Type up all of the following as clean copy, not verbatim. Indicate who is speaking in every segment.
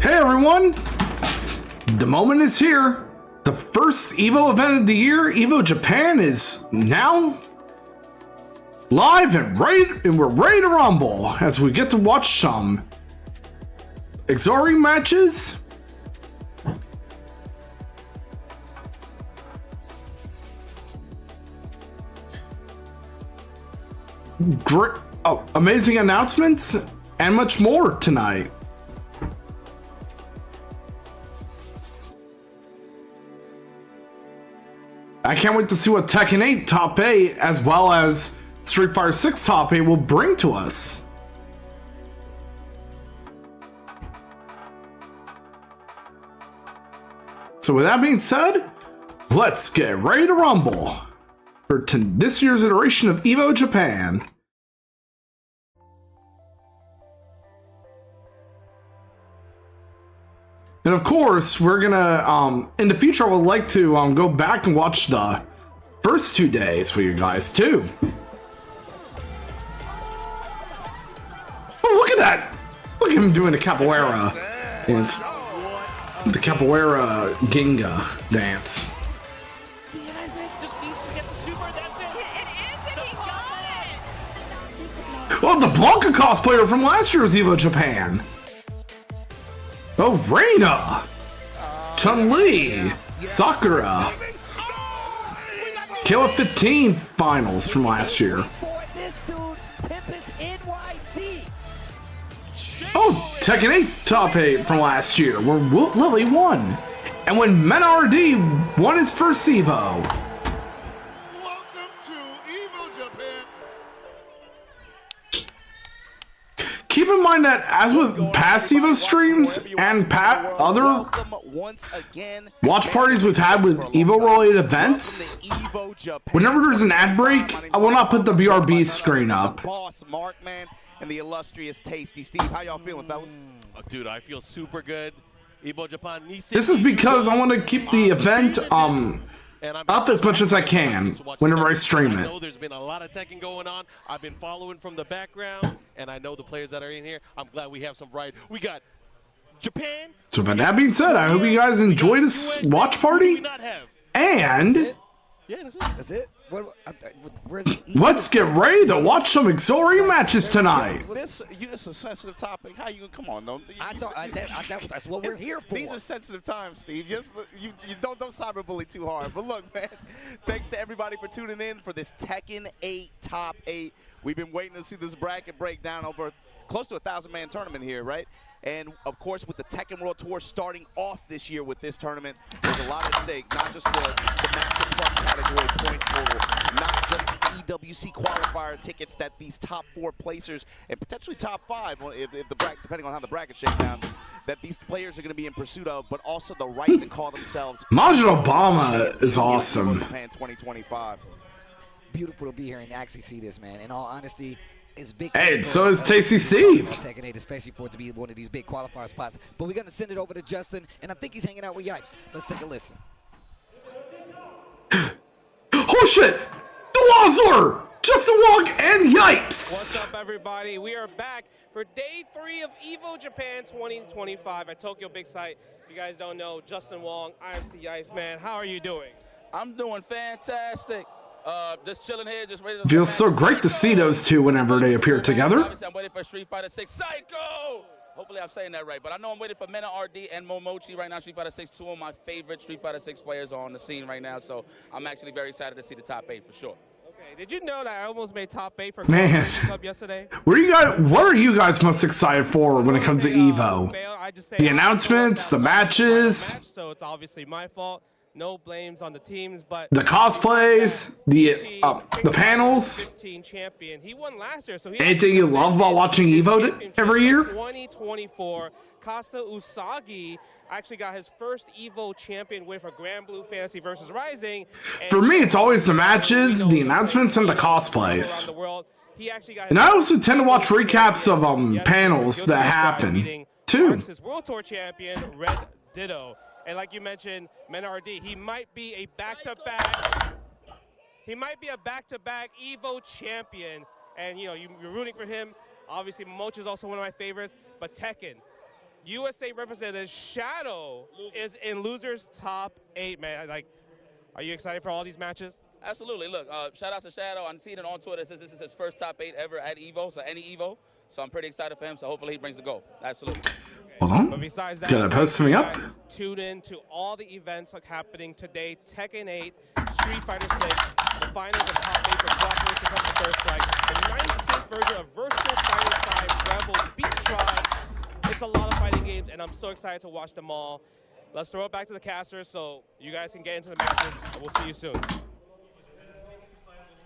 Speaker 1: Hey everyone! The moment is here. The first EVO event of the year, EVO Japan, is now live and we're ready to rumble as we get to watch some exciting matches. Great, amazing announcements and much more tonight. I can't wait to see what Tekken 8 Top 8 as well as Street Fighter 6 Top 8 will bring to us. So with that being said, let's get ready to rumble for this year's iteration of EVO Japan. And of course, we're gonna, in the future, I would like to go back and watch the first 2 days for you guys too. Oh, look at that! Look at him doing the capoeira dance. The capoeira ginga dance. Oh, the Blanca cosplayer from last year's EVO Japan. Oh, Reina, Chun-Li, Sakura, KOF 15 finals from last year. Oh, Tekken 8 Top 8 from last year, where Woot Lily won, and when Men RD won his first EVO.
Speaker 2: Welcome to EVO Japan.
Speaker 1: Keep in mind that as with past EVO streams and other watch parties we've had with EVO related events, whenever there's an ad break, I will not put the BRB screen up.
Speaker 3: And the illustrious Tasty Steve. How y'all feeling, fellas?
Speaker 4: Oh, dude, I feel super good. EVO Japan.
Speaker 1: This is because I want to keep the event up as much as I can whenever I stream it.
Speaker 4: I know there's been a lot of Tekken going on. I've been following from the background, and I know the players that are in here. I'm glad we have some We got Japan.
Speaker 1: So with that being said, I hope you guys enjoy this watch party. And
Speaker 3: yeah, that's it.
Speaker 1: Let's get ready to watch some exciting matches tonight.
Speaker 3: This is a sensitive topic. How you come on, though?
Speaker 5: That's what we're here for.
Speaker 3: These are sensitive times, Steve. Just you don't cyberbully too hard. But look, man, thanks to everybody for tuning in for this Tekken 8 Top 8. We've been waiting to see this bracket break down over close to a 1,000-man tournament here, right? And, of course, with the Tekken World Tour starting off this year with this tournament, there's a lot at stake, not just for the Master Plus category point total, not just the EWC qualifier tickets that these top 4 placers and potentially top 5, if the bracket, depending on how the bracket shakes down, that these players are going to be in pursuit of, but also the right to call themselves.
Speaker 1: Majin Obama is awesome.
Speaker 3: Japan 2025.
Speaker 5: Beautiful to be here and actually see this, man. In all honesty, it's big.
Speaker 1: Hey, so is Tasty Steve.
Speaker 5: Tekken 8, especially for it to be one of these big qualifier spots. But we're going to send it over to Justin, and I think he's hanging out with Yipes. Let's take a listen.
Speaker 1: Oh shit! The Wazor! Justin Wong and Yipes!
Speaker 6: What's up, everybody? We are back for day 3 of EVO Japan 2025 at Tokyo Big Sight. If you guys don't know, Justin Wong, IFC Yipes, man. How are you doing?
Speaker 7: I'm doing fantastic. Just chilling here, just ready to.
Speaker 1: Feels so great to see those two whenever they appear together.
Speaker 7: Obviously, I'm waiting for Street Fighter 6 Psycho! Hopefully I'm saying that right, but I know I'm waiting for Mena RD and Momochi right now. Street Fighter 6, 2 of my favorite Street Fighter 6 players are on the scene right now, so I'm actually very excited to see the top 8 for sure.
Speaker 6: Okay, did you know that I almost made top 8 for
Speaker 1: Man.
Speaker 6: Club yesterday?
Speaker 1: What are you guys most excited for when it comes to EVO? The announcements, the matches,
Speaker 6: so it's obviously my fault. No blames on the teams, but
Speaker 1: the cosplays, the panels.
Speaker 6: 15 champion. He won last year, so
Speaker 1: Anything you love about watching EVO every year?
Speaker 6: 2024, Kasa Usagi actually got his first EVO champion win for Grand Blue Fantasy versus Rising.
Speaker 1: For me, it's always the matches, the announcements, and the cosplays. And I also tend to watch recaps of panels that happen too.
Speaker 6: His World Tour champion, Red Ditto. And like you mentioned, Menardi, he might be a back-to-back EVO champion. And, you know, you're rooting for him. Obviously, Momochi is also one of my favorites. But Tekken, USA representative Shadow is in losers top 8, man. Like, are you excited for all these matches?
Speaker 7: Absolutely. Look, shout out to Shadow. I'm seeing it on Twitter. It says this is his first top 8 ever at EVO, so any EVO. So I'm pretty excited for him. So hopefully he brings the goal. Absolutely.
Speaker 1: Hold on.
Speaker 6: But besides that,
Speaker 1: Gonna post something up.
Speaker 6: Tune in to all the events like happening today. Tekken 8, Street Fighter 6, the finals of top 8 for Block Racer comes to First Strike, the 19th version of Virtual Fighter 5 Rebels Beat Tribe. It's a lot of fighting games, and I'm so excited to watch them all. Let's throw it back to the casters so you guys can get into the matches, and we'll see you soon.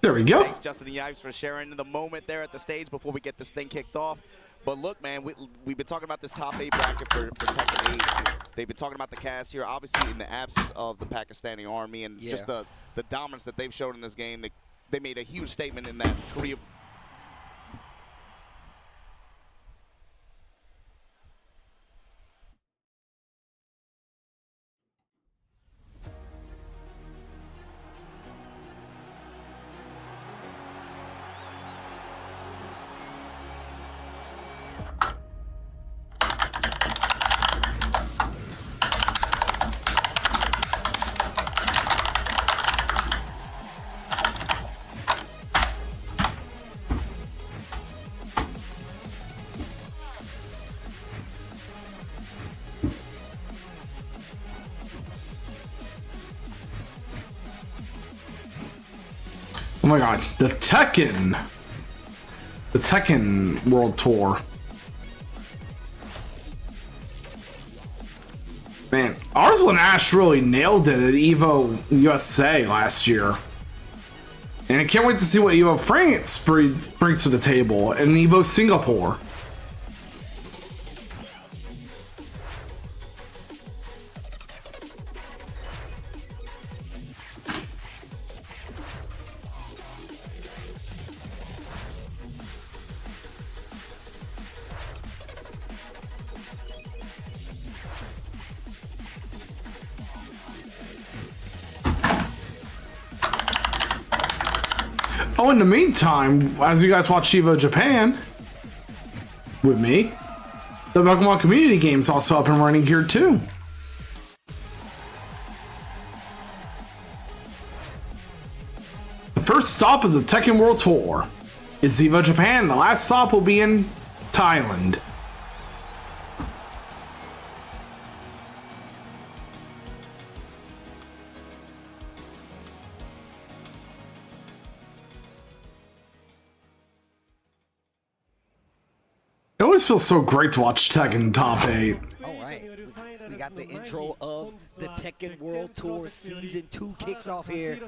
Speaker 1: There we go.
Speaker 3: Thanks, Justin and Yipes, for sharing the moment there at the stage before we get this thing kicked off. But look, man, we've been talking about this top 8 bracket for Tekken 8. They've been talking about the cast here, obviously in the absence of the Pakistani army and just the dominance that they've shown in this game. They made a huge statement in that Korea.
Speaker 1: Oh my god, the Tekken World Tour. Man, Arslan Ash really nailed it at EVO USA last year. And I can't wait to see what EVO France brings to the table and EVO Singapore. Oh, in the meantime, as you guys watch EVO Japan with me, the Pokemon community game's also up and running here too. The first stop of the Tekken World Tour is EVO Japan. The last stop will be in Thailand. It always feels so great to watch Tekken top 8.
Speaker 5: All right, we got the intro of the Tekken World Tour Season 2 kicks off here.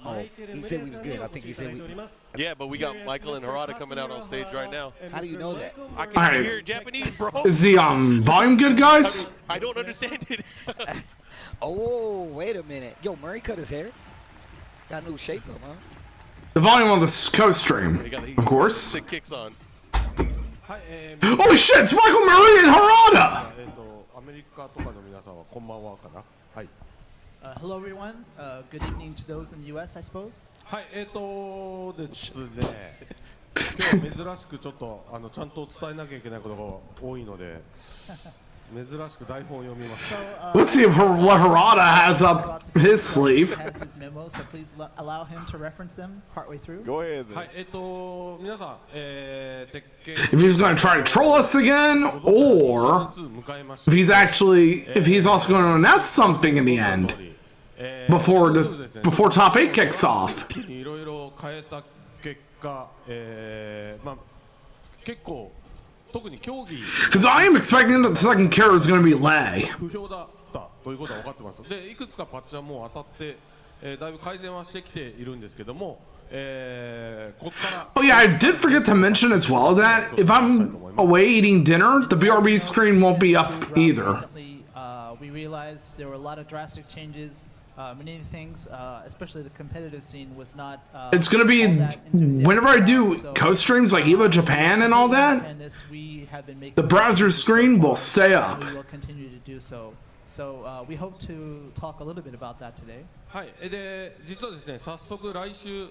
Speaker 5: Oh, he said we was good. I think he said we...
Speaker 4: Yeah, but we got Michael and Harada coming out on stage right now.
Speaker 5: How do you know that?
Speaker 4: I can hear Japanese, bro.
Speaker 1: Is the volume good, guys?
Speaker 4: I don't understand it.
Speaker 5: Oh, wait a minute. Yo, Murray cut his hair. Got a new shape up, huh?
Speaker 1: The volume on the co-stream, of course.
Speaker 4: Sick kicks on.
Speaker 1: Holy shit, it's Michael Murray and Harada!
Speaker 8: Hello everyone, good evening to those in the US, I suppose.
Speaker 9: はい、ですね。今日珍しくちょっとちゃんと伝えなきゃいけないことが多いので、珍しく台本を読みます。
Speaker 1: Let's see if what Harada has up his sleeve.
Speaker 8: Has his memo, so please allow him to reference them partway through.
Speaker 3: Go ahead.
Speaker 9: はい、皆さん、鉄拳
Speaker 1: If he's gonna try to troll us again, or if he's also gonna announce something in the end before top 8 kicks off.
Speaker 9: いろいろ変えた結果、まあ結構
Speaker 1: Because I am expecting that the second character is going to be Lei.
Speaker 9: 不評だったということは分かってます。で、いくつかパッチはもう当たって、だいぶ改善はしてきているんですけども、ここから
Speaker 1: Oh yeah, I did forget to mention as well that if I'm away eating dinner, the BRB screen won't be up either.
Speaker 8: Recently, we realized there were a lot of drastic changes. Many things, especially the competitive scene, was not.
Speaker 1: It's gonna be whenever I do co-streams like EVO Japan and all that. The browser screen will stay up.
Speaker 8: We will continue to do so. So we hope to talk a little bit about that today.
Speaker 9: はい。で、実はですね、早速来週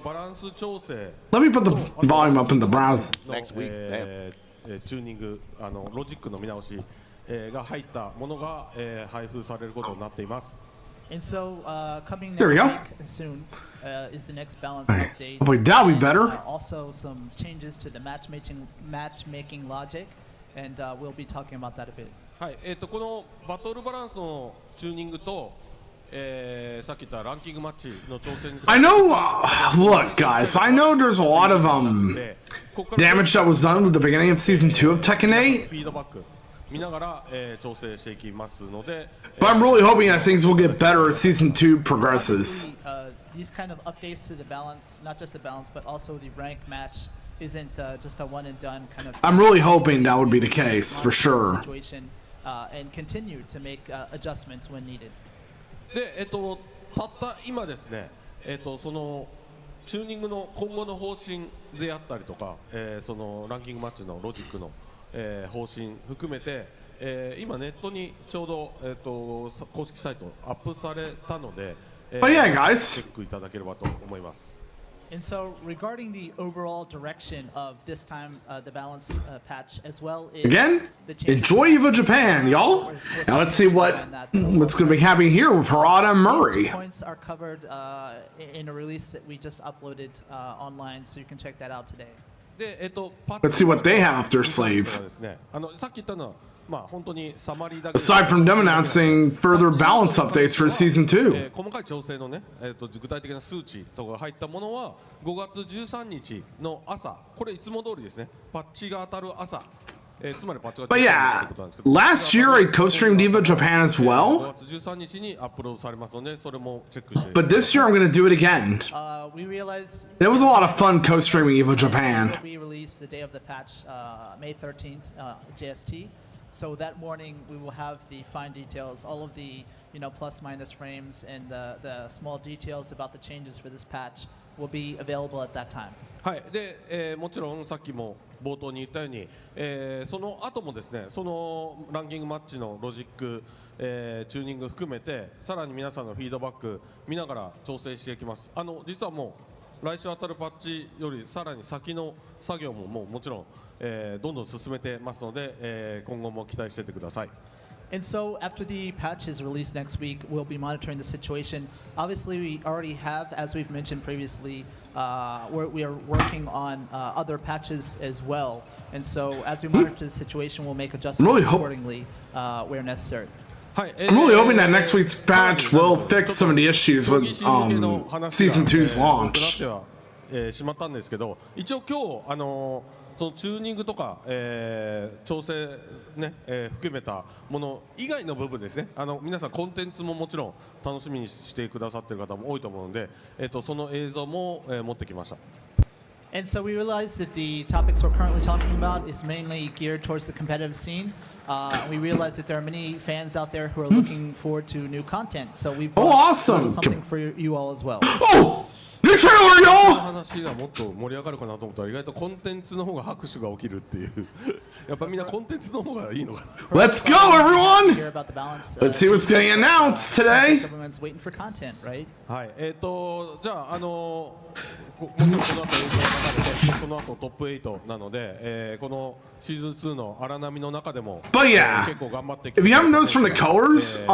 Speaker 9: バランス調整。
Speaker 1: Let me put the volume up in the browser.
Speaker 3: Next week.
Speaker 9: チューニングロジックの見直し、が入ったものが、配布されることになっています。
Speaker 8: And so, coming
Speaker 1: There we
Speaker 8: next
Speaker 1: go.
Speaker 8: week soon is the next balance
Speaker 1: Alright.
Speaker 8: update.
Speaker 1: Hopefully that'll be
Speaker 8: And,
Speaker 1: better.
Speaker 8: Also, some changes to the matchmaking logic, and we'll be talking about that a bit.
Speaker 9: はい、このバトルバランスのチューニングと、さっき言ったランキングマッチの挑戦に
Speaker 1: I know, look, guys, I know there's a lot of damage that was done with the beginning of season 2 of Tekken 8.
Speaker 9: フィードバック見ながら、調整していきますので、
Speaker 1: But I'm really hoping that things will get better as season 2 progresses.
Speaker 8: These kind of updates to the balance, not just the balance, but also the rank match, isn't just a one and done kind of.
Speaker 1: I'm really hoping that would be the case, for sure.
Speaker 8: Situation, and continue to make adjustments when needed.
Speaker 9: で、たった今ですね、そのチューニングの今後の方針であったりとか、そのランキングマッチのロジックの、方針含めて、今ネットにちょうど、公式サイトアップされたので、
Speaker 1: But yeah,
Speaker 9: チ
Speaker 1: guys.
Speaker 9: ェックいただければと思います。
Speaker 8: And so, regarding the overall direction of this time, the balance patch, as well as
Speaker 1: Again,
Speaker 8: the changes-
Speaker 1: enjoy EVO Japan, y'all. Now let's see what's going to be happening here with Harada and Murray.
Speaker 8: These 2 points are covered in a release that we just uploaded online, so you can check that out today.
Speaker 9: で、パッ
Speaker 1: Let's see what they have up their sleeve.
Speaker 9: ですね、さっき言ったのは、まあ本当にサマリーだけ
Speaker 1: Aside from them announcing further balance updates for season 2.
Speaker 9: 細かい調整のね、具体的な数値とかが入ったものは5月13日の朝、これいつも通りですね、パッチが当たる朝、つまりパッチが
Speaker 1: But yeah, last year I co-streamed EVO Japan as well.
Speaker 9: 5月13日にアップロードされますので、それもチェックして。
Speaker 1: But this year I'm going to do it again.
Speaker 8: We realize
Speaker 1: It was a lot of fun co-streaming EVO Japan.
Speaker 8: we release the day of the patch, May 13th, JST. So that morning we will have the fine details, all of the plus minus frames and the small details about the changes for this patch will be available at that time.
Speaker 9: はい、で、もちろんさっきも冒頭に言ったように、その後もですね、そのランキングマッチのロジック、チューニング含めて、さらに皆さんのフィードバック見ながら調整していきます。実はもう来週当たるパッチよりさらに先の作業ももちろん、どんどん進めてますので、今後も期待していてください。
Speaker 8: And so after the patch is released next week, we'll be monitoring the situation. Obviously, we already have, as we've mentioned previously, we are working on other patches as well. And so as we monitor the situation, we'll make adjustments
Speaker 1: Really
Speaker 8: accordingly where necessary.
Speaker 1: I'm really hoping that next week's patch will fix some of the issues with season 2's launch.
Speaker 9: しまったんですけど、一応今日そのチューニングとか、調整ね、含めたもの以外の部分ですね。皆さんコンテンツももちろん楽しみにしてくださっている方も多いと思うので、その映像も、持ってきました。
Speaker 8: And so we realize that the topics we're currently talking about is mainly geared towards the competitive scene. We realize that there are many fans out there who are looking forward to new content. So we brought
Speaker 1: awesome.
Speaker 8: something for you all as well.
Speaker 1: Oh! New trailer, y'all!
Speaker 9: 話がもっと盛り上がるかなと思ったら意外とコンテンツの方が拍手が起きるっていうやっぱみんなコンテンツの方がいいのかな
Speaker 1: Let's go, everyone!
Speaker 8: Hear about the balance,
Speaker 1: Let's see what's getting announced today.
Speaker 8: Everyone's waiting for content, right?
Speaker 9: はい、じゃあもちろんこの後映像が流れてその後トップ8なので、このシーズン2の荒波の中でも
Speaker 1: But yeah,
Speaker 9: 結構頑張って
Speaker 1: if you haven't noticed from the colors,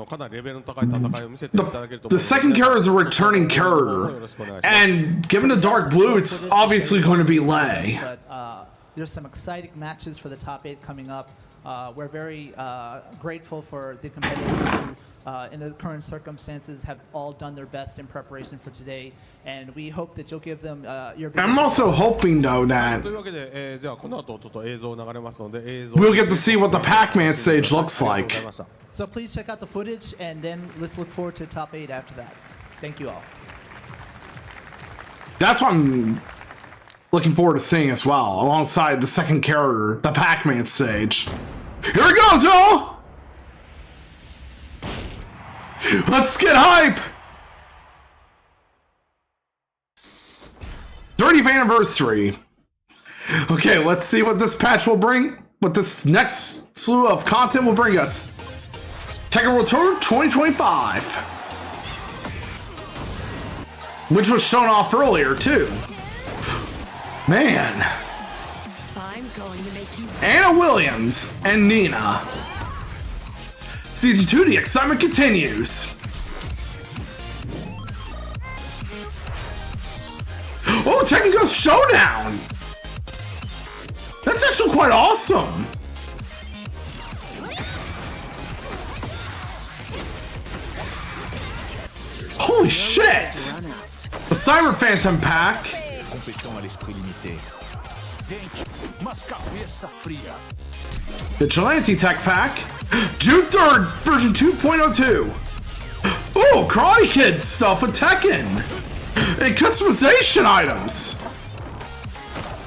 Speaker 9: かなりレベルの高い戦いを見せていただけると思うので
Speaker 1: the second character is a returning character. And given the dark blue, it's obviously going to be Lei.
Speaker 8: But there's some exciting matches for the top 8 coming up. We're very grateful for the competitors who, in the current circumstances, have all done their best in preparation for today. And we hope that you'll give them your biggest
Speaker 1: I'm also hoping, though, that
Speaker 9: というわけで、じゃあこの後ちょっと映像流れますので映像
Speaker 1: we'll get to see what the Pac-Man stage looks like.
Speaker 8: So please check out the footage, and then let's look forward to top 8 after that. Thank you all.
Speaker 1: That's what I'm looking forward to seeing as well, alongside the second character, the Pac-Man stage. Here it goes, y'all! Let's get hype! 30th anniversary. Okay, let's see what this patch will bring, what this next slew of content will bring us. Tekken World Tour 2025. Which was shown off earlier, too. Man.
Speaker 10: I'm going
Speaker 1: Anna Williams, and Nina. Season 2, the excitement continues. Oh, Tekken Ghost Showdown! That's actually quite awesome! Holy shit! The Cyber Phantom pack. Vigilante Tech pack. June 3rd, version 2.02. Oh, Karate Kid stuff with Tekken. And customization items.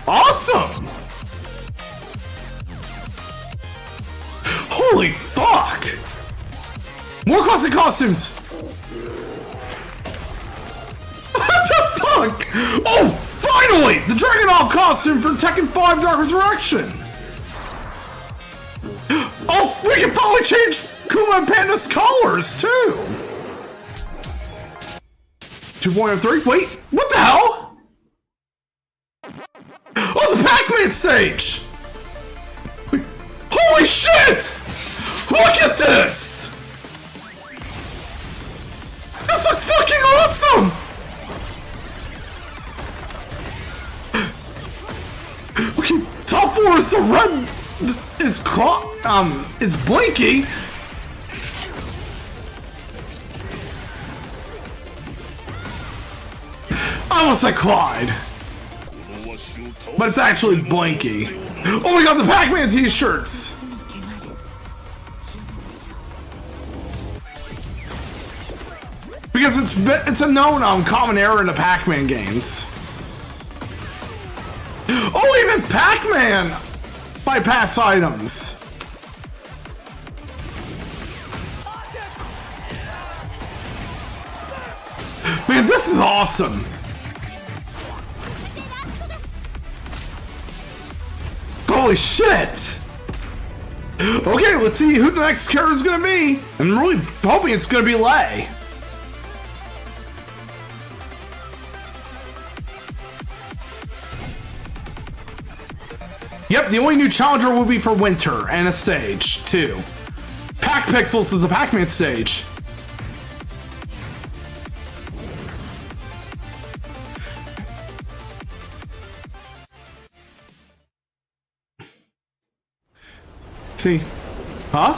Speaker 1: Awesome. Holy fuck. More classic costumes. What the fuck? Oh, finally! The Dragunov costume from Tekken 5 Dark Resurrection! Oh, we can finally change Kuma and Panda's colors, too! 2.03? Wait, what the hell? Oh, the Pac-Man stage! Wait, holy shit! Look at this! This looks fucking awesome! Okay, top 4 is the red is Blinky. I almost said Clyde. But it's actually Blinky. Oh my god, the Pac-Man t-shirts! Because it's a known common error in the Pac-Man games. Oh, even Pac-Man bypass items. Man, this is awesome. Holy shit. Okay, let's see who the next character is gonna be. I'm really hoping it's gonna be Lei. Yep, the only new challenger will be for Winter and a stage, too. Pac Pixels is the Pac-Man stage. See? Huh?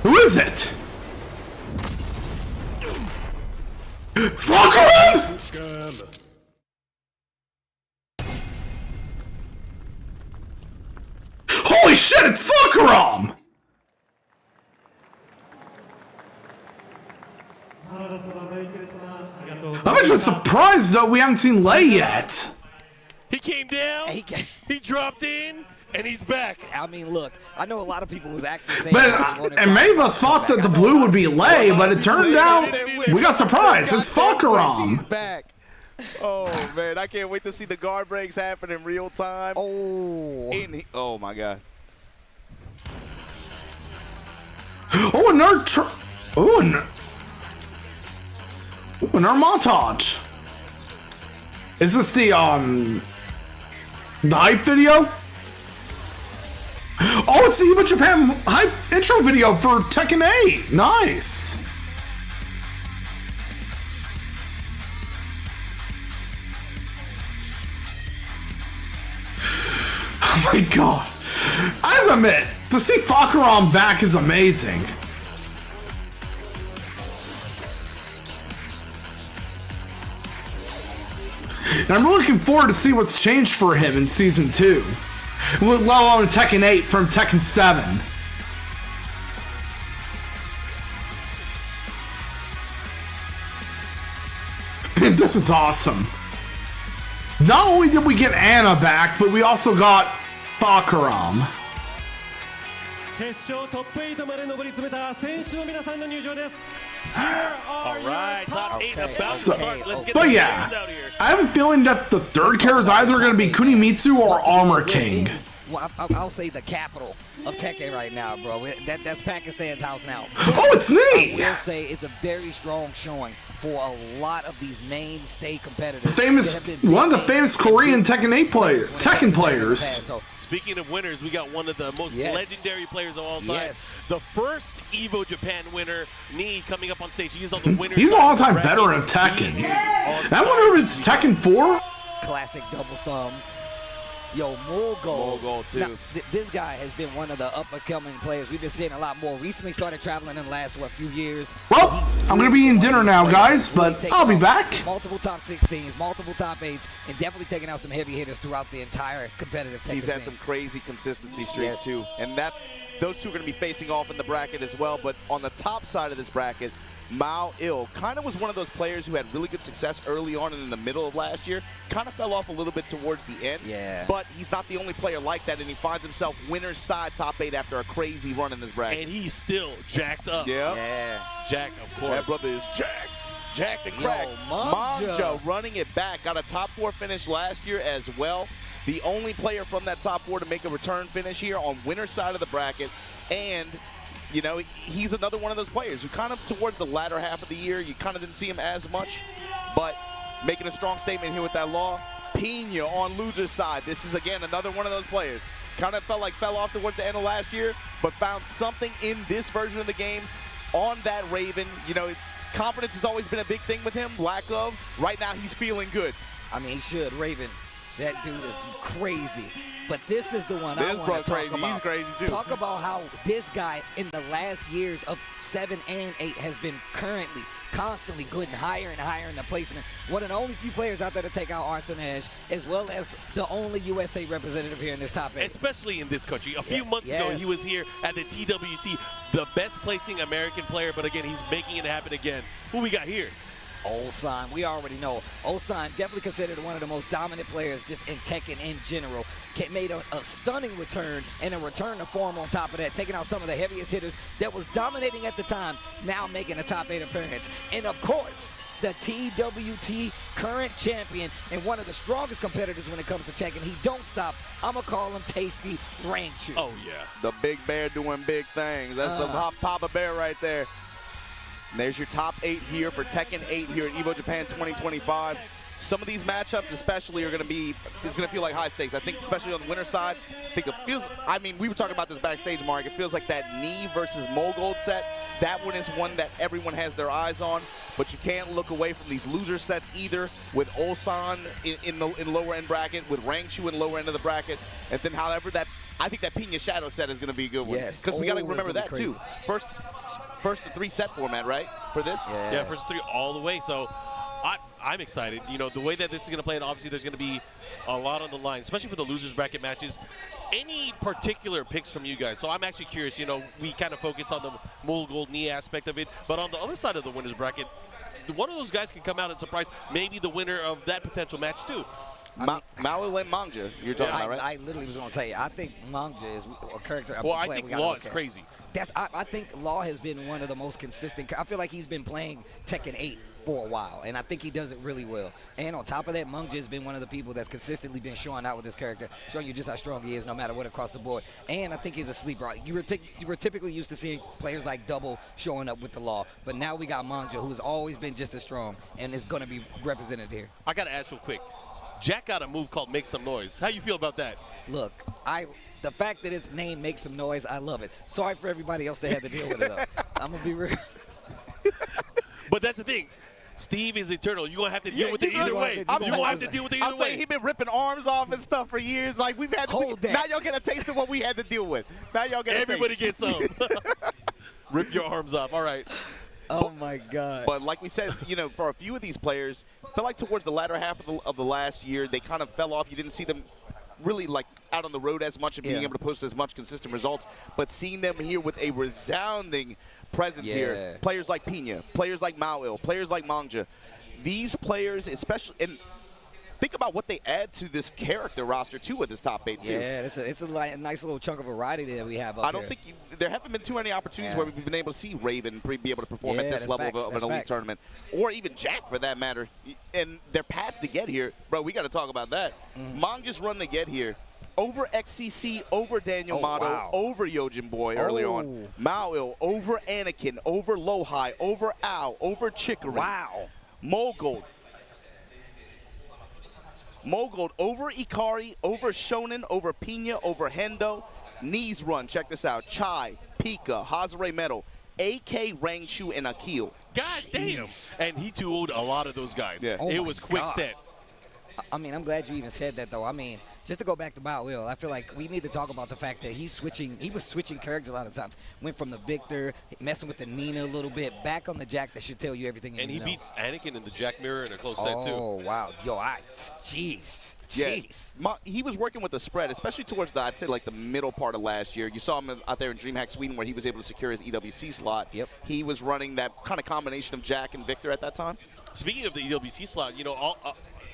Speaker 1: Who is it? Fuck him! Holy shit, it's Fukaram! I'm actually surprised though we haven't seen Lei yet.
Speaker 4: He came down, he dropped in, and he's back.
Speaker 5: I mean, look, I know a lot of people was actually saying
Speaker 1: and many of us thought that the blue would be Lei, but it turned out we got surprised. It's Fukaram.
Speaker 3: He's back. Oh man, I can't wait to see the guard breaks happen in real time.
Speaker 5: Oh.
Speaker 3: Oh my god.
Speaker 1: Oh, another another montage. Is this the hype video? Oh, it's the EVO Japan hype intro video for Tekken 8. Nice. Oh my god. I have to admit, to see Fukaram back is amazing. And I'm looking forward to see what's changed for him in Season 2. Let alone Tekken 8 from Tekken 7. Man, this is awesome. Not only did we get Anna back, but we also got Fukaram.
Speaker 4: Alright, top 8 about to start. Let's get
Speaker 1: But
Speaker 4: the
Speaker 1: yeah,
Speaker 4: names out here.
Speaker 1: I have a feeling that the third character is either going to be Kunimitsu or Armor King.
Speaker 5: well, I'll say the capital of Tekken right now, bro. That's Pakistan's house now.
Speaker 1: Oh, it's
Speaker 5: I
Speaker 1: me!
Speaker 5: will say it's a very strong showing for a lot of these mainstay competitors.
Speaker 1: Famous,
Speaker 5: that have been
Speaker 1: one of the
Speaker 5: big
Speaker 1: famous
Speaker 5: names,
Speaker 1: Korean
Speaker 5: big
Speaker 1: Tekken 8 player,
Speaker 5: players when it comes
Speaker 1: Tekken
Speaker 5: to Tekken in the
Speaker 1: players.
Speaker 5: past. So,
Speaker 4: Speaking of winners, we got one of the most
Speaker 5: Yes.
Speaker 4: legendary players of all time.
Speaker 5: Yes.
Speaker 4: The first EVO Japan winner, Nee, coming up on stage. He's on the winner.
Speaker 1: He's an all-time veteran of Tekken. I wonder if it's Tekken 4?
Speaker 5: classic double thumbs. Yo, Mogul
Speaker 3: too.
Speaker 5: Now, this guy has been one of the up-and-coming players. We've been seeing a lot more. Recently started traveling in the last, few years.
Speaker 1: Well,
Speaker 5: He's
Speaker 1: I'm going to be eating dinner now, guys,
Speaker 5: really
Speaker 1: but
Speaker 5: taking
Speaker 1: I'll be
Speaker 5: out
Speaker 1: back.
Speaker 5: Multiple top 16s, multiple top 8s, and definitely taking out some heavy hitters throughout the entire competitive Tekken
Speaker 3: He's had
Speaker 5: scene.
Speaker 3: some crazy consistency streaks
Speaker 5: Yes.
Speaker 3: too, and those two are going to be facing off in the bracket as well. But on the top side of this bracket, Mao Il kind of was one of those players who had really good success early on and in the middle of last year. Kind of fell off a little bit towards the end.
Speaker 5: Yeah.
Speaker 3: But he's not the only player like that, and he finds himself winner's side top 8 after a crazy run in this bracket.
Speaker 4: And he's still jacked up.
Speaker 3: Yeah.
Speaker 4: Jacked, of course.
Speaker 3: That brother is jacked. Jacked and
Speaker 5: Yo,
Speaker 3: cracked.
Speaker 5: Manja.
Speaker 3: Manja running it back. Got a top 4 finish last year as well. The only player from that top 4 to make a return finish here on winner's side of the bracket. And, you know, he's another one of those players who kind of towards the latter half of the year, you kind of didn't see him as much. But making a strong statement here with that law. Pina on loser's side. This is, again, another one of those players. Kind of felt like fell off towards the end of last year, but found something in this version of the game on that Raven. You know, confidence has always been a big thing with him, lack of. Right now, he's feeling good.
Speaker 5: I mean, he should. Raven, that dude is crazy. But this is the one I
Speaker 3: This
Speaker 5: want
Speaker 3: bro
Speaker 5: to talk
Speaker 3: crazy.
Speaker 5: about.
Speaker 3: He's crazy, too.
Speaker 5: Talk about how this guy in the last years of 7 and 8 has been currently constantly good and higher in the placement. One of the only few players out there to take out Arson Edge, as well as the only USA representative here in this top 8.
Speaker 4: Especially in this country. A few months ago, he was here at the TWT, the best placing American player, but again, he's making it happen again. Who we got here?
Speaker 5: Ulsan, we already know. Ulsan, definitely considered one of the most dominant players just in Tekken in general. Made a stunning return and a return to form on top of that, taking out some of the heaviest hitters that was dominating at the time, now making a top 8 appearance. And of course, the TWT current champion and one of the strongest competitors when it comes to Tekken. He don't stop. I'm going to call him Tasty Rangchu.
Speaker 4: Oh, yeah.
Speaker 3: The big bear doing big things. That's the Papa Bear right there. And there's your top 8 here for Tekken 8 here at EVO Japan 2025. Some of these matchups especially are going to be, it's going to feel like high stakes. I think especially on the winner's side, I think it feels, I mean, we were talking about this backstage, Mark. It feels like that Nee versus Mogul set, that one is one that everyone has their eyes on, but you can't look away from these loser sets either, with Ulsan in lower end bracket, with Rangchu in lower end of the bracket, and then however that, I think that Pina Shadow set is going to be a good one.
Speaker 5: Yes.
Speaker 3: Because we got to
Speaker 5: Oh,
Speaker 3: remember
Speaker 5: that's
Speaker 3: that
Speaker 5: gonna be
Speaker 3: too. First the 3-set format, right, for this?
Speaker 4: Yeah, first 3 all the way. So I'm excited. You know, the way that this is going to play, and obviously there's going to be a lot on the line, especially for the losers bracket matches. Any particular picks from you guys? So I'm actually curious. You know, we kind of focus on the Mogul knee aspect of it, but on the other side of the winners bracket, one of those guys can come out and surprise maybe the winner of that potential match too.
Speaker 3: Mao and Manja, you're talking about, right?
Speaker 5: I literally was going to say, I think Manja is a character.
Speaker 4: Well, I think Law is crazy.
Speaker 5: I think Law has been one of the most consistent. I feel like he's been playing Tekken 8 for a while, and I think he does it really well. And on top of that, Manja has been one of the people that's consistently been showing out with this character, showing you just how strong he is no matter what across the board. And I think he's a sleeper. You were typically used to seeing players like Double showing up with the Law, but now we got Manja, who's always been just as strong and is going to be represented here.
Speaker 4: I got to ask real quick. Jack got a move called Make Some Noise. How you feel about that?
Speaker 5: Look, the fact that its name makes some noise, I love it. Sorry for everybody else that had to deal with it, though. I'm going to be real.
Speaker 4: But that's the thing. Steve is eternal. You're going to have to deal with it either way. You're going to have to deal with it either
Speaker 3: I'm saying
Speaker 4: way.
Speaker 3: he's been ripping arms off and stuff for years. Like, we've had to, now y'all get a taste of what we had to deal with. Now y'all get a
Speaker 4: Everybody
Speaker 3: taste.
Speaker 4: gets some. Rip your arms off. All right.
Speaker 5: Oh, my God.
Speaker 3: But like we said, you know, for a few of these players, felt like towards the latter half of the last year, they kind of fell off. You didn't see them really like out on the road as much and being able to post as much consistent results. But seeing them here with a resounding presence here, players like Pina, players like Mao Il, players like Manja, these players, especially, and think about what they add to this character roster too with this top 8 too.
Speaker 5: Yeah, it's a nice little chunk of variety that we have up
Speaker 3: I don't think there haven't been too many opportunities where we've been able to see Raven be able to perform at this level of an elite tournament, or even Jack for that matter. And their paths to get here, bro. We got to talk about that. Manja's run to get here. over XCC, over Daniel Mato,
Speaker 5: wow.
Speaker 3: over Yojin Boy early on. Mao over Anakin, over Lohai, over Ao, over Chicory.
Speaker 5: Wow.
Speaker 3: Mogold over Ikari, over Shonen, over Pina, over Hendo. Knees run, check this out. Chai, Pika, Hazare Metal, AK, Rangchu, and Akil.
Speaker 4: God damn. And he tooled a lot of those guys.
Speaker 3: Yeah.
Speaker 4: It was quick set.
Speaker 5: I mean, I'm glad you even said that, though. I mean, just to go back to Bow Will, I feel like we need to talk about the fact that he was switching characters a lot of times. Went from the Victor, messing with the Nina a little bit, back on the Jack that should tell you everything you
Speaker 4: And
Speaker 5: need
Speaker 4: he
Speaker 5: to know.
Speaker 4: beat Anakin in the Jack Mirror in a close set, too.
Speaker 5: Oh, wow. Yo, jeez.
Speaker 3: He was working with the spread, especially towards the, I'd say, like the middle part of last year. You saw him out there in DreamHack Sweden where he was able to secure his EWC slot.
Speaker 5: Yep.
Speaker 3: He was running that kind of combination of Jack and Victor at that time.
Speaker 4: Speaking of the EWC slot, you know,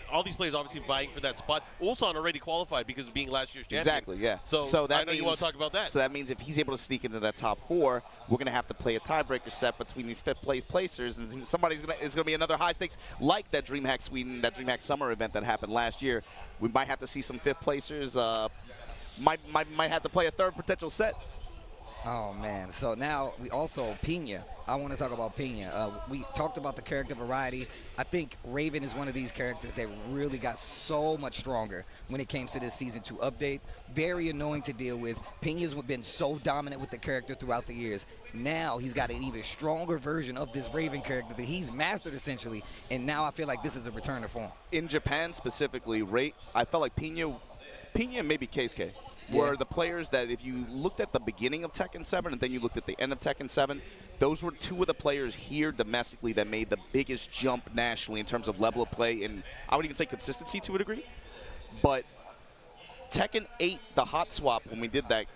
Speaker 4: all these players obviously vying for that spot. Ulsan already qualified because of being last year's champion.
Speaker 3: Exactly, yeah.
Speaker 4: So
Speaker 3: that
Speaker 4: I know you want to talk about that.
Speaker 3: So that means if he's able to sneak into that top 4, we're going to have to play a tiebreaker set between these fifth-place placers, and it's going to be another high stakes like that DreamHack Sweden, that DreamHack Summer event that happened last year. We might have to see some fifth placers. Might have to play a third potential set.
Speaker 5: Oh, man. So now we also, Pina. I want to talk about Pina. We talked about the character variety. I think Raven is one of these characters that really got so much stronger when it came to this Season 2 update. Very annoying to deal with. Pina's been so dominant with the character throughout the years. Now he's got an even stronger version of this Raven character that he's mastered, essentially, and now I feel like this is a return to form.
Speaker 3: In Japan specifically, I felt like Pina and maybe Keisuke were the players that if you looked at the beginning of Tekken 7 and then you looked at the end of Tekken 7, those were two of the players here domestically that made the biggest jump nationally in terms of level of play and I would even say consistency to a degree. But Tekken 8, the hot swap, when we did that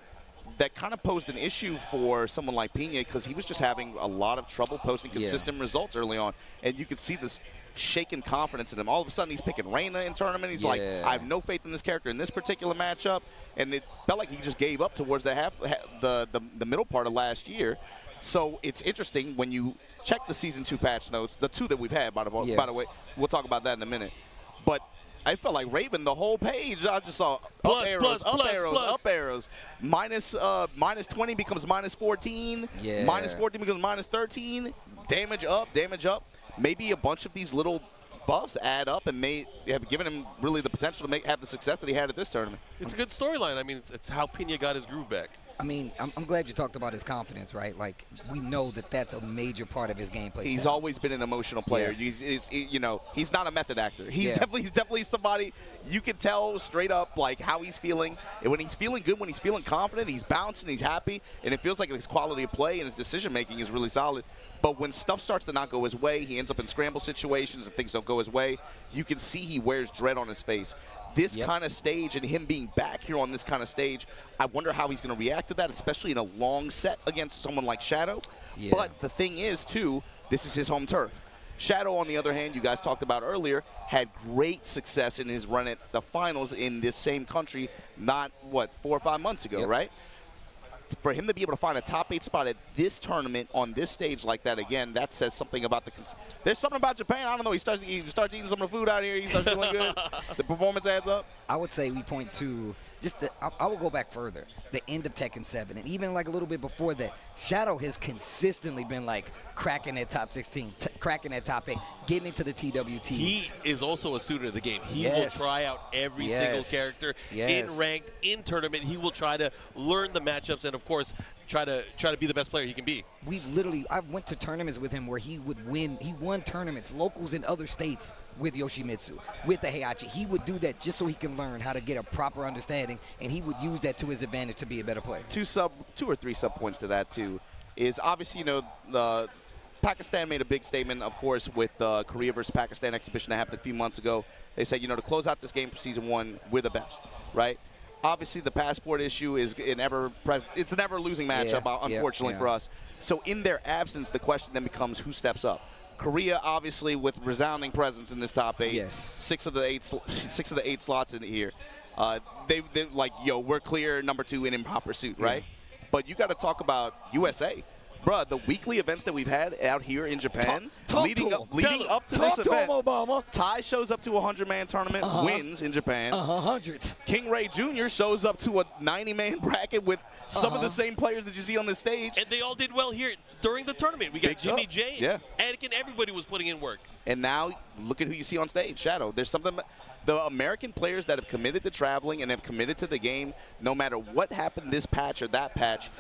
Speaker 3: kind of posed an issue for someone like Pina because he was just having a lot of trouble posting consistent results early on. And you could see this shaken confidence in him. All of a sudden, he's picking Reina in tournament. He's like, I have no faith in this character in this particular matchup. And it felt like he just gave up towards the middle part of last year. So it's interesting when you check the Season 2 patch notes, the 2 that we've had, by the way. We'll talk about that in a minute. But I felt like Raven, the whole page, I just saw up arrows. Minus 20 becomes minus 14.
Speaker 5: Yeah.
Speaker 3: Minus 14 becomes minus 13. Damage up. Maybe a bunch of these little buffs add up and may have given him really the potential to have the success that he had at this tournament.
Speaker 4: It's a good storyline. I mean, it's how Pina got his groove back.
Speaker 5: I mean, I'm glad you talked about his confidence, right? Like, we know that that's a major part of his gameplay.
Speaker 3: He's always been an emotional player.
Speaker 5: Yeah.
Speaker 3: He's not a method actor. He's definitely somebody you can tell straight up like how he's feeling. And when he's feeling good, when he's feeling confident, he's bouncing, he's happy, and it feels like his quality of play and his decision making is really solid. But when stuff starts to not go his way, he ends up in scramble situations and things don't go his way. You can see he wears dread on his face. This kind of stage and him being back here on this kind of stage, I wonder how he's going to react to that, especially in a long set against someone like Shadow.
Speaker 5: Yeah.
Speaker 3: But the thing is, too, this is his home turf. Shadow, on the other hand, you guys talked about earlier, had great success in his run at the finals in this same country not, 4 or 5 months ago, right? For him to be able to find a top 8 spot at this tournament on this stage like that again, that says something about there's something about Japan. I don't know. He starts eating some of the food out here. He starts feeling good. The performance adds up.
Speaker 5: I would say we point to I will go back further. The end of Tekken 7, and even like a little bit before that, Shadow has consistently been like cracking that top 16, cracking that top 8, getting into the TWT.
Speaker 4: He is also a student of the game. He will try out every single character in ranked, in tournament. He will try to learn the matchups and, of course, try to be the best player he can be.
Speaker 5: I went to tournaments with him where he would win. He won tournaments, locals in other states with Yoshimitsu, with the Heihachi. He would do that just so he can learn how to get a proper understanding, and he would use that to his advantage to be a better player.
Speaker 3: 2 or 3 sub points to that too is obviously the Pakistan made a big statement, of course, with the Korea versus Pakistan exhibition that happened a few months ago. They said, to close out this game for Season 1, we're the best, right? Obviously, the passport issue is it's an ever-losing matchup, unfortunately for us. So in their absence, the question then becomes who steps up. Korea, obviously, with resounding presence in this top 8.
Speaker 5: Yes.
Speaker 3: 6 of the 8 slots in here. They're like, we're clear number 2 in proper suit, right? But you got to talk about USA. Bruh, the weekly events that we've had out here in Japan,
Speaker 5: Talk
Speaker 3: leading
Speaker 5: to
Speaker 3: up
Speaker 5: him.
Speaker 3: to
Speaker 5: Talk
Speaker 3: this
Speaker 5: to
Speaker 3: event,
Speaker 5: him, Obama.
Speaker 3: Ty shows up to a 100-man tournament, wins in Japan.
Speaker 5: 100.
Speaker 3: King Ray Jr. shows up to a 90-man bracket with some of the same players that you see on the stage.
Speaker 4: And they all did well here during the tournament. We got
Speaker 3: Big
Speaker 4: Jimmy
Speaker 3: up.
Speaker 4: J,
Speaker 3: Yeah.
Speaker 4: Anakin, everybody was putting in work.
Speaker 3: And now look at who you see on stage, Shadow. There's something. The American players that have committed to traveling and have committed to the game, no matter what happened this patch or that patch,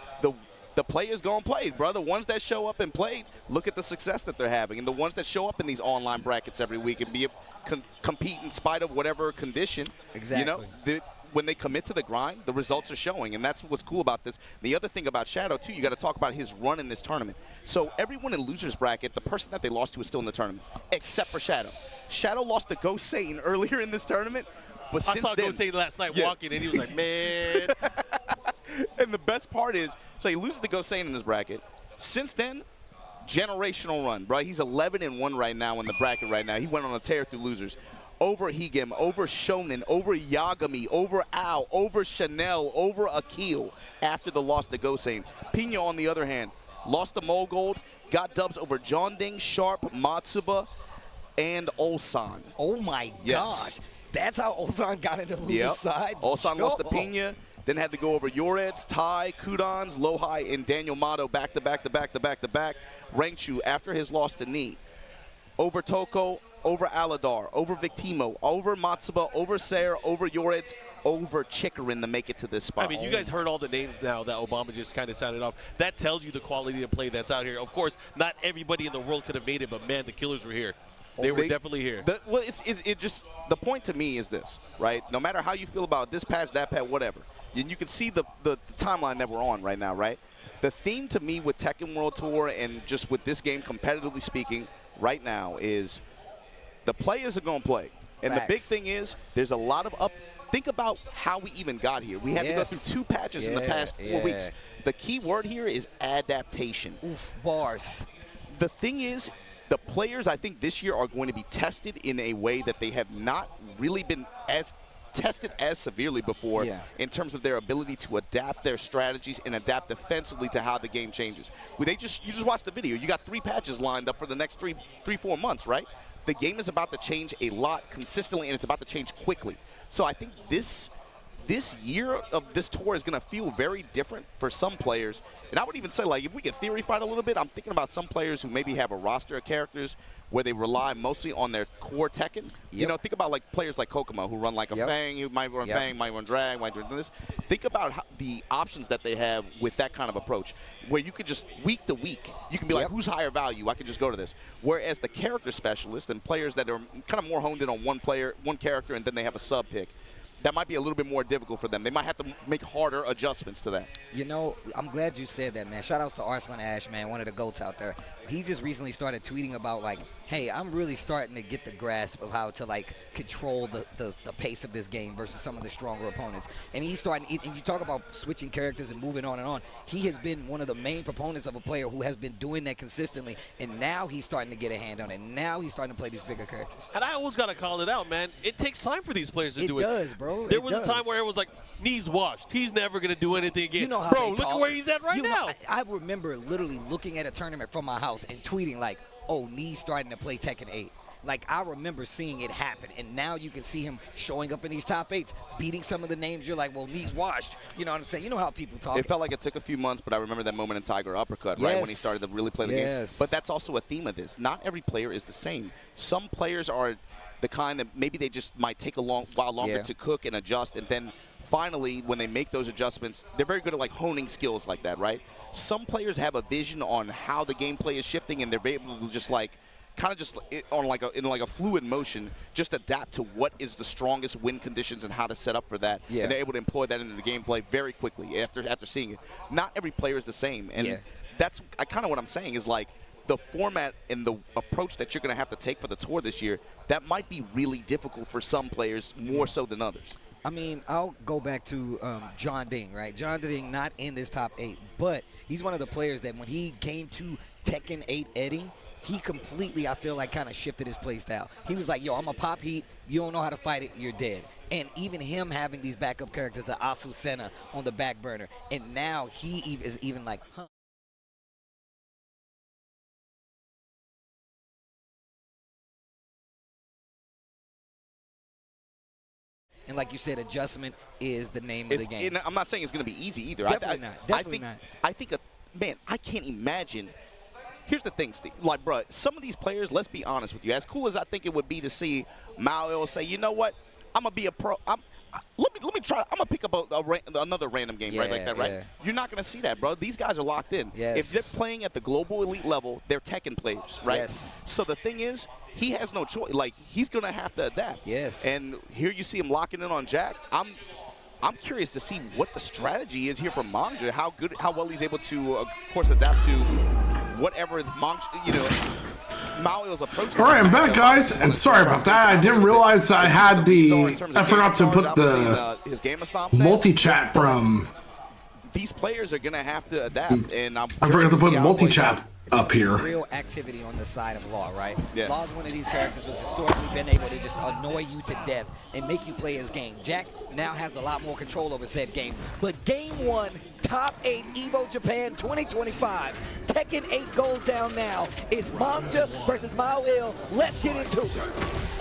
Speaker 3: the players go and play, bro. The ones that show up and play, look at the success that they're having. And the ones that show up in these online brackets every week and compete in spite of whatever condition,
Speaker 5: Exactly.
Speaker 3: you know, when they commit to the grind, the results are showing, and that's what's cool about this. The other thing about Shadow, too, you got to talk about his run in this tournament. So everyone in loser's bracket, the person that they lost to is still in the tournament, except for Shadow. Shadow lost to Ghost Satan earlier in this tournament, but
Speaker 4: I
Speaker 3: since
Speaker 4: saw
Speaker 3: then,
Speaker 4: Ghost Satan last night
Speaker 3: Yeah.
Speaker 4: walking, and he was like, man.
Speaker 3: And the best part is, so he loses to Ghost Satan in this bracket. Since then, generational run, bro. He's 11-1 right now in the bracket right now. He went on a tear through losers. Over Higem, over Shonen, over Yagami, over Ao, over Chanel, over Akil after the loss to Ghost Satan. Pina, on the other hand, lost to Mogold, got dubs over John Ding, Sharp, Matsuba, and Ulsan.
Speaker 5: Oh my
Speaker 3: Yes.
Speaker 5: gosh. That's how Ulsan got into the loser
Speaker 3: Yep.
Speaker 5: side.
Speaker 3: Ulsan lost to
Speaker 5: Yo.
Speaker 3: Pina, then had to go over Yorets, Tai, Kudans, Lohai, and Daniel Mato back to back to back to back to back. Rangchu after his loss to Ni. Over Toko, over Aladar, over Victimo, over Matsuba, over Sayer, over Yorets, over Chikarin to make it to this spot.
Speaker 4: I mean, you guys heard all the names now that Obama just kind of sounded off. That tells you the quality of play that's out here. Of course, not everybody in the world could have made it, but man, the killers were here. They were definitely here.
Speaker 3: Well, it just the point to me is this, right? No matter how you feel about this patch, that patch, whatever, and you can see the timeline that we're on right now, right? The theme to me with Tekken World Tour and just with this game, competitively speaking, right now is the players are going to play. And the big thing is there's a lot of think about how we even got here. We had to go through 2 patches in the past 4 weeks. The key word here is adaptation.
Speaker 5: Oof, bars.
Speaker 3: The thing is, the players, I think, this year are going to be tested in a way that they have not really been tested as severely before in terms of their ability to adapt their strategies and adapt defensively to how the game changes. You just watched the video. You got 3 patches lined up for the next 3-4 months, right? The game is about to change a lot consistently, and it's about to change quickly. So I think this year of this tour is going to feel very different for some players. And I would even say, like, if we could theory fight a little bit, I'm thinking about some players who maybe have a roster of characters where they rely mostly on their core Tekken. You know, think about like players like Kokomo who run like a Fang, who might run Fang, might run Drag, might run this. Think about the options that they have with that kind of approach, where you could just week to week, you can be like, who's higher value? I can just go to this. Whereas the character specialist and players that are kind of more honed in on one character, and then they have a sub pick, that might be a little bit more difficult for them. They might have to make harder adjustments to that.
Speaker 5: You know, I'm glad you said that, man. Shout outs to Arslan Ash, man, one of the GOATs out there. He just recently started tweeting about, like, hey, I'm really starting to get the grasp of how to, like, control the pace of this game versus some of the stronger opponents. And he's starting, and you talk about switching characters and moving on and on. He has been one of the main proponents of a player who has been doing that consistently, and now he's starting to get a hand on it. Now he's starting to play these bigger characters.
Speaker 4: And I always got to call it out, man. It takes time for these players to do it.
Speaker 5: It does, bro.
Speaker 4: There was a time where it was like, knees washed. He's never going to do anything again.
Speaker 5: You know how
Speaker 4: Bro,
Speaker 5: they
Speaker 4: look
Speaker 5: talk.
Speaker 4: at where he's at right now.
Speaker 5: I remember literally looking at a tournament from my house and tweeting like, oh, Knee's starting to play Tekken 8. Like, I remember seeing it happen, and now you can see him showing up in these top 8s, beating some of the names. You're like, well, Knee's washed. You know what I'm saying? You know how people talk.
Speaker 3: It felt like it took a few months, but I remember that moment in Tiger Uppercut, right, when he started to really play the game. But that's also a theme of this. Not every player is the same. Some players are the kind that maybe they just might take a while longer to cook and adjust, and then finally, when they make those adjustments, they're very good at like honing skills like that, right? Some players have a vision on how the gameplay is shifting, and they're able to just like kind of just on like in a fluid motion, just adapt to what is the strongest win conditions and how to set up for that. And they're able to employ that into the gameplay very quickly after seeing it. Not every player is the same, and that's kind of what I'm saying is like the format and the approach that you're going to have to take for the tour this year, that might be really difficult for some players more so than others.
Speaker 5: I mean, I'll go back to John Ding, right? John Ding not in this top 8, but he's one of the players that when he came to Tekken 8 Eddie, he completely, I feel like, kind of shifted his play style. He was like, yo, I'm a pop heat. You don't know how to fight it, you're dead. And even him having these backup characters, the Asu Senna on the back burner, and now he is even like, huh. And like you said, adjustment is the name of the game.
Speaker 3: I'm not saying it's going to be easy either.
Speaker 5: Definitely not. Definitely not.
Speaker 3: I think, man, I can't imagine. Here's the thing, Steve. Like, bro, some of these players, let's be honest with you. As cool as I think it would be to see Mao say, you know what, I'm going to be a pro. Let me try. I'm going to pick up another random game, right, like that, right?
Speaker 5: Yeah.
Speaker 3: You're not going to see that, bro. These guys are locked in.
Speaker 5: Yes.
Speaker 3: If they're playing at the global elite level, they're Tekken players, right?
Speaker 5: Yes.
Speaker 3: So the thing is, he has no choice. Like, he's going to have to adapt.
Speaker 5: Yes.
Speaker 3: And here you see him locking in on Jack. I'm curious to see what the strategy is here for Mangja, how well he's able to, of course, adapt to whatever Mangja, you know, Mao's approach.
Speaker 1: All right, I'm back, guys, and sorry about that. I didn't realize I had I forgot to put the multi-chat from.
Speaker 3: These players are going to have to adapt, and I
Speaker 1: forgot to put multi-chat up here.
Speaker 5: Real activity on the side of Law, right?
Speaker 3: Yeah.
Speaker 5: Law's one of these characters who's historically been able to just annoy you to death and make you play his game. Jack now has a lot more control over said game. But game 1, top 8 EVO Japan 2025. Tekken 8 goes down now. It's Mangja versus Mao Il. Let's get into it.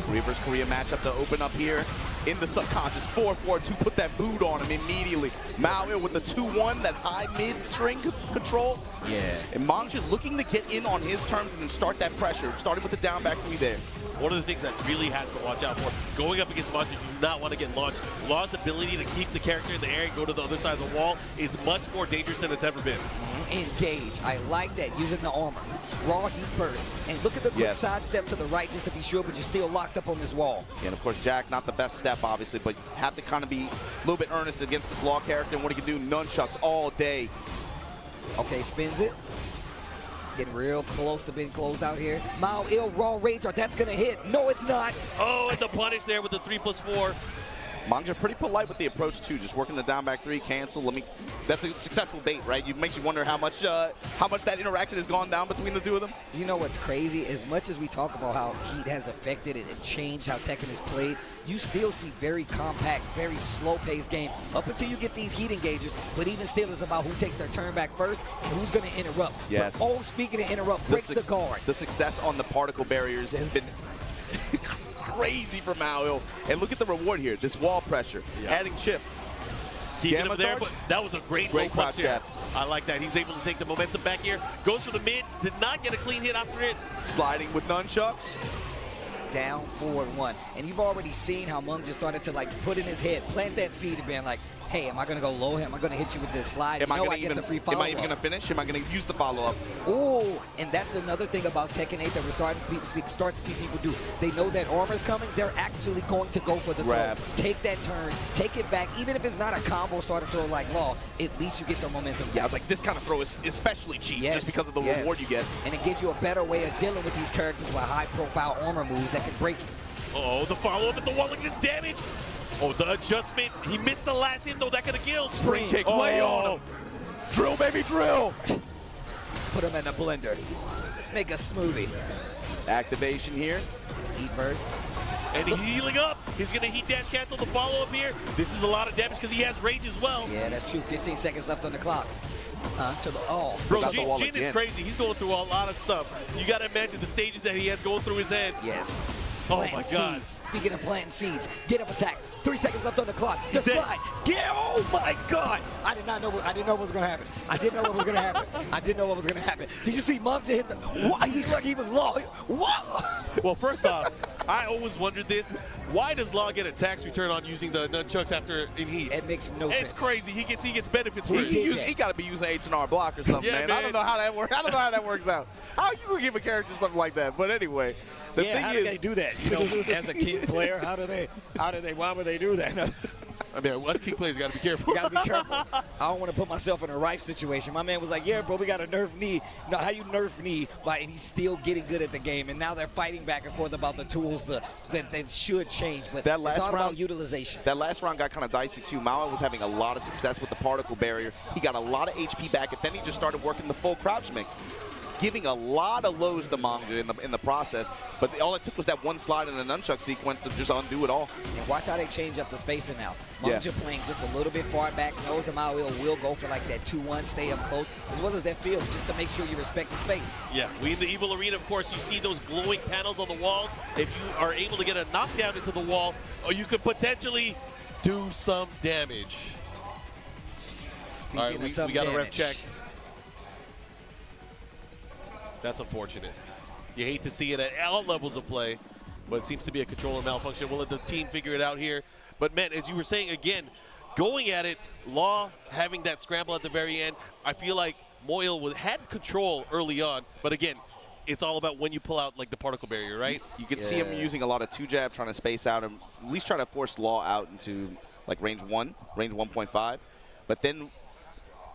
Speaker 3: Korea versus Korea matchup to open up here in the subconscious. 4-4-2, put that boot on him immediately. Mao Il with the 2-1, that high mid string control.
Speaker 5: Yeah.
Speaker 3: And Mangja looking to get in on his terms and then start that pressure, starting with the down back 3 there.
Speaker 4: One of the things that really has to watch out for, going up against Mangja, you do not want to get launched. Law's ability to keep the character in the air and go to the other side of the wall is much more dangerous than it's ever been.
Speaker 5: Engage. I like that, using the armor. Raw heat burst. And look at the quick sidestep to the right just to be sure, but you're still locked up on this wall.
Speaker 3: And of course, Jack, not the best step, obviously, but you have to kind of be a little bit earnest against this Law character and what he can do. Nunchucks all day.
Speaker 5: Okay, spins it. Getting real close to being closed out here. Mao Il, raw rage, that's going to hit. No, it's not.
Speaker 4: Oh, and the punish there with the 3+4.
Speaker 3: Mangja pretty polite with the approach too, just working the down back 3, cancel. That's a successful bait, right? It makes you wonder how much that interaction has gone down between the two of them.
Speaker 5: You know what's crazy? As much as we talk about how heat has affected it and changed how Tekken is played, you still see very compact, very slow-paced game up until you get these heat engagers. But even still, it's about who takes their turn back first and who's going to interrupt.
Speaker 3: Yes.
Speaker 5: But, oh, speaking of interrupt, breaks the guard.
Speaker 3: The success on the particle barriers has been crazy for Mao Il. And look at the reward here. This wall pressure, adding chip.
Speaker 4: Keeping him there, but that was a great low punch there.
Speaker 3: jab.
Speaker 4: I like that. He's able to take the momentum back here. Goes for the mid. Did not get a clean hit after it.
Speaker 3: Sliding with nunchucks.
Speaker 5: Down, forward 1. And you've already seen how Mung just started to put in his head, plant that seed and being like, hey, am I going to go low? Am I going to hit you with this slide?
Speaker 3: Am I
Speaker 5: get the free follow-up.
Speaker 3: Am I even going to finish? Am I going to use the follow-up?
Speaker 5: Oh, and that's another thing about Tekken 8 that we're starting to see people do. They know that armor's coming. They're actually going to go for the
Speaker 3: grab.
Speaker 5: Throw. Take that turn. Take it back. Even if it's not a combo starter throw like Law, at least you get the momentum.
Speaker 3: Yeah, I was like, this kind of throw is especially cheap just because of the reward you get.
Speaker 5: And it gives you a better way of dealing with these characters with high-profile armor moves that can break you.
Speaker 4: Oh, the follow-up at the wall. Look at this damage. Oh, the adjustment. He missed the last hit, though. That could have killed.
Speaker 3: Spring kick, lay on him. Drill, baby, drill.
Speaker 5: Put him in a blender. Make a smoothie.
Speaker 3: Activation here.
Speaker 5: Heat burst.
Speaker 4: And he's healing up. He's going to heat dash cancel the follow-up here. This is a lot of damage because he has rage as well.
Speaker 5: Yeah, that's true. 15 seconds left on the clock.
Speaker 4: Bro, Jin is crazy. He's going through a lot of stuff. You got to imagine the stages that he has going through his head.
Speaker 5: Yes.
Speaker 4: Oh my God.
Speaker 5: Seeds. Speaking of planting seeds, get up attack. 3 seconds left on the clock. The slide. Oh my God. I did not know what was going to happen. I didn't know what was going to happen. I didn't know what was going to happen. Did you see Mangja hit the, what? He looked like he was Law. What?
Speaker 4: Well, first off, I always wondered this. Why does Law get a tax return on using the nunchucks after in heat?
Speaker 5: It makes no sense.
Speaker 4: It's crazy. He gets benefits for it.
Speaker 3: He got to be using H&R block or something, man. I don't know how that works. I don't know how that works out. How you gonna give a character something like that? But anyway, the thing
Speaker 5: how
Speaker 3: is,
Speaker 5: do they do that? You know, as a kid player, how do they? Why would they do that?
Speaker 4: I mean, us key players got to be careful.
Speaker 5: You got to be careful. I don't want to put myself in a Rife situation. My man was like, yeah, bro, we got a nerf knee. No, how you nerf knee? And he's still getting good at the game. And now they're fighting back and forth about the tools that should change. But
Speaker 3: that last
Speaker 5: it's all
Speaker 3: round,
Speaker 5: about utilization.
Speaker 3: That last round got kind of dicey, too. Mao was having a lot of success with the particle barrier. He got a lot of HP back, and then he just started working the full crouch mix, giving a lot of lows to Mangja in the process, but all it took was that one slide in the nunchuck sequence to just undo it all.
Speaker 5: And watch how they change up the spacing now. Mangja playing just a little bit far back, knows the Mao will go for like that 2-1, stay up close, as well as that field, just to make sure you respect the space.
Speaker 4: Yeah, in the EVO Arena, of course, you see those glowing panels on the walls. If you are able to get a knockdown into the wall, or you could potentially do some damage. All right,
Speaker 5: Speaking
Speaker 4: we
Speaker 5: of some
Speaker 4: got a ref
Speaker 5: damage.
Speaker 4: check. That's unfortunate. You hate to see it at all levels of play, but it seems to be a controller malfunction. We'll let the team figure it out here. But, man, as you were saying, again, going at it, Law having that scramble at the very end, I feel like Moyle had control early on. But, again, it's all about when you pull out, like, the particle barrier, right?
Speaker 3: You can see him using a lot of two-jab, trying to space out and at least try to force Law out into, like, range 1.5. But then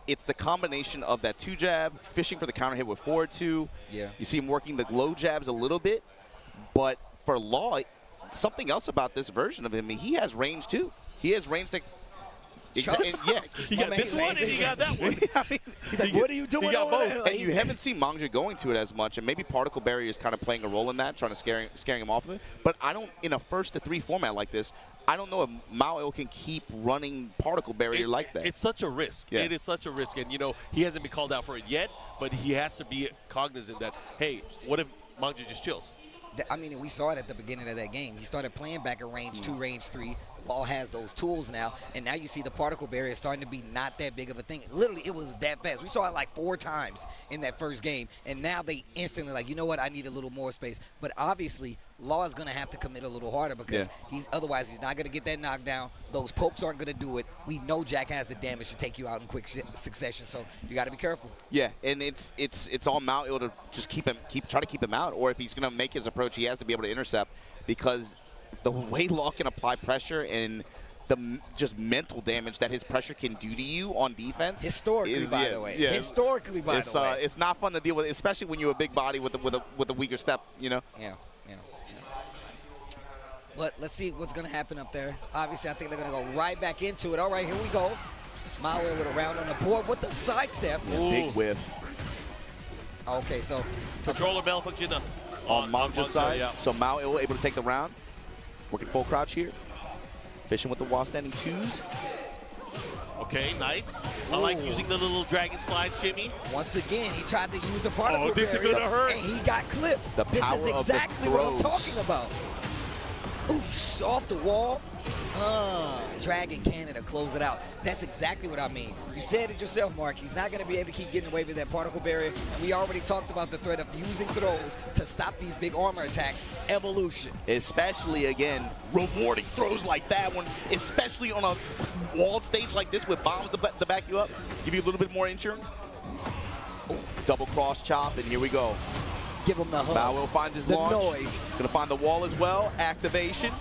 Speaker 3: it's the combination of that two-jab, fishing for the counter hit with forward two.
Speaker 5: Yeah.
Speaker 3: You see him working the low jabs a little bit. But for Law, something else about this version of him, he has range, too. He has range that... Yeah,
Speaker 4: He got this one and he got that one.
Speaker 3: I mean,
Speaker 5: He's like, what are you doing?
Speaker 4: He got
Speaker 5: over there?
Speaker 4: both.
Speaker 3: and you haven't seen Mangja going to it as much, and maybe particle barrier is kind of playing a role in that, trying to scaring him off of it. But I don't, in a 1st-to-3 format like this, I don't know if Mao can keep running particle barrier like that.
Speaker 4: It's such a risk.
Speaker 3: Yeah.
Speaker 4: It is such a risk, and he hasn't been called out for it yet, but he has to be cognizant that, hey, what if Mangja just chills?
Speaker 5: I mean, we saw it at the beginning of that game. He started playing back at range 2, range 3. Law has those tools now, and now you see the particle barrier starting to be not that big of a thing. Literally, it was that fast. We saw it like 4 times in that first game, and now they instantly like, you know what, I need a little more space. But obviously, Law is going to have to commit a little harder because otherwise he's not going to get that knockdown. Those pokes aren't going to do it. We know Jack has the damage to take you out in quick succession, so you got to be careful.
Speaker 3: Yeah, and it's on Mao to just try to keep him out, or if he's going to make his approach, he has to be able to intercept, because the way Law can apply pressure and the just mental damage that his pressure can do to you on defense.
Speaker 5: Historically, by the way. Historically, by the way.
Speaker 3: It's not fun to deal with, especially when you're a big body with a weaker step,
Speaker 5: Yeah. But let's see what's going to happen up there. Obviously, I think they're going to go right back into it. All right, here we go. Mao with a round on the board with the sidestep.
Speaker 3: Big whiff.
Speaker 5: Okay, so
Speaker 4: Controller malfunction
Speaker 3: On Manja's side.
Speaker 4: Yeah.
Speaker 3: So Mao able to take the round. Working full crouch here. Fishing with the wall standing twos.
Speaker 4: Okay, nice. I like using the little dragon slide shimmy.
Speaker 5: once again, he tried to use the particle
Speaker 4: this is
Speaker 5: barrier,
Speaker 4: gonna hurt.
Speaker 5: and he got clipped.
Speaker 3: The
Speaker 5: This
Speaker 3: power
Speaker 5: is
Speaker 3: of the
Speaker 5: exactly what I'm
Speaker 3: throws.
Speaker 5: talking about. Ooh, off the wall. Dragon Cannon to close it out. That's exactly what I mean. You said it yourself, Mark. He's not going to be able to keep getting away with that particle barrier. And we already talked about the threat of using throws to stop these big armor attacks. Evolution.
Speaker 3: Especially, again, rewarding throws like that one, especially on a walled stage like this with bombs to back you up, give you a little bit more insurance. Ooh, double cross chop, and here we go.
Speaker 5: Give him the hug.
Speaker 3: Bow finds his
Speaker 5: the
Speaker 3: launch.
Speaker 5: noise.
Speaker 3: Gonna find the wall as well. Activation.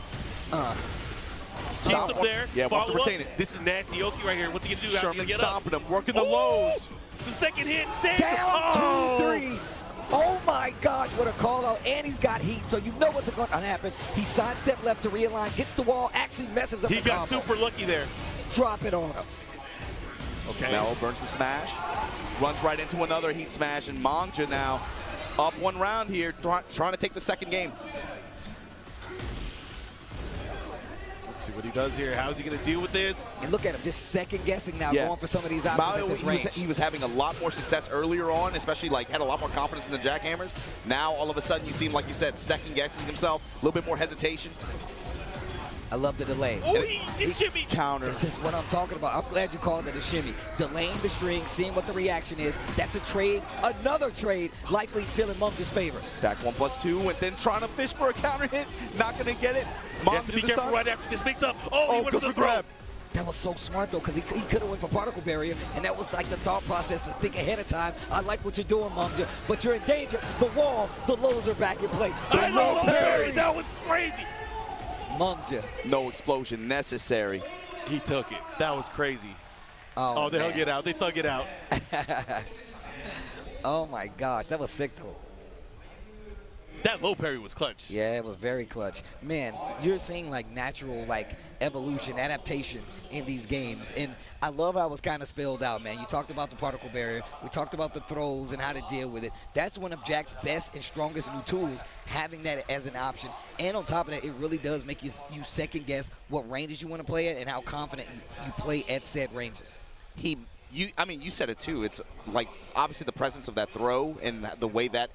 Speaker 4: Keeps him there.
Speaker 3: Yeah, wants to
Speaker 4: Follow
Speaker 3: retain
Speaker 4: up.
Speaker 3: it.
Speaker 4: This is nasty Oki right here. What's he gonna do after
Speaker 3: Sherman
Speaker 4: you get up?
Speaker 3: stomping him, working the lows.
Speaker 4: The second hit. Save.
Speaker 5: Down 2-3. Oh my gosh, what a call out. And he's got heat, so you know what's going to happen. He sidestep left to realign, gets the wall, actually messes up
Speaker 4: He
Speaker 5: the
Speaker 4: got
Speaker 5: combo.
Speaker 4: super lucky there.
Speaker 5: Drop it on him.
Speaker 4: Okay.
Speaker 3: Now burns the smash. Runs right into another heat smash, and Mangja now up one round here, trying to take the second game.
Speaker 4: Let's see what he does here. How's he going to deal with this?
Speaker 5: And look at him, just second guessing now,
Speaker 3: Yeah.
Speaker 5: going for some of these options at this range.
Speaker 3: He was having a lot more success earlier on, especially like had a lot more confidence in the jackhammers. Now all of a sudden you see him, like you said, second guessing himself, a little bit more hesitation.
Speaker 5: I love the delay.
Speaker 4: Oh, he just shimmy.
Speaker 3: Counter.
Speaker 5: This is what I'm talking about. I'm glad you called it a shimmy. Delaying the string, seeing what the reaction is. That's a trade, another trade, likely still in Mungja's favor.
Speaker 3: Back 1+2, and then trying to fish for a counter hit. Not going to get it.
Speaker 4: He has to be careful right after this mix up. Oh, he went
Speaker 3: goes
Speaker 4: for the
Speaker 3: for
Speaker 4: throw.
Speaker 3: grab.
Speaker 5: That was so smart, though, because he could have went for particle barrier, and that was like the thought process to think ahead of time. I like what you're doing, Mungja, but you're in danger. The wall, the lows are back in play.
Speaker 4: I love Perry. That was crazy.
Speaker 5: Mungja.
Speaker 3: No explosion necessary.
Speaker 4: He took it. That was crazy. Oh, they hug it out. They thug it out.
Speaker 5: Oh, my gosh. That was sick, though.
Speaker 4: That low parry was clutch.
Speaker 5: Yeah, it was very clutch. Man, you're seeing like natural like evolution, adaptation in these games. And I love how it was kind of spelled out, man. You talked about the particle barrier. We talked about the throws and how to deal with it. That's one of Jack's best and strongest new tools, having that as an option. And on top of that, it really does make you second guess what ranges you want to play at and how confident you play at said ranges.
Speaker 3: I mean, you said it too. It's like obviously the presence of that throw and the way that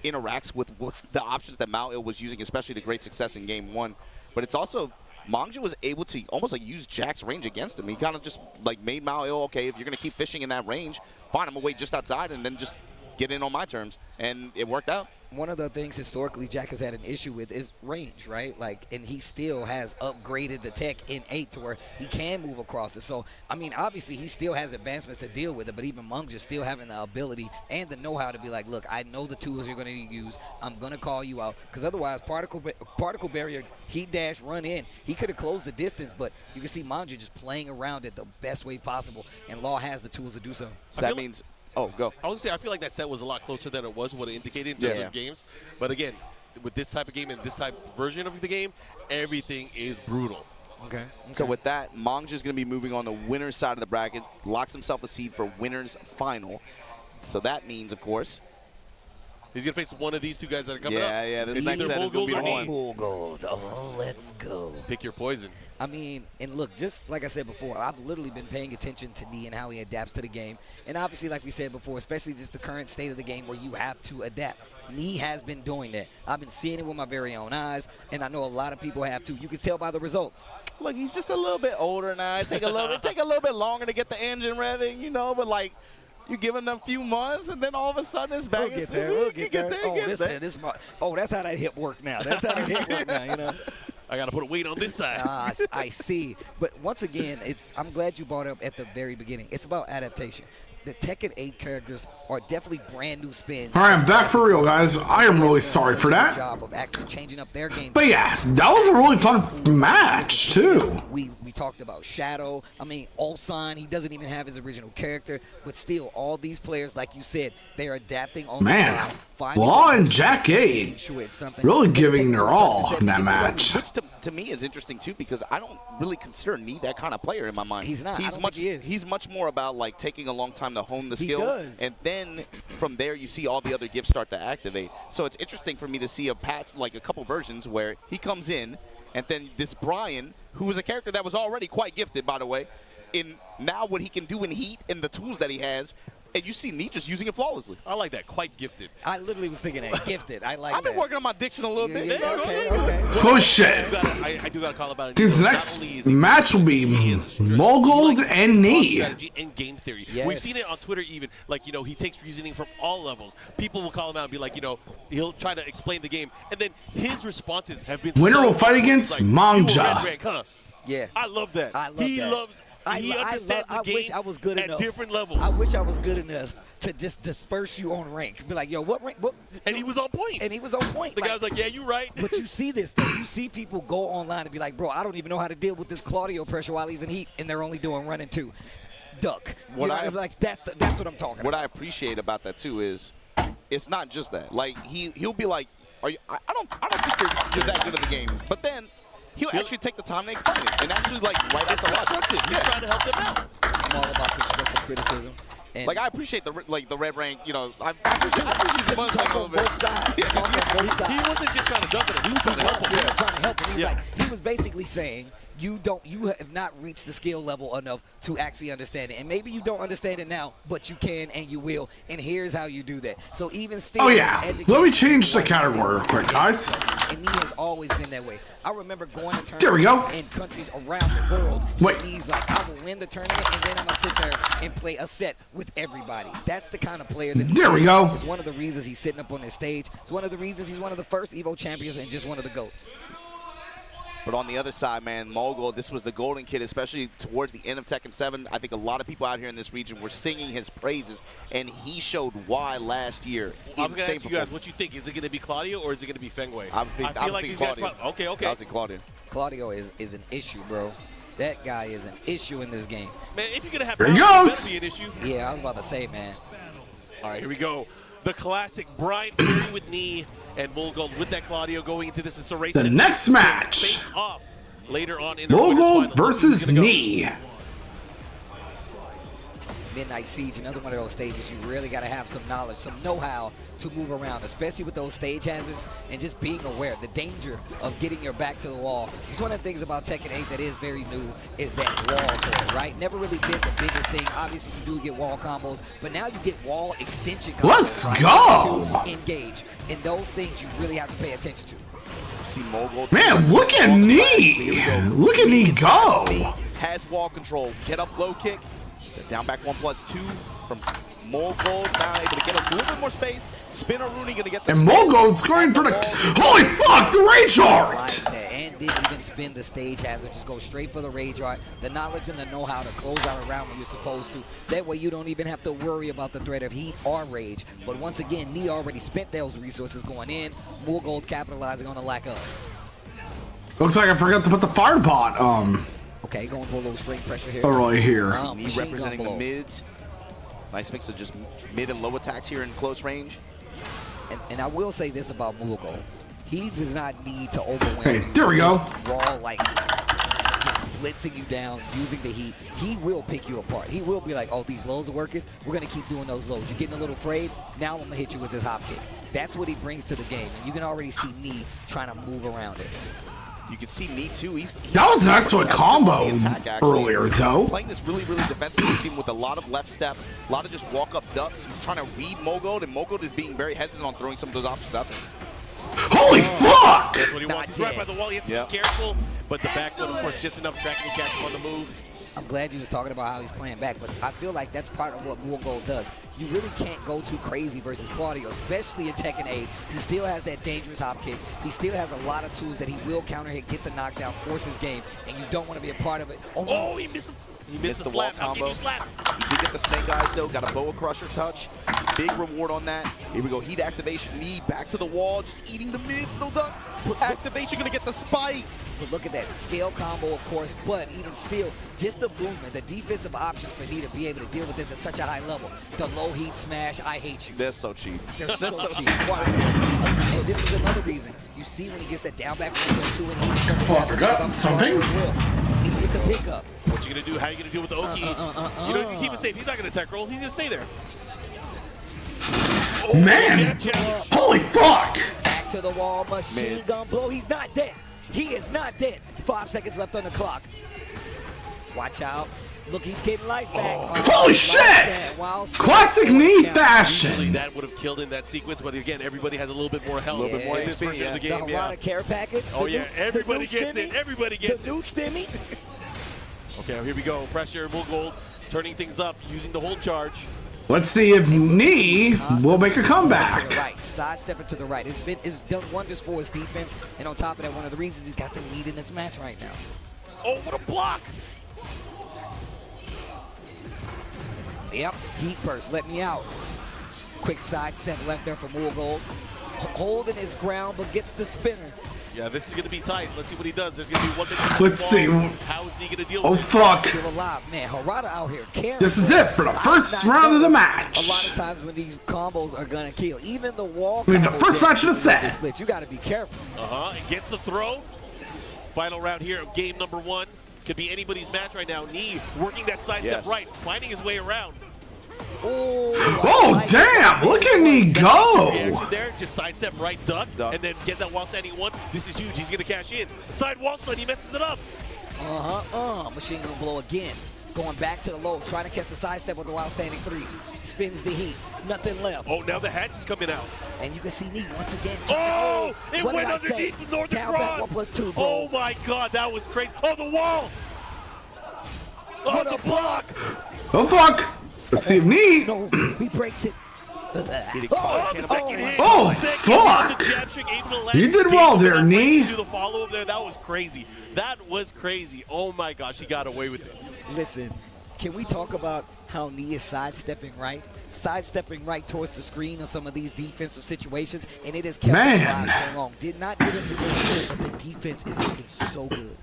Speaker 3: interacts with the options that Mao Il was using, especially to great success in game one. But it's also Mangja was able to almost like use Jack's range against him. He kind of just like made Mao ill. Okay, if you're gonna keep fishing in that range, fine, I'm gonna wait just outside and then just get in on my terms, and it worked out.
Speaker 5: One of the things historically Jack has had an issue with is range, right? Like, and he still has upgraded the tech in 8 to where he can move across it. So, I mean, obviously he still has advancements to deal with it, but even Mungja still having the ability and the know-how to be like, look, I know the tools you're going to use. I'm going to call you out, because otherwise particle barrier, heat dash, run in. He could have closed the distance, but you can see Mungja just playing around it the best way possible, and Law has the tools to do so.
Speaker 3: So that means. Oh, go.
Speaker 4: I would say I feel like that set was a lot closer than it was what it indicated in terms of games. But again, with this type of game and this type version of the game, everything is brutal.
Speaker 5: Okay.
Speaker 3: So with that, Mangja is going to be moving on the winner's side of the bracket, locks himself a seed for winner's final. So that means, of course,
Speaker 4: he's going to face one of these two guys that are coming up.
Speaker 3: Yeah, this
Speaker 4: It's
Speaker 3: next
Speaker 4: either
Speaker 3: set is going to be the one.
Speaker 5: Gold. Oh, let's go.
Speaker 4: Pick your poison.
Speaker 5: I mean, and look, just like I said before, I've literally been paying attention to Nee and how he adapts to the game. And obviously, like we said before, especially just the current state of the game where you have to adapt. Nee has been doing that. I've been seeing it with my very own eyes, and I know a lot of people have too. You can tell by the results.
Speaker 3: Look, he's just a little bit older now. It take a little bit longer to get the engine revving, you know, but like, you give him a few months, and then all of a sudden it's back.
Speaker 5: We'll get there. We'll get there. Oh, that's how that hip work now. That's how that hip work now, you know.
Speaker 4: I got to put a weight on this side.
Speaker 5: I see. But once again, I'm glad you brought up at the very beginning. It's about adaptation. The Tekken 8 characters are definitely brand new spins.
Speaker 1: All right, I'm back for real, guys. I am really sorry for that.
Speaker 5: Job of actually changing up their game.
Speaker 1: But yeah, that was a really fun match too.
Speaker 5: We talked about Shadow. I mean, Ulsan, he doesn't even have his original character, but still, all these players, like you said, they are adapting on the fly.
Speaker 1: Law and Jack 8
Speaker 5: sure
Speaker 1: really giving their all in that match.
Speaker 3: Which to me is interesting too, because I don't really consider Nee that kind of player in my mind.
Speaker 5: He's not.
Speaker 3: He's much more about like taking a long time to hone the skills, and then from there you see all the other gifts start to activate. So it's interesting for me to see a patch, like a couple versions where he comes in, and then this Brian, who was a character that was already quite gifted, by the way, in now what he can do in heat and the tools that he has. And you see Nee just using it flawlessly.
Speaker 4: I like that. Quite gifted.
Speaker 5: I literally was thinking that. Gifted. I like that.
Speaker 3: I've been working on my diction a little bit.
Speaker 5: Yeah, okay.
Speaker 1: Oh shit.
Speaker 4: I do got to call about it.
Speaker 1: Dude, the next match will be Mogold and Nee.
Speaker 4: Strategy and game theory.
Speaker 5: Yes.
Speaker 4: We've seen it on Twitter even. Like, you know, he takes reasoning from all levels. People will call him out and be like, you know, he'll try to explain the game. And then his responses have been
Speaker 1: Winner will fight against Mangja.
Speaker 4: Red, huh?
Speaker 5: Yeah.
Speaker 4: I love that.
Speaker 5: He
Speaker 4: loves he understands the game
Speaker 5: wish I was good
Speaker 4: at
Speaker 5: enough.
Speaker 4: different levels.
Speaker 5: I wish I was good enough to just disperse you on rank. Be like, yo, what rank? What?
Speaker 4: And he was on point.
Speaker 5: And he was on point.
Speaker 4: The guy was like, yeah, you're right.
Speaker 5: But you see this, though. You see people go online and be like, bro, I don't even know how to deal with this Claudio pressure while he's in heat, and they're only doing run and 2. Duck. It's like, that's what I'm talking about.
Speaker 3: What I appreciate about that, too, is it's not just that. Like, he'll be like, I don't think you're that good at the game. But then he'll actually take the time to explain it and actually, like, write it to
Speaker 4: constructive. He's trying to help them out.
Speaker 5: I'm all about constructive criticism. And
Speaker 3: like, I appreciate the red rank, you know. I appreciate the buzz like a little bit.
Speaker 5: Both sides. He
Speaker 4: wasn't just trying to dunk on him. He was trying to help him.
Speaker 5: He was trying to help him. He was basically saying, you have not reached the skill level enough to actually understand it. And maybe you don't understand it now, but you can and you will. And here's how you do that. So even still,
Speaker 1: let me change the category real quick, guys.
Speaker 5: And he has always been that way. I remember going to
Speaker 1: There we go.
Speaker 5: in countries around the world.
Speaker 1: Wait.
Speaker 5: And he's like, I will win the tournament, and then I'm going to sit there and play a set with everybody. That's the kind of player that he
Speaker 1: There we
Speaker 5: is.
Speaker 1: go.
Speaker 5: It's one of the reasons he's sitting up on this stage. It's one of the reasons he's one of the first EVO champions and just one of the GOATs.
Speaker 3: But on the other side, man, Mogul, this was the golden kid, especially towards the end of Tekken 7. I think a lot of people out here in this region were singing his praises, and he showed why last year.
Speaker 4: I'm going to ask you guys what you think. Is it going to be Claudio or is it going to be Fengwei?
Speaker 3: I feel like Claudio.
Speaker 4: Okay.
Speaker 3: I was in Claudio.
Speaker 5: Claudio is an issue, bro. That guy is an issue in this game.
Speaker 4: Man, if you're going to have
Speaker 1: Here he
Speaker 4: balance,
Speaker 1: goes.
Speaker 4: it better be an issue.
Speaker 5: Yeah, I was about to say, man.
Speaker 4: All right, here we go. The classic Brian Fury with Nee and Mogold with that Claudio going into this. It's a race.
Speaker 1: The next match.
Speaker 4: Face off later on in the
Speaker 1: Mogold
Speaker 4: quarterfinals.
Speaker 1: versus
Speaker 4: Who's gonna go?
Speaker 1: Nee.
Speaker 5: Midnight Siege, another one of those stages, you really got to have some knowledge, some know-how to move around, especially with those stage hazards and just being aware of the danger of getting your back to the wall. It's one of the things about Tekken 8 that is very new is that wall throw, right? Never really been the biggest thing. Obviously, you do get wall combos, but now you get wall extension combos.
Speaker 1: Let's go!
Speaker 5: To engage. And those things you really have to pay attention to.
Speaker 3: See Mogul.
Speaker 1: Man, look at Knee! Look at Knee go!
Speaker 3: Has wall control. Get up low kick. Down back 1+2 from Mogul. Now able to get a little bit more space. Spinner Rooney gonna get the
Speaker 1: And Mogul's going for the... Holy fuck, the Rage Art!
Speaker 5: And didn't even spin the stage hazard. Just go straight for the Rage Art. The knowledge and the know-how to close out a round when you're supposed to. That way you don't even have to worry about the threat of heat or rage. But once again, Knee already spent those resources going in. Mogul capitalizing on the lack of.
Speaker 1: Looks like I forgot to put the fire pot,
Speaker 5: Okay, going for a little straight pressure here.
Speaker 1: right here.
Speaker 3: Knee representing the mids. Nice mix of just mid and low attacks here in close range.
Speaker 5: And I will say this about Mogul. He does not need to overwhelm
Speaker 1: Hey,
Speaker 5: you.
Speaker 1: there we go.
Speaker 5: Just raw, like, just blitzing you down, using the heat. He will pick you apart. He will be like, oh, these lows are working. We're going to keep doing those lows. You're getting a little afraid. Now I'm going to hit you with this hop kick. That's what he brings to the game. And you can already see Knee trying to move around it.
Speaker 3: You can see Knee too. He's
Speaker 1: That was an excellent combo earlier, though.
Speaker 3: Playing this really, really defensive. You see him with a lot of left step, a lot of just walk-up ducks. He's trying to read Mogul, and Mogul is being very hesitant on throwing some of those options out there.
Speaker 1: Holy fuck!
Speaker 4: That's what he wants. He's right by the wall. He has to be careful. But the back one, of course, just enough tracking to catch him on the move.
Speaker 5: I'm glad you was talking about how he's playing back, but I feel like that's part of what Mogul does. You really can't go too crazy versus Claudio, especially in Tekken 8. He still has that dangerous hop kick. He still has a lot of tools that he will counter hit, get the knockdown, force his game, and you don't want to be a part of it. Oh, no.
Speaker 4: He missed the slap. How can you slap?
Speaker 3: He did get the snake eyes though, got a boa crusher touch. Big reward on that. Here we go, heat activation, Knee back to the wall, just eating the mids, no duck. Activation gonna get the spike.
Speaker 5: But look at that scale combo, of course, but even still, just the movement, the defensive options for Knee to be able to deal with this at such a high level. The low heat smash, I hate you.
Speaker 3: They're so cheap.
Speaker 5: They're so cheap. Why? And this is another reason. You see when he gets that down back 1+2 and he's
Speaker 1: Oh, I forgot something.
Speaker 5: He's with the pickup.
Speaker 4: What you gonna do? How you gonna do with the Oki? You know, you keep it safe. He's not gonna tech roll. He's gonna stay there. Oh,
Speaker 1: Man! Holy fuck!
Speaker 5: Back to the wall, machine gun blow. He's not dead. He is not dead. 5 seconds left on the clock. Watch out. Look, he's getting life back.
Speaker 1: Holy shit! Classic Knee fashion!
Speaker 4: Usually that would have killed in that sequence, but again, everybody has a little bit more health.
Speaker 3: A little bit more
Speaker 4: in this
Speaker 3: HP,
Speaker 4: version of the
Speaker 5: The
Speaker 4: game.
Speaker 5: Harada care package.
Speaker 4: Oh yeah, everybody gets it. Everybody gets
Speaker 5: The new
Speaker 4: it.
Speaker 5: stimmy.
Speaker 4: Okay, here we go. Pressure, Mogul, turning things up, using the whole charge.
Speaker 1: Let's see if Knee will make a
Speaker 5: To the
Speaker 1: comeback.
Speaker 5: right, sidestepping to the right. It's done wonders for his defense, and on top of that, one of the reasons he's got the lead in this match right now.
Speaker 4: Oh, what a block!
Speaker 5: Yep, heat burst, let me out. Quick sidestep left there for Mogul. Holding his ground, but gets the spinner.
Speaker 4: Yeah, this is going to be tight. Let's see what he does. There's going to be one minute.
Speaker 1: Let's see.
Speaker 4: How is he going to deal
Speaker 1: Oh
Speaker 4: with it?
Speaker 1: fuck!
Speaker 5: Still alive, man. Harada out here carrying.
Speaker 1: This is it for the first round of the match.
Speaker 5: A lot of times when these combos are gonna kill, even the wall.
Speaker 1: I mean, the
Speaker 5: combos
Speaker 1: first
Speaker 5: that
Speaker 1: match of the
Speaker 5: you
Speaker 1: set.
Speaker 5: split, you got to be careful.
Speaker 4: It gets the throw. Final round here of game number 1. Could be anybody's match right now. Knee working that side step right, finding his way around.
Speaker 1: Oh, damn! Look at Knee go!
Speaker 4: Reaction there, just sidestep right, duck, and then get that wall standing one. This is huge. He's gonna cash in. Side wall slide, he messes it up.
Speaker 5: Machine gun blow again. Going back to the low, trying to catch the sidestep with the wild standing 3. Spins the heat. Nothing left.
Speaker 4: Oh, now the hatch is coming out.
Speaker 5: And you can see Knee once again.
Speaker 4: Oh, it
Speaker 5: what
Speaker 4: went
Speaker 5: did I say?
Speaker 4: underneath the northern
Speaker 5: Down
Speaker 4: cross.
Speaker 5: back 1+2, bro.
Speaker 4: Oh my God, that was crazy. Oh, the wall.
Speaker 5: What a block.
Speaker 1: Oh fuck! Let's see if Knee.
Speaker 5: No, he breaks it.
Speaker 1: Oh fuck! You did well there, Knee.
Speaker 4: Do the follow up there. That was crazy. That was crazy. Oh my gosh, he got away with it.
Speaker 5: Listen, can we talk about how Knee is sidestepping right? Sidestepping right towards the screen on some of these defensive situations, and it has kept him alive so long. Did not get into this, but the defense is looking so good.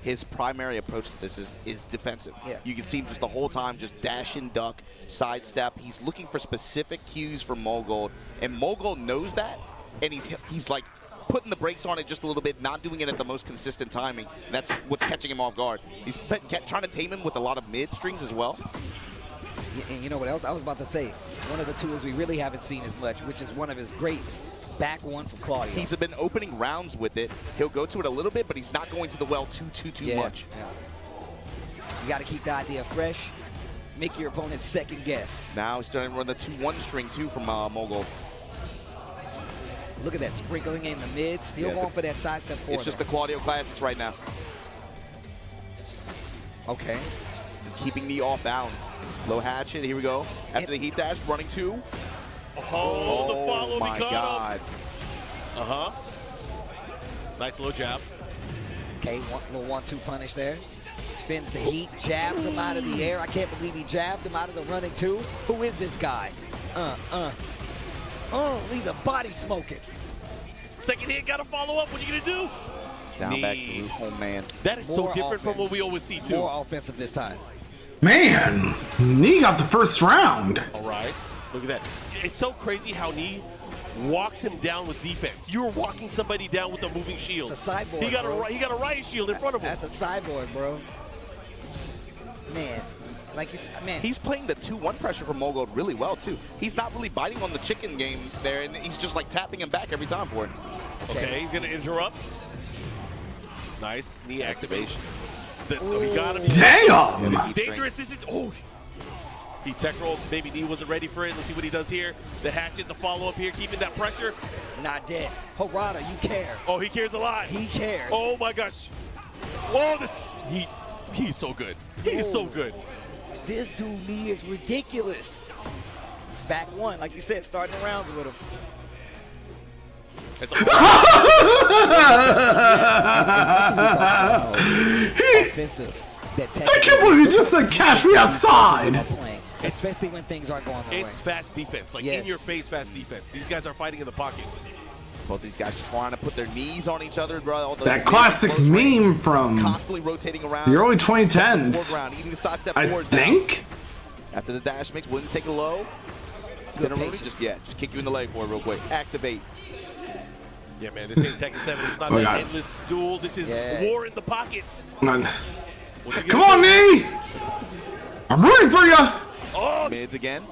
Speaker 3: His primary approach to this is defensive.
Speaker 5: Yeah.
Speaker 3: You can see him just the whole time just dash and duck, sidestep. He's looking for specific cues from Mogul, and Mogul knows that, and he's like putting the brakes on it just a little bit, not doing it at the most consistent timing. That's what's catching him off guard. He's trying to tame him with a lot of mid strings as well.
Speaker 5: And you know what else? I was about to say, one of the tools we really haven't seen as much, which is one of his greats, back one from Claudio.
Speaker 3: He's been opening rounds with it. He'll go to it a little bit, but he's not going to the well too much.
Speaker 5: Yeah. You got to keep the idea fresh. Make your opponent second guess.
Speaker 3: Now he's starting to run the 2-1 string too from Mogul.
Speaker 5: Look at that, sprinkling in the mid, still going for that sidestep forward.
Speaker 3: It's just the Claudio classics right now.
Speaker 5: Okay.
Speaker 3: Keeping me off balance. Low hatchet, here we go. After the heat dash, running 2.
Speaker 4: Oh, the follow,
Speaker 3: my God.
Speaker 4: Uh-huh. Nice low jab.
Speaker 5: Okay, little 1-2 punish there. Spins the heat, jabs him out of the air. I can't believe he jabbed him out of the running 2. Who is this guy? Leave the body smoking.
Speaker 4: Second hit, got to follow up. What are you going to do?
Speaker 3: Down back to home man.
Speaker 4: That is so different from what we always see, too.
Speaker 5: More offensive this time.
Speaker 1: Man, Knee got the first round.
Speaker 4: All right. Look at that. It's so crazy how Knee walks him down with defense. You're walking somebody down with a moving shield.
Speaker 5: It's a sideboard,
Speaker 4: he got
Speaker 5: bro.
Speaker 4: a riot shield in front of him.
Speaker 5: That's a sideboard, bro. Man, like you said, man.
Speaker 3: He's playing the 2-1 pressure from Mogul really well, too. He's not really biting on the chicken game there, and he's just like tapping him back every time for it.
Speaker 4: Okay, he's going to interrupt. Nice. Knee activation. So he got him.
Speaker 1: Damn!
Speaker 4: This is dangerous. This is, he tech rolled. Maybe Knee wasn't ready for it. Let's see what he does here. The hatchet, the follow-up here, keeping that pressure.
Speaker 5: Not dead. Harada, you care.
Speaker 4: Oh, he cares a lot.
Speaker 5: He cares.
Speaker 4: Oh, my gosh. Oh, he's so good. He is so good.
Speaker 5: This dude, Knee, is ridiculous. Back one, like you said, starting the rounds with him.
Speaker 4: It's
Speaker 5: offensive.
Speaker 1: I can't believe you just said cash me outside.
Speaker 5: Especially when things aren't going their way.
Speaker 4: It's fast defense, like in-your-face fast defense. These guys are fighting in the pocket.
Speaker 3: Both these guys trying to put their knees on each other, bro.
Speaker 1: That classic meme from
Speaker 3: constantly rotating around.
Speaker 1: the early 2010s.
Speaker 3: Eating the sidestep
Speaker 1: I think.
Speaker 3: After the dash mix, wouldn't take a low. Spin around, just kick you in the leg for it real quick. Activate.
Speaker 4: Yeah, man, this ain't Tekken 7. It's not an endless duel. This is war in the pocket.
Speaker 1: Come on, Knee! I'm rooting for you!
Speaker 3: Oh. Mids again.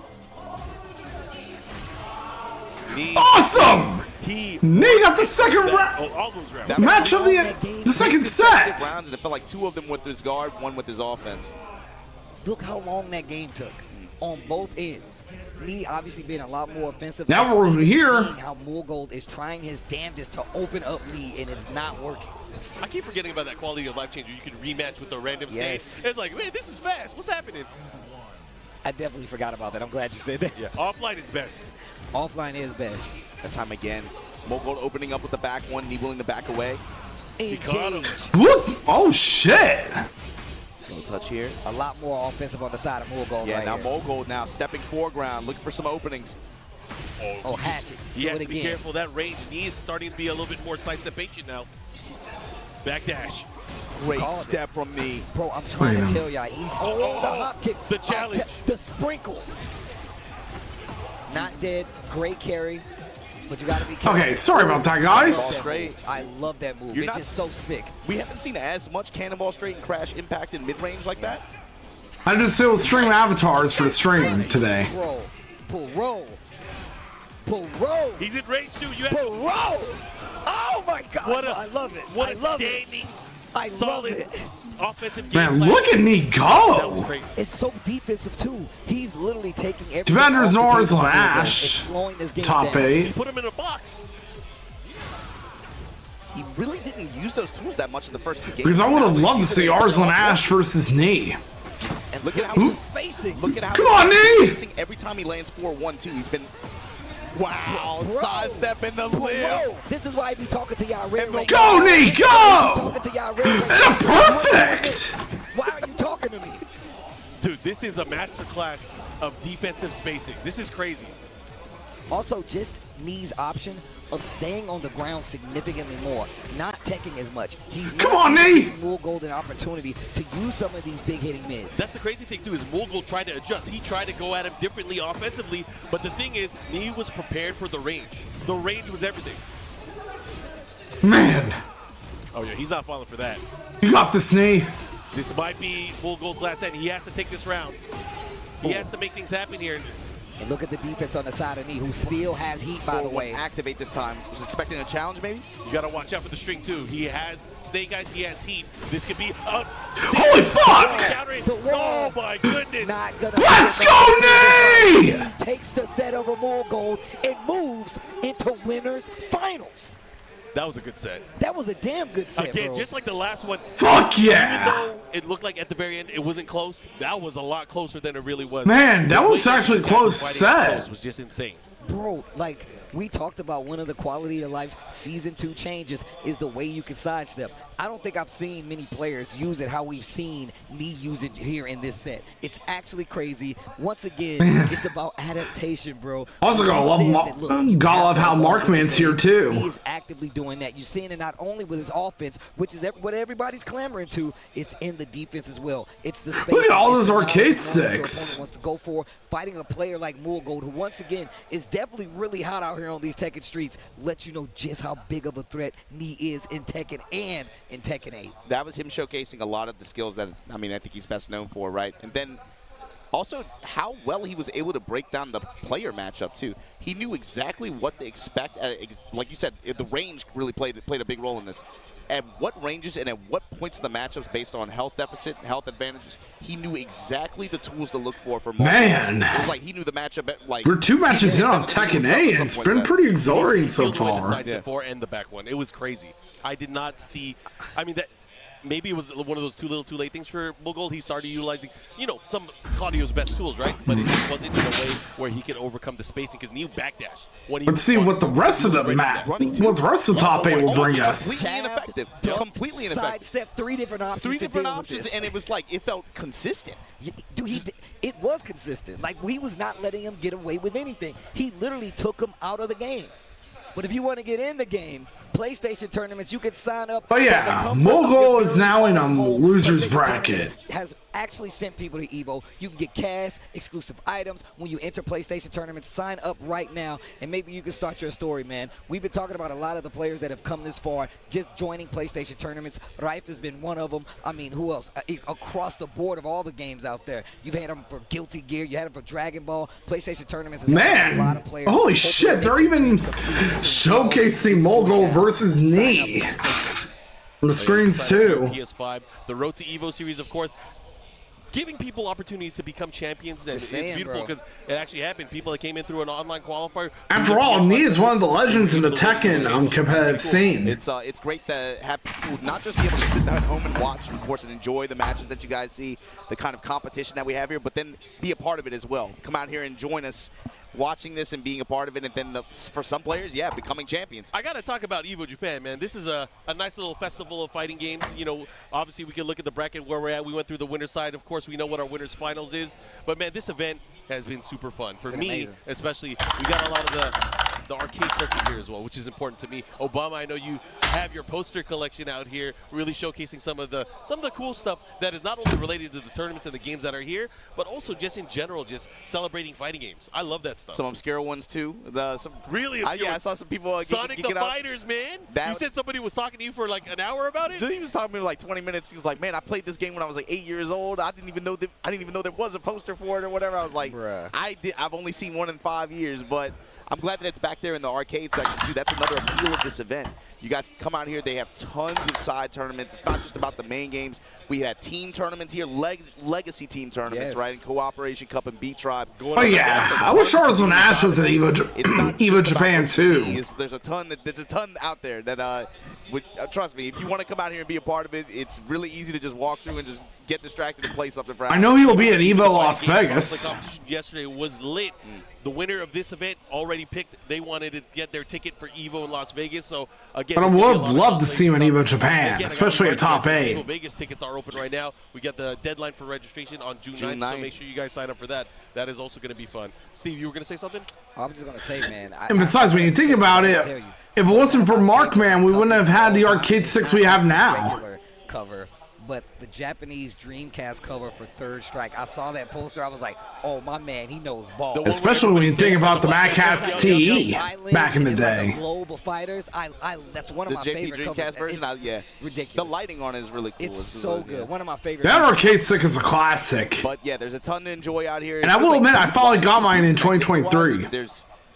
Speaker 1: Awesome! Knee got the second round.
Speaker 4: All those rounds.
Speaker 1: Match of the second set.
Speaker 3: Rounds, and it felt like 2 of them with his guard, 1 with his offense.
Speaker 5: Look how long that game took on both ends. Knee obviously being a lot more offensive.
Speaker 1: Now we're here.
Speaker 5: Seeing how Mogul is trying his damnedest to open up Knee, and it's not working.
Speaker 4: I keep forgetting about that quality of life changer. You can rematch with a random state. It's like, man, this is fast. What's happening?
Speaker 5: I definitely forgot about that. I'm glad you said that.
Speaker 4: Yeah, offline is best.
Speaker 5: Offline is best.
Speaker 3: That time again. Mogul opening up with the back one, Knee willing to back away.
Speaker 5: Engage.
Speaker 1: Look! Oh shit!
Speaker 3: No touch here.
Speaker 5: A lot more offensive on the side of Mogul.
Speaker 3: Yeah,
Speaker 5: right
Speaker 3: now
Speaker 5: here.
Speaker 3: Mogul now stepping foreground, looking for some openings.
Speaker 5: Oh, hatchet.
Speaker 4: He has to be careful. That range Knee is starting to be a little bit more sidestep-patient now. Back dash.
Speaker 3: Great step from Knee.
Speaker 5: Bro, I'm trying to tell y'all, he's the hop kick.
Speaker 4: The challenge.
Speaker 5: The sprinkle. Not dead. Great carry. But you got to be careful.
Speaker 1: Okay, sorry about that, guys.
Speaker 5: I love that move. It's just so sick.
Speaker 3: We haven't seen as much cannonball straight and crash impact in mid-range like that.
Speaker 1: I just feel stream avatars for the stream today.
Speaker 5: Roll. Pull roll. Pull roll.
Speaker 4: He's in range too. You have
Speaker 5: Pull roll. Oh my God. I love it.
Speaker 4: What
Speaker 5: I
Speaker 4: a
Speaker 5: love
Speaker 4: standing,
Speaker 5: I
Speaker 4: solid
Speaker 5: love it.
Speaker 4: offensive game.
Speaker 1: Man, look at Knee
Speaker 4: That was
Speaker 1: go!
Speaker 4: great.
Speaker 5: It's so defensive too. He's literally taking every
Speaker 1: Defender Zor's Lash, top 8.
Speaker 4: He put him in a box.
Speaker 3: He really didn't use those tools that much in the first 2 games.
Speaker 1: Because I would have loved to see Arslan Ash versus Knee.
Speaker 3: And look at how he's
Speaker 5: spacing.
Speaker 3: Look at how
Speaker 1: Come on, Knee!
Speaker 3: spacing every time he lands 4-1-2. He's been sidestep in the lip.
Speaker 5: This is why I be talking to y'all red.
Speaker 1: Go, Knee, go!
Speaker 5: Talking to y'all red.
Speaker 1: And a perfect!
Speaker 5: Why are you talking to me?
Speaker 4: Dude, this is a masterclass of defensive spacing. This is crazy.
Speaker 5: Also, just Knee's option of staying on the ground significantly more, not teching as much. He's
Speaker 1: Come on, Knee!
Speaker 5: More golden opportunity to use some of these big hitting mids.
Speaker 4: That's the crazy thing too, is Mogul tried to adjust. He tried to go at him differently offensively, but the thing is, Knee was prepared for the range. The range was everything.
Speaker 1: Man,
Speaker 4: Oh yeah, he's not falling for that.
Speaker 1: you got this, Knee.
Speaker 4: This might be Mogul's last end. He has to take this round. He has to make things happen here.
Speaker 5: And look at the defense on the side of knee, who still has heat, by the way.
Speaker 3: Activate this time. Was expecting a challenge, maybe?
Speaker 4: You got to watch out for the string, too. He has Snake Eyes, he has heat. This could be a...
Speaker 1: Holy fuck!
Speaker 4: Oh, my goodness.
Speaker 5: Not gonna
Speaker 1: Let's go, Nate!
Speaker 5: He takes the set over Moorgold and moves into winners finals.
Speaker 4: That was a good set.
Speaker 5: That was a damn good set,
Speaker 4: Again,
Speaker 5: bro.
Speaker 4: just like the last one.
Speaker 1: Fuck yeah!
Speaker 4: Even though it looked like at the very end it wasn't close, that was a lot closer than it really was.
Speaker 1: Man, that was actually a close set.
Speaker 4: Close was just insane.
Speaker 5: Bro, like, we talked about one of the quality of life Season 2 changes is the way you can sidestep. I don't think I've seen many players use it how we've seen me use it here in this set. It's actually crazy. Once again, it's about adaptation, bro.
Speaker 1: Also gotta love how Markman's here too.
Speaker 5: He is actively doing that. You're seeing it not only with his offense, which is what everybody's clamoring to, it's in the defense as well. It's the space.
Speaker 1: Look at all those
Speaker 5: the
Speaker 1: arcade
Speaker 5: knowledge your opponent
Speaker 1: sticks.
Speaker 5: wants to go for. Fighting a player like Moorgold, who once again is definitely really hot out here on these Tekken streets, lets you know just how big of a threat Nee is in Tekken and in Tekken 8.
Speaker 3: That was him showcasing a lot of the skills that, I think he's best known for, right? And then also how well he was able to break down the player matchup, too. He knew exactly what to expect. Like you said, the range really played a big role in this. At what ranges and at what points in the matchups based on health deficit and health advantages, he knew exactly the tools to look for
Speaker 1: Man.
Speaker 3: It was like he knew the matchup like
Speaker 1: We're 2 matches in on Tekken 8, and it's been pretty exhilarating so far.
Speaker 4: The side set 4 and the back one. It was crazy. I did not see, that maybe it was one of those too little too late things for Moorgold. He started utilizing, some Claudio's best tools, right? But it just wasn't in a way where he could overcome the spacing because Nee backdash.
Speaker 1: Let's see what the rest of the map, what the rest of the top 8 will bring us.
Speaker 3: Completely ineffective. Completely ineffective.
Speaker 5: Sidestep, 3 different options.
Speaker 3: 3
Speaker 5: to
Speaker 3: different
Speaker 5: deal with
Speaker 3: options,
Speaker 5: this.
Speaker 3: and it was like, it felt consistent.
Speaker 5: Dude, it was consistent. Like, we was not letting him get away with anything. He literally took him out of the game. But if you want to get in the game, PlayStation tournaments, you can sign up.
Speaker 1: But yeah, Moorgold is now in a loser's bracket.
Speaker 5: Has actually sent people to EVO. You can get cash, exclusive items when you enter PlayStation tournaments. Sign up right now, and maybe you can start your story, man. We've been talking about a lot of the players that have come this far just joining PlayStation tournaments. Rife has been one of them. Who else? Across the board of all the games out there. You've had them for Guilty Gear. You had them for Dragon Ball. PlayStation tournaments has had a lot of players.
Speaker 1: Holy shit, they're even showcasing Moorgold versus Nee on the screens too.
Speaker 4: PS5, the Road to EVO series, of course, giving people opportunities to become champions, and it's beautiful because it actually happened. People that came in through an online qualifier.
Speaker 1: After all, Nee is one of the legends in the Tekken competitive scene.
Speaker 3: It's great to have people not just be able to sit down at home and watch, of course, and enjoy the matches that you guys see, the kind of competition that we have here, but then be a part of it as well. Come out here and join us watching this and being a part of it, and then for some players, becoming champions.
Speaker 4: I got to talk about EVO Japan, man. This is a nice little festival of fighting games. Obviously we can look at the bracket where we're at. We went through the winner's side. Of course, we know what our winner's finals is. But, man, this event has been super fun. For me,
Speaker 3: amazing.
Speaker 4: Especially, we got a lot of the arcade circuit here as well, which is important to me. Obama, I know you have your poster collection out here, really showcasing some of the cool stuff that is not only related to the tournaments and the games that are here, but also just in general, just celebrating fighting games. I love that stuff.
Speaker 3: Some obscure ones too.
Speaker 4: Some really obscure.
Speaker 3: I saw some people.
Speaker 4: Sonic the Fighters, man. You said somebody was talking to you for like an hour about it.
Speaker 3: Dude, he was talking to me like 20 minutes. He was like, "Man, I played this game when I was like 8 years old. I didn't even know there was a poster for it or whatever." I was like,
Speaker 5: bruh.
Speaker 3: I've only seen one in 5 years, but I'm glad that it's back there in the arcade section too. That's another appeal of this event. You guys come out here. They have tons of side tournaments. It's not just about the main games. We had team tournaments here, legacy team tournaments, right? And Cooperation Cup and Beat Tribe.
Speaker 1: Oh yeah, I wish there was an Ash was in EVO Japan too.
Speaker 3: There's a ton out there that trust me, if you want to come out here and be a part of it, it's really easy to just walk through and just get distracted and play something for hours.
Speaker 1: I know he will be at EVO Las Vegas.
Speaker 4: The competition yesterday was lit. The winner of this event already picked. They wanted to get their ticket for EVO in Las Vegas. So again,
Speaker 1: But I would love to see him in EVO Japan, especially at top 8.
Speaker 4: EVO Vegas tickets are open right now. We got the deadline for registration on June 9th, so make sure you guys sign up for that. That is also going to be fun. Steve, you were going to say something?
Speaker 5: I'm just going to say, man.
Speaker 1: And besides, when you think about it, if it wasn't for Markman, we wouldn't have had the arcade sticks we have now.
Speaker 5: Regular cover. but the Japanese Dreamcast cover for Third Strike, I saw that poster. I was like, oh, my man, he knows ball.
Speaker 1: Especially when you think about the Mad Catz TE back in the
Speaker 5: It's
Speaker 1: day.
Speaker 5: like a globe of fighters. That's one of my favorite
Speaker 3: Dreamcast
Speaker 5: covers.
Speaker 3: version,
Speaker 5: It's
Speaker 3: The
Speaker 5: ridiculous.
Speaker 3: lighting on it is really cool.
Speaker 5: It's so good. One of my favorites.
Speaker 1: That arcade stick is a classic.
Speaker 3: But yeah, there's a ton to enjoy out here.
Speaker 1: And I will admit, I finally got mine in 2023.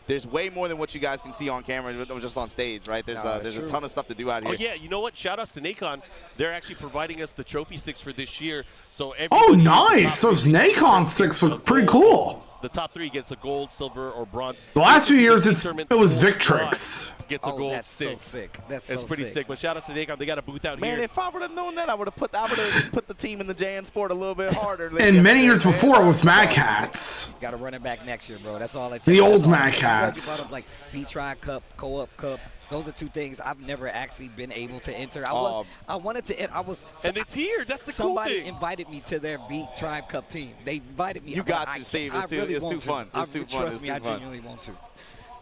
Speaker 3: There's way more than what you guys can see on camera, just on stage, right? There's a ton of stuff to do out here.
Speaker 4: Oh yeah, you know what? Shout outs to Nacon. They're actually providing us the trophy sticks for this year. So
Speaker 1: Oh, nice! Those Nacon sticks look pretty cool.
Speaker 4: The top 3 gets a gold, silver, or bronze.
Speaker 1: The last few years, it was Victrix.
Speaker 4: Gets a gold
Speaker 5: that's
Speaker 4: stick.
Speaker 5: so sick. That's
Speaker 4: It's pretty sick. But shout out to Nacon. They got a booth out
Speaker 3: Man,
Speaker 4: here.
Speaker 3: if I would have known that, I would have put the team in the Jan Sport a little bit harder.
Speaker 1: And many years before, it was Mad Catz.
Speaker 5: Got to run it back next year, bro. That's all it takes.
Speaker 1: The old
Speaker 5: That's all it
Speaker 1: Mad
Speaker 5: takes. I'm glad you
Speaker 1: Catz.
Speaker 5: brought up, like B-Try Cup, Co-op Cup. Those are 2 things I've never actually been able to enter. I wanted to.
Speaker 4: And it's here. That's the cool
Speaker 5: somebody
Speaker 4: thing.
Speaker 5: invited me to their Beat Tribe Cup team. They invited me.
Speaker 3: You
Speaker 5: I'm
Speaker 3: got
Speaker 5: like,
Speaker 3: to, Steve. It's
Speaker 5: really
Speaker 3: too
Speaker 5: want to.
Speaker 3: fun. It's too fun.
Speaker 5: Trust
Speaker 3: It's
Speaker 5: me,
Speaker 3: too
Speaker 5: I
Speaker 3: fun.
Speaker 5: genuinely want to.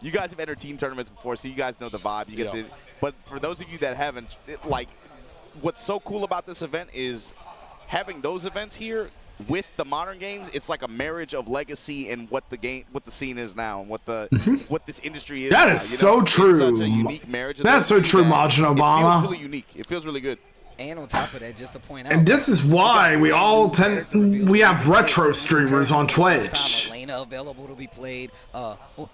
Speaker 3: You guys have entered team tournaments before, so you guys know the vibe. You get but for those of you that haven't, what's so cool about this event is having those events here with the modern games. It's like a marriage of legacy and what the scene is now, and what this industry is.
Speaker 1: That
Speaker 3: now,
Speaker 1: is so true.
Speaker 3: It's such a unique marriage.
Speaker 1: That's so true, Majin Obama.
Speaker 3: It feels really unique. It feels really good.
Speaker 5: And on top of that, just to point out,
Speaker 1: And this is why we have retro streamers on Twitch.
Speaker 5: Elena available to be played.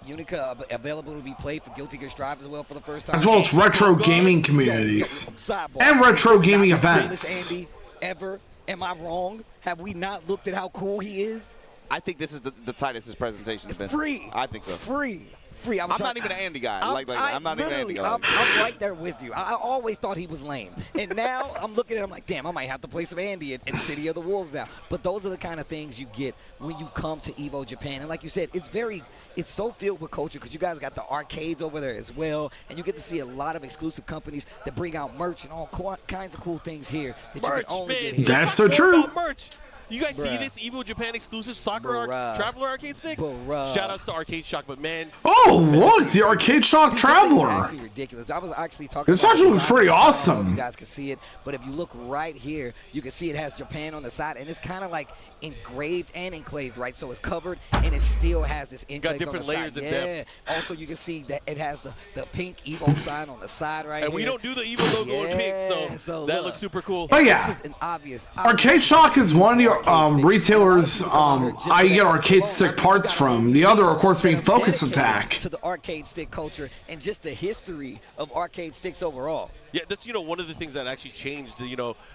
Speaker 5: Unica available to be played for Guilty Gear Strive as well for the first time.
Speaker 1: As well as retro gaming communities. And retro gaming events.
Speaker 5: Andy, ever? Am I wrong? Have we not looked at how cool he is?
Speaker 3: I think this is the tightest his presentation's been.
Speaker 5: Free.
Speaker 3: I think so.
Speaker 5: Free.
Speaker 3: I'm not even an Andy guy. I'm not even an Andy guy.
Speaker 5: I'm right there with you. I always thought he was lame. And now I'm looking at him like, damn, I might have to play some Andy in City of the Wolves now. But those are the kind of things you get when you come to EVO Japan. And like you said, it's so filled with culture because you guys got the arcades over there as well. And you get to see a lot of exclusive companies that bring out merch and all kinds of cool things here that you can only get here.
Speaker 1: That's so true.
Speaker 4: Merch. You guys see this EVO Japan exclusive soccer Traveler arcade stick? Shout outs to Arcade Shock, but man.
Speaker 1: Oh, look, the Arcade Shock Traveler.
Speaker 5: It's actually ridiculous. I was actually talking
Speaker 1: this
Speaker 5: about
Speaker 1: actually looks pretty awesome.
Speaker 5: You guys can see it, but if you look right here, you can see it has Japan on the side, and it's kind of like engraved and enclaved, right? So it's covered, and it still has this enclaved
Speaker 4: different
Speaker 5: on the
Speaker 4: layers
Speaker 5: side.
Speaker 4: of depth.
Speaker 5: Also, you can see that it has the pink EVO sign on the side right
Speaker 4: and
Speaker 5: here.
Speaker 4: we don't do the EVO logo in pink, so that looks super cool.
Speaker 1: Oh, yeah.
Speaker 5: It's just an obvious
Speaker 1: Arcade Shock is one of the retailers I get arcade stick parts from. The other, of course, being Focus Attack.
Speaker 5: To the arcade stick culture and just the history of arcade sticks overall.
Speaker 4: Yeah, that's one of the things that actually changed.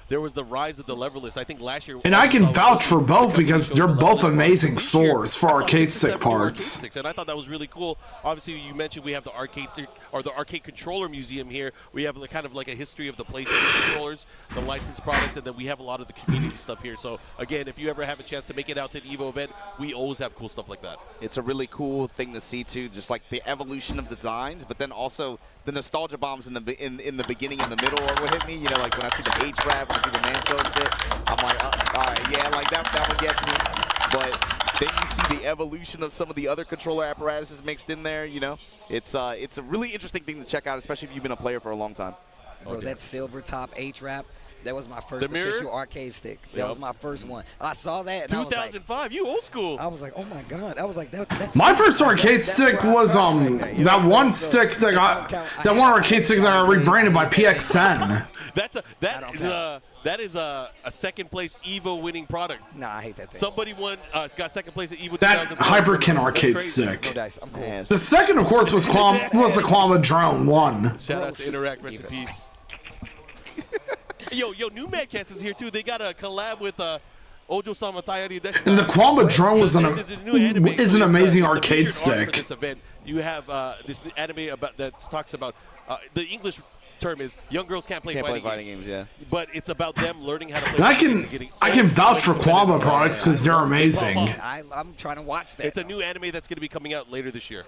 Speaker 4: There was the rise of the leverless. I think last year.
Speaker 1: And I can vouch for both because they're both amazing stores for arcade stick parts.
Speaker 4: And I thought that was really cool. Obviously, you mentioned we have the arcade or the arcade controller museum here. We have kind of like a history of the PlayStation controllers, the licensed products, and then we have a lot of the community stuff here. So again, if you ever have a chance to make it out to an EVO event, we always have cool stuff like that.
Speaker 3: It's a really cool thing to see too, just like the evolution of the designs, but then also the nostalgia bombs in the beginning, in the middle, or what hit me. Like when I see the H-Rap, when I see the Manco stick, I'm like, all right, yeah, like that one gets me. But then you see the evolution of some of the other controller apparatuses mixed in there. It's a really interesting thing to check out, especially if you've been a player for a long time.
Speaker 5: Bro, that silver top H-Rap. That was my first official arcade stick. That was my first one. I saw that. And
Speaker 4: 2005,
Speaker 5: I was like,
Speaker 4: you old school.
Speaker 5: I was like, oh my god. I was like, that's
Speaker 1: my first arcade stick was that one stick that got that one arcade stick that got rebranded by PXN.
Speaker 4: That is a second place EVO winning product.
Speaker 5: Nah, I hate that thing.
Speaker 4: Somebody got second place at EVO.
Speaker 1: That Hyperkin arcade stick.
Speaker 5: No dice. I'm cool.
Speaker 1: The second, of course, was the Klama Drone 1.
Speaker 4: Shout out to Interact, rest in peace. Yo, new Mad Catz is here too. They got a collab with Ojo-sama Tayari Deshi.
Speaker 1: And the Kwamba Drone is an amazing arcade stick.
Speaker 4: For this event, you have this anime that talks about the English term is young girls can't play fighting games.
Speaker 3: Yeah.
Speaker 4: But it's about them learning how to play.
Speaker 1: And I can vouch for Kwamba products because they're amazing.
Speaker 5: I'm trying to watch that.
Speaker 4: It's a new anime that's going to be coming out later this year.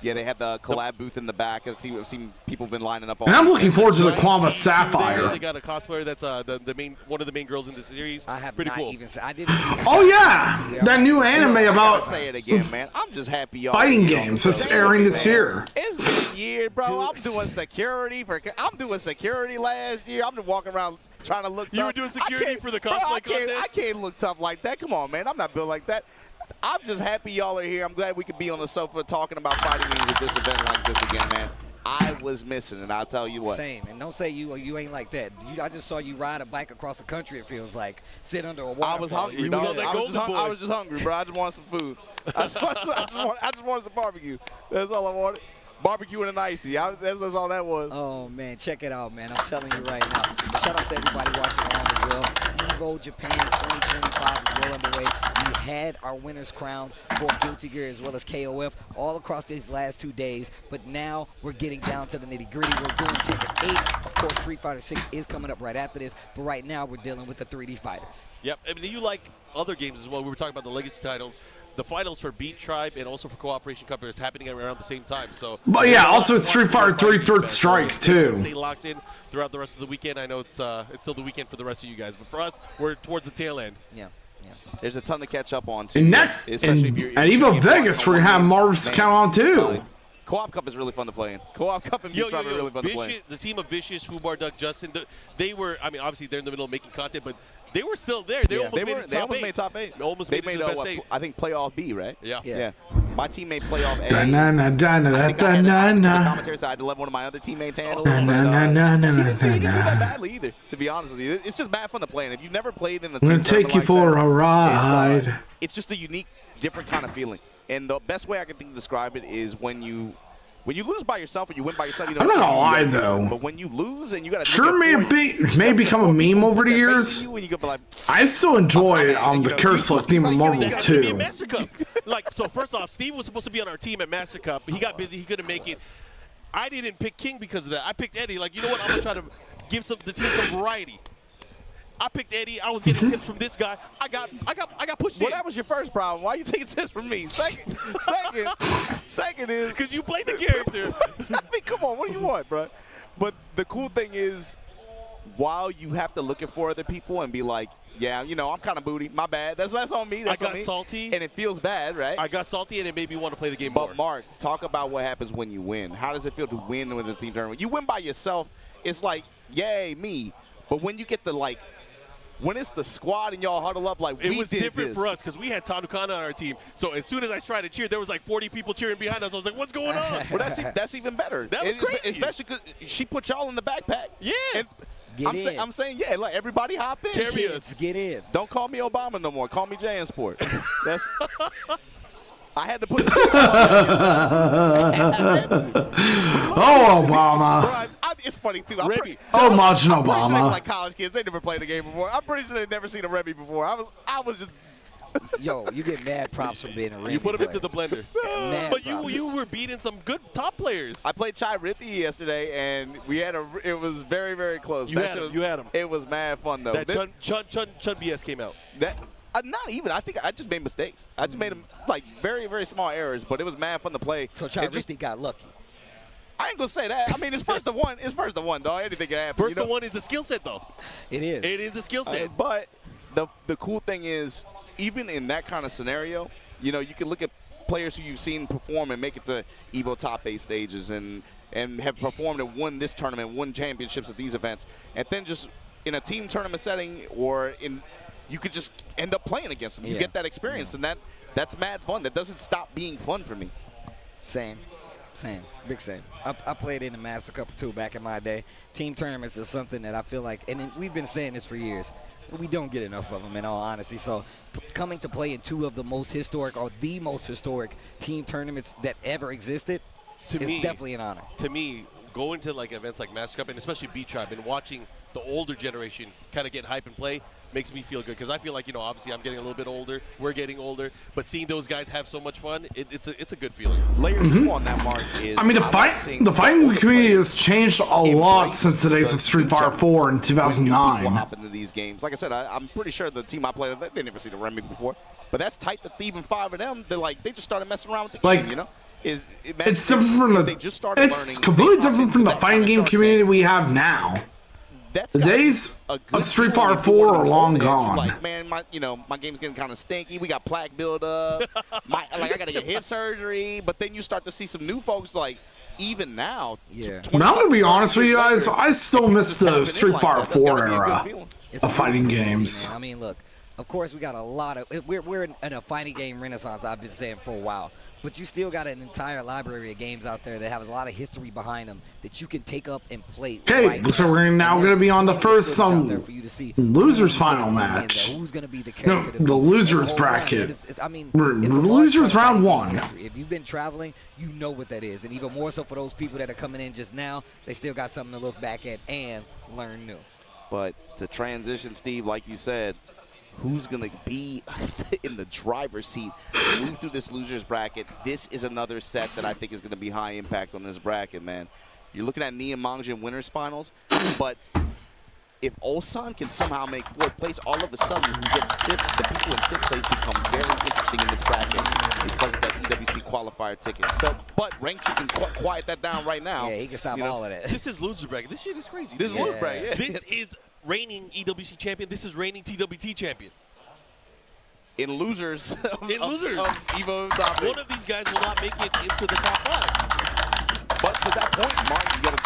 Speaker 3: Yeah, they have the collab booth in the back. I've seen people been lining up.
Speaker 1: And I'm looking forward to the Kwamba Sapphire.
Speaker 4: They got a cosplayer that's one of the main girls in the series.
Speaker 5: I have
Speaker 4: pretty
Speaker 5: not
Speaker 4: cool.
Speaker 5: even said. I didn't see that.
Speaker 1: Oh yeah, that new anime about
Speaker 3: say it again, man. I'm just happy y'all
Speaker 1: fighting games that's airing this year.
Speaker 3: It's been a year, bro. I'm doing security last year. I'm just walking around trying to look tough.
Speaker 4: You were doing security for the cosplay contest?
Speaker 3: I can't look tough like that. Come on, man. I'm not built like that. I'm just happy y'all are here. I'm glad we could be on the sofa talking about fighting games at this event like this again, man. I was missing it, I'll tell you what.
Speaker 5: Same, and don't say you ain't like that. I just saw you ride a bike across the country, it feels like. Sit under a waterfall.
Speaker 3: I was hungry,
Speaker 4: You was
Speaker 3: dog.
Speaker 4: on that
Speaker 3: I was just hungry, bro. I just wanted some food. I just wanted some barbecue. That's all I wanted. Barbecue and an icy. That's all that was.
Speaker 5: Oh, man, check it out, man. I'm telling you right now. Shout out to everybody watching along as well. EVO Japan 2025 is well underway. We had our winners crowned for Guilty Gear as well as KOF all across these last 2 days, but now we're getting down to the nitty-gritty. We're doing Tekken 8. Of course, Street Fighter 6 is coming up right after this, but right now we're dealing with the 3D fighters.
Speaker 4: Yep. I mean, you like other games as well. We were talking about the legacy titles. The finals for Beat Tribe and also for Cooperation Cup is happening around the same time. So,
Speaker 1: But yeah, also it's Street Fighter 3 Third Strike too.
Speaker 4: Stay locked in throughout the rest of the weekend. I know it's still the weekend for the rest of you guys, but for us, we're towards the tail end.
Speaker 5: Yeah.
Speaker 3: There's a ton to catch up on, too.
Speaker 1: And at EVO Vegas, we have Marvel's count on too.
Speaker 3: Co-op Cup is really fun to play in. Co-op Cup and Beat Tribe are really fun to play in.
Speaker 4: The team of Vicious, Fubar, Duck, Justin, they were, I mean, obviously they're in the middle of making content, but they were still there. They almost made top eight.
Speaker 3: Almost made the best eight. I think playoff B, right?
Speaker 4: Yeah.
Speaker 3: My teammate playoff A.
Speaker 1: The
Speaker 3: Commentary side to let one of my other teammates handle it. He didn't do that badly either, to be honest with you. It's just bad fun to play. And if you've never played in the team,
Speaker 1: I'm gonna take you for a ride.
Speaker 3: It's just a unique, different kind of feeling. And the best way I can think to describe it is when you lose by yourself and you win by yourself, you know.
Speaker 1: I'm not gonna lie though.
Speaker 3: But when you lose and you gotta
Speaker 1: may become a meme over the years. I still enjoy the Curse Look theme of Marvel too.
Speaker 4: Like, so first off, Steve was supposed to be on our team at Master Cup. He got busy. He couldn't make it. I didn't pick King because of that. I picked Eddie. Like, you know what? I'm gonna try to give the team some variety. I picked Eddie. I was getting tips from this guy. I got pushed in.
Speaker 3: Well, that was your first problem. Why are you taking tips from me? Second is
Speaker 4: because you played the character.
Speaker 3: I mean, come on, what do you want, bro? But the cool thing is, while you have to look for other people and be like, yeah, you know, I'm kind of booty. My bad. That's on me. That's
Speaker 4: I
Speaker 3: on me.
Speaker 4: got salty.
Speaker 3: And it feels bad, right?
Speaker 4: I got salty, and it made me want to play the game more.
Speaker 3: But, Mark, talk about what happens when you win. How does it feel to win with a team tournament? You win by yourself, it's like, yay, me. But when you get the, like, when it's the squad and y'all huddle up like
Speaker 4: it was different for us because we had Tanukana on our team. So as soon as I tried to cheer, there was like 40 people cheering behind us. I was like, what's going on?
Speaker 3: Well, that's even better.
Speaker 4: That was crazy.
Speaker 3: Especially because she put y'all in the backpack.
Speaker 4: Yeah.
Speaker 3: And I'm saying, yeah, like everybody hop in.
Speaker 4: Carry us.
Speaker 5: Get in.
Speaker 3: Don't call me Obama no more. Call me Jansport. That's. I had to put it.
Speaker 1: Oh, Obama.
Speaker 3: It's funny too.
Speaker 1: Imagine
Speaker 3: Obama. Like college kids, they never played the game before. I'm pretty sure they've never seen a Remy before. I was just.
Speaker 5: Yo, you get mad props for being a Remy.
Speaker 4: You put him
Speaker 5: player.
Speaker 4: into the blender. But you were beating some good top players.
Speaker 3: I played Chai Rithi yesterday, and it was very, very close.
Speaker 4: You had him.
Speaker 3: It was mad fun though.
Speaker 4: That Chun BS came out.
Speaker 3: Not even. I think I just made mistakes. I just made them like very, very small errors, but it was mad fun to play.
Speaker 5: So Chai Rithi got lucky.
Speaker 3: I ain't gonna say that. I mean, it's first to one. It's first to one, dog. Anything can happen.
Speaker 4: First to one is a skill set, though.
Speaker 5: It is.
Speaker 4: It is a skill set.
Speaker 3: But the cool thing is, even in that kind of scenario, you know, you can look at players who you've seen perform and make it to EVO top 8 stages and have performed and won this tournament, won championships at these events, and then just in a team tournament setting or you could just end up playing against them. You get that experience, and that's mad fun. That doesn't stop being fun for me.
Speaker 5: Same. Big same. I played in the Master Cup too back in my day. Team tournaments is something that I feel like, and we've been saying this for years, we don't get enough of them in all honesty. So coming to play in two of the most historic or the most historic team tournaments that ever existed is definitely an honor.
Speaker 4: To me, going to like events like Master Cup and especially Beat Tribe and watching the older generation kind of get hype and play makes me feel good because I feel like, you know, obviously I'm getting a little bit older, we're getting older, but seeing those guys have so much fun, it's a good feeling.
Speaker 3: Layer 2 on that, Mark, is
Speaker 1: I mean, the fighting community has changed a lot since the days of Street Fighter 4 in 2009.
Speaker 3: What happened to these games? Like I said, I'm pretty sure the team I played, they never seen a Remy before, but that's tight that even 5 of them, they just started messing around with the game, you know?
Speaker 1: It's different from it's completely different from the fighting game community we have now. The days of Street Fighter 4 are long gone.
Speaker 3: Like, man, my game's getting kind of stinky. We got plaque buildup. I got to get hip surgery. But then you start to see some new folks like, even now.
Speaker 5: Yeah.
Speaker 1: But I'm gonna be honest with you guys, I still miss
Speaker 3: Just
Speaker 1: the
Speaker 3: happening
Speaker 1: Street
Speaker 3: like
Speaker 1: Fighter
Speaker 3: that, that's
Speaker 1: 4
Speaker 3: gotta be a good
Speaker 1: era
Speaker 3: feeling.
Speaker 5: It's
Speaker 1: of fighting
Speaker 5: beautiful to see,
Speaker 1: games.
Speaker 5: man. I mean, look, of course we got a lot of we're in a fighting game renaissance. I've been saying for a while, but you still got an entire library of games out there that have a lot of history behind them that you can take up and play.
Speaker 1: Okay,
Speaker 5: right
Speaker 1: so
Speaker 5: now.
Speaker 1: we're now
Speaker 5: And
Speaker 1: gonna
Speaker 5: there's
Speaker 1: be on the
Speaker 5: plenty of
Speaker 1: first
Speaker 5: footage out there for you to see
Speaker 1: losers
Speaker 5: who's gonna
Speaker 1: final
Speaker 5: be in there,
Speaker 1: match.
Speaker 5: Who's going to be the
Speaker 1: No,
Speaker 5: character?
Speaker 1: the losers
Speaker 5: whole run.
Speaker 1: bracket.
Speaker 5: I mean,
Speaker 1: We're
Speaker 5: it's a large
Speaker 1: losers
Speaker 5: part of
Speaker 1: round
Speaker 5: fighting game
Speaker 1: 1.
Speaker 5: history. If you've been traveling, you know what that is, and even more so for those people that are coming in just now, they still got something to look back at and learn new.
Speaker 3: But to transition, Steve, like you said, who's going to be in the driver's seat, move through this loser's bracket? This is another set that I think is going to be high impact on this bracket, man. You're looking at Nia Mangjin winners finals, but if Ulsan can somehow make 4th place, all of a sudden who gets 5th, the people in 5th place become very interesting in this bracket because of that EWC qualifier ticket. So, but Rankchu can quiet that down right now.
Speaker 5: Yeah, he can stop all of that.
Speaker 4: This is loser bracket. This shit is crazy.
Speaker 3: This is loser bracket, yeah.
Speaker 4: This is reigning EWC champion. This is reigning TWT champion.
Speaker 3: In losers, of EVO top 8.
Speaker 4: One of these guys will not make it into the top 5.
Speaker 3: But to that point, Mark, you got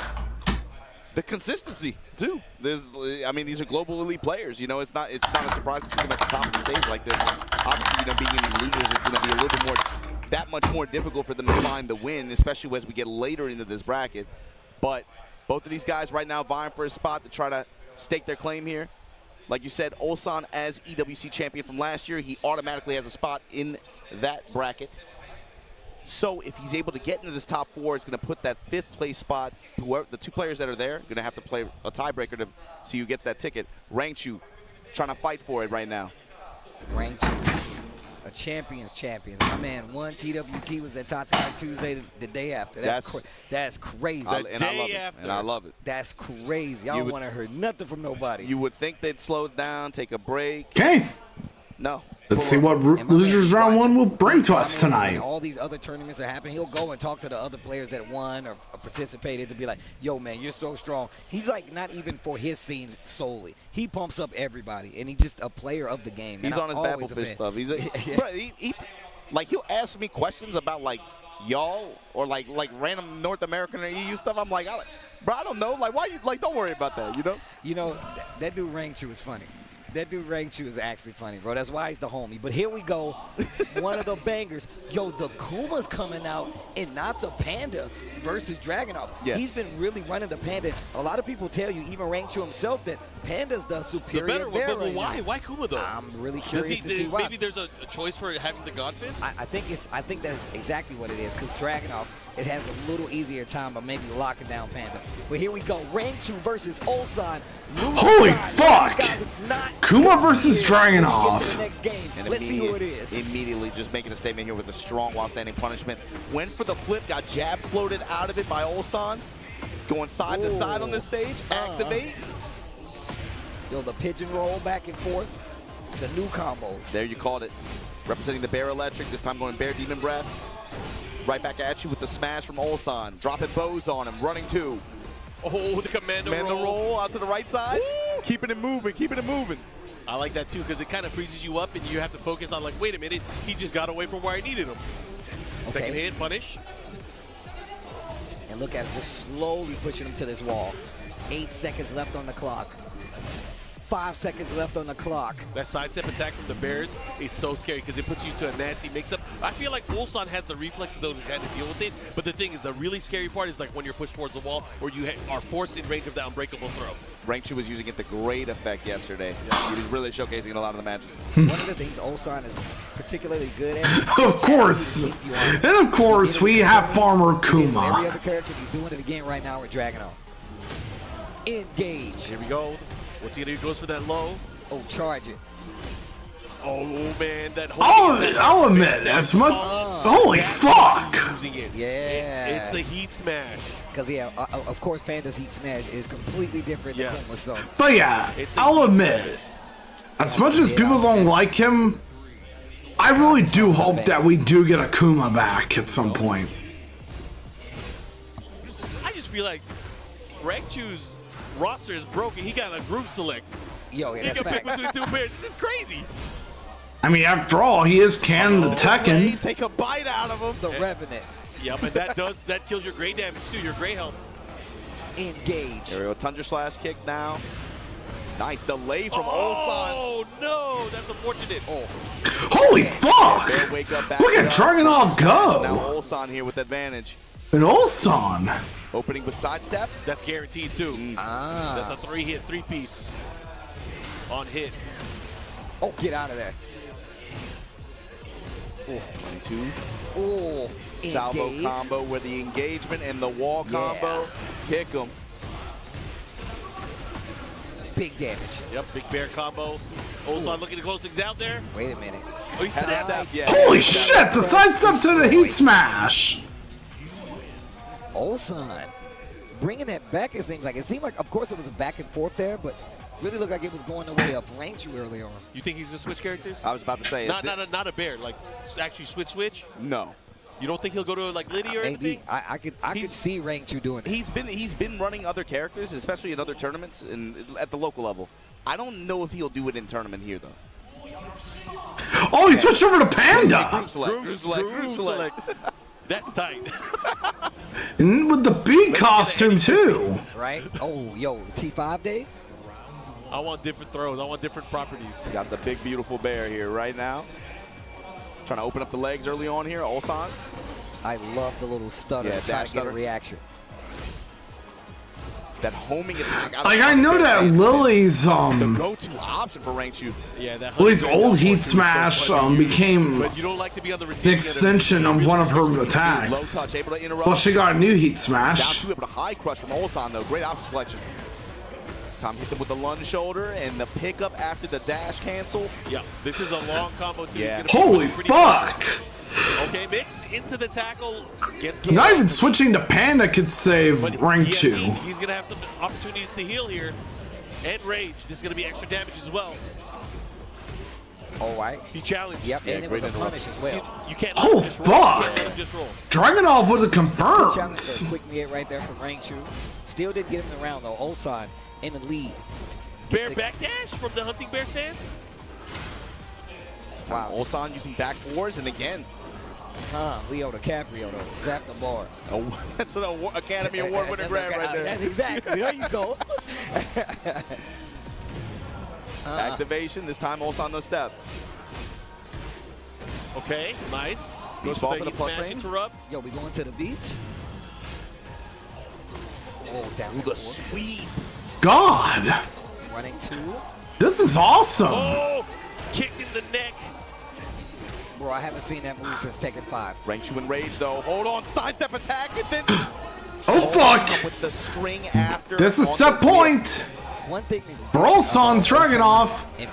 Speaker 3: the consistency too. I mean, these are global elite players. You know, it's not a surprise to see them at the top of the stage like this. Obviously, you know, being in the losers, it's going to be a little bit more, that much more difficult for them to find the win, especially as we get later into this bracket. But both of these guys right now vying for a spot to try to stake their claim here. Like you said, Ulsan as EWC champion from last year, he automatically has a spot in that bracket. So if he's able to get into this top 4, it's going to put that 5th place spot. Whoever the 2 players that are there are going to have to play a tiebreaker to see who gets that ticket. Rankchu trying to fight for it right now.
Speaker 5: Rankchu, a champion's champion. My man won TWT, was at Tatsukai Tuesday the day after. That's crazy.
Speaker 3: I love it.
Speaker 5: That's crazy. I don't want to hear nothing from nobody.
Speaker 3: You would think they'd slow it down, take a break.
Speaker 1: Okay.
Speaker 3: No.
Speaker 1: Let's see what losers round 1 will bring to us tonight.
Speaker 5: When all these other tournaments are happening, he'll go and talk to the other players that won or participated to be like, yo, man, you're so strong. He's like not even for his scene solely. He pumps up everybody, and he's just a player of the game.
Speaker 3: He's on his Battlefish stuff. He's bro, like he'll ask me questions about like y'all or like random North American or EU stuff. I'm like, bro, I don't know. Like, why you like? Don't worry about that. You know.
Speaker 5: You know that dude Rankchu is funny. That dude Rankchu is actually funny, bro. That's why he's the homie. But here we go. One of the bangers. Yo, the Kuma's coming out and not the Panda versus Dragunov.
Speaker 3: Yeah.
Speaker 5: He's been really running the Panda. A lot of people tell you, even Rankchu himself, that Panda's the superior
Speaker 4: better one, but
Speaker 5: right
Speaker 4: why?
Speaker 5: now.
Speaker 4: Why Kuma though?
Speaker 5: I'm really curious to see why.
Speaker 4: Maybe there's a choice for having the God Fist?
Speaker 5: I think that's exactly what it is, because Dragunov, it has a little easier time of maybe locking down Panda. But here we go. Rankchu versus Ulsan.
Speaker 1: Holy fuck! Kuma versus Dragunov.
Speaker 5: Let's see who it is.
Speaker 3: Immediately just making a statement here with a strong while standing punishment. Went for the flip, got jab floated out of it by Ulsan. Going side to side on this stage. Activate.
Speaker 5: Yo, the pigeon roll back and forth. The new combos.
Speaker 3: There you called it. Representing the Bear Electric, this time going Bear Demon Breath. Right back at you with the smash from Ulsan. Dropping bows on him, running 2.
Speaker 4: Oh, the commando
Speaker 3: roll out to the right side. Woo! Keeping it moving, keeping it moving.
Speaker 4: I like that too, because it kind of freezes you up and you have to focus on like, wait a minute, he just got away from where I needed him. Okay. Second hit, punish.
Speaker 5: And look at him, just slowly pushing him to this wall. 8 seconds left on the clock. 5 seconds left on the clock.
Speaker 4: That sidestep attack from the Bears is so scary because it puts you to a nasty mix-up. I feel like Ulsan has the reflexes though to kind of deal with it, but the thing is, the really scary part is like when you're pushed towards the wall or you are forced in range of that unbreakable throw.
Speaker 3: Rankchu was using it to great effect yesterday. He was really showcasing in a lot of the matches.
Speaker 5: One of the things Ulsan is particularly good at.
Speaker 1: Of course. And of course, we have Farmer
Speaker 5: Every
Speaker 1: Kuma.
Speaker 5: other character, he's doing it again right now with Dragunov. Engage.
Speaker 4: Here we go. What's he gonna do? Goes for that low.
Speaker 5: Oh, charge it.
Speaker 4: Oh man, that
Speaker 1: I'll admit, that's much. Holy fuck!
Speaker 4: Using it.
Speaker 5: Yeah.
Speaker 4: It's the heat smash.
Speaker 5: Because, yeah, of course, Panda's Heat Smash is completely different than Kuma, so.
Speaker 1: But yeah, I'll admit, as much as people don't like him, I really do hope that we do get a Kuma back at some point.
Speaker 4: I just feel like Rankchu's roster is broken. He got a group select.
Speaker 5: Yo, yeah,
Speaker 4: He
Speaker 5: that's
Speaker 4: can pick
Speaker 5: fact.
Speaker 4: between 2 pairs. This is crazy.
Speaker 1: I mean, after all, he is canon to Tekken.
Speaker 3: Take a bite out of him.
Speaker 5: The Revenant.
Speaker 4: Yeah, but that kills your gray damage too, your gray health.
Speaker 5: Engage.
Speaker 3: There we go, Tundra Slash kick now. Nice delay from Ulsan.
Speaker 4: Oh no, that's unfortunate.
Speaker 3: Oh.
Speaker 1: Holy fuck!
Speaker 3: Bear wake up, back
Speaker 1: Look at
Speaker 3: up.
Speaker 1: Dragunov
Speaker 3: Now
Speaker 1: go!
Speaker 3: Ulsan here with advantage.
Speaker 1: And Ulsan!
Speaker 3: Opening with sidestep.
Speaker 4: That's guaranteed too. That's a three-piece on hit.
Speaker 5: Oh, get out of there.
Speaker 3: Oh, 22.
Speaker 5: Oh,
Speaker 3: Salvo
Speaker 5: engage.
Speaker 3: combo with the engagement and the wall combo. Kick him.
Speaker 5: Big damage.
Speaker 4: Yep, big bear combo. Ulsan looking to close things out there.
Speaker 5: Wait a minute.
Speaker 4: Oh, he snapped.
Speaker 3: Yeah.
Speaker 1: Holy shit! The sidestep to the heat smash!
Speaker 5: Ulsan bringing that back, it seems like. It seemed like, of course, it was a back and forth there, but really looked like it was going the way of Rangchu early on.
Speaker 4: You think he's gonna switch characters?
Speaker 3: I was about to say.
Speaker 4: Not a bear. Like actually switch.
Speaker 3: No.
Speaker 4: You don't think he'll go to like Liddy or
Speaker 5: Maybe
Speaker 4: anything?
Speaker 5: I could see Rangchu doing it.
Speaker 3: He's been running other characters, especially in other tournaments and at the local level. I don't know if he'll do it in tournament here though.
Speaker 1: Oh, he switched over to Panda!
Speaker 3: Group select.
Speaker 4: That's tight.
Speaker 1: And with the bee costume too!
Speaker 5: Right? Oh, yo, T5 days?
Speaker 4: I want different throws. I want different properties.
Speaker 3: Got the big beautiful bear here right now. Trying to open up the legs early on here, Ulsan.
Speaker 5: I love the little stutter,
Speaker 3: Yeah,
Speaker 5: trying
Speaker 3: dash
Speaker 5: to get
Speaker 3: stutter.
Speaker 5: a reaction.
Speaker 3: That homing attack.
Speaker 1: Like, I know that Lily's,
Speaker 3: the go-to option for Rangchu.
Speaker 4: Yeah, that
Speaker 1: Lily's old heat smash, became
Speaker 4: But you don't like to be on the
Speaker 1: an
Speaker 4: receiving end of it.
Speaker 1: extension of one of her
Speaker 3: Low
Speaker 1: attacks.
Speaker 3: touch, able to interrupt.
Speaker 1: Well, she got a new heat
Speaker 3: Down
Speaker 1: smash.
Speaker 3: two, able to high crush from Ulsan though. Great option selection. This time hits him with the lunge shoulder and the pickup after the dash cancel.
Speaker 4: Yeah, this is a long combo too.
Speaker 3: Yeah.
Speaker 4: He's gonna
Speaker 1: Holy
Speaker 4: be pretty
Speaker 1: fuck!
Speaker 4: Okay, mix into the tackle. Gets the
Speaker 1: Not even switching to Panda could save
Speaker 4: But
Speaker 1: rank
Speaker 4: yes,
Speaker 1: 2.
Speaker 4: He's going to have some opportunities to heal here. And rage. This is going to be extra damage as well.
Speaker 5: All right.
Speaker 4: He challenged.
Speaker 5: Yep, and it was a punish as well.
Speaker 4: See, you can't
Speaker 1: Oh,
Speaker 4: let him just roll. You
Speaker 1: fuck.
Speaker 4: can't let him just roll.
Speaker 1: Dragunov with a
Speaker 5: Challenge
Speaker 1: confirms.
Speaker 5: there, quick hit right there from Rangchu. Still didn't get him around though. Ulsan in the lead.
Speaker 4: Bear backdash from the hunting bear stance.
Speaker 5: Wow.
Speaker 3: Ulsan using back fours and again.
Speaker 5: Leo DiCaprio though. Zap the bar.
Speaker 3: Oh, that's an Academy Award winning grab right there.
Speaker 5: That's exactly. There you go.
Speaker 3: Activation, this time Ulsan no step.
Speaker 4: Okay, nice.
Speaker 3: Beach
Speaker 4: Goes
Speaker 3: ball
Speaker 4: for
Speaker 3: for
Speaker 4: the
Speaker 3: the plus
Speaker 4: smash
Speaker 3: range.
Speaker 4: interrupt.
Speaker 5: Yo, we going to the beach? Oh, down
Speaker 3: Ooh,
Speaker 5: the
Speaker 3: the sweep.
Speaker 1: God!
Speaker 5: running two.
Speaker 1: This is awesome!
Speaker 4: Oh, kicked in the neck.
Speaker 5: Bro, I haven't seen that move since Tekken 5.
Speaker 3: Rangchu in rage though. Hold on, sidestep attack and then
Speaker 1: Oh fuck!
Speaker 3: with the string after.
Speaker 1: This is
Speaker 3: on
Speaker 1: set
Speaker 3: the whip.
Speaker 1: point!
Speaker 5: One thing is
Speaker 1: For Ulsan's Dragunov.
Speaker 5: and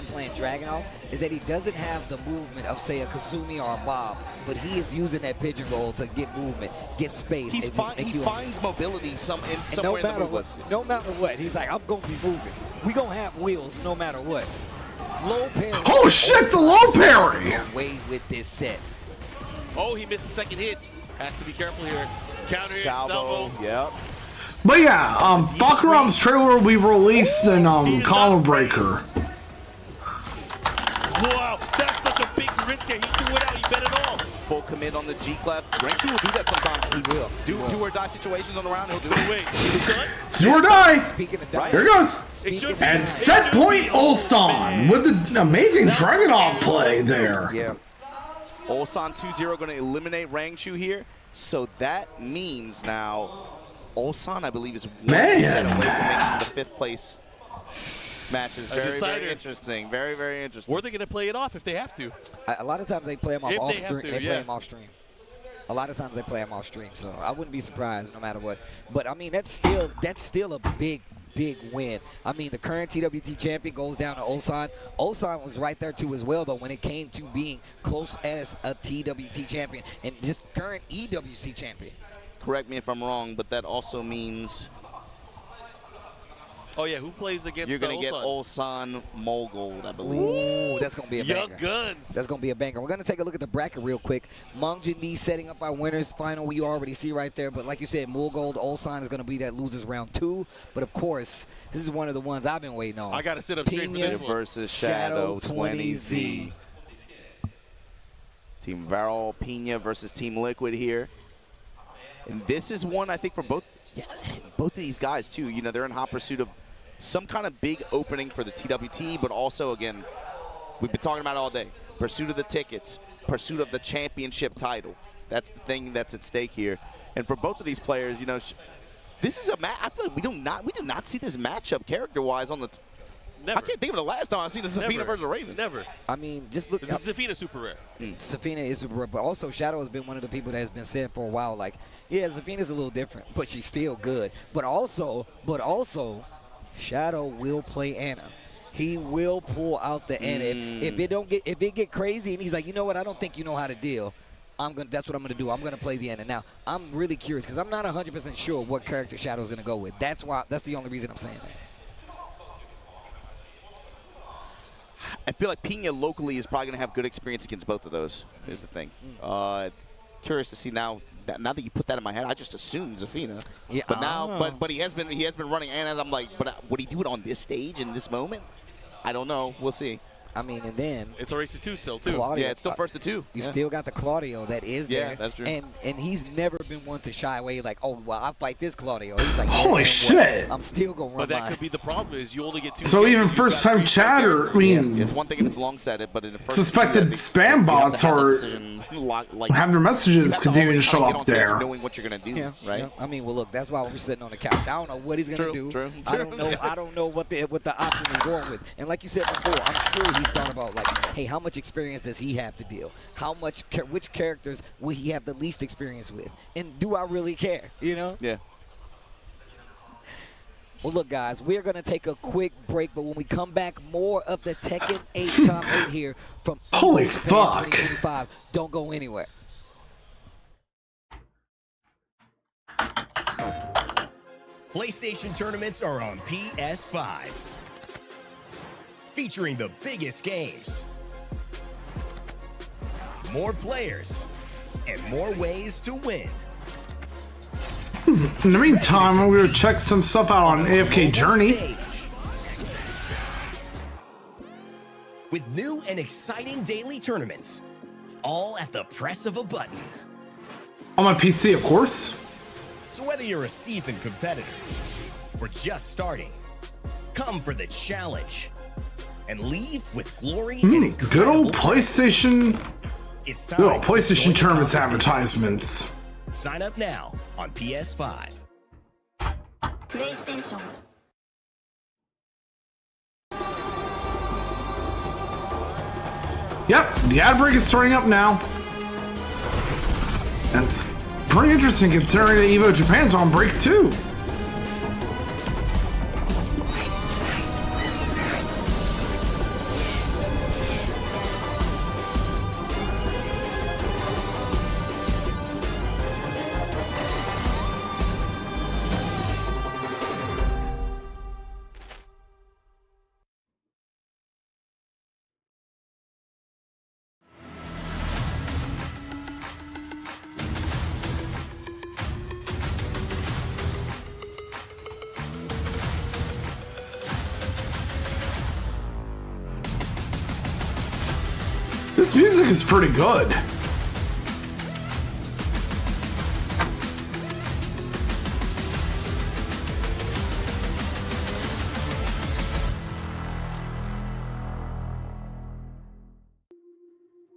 Speaker 5: playing Dragunov is that he doesn't have the movement of say a Kasumi or a Bob, but he is using that pigeon roll to get movement, get space.
Speaker 3: He
Speaker 5: and just make you
Speaker 3: finds mobility
Speaker 5: and
Speaker 3: somewhere
Speaker 5: no
Speaker 3: in the
Speaker 5: matter
Speaker 3: move
Speaker 5: what,
Speaker 3: list.
Speaker 5: no matter what, he's like, I'm gonna be moving. We gonna have wheels no matter what. Low parry.
Speaker 1: Oh shit, the low parry!
Speaker 5: Away with this set.
Speaker 4: Oh, he missed the second hit. Has to be careful here. Counter hit,
Speaker 3: Salvo,
Speaker 4: salvo.
Speaker 3: yep.
Speaker 1: But yeah, Fakuram's trailer we released in Collar Breaker.
Speaker 4: Wow, that's such a big risk there. He threw it out. He bet it all.
Speaker 3: Full commit on the G clef. Rangchu will do that sometimes.
Speaker 5: He will.
Speaker 3: Do or die situations on the round, he'll do it.
Speaker 4: Wait, he was done?
Speaker 1: Do or die!
Speaker 5: Speaking of
Speaker 3: Right.
Speaker 1: Here goes!
Speaker 5: Speaking of
Speaker 1: And
Speaker 5: dying.
Speaker 1: set point Ulsan with the amazing Dragunov play there.
Speaker 5: Yeah.
Speaker 3: Ulsan 2-0 going to eliminate Rangchu here. So that means now Ulsan, I believe, is one set away from making the fifth place matches.
Speaker 4: A
Speaker 3: Very,
Speaker 4: decider.
Speaker 3: very interesting. Very, very interesting.
Speaker 4: Or they're going to play it off if they have to.
Speaker 5: A lot of times they play them
Speaker 4: If
Speaker 5: off
Speaker 4: they have
Speaker 5: stream.
Speaker 4: to,
Speaker 5: They play
Speaker 4: yeah.
Speaker 5: them off stream. A lot of times they play them off stream, so I wouldn't be surprised no matter what. But I mean, that's still a big win. I mean, the current TWT champion goes down to Ulsan. Ulsan was right there too as well, though, when it came to being close as a TWT champion and just current EWC champion.
Speaker 3: Correct me if I'm wrong, but that also means
Speaker 4: Oh, yeah, who plays against
Speaker 3: you're going to get
Speaker 4: Ulsan?
Speaker 3: Ulsan Mogul, I believe.
Speaker 5: Ooh, that's going to be a
Speaker 4: Young
Speaker 5: banger.
Speaker 4: Guns.
Speaker 5: That's going to be a banger. We're going to take a look at the bracket real quick. Mangjini setting up our winners final. We already see right there. But like you said, Mulgold, Ulsan is going to be that losers round 2. But, of course, this is one of the ones I've been waiting on.
Speaker 4: I got to sit up straight for this
Speaker 5: Pena
Speaker 4: one.
Speaker 3: Versus Shadow 20Z. Team Varol, Pena versus Team Liquid here. And this is one, I think, for both of these guys, too. You know, they're in hot pursuit of some kind of big opening for the TWT, but also, again, we've been talking about it all day. Pursuit of the tickets, pursuit of the championship title. That's the thing that's at stake here. And for both of these players, you know, this is a match. I feel like we do not see this matchup character-wise on the.
Speaker 4: Never.
Speaker 3: I can't think of the last time I've seen a Zafina versus Raven.
Speaker 4: Never.
Speaker 5: I mean, just look.
Speaker 4: This is Zafina super rare.
Speaker 5: Zafina is super rare, but also Shadow has been one of the people that has been said for a while, like, yeah, Zafina's a little different, but she's still good. But also, Shadow will play Anna. He will pull out the Anna. If it get crazy, and he's like, you know what, I don't think you know how to deal. That's what I'm gonna do. I'm gonna play the Anna. Now, I'm really curious because I'm not 100% sure what character Shadow's gonna go with. That's the only reason I'm saying that.
Speaker 3: I feel like Pina locally is probably going to have good experience against both of those, is the thing. Curious to see now that you put that in my head, I just assumed Zafina.
Speaker 5: Yeah,
Speaker 3: but now, but he has been running Anna. I'm like, but would he do it on this stage in this moment? I don't know. We'll see.
Speaker 5: I mean, and then
Speaker 4: it's a race to 2 still, too.
Speaker 5: Claudio,
Speaker 3: yeah, it's still first to 2.
Speaker 5: You still got the Claudio that is there.
Speaker 3: Yeah, that's true.
Speaker 5: And he's never been one to shy away like, oh, well, I'll fight this Claudio. He's like,
Speaker 1: holy shit.
Speaker 5: I'm still going to run
Speaker 4: But that
Speaker 5: mine.
Speaker 4: could be the problem is you only get 2.
Speaker 1: So even first-time chatter, I mean,
Speaker 3: it's one thing if it's long set it, but in the first
Speaker 1: suspected spam bots are have their messages continue to show up there.
Speaker 3: Knowing what you're gonna do, right?
Speaker 5: Yeah. I mean, well, look, that's why we're sitting on the couch. I don't know what he's gonna do.
Speaker 3: True.
Speaker 5: I don't know what the option he's going with. And like you said before, I'm sure he's thought about like, hey, how much experience does he have to deal? Which characters will he have the least experience with? And do I really care? You know?
Speaker 3: Yeah.
Speaker 5: Well, look, guys, we're going to take a quick break, but when we come back, more of the Tekken 8 Top 8 here from
Speaker 1: Holy
Speaker 5: EVO Japan
Speaker 1: fuck.
Speaker 5: 2025. Don't go anywhere.
Speaker 10: PlayStation tournaments are on PS5, featuring the biggest games, more players, and more ways to win.
Speaker 1: In the meantime, I'm going to check some stuff out on AFK Journey.
Speaker 10: Stage. With new and exciting daily tournaments, all at the press of a button.
Speaker 1: On my PC, of course.
Speaker 10: So whether you're a seasoned competitor or just starting, come for the challenge and leave with glory and
Speaker 1: Good
Speaker 10: incredible
Speaker 1: old PlayStation.
Speaker 10: It's
Speaker 1: Good
Speaker 10: time
Speaker 1: old
Speaker 10: to
Speaker 1: PlayStation
Speaker 10: join the
Speaker 1: tournaments
Speaker 10: competition.
Speaker 1: advertisements.
Speaker 10: Sign up now on PS5.
Speaker 1: Yep, the ad break is starting up now. And it's pretty interesting considering that EVO Japan's on break too. This music is pretty good.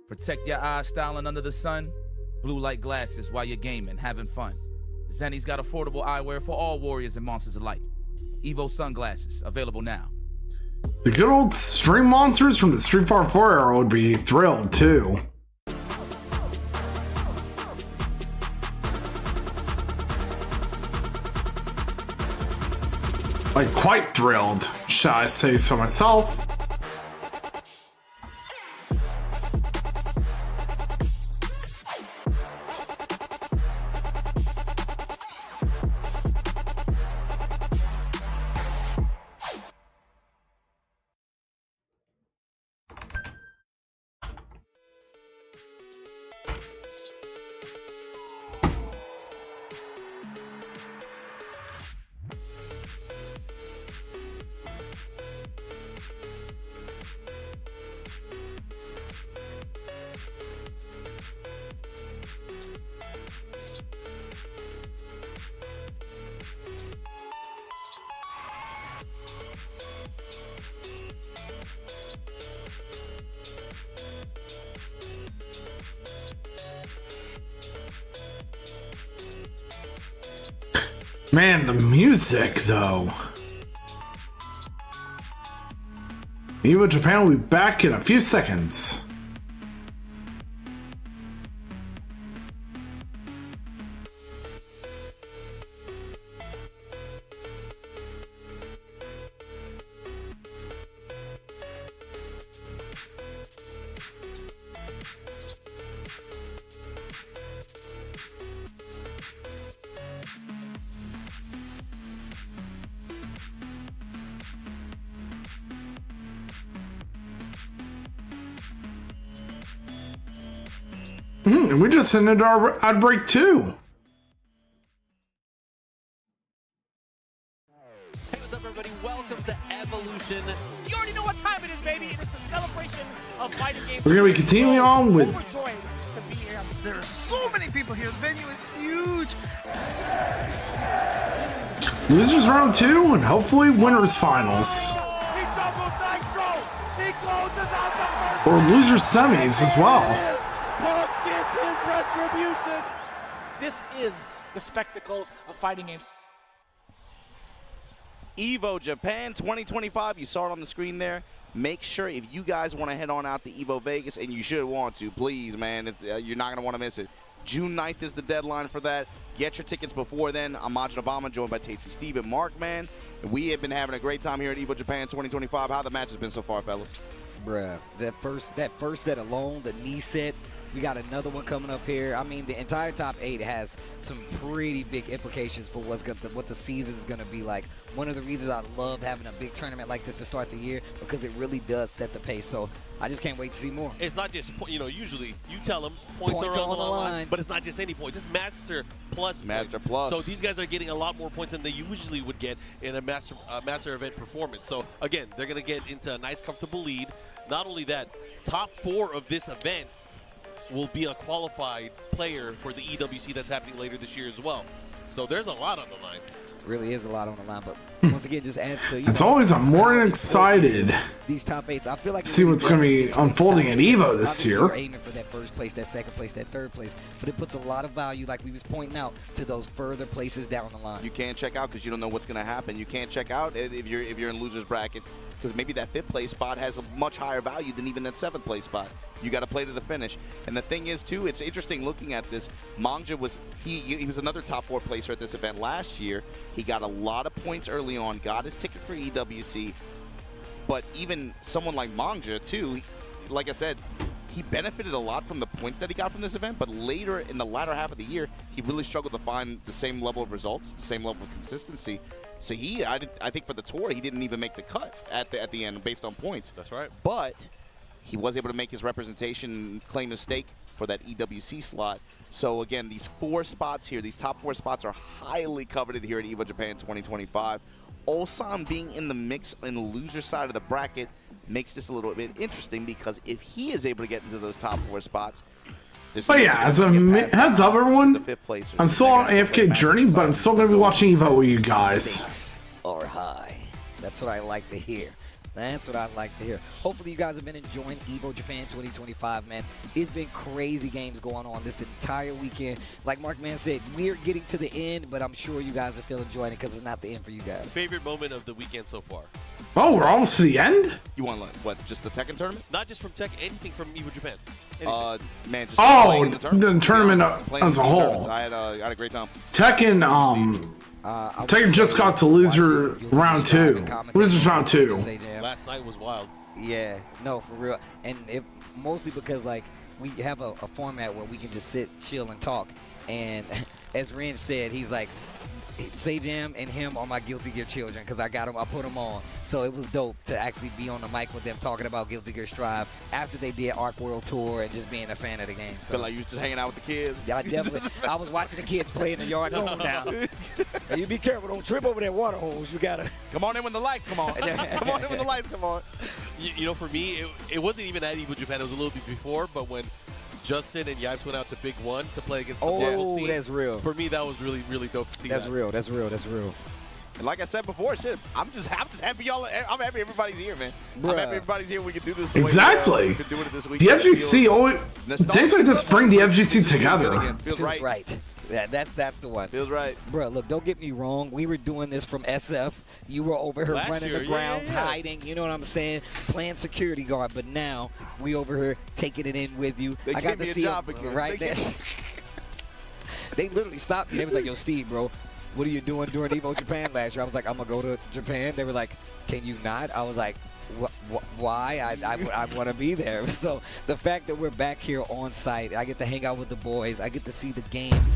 Speaker 11: Protect your eyes styling under the sun. Blue light glasses while you're gaming, having fun. Zenny's got affordable eyewear for all warriors and monsters alike. EVO sunglasses, available now.
Speaker 1: The good old stream monsters from the Street Fighter 4 era would be thrilled too. Like quite thrilled, shall I say so myself. Man, the music, though. EVO Japan will be back in a few seconds. And we just ended our ad break too.
Speaker 12: Hey, what's up, everybody? Welcome to Evolution. You already know what time it is, baby. It is a celebration of fighting games.
Speaker 1: We're gonna be continuing on with
Speaker 12: Overjoyed to be here.
Speaker 2: There are so many people here. The venue is huge.
Speaker 1: losers round 2 and hopefully winners finals.
Speaker 2: He doubled Nitro. He closes out the first.
Speaker 1: Or losers semis as well.
Speaker 12: Punk gets his retribution. This is the spectacle of fighting games.
Speaker 3: EVO Japan 2025, you saw it on the screen there. Make sure if you guys want to head on out to EVO Vegas, and you should want to, please, man, you're not going to want to miss it. June 9th is the deadline for that. Get your tickets before then. I'm Majin Obama, joined by Tasty Steve and Mark, man. We have been having a great time here at EVO Japan 2025. How the match has been so far, fellas?
Speaker 5: Bruh, that first set alone, the knee set, we got another one coming up here. I mean, the entire top 8 has some pretty big implications for what the season is going to be like. One of the reasons I love having a big tournament like this to start the year, because it really does set the pace. So I just can't wait to see more.
Speaker 4: It's not just, usually you tell them points are on the line, but it's not just any points. It's Master Plus.
Speaker 3: Master Plus.
Speaker 4: So these guys are getting a lot more points than they usually would get in a Master event performance. So again, they're going to get into a nice, comfortable lead. Not only that, top 4 of this event will be a qualified player for the EWC that's happening later this year as well. So there's a lot on the line.
Speaker 5: Really is a lot on the line, but once again, just adds to
Speaker 1: It's always I'm more excited.
Speaker 5: These top 8s. I feel like
Speaker 1: See what's going to be unfolding at EVO this
Speaker 5: obviously
Speaker 1: year.
Speaker 5: We're aiming for that first place, that second place, that third place, but it puts a lot of value, like we was pointing out, to those further places down the line.
Speaker 3: You can't check out because you don't know what's going to happen. You can't check out if you're in losers bracket, because maybe that 5th place spot has a much higher value than even that 7th place spot. You got to play to the finish. And the thing is, too, it's interesting looking at this. Mangja was he was another top 4 placer at this event last year. He got a lot of points early on, got his ticket for EWC. But even someone like Mangja, too, like I said, he benefited a lot from the points that he got from this event, but later in the latter half of the year, he really struggled to find the same level of results, the same level of consistency. So I think for the tour, he didn't even make the cut at the end based on points.
Speaker 4: That's right.
Speaker 3: But he was able to make his representation, claim his stake for that EWC slot. So again, these 4 spots here, these top 4 spots are highly coveted here at EVO Japan 2025. Ulsan being in the mix in the loser side of the bracket makes this a little bit interesting, because if he is able to get into those top 4 spots,
Speaker 1: but yeah, as a heads up, everyone, I'm still on AFK Journey, but I'm still going to be watching EVO with you guys.
Speaker 5: Stakes are high. That's what I like to hear. That's what I like to hear. Hopefully you guys have been enjoying EVO Japan 2025, man. It's been crazy games going on this entire weekend. Like Mark Man said, we're getting to the end, but I'm sure you guys are still enjoying it because it's not the end for you guys.
Speaker 4: Favorite moment of the weekend so far?
Speaker 1: Oh, we're almost to the end?
Speaker 3: You want what? Just the Tekken tournament?
Speaker 4: Not just from Tech, anything from EVO Japan.
Speaker 3: Man, just
Speaker 1: oh,
Speaker 3: the tournament
Speaker 1: as a whole.
Speaker 3: I had a great time.
Speaker 1: Tekken, Tekken just got to loser round 2. Losers round 2.
Speaker 4: Last night was wild.
Speaker 5: Yeah, no, for real. And mostly because, like, we have a format where we can just sit, chill, and talk. And as Ren said, he's like, Sajam and him are my Guilty Gear children, because I put them on. So it was dope to actually be on the mic with them talking about Guilty Gear Strive after they did Arc World Tour and just being a fan of the game. So
Speaker 3: feel like you was just hanging out with the kids.
Speaker 5: Yeah, I was watching the kids play in the yard going down. Hey, you be careful, don't trip over that water hose. You gotta
Speaker 3: come on in when the lights come on. Come on in when the lights come on.
Speaker 4: You know, for me, it wasn't even at EVO Japan. It was a little bit before, but when Justin and Yipes went out to Big One to play against the local scene.
Speaker 5: That's real.
Speaker 4: For me, that was really, really dope to see.
Speaker 5: That's real. That's real. That's real.
Speaker 3: And like I said before, shit, I'm just happy y'all. I'm happy everybody's here, man.
Speaker 5: Bruh.
Speaker 3: I'm happy everybody's here. We can do this.
Speaker 1: Exactly.
Speaker 3: We can do it this week.
Speaker 1: The FGC always things like this bring the FGC together.
Speaker 5: Feels right. Yeah, that's the one.
Speaker 3: Feels right.
Speaker 5: Bro, look, don't get me wrong. We were doing this from SF. You were over here
Speaker 4: Last
Speaker 5: running
Speaker 4: year,
Speaker 5: the grounds,
Speaker 4: yeah.
Speaker 5: hiding, you know what I'm saying? Playing security guard. But now, we over here taking it in with you.
Speaker 3: They
Speaker 5: I got
Speaker 3: gave me
Speaker 5: to
Speaker 3: a
Speaker 5: see
Speaker 3: job
Speaker 5: him
Speaker 3: again.
Speaker 5: right there. They literally stopped me. They was like, yo, Steve, bro, what are you doing during EVO Japan last year? I was like, I'm going to go to Japan. They were like, can you not? I was like, why? I want to be there. So the fact that we're back here on site, I get to hang out with the boys. I get to see the games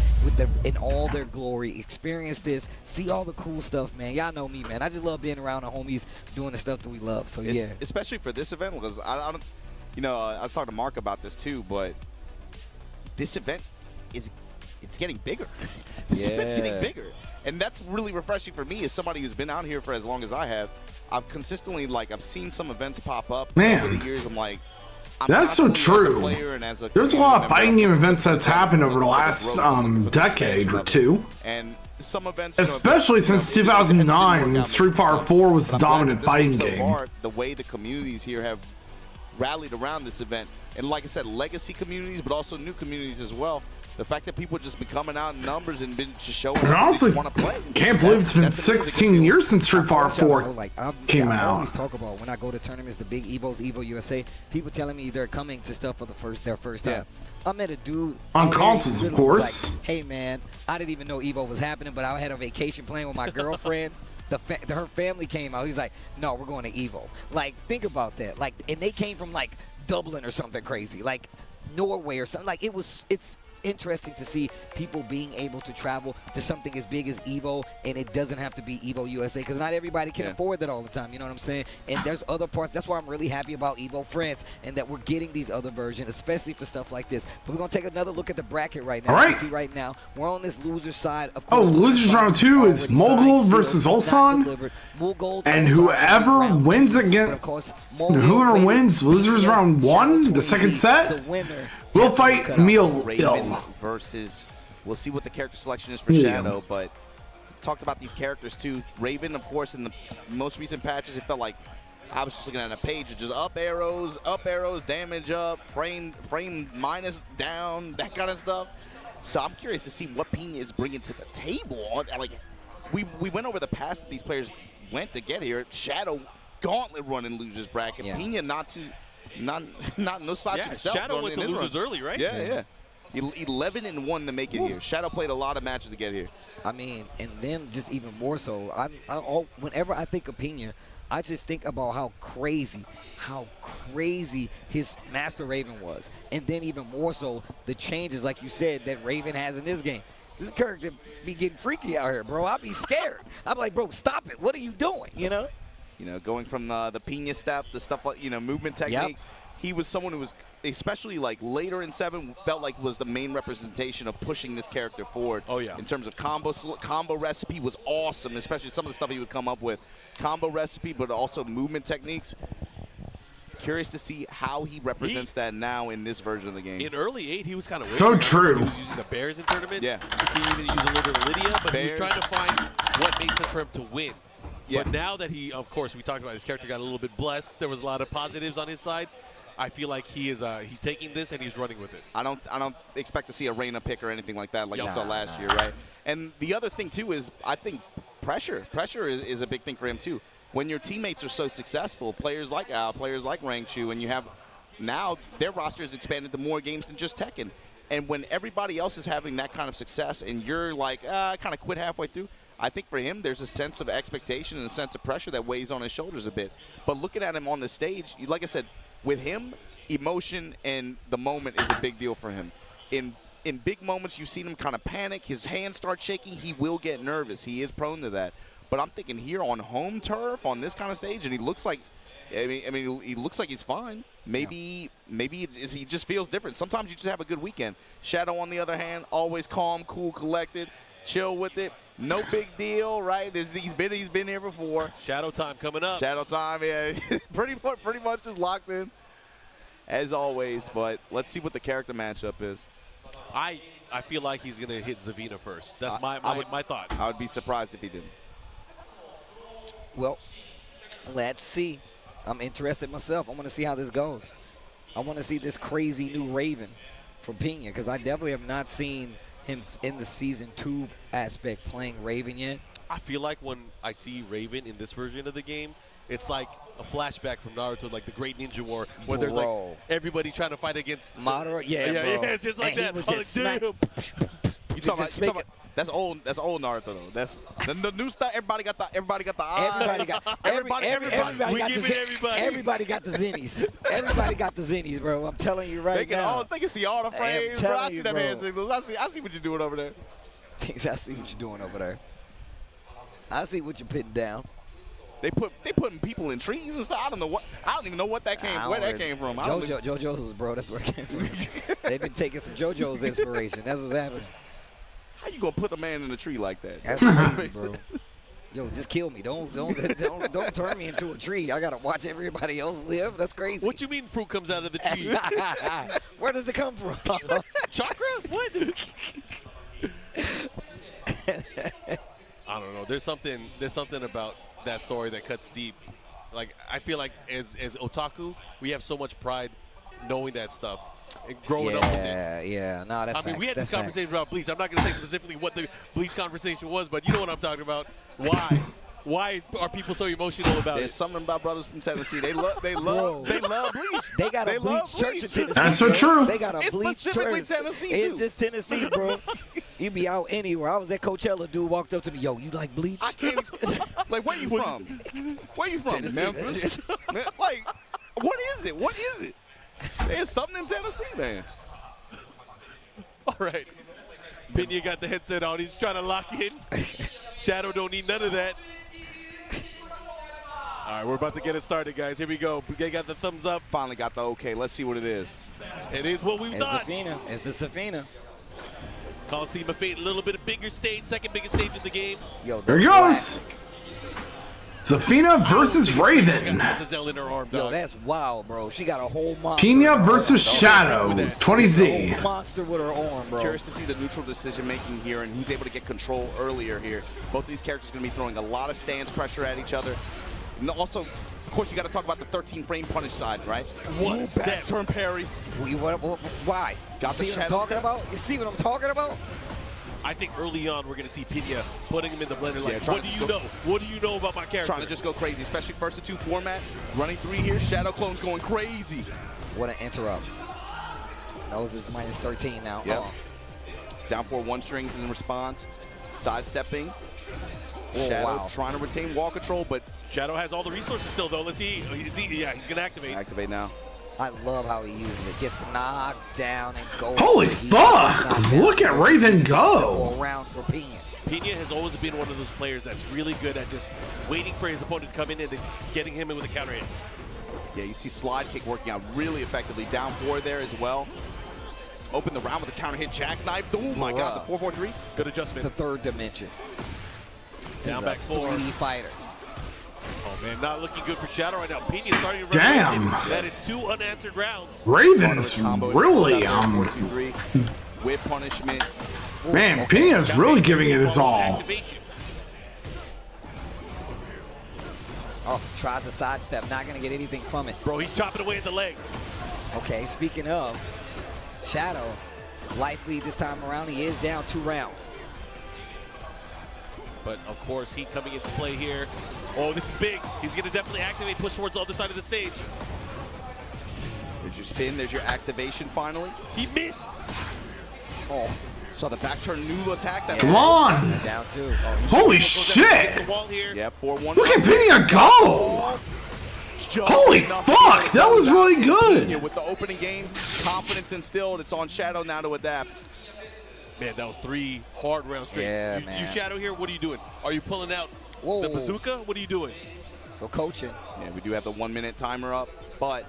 Speaker 5: in all their glory, experience this, see all the cool stuff, man. Y'all know me, man. I just love being around the homies doing the stuff that we love. So, yeah.
Speaker 3: Especially for this event, because I don't, you know, I was talking to Mark about this too, but this event it's getting bigger. This event's getting bigger. And that's really refreshing for me as somebody who's been out here for as long as I have. I've consistently, I've seen some events pop up over the years. I'm like,
Speaker 1: that's so true. There's a lot of fighting game events that's happened over the last decade or two.
Speaker 3: And some events,
Speaker 1: especially since 2009, when Street Fighter 4 was the dominant fighting game.
Speaker 3: The way the communities here have rallied around this event, and like I said, legacy communities, but also new communities as well. The fact that people just been coming out in numbers and been just showing
Speaker 1: and honestly,
Speaker 3: want to play.
Speaker 1: Can't believe it's been 16 years since Street Fighter 4 came out.
Speaker 5: I always talk about when I go to tournaments, the big EVOs, EVO USA, people telling me they're coming to stuff for their first time. I met a dude
Speaker 1: on consoles, of course.
Speaker 5: Like, hey man, I didn't even know EVO was happening, but I had a vacation plan with my girlfriend. Her family came out. He's like, no, we're going to EVO. Like, think about that. Like, and they came from like Dublin or something crazy, like Norway or something. Like, it's interesting to see people being able to travel to something as big as EVO, and it doesn't have to be EVO USA, because not everybody can afford that all the time, you know what I'm saying? And there's other parts. That's why I'm really happy about EVO France and that we're getting these other versions, especially for stuff like this. But we're going to take another look at the bracket right now.
Speaker 1: All right.
Speaker 5: You see right now, we're on this loser side. Of course,
Speaker 1: losers round 2 is Mogul versus Ulsan, and whoever wins against whoever wins losers round 1, the second set, we'll fight Meal
Speaker 3: versus, we'll see what the character selection is for Shadow, but talked about these characters too. Raven, of course, in the most recent patches, it felt like I was just looking at a page of just up arrows, damage up, frame minus down, that kind of stuff. So I'm curious to see what Pina is bringing to the table. Like, we went over the path that these players went to get here. Shadow, gauntlet running losers bracket. Pina not no slouch himself.
Speaker 4: Shadow went to losers early, right?
Speaker 3: Yeah. 11-1 to make it here. Shadow played a lot of matches to get here.
Speaker 5: I mean, and then just even more so, whenever I think of Pina, I just think about how crazy his Master Raven was. And then even more so, the changes, like you said, that Raven has in this game. This character be getting freaky out here, bro. I'll be scared. I'm like, bro, stop it. What are you doing, you know?
Speaker 3: You know, going from the Pina step, the stuff like, movement techniques. He was someone who was, especially like later in 7, felt like was the main representation of pushing this character forward.
Speaker 4: Oh, yeah.
Speaker 3: In terms of combo recipe was awesome, especially some of the stuff he would come up with. Combo recipe, but also movement techniques. Curious to see how he represents that now in this version of the game.
Speaker 4: In early 8, he was kind of
Speaker 1: so true.
Speaker 4: He was using the Bears in tournament.
Speaker 3: Yeah.
Speaker 4: He even used a little bit of Lydia, but he was trying to find what made sense for him to win.
Speaker 3: Yeah.
Speaker 4: But now that he, of course, we talked about his character got a little bit blessed. There was a lot of positives on his side. I feel like he's taking this and he's running with it.
Speaker 3: I don't expect to see a Reyna pick or anything like that, like you saw last year, right? And the other thing too is I think pressure. Pressure is a big thing for him too. When your teammates are so successful, players like Al, players like Rangchu, and you have now their roster has expanded to more games than just Tekken. And when everybody else is having that kind of success, and you're like, I kind of quit halfway through. I think for him, there's a sense of expectation and a sense of pressure that weighs on his shoulders a bit. But looking at him on the stage, like I said, with him, emotion and the moment is a big deal for him. In big moments, you've seen him kind of panic. His hands start shaking. He will get nervous. He is prone to that. But I'm thinking here on home turf, on this kind of stage, and he looks like, I mean, he looks like he's fine. Maybe he just feels different. Sometimes you just have a good weekend. Shadow, on the other hand, always calm, cool, collected, chill with it. No big deal, right? He's been here before.
Speaker 4: Shadow time coming up.
Speaker 3: Shadow time, yeah. pretty much just locked in, as always. But let's see what the character matchup is.
Speaker 4: I feel like he's going to hit Zavina first. That's my thought.
Speaker 3: I would be surprised if he didn't.
Speaker 5: Well, let's see. I'm interested myself. I want to see how this goes. I want to see this crazy new Raven from Pina, because I definitely have not seen him in the Season 2 aspect playing Raven yet.
Speaker 4: I feel like when I see Raven in this version of the game, it's like a flashback from Naruto, like the Great Ninja War, where there's like everybody trying to fight against
Speaker 5: Madara. Yeah,
Speaker 4: yeah,
Speaker 5: bro.
Speaker 4: it's just like
Speaker 5: And
Speaker 4: that.
Speaker 5: he was
Speaker 4: I
Speaker 5: just
Speaker 4: was like, damn.
Speaker 3: You talking about that's old Naruto though. That's the new stuff. Everybody got the eyes.
Speaker 5: Everybody got everybody got the zennies. Everybody got the zennies, bro. I'm telling you right now.
Speaker 3: They can see all the frames. Bro. I see them hand signals. I see what you're doing over there.
Speaker 5: I see what you're doing over there. I see what you're putting down.
Speaker 3: They putting people in trees and stuff. I don't even know what that came. Where that came from.
Speaker 5: JoJo's, bro. That's where it came from. They've been taking some JoJo's inspiration. That's what's happening.
Speaker 3: How you gonna put a man in a tree like that?
Speaker 5: That's crazy, bro. Yo, just kill me. Don't turn me into a tree. I gotta watch everybody else live. That's crazy.
Speaker 4: What you mean fruit comes out of the tree?
Speaker 5: Where does it come from?
Speaker 4: Chakra? What? I don't know. There's something about that story that cuts deep. Like I feel like as otaku, we have so much pride knowing that stuff and growing up with it.
Speaker 5: Yeah. No, that's.
Speaker 4: I mean, we had this conversation about Bleach. I'm not gonna say specifically what the Bleach conversation was, but you know what I'm talking about. Why? Why are people so emotional about it?
Speaker 3: There's something about brothers from Tennessee. They love Bleach.
Speaker 5: They got a Bleach church in Tennessee.
Speaker 1: That's so true.
Speaker 5: They got a Bleach church.
Speaker 3: Tennessee,
Speaker 5: it's just Tennessee, bro. You be out anywhere. I was at Coachella. Dude walked up to me. Yo, you like Bleach?
Speaker 3: I can't explain. Like, where you from? Where you from?
Speaker 5: Tennessee.
Speaker 3: Memphis? Like, what is it? What is it? There's something in Tennessee, man.
Speaker 4: All right. Pena got the headset on. He's trying to lock in. Shadow don't need none of that. All right, we're about to get it started, guys. Here we go. They got the thumbs up.
Speaker 3: Finally got the okay. Let's see what it is.
Speaker 4: It is what we thought.
Speaker 5: It's the Safina.
Speaker 4: Coliseum of Fate, a little bit of bigger stage, second biggest stage in the game.
Speaker 5: Yo,
Speaker 1: there he goes. Zafina versus Raven.
Speaker 5: Yo, that's wild, bro. She got a whole monster.
Speaker 1: Pena versus Shadow. 20Z.
Speaker 5: A whole monster with her arm, bro.
Speaker 3: Curious to see the neutral decision making here and who's able to get control earlier here. Both these characters are going to be throwing a lot of stance pressure at each other. And also, of course, you got to talk about the 13 frame punish side, right?
Speaker 4: One step
Speaker 3: turn parry.
Speaker 5: Why?
Speaker 3: Got
Speaker 5: you see what I'm talking about? You see what I'm talking about?
Speaker 4: I think early on we're going to see Pena putting him in the blender. Like, what do you know? What do you know about my character?
Speaker 3: Trying to just go crazy, especially first to two format. Running three here. Shadow Clone's going crazy.
Speaker 5: What an interrupt. Knows it's minus 13 now.
Speaker 3: Yep. Down 4-1 strings in response. Sidestepping. Shadow trying to retain wall control, but
Speaker 4: Shadow has all the resources still, though. Let's see. Yeah, he's going to activate.
Speaker 3: Activate now.
Speaker 5: I love how he uses it. Gets the knock down and go.
Speaker 1: Holy fuck! Look at Raven go.
Speaker 5: Around for Pena.
Speaker 4: Pena has always been one of those players that's really good at just waiting for his opponent to come in and then getting him in with a counter hit.
Speaker 3: Yeah, you see slide kick working out really effectively. Down 4 there as well. Open the round with a counter hit jackknife. Oh my god, the 4-4-3. Good adjustment.
Speaker 5: The third dimension.
Speaker 4: Down back 4.
Speaker 5: 3D fighter.
Speaker 3: Oh
Speaker 4: man, not looking good for Shadow right now. Pena starting to run.
Speaker 1: Damn.
Speaker 4: That is 2 unanswered rounds.
Speaker 1: Raven's really
Speaker 3: with punishment.
Speaker 1: Man, Pena's really giving it his all.
Speaker 5: Oh, tries to sidestep, not gonna get anything from it.
Speaker 4: Bro, he's chopping away at the legs.
Speaker 5: Okay, speaking of Shadow, life lead this time around, he is down 2 rounds.
Speaker 4: But of course, he coming into play here. Oh, this is big. He's gonna definitely activate, push towards the other side of the stage.
Speaker 3: There's your spin, there's your activation finally.
Speaker 4: He missed.
Speaker 3: Oh, saw the back turn new attack. That
Speaker 1: Come on.
Speaker 5: Down 2.
Speaker 1: Holy shit.
Speaker 3: Yeah, 4-1.
Speaker 1: Look at Pena go. Holy fuck, that was really good.
Speaker 3: With the opening game, confidence instilled. It's on Shadow now to adapt.
Speaker 4: Man, that was 3 hard rounds straight.
Speaker 5: Yeah,
Speaker 4: you Shadow here, what are you doing? Are you pulling out the bazooka? What are you doing?
Speaker 5: So coaching.
Speaker 3: Yeah, we do have the 1-minute timer up, but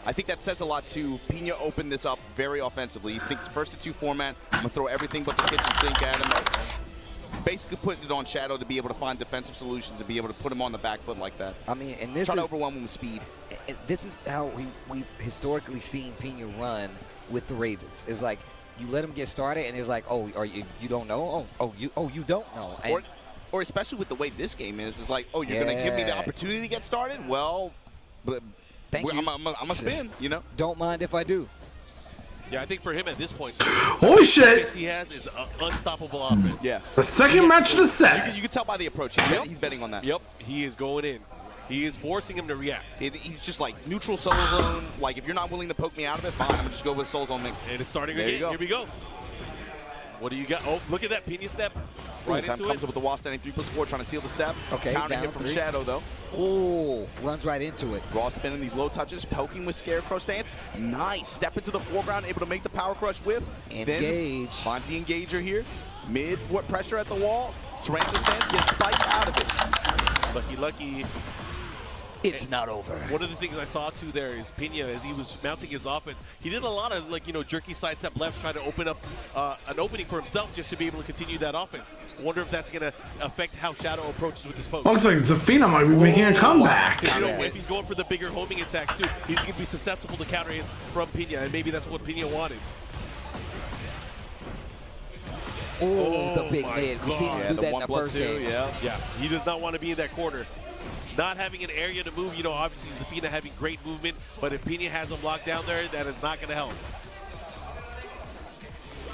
Speaker 3: I think that says a lot too. Pena opened this up very offensively. He thinks first to 2 format, I'm gonna throw everything but the kitchen sink at him. Basically putting it on Shadow to be able to find defensive solutions and be able to put him on the back foot like that.
Speaker 5: I mean, and this
Speaker 3: trying to overwhelm him with speed.
Speaker 5: This is how we've historically seen Pena run with the Ravens. It's like, you let him get started, and it's like, oh, you don't know? You don't know. And
Speaker 3: or especially with the way this game is, it's like, oh, you're gonna give me the opportunity to get started? Well, but
Speaker 5: thank you.
Speaker 3: I'm a spin, you know.
Speaker 5: Don't mind if I do.
Speaker 4: Yeah, I think for him at this point,
Speaker 1: Holy shit!
Speaker 4: he has is unstoppable offense.
Speaker 3: Yeah.
Speaker 1: The second match of the set.
Speaker 3: You can tell by the approach. He's betting on that.
Speaker 4: Yep, he is going in. He is forcing him to react.
Speaker 3: He's just like neutral soul zone. Like, if you're not willing to poke me out of it, fine. I'm going to just go with soul zone mix.
Speaker 4: And it's starting
Speaker 3: There you
Speaker 4: again.
Speaker 3: go.
Speaker 4: Here we go. What do you got? Oh, look at that Pena step. Right
Speaker 3: Time
Speaker 4: into
Speaker 3: comes
Speaker 4: it.
Speaker 3: up with the wall standing 3+4, trying to seal the step.
Speaker 5: Okay,
Speaker 3: Countering
Speaker 5: down
Speaker 3: him from
Speaker 5: 3.
Speaker 3: Shadow, though.
Speaker 5: Oh, runs right into it.
Speaker 3: Raw spinning these low touches, poking with Scarecrow stance. Nice. Step into the foreground, able to make the power crush whip.
Speaker 5: Engage.
Speaker 3: Then finds the engager here. Mid pressure at the wall. Tarantula stance, gets spiked out of it.
Speaker 4: Lucky.
Speaker 5: It's not over.
Speaker 4: One of the things I saw too there is Pena, as he was mounting his offense, he did a lot of jerky sidestep left, trying to open up an opening for himself just to be able to continue that offense. I wonder if that's going to affect how Shadow approaches with his poke.
Speaker 1: Looks like Zafina might be making a comeback.
Speaker 4: Because if he's going for the bigger homing attacks too, he's going to be susceptible to counter hits from Pena, and maybe that's what Pena wanted.
Speaker 5: Oh, the big mid. We seen him do that in the first game.
Speaker 4: Yeah, he does not want to be in that corner. Not having an area to move, obviously Zafina having great movement, but if Pena has him locked down there, that is not going to help.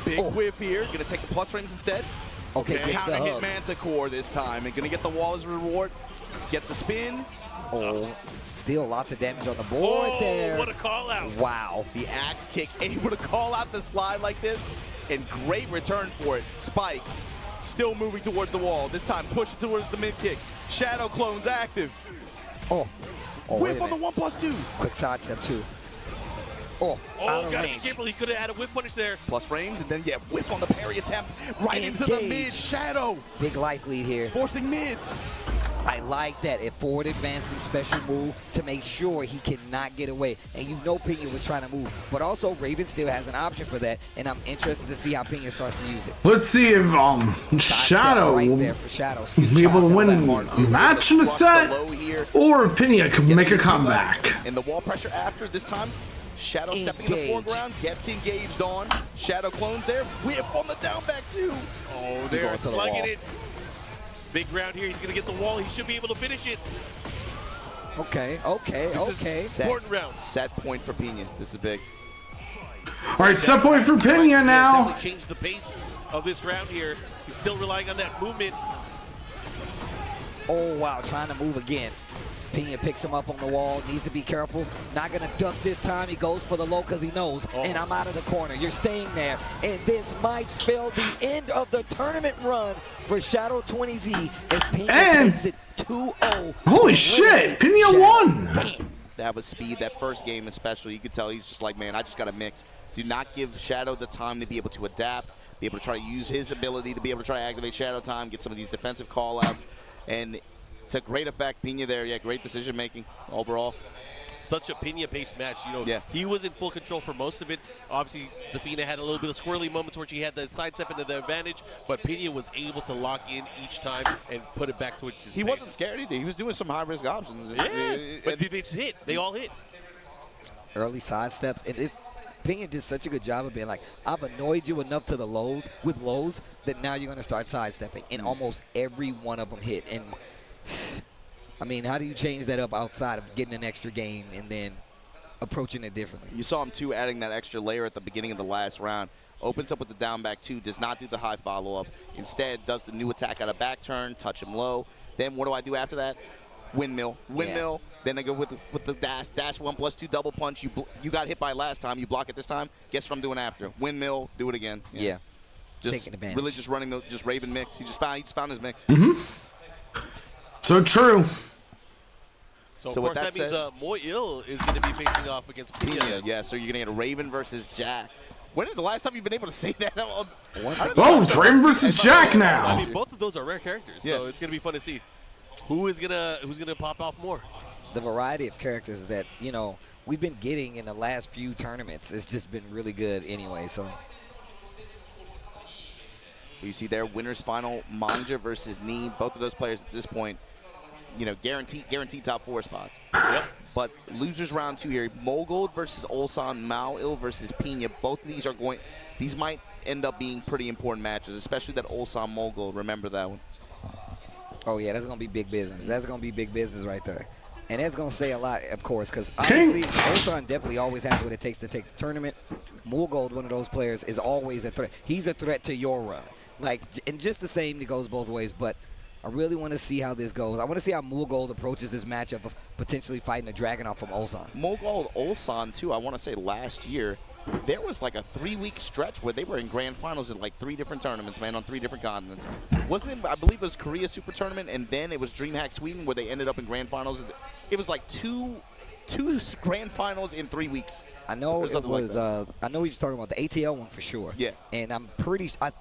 Speaker 3: Big whiff here. Going to take the plus frames instead.
Speaker 5: Okay, gets the
Speaker 3: Counter hit
Speaker 5: hug.
Speaker 3: Manticore this time. And going to get the wall as a reward. Gets the spin.
Speaker 5: Oh, still lots of damage on the board there.
Speaker 4: What a call out.
Speaker 5: Wow.
Speaker 3: The axe kick, able to call out the slide like this. And great return for it. Spike still moving towards the wall. This time pushing towards the mid kick. Shadow clones active.
Speaker 5: Oh,
Speaker 3: Whip on the 1+2.
Speaker 5: Quick sidestep too. Oh, out of
Speaker 4: gotta be
Speaker 5: range.
Speaker 4: careful. He could have had a whip punish there.
Speaker 3: Plus frames, and then whip on the parry attempt. Right into the mid. Shadow.
Speaker 5: Big life lead here.
Speaker 3: Forcing mids.
Speaker 5: I like that. A forward advancing special move to make sure he cannot get away. And Pena was trying to move. But also, Raven still has an option for that. And I'm interested to see how Pena starts to use it.
Speaker 1: Let's see if Shadow
Speaker 5: right
Speaker 1: will
Speaker 5: there for Shadow.
Speaker 1: be able to win a match in the set, or Pena could make a comeback.
Speaker 3: And the wall pressure after this time. Shadow stepping in the foreground, gets engaged on. Shadow clones there. Whip on the down back too.
Speaker 4: Oh, they're slugging it. Big round here. He's going to get the wall. He should be able to finish it.
Speaker 5: Okay.
Speaker 4: Important round.
Speaker 3: Set point for Pena. This is big.
Speaker 1: All right, set point for Pena now.
Speaker 4: Definitely changed the pace of this round here. He's still relying on that movement.
Speaker 5: Oh, wow. Trying to move again. Pena picks him up on the wall. Needs to be careful. Not going to duck this time. He goes for the low because he knows. And I'm out of the corner. You're staying there. And this might spell the end of the tournament run for Shadow 20Z as Pena takes it 2-0.
Speaker 1: Holy shit. Pena won.
Speaker 5: Damn.
Speaker 3: That was speed. That first game especially, you could tell he's just like, man, I just got to mix. Do not give Shadow the time to be able to adapt, be able to try to use his ability to be able to try to activate Shadow time, get some of these defensive call-outs. And to great effect, Pena there. Yeah, great decision-making overall.
Speaker 4: Such a Pena-based match. He was in full control for most of it. Obviously, Zafina had a little bit of squirrely moments where she had the sidestep into the advantage, but Pena was able to lock in each time and put it back to his pace.
Speaker 3: He wasn't scared either. He was doing some high-risk options.
Speaker 4: Yeah, but it's hit. They all hit.
Speaker 5: Early sidesteps. And Pena did such a good job of being like, I've annoyed you enough to the lows, that now you're going to start sidestepping. And almost every one of them hit. And I mean, how do you change that up outside of getting an extra game and then approaching it differently?
Speaker 3: You saw him, too, adding that extra layer at the beginning of the last round. Opens up with the down back, too, does not do the high follow-up. Instead, does the new attack out of back turn, touch him low. Then what do I do after that? Windmill.
Speaker 5: Yeah.
Speaker 3: Then I go with the dash 1+2 double punch. You got hit by last time. You block it this time. Guess what I'm doing after? Windmill, do it again.
Speaker 5: Yeah.
Speaker 3: Just
Speaker 5: taking advantage.
Speaker 3: really just running just Raven mix. He just found his mix.
Speaker 1: So true.
Speaker 4: So of course that means Moil is going to be facing off against Pena.
Speaker 3: Yeah, so you're going to get a Raven versus Jack. When is the last time you've been able to say that?
Speaker 1: Oh, it's Raven versus Jack now.
Speaker 4: I mean, both of those are rare characters, so it's going to be fun to see who's gonna pop off more.
Speaker 5: The variety of characters that we've been getting in the last few tournaments has just been really good anyway. So
Speaker 3: you see there, winners final, Manja versus Nee. Both of those players at this point, guaranteed top 4 spots.
Speaker 4: Yep.
Speaker 3: But losers round 2 here, Mogold versus Ulsan, Mao-Il versus Pena. Both of these might end up being pretty important matches, especially that Ulsan Mogold. Remember that one.
Speaker 5: Oh yeah, that's gonna be big business. That's gonna be big business right there. And that's going to say a lot, of course, because obviously Ulsan definitely always has what it takes to take the tournament. Mulgold, one of those players, is always a threat. He's a threat to your run. Like, and just the same, it goes both ways. But I really want to see how this goes. I want to see how Mulgold approaches this matchup of potentially fighting a Dragunov from Ulsan.
Speaker 3: Mulgold, Ulsan, too, I want to say last year, there was like a 3-week stretch where they were in grand finals at like 3 different tournaments, man, on 3 different continents. Wasn't it, I believe it was Korea Super Tournament, and then it was DreamHack Sweden where they ended up in grand finals. It was like two grand finals in 3 weeks.
Speaker 5: I know it was. I know you're talking about the ATL one for sure.
Speaker 3: Yeah.
Speaker 5: And I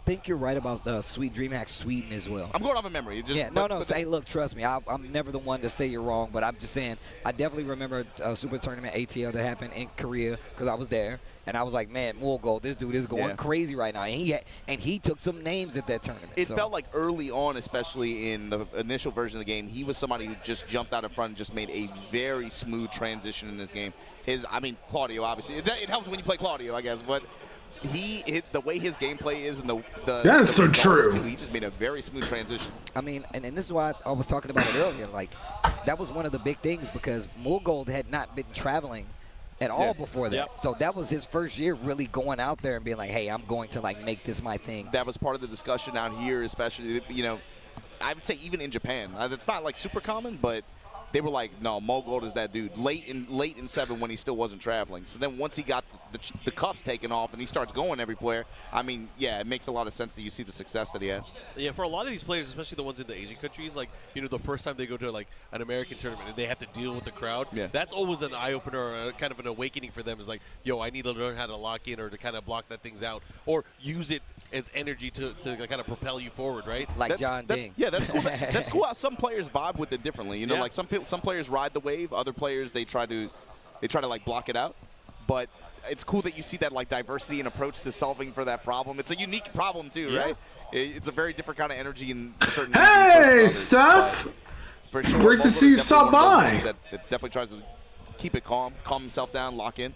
Speaker 5: think you're right about the DreamHack Sweden as well.
Speaker 3: I'm going off of memory.
Speaker 5: Yeah. Hey, look, trust me. I'm never the one to say you're wrong, but I'm just saying I definitely remember a Super Tournament ATL that happened in Korea because I was there, and I was like, man, Mulgold, this dude is going crazy right now, and he took some names at that tournament.
Speaker 3: It felt like early on, especially in the initial version of the game, he was somebody who just jumped out in front and just made a very smooth transition in this game. Claudio, obviously, it helps when you play Claudio, I guess, but the way his gameplay is and the
Speaker 1: that's so true.
Speaker 3: Too, he just made a very smooth transition.
Speaker 5: I mean, and this is why I was talking about it earlier. Like, that was one of the big things because Mulgold had not been traveling at all before that.
Speaker 3: Yep.
Speaker 5: So that was his first year really going out there and being like, hey, I'm going to like make this my thing.
Speaker 3: That was part of the discussion out here, especially, I would say even in Japan. It's not like super common, but they were like, no, Mulgold is that dude. Late in 7 when he still wasn't traveling. So then once he got the cuffs taken off and he starts going everywhere, I mean, yeah, it makes a lot of sense that you see the success that he had.
Speaker 4: Yeah, for a lot of these players, especially the ones in the Asian countries, like, the first time they go to like an American tournament and they have to deal with the crowd, that's always an eye-opener or kind of an awakening for them. Is like, yo, I need to learn how to lock in or to kind of block that things out or use it as energy to kind of propel you forward, right?
Speaker 5: Like John Ding.
Speaker 3: Yeah, that's cool. That's cool how some players vibe with it differently. Like some players ride the wave, other players they try to like block it out. But it's cool that you see that like diversity and approach to solving for that problem. It's a unique problem too, right? It's a very different kind of energy in certain.
Speaker 1: Hey, Steph!
Speaker 3: For sure,
Speaker 1: great to see you stop by.
Speaker 3: That definitely tries to keep it calm himself down, lock in.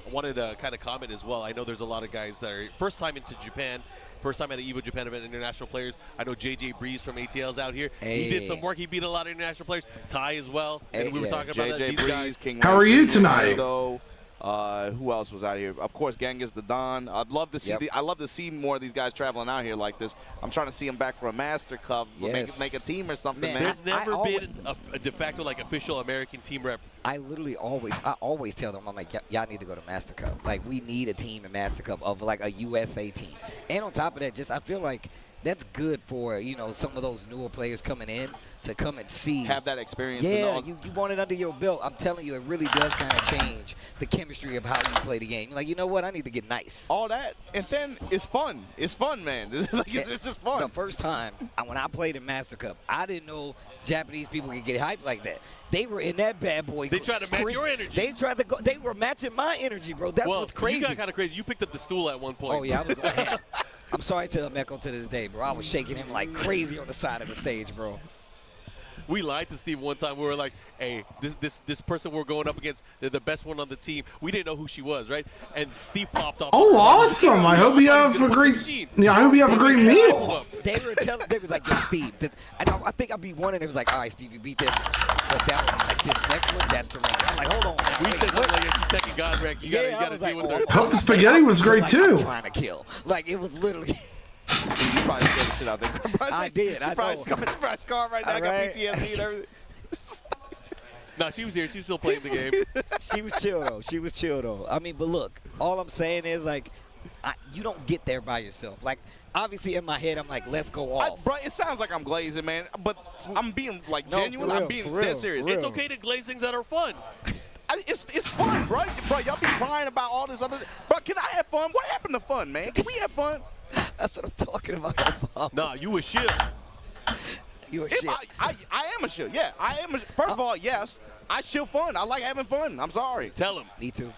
Speaker 4: I wanted to kind of comment as well. I know there's a lot of guys that are first time into Japan, first time at an EVO Japan event, international players. I know JJ Breeze from ATL's out here.
Speaker 5: Hey.
Speaker 4: He did some work. He beat a lot of international players. Ty as well. And we were talking about that.
Speaker 3: JJ
Speaker 4: These
Speaker 3: Breeze,
Speaker 4: guys.
Speaker 3: King
Speaker 1: How are you tonight?
Speaker 3: Who else was out here? Of course, Genghis the Don. I'd love to see. I love to see more of these guys traveling out here like this. I'm trying to see them back for a Master Cup, make a team or something. Man,
Speaker 4: there's never been a de facto like official American team rep.
Speaker 5: I always tell them, I'm like, y'all need to go to Master Cup. Like, we need a team in Master Cup of like a USA team. And on top of that, I feel like that's good for some of those newer players coming in to come and see.
Speaker 3: Have that experience.
Speaker 5: Yeah, you want it under your belt. I'm telling you, it really does kind of change the chemistry of how you play the game. You're like, you know what? I need to get nice.
Speaker 3: All that. And then it's fun. It's fun, man. It's just fun.
Speaker 5: The first time when I played in Master Cup, I didn't know Japanese people could get hyped like that. They were in that bad boy.
Speaker 4: They tried to match your energy.
Speaker 5: They tried to go. They were matching my energy, bro. That's what's crazy.
Speaker 4: You got kind of crazy. You picked up the stool at one point.
Speaker 5: Oh, yeah. I was going ham. I'm sorry to Meko to this day, bro. I was shaking him like crazy on the side of the stage, bro.
Speaker 4: We lied to Steve one time. We were like, hey, this person we're going up against, they're the best one on the team. We didn't know who she was, right? And Steve popped off.
Speaker 1: Oh, awesome. I hope you have a great meal.
Speaker 5: They was like, yo, Steve. I think I beat one, and it was like, all right, Steve, you beat this one. But that one, like, this next one, that's the rank. I'm like, hold on.
Speaker 4: We said something like, she's taking God rank. You got to deal with her.
Speaker 1: Hope the spaghetti was great, too.
Speaker 5: I'm trying to kill. Like, it was literally.
Speaker 3: You probably scared the shit out there.
Speaker 5: I did.
Speaker 3: She probably scarred right now. I got PTSD and everything.
Speaker 4: No, she was here. She was still playing the game.
Speaker 5: She was chill, though. I mean, but look, all I'm saying is, like, you don't get there by yourself. Like, obviously, in my head, I'm like, let's go off.
Speaker 3: Bro, it sounds like I'm glazing, man. But I'm being, like, genuine. I'm being dead serious.
Speaker 4: It's okay to glaze things that are fun.
Speaker 3: It's fun, bro. Bro, y'all be crying about all this other. Bro, can I have fun? What happened to fun, man? Can we have fun?
Speaker 5: That's what I'm talking about.
Speaker 4: Nah, you a shit.
Speaker 5: You a shit.
Speaker 3: I am a shit. Yeah, I am. First of all, yes, I chill fun. I like having fun. I'm sorry.
Speaker 4: Tell him.
Speaker 5: Me too.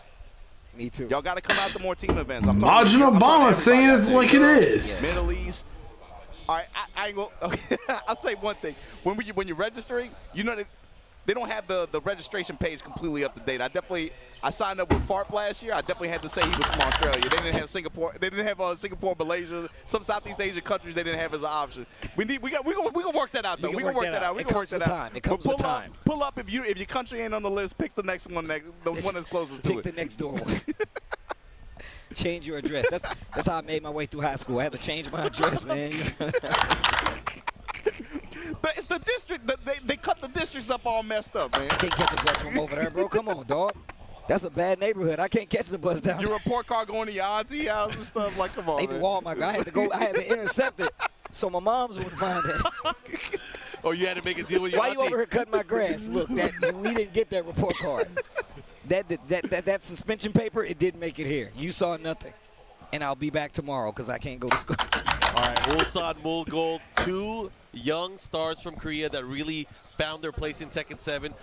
Speaker 3: Y'all got to come out to more team events.
Speaker 1: Majin Obama saying it like it is.
Speaker 3: Middle East. All right, I ain't gonna. Okay, I'll say one thing. When you're registering, they don't have the registration page completely up to date. I signed up with FARP last year. I definitely had to say he was from Australia. They didn't have Singapore. They didn't have Singapore, Malaysia, some Southeast Asian countries. They didn't have as an option. We gonna work that out though. We gonna work that out. We gonna work that out.
Speaker 5: It comes with time.
Speaker 3: Pull up if your country ain't on the list. Pick the next one. The one that's closest to it.
Speaker 5: Pick the next door one. Change your address. That's how I made my way through high school. I had to change my address, man.
Speaker 3: But it's the district. They cut the districts up all messed up, man.
Speaker 5: I can't catch a bus from over there, bro. Come on, dog. That's a bad neighborhood. I can't catch the bus down there.
Speaker 3: Your report card going to your auntie house and stuff. Like, come on,
Speaker 5: Even
Speaker 3: man.
Speaker 5: Walmart, I had to intercept it so my mom's wouldn't find it.
Speaker 4: Oh, you had to make a deal with your
Speaker 5: Why
Speaker 4: auntie?
Speaker 5: you over here cutting my grass? Look, we didn't get that report card. That suspension paper, it didn't make it here. You saw nothing. And I'll be back tomorrow because I can't go to school.
Speaker 4: All right, Ulsan, Mulgold, two young stars from Korea that really found their place in Tekken 7,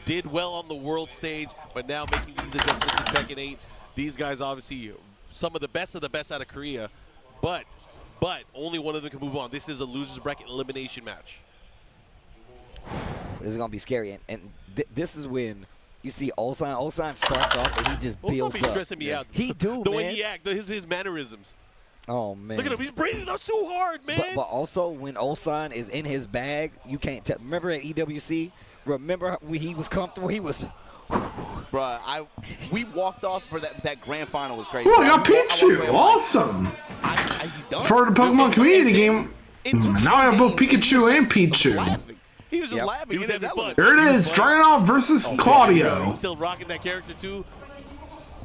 Speaker 4: did well on the world stage, but now making these adjustments in Tekken 8. These guys obviously some of the best out of Korea, but only one of them can move on. This is a loser's bracket elimination match.
Speaker 5: This is going to be scary. And this is when you see Ulsan. Ulsan starts off and he just builds
Speaker 4: Ulsan be
Speaker 5: up.
Speaker 4: stressing me out.
Speaker 5: He do,
Speaker 4: the
Speaker 5: man.
Speaker 4: way he acts, his mannerisms.
Speaker 5: Oh, man.
Speaker 4: Look at him. He's breathing out so hard, man.
Speaker 5: But also, when Ulsan is in his bag, you can't tell. Remember at EWC? Remember when he was comfortable? He was...
Speaker 3: Bruh, we walked off for that grand final. Was crazy.
Speaker 1: Oh, I got Pichu. Awesome.
Speaker 3: He's done.
Speaker 1: It's part of the Pokemon community game. Now I have both Pikachu and Pichu.
Speaker 3: He was just laughing.
Speaker 4: He was having fun.
Speaker 1: Here it is, Dragunov versus Claudio.
Speaker 4: He's still rocking that character, too.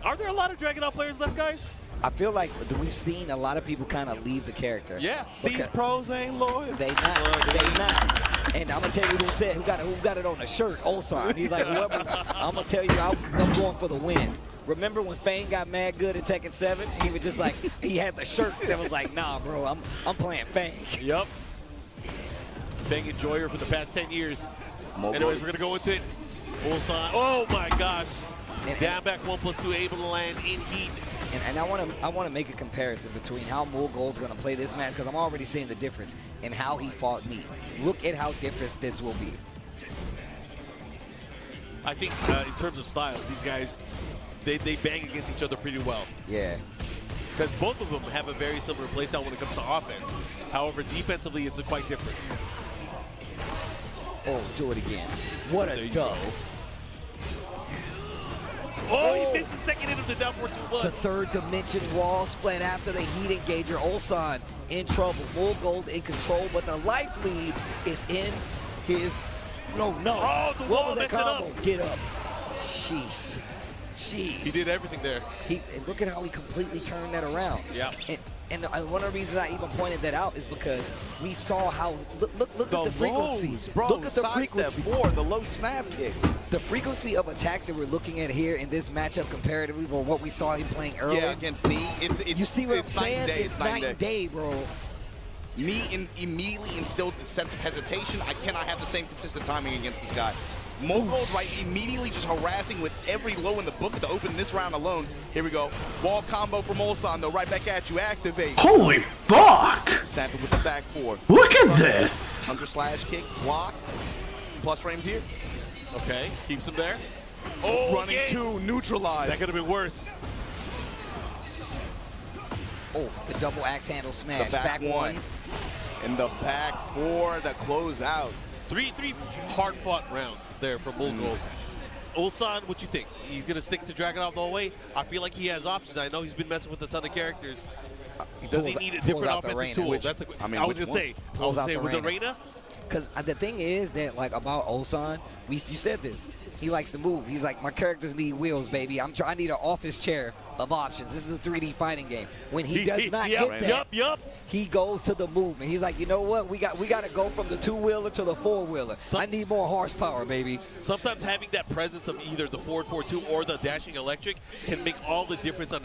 Speaker 4: Are there a lot of Dragunov players left, guys?
Speaker 5: I feel like we've seen a lot of people kind of leave the character.
Speaker 4: Yeah.
Speaker 3: These pros ain't loyal.
Speaker 5: They not. And I'm gonna tell you who got it on the shirt. Ulsan. He's like, I'm gonna tell you, I'm going for the win. Remember when Fang got mad good at Tekken 7? He was just like, he had the shirt that was like, nah, bro, I'm playing Fang.
Speaker 4: Yep. Fang enjoyer for the past 10 years. Anyways, we're gonna go into it. Ulsan. Oh my gosh. Down back 1+2, able to land in heat.
Speaker 5: And I want to make a comparison between how Mulgold's going to play this match because I'm already seeing the difference in how he fought me. Look at how different this will be.
Speaker 4: I think in terms of styles, these guys, they bang against each other pretty well.
Speaker 5: Yeah.
Speaker 4: Because both of them have a very similar playstyle when it comes to offense. However, defensively, it's quite different.
Speaker 5: Oh, do it again. What a dub.
Speaker 4: Oh, he missed the second hit of the down 4-2-1.
Speaker 5: The third dimension wall split after the heat engager. Ulsan in trouble. Mulgold in control, but the life lead is in his... No.
Speaker 4: Oh, the wall
Speaker 5: was that
Speaker 4: messed it
Speaker 5: combo?
Speaker 4: up.
Speaker 5: Get up. Jeez.
Speaker 4: He did everything there.
Speaker 5: And look at how he completely turned that around.
Speaker 4: Yeah.
Speaker 5: And one of the reasons I even pointed that out is because we saw how look at the frequency.
Speaker 3: Lows, bro.
Speaker 5: Look at the frequency.
Speaker 3: The low snap kick.
Speaker 5: The frequency of attacks that we're looking at here in this matchup comparatively for what we saw him playing earlier.
Speaker 3: Yeah, against Knee.
Speaker 5: You see what I'm saying? It's night and day, bro.
Speaker 3: Me immediately instilled the sense of hesitation. I cannot have the same consistent timing against this guy. Mulgold, right, immediately just harassing with every low in the book to open this round alone. Here we go. Wall combo from Ulsan, though. Right back at you. Activate.
Speaker 1: Holy fuck!
Speaker 3: Snap it with the back four.
Speaker 1: Look at this!
Speaker 3: Under slash kick, block. Plus frames here.
Speaker 4: Okay, keeps him there. Oh,
Speaker 3: running two, neutralized.
Speaker 4: That could have been worse.
Speaker 5: Oh, the double axe handle smash.
Speaker 3: The back one. And the back four, the close out.
Speaker 4: Three hard-fought rounds there for Mulgold. Ulsan, what you think? He's going to stick to Dragunov the whole way? I feel like he has options. I know he's been messing with a ton of characters. Does he need a different offensive tool? I was going to say, was it Reina?
Speaker 5: Because the thing is that, like, about Ulsan, you said this. He likes to move. He's like, my characters need wheels, baby. I need an office chair of options. This is a 3D fighting game. When he does not get that, he goes to the movement. He's like, you know what? We got to go from the two-wheeler to the four-wheeler. I need more horsepower, baby.
Speaker 4: Sometimes having that presence of either the forward 4-2 or the dashing electric can make all the difference on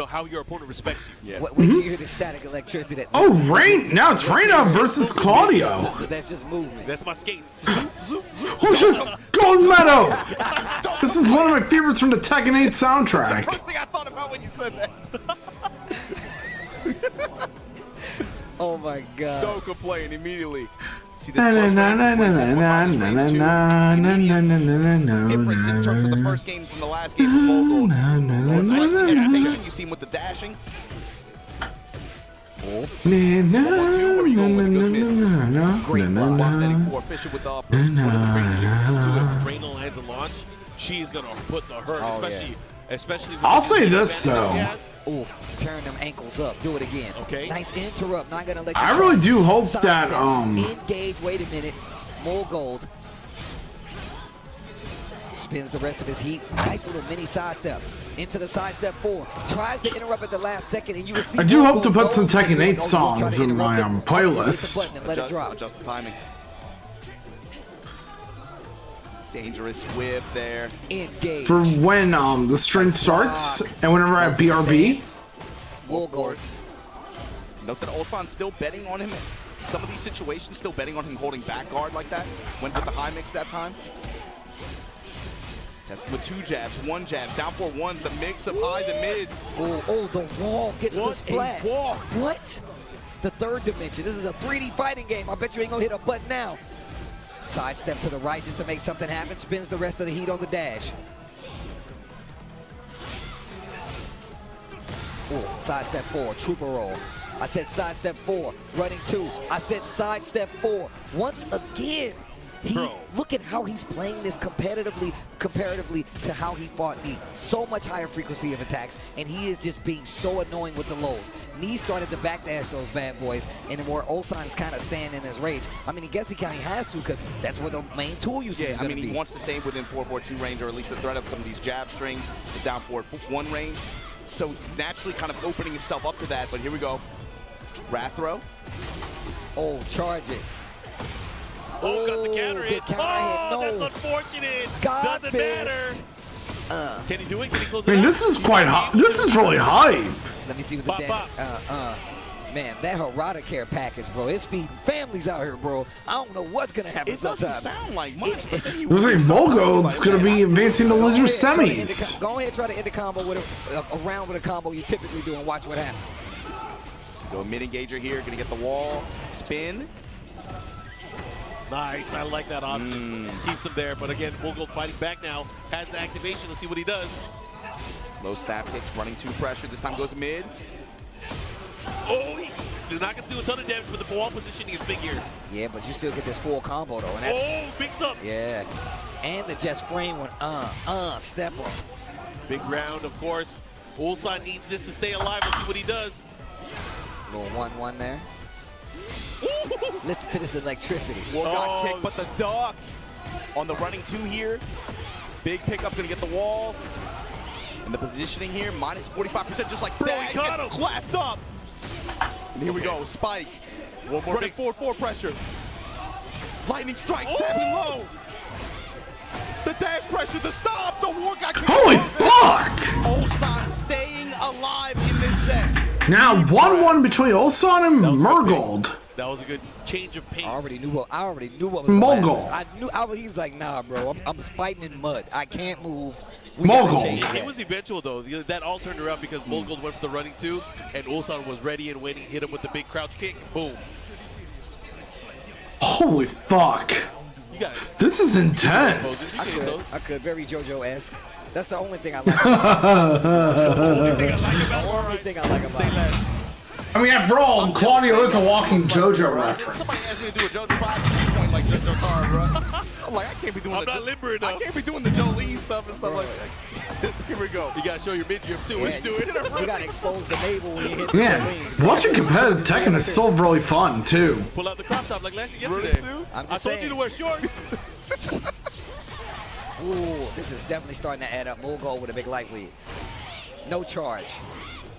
Speaker 4: how your opponent respects you.
Speaker 5: Yeah. Wait till you hear the static electricity.
Speaker 1: Now it's Reina versus Claudio.
Speaker 5: So that's just movement.
Speaker 4: That's my skates.
Speaker 1: Oh shit! Gold medal! This is one of my favorites from the Tekken 8 soundtrack.
Speaker 3: First thing I thought about when you said that.
Speaker 5: Oh my god.
Speaker 3: Don't complain immediately. See this difference in terms of the first game from the last game from Mulgold. Hesitation, you see him with the dashing. Great block. Standing for Fisher with the upper.
Speaker 4: Reina lands a launch. She's going to put the hurt, especially especially with
Speaker 1: I'll
Speaker 4: the
Speaker 1: say
Speaker 4: advantage
Speaker 1: this,
Speaker 4: that
Speaker 1: though.
Speaker 4: he has.
Speaker 5: Oof, turn them ankles up. Do it again.
Speaker 4: Okay.
Speaker 5: Nice interrupt. Not going to let you
Speaker 1: I really do hope
Speaker 5: Side
Speaker 1: that,
Speaker 5: step, engage. Wait a minute. More gold. Spins the rest of his heat. Nice little mini sidestep. Into the sidestep 4. Tries to interrupt at the last second, and you will see.
Speaker 1: I do hope to put some
Speaker 5: Tekken
Speaker 1: Tekken 8 songs in my playlist.
Speaker 5: Let it drop.
Speaker 3: Adjust the timing. Dangerous whip there.
Speaker 5: Engage.
Speaker 1: For when the string starts and whenever I have BRB.
Speaker 5: More gold.
Speaker 3: Note that Ulsan's still betting on him. Some of these situations, still betting on him holding back guard like that. Went with the high mix that time. Testing with 2 jabs, 1 jab, down 4 ones, the mix of highs and mids.
Speaker 5: Oh, the wall gets the splat.
Speaker 3: A wall.
Speaker 5: What? The third dimension. This is a 3D fighting game. I bet you ain't gonna hit a button now. Sidestep to the right just to make something happen. Spins the rest of the heat on the dash. Ooh, sidestep 4, trooper roll. I said sidestep 4, running 2. I said sidestep 4. Once again, look at how he's playing this comparatively to how he fought Knee. So much higher frequency of attacks, and he is just being so annoying with the lows. Knee started to backdash those bad boys, and where Ulsan is kind of staying in his range. I mean, he guess he kind of has to, because that's where the main tool usage is going to be.
Speaker 3: He wants to stay within 4-4-2 range, or at least the threat of some of these jab strings, the down 4-1 range. So it's naturally kind of opening himself up to that, but here we go. Wrath throw.
Speaker 5: Oh, charge it.
Speaker 4: Oh, got the counter hit.
Speaker 5: No.
Speaker 4: That's unfortunate.
Speaker 5: God
Speaker 4: Doesn't matter. Can he do it? Can he close
Speaker 1: I
Speaker 4: it
Speaker 1: mean,
Speaker 4: out?
Speaker 1: this is quite hot. This is really hype.
Speaker 5: Let me see what the damage. Man, that Harada care package, bro. It's feeding families out here, bro. I don't know what's gonna happen
Speaker 3: It
Speaker 5: sometimes.
Speaker 3: doesn't sound like much. But then you
Speaker 1: Looks like Mogo's gonna be advancing to loser semis.
Speaker 5: Go ahead, try to end the combo with a round with a combo you typically do, and watch what happens.
Speaker 3: Go mid-engager here, gonna get the wall, spin.
Speaker 4: Nice, I like that option. Keeps him there, but again, Mogul fighting back now. Has the activation, let's see what he does.
Speaker 3: Low snap kicks, running 2 pressure, this time goes mid.
Speaker 4: Oh, he's not gonna do a ton of damage, but the wall positioning is big here.
Speaker 5: Yeah, but you still get this full combo, though. And that's,
Speaker 4: mix up.
Speaker 5: Yeah. And the just frame one, step up.
Speaker 4: Big round, of course. Ulsan needs this to stay alive. Let's see what he does.
Speaker 5: Little 1-1 there. Listen to this electricity.
Speaker 3: Got kicked, but the duck on the running 2 here. Big pickup, gonna get the wall. And the positioning here, minus 45%, just like that.
Speaker 4: He caught him.
Speaker 3: Clapped up. And here we go, spike.
Speaker 4: One more
Speaker 3: running 4-4 pressure. Lightning strikes, tapping low. The dash pressure, the stop, the war got kicked.
Speaker 1: Holy fuck!
Speaker 3: Ulsan staying alive in this set.
Speaker 1: Now 1-1 between Ulsan and Murgold.
Speaker 4: That was a good change of pace.
Speaker 5: I already knew what was
Speaker 1: Mogul.
Speaker 5: I knew. He was like, nah, bro. I'm fighting in mud. I can't move.
Speaker 1: Mogul.
Speaker 4: It was eventual, though. That all turned around because Mogul went for the running 2, and Ulsan was ready and waiting. Hit him with the big crouch kick. Boom.
Speaker 1: Holy fuck.
Speaker 4: You got it.
Speaker 1: This is intense.
Speaker 5: I could. Very JoJo-esque. That's the only thing I like. Only thing I like about it.
Speaker 1: I mean, after all, Claudio is a walking JoJo reference.
Speaker 3: Somebody asked me to do a JoJo vibe point like this, bro. I'm like, I can't be doing
Speaker 4: I'm not limber enough.
Speaker 3: I can't be doing the Jolene stuff and stuff like that. Here we go.
Speaker 4: You gotta show your midriff too.
Speaker 5: Yeah,
Speaker 4: Do it.
Speaker 5: you gotta expose the navel when you hit the
Speaker 1: Man,
Speaker 5: lanes.
Speaker 1: watching competitive Tekken is still really fun, too.
Speaker 4: Pull out the crop top like yesterday.
Speaker 5: I'm
Speaker 4: I
Speaker 5: just
Speaker 4: told
Speaker 5: saying.
Speaker 4: you to wear shorts.
Speaker 5: Ooh, this is definitely starting to add up. Mogul with a big light lead. No charge.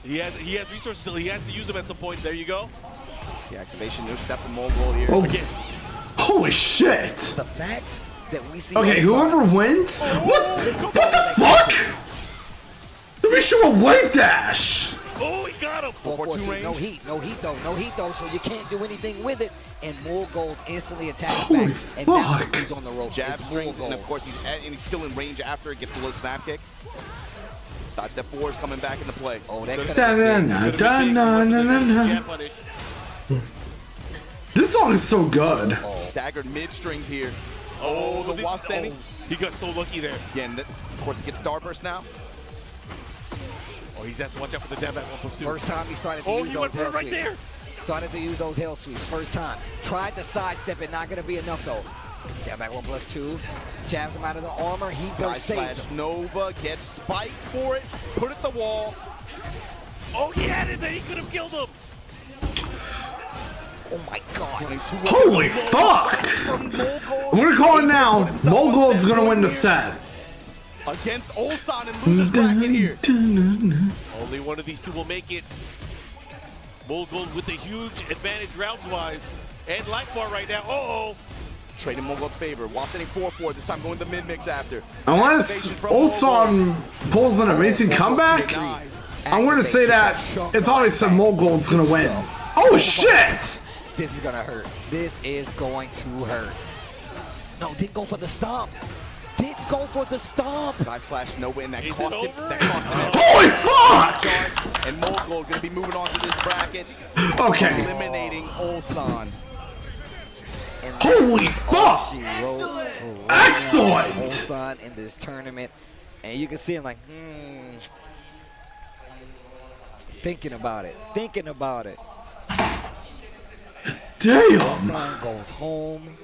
Speaker 4: He has resources still. He has to use them at some point. There you go.
Speaker 3: The activation, new step from Mogul here.
Speaker 1: Oh,
Speaker 4: Again.
Speaker 1: holy shit.
Speaker 5: The fact that we see.
Speaker 1: Okay, whoever wins. What the fuck? Let me show a wave dash.
Speaker 4: Oh, he got him.
Speaker 5: 4-4-2 range. No heat though, so you can't do anything with it. And Mogul instantly attacks
Speaker 1: Holy
Speaker 5: back. And now
Speaker 1: fuck.
Speaker 5: he's on the rope.
Speaker 3: Jab
Speaker 5: It's
Speaker 3: strings, and
Speaker 5: Mogul.
Speaker 3: of course he's still in range after it gets the low snap kick. Sidestep 4 is coming back into play.
Speaker 5: Oh, that could
Speaker 1: Da,
Speaker 5: have
Speaker 1: na,
Speaker 5: been.
Speaker 1: na, da, na, na, na, na.
Speaker 4: Jab punish.
Speaker 1: This song is so good.
Speaker 3: Staggered mid strings here. Oh, the wall standing.
Speaker 4: He got so lucky there.
Speaker 3: Again, of course, he gets Starburst now.
Speaker 4: Oh, he has to watch out for the dab at 1+2.
Speaker 5: First time he started to
Speaker 4: Oh,
Speaker 5: use
Speaker 4: he
Speaker 5: those
Speaker 4: went for
Speaker 5: hell
Speaker 4: it right
Speaker 5: sweeps.
Speaker 4: there.
Speaker 5: Started to use those hell sweeps. First time. Tried to sidestep it. Not going to be enough, though. Jab back 1+2. Jabs him out of the armor. He
Speaker 3: Sky
Speaker 5: goes
Speaker 3: slash
Speaker 5: safe.
Speaker 3: Nova gets spiked for it. Put it the wall.
Speaker 4: Oh, he had it. Then he could have killed him.
Speaker 5: Oh my God.
Speaker 1: Holy fuck! I'm gonna call it now. Molgold's gonna win the set.
Speaker 3: Against Ulsan in loser's bracket here.
Speaker 4: Only one of these two will make it. Molgold with a huge advantage rounds-wise. And Lightbar right now. Uh-oh.
Speaker 3: Trading Molgold's favor. While standing 4-4, this time going the mid-mix after.
Speaker 1: Unless Ulsan pulls an amazing comeback, I'm gonna say that it's obvious that Molgold's gonna win. Oh shit!
Speaker 5: This is gonna hurt. This is going to hurt. No, didn't go for the stomp. Didn't go for the stomp.
Speaker 3: Sky slash Nova in that
Speaker 4: Is
Speaker 3: cost
Speaker 4: it
Speaker 3: him.
Speaker 4: over?
Speaker 3: That cost him.
Speaker 1: Holy fuck!
Speaker 3: And Molgold gonna be moving on to this bracket.
Speaker 1: Okay.
Speaker 3: Eliminating Ulsan.
Speaker 1: Holy fuck! Excellent!
Speaker 5: Ulsan in this tournament, and you can see him like, thinking about it, thinking about it.
Speaker 1: Damn!
Speaker 5: Ulsan goes home.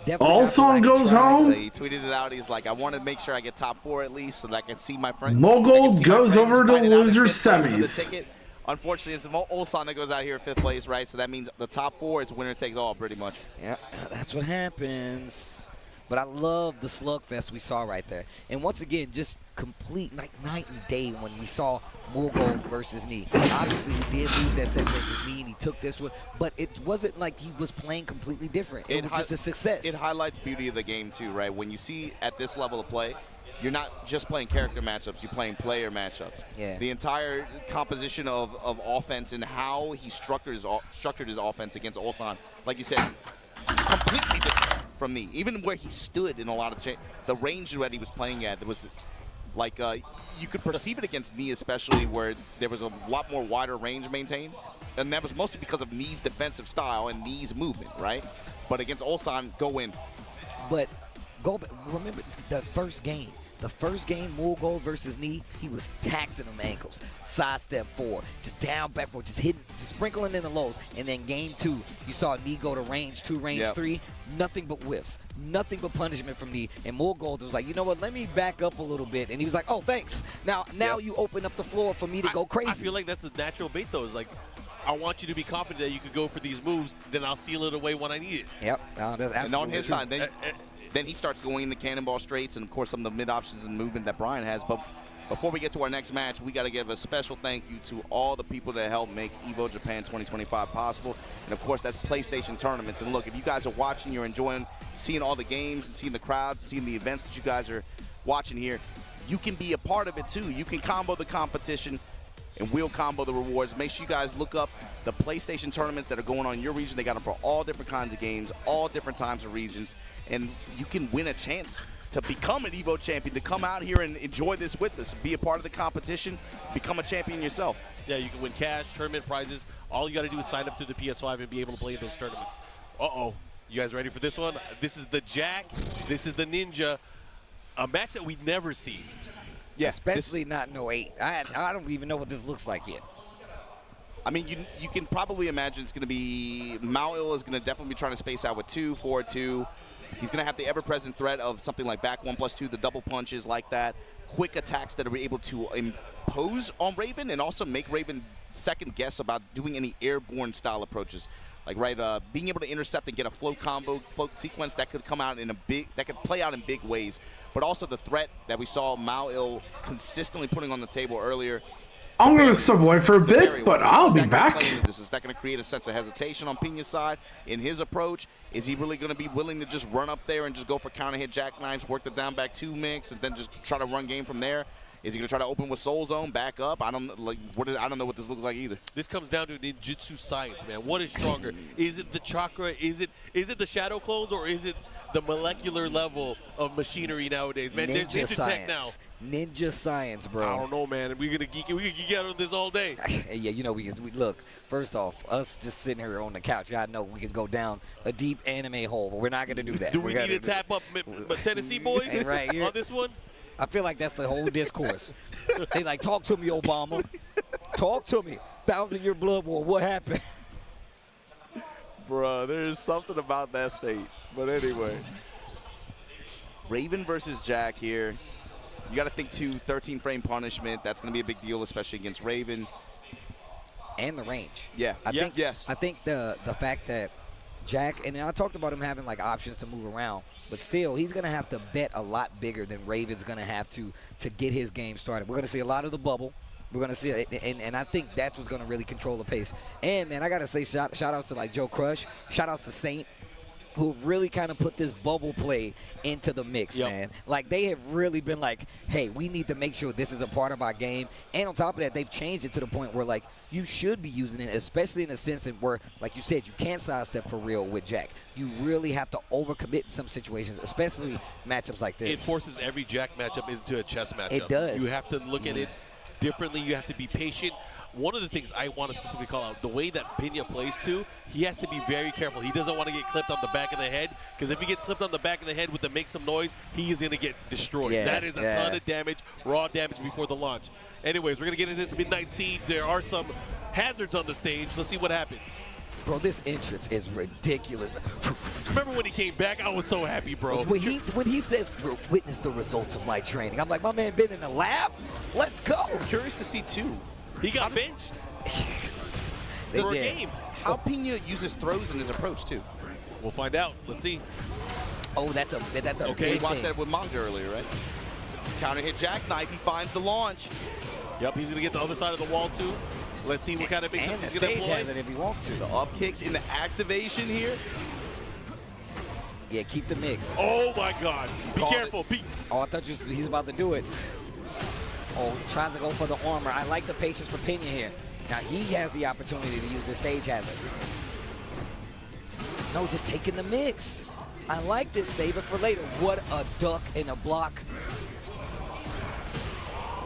Speaker 1: Ulsan goes
Speaker 3: So
Speaker 1: home.
Speaker 3: he tweeted it out. He's like, I want to make sure I get top 4 at least so that I can see my friend.
Speaker 1: Molgold goes over to loser semis.
Speaker 3: Unfortunately, it's Ulsan that goes out here in 5th place, right? So that means the top 4, it's winner takes all pretty much.
Speaker 5: Yeah, that's what happens. But I love the slugfest we saw right there. And once again, just complete like night and day when we saw Molgold versus Knee. Obviously, he did lose that set versus Knee, and he took this one. But it wasn't like he was playing completely different. It was just a success.
Speaker 3: It highlights beauty of the game, too, right? When you see at this level of play, you're not just playing character matchups, you're playing player matchups.
Speaker 5: Yeah.
Speaker 3: The entire composition of offense and how he structured his offense against Ulsan, like you said, completely different from Knee. Even where he stood in a lot of the range that he was playing at, it was like you could perceive it against Knee, especially where there was a lot more wider range maintained. And that was mostly because of Knee's defensive style and Knee's movement, right? But against Ulsan, go in.
Speaker 5: But go back, remember the first game. The first game, Molgold versus Knee, he was taxing them ankles. Sidestep 4, just down, back 4, just hitting, just sprinkling in the lows. And then game 2, you saw Knee go to range 2, range 3, nothing but whiffs, nothing but punishment from Knee. And Molgold was like, you know what, let me back up a little bit. And he was like, oh, thanks. Now you open up the floor for me to go crazy.
Speaker 4: I feel like that's the natural bait, though. It's like, I want you to be confident that you could go for these moves, then I'll seal it away when I need it.
Speaker 5: Yep, that's absolutely
Speaker 3: And on his
Speaker 5: true.
Speaker 3: side, then he starts going in the cannonball straights and, of course, some of the mid options and movement that Brian has. But before we get to our next match, we got to give a special thank you to all the people that helped make EVO Japan 2025 possible. And, of course, that's PlayStation tournaments. And, look, if you guys are watching, you're enjoying seeing all the games and seeing the crowds, seeing the events that you guys are watching here, you can be a part of it, too. You can combo the competition, and we'll combo the rewards. Make sure you guys look up the PlayStation tournaments that are going on in your region. They got them for all different kinds of games, all different times of regions. And you can win a chance to become an EVO champion, to come out here and enjoy this with us, be a part of the competition, become a champion yourself.
Speaker 4: Yeah, you can win cash, tournament prizes. All you got to do is sign up to the PS5 and be able to play in those tournaments. Uh-oh. You guys ready for this one? This is the Jack. This is the Ninja. A match that we never see.
Speaker 5: Yeah, especially not in 08. I don't even know what this looks like yet.
Speaker 3: I mean, you can probably imagine it's going to be, Mao is going to definitely be trying to space out with 2, 4, 2. He's going to have the ever-present threat of something like back 1+2, the double punches like that, quick attacks that are able to impose on Raven and also make Raven second guess about doing any airborne style approaches. Like, right, being able to intercept and get a flow combo, flow sequence that could come out in that could play out in big ways. But also the threat that we saw Mao consistently putting on the table earlier.
Speaker 1: I'm going to step away for a bit, but I'll be back.
Speaker 3: Is that going to create a sense of hesitation on Pena's side in his approach? Is he really going to be willing to just run up there and just go for counter hit jackknives, work the down back 2 mix, and then just try to run game from there? Is he going to try to open with Soul Zone, back up? I don't know what this looks like either.
Speaker 4: This comes down to ninjutsu science, man. What is stronger? Is it the chakra? Is it the shadow clones, or is it the molecular level of machinery nowadays, man?
Speaker 5: Ninja
Speaker 4: Ninja
Speaker 5: science.
Speaker 4: tech now.
Speaker 5: Ninja science, bro.
Speaker 4: I don't know, man. We could geek out on this all day.
Speaker 5: Yeah, you know, we look, first off, us just sitting here on the couch, I know we can go down a deep anime hole, but we're not going to do that.
Speaker 4: Do we need to tap up Tennessee boys
Speaker 5: right here
Speaker 4: on this one?
Speaker 5: I feel like that's the whole discourse. They like, talk to me, Obama. Talk to me. 1,000-year blood war. What happened?
Speaker 3: Bruh, there's something about that state. But anyway. Raven versus Jack here. You got to think, too, 13-frame punishment. That's going to be a big deal, especially against Raven.
Speaker 5: And the range.
Speaker 3: Yeah.
Speaker 5: I think,
Speaker 3: yes.
Speaker 5: I think the fact that Jack, and I talked about him having like options to move around, but still, he's going to have to bet a lot bigger than Raven's going to have to get his game started. We're going to see a lot of the bubble. We're going to see it, and I think that's what's going to really control the pace. And, man, I got to say shout-outs to, like, Joe Crush. Shout-outs to Saint, who've really kind of put this bubble play into the mix, man. Like, they have really been like, hey, we need to make sure this is a part of our game. And on top of that, they've changed it to the point where, like, you should be using it, especially in a sense where, like you said, you can't sidestep for real with Jack. You really have to overcommit in some situations, especially matchups like this.
Speaker 4: It forces every Jack matchup into a chess matchup.
Speaker 5: It does.
Speaker 4: You have to look at it differently. You have to be patient. One of the things I want to specifically call out, the way that Pena plays too, he has to be very careful. He doesn't want to get clipped on the back of the head, because if he gets clipped on the back of the head with the make some noise, he is going to get destroyed.
Speaker 5: Yeah,
Speaker 4: that is a ton of damage, raw damage before the launch. Anyways, we're going to get into this Midnight Siege. There are some hazards on the stage. Let's see what happens.
Speaker 5: Bro, this entrance is ridiculous.
Speaker 4: Remember when he came back? I was so happy, bro.
Speaker 5: When he says, witness the results of my training, I'm like, my man been in the lab? Let's go.
Speaker 3: Curious to see, too.
Speaker 4: He got benched.
Speaker 3: For a game. How Pena uses throws in his approach, too.
Speaker 4: We'll find out. Let's see.
Speaker 5: Oh, that's a
Speaker 3: okay.
Speaker 5: big
Speaker 3: We watched
Speaker 5: thing.
Speaker 3: that with Manga earlier, right? Counter hit jackknife. He finds the launch.
Speaker 4: Yep, he's going to get the other side of the wall, too. Let's see what kind of mix-ups he's going to
Speaker 5: has
Speaker 4: employ.
Speaker 5: it if he wants to.
Speaker 3: The up kicks in the activation here.
Speaker 5: Yeah, keep the mix.
Speaker 4: Oh, my God. Be
Speaker 3: Called
Speaker 4: careful.
Speaker 5: Oh, I thought he's about to do it. Oh, he tries to go for the armor. I like the patience for Pena here. Now, he has the opportunity to use his stage hazard. No, just taking the mix. I like this. Save it for later. What a duck and a block.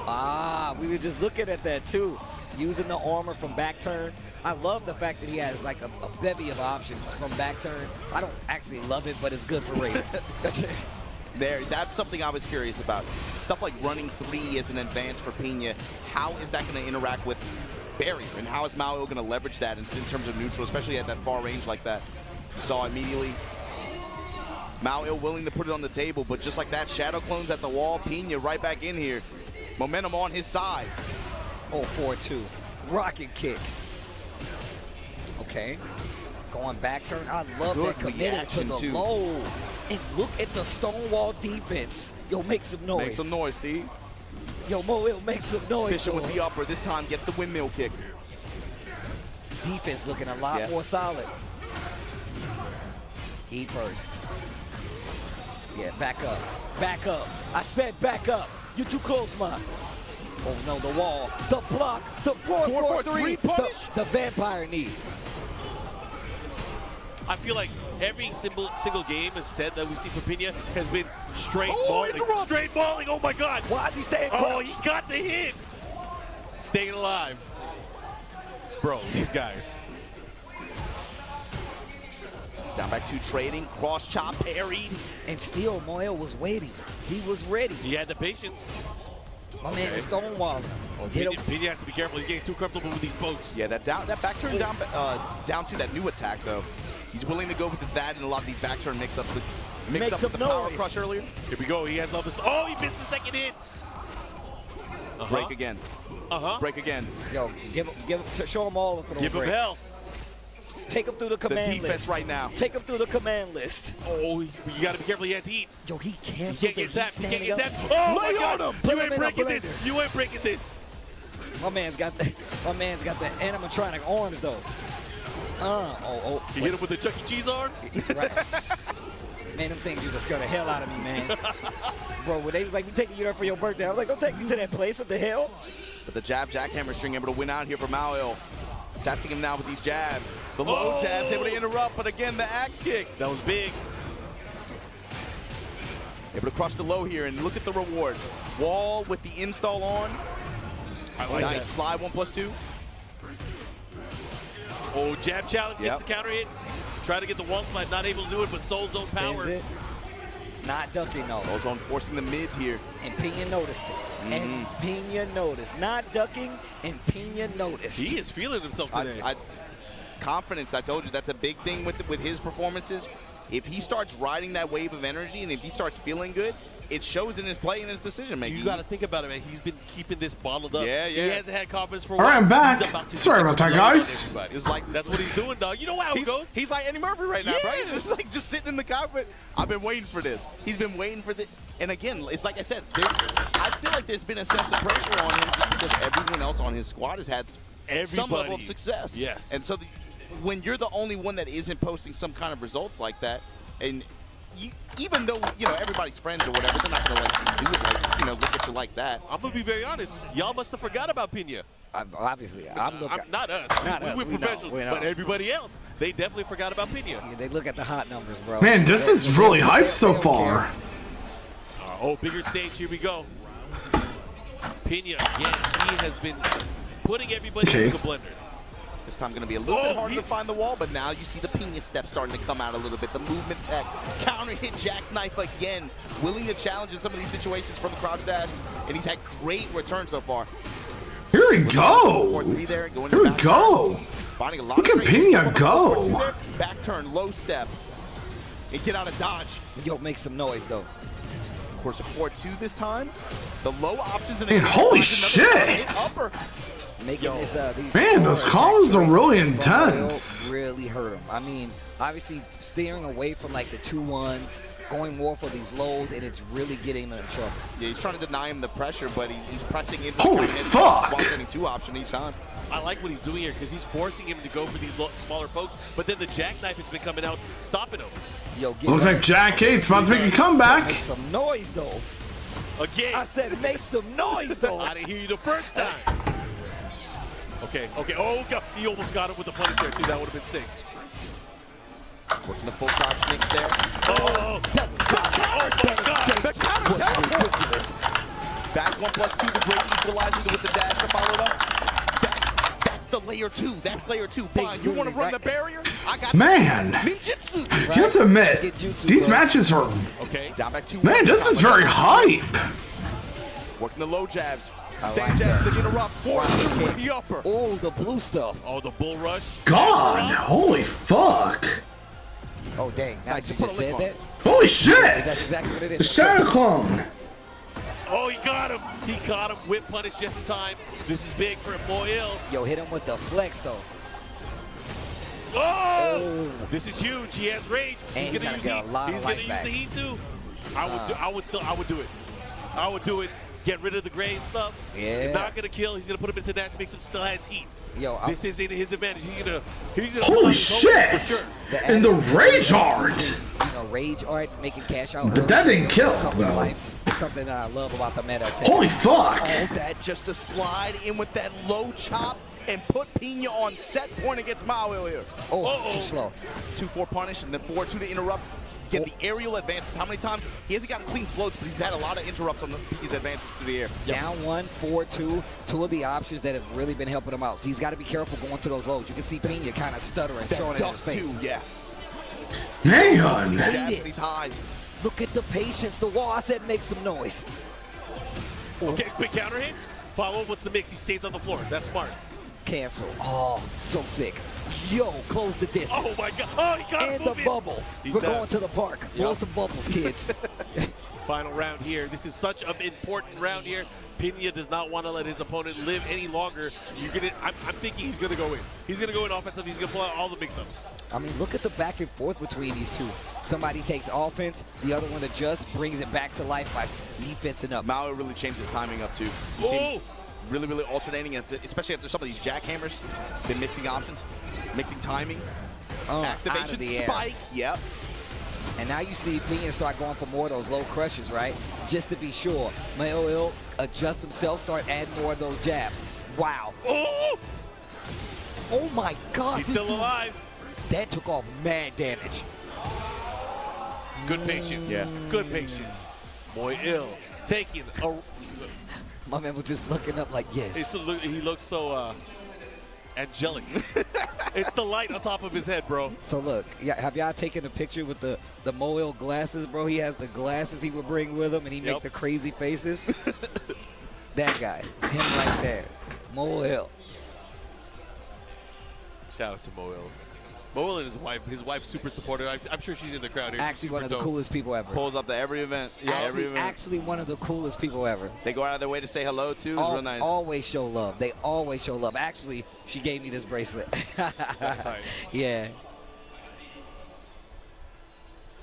Speaker 5: Ah, we were just looking at that, too. Using the armor from back turn. I love the fact that he has like a bevy of options from back turn. I don't actually love it, but it's good for Raven.
Speaker 3: That's something I was curious about. Stuff like running 3 as an advance for Pena. How is that going to interact with barrier? And how is Mao going to leverage that in terms of neutral, especially at that far range like that? You saw immediately. Mao willing to put it on the table, but just like that, shadow clones at the wall. Pena right back in here. Momentum on his side.
Speaker 5: Oh, 4-2. Rocket kick. Okay. Going back turn. I love
Speaker 3: Good
Speaker 5: that committed to the
Speaker 3: reaction, too.
Speaker 5: low. And look at the Stonewall defense. Yo, make some noise.
Speaker 3: Make some noise, Steve.
Speaker 5: Yo, Mo, make some noise.
Speaker 3: Fisher with the upper. This time gets the windmill kick.
Speaker 5: Defense looking a lot more solid. He first. Yeah, back up. Back up. I said back up. You're too close, man. Oh, no, the wall. The block. The 4-4-3
Speaker 3: punish.
Speaker 5: The vampire knee.
Speaker 4: I feel like every single game and set that we've seen from Pena has been straight balling. Straight balling. Oh, my God.
Speaker 5: Why is he staying
Speaker 4: Oh,
Speaker 5: crouched?
Speaker 4: he got the hit. Staying alive. Bro, these guys.
Speaker 3: Down back 2 trading. Cross chop parried.
Speaker 5: And still, Moel was waiting. He was ready.
Speaker 4: He had the patience.
Speaker 5: My man is stonewalling.
Speaker 4: Oh, Pena has to be careful. He's getting too comfortable with these pokes.
Speaker 3: Yeah, that back turn down to that new attack, though. He's willing to go with that and a lot of these back turn mix-ups. Mix up with the power crush earlier.
Speaker 4: Here we go. He has all this. Oh, he missed the second hit.
Speaker 3: Break again. Break again.
Speaker 5: Yo, show him all of those
Speaker 4: Give him
Speaker 5: breaks.
Speaker 4: hell.
Speaker 5: Take him through the command list.
Speaker 3: The defense right now.
Speaker 5: Take him through the command list.
Speaker 4: Oh, you got to be careful. He has heat.
Speaker 5: Yo, he can't
Speaker 4: get tapped. He can't get tapped. Oh,
Speaker 3: Lay
Speaker 4: my God.
Speaker 3: on him.
Speaker 5: Put
Speaker 4: You
Speaker 5: him
Speaker 4: ain't
Speaker 5: in a
Speaker 4: breaking this.
Speaker 5: blender.
Speaker 4: You ain't breaking this.
Speaker 5: My man's got the animatronic arms though.
Speaker 4: You hit him with the Chuck E. Cheese arms?
Speaker 5: Right. Man, them things used to scare the hell out of me, man. Bro, when they was like, we taking you there for your birthday, I was like, don't take me to that place. What the hell?
Speaker 3: But the jab jackhammer string able to win out here for Mao. Testing him now with these jabs. The low jabs able to interrupt, but again, the axe kick.
Speaker 4: That was big.
Speaker 3: Able to crush the low here, and look at the reward. Wall with the install on.
Speaker 4: I like
Speaker 3: Nice
Speaker 4: that.
Speaker 3: slide 1+2.
Speaker 4: Oh, jab challenge gets the counter hit. Try to get the wall slide, not able to do it, but Soul Zone power.
Speaker 5: Spins it. Not ducking though.
Speaker 3: Soul Zone forcing the mids here.
Speaker 5: And Pena noticed it. And Pena noticed. Not ducking, and Pena noticed.
Speaker 4: He is feeling himself today.
Speaker 3: Confidence, I told you, that's a big thing with his performances. if he starts riding that wave of energy and if he starts feeling good, it shows in his play and his decision making.
Speaker 4: You got to think about it, man. He's been keeping this bottled up.
Speaker 3: Yeah.
Speaker 4: He hasn't had confidence for a
Speaker 1: All
Speaker 4: while.
Speaker 1: right, I'm back.
Speaker 4: He's about to
Speaker 1: Sorry about that,
Speaker 4: explode on
Speaker 1: guys.
Speaker 4: everybody. It's like that's what he's doing, dog. You know how it goes.
Speaker 3: He's like Eddie Murphy right now,
Speaker 4: Yeah.
Speaker 3: right? He's just like sitting in the cockpit. I've been waiting for this. He's been waiting for this. And again, it's like I said, I feel like there's been a sense of pressure on him because everyone else on his squad has had some level of success.
Speaker 4: Yes.
Speaker 3: And so when you're the only one that isn't posting some kind of results like that, and even though, you know, everybody's friends or whatever, they're not going to like do it like, you know, look at you like that.
Speaker 4: I'm going to be very honest. Y'all must have forgot about Pena.
Speaker 5: Obviously, I'm looking.
Speaker 4: Not us.
Speaker 5: Not us.
Speaker 4: We're
Speaker 5: We know,
Speaker 4: professionals.
Speaker 5: we know.
Speaker 4: But everybody else, they definitely forgot about Pena.
Speaker 5: Yeah, they look at the hot numbers, bro.
Speaker 1: Man, this is really hyped so far.
Speaker 4: Bigger stage. Here we go. Pena, again, he has been putting everybody through the blender.
Speaker 3: This time going to be a little bit harder to find the wall, but now you see the Pena step starting to come out a little bit. The movement tech, counter hit jackknife again, willing to challenge in some of these situations from the crouch dash, and he's had great returns so far.
Speaker 1: Here he goes. Here we go.
Speaker 3: Finding a lot
Speaker 1: Look
Speaker 3: of
Speaker 1: at Pena go.
Speaker 3: Back turn, low step, and get out of dodge.
Speaker 5: Yo, make some noise though.
Speaker 3: Of course, a 4-2 this time. The low options in
Speaker 1: Man, holy shit.
Speaker 5: Making these
Speaker 1: Man, those columns are really intense.
Speaker 5: Really hurt him. I mean, obviously steering away from like the 2-1s, going more for these lows, and it's really getting him in trouble.
Speaker 3: Yeah, he's trying to deny him the pressure, but he's pressing into
Speaker 1: Holy
Speaker 3: the
Speaker 1: fuck.
Speaker 3: while getting 2 option each time.
Speaker 4: I like what he's doing here because he's forcing him to go for these smaller pokes, but then the jackknife has been coming out, stopping him.
Speaker 5: Yo,
Speaker 1: Looks like Jack 8's about to make a comeback.
Speaker 5: Make some noise though.
Speaker 4: Again.
Speaker 5: I said make some noise though.
Speaker 4: I didn't hear you the first time. Okay. Oh, God. He almost got him with the punish there, too. That would have been sick.
Speaker 3: Working the full crouch nicks there.
Speaker 4: Oh, my God.
Speaker 3: The counter teleport. Back 1+2, the great equalizer with the dash to follow it up. That's the layer 2. That's layer 2. Fine, you want to run the barrier? I got
Speaker 1: Man,
Speaker 3: ninjutsu.
Speaker 1: you have to admit, these matches are...
Speaker 4: Okay.
Speaker 3: Down back 2.
Speaker 1: Man, this is very hype.
Speaker 3: Working the low jabs. Stand jabs to interrupt. 4-2 with the upper.
Speaker 5: Oh, the blue stuff.
Speaker 4: Oh, the bull rush.
Speaker 1: God, holy fuck.
Speaker 5: Oh, dang. Now that you just said that.
Speaker 1: Holy shit.
Speaker 5: That's exactly what it is.
Speaker 1: The Shadow Clone.
Speaker 4: Oh, he got him. He caught him. Whip punish just in time. This is big for Moyle.
Speaker 5: Yo, hit him with the flex, though.
Speaker 4: Oh! This is huge. He has rage.
Speaker 5: And
Speaker 4: He's gonna use
Speaker 5: get a lot
Speaker 4: He's
Speaker 5: of
Speaker 4: gonna
Speaker 5: life
Speaker 4: use
Speaker 5: back.
Speaker 4: the heat too. I would do it. I would do it. Get rid of the gray and stuff.
Speaker 5: Yeah.
Speaker 4: He's not gonna kill. He's gonna put him into dash, makes him still has heat.
Speaker 5: Yo,
Speaker 4: this is in his advantage. He's gonna
Speaker 1: Holy shit!
Speaker 4: for sure.
Speaker 1: And the rage art.
Speaker 5: You know, rage art, making cash out.
Speaker 1: But that didn't kill,
Speaker 5: Company
Speaker 1: though.
Speaker 5: life is something that I love about the meta.
Speaker 1: Holy fuck.
Speaker 3: All that just to slide in with that low chop and put Pena on set point against Mao here.
Speaker 5: Oh, too slow.
Speaker 3: 2-4 punish and then 4-2 to interrupt. Get the aerial advances. How many times? He hasn't gotten clean floats, but he's had a lot of interrupts on his advances through the air.
Speaker 5: Down 1, 4-2, 2 of the options that have really been helping him out. So he's got to be careful going to those lows. You can see Pena kind of stuttering, throwing it in his face.
Speaker 3: Yeah.
Speaker 1: Man.
Speaker 3: Jabs these highs.
Speaker 5: Look at the patience. The wall, I said make some noise.
Speaker 4: Okay, quick counter hit. Follow. What's the mix? He stays on the floor. That's smart.
Speaker 5: Cancel. Oh, so sick. Yo, close the distance.
Speaker 4: Oh my God. Oh, he got
Speaker 5: And
Speaker 4: him
Speaker 5: the
Speaker 4: moving.
Speaker 5: bubble.
Speaker 4: He's
Speaker 5: We're
Speaker 4: down.
Speaker 5: going to the park. Blow some bubbles, kids.
Speaker 4: Final round here. This is such an important round here. Pena does not want to let his opponent live any longer. I'm thinking he's going to go in. He's going to go in offensive. He's going to pull out all the mix-ups.
Speaker 5: I mean, look at the back and forth between these two. Somebody takes offense, the other one adjusts, brings it back to life by defensing up.
Speaker 3: Mao really changed his timing up too. You see him really alternating, especially after some of these jackhammers. Been mixing options, mixing timing, activation, spike. Yep.
Speaker 5: And now you see Pena start going for more of those low crushes, right? Just to be sure. Mayo adjust himself, start adding more of those jabs. Wow.
Speaker 4: Oh!
Speaker 5: Oh my God.
Speaker 4: He's still alive.
Speaker 5: That took off mad damage.
Speaker 4: Good patience. Yeah. Good patience. Boy, ill. Taking a...
Speaker 5: My man was just looking up like, yes.
Speaker 4: He looks so angelic. It's the light on top of his head, bro.
Speaker 5: So look, have y'all taken a picture with the Moel glasses, bro? He has the glasses he would bring with him, and he make the crazy faces. That guy, him right there, Moel.
Speaker 4: Shout out to Moel. Mo and his wife's super supportive. I'm sure she's in the crowd here.
Speaker 5: Actually, one of the coolest people ever.
Speaker 3: Pulls up to every event.
Speaker 5: Actually, one of the coolest people ever.
Speaker 3: They go out of their way to say hello too. It's real nice.
Speaker 5: Always show love. They always show love. Actually, she gave me this bracelet.
Speaker 4: That's tight.
Speaker 5: Yeah.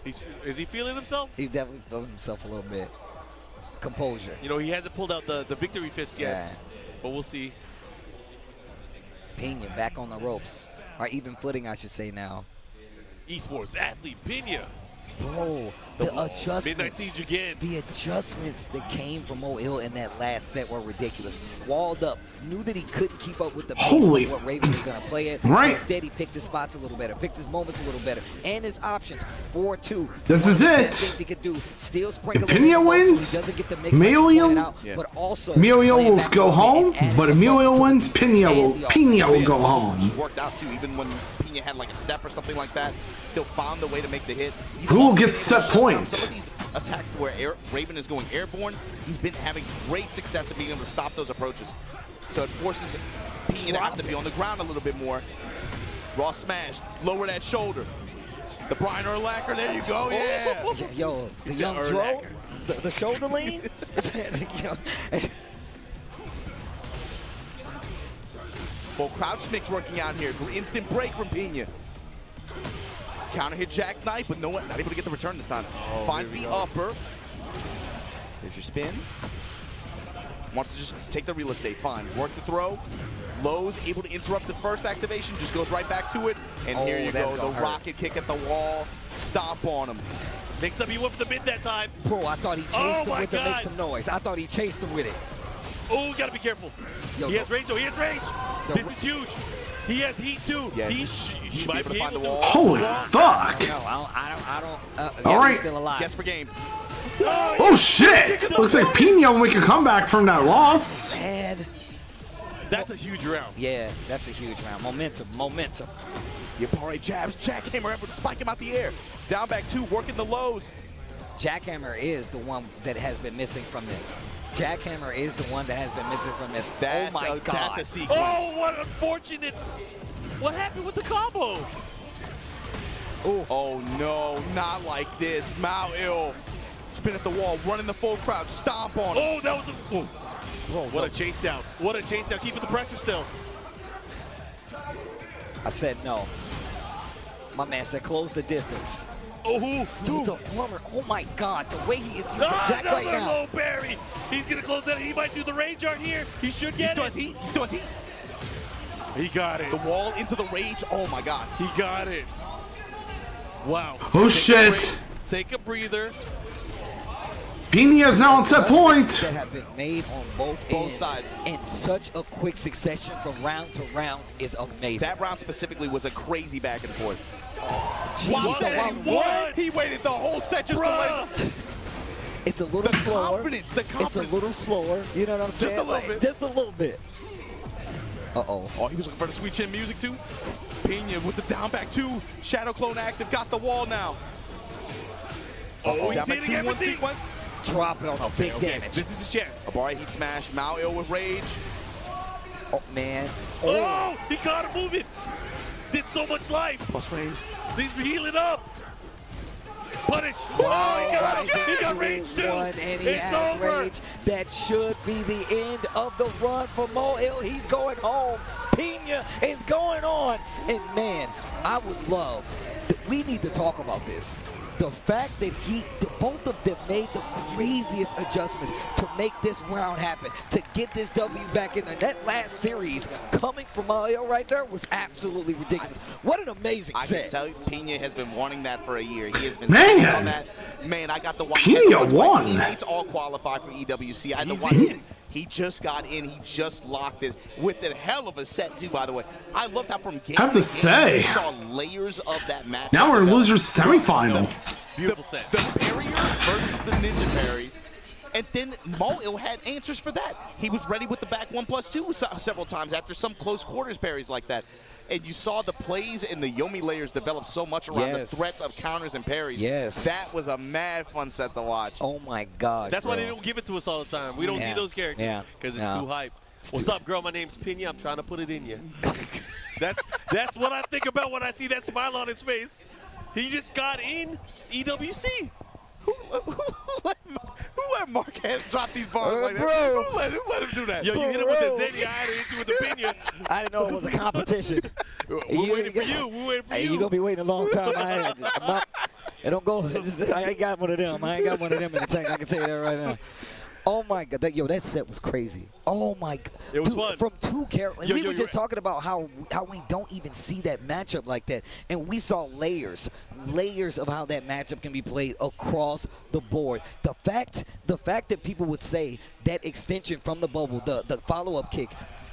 Speaker 4: Is he feeling himself?
Speaker 5: He's definitely feeling himself a little bit. Composure.
Speaker 4: You know, he hasn't pulled out the victory fist yet,
Speaker 5: Yeah.
Speaker 4: but we'll see.
Speaker 5: Pena back on the ropes. Or even footing, I should say now.
Speaker 4: Esports athlete Pena.
Speaker 5: Bro, the adjustments.
Speaker 4: Midnight Siege again.
Speaker 5: The adjustments that came from Mo in that last set were ridiculous. Walled up, knew that he couldn't keep up with the pace of what Raven was going to play at.
Speaker 1: Right.
Speaker 5: So instead, he picked his spots a little better, picked his moments a little better, and his options. 4-2.
Speaker 1: This is it.
Speaker 5: Things he could do. Still sprinkle
Speaker 1: If Pena wins, Emilio will go home, but Emilio wins, Pena will go home.
Speaker 3: Worked out too, even when Pena had like a step or something like that. Still found a way to make the hit.
Speaker 1: Who will get set point?
Speaker 3: Some of these attacks where Raven is going airborne, he's been having great success at being able to stop those approaches. So it forces Pena to have to be on the ground a little bit more. Raw smash, lower that shoulder. The Brian Urlacher, there you go, yeah.
Speaker 5: Yo, the young Dro, the shoulder lean.
Speaker 3: Full crouch mix working out here. Instant break from Pena. Counter hit jackknife, but not able to get the return this time. Finds the upper. There's your spin. Wants to just take the real estate. Fine. Work the throw. Lowe's able to interrupt the first activation. Just goes right back to it. And here you go. The rocket kick at the wall. Stomp on him.
Speaker 4: Makes up. He went for the mid that time.
Speaker 5: Bro, I thought he chased him with it. Make some noise. I thought he chased him with it.
Speaker 4: Oh, you gotta be careful.
Speaker 5: Yo,
Speaker 4: he has range though. He has range. This is huge. He has heat too.
Speaker 3: Yeah,
Speaker 4: he
Speaker 3: should
Speaker 4: might
Speaker 3: be able to find the wall.
Speaker 1: Holy fuck!
Speaker 5: No, I don't.
Speaker 1: All right.
Speaker 5: Still alive.
Speaker 3: Guess for game.
Speaker 1: Oh shit! Looks like Pena will make a comeback from that loss.
Speaker 5: And
Speaker 4: that's a huge round.
Speaker 5: Yeah, that's a huge round. Momentum.
Speaker 3: Yapari jabs, jackhammer able to spike him out the air. Down back two, working the lows.
Speaker 5: Jackhammer is the one that has been missing from this. Jackhammer is the one that has been missing from this. Oh my God.
Speaker 3: That's a sequence.
Speaker 4: Oh, what unfortunate. What happened with the combo?
Speaker 3: Ooh. Oh no, not like this. Mao Il. Spin at the wall, running the full crouch, stomp on him.
Speaker 4: Oh, that was a. Oh. Bro, what a chase down. What a chase down. Keeping the pressure still.
Speaker 5: I said no. My man said close the distance.
Speaker 4: Oh, who?
Speaker 5: The plumber. Oh my God, the way he is using Jack right now.
Speaker 4: Low parry. He's gonna close that. He might do the range art here. He should get it.
Speaker 3: He still has heat.
Speaker 4: He got it.
Speaker 3: The wall into the rage. Oh my God.
Speaker 4: He got it. Wow.
Speaker 1: Oh shit!
Speaker 4: Take a breather.
Speaker 1: Pena is now on set point.
Speaker 5: That have been made on both ends
Speaker 3: sides
Speaker 5: in such a quick succession from round to round is amazing.
Speaker 3: That round specifically was a crazy back and forth.
Speaker 4: Wow,
Speaker 3: he waited the whole set just to wait.
Speaker 5: It's a little slower.
Speaker 3: The confidence.
Speaker 5: It's a little slower. You know what I'm saying?
Speaker 3: Just a little bit.
Speaker 5: Just a little bit. Uh-oh.
Speaker 3: Oh, he was looking for the sweet chin music too. Pena with the down back two. Shadow clone active. Got the wall now.
Speaker 4: Oh, he's
Speaker 3: down back
Speaker 4: hitting everything.
Speaker 3: Sequence.
Speaker 5: Drop it on a big damage.
Speaker 4: This is the chance.
Speaker 3: Abari heat smash. Mao Il with rage.
Speaker 5: Oh, man.
Speaker 4: Oh, he caught him moving. Did so much life.
Speaker 3: Plus range.
Speaker 4: He's healing up. Punish.
Speaker 5: Wow,
Speaker 4: Oh, he got range too.
Speaker 5: And he
Speaker 4: It's
Speaker 5: has
Speaker 4: over.
Speaker 5: range. That should be the end of the run for Mo Il. He's going home. Pena is going on. And man, I would love, we need to talk about this. The fact that both of them made the craziest adjustments to make this round happen, to get this W back in there. That last series coming from Mario right there was absolutely ridiculous. What an amazing
Speaker 3: I
Speaker 5: set.
Speaker 3: can tell you, Pena has been wanting that for a year. He has been
Speaker 1: Man.
Speaker 3: on that. Man, I got the watch.
Speaker 1: Pena won.
Speaker 3: Teammates all qualified for EWC. I had to watch it. He just got in. He just locked it with a hell of a set, too, by the way. I loved how from game
Speaker 1: I have to say.
Speaker 3: we saw layers of that match.
Speaker 1: Now we're in losers semifinal.
Speaker 4: Beautiful set.
Speaker 3: The parrier versus the ninja parries. And then Mo Il had answers for that. He was ready with the back 1+2 several times after some close quarters parries like that. And you saw the plays and the Yomi layers develop so much around the threats of counters and parries.
Speaker 5: Yes.
Speaker 3: That was a mad fun set to watch.
Speaker 5: Oh my God.
Speaker 4: That's why they don't give it to us all the time. We don't see those characters because it's too hype. What's up, girl? My name's Pena. I'm trying to put it in you. That's what I think about when I see that smile on his face. He just got in EWC.
Speaker 3: Who let Marquez drop these bars like that?
Speaker 5: Bro.
Speaker 3: Who let him do that?
Speaker 4: Yo, you hit him with the Zeddy. I had to hit you with the Pena.
Speaker 5: I didn't know it was a competition.
Speaker 4: We're waiting for you. We're waiting for
Speaker 5: Hey,
Speaker 4: you.
Speaker 5: you're going to be waiting a long time. It don't go. I ain't got one of them. I ain't got one of them in the tank. I can tell you that right now. Oh my God, that set was crazy. Oh my God,
Speaker 4: it was
Speaker 5: dude,
Speaker 4: fun.
Speaker 5: From two characters, we were just talking about how we don't even see that matchup like that, and we saw layers of how that matchup can be played across the board. The fact that people would say that extension from the bubble, the follow-up kick.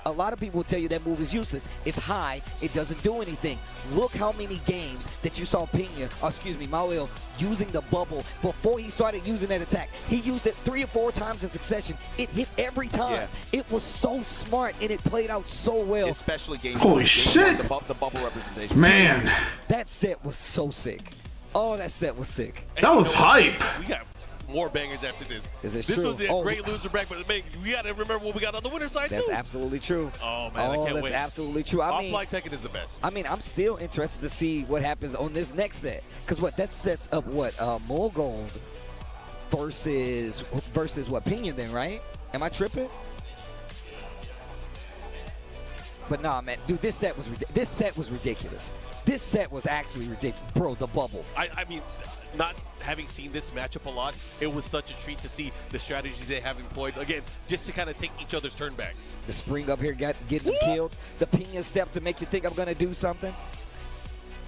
Speaker 5: A lot of people will tell you that move is useless. It's high. It doesn't do anything. Look how many games that you saw Manuel using the bubble before he started using that attack. He used it 3 or 4 times in succession. It hit every time.
Speaker 3: Yeah.
Speaker 5: It was so smart, and it played out so well.
Speaker 3: Especially games.
Speaker 1: Holy shit!
Speaker 3: The bubble representation.
Speaker 1: Man.
Speaker 5: That set was so sick. Oh, that set was sick.
Speaker 1: That was hype.
Speaker 4: We got more bangers after this.
Speaker 5: This
Speaker 4: true? Was a
Speaker 5: Oh,
Speaker 4: great loser bracket, but we got to remember what we got on the winner's side,
Speaker 5: That's
Speaker 4: too.
Speaker 5: absolutely true.
Speaker 4: Oh, man, I can't wait.
Speaker 5: That's absolutely true.
Speaker 4: Offline Tekken is the best.
Speaker 5: I mean, I'm still interested to see what happens on this next set. Because that sets up Molgold versus what, Pinion then, right? Am I tripping? But nah, man, dude, this set was ridiculous. This set was actually ridiculous. Bro, the bubble.
Speaker 4: I mean, not having seen this matchup a lot, it was such a treat to see the strategies they have employed. Again, just to kind of take each other's turn back.
Speaker 5: The spring up here getting him killed. The Pinion step to make you think I'm going to do something.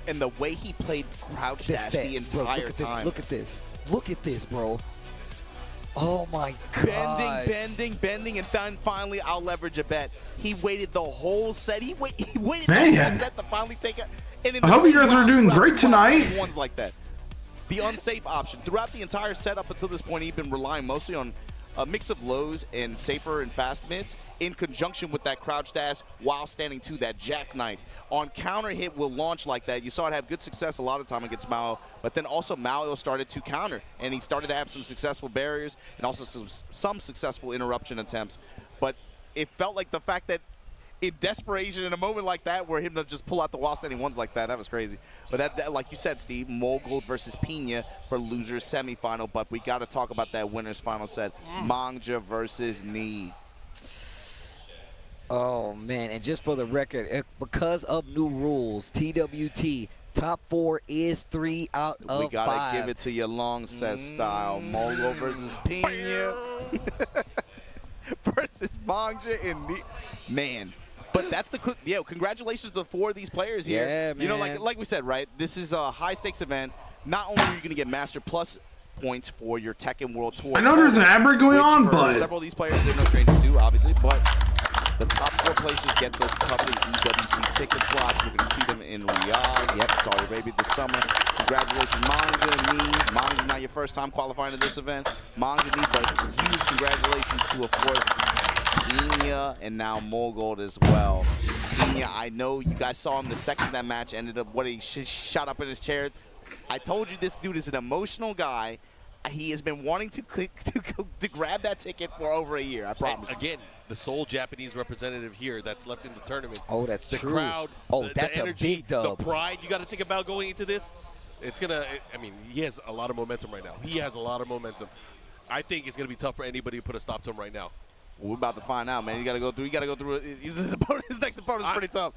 Speaker 3: And the way he played crouch dash the entire time.
Speaker 5: Look at this. Look at this, bro. Oh, my God.
Speaker 3: Bending, and then finally I'll leverage a bet. He waited the whole set. He waited the whole set to finally take it.
Speaker 1: I hope you guys are doing great tonight.
Speaker 3: Ones like that. The unsafe option. Throughout the entire set up until this point, he'd been relying mostly on a mix of lows and safer and fast mids in conjunction with that crouch dash while standing to that jackknife. On counter hit will launch like that. You saw it have good success a lot of time against Mao, but then also Mao started to counter, and he started to have some successful barriers and also some successful interruption attempts. But it felt like the fact that in desperation, in a moment like that, where him to just pull out the while standing ones like that was crazy. But that, like you said, Steve, Molgold versus Pena for losers semifinal. But we got to talk about that winners final set, Mangja versus Knee.
Speaker 5: Oh, man, and just for the record, because of new rules, TWT, top 4 is 3 out of 5.
Speaker 3: We got to give it to you long set style. Molgold versus Pena versus Mangja and Knee. Man. But that's congratulations to the 4 of these players here.
Speaker 5: Yeah, man.
Speaker 3: You know, like we said, right? This is a high-stakes event. Not only are you going to get Master Plus points for your Tekken World Tour.
Speaker 1: I know there's an ad break going on, but
Speaker 3: several of these players, they're no strangers to, obviously, but the top 4 places get those coveted EWC ticket slots. You're going to see them in Riyadh, Saudi Arabia this summer. Congratulations, Mangja and Knee. Mangja, not your first time qualifying to this event. Mangja and Knee, but huge congratulations to, of course, Pena and now Molgold as well. Pena, I know you guys saw him the second that match ended up he shot up in his chair. I told you this dude is an emotional guy. He has been wanting to grab that ticket for over a year, I promise.
Speaker 4: And again, the sole Japanese representative here that's left in the tournament.
Speaker 5: Oh, that's
Speaker 4: the
Speaker 5: true.
Speaker 4: The crowd,
Speaker 5: that's
Speaker 4: the energy,
Speaker 5: a big dub.
Speaker 4: The pride you got to think about going into this. It's going to, I mean, he has a lot of momentum right now. He has a lot of momentum. I think it's going to be tough for anybody to put a stop to him right now.
Speaker 3: Well, we're about to find out, man. You got to go through. His next opponent is pretty tough.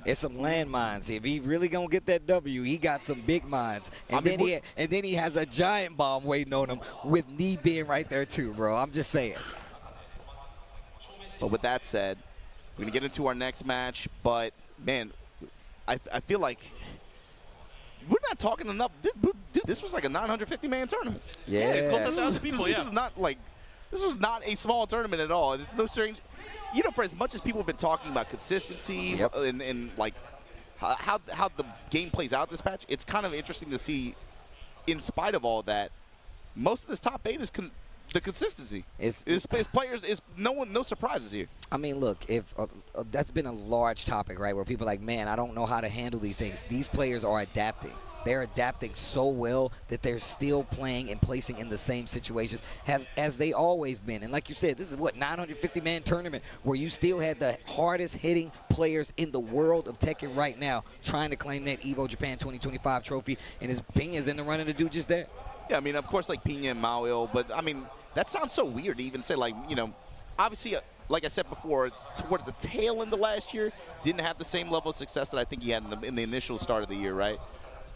Speaker 5: It's some landmines. If he really gonna get that W, he got some big mines. And then he has a giant bomb waiting on him with Knee being right there too, bro. I'm just saying.
Speaker 3: But with that said, we're gonna get into our next match. But man, I feel like we're not talking enough. Dude, this was like a 950-man tournament.
Speaker 5: Yeah,
Speaker 4: it's close to 1,000 people.
Speaker 3: This is not like. This was not a small tournament at all. It's no strange. You know, for as much as people have been talking about consistency and like how the game plays out this patch, it's kind of interesting to see, in spite of all that, most of this top 8 is the consistency. It's players. It's no surprises here.
Speaker 5: I mean, look, if that's been a large topic, right, where people are like, man, I don't know how to handle these things. These players are adapting. they're adapting so well that they're still playing and placing in the same situations as they always been. And like you said, this is what, 950-man tournament where you still had the hardest hitting players in the world of Tekken right now trying to claim that EVO Japan 2025 trophy, and his Peña's in the running to do just that.
Speaker 3: Yeah, I mean, of course, like Peña and Mao, but I mean, that sounds so weird to even say, like, you know, obviously, like I said before, towards the tail end of last year, didn't have the same level of success that I think he had in the initial start of the year, right?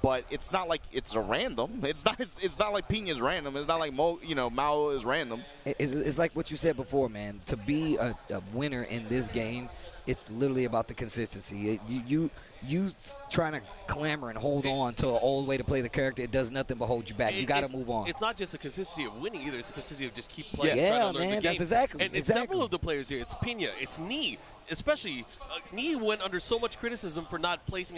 Speaker 3: But it's not like it's a random. It's not like Peña's random. It's not like Mao is random.
Speaker 5: It's like what you said before, man. To be a winner in this game, it's literally about the consistency. You trying to clamor and hold on to an old way to play the character, it does nothing but hold you back. You got to move on.
Speaker 4: It's not just a consistency of winning either. It's a consistency of just keep playing.
Speaker 5: Yeah,
Speaker 4: trying to learn
Speaker 5: man,
Speaker 4: the game.
Speaker 5: that's exactly.
Speaker 4: And several of the players here, it's Peña, it's Knee. Especially, Knee went under so much criticism for not playing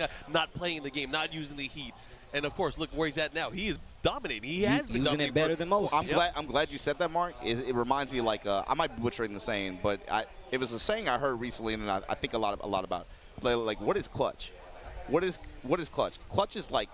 Speaker 4: the game, not using the heat. And of course, look where he's at now. He is dominating. He has been
Speaker 5: using it better than most.
Speaker 3: I'm glad you said that, Mark. It reminds me, like, I might be butchering the saying, but it was a saying I heard recently, and I think a lot about. Like, what is clutch? What is clutch? Clutch is like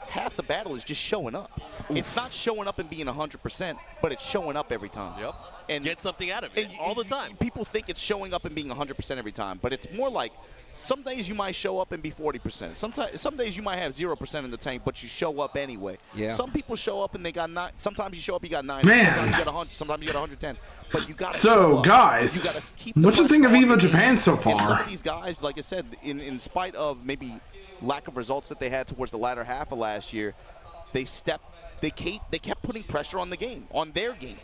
Speaker 3: half the battle is just showing up. Oof. It's not showing up and being 100%, but it's showing up every time.
Speaker 4: Yep.
Speaker 3: And
Speaker 4: get something out of it all the time.
Speaker 3: People think it's showing up and being 100% every time, but it's more like some days you might show up and be 40%. Some days you might have 0% in the tank, but you show up anyway.
Speaker 5: Yeah.
Speaker 3: Some people show up and they got 9. Sometimes you show up, you got 9.
Speaker 1: Man.
Speaker 3: Sometimes you got 100. Sometimes you got 110. But you got to
Speaker 1: So, guys, what you think of EVO Japan so far?
Speaker 3: And some of these guys, like I said, in spite of maybe lack of results that they had towards the latter half of last year, they kept putting pressure on the game, on their game,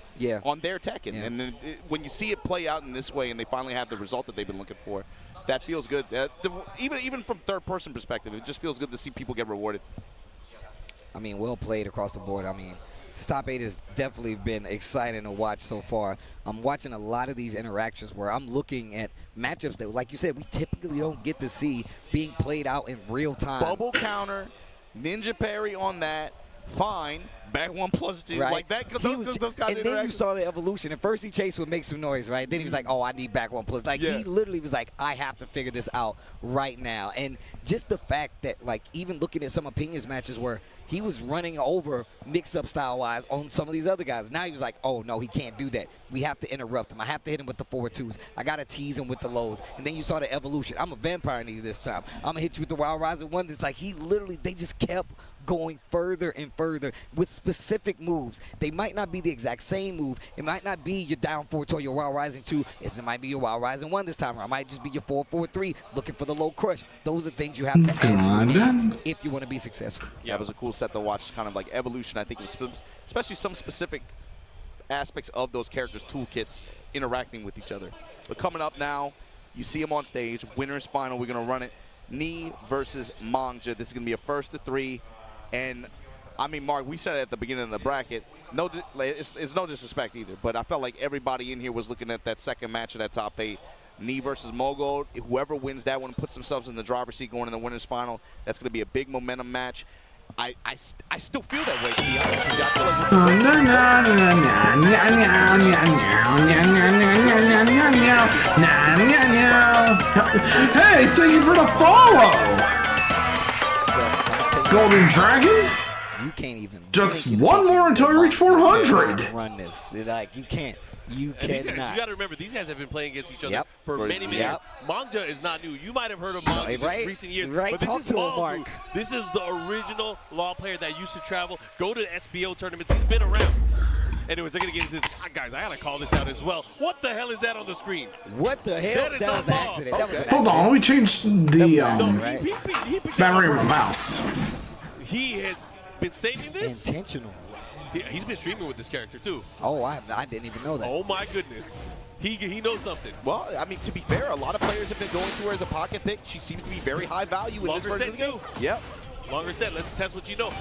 Speaker 3: on their Tekken. Yeah. And then when you see it play out in this way and they finally have the result that they've been looking for, that feels good. Even from third-person perspective, it just feels good to see people get rewarded.
Speaker 5: I mean, well played across the board. I mean, this top 8 has definitely been exciting to watch so far. I'm watching a lot of these interactions where I'm looking at matchups that, like you said, we typically don't get to see being played out in real time.
Speaker 3: Bubble counter, ninja parry on that, fine. Back 1+2,
Speaker 5: right.
Speaker 3: like that. Those kind
Speaker 5: and then you saw the evolution. At first, he chased would make some noise, right? Then he was like, "Oh, I need back 1+." Like he literally was like, "I have to figure this out right now." And just the fact that, like, even looking at some of Peña's matches where he was running over mix-up style-wise on some of these other guys. Now he was like, "Oh no, he can't do that. We have to interrupt him. I have to hit him with the forward twos. I gotta tease him with the lows." And then you saw the evolution. I'm a vampire nigga this time. I'm gonna hit you with the Wild Rising One. It's like they just kept going further and further with specific moves. They might not be the exact same move. It might not be your down 4 or your Wild Rising 2. It might be your Wild Rising 1 this time, or it might just be your 4-4-3 looking for the low crush. Those are things you have to add to your game if you want to be successful.
Speaker 3: Yeah, it was a cool set to watch, kind of like evolution, I think, especially some specific aspects of those characters' toolkits interacting with each other. But coming up now, you see them on stage, winner's final, we're going to run it. Knee versus Mangja. This is going to be a 1-3. And, I mean, Mark, we said it at the beginning of the bracket. It's no disrespect either, but I felt like everybody in here was looking at that second match of that top 8. Knee versus Mogul. Whoever wins that one puts themselves in the driver's seat going in the winner's final. That's going to be a big momentum match. I still feel that way, to be honest with you. I feel
Speaker 1: like hey, thank you for the follow! Golden Dragon?
Speaker 5: You can't even.
Speaker 1: Just one more until you reach 400.
Speaker 5: Run this. Like, you can't. You cannot.
Speaker 4: You got to remember, these guys have been playing against each other for many years. Mangja is not new. You might have heard of Mangja in recent years. But this is Law. This is the original Law player that used to travel, go to the SBO tournaments. He's been around. Anyways, I'm going to get into this. Guys, I got to call this out as well. What the hell is that on the screen?
Speaker 5: What the hell? That was an accident. That was an
Speaker 1: Hold on, let me change the battery of my mouse.
Speaker 4: He has been saving this?
Speaker 5: Intentional.
Speaker 4: He's been streaming with this character, too.
Speaker 5: Oh, I didn't even know that.
Speaker 4: Oh, my goodness. He knows something.
Speaker 3: Well, I mean, to be fair, a lot of players have been going to her as a pocket pick. She seems to be very high value in this version of the game.
Speaker 4: Yep. Longer set. Let's test what you know.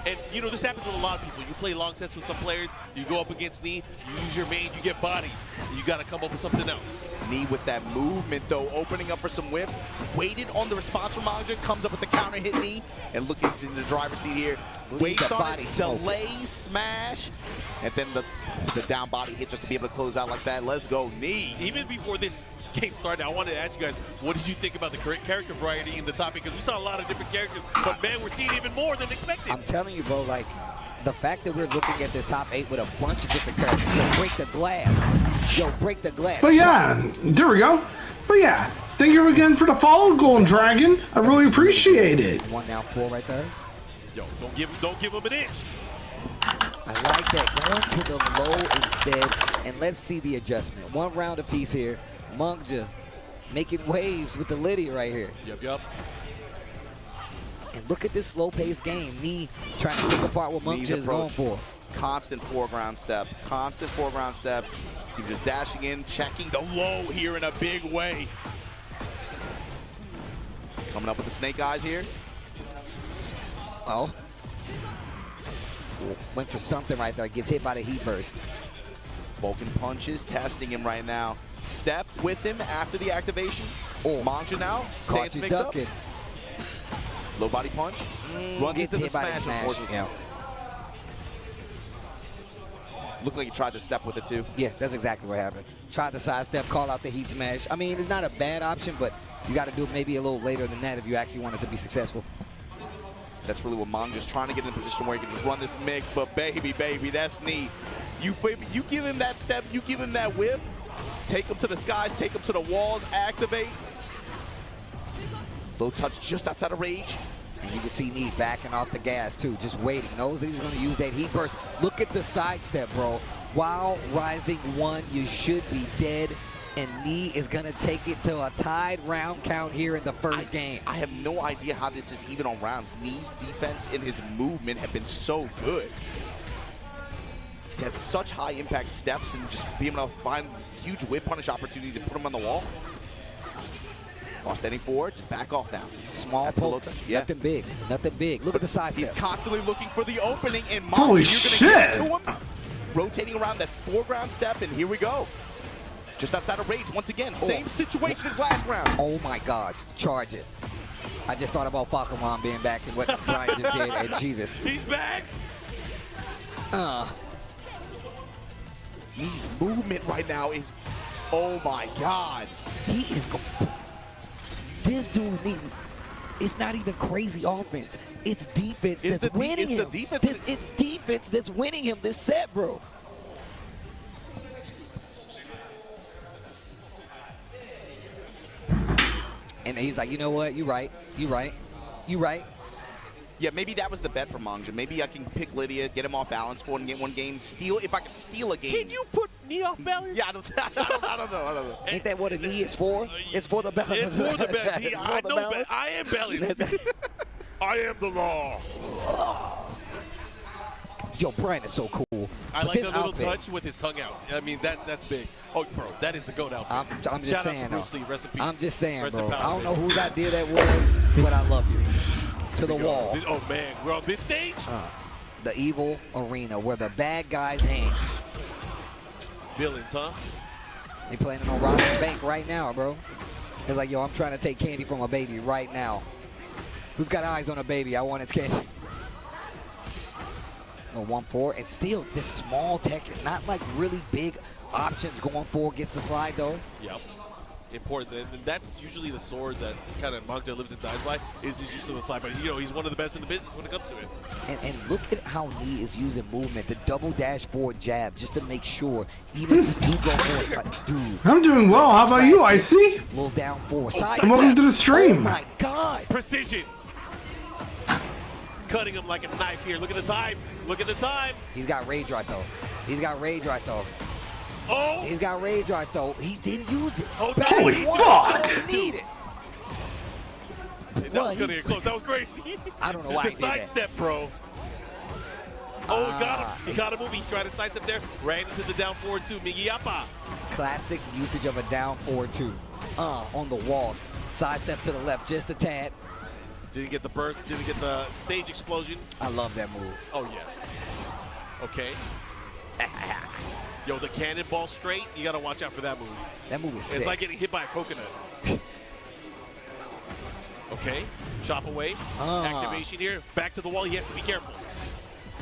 Speaker 4: And, you know, this happens with a lot of people. You play long sets with some players, you go up against Knee, you use your main, you get bodied. You got to come up with something else.
Speaker 3: Knee with that movement, though, opening up for some whiffs. Waited on the response from Manja, comes up with the counter hit knee, and looking in the driver's seat here. Waits on it, delay, smash, and then the down body hit just to be able to close out like that. Let's go, knee.
Speaker 4: Even before this game started, I wanted to ask you guys, what did you think about the character variety in the top? Because we saw a lot of different characters, but man, we're seeing even more than expected.
Speaker 5: I'm telling you, bro, like, the fact that we're looking at this top 8 with a bunch of different characters. Yo, break the glass. Yo, break the glass.
Speaker 1: But yeah, there we go. But yeah, thank you again for the follow, Golden Dragon. I really appreciate it.
Speaker 5: 1 down 4 right there.
Speaker 4: Yo, don't give him an inch.
Speaker 5: I like that. Going to the low instead, and let's see the adjustment. 1 round apiece here. Mungja making waves with the Lydia right here.
Speaker 4: Yep.
Speaker 5: And look at this slow-paced game. Knee trying to pick apart what Mungja is going for.
Speaker 3: Constant foreground step. Constant foreground step. So just dashing in, checking the low here in a big way. Coming up with the snake eyes here.
Speaker 5: Oh. Went for something right there. Gets hit by the heat burst.
Speaker 3: Vulcan punches, testing him right now. Stepped with him after the activation. Manja now. Stance mix up. Low body punch. Runs into the smash, unfortunately.
Speaker 5: Yeah.
Speaker 3: Looked like he tried to step with it too.
Speaker 5: Yeah, that's exactly what happened. Tried to sidestep, call out the heat smash. I mean, it's not a bad option, but you got to do it maybe a little later than that if you actually want it to be successful.
Speaker 3: That's really what Manja's trying to get in a position where he can just run this mix, but baby, that's knee. You give him that step, you give him that whip, take him to the skies, take him to the walls, activate. Low touch just outside of rage.
Speaker 5: And you can see Knee backing off the gas too, just waiting. Knows that he's going to use that heat burst. Look at the sidestep, bro. While rising 1, you should be dead. And Knee is going to take it to a tied round count here in the first game.
Speaker 3: I have no idea how this is even on rounds. Knee's defense and his movement have been so good. He's had such high impact steps and just being able to find huge whip punish opportunities and put him on the wall. While standing forward, just back off now.
Speaker 5: Small pokes, nothing big, nothing big. Look at the side
Speaker 3: He's
Speaker 5: step.
Speaker 3: constantly looking for the opening, and Manja,
Speaker 1: Holy
Speaker 3: you're going to
Speaker 1: shit.
Speaker 3: get to him. Rotating around that foreground step, and here we go. Just outside of rage, once again, same situation as last round.
Speaker 5: Oh my gosh, charge it. I just thought about Falcon being back and what Brian just did, and Jesus.
Speaker 4: He's back.
Speaker 3: His movement right now is, oh my God.
Speaker 5: He is, this dude, it's not even crazy offense. It's defense that's winning him. It's defense that's winning him this set, bro. And he's like, you know what? You're right.
Speaker 3: Yeah, maybe that was the bet for Manja. Maybe I can pick Lydia, get him off balance for one game, steal, if I can steal a game.
Speaker 4: Can you put Knee off balance?
Speaker 3: Yeah, I don't know.
Speaker 5: Ain't that what a knee is for? It's for the balance.
Speaker 4: It's for the balance. I know, but I am balanced. I am the law.
Speaker 5: Yo, Brian is so cool.
Speaker 4: I like the little touch with his tongue out. I mean, that's big. Oh, bro, that is the GOAT outfit.
Speaker 5: I'm just saying, though. I'm just saying,
Speaker 4: Rest
Speaker 5: bro.
Speaker 4: in power,
Speaker 5: I don't know whose idea that was, but I love you. To the wall.
Speaker 4: Oh, man. We're on this stage?
Speaker 5: The EVO Arena, where the bad guys hang.
Speaker 4: Villains, huh?
Speaker 5: They planning on robbing the bank right now, bro. It's like, yo, I'm trying to take candy from a baby right now. Who's got eyes on a baby? I want its candy. No, 1-4. And still, this small tech, not like really big options going forward. Gets the slide, though.
Speaker 4: Yep. Important. And that's usually the sword that kind of Manja lives and dies by, is his use of the slide. But, you know, he's one of the best in the business when it comes to it.
Speaker 5: And look at how Knee is using movement, the double dash forward jab, just to make sure, even if you go for a dude.
Speaker 1: I'm doing well. How about you, Icy?
Speaker 5: Little down forward. Side
Speaker 1: And welcome to the stream.
Speaker 5: Oh my God.
Speaker 4: Precision. Cutting him like a knife here. Look at the time. Look at the time.
Speaker 5: He's got rage right, though. He's got rage right, though.
Speaker 4: Oh.
Speaker 5: He's got rage right, though. He didn't use it.
Speaker 4: Oh,
Speaker 1: holy fuck.
Speaker 5: He need it.
Speaker 4: That was going to get close. That was crazy.
Speaker 5: I don't know why he
Speaker 4: the
Speaker 5: did that.
Speaker 4: sidestep, bro. Oh, got him. He got a move. He tried to sidestep there. Ran into the down forward two. Migiyapa.
Speaker 5: Classic usage of a down forward two. On the walls. Sidestep to the left just a tad.
Speaker 4: Didn't get the burst. Didn't get the stage explosion.
Speaker 5: I love that move.
Speaker 4: Oh, yeah. Okay. Yo, the cannonball straight, you got to watch out for that move.
Speaker 5: That move is sick.
Speaker 4: It's like getting hit by a coconut. Okay, chop away. Activation here. Back to the wall. He has to be careful.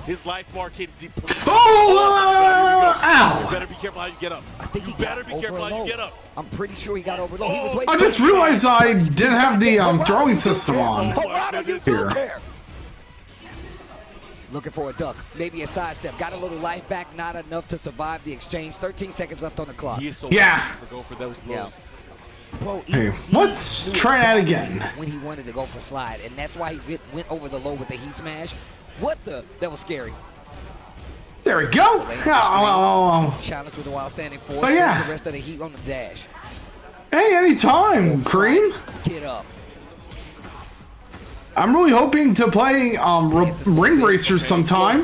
Speaker 4: His life bar can deplete.
Speaker 1: Oh! Ow!
Speaker 4: You better be careful how you get up.
Speaker 5: I think he
Speaker 4: better
Speaker 5: got
Speaker 4: be careful how you
Speaker 5: overload.
Speaker 4: get up.
Speaker 5: I'm pretty sure he got overload. He was way
Speaker 1: I just realized I didn't have the throwing system on. Here.
Speaker 5: Looking for a duck, maybe a sidestep. Got a little life back, not enough to survive the exchange. 13 seconds left on the clock.
Speaker 4: He is so
Speaker 1: Yeah.
Speaker 4: for go for those lows.
Speaker 5: Bro,
Speaker 1: Hey, let's
Speaker 5: knew
Speaker 1: try that
Speaker 5: exactly
Speaker 1: again.
Speaker 5: when he wanted to go for slide, and that's why he went over the low with the heat smash. What the? That was scary.
Speaker 1: There we go. Oh.
Speaker 5: Challenge with the wild standing force.
Speaker 1: Oh, yeah.
Speaker 5: The rest of the heat on the dash.
Speaker 1: Hey, anytime, Cream.
Speaker 5: Get up.
Speaker 1: I'm really hoping to play Ring Racers sometime,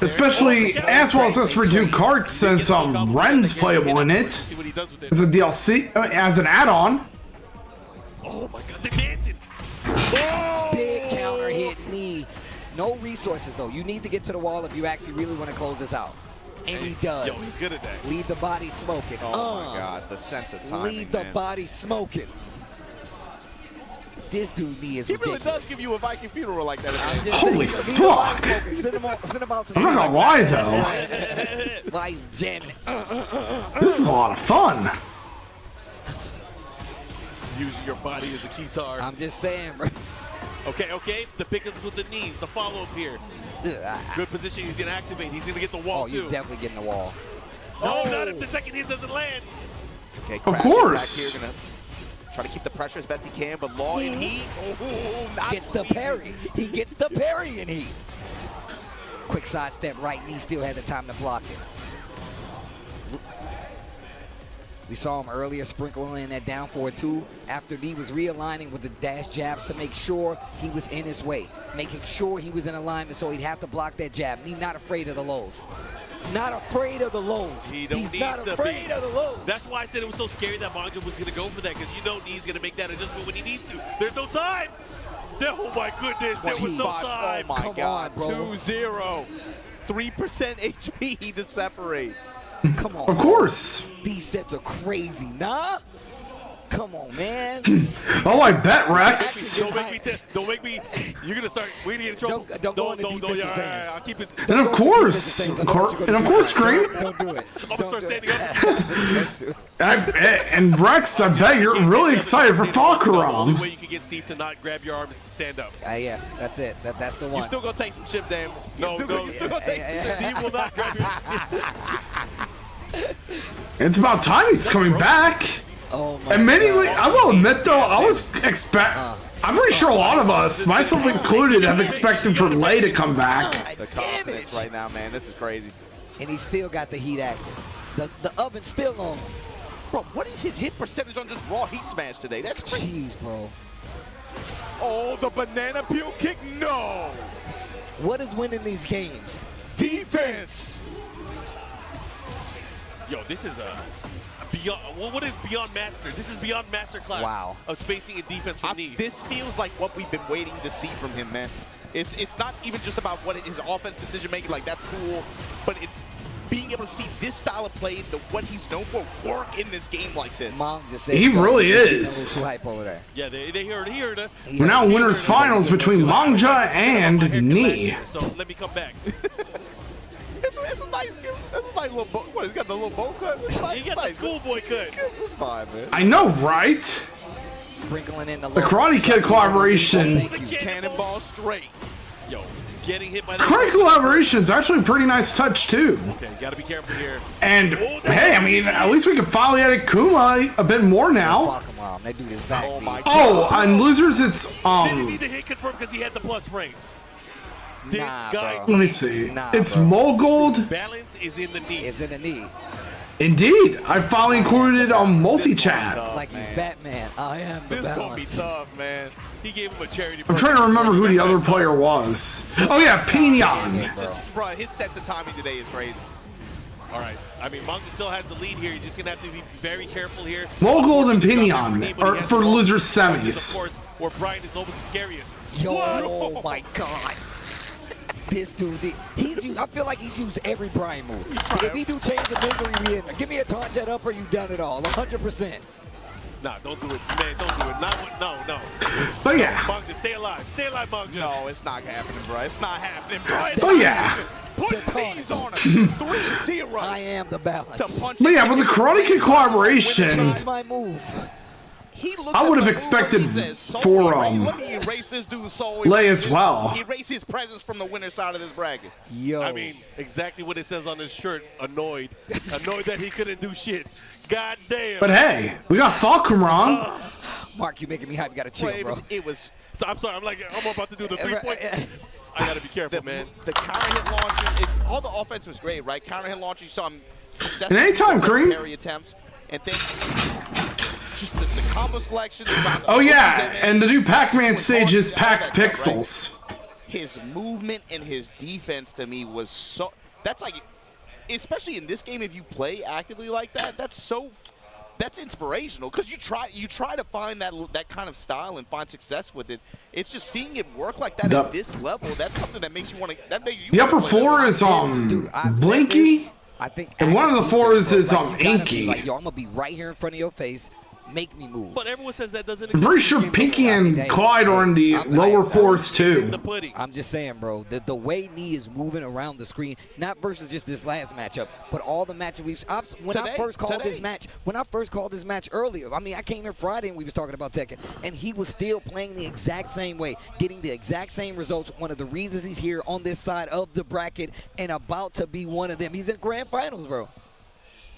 Speaker 1: especially as well as this Redo Kart since Ren's playable in it
Speaker 4: See what he does with it.
Speaker 1: as a DLC, as an add-on.
Speaker 4: Oh my God, they're dancing.
Speaker 5: Big counter hit knee. No resources though. You need to get to the wall if you actually really want to close this out. And he does.
Speaker 4: Yo, he's good at that.
Speaker 5: Leave the body smoking.
Speaker 3: Oh my God, the sense of timing.
Speaker 5: Leave the
Speaker 3: man.
Speaker 5: body smoking. This dude knee is
Speaker 3: He really
Speaker 5: ridiculous.
Speaker 3: does give you a Viking funeral like that.
Speaker 5: I'm just
Speaker 1: Holy
Speaker 5: saying, leave the body
Speaker 1: fuck.
Speaker 5: smoking. Send him out to
Speaker 1: I'm not gonna lie though,
Speaker 5: While he's jamming it.
Speaker 1: this is a lot of fun.
Speaker 4: Using your body as a guitar.
Speaker 5: I'm just saying, bro.
Speaker 4: Okay. The pickups with the knees. The follow-up here. Good position. He's going to activate. He's going to get the wall,
Speaker 5: Oh,
Speaker 4: too.
Speaker 5: you're definitely getting the wall.
Speaker 4: Oh,
Speaker 5: No.
Speaker 4: not if the second hit doesn't land.
Speaker 3: Okay,
Speaker 1: Of
Speaker 3: crashing
Speaker 1: course.
Speaker 3: back here, gonna try to keep the pressure as best he can, but Law in heat. Oh, not
Speaker 5: Gets the
Speaker 3: easy.
Speaker 5: parry. He gets the parry in heat. Quick sidestep right knee, still had the time to block it. We saw him earlier sprinkling in that down forward too after he was realigning with the dash jabs to make sure he was in his way, making sure he was in alignment so he'd have to block that jab. He's not afraid of the lows. Not afraid of the lows.
Speaker 4: He don't
Speaker 5: He's
Speaker 4: need
Speaker 5: not
Speaker 4: to
Speaker 5: afraid
Speaker 4: be.
Speaker 5: of the lows.
Speaker 4: That's why I said it was so scary that Manja was going to go for that, because you know Knee's going to make that adjustment when he needs to. There's no time. Oh, my goodness. There was no time.
Speaker 3: Oh my
Speaker 5: Come
Speaker 3: God,
Speaker 5: on, bro.
Speaker 3: 2-0. 3% HP to separate.
Speaker 5: Come on.
Speaker 1: Of course.
Speaker 5: These sets are crazy, nah? Come on, man.
Speaker 1: Oh, I bet Rex.
Speaker 4: Don't make me. You're gonna start. We're gonna get in trouble.
Speaker 5: Don't go into defensive
Speaker 4: Yeah,
Speaker 5: stance.
Speaker 4: I'll keep it.
Speaker 1: And of course, Cream.
Speaker 5: Don't do it.
Speaker 4: I'm gonna start standing up.
Speaker 1: And Rex, I bet you're really excited for
Speaker 4: The only
Speaker 1: Falcarum.
Speaker 4: way you can get Steve to not grab your arm is to stand up.
Speaker 5: Yeah, that's it. That's the one.
Speaker 3: You still gonna take some chip damage.
Speaker 4: No,
Speaker 3: You still gonna take
Speaker 4: Steve will not grab your.
Speaker 1: It's about time he's coming back.
Speaker 5: Oh my
Speaker 1: Admittedly, I will admit though, I was I'm pretty sure a lot of us, myself included, have expected for Lei to come back.
Speaker 3: The confidence right now, man. This is crazy.
Speaker 5: And he still got the heat active. The oven's still on.
Speaker 3: Bro, what is his hit percentage on just raw heat smash today? That's crazy.
Speaker 5: Jeez, bro.
Speaker 3: Oh, the banana peel kick? No.
Speaker 5: What is winning these games?
Speaker 3: Defense.
Speaker 4: Yo, this is a beyond. What is beyond master? This is beyond master class.
Speaker 5: Wow.
Speaker 4: Of spacing and defense from Knee.
Speaker 3: This feels like what we've been waiting to see from him, man. It's not even just about what his offense decision making, like that's cool, but it's being able to see this style of play, what he's known for, work in this game like this.
Speaker 5: Mom just said
Speaker 1: He really is.
Speaker 5: Too hype over there.
Speaker 4: Yeah, they heard us.
Speaker 1: We're now winners finals between Manja and Knee.
Speaker 4: So let me come back.
Speaker 3: It's a nice little bow. What, he's got the little bow cut?
Speaker 4: You got the schoolboy cut.
Speaker 3: It's fine, man.
Speaker 1: I know, right?
Speaker 5: Sprinkling in the
Speaker 1: Karate Kid collaboration.
Speaker 3: Thank you. Cannonball straight.
Speaker 4: Yo, getting hit by the
Speaker 1: Karate collaboration is actually a pretty nice touch too.
Speaker 4: Okay, gotta be careful here.
Speaker 1: And hey, I mean, at least we can finally edit Kuma a bit more now.
Speaker 5: Fuck him, Mom. They do this back.
Speaker 3: Oh my
Speaker 1: Oh, on losers, it's
Speaker 4: Didn't need the hit confirmed because he had the plus frames. This
Speaker 5: Nah,
Speaker 4: guy.
Speaker 1: let me see.
Speaker 5: Nah,
Speaker 1: It's
Speaker 5: bro.
Speaker 1: Molgold.
Speaker 4: Balance is in the knee.
Speaker 5: Is in the knee.
Speaker 1: Indeed, I finally included on multi-chat.
Speaker 5: Like he's Batman. I am the
Speaker 3: This is gonna be
Speaker 5: balance.
Speaker 3: tough, man.
Speaker 4: He gave him a charity.
Speaker 1: I'm trying to remember who the other player was. Oh yeah, Pinion.
Speaker 3: Bro, his sense of timing today is crazy.
Speaker 4: All right. I mean, Manja still has the lead here. He's just gonna have to be very careful here.
Speaker 1: Molgold and Pinion are for losers
Speaker 4: Of
Speaker 1: semis.
Speaker 4: course, where Brian is always the scariest.
Speaker 5: Yo, oh my God. This dude, I feel like he's used every Brian move. If he do change of memory, we in. Give me a taunt jet up or you done it all, 100%.
Speaker 4: Nah, don't do it, man. Don't do it. No.
Speaker 1: But yeah.
Speaker 4: Mongja, stay alive. Stay alive, Mongja.
Speaker 3: No, it's not happening, bro. It's not happening, bro.
Speaker 1: But yeah.
Speaker 3: Put these on him. 3-0.
Speaker 5: I am the balance.
Speaker 3: To punch
Speaker 1: But yeah, with the Karate Kid collaboration,
Speaker 5: Change my move.
Speaker 1: I would have expected for
Speaker 3: let me erase this dude's soul.
Speaker 1: Lay as well.
Speaker 3: Erase his presence from the winner's side of this bracket.
Speaker 5: Yo.
Speaker 4: I mean, exactly what it says on his shirt. Annoyed. Annoyed that he couldn't do shit. God damn.
Speaker 1: But hey, we got Falcon wrong.
Speaker 5: Mark, you making me hype. You gotta chill, bro.
Speaker 3: It was.
Speaker 4: So I'm sorry. I'm about to do the 3-point. I gotta be careful, man.
Speaker 3: The counter hit launcher. All the offense was great, right? Counter hit launcher. You saw him successfully.
Speaker 1: And anytime, Green.
Speaker 3: Parry attempts, and then just the combo selection.
Speaker 1: Oh yeah, and the new Pac-Man stage is Pac Pixels.
Speaker 3: His movement and his defense to me was so. That's like, especially in this game, if you play actively like that, that's inspirational because you try to find that kind of style and find success with it. It's just seeing it work like that at this level. That's something that makes you want to.
Speaker 1: The upper four is Blinky,
Speaker 5: I think,
Speaker 1: and one of the fours is Inky.
Speaker 5: Like, yo, I'm gonna be right here in front of your face. Make me move.
Speaker 4: But everyone says that doesn't
Speaker 1: I'm pretty sure Pinky and Clyde are in the lower fours too.
Speaker 5: I'm just saying, bro, the way Nee is moving around the screen, not versus just this last matchup, but all the matches when I first called this match earlier, I mean, I came here Friday and we was talking about Tekken, and he was still playing the exact same way, getting the exact same results. One of the reasons he's here on this side of the bracket and about to be one of them. He's in grand finals, bro.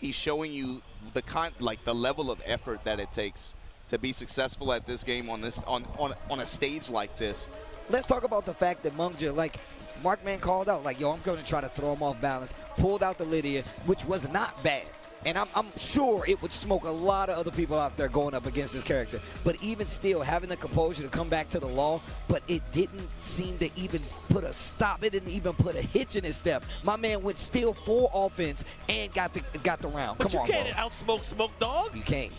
Speaker 3: He's showing you the level of effort that it takes to be successful at this game on a stage like this.
Speaker 5: Let's talk about the fact that Mongja, like Markman called out, like, yo, I'm going to try to throw him off balance, pulled out the Lydia, which was not bad. And I'm sure it would smoke a lot of other people out there going up against this character. But even still, having the composure to come back to the law, but it didn't seem to even put a stop. It didn't even put a hitch in his step. My man went still full offense and got the round.
Speaker 4: But
Speaker 5: Come on,
Speaker 4: you can't outsmoke Smoke Dog.
Speaker 5: You can't.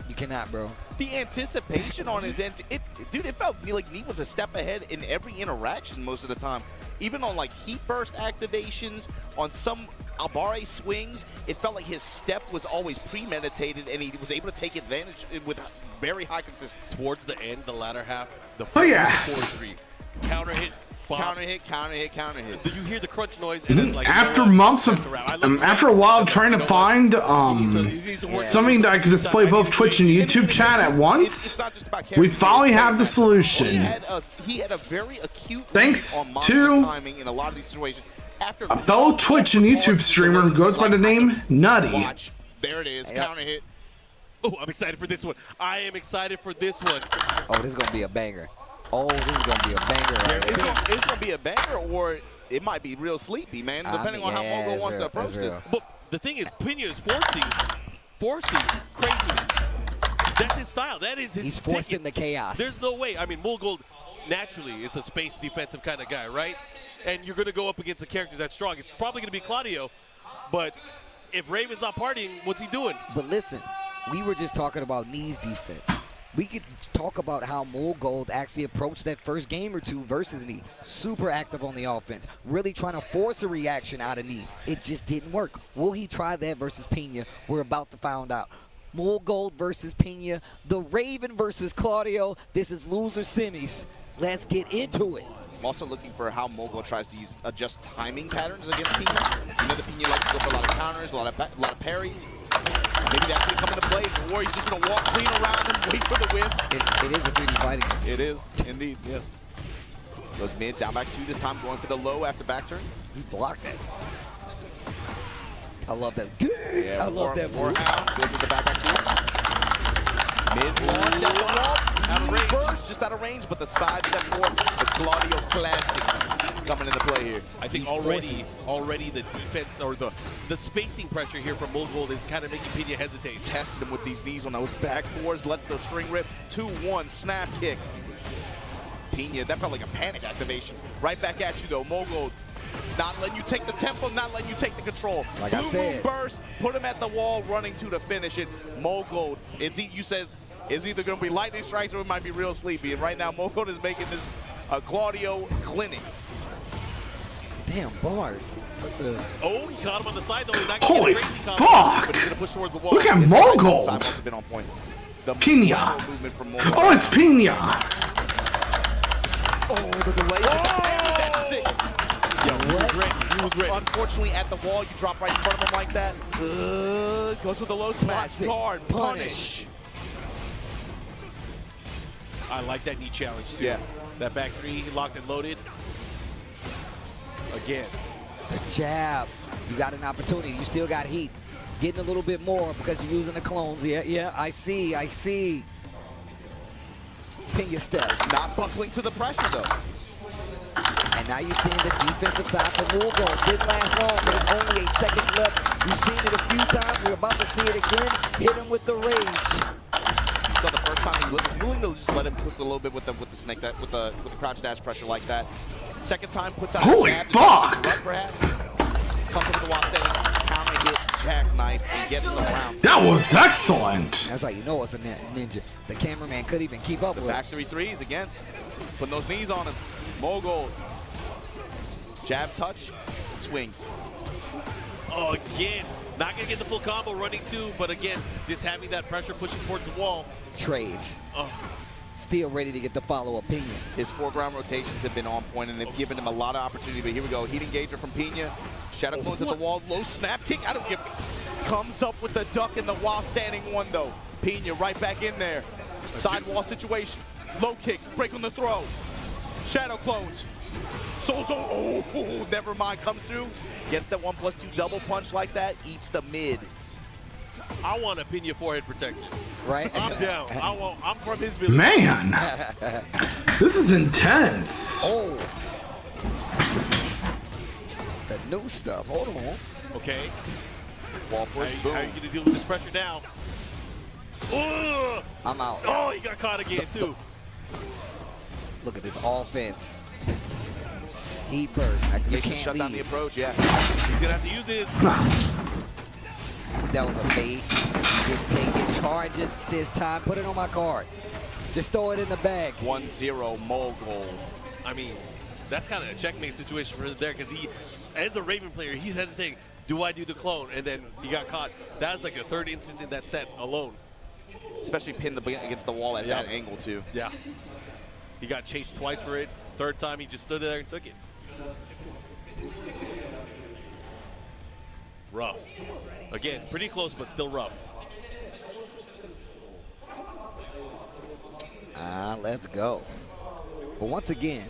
Speaker 5: You cannot, bro.
Speaker 3: The anticipation on his end, dude, it felt like Nee was a step ahead in every interaction most of the time. Even on like heat burst activations, on some Abare swings, it felt like his step was always premeditated and he was able to take advantage with very high consistency.
Speaker 4: Towards the end, the latter half, the
Speaker 1: 4-3.
Speaker 4: Counter hit.
Speaker 3: Counter hit, counter hit, counter hit.
Speaker 4: Did you hear the crunch noise? And it's like,
Speaker 1: after months of, after a while trying to find something that I could display both Twitch and YouTube chat at once, we finally have the solution.
Speaker 3: He had a very acute
Speaker 1: thanks
Speaker 3: on
Speaker 1: to
Speaker 3: timing in a lot of these situations.
Speaker 1: A fellow Twitch and YouTube streamer who goes by the name Nutty.
Speaker 3: Watch. There it is, counter hit.
Speaker 4: Oh, I'm excited for this one. I am excited for this one.
Speaker 5: Oh, this is going to be a banger. Oh, this is going to be a banger. Right
Speaker 3: it's going to be a banger, or it might be real sleepy, man, depending on how Mogo wants to approach this.
Speaker 4: But the thing is, Pena is forcing craziness. That's his style. That is his
Speaker 5: He's forcing the chaos.
Speaker 4: There's no way. I mean, Mulgold naturally is a space defensive kind of guy, right? And you're going to go up against a character that's strong. It's probably going to be Claudio, but if Raven's not partying, what's he doing?
Speaker 5: But listen, we were just talking about Nee's defense. We could talk about how Mulgold actually approached that first game or two versus Nee. Super active on the offense, really trying to force a reaction out of Nee. It just didn't work. Will he try that versus Pena? We're about to find out. Mulgold versus Pena, the Raven versus Claudio. This is loser semis. Let's get into it.
Speaker 3: I'm also looking for how Mogo tries to adjust timing patterns against Pena. You know, the Pena likes to go for a lot of counters, a lot of parries. Maybe that's going to come into play. The Warrior's just going to walk clean around him, wait for the whips.
Speaker 5: It is a 3D fighting game.
Speaker 3: It is, indeed, yes. Goes mid, down back 2, this time going for the low after back turn.
Speaker 5: He blocked that. I love that.
Speaker 3: Yeah,
Speaker 5: I love that move.
Speaker 3: Goes with the back 2. Mid launch at the wall. Out of range. Burst, just out of range, but the side step forward, the Claudio classics coming into play here.
Speaker 4: I think already the defense or the spacing pressure here from Mulgold is kind of making Pena hesitate.
Speaker 3: Tested him with these knees on those back fours, lets the string rip. 2-1 snap kick. Pena, that felt like a panic activation. Right back at you though, Mulgold. Not letting you take the tempo, not letting you take the control.
Speaker 5: Like I said,
Speaker 3: Blue Moon burst, put him at the wall, running to finish it. Mulgold, you said, is either going to be lightning strikes or it might be real sleepy. And right now, Mulgold is making this a Claudio clinic.
Speaker 5: Damn, bars.
Speaker 4: Oh, he caught him on the side, though. He's not
Speaker 1: Holy
Speaker 4: get a crazy combo,
Speaker 1: fuck!
Speaker 4: but he's going to push towards the wall.
Speaker 1: Look at
Speaker 3: Simon's
Speaker 1: Mogold.
Speaker 3: have been on point. The
Speaker 1: Pina.
Speaker 3: lateral movement from Mogold.
Speaker 1: Oh, it's Pina.
Speaker 3: Oh, the delay. That's sick. Yo, he was ready. He was ready. Unfortunately, at the wall, you drop right in front of him like that. Goes with the low smash. Guard, punish.
Speaker 4: I like that knee challenge, too.
Speaker 3: Yeah.
Speaker 4: That back three, locked and loaded. Again.
Speaker 5: The jab. You got an opportunity. You still got heat. Getting a little bit more because you're using the clones. Yeah, I see. Pina step.
Speaker 3: Not buckling to the pressure, though.
Speaker 5: And now you're seeing the defensive side for Mogold. Didn't last long, but it's only 8 seconds left. You've seen it a few times. We're about to see it again. Hit him with the rage.
Speaker 3: You saw the first time he was willing to just let him cook a little bit with the snake that with the crouch dash pressure like that. Second time puts out.
Speaker 1: Holy fuck!
Speaker 3: Perhaps comes into the wall standing, counter hit, jackknife, and gets the round.
Speaker 1: That was excellent.
Speaker 5: That's how you know it's a ninja. The cameraman couldn't even keep up with
Speaker 3: Back 3 threes again. Putting those knees on him. Mogold. Jab touch, swing.
Speaker 4: Oh, again. Not going to get the full combo running too, but again, just having that pressure pushing towards the wall.
Speaker 5: Trades.
Speaker 4: Oh.
Speaker 5: Still ready to get the follow-up Pina.
Speaker 3: His foreground rotations have been on point, and they've given him a lot of opportunity. But here we go. Heat engager from Pina. Shadow clones at the wall. Low snap kick. I don't give. Comes up with the duck in the while standing one, though. Pina right back in there. Sidewall situation. Low kick. Break on the throw. Shadow clones. Oh, never mind. Comes through. Gets that 1+2 double punch like that. Eats the mid.
Speaker 4: I want a Pina forehead protector.
Speaker 5: Right?
Speaker 4: I'm down. I'm from his village.
Speaker 1: Man, this is intense.
Speaker 5: Oh. The new stuff. Hold on.
Speaker 4: Okay.
Speaker 3: Wall push. Boom.
Speaker 4: How are you going to deal with this pressure now? Ugh.
Speaker 5: I'm out.
Speaker 4: Oh, he got caught again, too.
Speaker 5: Look at this offense. Heat burst. You
Speaker 3: Activation
Speaker 5: can't
Speaker 3: shut
Speaker 5: leave.
Speaker 3: down the approach, yeah.
Speaker 4: He's going to have to use his.
Speaker 5: That was a bait. Didn't take it. Charge it this time. Put it on my card. Just throw it in the bag.
Speaker 3: 1-0 Mogold.
Speaker 4: I mean, that's kind of a checkmate situation for him there because he, as a Raven player, he's hesitating. Do I do the clone? And then he got caught. That was like a third instance in that set alone.
Speaker 3: Especially pinned against the wall at that angle, too.
Speaker 4: Yeah. He got chased twice for it. Third time, he just stood there and took it. Rough. Again, pretty close, but still rough.
Speaker 5: Let's go. But once again,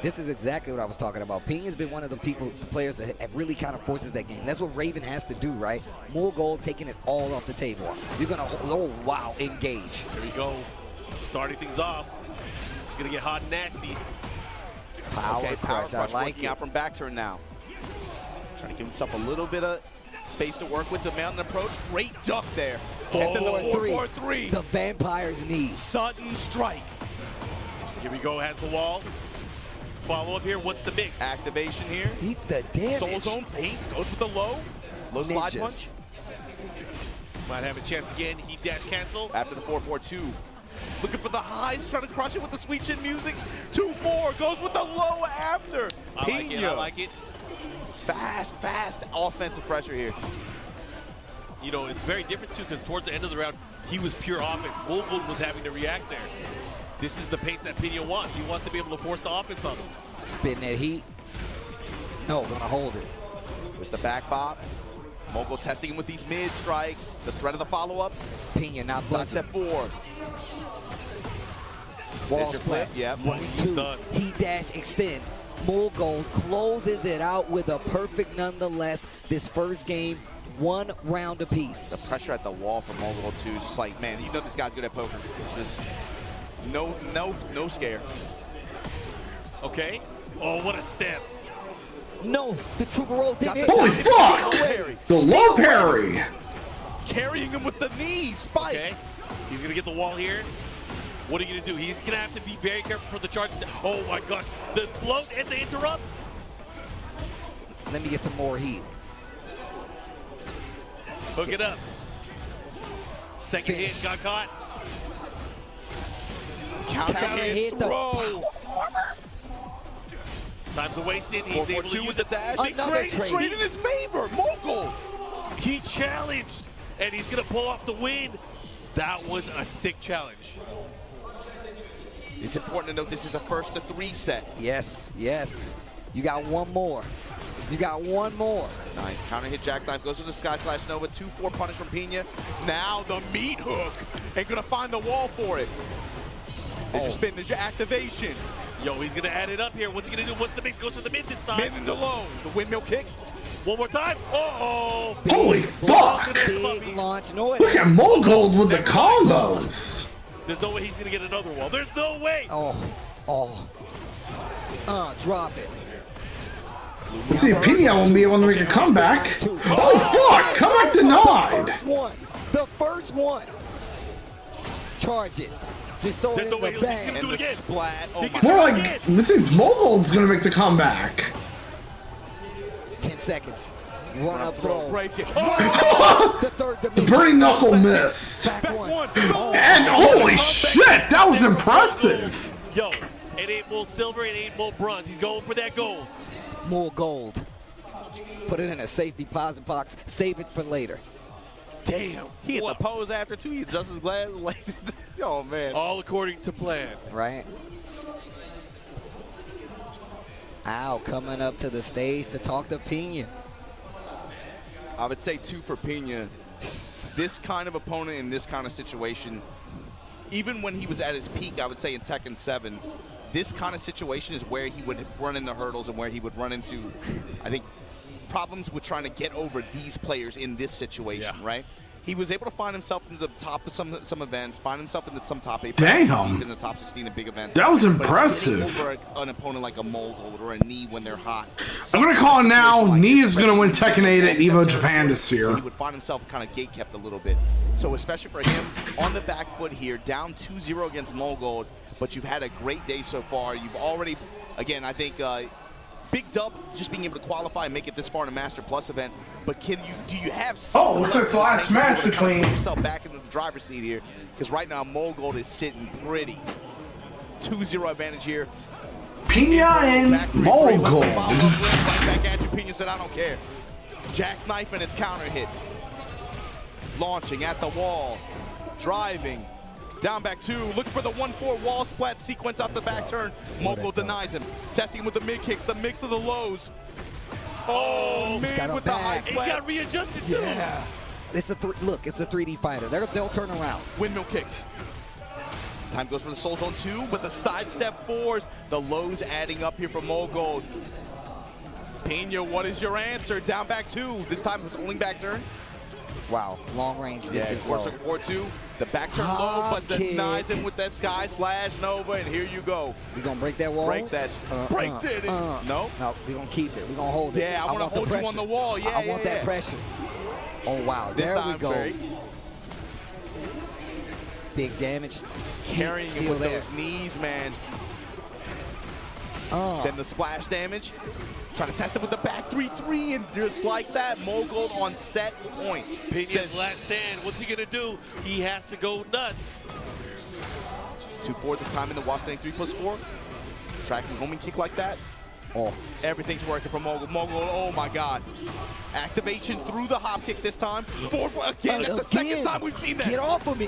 Speaker 5: this is exactly what I was talking about. Pina's been one of the players that have really kind of forces that game. That's what Raven has to do, right? Mogold taking it all off the table. You're going to, oh, wow, engage.
Speaker 4: Here we go. Starting things off. It's going to get hot and nasty.
Speaker 5: Power crush, I like
Speaker 3: working
Speaker 5: it.
Speaker 3: out from back turn now. Trying to give himself a little bit of space to work with the mountain approach. Great duck there. And then the 4-4-3.
Speaker 5: The vampire's knees.
Speaker 3: Sudden strike.
Speaker 4: Here we go, has the wall. Follow up here, what's the mix?
Speaker 3: Activation here.
Speaker 5: Eat the damage.
Speaker 3: Soul zone, paint, goes with the low. Low slide punch.
Speaker 4: Might have a chance again, he dash cancel.
Speaker 3: After the 4-4-2. Looking for the highs, trying to crush it with the sweet chin music. 2-4, goes with the low after.
Speaker 4: I like it.
Speaker 3: Fast offensive pressure here.
Speaker 4: You know, it's very different too because towards the end of the round, he was pure offense. Mogold was having to react there. This is the pace that Pina wants. He wants to be able to force the offense on him.
Speaker 5: Spitting that heat. No, gonna hold it.
Speaker 3: There's the back bop. Mogold testing him with these mid strikes. The threat of the follow-up.
Speaker 5: Pina not
Speaker 3: Side
Speaker 5: budging.
Speaker 3: step 4.
Speaker 5: Wall split.
Speaker 3: Yeah.
Speaker 5: 1-2. Heat dash extend. Mogold closes it out with a perfect nonetheless. This first game, 1 round apiece.
Speaker 3: The pressure at the wall from Mogold too. Just like, man, you know this guy's good at poker. Just no scare.
Speaker 4: Okay. Oh, what a step.
Speaker 5: No, the Troubadour did it.
Speaker 1: Holy fuck! The low parry.
Speaker 3: Carrying him with the knee. Spike.
Speaker 4: Okay. He's going to get the wall here. What are you going to do? He's going to have to be very careful for the charge. Oh, my gosh. The float and the interrupt.
Speaker 5: Let me get some more heat.
Speaker 4: Hook it up. Second
Speaker 5: Finish.
Speaker 4: hit, got caught.
Speaker 3: Counter hit,
Speaker 5: the
Speaker 3: throw.
Speaker 5: power armor.
Speaker 4: Time's a wasted. He's able to
Speaker 3: 4-4-2
Speaker 4: use
Speaker 3: with the dash.
Speaker 5: Another
Speaker 3: Trade
Speaker 5: trade.
Speaker 3: in his favor. Mogul.
Speaker 4: He challenged, and he's gonna pull off the win. That was a sick challenge.
Speaker 3: It's important to note this is a 1st-to-3 set.
Speaker 5: Yes, yes. You got one more. You got one more.
Speaker 3: Nice counter hit jackknife, goes to the Sky Slash Nova, 2-4 punish from Pina. Now the meat hook, and gonna find the wall for it. There's your spin, there's your activation.
Speaker 4: Yo, he's gonna add it up here. What's he gonna do? What's the mix? Goes to the mid this time.
Speaker 3: Mid into low, the windmill kick.
Speaker 4: One more time. Uh-oh.
Speaker 1: Holy fuck!
Speaker 5: Big launch. No, it
Speaker 1: Look at Mogold with the combos.
Speaker 4: There's no way he's gonna get another wall. There's no way.
Speaker 5: Drop it.
Speaker 1: Let's see if Pina won't be able to make a comeback. Oh fuck! Comeback denied.
Speaker 5: The first one. Charge it. Just throw it in the
Speaker 4: He's
Speaker 5: bag.
Speaker 4: gonna do it again.
Speaker 3: Splat. Oh my
Speaker 1: More
Speaker 3: God.
Speaker 1: like it seems Mogold's gonna make the comeback.
Speaker 5: 10 seconds. Run up throw.
Speaker 3: Break it.
Speaker 5: The third
Speaker 1: The
Speaker 5: dimension.
Speaker 1: Burning Knuckle missed.
Speaker 5: Back one.
Speaker 1: And holy shit, that was impressive.
Speaker 4: Yo, it ain't more silver, it ain't more bronze. He's going for that gold.
Speaker 5: More gold. Put it in a safe deposit box. Save it for later.
Speaker 4: Damn.
Speaker 3: He hit the pose after too. He adjusts his glass. Oh man.
Speaker 4: All according to plan.
Speaker 5: Right. Al coming up to the stage to talk to Pina.
Speaker 3: I would say 2 for Pina. This kind of opponent in this kind of situation, even when he was at his peak, I would say in Tekken 7, this kind of situation is where he would run into hurdles and where he would run into, I think, problems with trying to get over these players in this situation, right? He was able to find himself in the top of some events, find himself in some top 8.
Speaker 1: Damn.
Speaker 3: In the top 16 in big events.
Speaker 1: That was
Speaker 3: But it's
Speaker 1: impressive.
Speaker 3: getting over an opponent like a Mogul or a Knee when they're hot.
Speaker 1: I'm gonna call it now. Knee is gonna win Tekken 8 at EVO Japan this year.
Speaker 3: He would find himself kind of gate-kept a little bit. So especially for him, on the back foot here, down 2-0 against Mogul, but you've had a great day so far. You've already, again, I think, big dub, just being able to qualify and make it this far in a Master Plus event. But do you have some?
Speaker 1: So it's the last match between
Speaker 3: yourself back into the driver's seat here, because right now Mogul is sitting pretty. 2-0 advantage here.
Speaker 1: Pina and Mogul.
Speaker 3: Back at you, Pina said, I don't care. Jackknife and its counter hit. Launching at the wall, driving. Down back 2, looking for the 1-4 wall splat sequence out the back turn. Mogul denies him. Testing him with the mid kicks, the mix of the lows. Oh, mid with the high
Speaker 4: He
Speaker 3: splat.
Speaker 4: got readjusted too.
Speaker 3: Yeah.
Speaker 5: It's look, it's a 3D fighter. They'll turn around.
Speaker 3: Windmill kicks. Time goes for the Soul Zone 2 with the sidestep 4s. The lows adding up here for Mogul. Pina, what is your answer? Down back 2. This time it's only back turn.
Speaker 5: Wow, long range distance low.
Speaker 3: 4-2. The back turn low, but denies him with that Sky Slash Nova, and here you go.
Speaker 5: We gonna break that wall?
Speaker 3: Break that. Did it. No?
Speaker 5: No, we're gonna keep it. We're gonna hold it.
Speaker 3: Yeah, I want to hold you on the wall. Yeah,
Speaker 5: I want that pressure. Oh, wow.
Speaker 3: This
Speaker 5: There
Speaker 3: time,
Speaker 5: we go.
Speaker 3: Barry.
Speaker 5: Big damage.
Speaker 3: Carrying it
Speaker 5: Still
Speaker 3: with
Speaker 5: there.
Speaker 3: those knees, man. Then the splash damage. Trying to test it with the back 3-3, and just like that, Mogul on set point.
Speaker 4: Pina's last stand. What's he gonna do? He has to go nuts.
Speaker 3: 2-4 this time in the wall standing 3+4. Tracking homing kick like that.
Speaker 5: Oh.
Speaker 3: Everything's working for Mogul. Mogul, oh my God. Activation through the hop kick this time. 4-4 again. That's the second time we've seen that.
Speaker 5: Get off of me.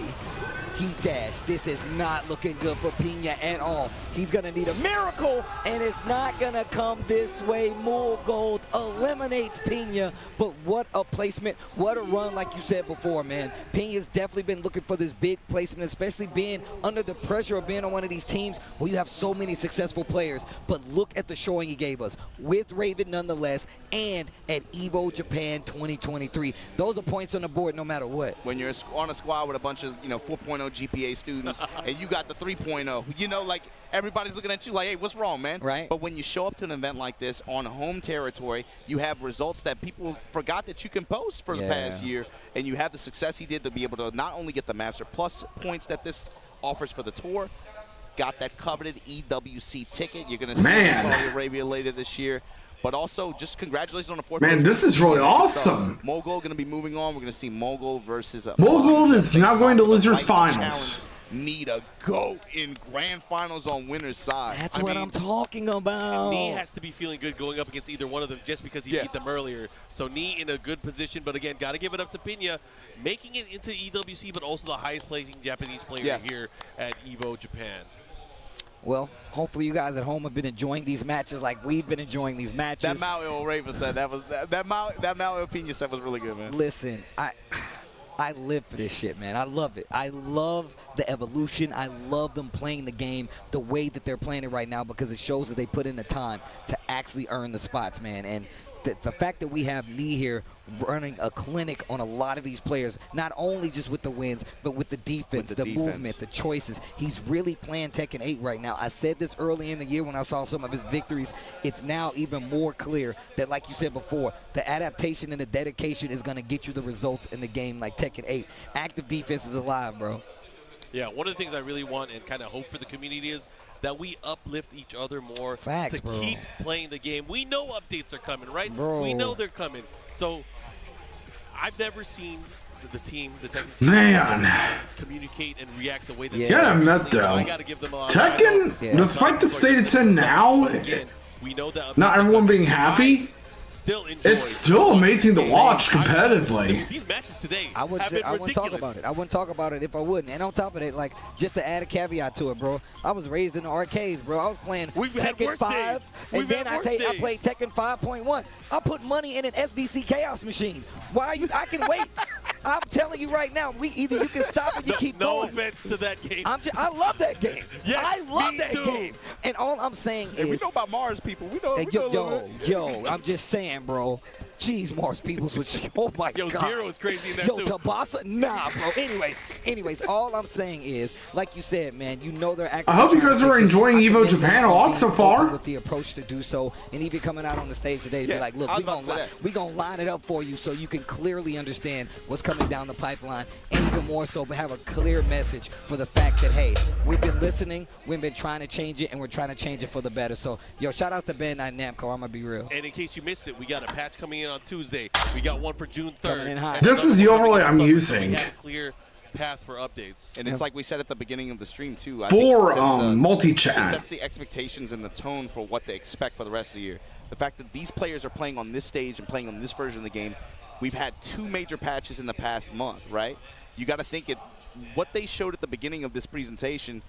Speaker 5: He dashed. This is not looking good for Pina at all. He's going to need a miracle, and it's not going to come this way. Mogul eliminates Pina, but what a placement. What a run, like you said before, man. Pina's definitely been looking for this big placement, especially being under the pressure of being on one of these teams where you have so many successful players. But look at the showing he gave us with Raven nonetheless, and at EVO Japan 2023. Those are points on the board no matter what.
Speaker 3: When you're on a squad with a bunch of 4.0 GPA students and you got the 3.0, like everybody's looking at you like, hey, what's wrong, man?
Speaker 5: Right.
Speaker 3: But when you show up to an event like this on home territory, you have results that people forgot that you can post for the past year, and you have the success he did to be able to not only get the Master Plus points that this offers for the tour, got that coveted EWC ticket. You're going to see Saudi Arabia later this year. But also, just congratulations on the 4th place.
Speaker 1: Man, this is really awesome.
Speaker 3: Mogul going to be moving on. We're going to see Mogul versus...
Speaker 1: Mogul is now going to losers finals.
Speaker 3: need a GOAT in grand finals on winner's side.
Speaker 5: That's what I'm talking about.
Speaker 4: Nee has to be feeling good going up against either one of them just because he beat them earlier. So Nee in a good position, but again, got to give it up to Pena, making it into EWC, but also the highest placing Japanese player here at EVO Japan.
Speaker 5: Well, hopefully you guys at home have been enjoying these matches like we've been enjoying these matches.
Speaker 3: That Maui Raven said that Maui Pena said was really good, man.
Speaker 5: Listen, I live for this shit, man. I love it. I love the evolution. I love them playing the game the way that they're playing it right now because it shows that they put in the time to actually earn the spots, man. And the fact that we have Nee here running a clinic on a lot of these players, not only just with the wins, but with the defense, the movement, the choices. He's really playing Tekken 8 right now. I said this early in the year when I saw some of his victories. It's now even more clear that, like you said before, the adaptation and the dedication is going to get you the results in the game like Tekken 8. Active defense is alive, bro.
Speaker 4: Yeah, one of the things I really want and kind of hope for the community is that we uplift each other more
Speaker 5: to
Speaker 4: keep playing the game. We know updates are coming, right?
Speaker 5: Bro.
Speaker 4: We know they're coming. So I've never seen the Tekken team communicate and react the way that they
Speaker 1: admit though,
Speaker 4: I gotta give them a
Speaker 1: Tekken, despite the state it's in now,
Speaker 4: we know that
Speaker 1: not everyone being happy, it's still amazing to watch competitively.
Speaker 4: These matches today
Speaker 5: I wouldn't talk about it. I wouldn't talk about it if I wouldn't. And on top of it, like, just to add a caveat to it, bro, I was raised in the arcades, bro. I was playing Tekken 5, and then I played Tekken 5.1. I put money in an SBC Chaos machine. Why are you? I can wait. I'm telling you right now, either you can stop or you keep going.
Speaker 4: No offense to that game.
Speaker 5: I love that game.
Speaker 4: Yes,
Speaker 5: I love that
Speaker 4: too.
Speaker 5: game. And all I'm saying is,
Speaker 3: we know about Mars people. We know.
Speaker 5: Yo, I'm just saying, bro. Jeez, Mars Peoples, which, oh my God.
Speaker 4: Zero is crazy in there
Speaker 5: too.
Speaker 4: too.
Speaker 5: Tabasa, nah, bro. Anyways, all I'm saying is, like you said, man, you know they're acting.
Speaker 1: I hope you guys are enjoying EVO Japan a lot so far.
Speaker 5: With the approach to do so, and even coming out on the stage today to be like, look, we're gonna line it up for you so you can clearly understand what's coming down the pipeline, and even more so, but have a clear message for the fact that, hey, we've been listening, we've been trying to change it, and we're trying to change it for the better. So, yo, shout out to Ben Knight Namco. I'm gonna be real.
Speaker 4: And in case you missed it, we got a patch coming in on Tuesday. We got one for June 3rd.
Speaker 5: Coming in hot.
Speaker 1: This is the overlay I'm using.
Speaker 4: We have a clear path for updates.
Speaker 3: And it's like we said at the beginning of the stream too.
Speaker 1: For multi-chat.
Speaker 3: It sets the expectations and the tone for what they expect for the rest of the year. The fact that these players are playing on this stage and playing on this version of the game, we've had 2 major patches in the past month, right? You got to think what they showed at the beginning of this presentation.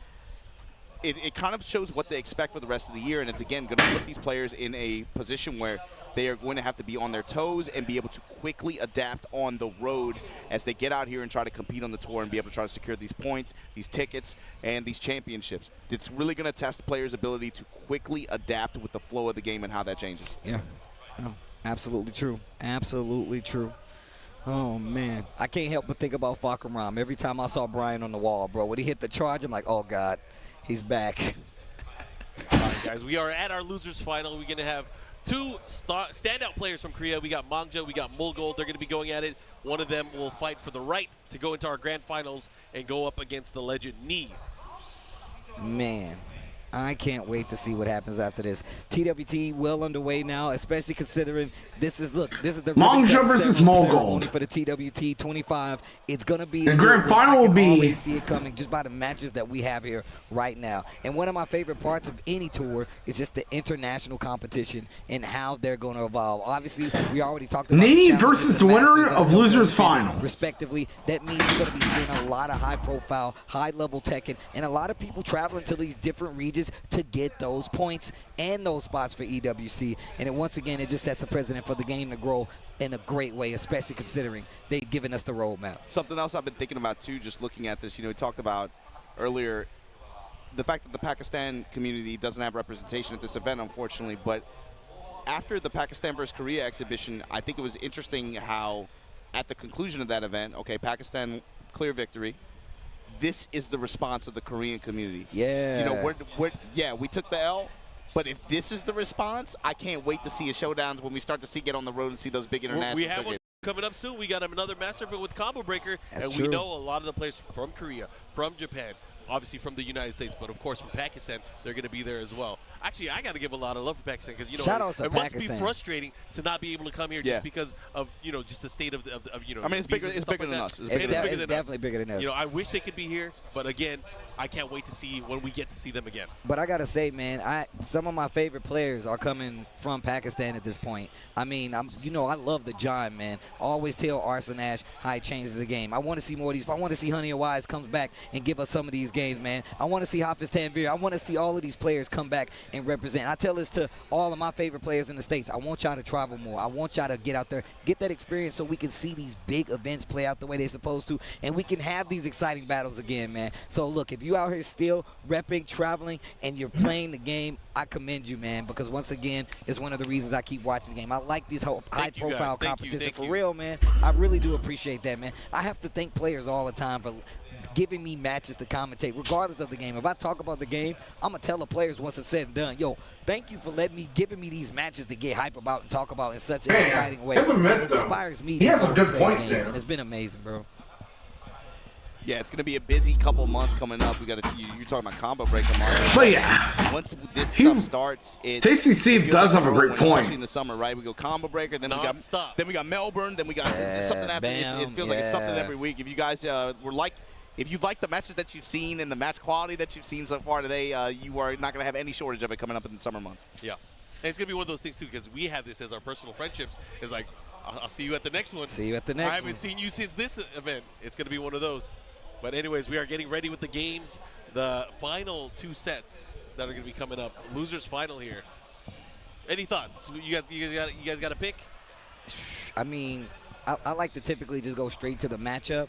Speaker 3: It kind of shows what they expect for the rest of the year, and it's again going to put these players in a position where they are going to have to be on their toes and be able to quickly adapt on the road as they get out here and try to compete on the tour and be able to try to secure these points, these tickets, and these championships. It's really going to test the players' ability to quickly adapt with the flow of the game and how that changes.
Speaker 5: Yeah, no, absolutely true. Absolutely true. Oh, man. I can't help but think about Fakaram. Every time I saw Brian on the wall, bro, when he hit the charge, I'm like, oh, God, he's back.
Speaker 4: All right, guys, we are at our losers final. We're going to have 2 standout players from Korea. We got Mangja, we got Mulgold. They're going to be going at it. One of them will fight for the right to go into our grand finals and go up against the legend Nee.
Speaker 5: Man, I can't wait to see what happens after this. TWT well underway now, especially considering this is the
Speaker 1: Mangja versus Mulgold
Speaker 5: for the TWT 25. It's gonna be
Speaker 1: the grand final will be.
Speaker 5: Already see it coming just by the matches that we have here right now. And one of my favorite parts of any tour is just the international competition and how they're going to evolve. Obviously, we already talked about
Speaker 1: Nee versus the winner of losers final,
Speaker 5: respectively. That means we're gonna be seeing a lot of high-profile, high-level Tekken, and a lot of people traveling to these different regions to get those points and those spots for EWC. And once again, it just sets a precedent for the game to grow in a great way, especially considering they've given us the roadmap.
Speaker 3: Something else I've been thinking about too, just looking at this, we talked about earlier the fact that the Pakistan community doesn't have representation at this event, unfortunately, but after the Pakistan versus Korea exhibition, I think it was interesting how at the conclusion of that event, okay, Pakistan, clear victory. This is the response of the Korean community.
Speaker 5: Yeah.
Speaker 3: We took the L, but if this is the response, I can't wait to see a showdowns when we start to get on the road and see those big international
Speaker 4: We have
Speaker 3: circuits.
Speaker 4: one coming up soon. We got another master event with Combo Breaker,
Speaker 5: That's
Speaker 4: and
Speaker 5: true.
Speaker 4: we know a lot of the players from Korea, from Japan, obviously from the United States, but of course from Pakistan, they're going to be there as well. Actually, I got to give a lot of love for Pakistan because, you know, it must be frustrating to not be able to come here just because of, you know, just the state of you know.
Speaker 3: I mean, it's bigger than us.
Speaker 5: It's definitely bigger than us.
Speaker 4: You know, I wish they could be here, but again, I can't wait to see when we get to see them again.
Speaker 5: But I gotta say, man, some of my favorite players are coming from Pakistan at this point. I mean, you know, I love the John, man. I always tell Arson Ash how he changes the game. I want to see more of these. I want to see Honey Wise comes back and give us some of these games, man. I want to see Hafiz Tanvir. I want to see all of these players come back and represent. I tell this to all of my favorite players in the States. I want y'all to travel more. I want y'all to get out there, get that experience so we can see these big events play out the way they're supposed to, and we can have these exciting battles again, man. So, look, if you out here still repping, traveling, and you're playing the game, I commend you, man, because once again, it's one of the reasons I keep watching the game. I like these high-profile competitions for real, man. I really do appreciate that, man. I have to thank players all the time for giving me matches to commentate, regardless of the game. If I talk about the game, I'm going to tell the players once it's said and done, yo, thank you for giving me these matches to get hype about and talk about in such an exciting way. It inspires me.
Speaker 1: He has a good point there.
Speaker 5: And it's been amazing, bro.
Speaker 3: Yeah, it's going to be a busy couple months coming up. You're talking about combo breaker, Mario.
Speaker 1: But yeah,
Speaker 3: once this stuff starts,
Speaker 1: Tasty Steve does have a great point.
Speaker 3: Especially in the summer, right? We go combo breaker, then we got Melbourne, then we got something happening. It feels like it's something every week. If you guys if you like the matches that you've seen and the match quality that you've seen so far today, you are not going to have any shortage of it coming up in the summer months.
Speaker 4: Yeah, and it's going to be one of those things too, because we have this as our personal friendships. It's like, I'll see you at the next one.
Speaker 5: See you at the next one.
Speaker 4: I haven't seen you since this event. It's going to be one of those. But anyways, we are getting ready with the games. The final 2 sets that are going to be coming up. Losers final here. Any thoughts? You guys got a pick?
Speaker 5: I mean, I like to typically just go straight to the matchup.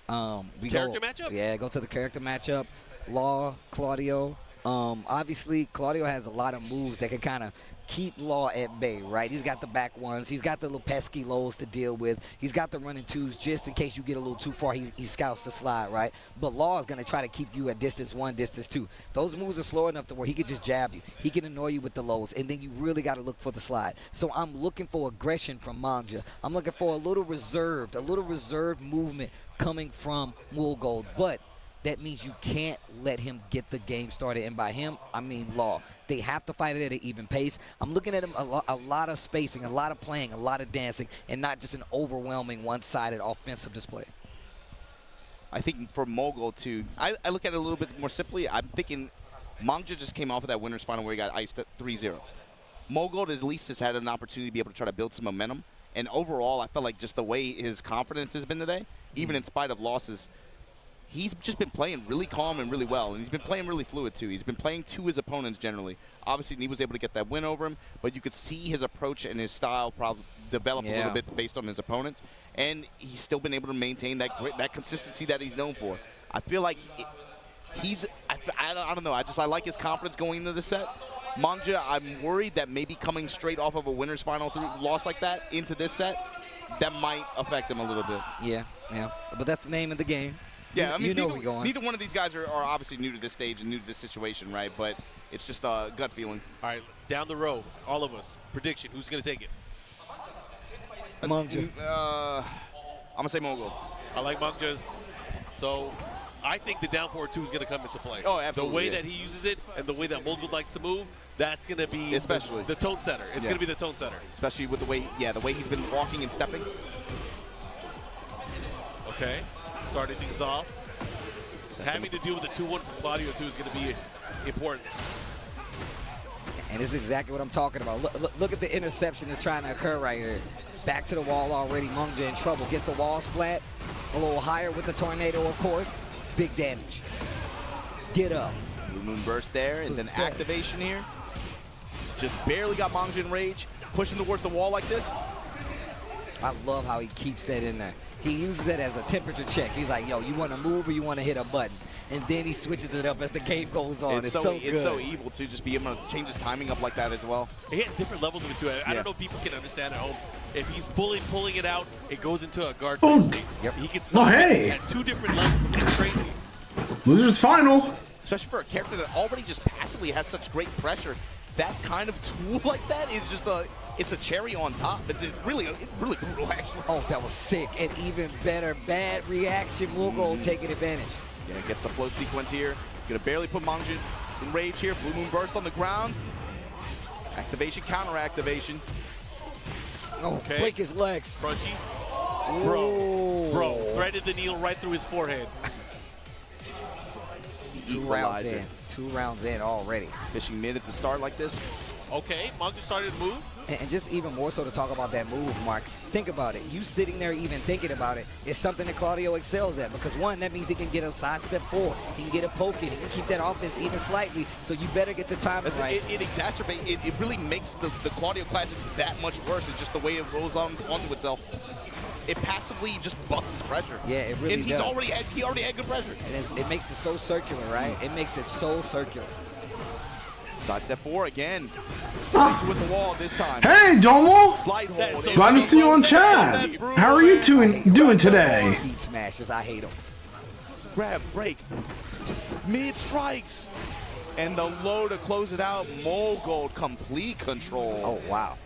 Speaker 4: Character matchup?
Speaker 5: Yeah, go to the character matchup. Law, Claudio. Obviously, Claudio has a lot of moves that can kind of keep Law at bay, right? He's got the back ones. He's got the little pesky lows to deal with. He's got the running twos just in case you get a little too far. He scouts the slide, right? But Law is going to try to keep you at distance 1, distance 2. Those moves are slow enough to where he could just jab you. He can annoy you with the lows, and then you really got to look for the slide. So I'm looking for aggression from Mangja. I'm looking for a little reserved movement coming from Mulgold, but that means you can't let him get the game started. And by him, I mean Law. They have to fight it at an even pace. I'm looking at him a lot of spacing, a lot of playing, a lot of dancing, and not just an overwhelming one-sided offensive display.
Speaker 3: I think for Mogul, too, I look at it a little bit more simply. I'm thinking Mangja just came off of that winner's final where he got iced at 3-0. Mogul at least has had an opportunity to be able to try to build some momentum. And overall, I felt like just the way his confidence has been today, even in spite of losses, he's just been playing really calm and really well, and he's been playing really fluid, too. He's been playing to his opponents generally. Obviously, he was able to get that win over him, but you could see his approach and his style probably develop a little bit based on his opponents, and he's still been able to maintain that consistency that he's known for. I feel like I don't know, I like his confidence going into the set. Mangja, I'm worried that maybe coming straight off of a winner's final loss like that into this set, that might affect him a little bit.
Speaker 5: Yeah, but that's the name of the game.
Speaker 3: Yeah, I mean,
Speaker 5: neither
Speaker 3: one of these guys are obviously new to this stage and new to this situation, right? But it's just a gut feeling.
Speaker 4: All right, down the row, all of us. Prediction, who's going to take it?
Speaker 5: Mangja.
Speaker 3: I'm going to say Mogul.
Speaker 4: I like Mangja. So I think the down forward 2 is going to come into play.
Speaker 3: Oh, absolutely.
Speaker 4: The way that he uses it and the way that Mogul likes to move, that's going to be
Speaker 3: especially
Speaker 4: the tone setter. It's going to be the tone setter.
Speaker 3: Especially with the way he's been walking and stepping.
Speaker 4: Okay. Starting things off. Having to deal with the 2-1 from Claudio, too, is going to be important.
Speaker 5: And this is exactly what I'm talking about. Look at the interception that's trying to occur right here. Back to the wall already. Mangja in trouble. Gets the wall splat. A little higher with the tornado, of course. Big damage. Get up.
Speaker 3: Blue Moon burst there, and then activation here. Just barely got Mangja in rage. Pushing towards the wall like this.
Speaker 5: I love how he keeps that in there. He uses it as a temperature check. He's like, yo, you want to move or you want to hit a button? And then he switches it up as the game goes on. It's so good.
Speaker 3: It's so evil to just be able to change his timing up like that as well.
Speaker 4: He had different levels of it, too. I don't know if people can understand at home. If he's pulling it out, it goes into a guard state. He can stop at 2 different levels. It's crazy.
Speaker 1: Losers final.
Speaker 3: Especially for a character that already just passively has such great pressure. That kind of tool like that is just it's a cherry on top. It's really brutal, actually.
Speaker 5: Oh, that was sick. And even better, bad reaction. We'll go taking advantage.
Speaker 3: Yeah, gets the float sequence here. Gonna barely put Mangju in rage here. Blue Moon Burst on the ground. Activation, counter activation.
Speaker 5: Oh, break his legs.
Speaker 4: Crunchy.
Speaker 5: Ooh.
Speaker 4: Bro, threaded the needle right through his forehead.
Speaker 5: 2 rounds in. 2 rounds in already.
Speaker 3: Fishing mid at the start like this.
Speaker 4: Okay, Mangju started to move.
Speaker 5: And just even more so to talk about that move, Mark. Think about it. You sitting there even thinking about it is something that Claudio excels at, because one, that means he can get a sidestep forward. He can get a poke in. He can keep that offense even slightly, so you better get the timing right.
Speaker 3: It exacerbates, it really makes the Claudio Classics that much worse. It's just the way it rolls onto itself. It passively just busts his pressure.
Speaker 5: Yeah, it really
Speaker 3: and
Speaker 5: does.
Speaker 3: He already had good pressure.
Speaker 5: And it makes it so circular, right? It makes it so circular.
Speaker 3: Sidestep 4 again. With the wall this time.
Speaker 1: Hey, Domo!
Speaker 3: Slide hold.
Speaker 1: Glad to see you on chat. How are you doing today?
Speaker 5: Beat smashers, I hate them.
Speaker 3: Grab, break. Mid strikes. And the low to close it out. Mogold, complete control.
Speaker 5: Oh, wow.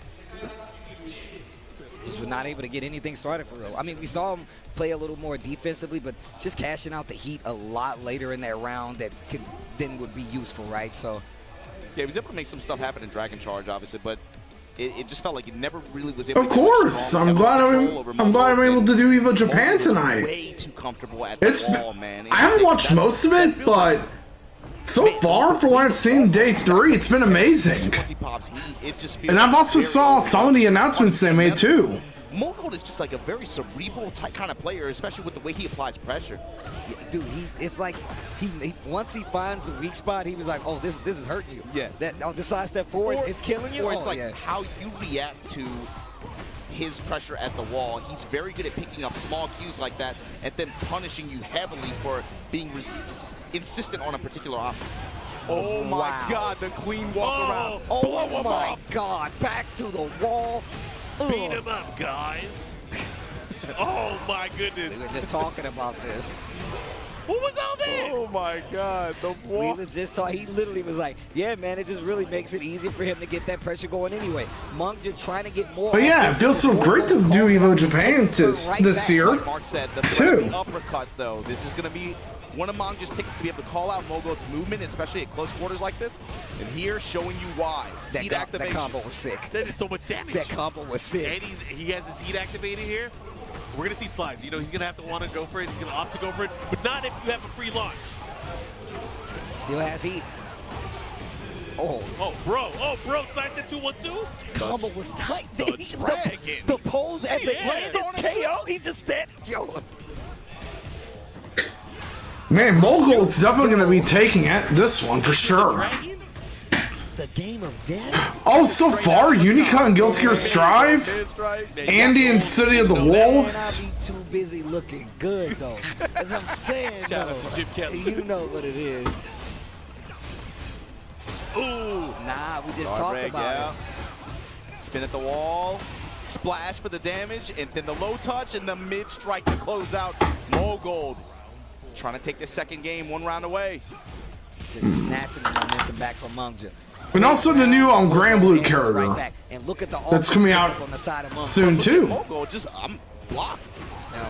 Speaker 5: Just was not able to get anything started for real. I mean, we saw him play a little more defensively, but just cashing out the heat a lot later in that round that would be useful, right? So.
Speaker 3: Yeah, he was able to make some stuff happen in Dragon Charge, obviously, but it just felt like he never really was able
Speaker 1: Of course, I'm glad I'm able to do EVO Japan tonight.
Speaker 3: Way too comfortable at the wall, man.
Speaker 1: I haven't watched most of it, but so far, for what I've seen day 3, it's been amazing. And I've also saw some of the announcements they made too.
Speaker 3: Mogold is just like a very cerebral type kind of player, especially with the way he applies pressure.
Speaker 5: Yeah, dude, it's like he once he finds the weak spot, he was like, oh, this is hurting you.
Speaker 3: Yeah.
Speaker 5: The sidestep forward, it's killing you.
Speaker 3: Or it's like how you react to his pressure at the wall. He's very good at picking up small cues like that and then punishing you heavily for being insistent on a particular option. Oh my God, the clean walk around.
Speaker 5: Oh my God, back to the wall.
Speaker 4: Beat him up, guys. Oh my goodness.
Speaker 5: We were just talking about this.
Speaker 4: What was all that?
Speaker 3: Oh my God, the wall.
Speaker 5: We were just talking. He literally was like, yeah, man, it just really makes it easier for him to get that pressure going anyway. Monk just trying to get more.
Speaker 1: But yeah, it feels so great to do EVO Japan this year,
Speaker 3: like Mark said,
Speaker 1: too.
Speaker 3: The uppercut, though, this is going to be one of Mangju's tickets to be able to call out Mogold's movement, especially at close quarters like this. And here, showing you why. Heat activation.
Speaker 5: That combo was sick.
Speaker 4: That is so much damage.
Speaker 5: That combo was sick.
Speaker 4: And he has his heat activated here. We're going to see slides. You know, he's going to have to want to go for it. He's going to opt to go for it. But not if you have a free launch.
Speaker 5: Still has heat. Oh,
Speaker 4: bro, sides at 2-1-2.
Speaker 5: Combo was tight.
Speaker 4: The
Speaker 5: the pose at the KO, he's just standing. Yo.
Speaker 1: Man, Mogold's definitely going to be taking this one for sure.
Speaker 5: The game of death.
Speaker 1: Oh, so far, Unica and Guilty Gear Strive, Andy and City of the Wolves.
Speaker 5: Not be too busy looking good though. As I'm saying,
Speaker 4: Shout out to Jim Kelly.
Speaker 5: You know what it is.
Speaker 4: Ooh.
Speaker 5: Nah, we just talked about it.
Speaker 3: Spin at the wall. Splash for the damage, and then the low touch and the mid strike to close out. Mogold trying to take the second game 1 round away.
Speaker 5: Just snatching the momentum back from Mangju.
Speaker 1: And also the new Grand Blue character
Speaker 5: and look at the
Speaker 1: that's coming out
Speaker 5: on the side of
Speaker 1: soon too.
Speaker 3: Mogold just blocked.
Speaker 5: No.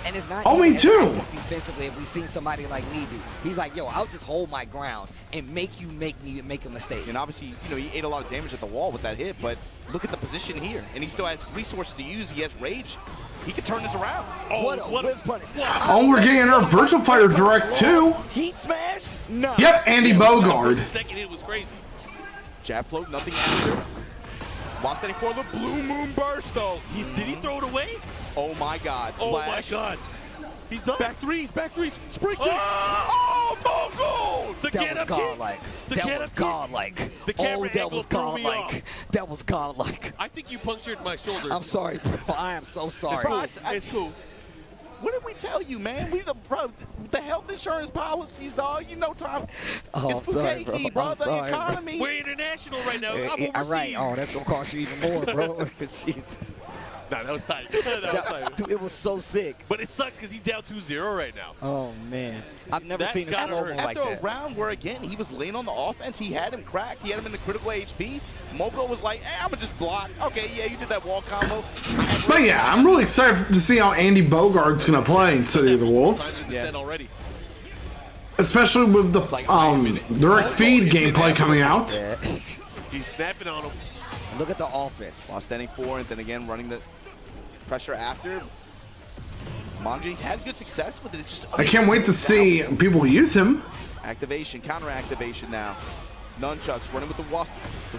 Speaker 5: And it's not
Speaker 1: me too.
Speaker 5: Defensively, if we seen somebody like me do, he's like, yo, I'll just hold my ground and make me make a mistake.
Speaker 3: And obviously, you know, he ate a lot of damage at the wall with that hit, but look at the position here, and he still has resources to use. He has rage. He can turn this around.
Speaker 5: Oh, what a punish.
Speaker 1: Oh, we're getting our Virtual Fighter Direct too.
Speaker 5: Heat smash? No.
Speaker 1: Yep, Andy Bogard.
Speaker 4: The second hit was crazy.
Speaker 3: Jab float, nothing after. While standing for the Blue Moon Burst, though.
Speaker 4: Did he throw it away?
Speaker 3: Oh my God.
Speaker 4: Oh
Speaker 3: Slash.
Speaker 4: my God. He's done.
Speaker 3: Back threes. Spring kick. Oh, Mogold!
Speaker 5: That was godlike. That was godlike. Oh, that was godlike. That was godlike.
Speaker 4: I think you punctured my shoulder.
Speaker 5: I'm sorry, bro. I am so sorry.
Speaker 4: It's cool.
Speaker 3: What did we tell you, man? The health insurance policies, dog. You know, Tom.
Speaker 5: Oh,
Speaker 3: it's
Speaker 5: I'm sorry, bro.
Speaker 3: bro. The economy.
Speaker 4: We're international right now. I'm overseas.
Speaker 5: All right. Oh, that's gonna cost you even more, bro. Jesus.
Speaker 4: Nah, that was tight. That was tight.
Speaker 5: Dude, it was so sick.
Speaker 4: But it sucks because he's down 2-0 right now.
Speaker 5: Oh, man. I've never seen a slow-mo like that.
Speaker 3: After a round where, again, he was laying on the offense, he had him cracked. He had him in the critical HP. Mogo was like, I'm going to just block. Okay, yeah, you did that wall combo.
Speaker 1: But yeah, I'm really excited to see how Andy Bogard's going to play in City of the Wolves.
Speaker 3: Yeah.
Speaker 4: Already.
Speaker 1: Especially with the direct feed gameplay coming out.
Speaker 5: Yeah.
Speaker 4: He's snapping on him.
Speaker 5: Look at the offense.
Speaker 3: While standing 4 and then again running the pressure after. Manji's had good success with it. It's just
Speaker 1: I can't wait to see people use him.
Speaker 3: activation, counter activation now. Nunchucks running with the wasp.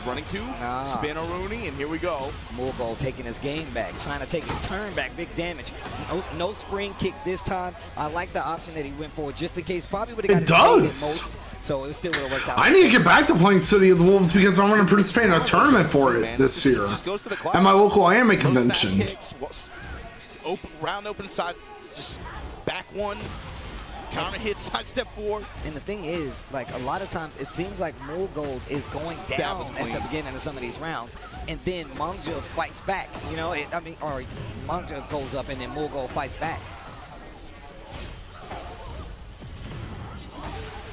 Speaker 3: Running 2, spin a Rooney, and here we go.
Speaker 5: Mulgo taking his game back, trying to take his turn back, big damage. No spring kick this time. I like the option that he went for, just in case. Probably would have got
Speaker 1: It
Speaker 5: it
Speaker 1: does.
Speaker 5: most, so it still would have worked out.
Speaker 1: I need to get back to playing City of the Wolves because I want to participate in a tournament for it this year at my local anime convention.
Speaker 3: Kicks, round open side, just back 1. Counter hit, side step 4.
Speaker 5: And the thing is, like, a lot of times it seems like Mulgold is going down at the beginning of some of these rounds, and then Mangja fights back. You know, or Mangja goes up and then Mulgold fights back.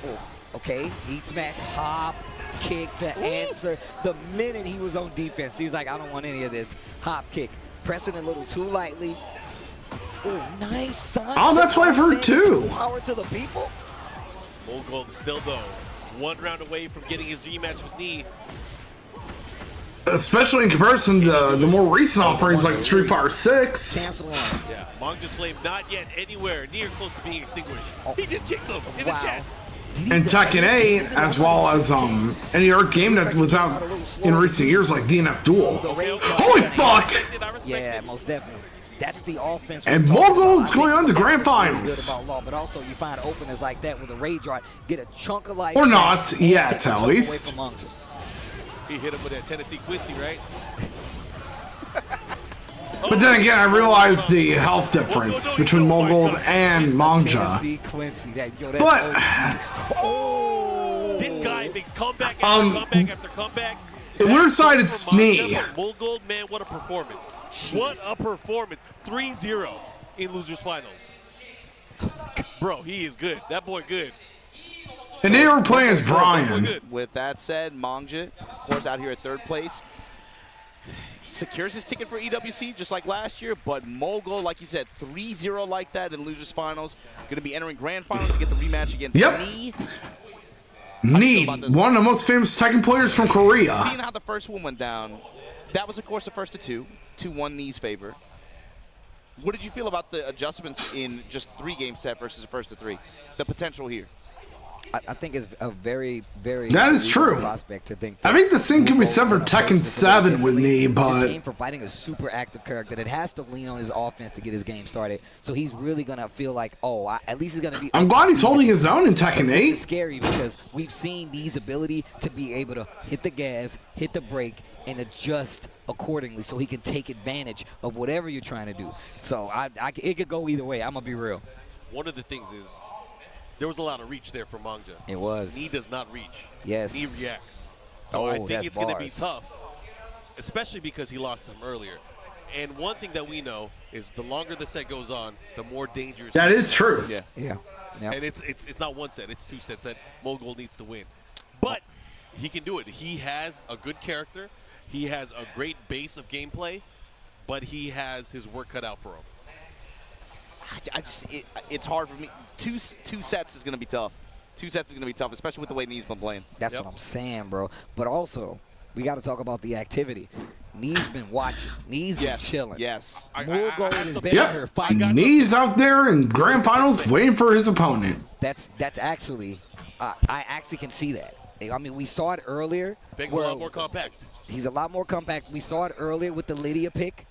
Speaker 5: Oh, okay, heat smash, hop, kick to answer. The minute he was on defense, he was like, I don't want any of this. Hop kick, pressing a little too lightly. Oh, nice side.
Speaker 1: Oh, that's what I've heard too.
Speaker 5: Power to the people.
Speaker 4: Mulgold still though 1 round away from getting his rematch with Knee.
Speaker 1: Especially in comparison to the more recent offerings like Street Fighter 6.
Speaker 5: Cancel on.
Speaker 4: Yeah, Manga's flame not yet anywhere near close to being extinguished. He just kicked him in the chest.
Speaker 1: And Tekken 8, as well as any other game that was out in recent years like DNF Duel. Holy fuck!
Speaker 5: Yeah, most definitely. That's the offense.
Speaker 1: And Mulgold's going on to grand finals.
Speaker 5: But also you find openers like that with a rage art, get a chunk of life.
Speaker 1: Or not yet, at least.
Speaker 4: He hit him with that Tennessee Quincy, right?
Speaker 1: But then again, I realized the health difference between Mulgold and Mangja. But
Speaker 4: this guy makes comeback after comeback after comeback.
Speaker 1: Weird side, it's Knee.
Speaker 4: Mulgold, man, what a performance. What a performance. 3-0 in losers finals. Bro, he is good. That boy good.
Speaker 1: And they were playing as Brian.
Speaker 3: With that said, Mangja, of course, out here at 3rd place. Secures his ticket for EWC just like last year, but Mulgold, like you said, 3-0 like that in losers finals. Going to be entering grand finals to get the rematch against Knee.
Speaker 1: Knee, one of the most famous Tekken players from Korea.
Speaker 3: Seeing how the first one went down, that was, of course, the first of 2. 2-1 Knee's favor. What did you feel about the adjustments in just 3-game set versus the first of 3? The potential here.
Speaker 5: I think it's a very, very
Speaker 1: that is true.
Speaker 5: Prospect to think.
Speaker 1: I think the same can be said for Tekken 7 with Knee, but
Speaker 5: came from fighting a super active character that has to lean on his offense to get his game started. So he's really gonna feel like, at least he's gonna be.
Speaker 1: I'm glad he's holding his own in Tekken 8.
Speaker 5: It's scary because we've seen Knee's ability to be able to hit the gas, hit the brake, and adjust accordingly, so he can take advantage of whatever you're trying to do. So it could go either way. I'm gonna be real.
Speaker 4: One of the things is, there was a lot of reach there from Mangja.
Speaker 5: It was.
Speaker 4: Knee does not reach.
Speaker 5: Yes.
Speaker 4: Knee reacts. So I think it's going to be
Speaker 5: bars.
Speaker 4: tough, especially because he lost him earlier. And one thing that we know is the longer the set goes on, the more dangerous.
Speaker 1: That is true.
Speaker 4: Yeah.
Speaker 5: Yeah. Yep.
Speaker 4: And it's not 1 set, it's 2 sets that Mulgold needs to win. But he can do it. He has a good character. He has a great base of gameplay, but he has his work cut out for him.
Speaker 3: It's hard for me. Two sets is going to be tough. 2 sets is going to be tough, especially with the way Knee's been playing.
Speaker 5: That's what I'm saying, bro. But also, we got to talk about the activity. Knee's been watching. Knee's been chilling.
Speaker 3: Yes.
Speaker 5: Mulgold has been out here fighting.
Speaker 1: Knee's out there in grand finals waiting for his opponent.
Speaker 5: That's actually, I actually can see that. I mean, we saw it earlier.
Speaker 4: Feng's a lot more compact.
Speaker 5: He's a lot more compact. We saw it earlier with the Lydia pick.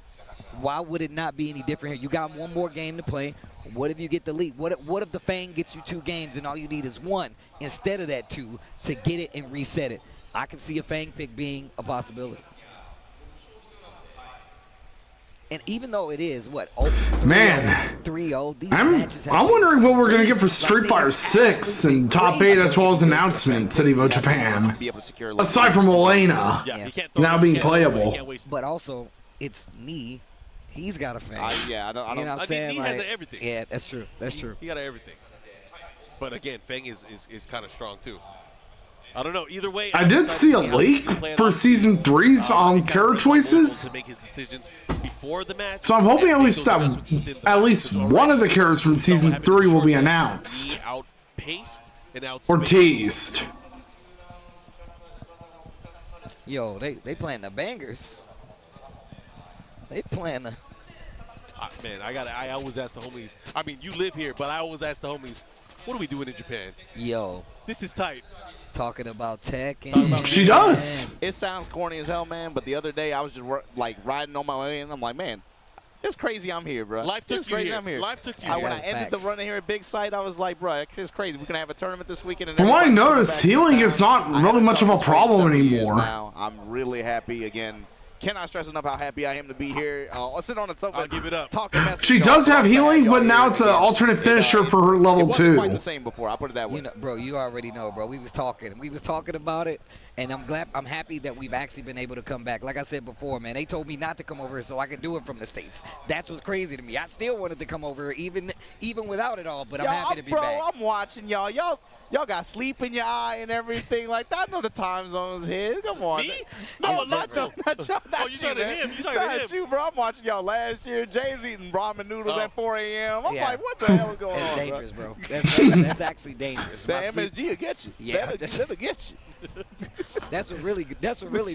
Speaker 5: Why would it not be any different here? You got 1 more game to play. What if you get the lead? What if the Fang gets you 2 games and all you need is 1 instead of that 2 to get it and reset it? I can see a Fang pick being a possibility. And even though it is, 3-0, these matches have
Speaker 1: I'm wondering what we're going to get for Street Fighter 6 and Top 8 as well as announcements at EVO Japan. Aside from Elena now being playable.
Speaker 5: But also, it's Knee. He's got a Fang.
Speaker 3: I don't.
Speaker 5: You know what I'm saying?
Speaker 4: Knee has everything.
Speaker 5: Yeah, that's true. That's true.
Speaker 4: He got everything. But again, Feng is kind of strong too. I don't know. Either way,
Speaker 1: I did see a leak for Season 3's character choices.
Speaker 4: To make his decisions before the match.
Speaker 1: So I'm hoping at least one of the characters from Season 3 will be announced.
Speaker 4: He outpaced and out.
Speaker 1: Or teased.
Speaker 5: Yo, they playing the bangers. They playing the.
Speaker 4: Man, I always ask the homies. I mean, you live here, but I always ask the homies, what are we doing in Japan?
Speaker 5: Yo.
Speaker 4: This is tight.
Speaker 5: Talking about tech. And
Speaker 1: She does.
Speaker 3: It sounds corny as hell, man, but the other day I was just like riding on my way, and I'm like, man, it's crazy I'm here, bro.
Speaker 4: Life took
Speaker 3: it's
Speaker 4: you
Speaker 3: crazy
Speaker 4: here.
Speaker 3: I'm here.
Speaker 4: Life took you
Speaker 3: When
Speaker 4: here.
Speaker 3: I ended the run here at Big Sight, I was like, bro, it's crazy. We're going to have a tournament this weekend. And
Speaker 1: From what I
Speaker 3: everybody's coming
Speaker 1: noticed,
Speaker 3: back
Speaker 1: healing
Speaker 3: to
Speaker 1: is
Speaker 3: town.
Speaker 1: not really much of a problem anymore.
Speaker 3: Now. I'm really happy again. Cannot stress enough how happy I am to be here. I'll sit on the sofa.
Speaker 4: I'll give it up.
Speaker 3: Talking mess with
Speaker 1: She
Speaker 3: y'all.
Speaker 1: does have healing, but
Speaker 3: y'all
Speaker 1: now
Speaker 3: here
Speaker 1: it's an
Speaker 3: again.
Speaker 1: alternate finisher for her level
Speaker 3: It wasn't
Speaker 1: 2.
Speaker 3: quite the same before. I'll put it that way.
Speaker 5: You know, bro, you already know, bro. We was talking about it, and I'm happy that we've actually been able to come back. Like I said before, man, they told me not to come over so I could do it from the States. That's what's crazy to me. I still wanted to come over even without it all, but I'm happy to be back.
Speaker 3: I'm watching y'all. Y'all got sleep in your eye and everything like that. I know the time zone's here. Come on.
Speaker 4: Me?
Speaker 3: No,
Speaker 4: I'm
Speaker 3: not
Speaker 4: different.
Speaker 3: y'all.
Speaker 4: Oh, you talking to
Speaker 3: man.
Speaker 4: him. You talking to
Speaker 3: Not
Speaker 4: him.
Speaker 3: you, bro. I'm watching y'all last year. James eating ramen noodles
Speaker 4: Oh.
Speaker 3: at 4 a.m. I'm
Speaker 5: Yeah.
Speaker 3: like, what the hell is going
Speaker 5: That's
Speaker 3: on,
Speaker 5: dangerous, bro. That's actually dangerous.
Speaker 3: The
Speaker 5: My sleep-
Speaker 3: MSG will get you.
Speaker 5: Yeah,
Speaker 3: That'll get you.
Speaker 5: That's what really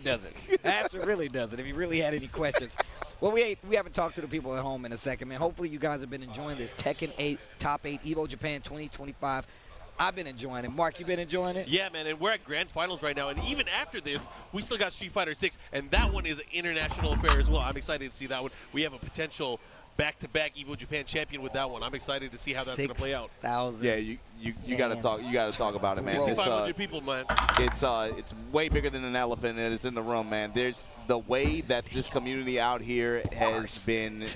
Speaker 5: does it. That's what really does it. If you really had any questions. Well, we haven't talked to the people at home in a second, man. Hopefully you guys have been enjoying this Tekken 8 Top 8 EVO Japan 2025. I've been enjoying it. Mark, you been enjoying it?
Speaker 4: Yeah, man, and we're at grand finals right now, and even after this, we still got Street Fighter 6, and that one is an international affair as well. I'm excited to see that one. We have a potential back-to-back EVO Japan champion with that one. I'm excited to see how that's going to play out.
Speaker 5: 6,000.
Speaker 3: Yeah, you got to talk. You got to talk about it, man.
Speaker 4: 6,500 people, man.
Speaker 3: It's way bigger than an elephant, and it's in the room, man. There's the way that this community out here has been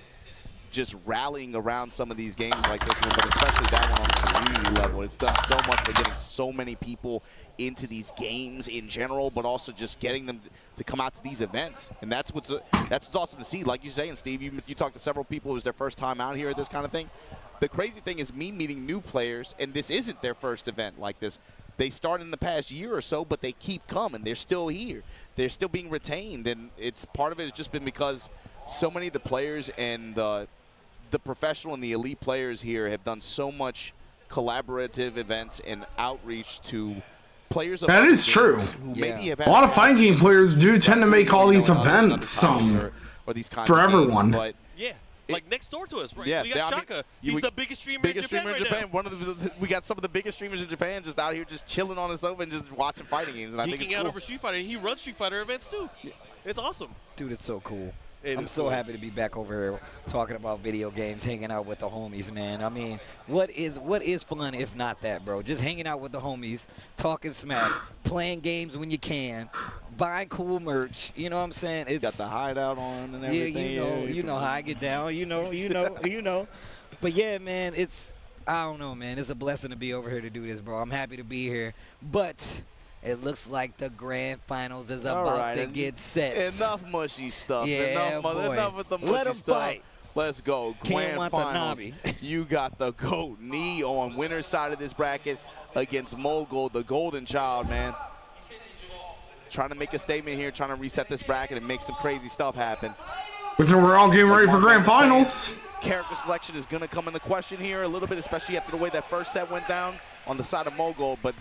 Speaker 3: just rallying around some of these games like this one, but especially that one on the community level. It's done so much for getting so many people into these games in general, but also just getting them to come out to these events. And that's what's awesome to see. Like you're saying, Steve, you talked to several people. It was their first time out here at this kind of thing. The crazy thing is me meeting new players, and this isn't their first event like this. They started in the past year or so, but they keep coming. They're still here. They're still being retained, and it's part of it has just been because so many of the players and the professional and the elite players here have done so much collaborative events and outreach to players of
Speaker 1: That
Speaker 3: other
Speaker 1: is true.
Speaker 3: games who maybe have
Speaker 1: A lot of fighting game players do tend to make all these events
Speaker 3: or these kinds
Speaker 1: for
Speaker 3: of games,
Speaker 1: everyone.
Speaker 3: but
Speaker 4: Yeah, like next door to us, right?
Speaker 3: yeah,
Speaker 4: We got
Speaker 3: I mean,
Speaker 4: Shaka.
Speaker 3: you-
Speaker 4: He's the biggest streamer in Japan right now.
Speaker 3: One of we got some of the biggest streamers in Japan just out here just chilling on the sofa and just watching fighting games, and I think it's
Speaker 4: Geeking out
Speaker 3: cool.
Speaker 4: over Street Fighter. He runs Street Fighter events too. It's awesome.
Speaker 5: Dude, it's so cool.
Speaker 4: It
Speaker 5: I'm
Speaker 4: is
Speaker 5: so
Speaker 4: cool.
Speaker 5: happy to be back over here talking about video games, hanging out with the homies, man. I mean, what is fun if not that, bro? Just hanging out with the homies, talking smack, playing games when you can, buying cool merch. You know what I'm saying? It's
Speaker 3: Got the hideout on and
Speaker 5: yeah,
Speaker 3: everything.
Speaker 5: you know how I get down. You know. But yeah, man, I don't know, man. It's a blessing to be over here to do this, bro. I'm happy to be here, but it looks like the grand finals is
Speaker 3: All
Speaker 5: about
Speaker 3: right,
Speaker 5: to get set.
Speaker 3: Enough mushy stuff.
Speaker 5: Yeah, boy.
Speaker 3: Enough with the mushy
Speaker 5: Let 'em
Speaker 3: stuff.
Speaker 5: fight.
Speaker 3: Let's go.
Speaker 5: Ken
Speaker 3: Grand finals.
Speaker 5: Watanabe.
Speaker 3: You got the GOAT knee on winner's side of this bracket against Mogul, the golden child, man. Trying to make a statement here, trying to reset this bracket and make some crazy stuff happen.
Speaker 1: So we're all getting ready for grand finals.
Speaker 3: Character selection is going to come into question here a little bit, especially after the way that first set went down on the side of Mogul, but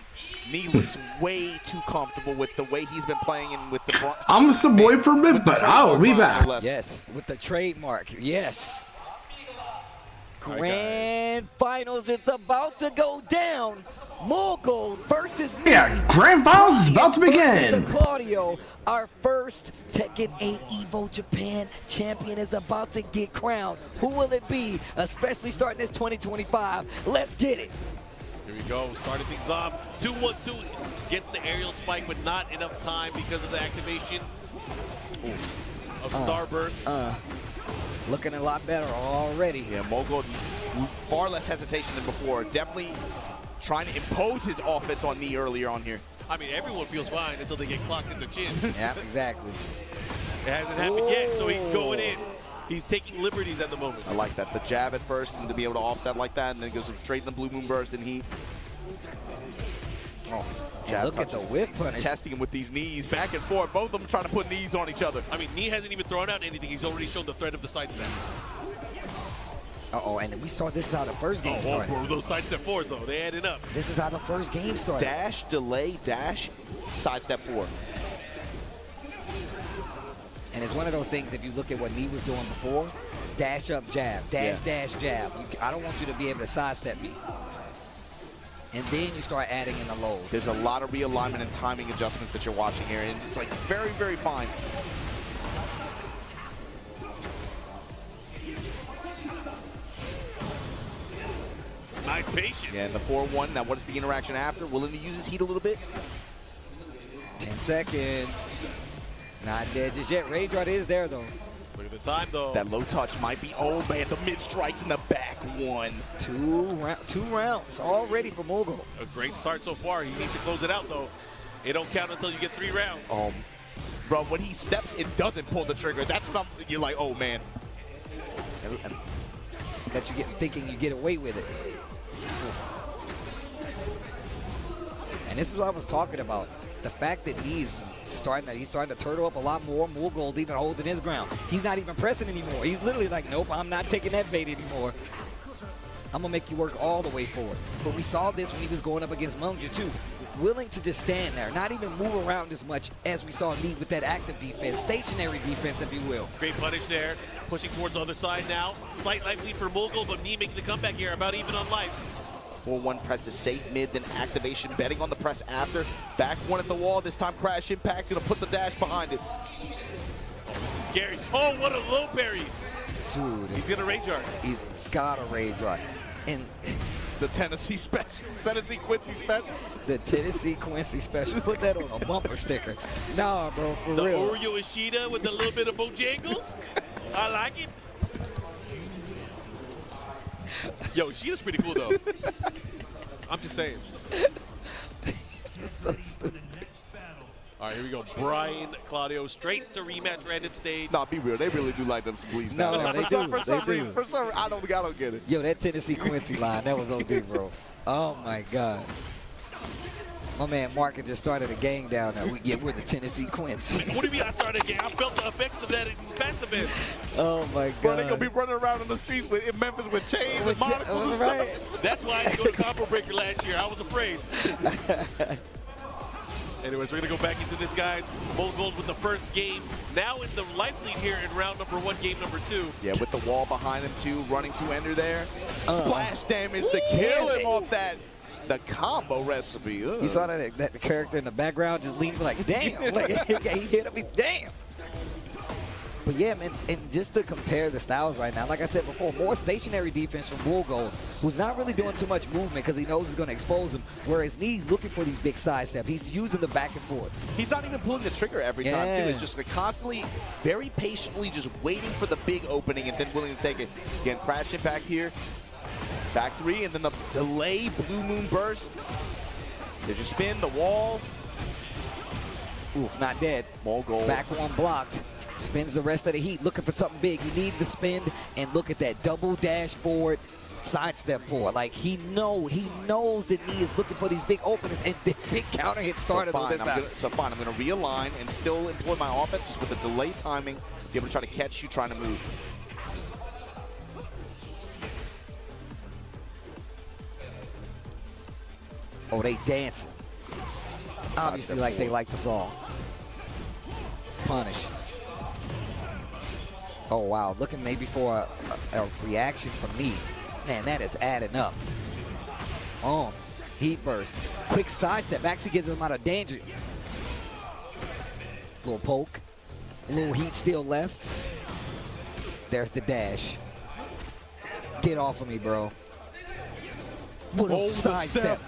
Speaker 3: Nee looks way too comfortable with the way he's been playing and with the...
Speaker 1: I'm just a boy for a bit, but I'll be back.
Speaker 5: Yes, with the trademark. Yes. Grand finals, it's about to go down. Mogul versus me.
Speaker 1: Yeah, grand finals is about to begin.
Speaker 5: Versus Claudio, our first Tekken 8 EVO Japan champion is about to get crowned. Who will it be? Especially starting this 2025. Let's get it.
Speaker 4: Here we go, starting things off. 2-1-2 gets the aerial spike, but not enough time because of the activation of Starburst.
Speaker 5: Looking a lot better already.
Speaker 3: Yeah, Mogul, far less hesitation than before. Definitely trying to impose his offense on Nee earlier on here.
Speaker 4: I mean, everyone feels fine until they get clocked in the chin.
Speaker 5: Yeah, exactly.
Speaker 4: It hasn't happened yet, so he's going in. He's taking liberties at the moment.
Speaker 3: I like that. The jab at first and to be able to offset like that, and then goes straight in the blue moon burst and heat.
Speaker 5: Oh,
Speaker 3: Jab
Speaker 5: look at the whiff punish.
Speaker 3: Testing him with these knees back and forth. Both of them trying to put knees on each other.
Speaker 4: I mean, Nee hasn't even thrown out anything. He's already shown the threat of the sidestep.
Speaker 5: Uh-oh, and we saw this is how the first game started.
Speaker 4: Bro, those sidestep forward, though. They added up.
Speaker 5: This is how the first game started.
Speaker 3: Dash, delay, dash, sidestep forward.
Speaker 5: And it's one of those things, if you look at what Lee was doing before, dash up, jab, dash, dash, jab. I don't want you to be able to sidestep me. And then you start adding in the lows.
Speaker 3: There's a lot of realignment and timing adjustments that you're watching here, and it's like very, very fine.
Speaker 4: Nice patience.
Speaker 3: Yeah, and the 4-1. Now, what is the interaction after? Willing to use his heat a little bit?
Speaker 5: 10 seconds. Not dead just yet. Rage Rod is there, though.
Speaker 4: Look at the time, though.
Speaker 3: That low touch might be, oh man, the mid strikes in the back one.
Speaker 5: Two rounds already for Mogul.
Speaker 4: A great start so far. He needs to close it out, though. It don't count until you get 3 rounds.
Speaker 3: Bro, when he steps and doesn't pull the trigger, that's what you're like, oh man.
Speaker 5: That you get thinking you get away with it. And this is what I was talking about. The fact that he's starting to turtle up a lot more. Mogul even holding his ground. He's not even pressing anymore. He's literally like, nope, I'm not taking that bait anymore. I'm gonna make you work all the way forward. But we saw this when he was going up against Munja too. Willing to just stand there, not even move around as much as we saw Lee with that active defense, stationary defense, if you will.
Speaker 4: Great punish there. Pushing towards the other side now. Slight life lead for Mogul, but Knee making the comeback here, about even on life.
Speaker 3: 4-1 press is safe mid, then activation, betting on the press after. Back one at the wall, this time crash impact, gonna put the dash behind it.
Speaker 4: Oh, this is scary. Oh, what a low parry.
Speaker 5: Dude.
Speaker 4: He's gonna rage art.
Speaker 5: He's got a rage art. And
Speaker 3: the Tennessee special, Tennessee Quincy special.
Speaker 5: The Tennessee Quincy special. Put that on a bumper sticker. Nah, bro, for
Speaker 4: the
Speaker 5: real.
Speaker 4: The Oreo Ishida with a little bit of Bojangles. I like it. Yo, Ishida's pretty cool, though. I'm just saying.
Speaker 5: So stupid.
Speaker 4: All right, here we go. Brian, Claudio, straight to rematch random stage.
Speaker 3: Nah, be real. They really do like them squeeze.
Speaker 5: No, they do.
Speaker 3: For some reason, I don't get it.
Speaker 5: Yo, that Tennessee Quincy line, that was OD, bro. Oh, my God. My man Mark had just started a gang down there. We're the Tennessee Quincy.
Speaker 4: What do you mean I started a gang? I felt the effects of that in past events.
Speaker 5: Oh, my God.
Speaker 3: Bro, they gonna be running around in the streets in Memphis with chains and monocles and stuff.
Speaker 4: That's why I didn't go to Combo Breaker last year. I was afraid. Anyways, we're going to go back into this, guys. Mogul with the first game. Now in the life lead here in round number 1, game number 2.
Speaker 3: Yeah, with the wall behind him, too. Running to ender there. Splash damage to kill him off that. The combo recipe. Ugh.
Speaker 5: You saw that the character in the background just leaning like, damn. Like, he hit him, damn. But yeah, man, and just to compare the styles right now, like I said before, more stationary defense from Mogul, who's not really doing too much movement because he knows he's going to expose him, whereas Knee's looking for these big side steps. He's using the back and forth.
Speaker 3: He's not even pulling the trigger every time, too. It's just like constantly, very patiently just waiting for the big opening and then willing to take it. Again, crash impact here. Back 3, and then the delay blue moon burst. There's your spin, the wall.
Speaker 5: Oof, not dead.
Speaker 3: Mogul.
Speaker 5: Back 1 blocked. Spins the rest of the heat, looking for something big. You need the spin, and look at that double dash forward, sidestep forward. Like he knows that Knee is looking for these big openings, and the big counter hit started on this time.
Speaker 3: I'm gonna realign and still employ my offense just with the delay timing, be able to try to catch you trying to move.
Speaker 5: Oh, they dancing. Obviously, like they like the song. Punish. Oh, wow. Looking maybe for a reaction from Knee. Man, that is adding up. Oh, heat burst. Quick sidestep. Actually gets him out of danger. Little poke. A little heat still left. There's the dash. Get off of me, bro. Little sidestep.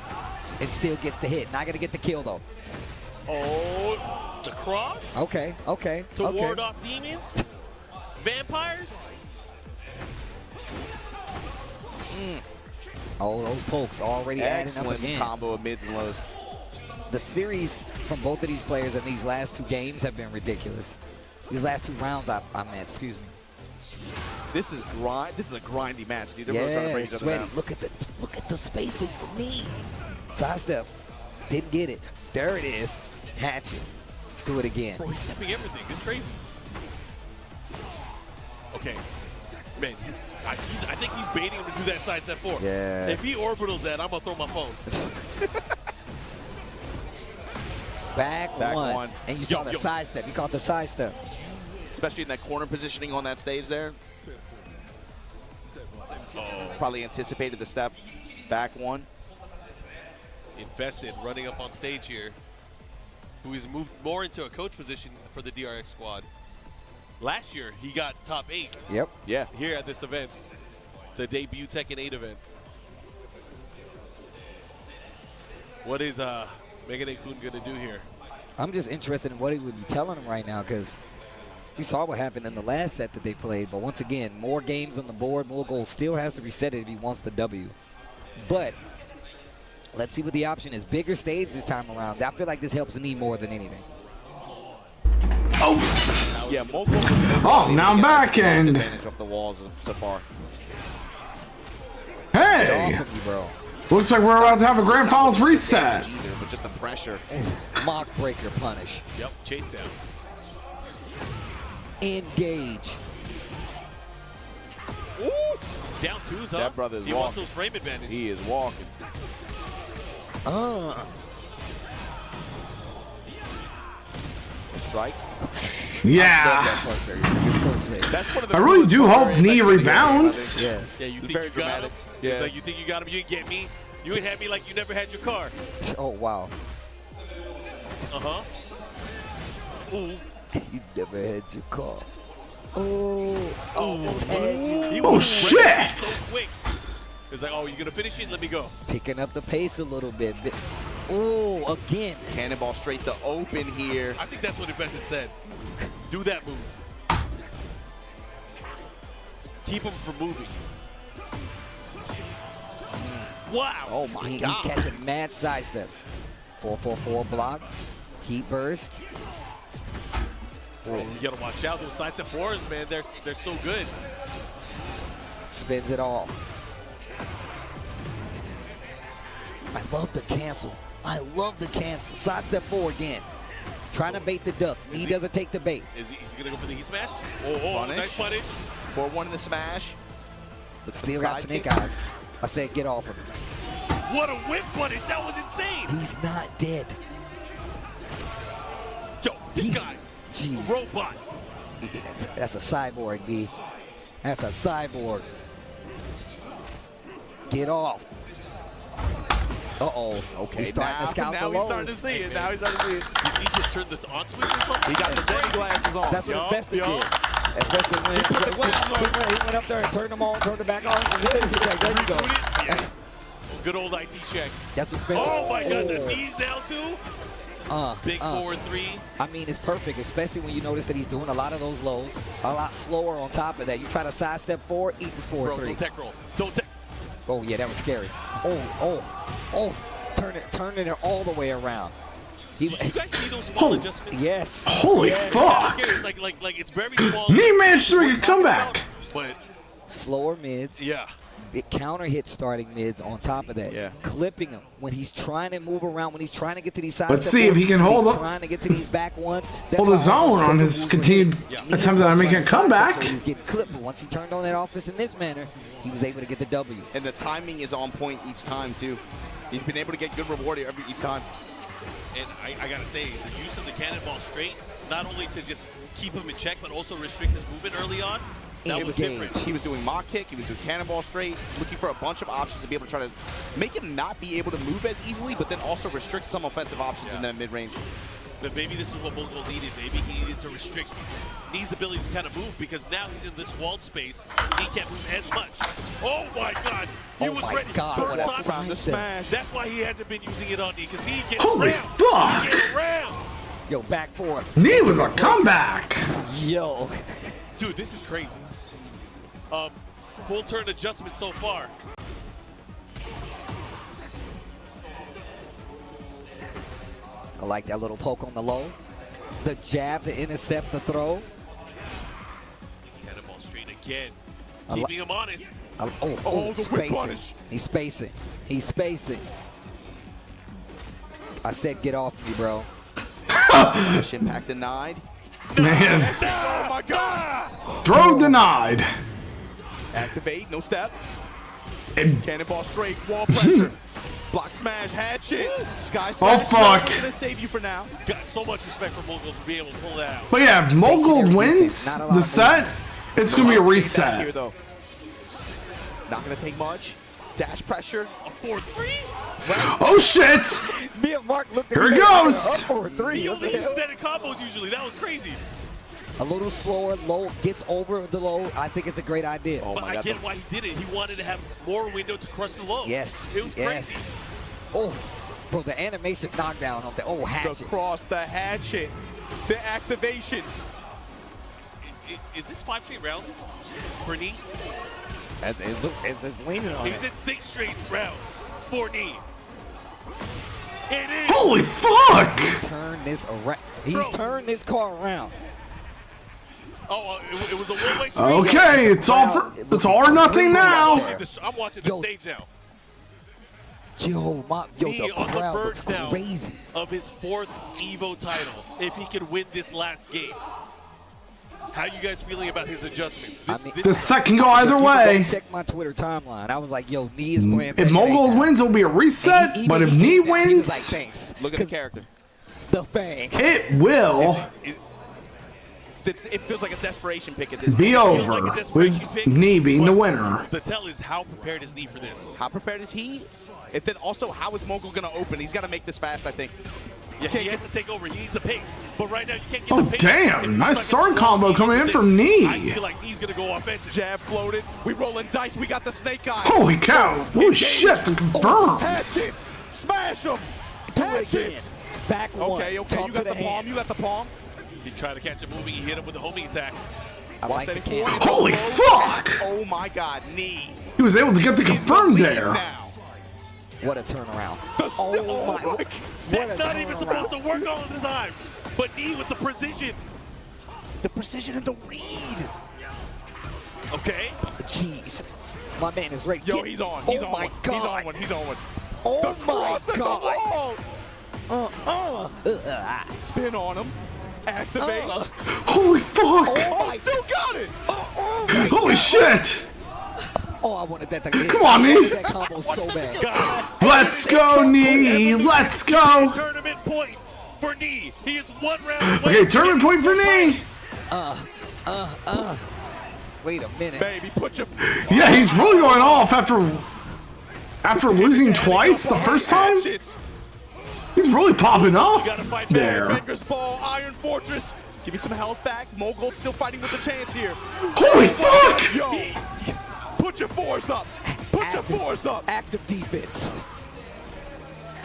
Speaker 5: It still gets the hit. Not going to get the kill, though.
Speaker 4: Oh, the cross?
Speaker 5: Okay.
Speaker 4: To ward off demons? Vampires?
Speaker 5: Oh, those pokes already adding up again.
Speaker 3: Combo of mids and lows.
Speaker 5: The series from both of these players in these last 2 games have been ridiculous. These last 2 rounds, I meant, excuse me.
Speaker 3: This is a grindy match, dude.
Speaker 5: Yeah,
Speaker 3: really trying to break each other down.
Speaker 5: Look at the spacing for me. Sidestep. Didn't get it. There it is. Hatchet. Do it again.
Speaker 4: Bro, he's stepping everything. It's crazy. Okay. Man, I think he's baiting him to do that side step 4.
Speaker 5: Yeah.
Speaker 4: If he orbitals that, I'm going to throw my phone.
Speaker 5: Back one. And you saw the
Speaker 4: yo.
Speaker 5: side step. You caught the side step.
Speaker 3: Especially in that corner positioning on that stage there. Probably anticipated the step. Back one.
Speaker 4: Invested, running up on stage here, who has moved more into a coach position for the DRX squad. Last year, he got top 8.
Speaker 5: Yep.
Speaker 3: Yeah.
Speaker 4: Here at this event, the debut Tekken 8 event. What is Megane-kun going to do here?
Speaker 5: I'm just interested in what he would be telling him right now, because we saw what happened in the last set that they played. But once again, more games on the board, more goals. Still has to reset it if he wants the W. But let's see what the option is. Bigger stage this time around. I feel like this helps me more than anything.
Speaker 1: Oh!
Speaker 3: Yeah, Mogul.
Speaker 1: Oh, now I'm back and.
Speaker 3: Advantage of the walls so far.
Speaker 1: Hey!
Speaker 5: Get off of me, bro.
Speaker 1: Looks like we're about to have a grand finals reset.
Speaker 3: Either, but just the pressure.
Speaker 5: Mock breaker punish.
Speaker 4: Yep, chase down.
Speaker 5: Engage.
Speaker 4: Ooh! Down 2s, huh?
Speaker 3: That brother is
Speaker 4: He
Speaker 3: walking.
Speaker 4: wants those frame advantage.
Speaker 3: He is walking. Strikes.
Speaker 1: Yeah.
Speaker 3: That's one of the
Speaker 1: I really
Speaker 3: coolest
Speaker 1: do
Speaker 3: parts
Speaker 1: hope
Speaker 3: of
Speaker 1: knee
Speaker 3: it, I think.
Speaker 1: rebounds.
Speaker 5: Yes.
Speaker 4: Yeah, you
Speaker 3: It's
Speaker 4: think
Speaker 3: very
Speaker 4: you got
Speaker 3: dramatic.
Speaker 4: him?
Speaker 3: Yeah.
Speaker 4: It's like, you think you got him, you ain't get me. You ain't had me like you never had your car.
Speaker 5: Oh, wow.
Speaker 4: Uh-huh. Ooh.
Speaker 5: You never had your car. Oh, tagged you.
Speaker 4: He
Speaker 1: Oh,
Speaker 4: was
Speaker 1: shit.
Speaker 4: ready so quick. It's like, oh, you gonna finish it? Let me go.
Speaker 5: Picking up the pace a little bit. Oh, again.
Speaker 3: Cannonball straight to open here.
Speaker 4: I think that's what Invested said. Do that move. Keep him from moving. Wow.
Speaker 3: Oh my
Speaker 5: He's
Speaker 3: God.
Speaker 5: catching mad side steps. 4-4-4 blocked. Heat burst.
Speaker 4: Oh, you gotta watch out. Those side step 4s, man, they're so good.
Speaker 5: Spins it all. I love the cancel. I love the cancel. Side step 4 again. Trying to bait the duck. He doesn't take the bait.
Speaker 4: Is he's gonna go for the heat smash? Oh,
Speaker 3: Punish.
Speaker 4: nice punish.
Speaker 3: 4-1 in the smash.
Speaker 5: But still got
Speaker 3: Side
Speaker 5: snake
Speaker 3: kick.
Speaker 5: eyes. I said get off him.
Speaker 4: What a whip punish. That was insane.
Speaker 5: He's not dead.
Speaker 4: Yo, this guy,
Speaker 5: Jeez.
Speaker 4: robot.
Speaker 5: That's a cyborg, B. That's a cyborg. Get off. Uh-oh.
Speaker 3: Okay,
Speaker 5: He's starting to scout the
Speaker 3: now he's starting to
Speaker 5: lows.
Speaker 3: see it. Now he's starting to see it.
Speaker 4: He just turned this on switch or something?
Speaker 3: He got the Zenny glasses on.
Speaker 5: That's what
Speaker 3: Yup,
Speaker 5: Invested did.
Speaker 3: yup.
Speaker 5: Invested he went up there and turned them on, turned them back on. There you go.
Speaker 4: Yeah. Good old IT check.
Speaker 5: That's what Spencer.
Speaker 4: Oh my God, the knees down too? Big 4-3.
Speaker 5: I mean, it's perfect, especially when you notice that he's doing a lot of those lows, a lot slower on top of that. You try to sidestep forward, eat the 4-3.
Speaker 4: Bro, don't tech roll. Don't tech.
Speaker 5: Oh, yeah, that was scary. Oh, turning it all the way around.
Speaker 4: You guys see those small adjustments?
Speaker 5: Yes.
Speaker 1: Holy fuck.
Speaker 4: It's like it's very small.
Speaker 1: Knee managed to make a comeback.
Speaker 4: But
Speaker 5: Slower mids.
Speaker 4: yeah.
Speaker 5: Big counter hit starting mids on top of that.
Speaker 3: Yeah.
Speaker 5: Clipping him when he's trying to move around, when he's trying to get to these sides.
Speaker 1: Let's see if he can hold up.
Speaker 5: Trying to get to these back ones.
Speaker 1: Hold his own on his continued attempt at making a comeback.
Speaker 5: He's getting clipped, but once he turned on that offense in this manner, he was able to get the W.
Speaker 3: And the timing is on point each time, too. He's been able to get good reward each time.
Speaker 4: And I gotta say, the use of the cannonball straight, not only to just keep him in check, but also restrict his movement early on. That was different.
Speaker 3: He was doing mock kick, he was doing cannonball straight, looking for a bunch of options to be able to try to make him not be able to move as easily, but then also restrict some offensive options in that mid-range.
Speaker 4: But maybe this is what Mogul needed. Maybe he needed to restrict Knee's ability to kind of move, because now he's in this walled space. He can't move as much. Oh my God! He was ready.
Speaker 5: What a
Speaker 4: First time.
Speaker 5: around the smash.
Speaker 4: That's why he hasn't been using it on Knee, because Knee gets
Speaker 1: Holy
Speaker 4: rammed.
Speaker 1: fuck.
Speaker 4: He gets rammed.
Speaker 5: Yo, back four.
Speaker 1: Knee with a comeback.
Speaker 5: Yo.
Speaker 4: Dude, this is crazy. Full turn adjustment so far.
Speaker 5: I like that little poke on the low. The jab to intercept the throw.
Speaker 4: Cannonball straight again. Keeping him honest.
Speaker 3: the whip
Speaker 5: spacing.
Speaker 3: punish.
Speaker 5: He's spacing. He's spacing. I said get off me, bro.
Speaker 3: Push impact denied.
Speaker 1: Man.
Speaker 3: Oh my God!
Speaker 1: Throw denied.
Speaker 3: Activate, no step.
Speaker 1: And-
Speaker 3: Cannonball straight, wall pressure. Block smash, hatchet. Sky
Speaker 1: Oh,
Speaker 3: slash.
Speaker 1: fuck.
Speaker 3: I'm gonna save you for now.
Speaker 4: Got so much respect for Mogul for being able to pull that out.
Speaker 1: But yeah, if Mogul wins the set, it's going to be a
Speaker 3: Here,
Speaker 1: reset.
Speaker 3: though. Not gonna take much. Dash pressure.
Speaker 4: A 4-3?
Speaker 1: Oh, shit!
Speaker 5: Me and Mark looked at
Speaker 1: Here it
Speaker 5: each other,
Speaker 1: goes.
Speaker 5: up for a three.
Speaker 4: He
Speaker 5: What the
Speaker 4: only
Speaker 5: hell?
Speaker 4: extended combos usually. That was crazy.
Speaker 5: A little slower, low, gets over the low. I think it's a great idea.
Speaker 3: Oh
Speaker 4: But
Speaker 3: my
Speaker 4: I
Speaker 3: God.
Speaker 4: get why he did it. He wanted to have more window to crush the low.
Speaker 5: Yes.
Speaker 4: It was crazy.
Speaker 5: Yes. Oh, bro, the animation knockdown on the
Speaker 3: The
Speaker 5: hatchet.
Speaker 3: cross, the hatchet, the activation.
Speaker 4: Is this 5 straight rounds for knee?
Speaker 5: It's leaning on
Speaker 4: He's
Speaker 5: it.
Speaker 4: at 6 straight rounds for knee. It is.
Speaker 1: Holy fuck!
Speaker 5: Turn this around. He's
Speaker 4: Bro.
Speaker 5: turned this car around.
Speaker 4: Oh, it was a one-way street.
Speaker 1: Okay, it's all or nothing now.
Speaker 4: I'm watching the
Speaker 5: Yo.
Speaker 4: stage now.
Speaker 5: Yo,
Speaker 4: Knee
Speaker 5: the
Speaker 4: on the
Speaker 5: crowd
Speaker 4: verge
Speaker 5: looks
Speaker 4: now
Speaker 5: crazy.
Speaker 4: of his 4th EVO title if he could win this last game. How you guys feeling about his adjustments?
Speaker 1: The set can go either way.
Speaker 5: Check my Twitter timeline. I was like, yo, Knee is playing.
Speaker 1: If Mogul wins, it'll be a reset. But if Knee
Speaker 5: he was like,
Speaker 1: wins,
Speaker 5: thanks.
Speaker 3: Look at the character.
Speaker 5: The Fang.
Speaker 1: it will
Speaker 3: It feels like a desperation pick at this
Speaker 1: be
Speaker 3: point.
Speaker 1: over
Speaker 4: like a desperation pick,
Speaker 1: with Knee being the
Speaker 4: but
Speaker 1: winner.
Speaker 4: The tell is how prepared is Knee for this?
Speaker 3: How prepared is he? And then also, how is Mogul going to open? He's got to make this fast, I think.
Speaker 4: Yeah, he has to take over. He needs the pace. But right now, you can't get
Speaker 1: Oh,
Speaker 4: the pace.
Speaker 1: damn.
Speaker 4: If you
Speaker 1: Nice
Speaker 4: start
Speaker 1: sword
Speaker 4: to
Speaker 1: combo
Speaker 4: roll,
Speaker 1: coming in
Speaker 4: I
Speaker 1: from Knee.
Speaker 4: feel like Knee's going to go offensive.
Speaker 3: Jab floated. We rolling dice. We got the snake eye.
Speaker 1: Holy cow. Holy shit, the confirms.
Speaker 3: Hatchets. Smash him.
Speaker 5: Do it again.
Speaker 3: Hatchets.
Speaker 5: Back one.
Speaker 3: Okay.
Speaker 5: Talk
Speaker 3: You
Speaker 5: to
Speaker 3: got the palm.
Speaker 5: hand.
Speaker 3: You got the palm.
Speaker 4: He tried to catch it moving. He hit him with a homing attack.
Speaker 5: I like the
Speaker 3: Steady
Speaker 5: can.
Speaker 3: forward.
Speaker 1: Holy fuck.
Speaker 3: Oh my God. Knee.
Speaker 1: He was able to get the confirm
Speaker 3: Lead
Speaker 1: there.
Speaker 3: now.
Speaker 5: What a turnaround.
Speaker 3: Oh my.
Speaker 5: What a
Speaker 4: That's not even supposed
Speaker 5: turnaround.
Speaker 4: to work all of the time. But Knee with the precision.
Speaker 3: The precision and the read.
Speaker 4: Okay.
Speaker 5: Jeez. My man is ready.
Speaker 3: Yo, he's on. He's
Speaker 5: oh
Speaker 3: on
Speaker 5: my
Speaker 3: one.
Speaker 5: God.
Speaker 3: He's on one. He's on one.
Speaker 5: Oh
Speaker 3: The
Speaker 5: my
Speaker 3: cross and the
Speaker 5: God.
Speaker 3: wall. Spin on him. Activate.
Speaker 1: Holy fuck.
Speaker 5: Oh my
Speaker 3: Still got it.
Speaker 1: Holy shit.
Speaker 5: Oh, I wanted that thing.
Speaker 1: Come on,
Speaker 5: I
Speaker 1: Knee.
Speaker 5: wanted that combo so bad.
Speaker 4: God.
Speaker 1: Let's go, Knee. Let's go.
Speaker 4: Tournament point for Knee. He is 1 round away.
Speaker 1: Okay, tournament point for Knee.
Speaker 5: Wait a minute.
Speaker 3: Baby, put your.
Speaker 1: Yeah, he's really going off after losing twice the first time.
Speaker 3: Hatchets.
Speaker 1: He's really popping off
Speaker 4: Gotta fight
Speaker 1: there.
Speaker 3: Banger's ball, Iron Fortress. Give me some health back. Mogul still fighting with a chance here.
Speaker 1: Holy fuck.
Speaker 3: Yo, put your fours up. Put your fours up.
Speaker 5: Active defense.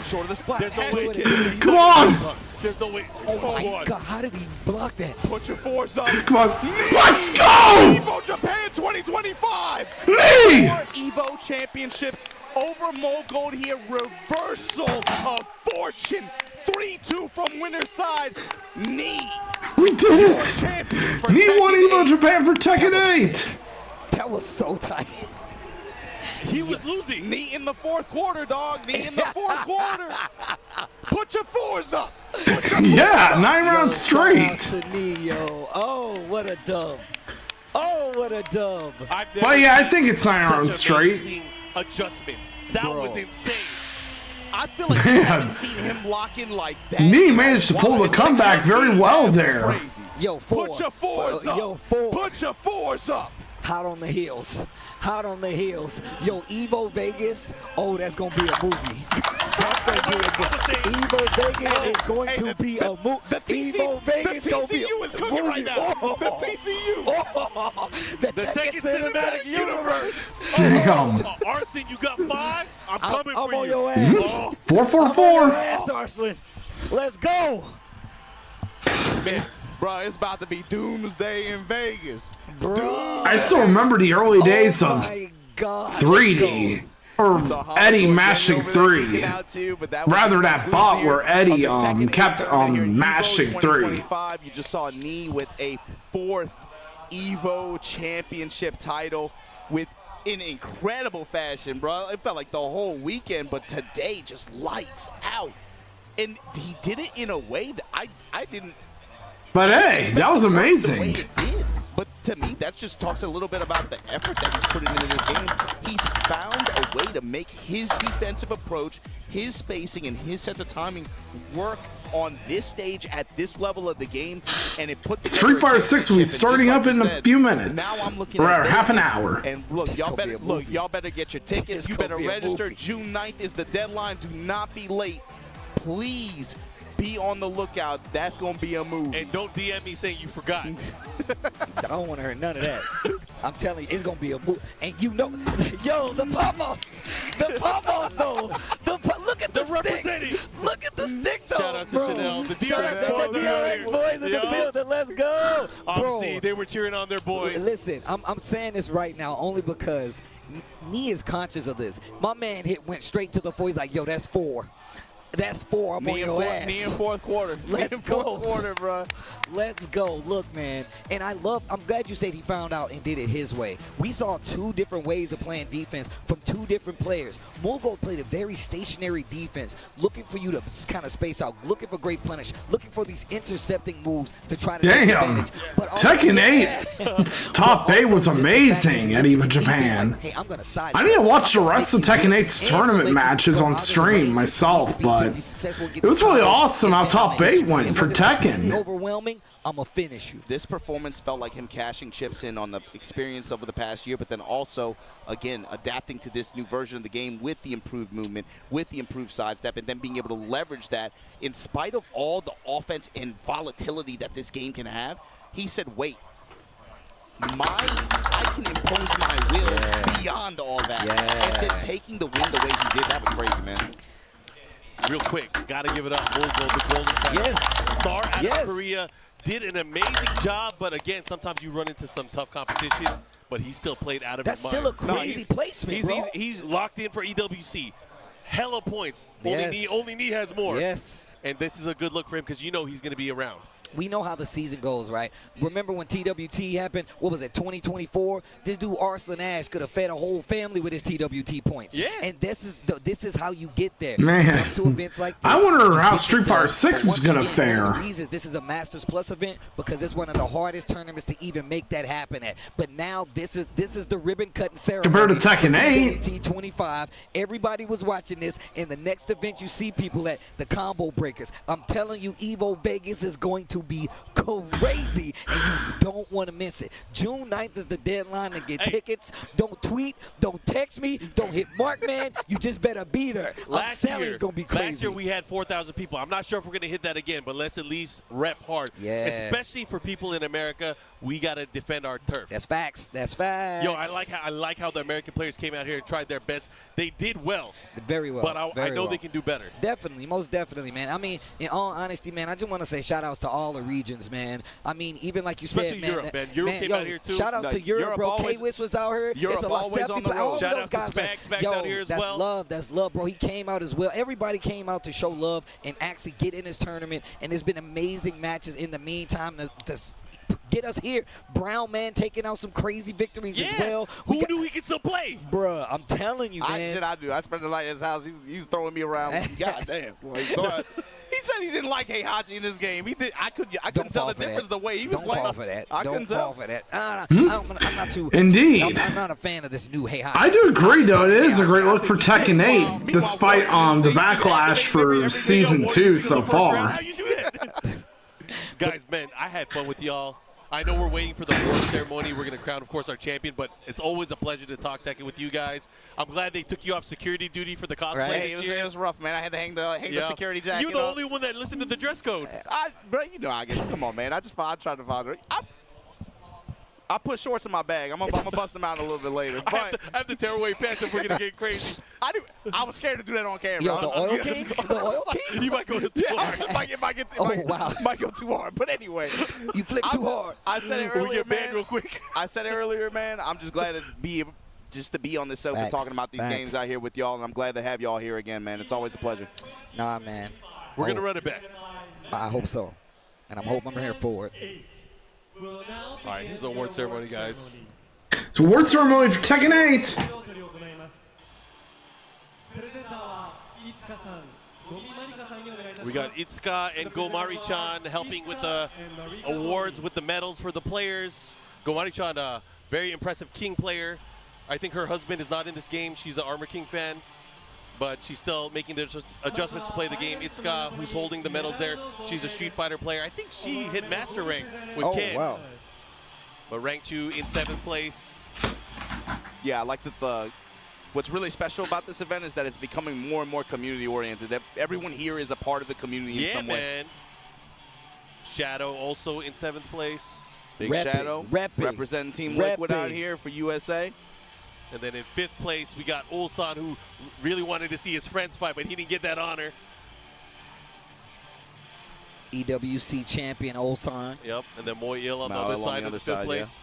Speaker 3: Short of the splat.
Speaker 4: There's no
Speaker 3: Hatchet
Speaker 4: way.
Speaker 3: kick.
Speaker 1: Come on.
Speaker 4: There's no way.
Speaker 5: Oh my
Speaker 4: on.
Speaker 5: God, how did he block that?
Speaker 3: Put your fours up.
Speaker 1: Come on. Let's go.
Speaker 3: EVO Japan 2025.
Speaker 1: Knee.
Speaker 3: 4 EVO championships over Mogul here. Reversal of fortune. 3-2 from winner's side. Knee.
Speaker 1: We did it.
Speaker 3: Champion for
Speaker 1: Knee won
Speaker 3: Tekken
Speaker 1: EVO
Speaker 3: 8.
Speaker 1: Japan for Tekken 8.
Speaker 5: That was so tight.
Speaker 4: He was losing.
Speaker 3: Knee in the 4th quarter, dog. Knee in the 4th quarter. Put your fours up. Put your fours
Speaker 1: Yeah,
Speaker 3: up.
Speaker 1: 9 rounds
Speaker 5: Shout out
Speaker 1: straight.
Speaker 5: to Knee, yo. Oh, what a dub. Oh, what a dub.
Speaker 4: I've never
Speaker 1: But yeah, I
Speaker 4: seen
Speaker 1: think it's 9
Speaker 4: such
Speaker 1: rounds
Speaker 4: an
Speaker 1: straight.
Speaker 4: amazing adjustment. That
Speaker 5: Bro.
Speaker 4: was insane.
Speaker 3: I feel like
Speaker 1: Man.
Speaker 3: I haven't seen him lock in like that.
Speaker 1: Knee managed to pull the comeback very well there.
Speaker 3: Crazy.
Speaker 5: Yo, four.
Speaker 3: Put your fours up.
Speaker 5: Yo, four.
Speaker 3: Put your fours up.
Speaker 5: Hot on the heels. Hot on the heels. Yo, EVO Vegas. Oh, that's going to be a movie. That's going to be a movie. EVO Vegas is going to be a movie.
Speaker 3: The
Speaker 5: EVO Vegas
Speaker 3: the
Speaker 5: going to be
Speaker 3: TCU
Speaker 5: a
Speaker 3: is cooking
Speaker 5: movie.
Speaker 3: right now.
Speaker 5: Oh.
Speaker 3: The TCU.
Speaker 5: Oh. The Tekken Cinematic Universe.
Speaker 1: Damn.
Speaker 4: Arson, you got 5? I'm coming
Speaker 5: I'm
Speaker 4: for
Speaker 5: on
Speaker 4: you.
Speaker 5: your ass.
Speaker 4: Oh,
Speaker 1: 444.
Speaker 5: Ass, Arslan. Let's go.
Speaker 3: Man, bro, it's about to be doomsday in Vegas.
Speaker 5: Bro.
Speaker 1: I still remember the early days
Speaker 5: Oh
Speaker 1: of
Speaker 5: my God.
Speaker 1: 3D or Eddie mashing 3. Rather that bot where Eddie kept mashing 3.
Speaker 3: You just saw Knee with a 4th EVO championship title with in incredible fashion, bro. It felt like the whole weekend, but today just lights out. And he did it in a way that I didn't.
Speaker 1: But hey, that was
Speaker 3: the way
Speaker 1: amazing.
Speaker 3: it did. But to me, that just talks a little bit about the effort that he's putting into this game. He's found a way to make his defensive approach, his spacing, and his sense of timing work on this stage at this level of the game, and it put
Speaker 1: Street Fighter 6 will be starting up in a few minutes.
Speaker 3: Now I'm looking
Speaker 1: or
Speaker 3: at
Speaker 1: half an
Speaker 3: Vegas,
Speaker 1: hour.
Speaker 3: And look, y'all better get your tickets. You better register. June 9th is the deadline. Do not be late. Please be on the lookout. That's going to be a move.
Speaker 4: And don't DM me saying you forgot.
Speaker 5: I don't want to hear none of that. I'm telling you, it's going to be a move. And you know, yo, the pop-offs. The pop-offs, though. Look at the stick. Look at the stick, though.
Speaker 4: Shout out to Chanel. The DRX boys,
Speaker 5: the DRX boys in the building. Let's go.
Speaker 4: Obviously, they were cheering on their boys.
Speaker 5: Listen, I'm saying this right now only because Nee is conscious of this. My man went straight to the 4. He's like, yo, that's 4. That's 4. I'm on your ass.
Speaker 3: Knee in fourth quarter.
Speaker 5: Let's go.
Speaker 3: Fourth quarter, bro.
Speaker 5: Let's go. Look, man. And I'm glad you said he found out and did it his way. We saw 2 different ways of playing defense from 2 different players. Mulgo played a very stationary defense, looking for you to kind of space out, looking for great punish, looking for these intercepting moves to try to take advantage. But
Speaker 1: Tekken 8's top 8 was amazing at EVO Japan.
Speaker 5: Hey, I'm gonna side.
Speaker 1: I didn't watch the rest of Tekken 8's tournament matches on stream myself, but it was really awesome how top 8 went for Tekken.
Speaker 5: Overwhelming. I'm going to finish you.
Speaker 3: This performance felt like him cashing chips in on the experience over the past year, but then also, again, adapting to this new version of the game with the improved movement, with the improved sidestep, and then being able to leverage that in spite of all the offense and volatility that this game can have. He said, wait, I can impose my will beyond all that. And then taking the win the way he did, that was crazy, man.
Speaker 4: Real quick, gotta give it up. Mulgo, the golden title. Star out of Korea, did an amazing job, but again, sometimes you run into some tough competition, but he still played out of his mind.
Speaker 5: That's still a crazy placement, bro.
Speaker 4: He's locked in for EWC. Hella points. Only Nee has more.
Speaker 5: Yes.
Speaker 4: And this is a good look for him because you know he's going to be around.
Speaker 5: We know how the season goes, right? Remember when TWT happened? What was it, 2024? This dude Arslan Ash could have fed a whole family with his TWT points. Yeah. And this is how you get there.
Speaker 1: Man,
Speaker 5: to events like this,
Speaker 1: I wonder how Street Fighter 6 is going to fare.
Speaker 5: One of the reasons this is a Masters Plus event because it's one of the hardest tournaments to even make that happen at. But now this is the ribbon cutting ceremony.
Speaker 1: Compared to Tekken 8.
Speaker 5: TWT 25. Everybody was watching this. And the next event you see people at, the Combo Breakers. I'm telling you, EVO Vegas is going to be crazy, and you don't want to miss it. June 9th is the deadline to get tickets. Don't tweet, don't text me, don't hit Mark, man. You just better be there.
Speaker 4: Last year,
Speaker 5: it's going to be crazy.
Speaker 4: Last year we had 4,000 people. I'm not sure if we're going to hit that again, but let's at least rep hard.
Speaker 5: Yeah.
Speaker 4: Especially for people in America, we got to defend our turf.
Speaker 5: That's facts. That's facts.
Speaker 4: Yo, I like how the American players came out here and tried their best. They did well.
Speaker 5: Very well.
Speaker 4: But I know they can do better.
Speaker 5: Definitely, most definitely, man. I mean, in all honesty, man, I just want to say shout outs to all the regions, man. I mean, even like you
Speaker 4: Especially
Speaker 5: said,
Speaker 4: Europe, man. Europe came out here too.
Speaker 5: Shout outs to Europe, bro. K-Wiz was out here.
Speaker 3: Europe
Speaker 5: it's a
Speaker 3: always on the road.
Speaker 4: Shout out to Spags out here as well.
Speaker 5: That's love, bro. He came out as well. Everybody came out to show love and actually get in this tournament. And there's been amazing matches in the meantime to get us here. Brown, man, taking out some crazy victories as well.
Speaker 4: Who knew he could still play?
Speaker 5: Bruh, I'm telling you, man.
Speaker 3: I do. I spent the night at his house. He was throwing me around. God damn. He said he didn't like Heihachi in this game. He did. I couldn't tell the difference the way he was playing.
Speaker 5: Don't fall for that.
Speaker 3: I couldn't tell.
Speaker 5: Don't fall for that. I'm not too.
Speaker 1: Indeed.
Speaker 5: I'm not a fan of this new Heihachi.
Speaker 1: I do agree, though. It is a great look for Tekken 8, despite the backlash for Season 2 so far.
Speaker 4: How you do that? Guys, man, I had fun with y'all. I know we're waiting for the award ceremony. We're going to crown, of course, our champion, but it's always a pleasure to talk Tekken with you guys. I'm glad they took you off security duty for the cosplay.
Speaker 3: Right. It was rough, man. I had to hang the security jacket.
Speaker 4: You're the only one that listened to the dress code.
Speaker 3: Bro, you know I guess. Come on, man. I tried to follow it. I put shorts in my bag. I'm gonna bust them out a little bit later. But
Speaker 4: I have to tear away pants if we're gonna get crazy.
Speaker 3: I was scared to do that on camera.
Speaker 5: Yo, the Oil Kings? The Oil Kings?
Speaker 4: You might go too hard.
Speaker 3: It might go too hard. But anyway,
Speaker 5: you flipped too hard.
Speaker 3: I said it earlier,
Speaker 4: we get banned
Speaker 3: man.
Speaker 4: real quick.
Speaker 3: I said it earlier, man. I'm just glad to be on this sofa talking about these games out here with y'all, and I'm glad to have y'all here again, man. It's always a pleasure.
Speaker 5: Nah, man.
Speaker 4: We're gonna run it back.
Speaker 5: I hope so, and I'm hoping I'm here for it.
Speaker 4: All right, here's the award ceremony, guys.
Speaker 1: It's award ceremony for Tekken 8.
Speaker 4: We got Itsuka and Gomari-chan helping with the awards, with the medals for the players. Gomari-chan, very impressive King player. I think her husband is not in this game. She's an Armor King fan, but she's still making the adjustments to play the game. Itsuka, who's holding the medals there, she's a Street Fighter player. I think she hit Master Rank with Ken.
Speaker 5: Wow.
Speaker 4: But rank 2 in 7th place.
Speaker 3: Yeah, I like that what's really special about this event is that it's becoming more and more community oriented. That everyone here is a part of the community in some way.
Speaker 4: Man. Shadow also in 7th place.
Speaker 3: Big Shadow representing Team Liquid out here for USA.
Speaker 4: And then in 5th place, we got Ulsan, who really wanted to see his friends fight, but he didn't get that honor.
Speaker 5: EWC champion Ulsan.
Speaker 4: Yep, and then Moyil on the other side of the 5th place.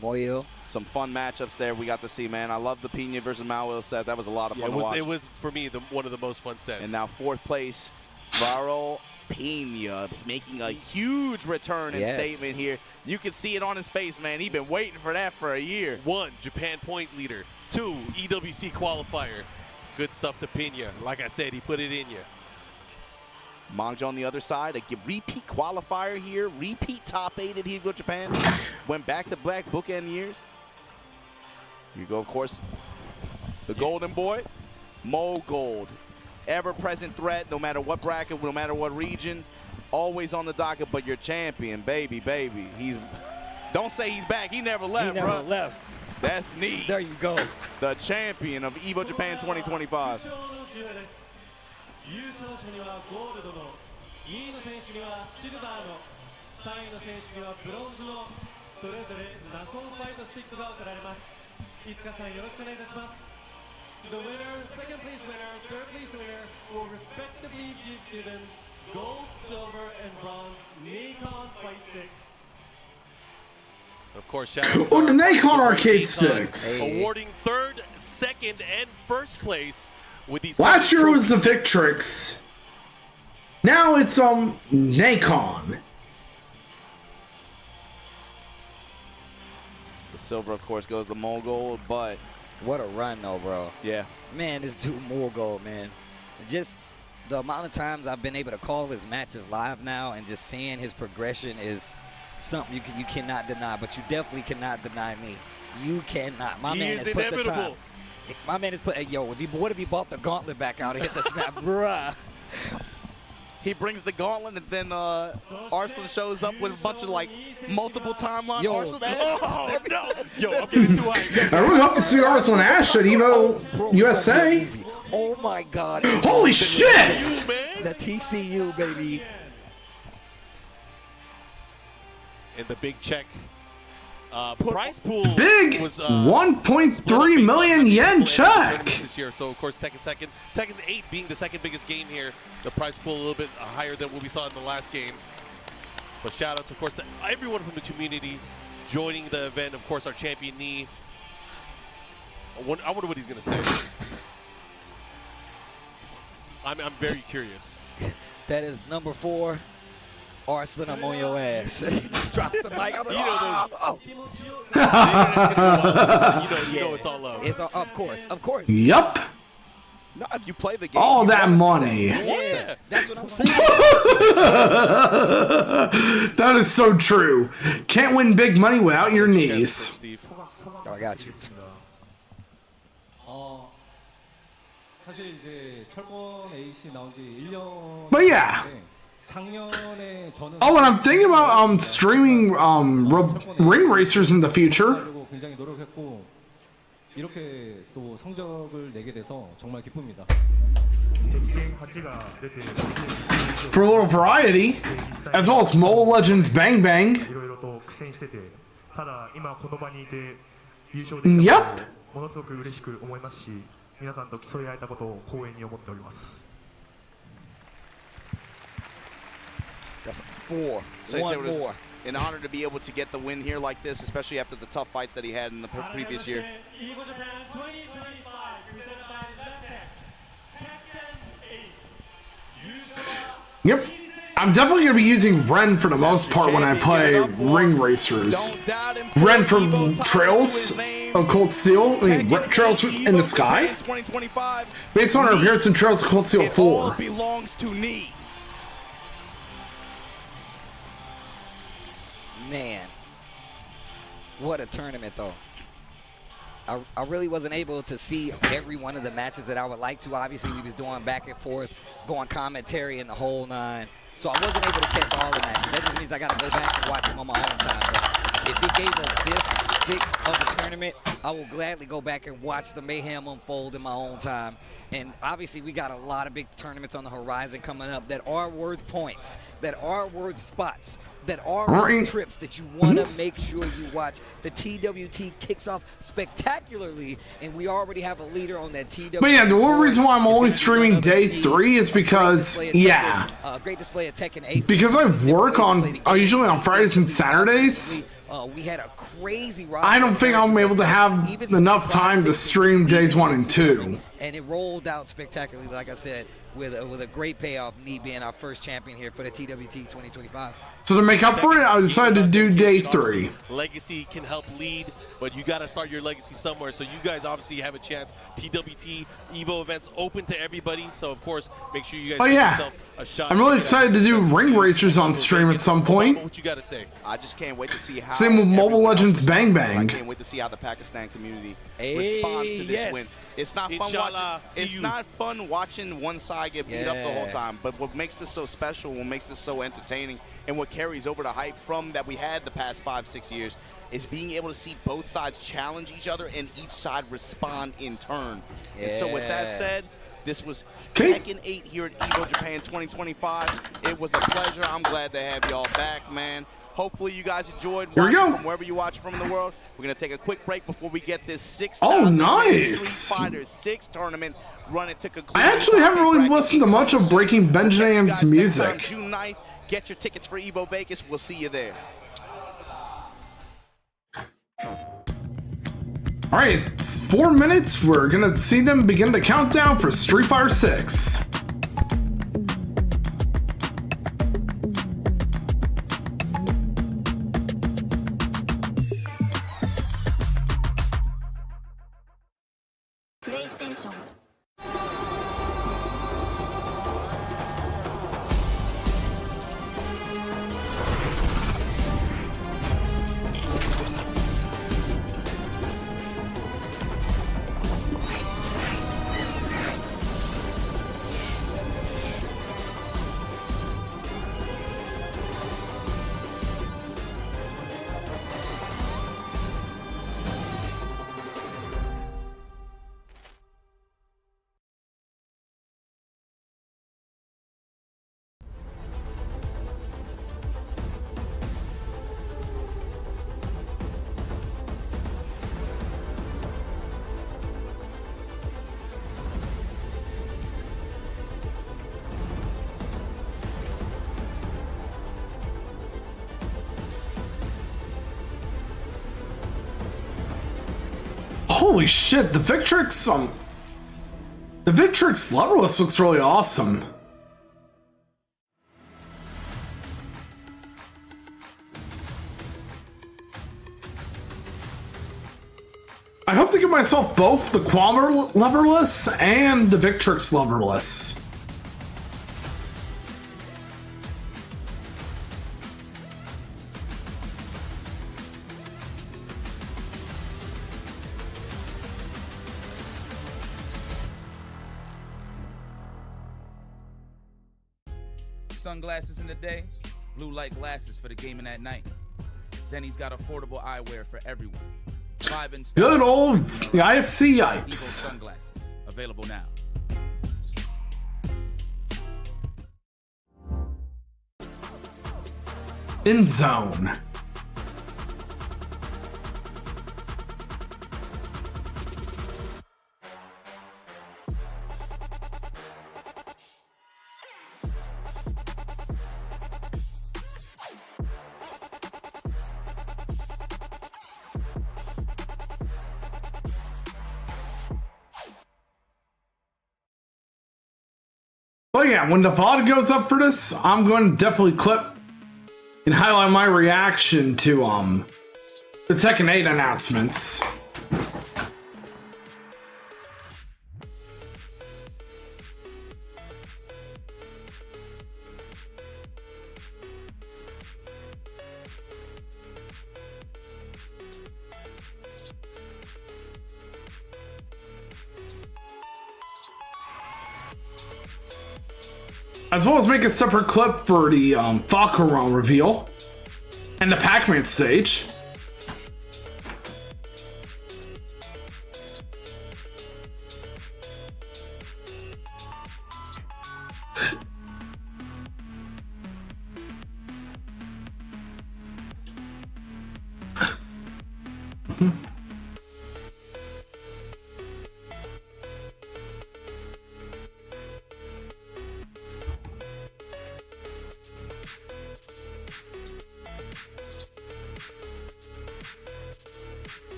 Speaker 5: Yeah. Moyil.
Speaker 3: Some fun matchups there we got to see, man. I love the Pena versus Mauil set. That was a lot of fun to watch.
Speaker 4: It was, for me, one of the most fun sets.
Speaker 3: And now 4th place, Varol Pena making a huge return and statement here. You can see it on his face, man. He's been waiting for that for a year.
Speaker 4: 1, Japan point leader. 2, EWC qualifier. Good stuff to Pena. Like I said, he put it in you.
Speaker 3: Mangja on the other side, a repeat qualifier here, repeat top 8 at EVO Japan. Went back-to-back bookend years. Here you go, of course, the Golden Boy, Mo Gold. Ever-present threat, no matter what bracket, no matter what region. Always on the docket, but your champion, baby. Don't say he's back. He never left,
Speaker 5: He never left.
Speaker 3: That's neat.
Speaker 5: There you go.
Speaker 3: The champion of EVO Japan 2025.
Speaker 2: 優勝者にはゴールドの、2位の選手にはシルバーの、3位の選手にはブロンズの、それぞれナコンファイトスティックが贈られます。いつかさんよろしくお願いいたします。The winner, second place winner, third place winner will respectively be given gold, silver, and bronze Nikon fight sticks.
Speaker 4: Of course, shout
Speaker 1: Oh, the Nikon arcade sticks.
Speaker 4: Awarding 3rd, 2nd, and 1st place. With these
Speaker 1: Last year was the Victrix. Now it's Nikon.
Speaker 3: The silver, of course, goes to Mogul, but
Speaker 5: what a run, though, bro.
Speaker 3: Yeah.
Speaker 5: Man, this dude Mogul, man. Just the amount of times I've been able to call his matches live now, and just seeing his progression is something you cannot deny. But you definitely cannot deny me. You cannot. My man has put the time. My man is put. Hey, yo, what if he bought the gauntlet back out and hit the snap, bruh?
Speaker 3: He brings the gauntlet, and then Arslan shows up with a bunch of multiple timeline Arslan.
Speaker 4: Oh no! Yo, I'm getting too hyped.
Speaker 1: I really hope to see Arslan Ash at EVO USA.
Speaker 5: Oh my God!
Speaker 1: Holy shit!
Speaker 5: The TCU, baby.
Speaker 4: And the big check. Prize pool
Speaker 1: big
Speaker 4: was
Speaker 1: 1.3 million yen check
Speaker 4: this year. So of course Tekken 8 being the second biggest game here. The prize pool a little bit higher than what we saw in the last game. But shout out to, of course, to everyone from the community joining the event. Of course, our champion Nee. I wonder what he's gonna say. I'm very curious.
Speaker 5: That is number 4. Arslan, I'm on your ass. Drop the mic. I'm like,
Speaker 4: you know it's all love.
Speaker 5: It's of course.
Speaker 1: Yup.
Speaker 3: No, if you play the game,
Speaker 1: all that money.
Speaker 5: Yeah, that's what I'm saying.
Speaker 1: That is so true. Can't win big money without your knees.
Speaker 5: Oh, I got you.
Speaker 1: But yeah. Oh, and I'm thinking about streaming ring racers in the future. For a little variety, as well as Mobile Legends Bang Bang. Yep.
Speaker 5: That's 4.
Speaker 3: So
Speaker 5: One more.
Speaker 3: An honor to be able to get the win here like this, especially after the tough fights that he had in the previous year.
Speaker 2: EVO Japan 2025, presented by Tekken 8.
Speaker 1: Yep. I'm definitely going to be using Ren for the most part when I play ring racers. Ren from Trails of Cold Steel, Trails in the Sky. Based on her appearance in Trails of Cold Steel 4.
Speaker 3: Belongs to Nee.
Speaker 5: Man, what a tournament, though. I really wasn't able to see every one of the matches that I would like to. Obviously, we was doing back and forth, going commentary and the whole nine. So I wasn't able to catch all the matches. That just means I got to go back and watch them on my own time. But if it gave us this sick of a tournament, I will gladly go back and watch the mayhem unfold in my own time. And obviously, we got a lot of big tournaments on the horizon coming up that are worth points, that are worth spots, that are worth trips that you want to make sure you watch. The TWT kicks off spectacularly, and we already have a leader on that TWT.
Speaker 1: But yeah, the one reason why I'm only streaming day 3 is because,
Speaker 5: great display of Tekken 8.
Speaker 1: Because I work on, usually on Fridays and Saturdays.
Speaker 5: We had a crazy roster.
Speaker 1: I don't think I'm able to have enough time to stream days 1 and 2.
Speaker 5: And it rolled out spectacularly, like I said, with a great payoff, me being our first champion here for the TWT 2025.
Speaker 1: So to make up for it, I decided to do day 3.
Speaker 4: Legacy can help lead, but you got to start your legacy somewhere. So you guys obviously have a chance. TWT EVO events open to everybody. So of course, make sure you guys give yourself a shot.
Speaker 1: I'm really excited to do ring racers on stream at some point.
Speaker 4: What you got to say?
Speaker 3: I just can't wait to see how.
Speaker 1: Same with Mobile Legends Bang Bang.
Speaker 3: I can't wait to see how the Pakistan community responds to this win. It's not fun watching. It's not fun watching one side get beat up the whole time. But what makes this so special, what makes this so entertaining, and what carries over the hype from that we had the past 5-6 years is being able to see both sides challenge each other and each side respond in turn. And so with that said, this was Tekken 8 here at EVO Japan 2025. It was a pleasure. I'm glad to have y'all back, man. Hopefully you guys enjoyed watching from wherever you watch from in the world. We're going to take a quick break before we get this 6,000 Street Fighter 6 tournament running to conclusion.
Speaker 1: I actually haven't really listened to much of Breaking Benjamin's music.
Speaker 3: June 9th. Get your tickets for EVO Vegas. We'll see you there.
Speaker 1: All right, it's 4 minutes. We're gonna see them begin the countdown for Street Fighter 6. Holy shit, the Victrix leverless looks really awesome. I hope to give myself both the Qualmer leverless and the Victrix leverless.
Speaker 11: Sunglasses in the day, blue light glasses for the gaming at night. Zenny's got affordable eyewear for everyone.
Speaker 1: Good old IFC Yipes.
Speaker 11: EVO sunglasses available now.
Speaker 1: In zone. But yeah, when the VOD goes up for this, I'm going to definitely clip and highlight my reaction to the Tekken 8 announcements. As well as make a separate clip for the Falcaron reveal and the Pac-Man stage.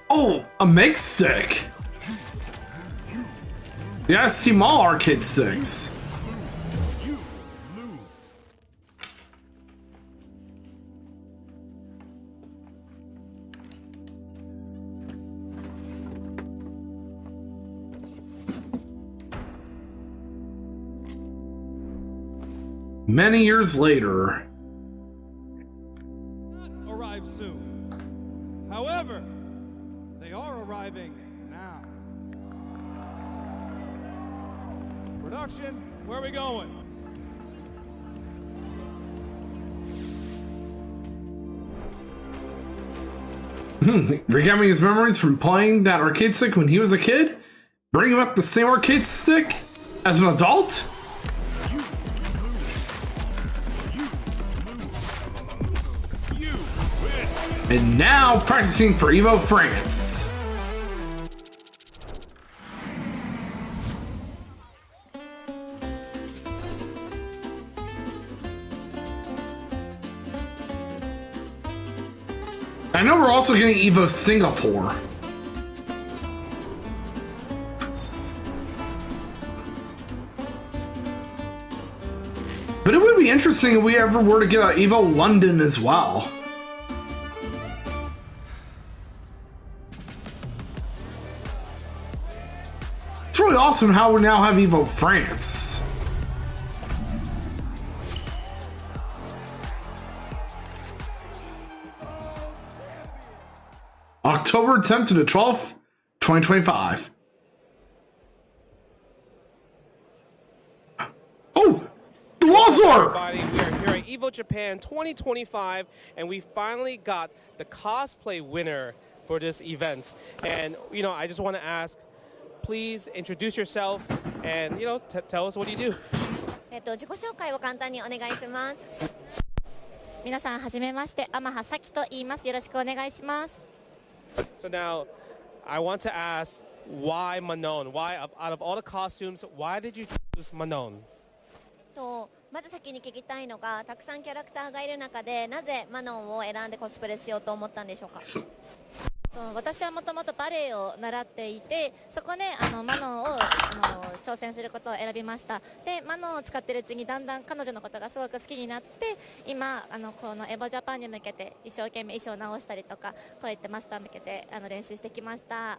Speaker 1: Oh, a make stick. Yeah, small arcade sticks. Many years later.
Speaker 2: Arrive soon. However, they are arriving now. Production, where are we going?
Speaker 1: Recapping his memories from playing that arcade stick when he was a kid? Bringing up the same arcade stick as an adult? And now practicing for EVO France. I know we're also getting EVO Singapore. But it would be interesting if we ever were to get an EVO London as well. It's really awesome how we now have EVO France. October 10th to the 12th, 2025. Oh! The Wazor!
Speaker 6: Everybody, we are here at EVO Japan 2025, and we finally got the cosplay winner for this event. And, you know, I just want to ask, please introduce yourself and, you know, tell us what you do.
Speaker 13: 自己紹介を簡単にお願いします。皆さんはじめまして、天葉咲と言います。よろしくお願いします。
Speaker 6: So now, I want to ask, why Manon? Why, out of all the costumes, why did you choose Manon?
Speaker 13: まず先に聞きたいのが、たくさんキャラクターがいる中で、なぜマノンを選んでコスプレしようと思ったんでしょうか。私はもともとバレエを習っていて、そこでマノンを挑戦することを選びました。で、マノンを使っているうちにだんだん彼女のことがすごく好きになって、今このエボジャパンに向けて一生懸命衣装を直したりとか、こうやってマスター向けて練習してきました。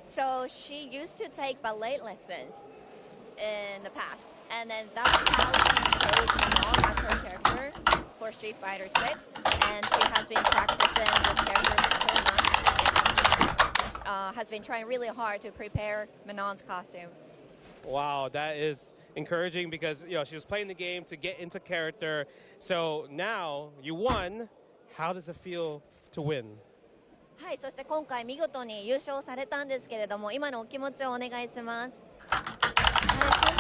Speaker 13: So she used to take ballet lessons in the past, and then that's how she chose Manon as her character for Street Fighter 6, and she has been practicing this character so much, and has been trying really hard to prepare Manon's costume.
Speaker 6: Wow, that is encouraging because, you know, she was playing the game to get into character. So now you won. How does it feel to win?
Speaker 13: はい、そして今回見事に優勝されたんですけれども、今のお気持ちをお願いします。本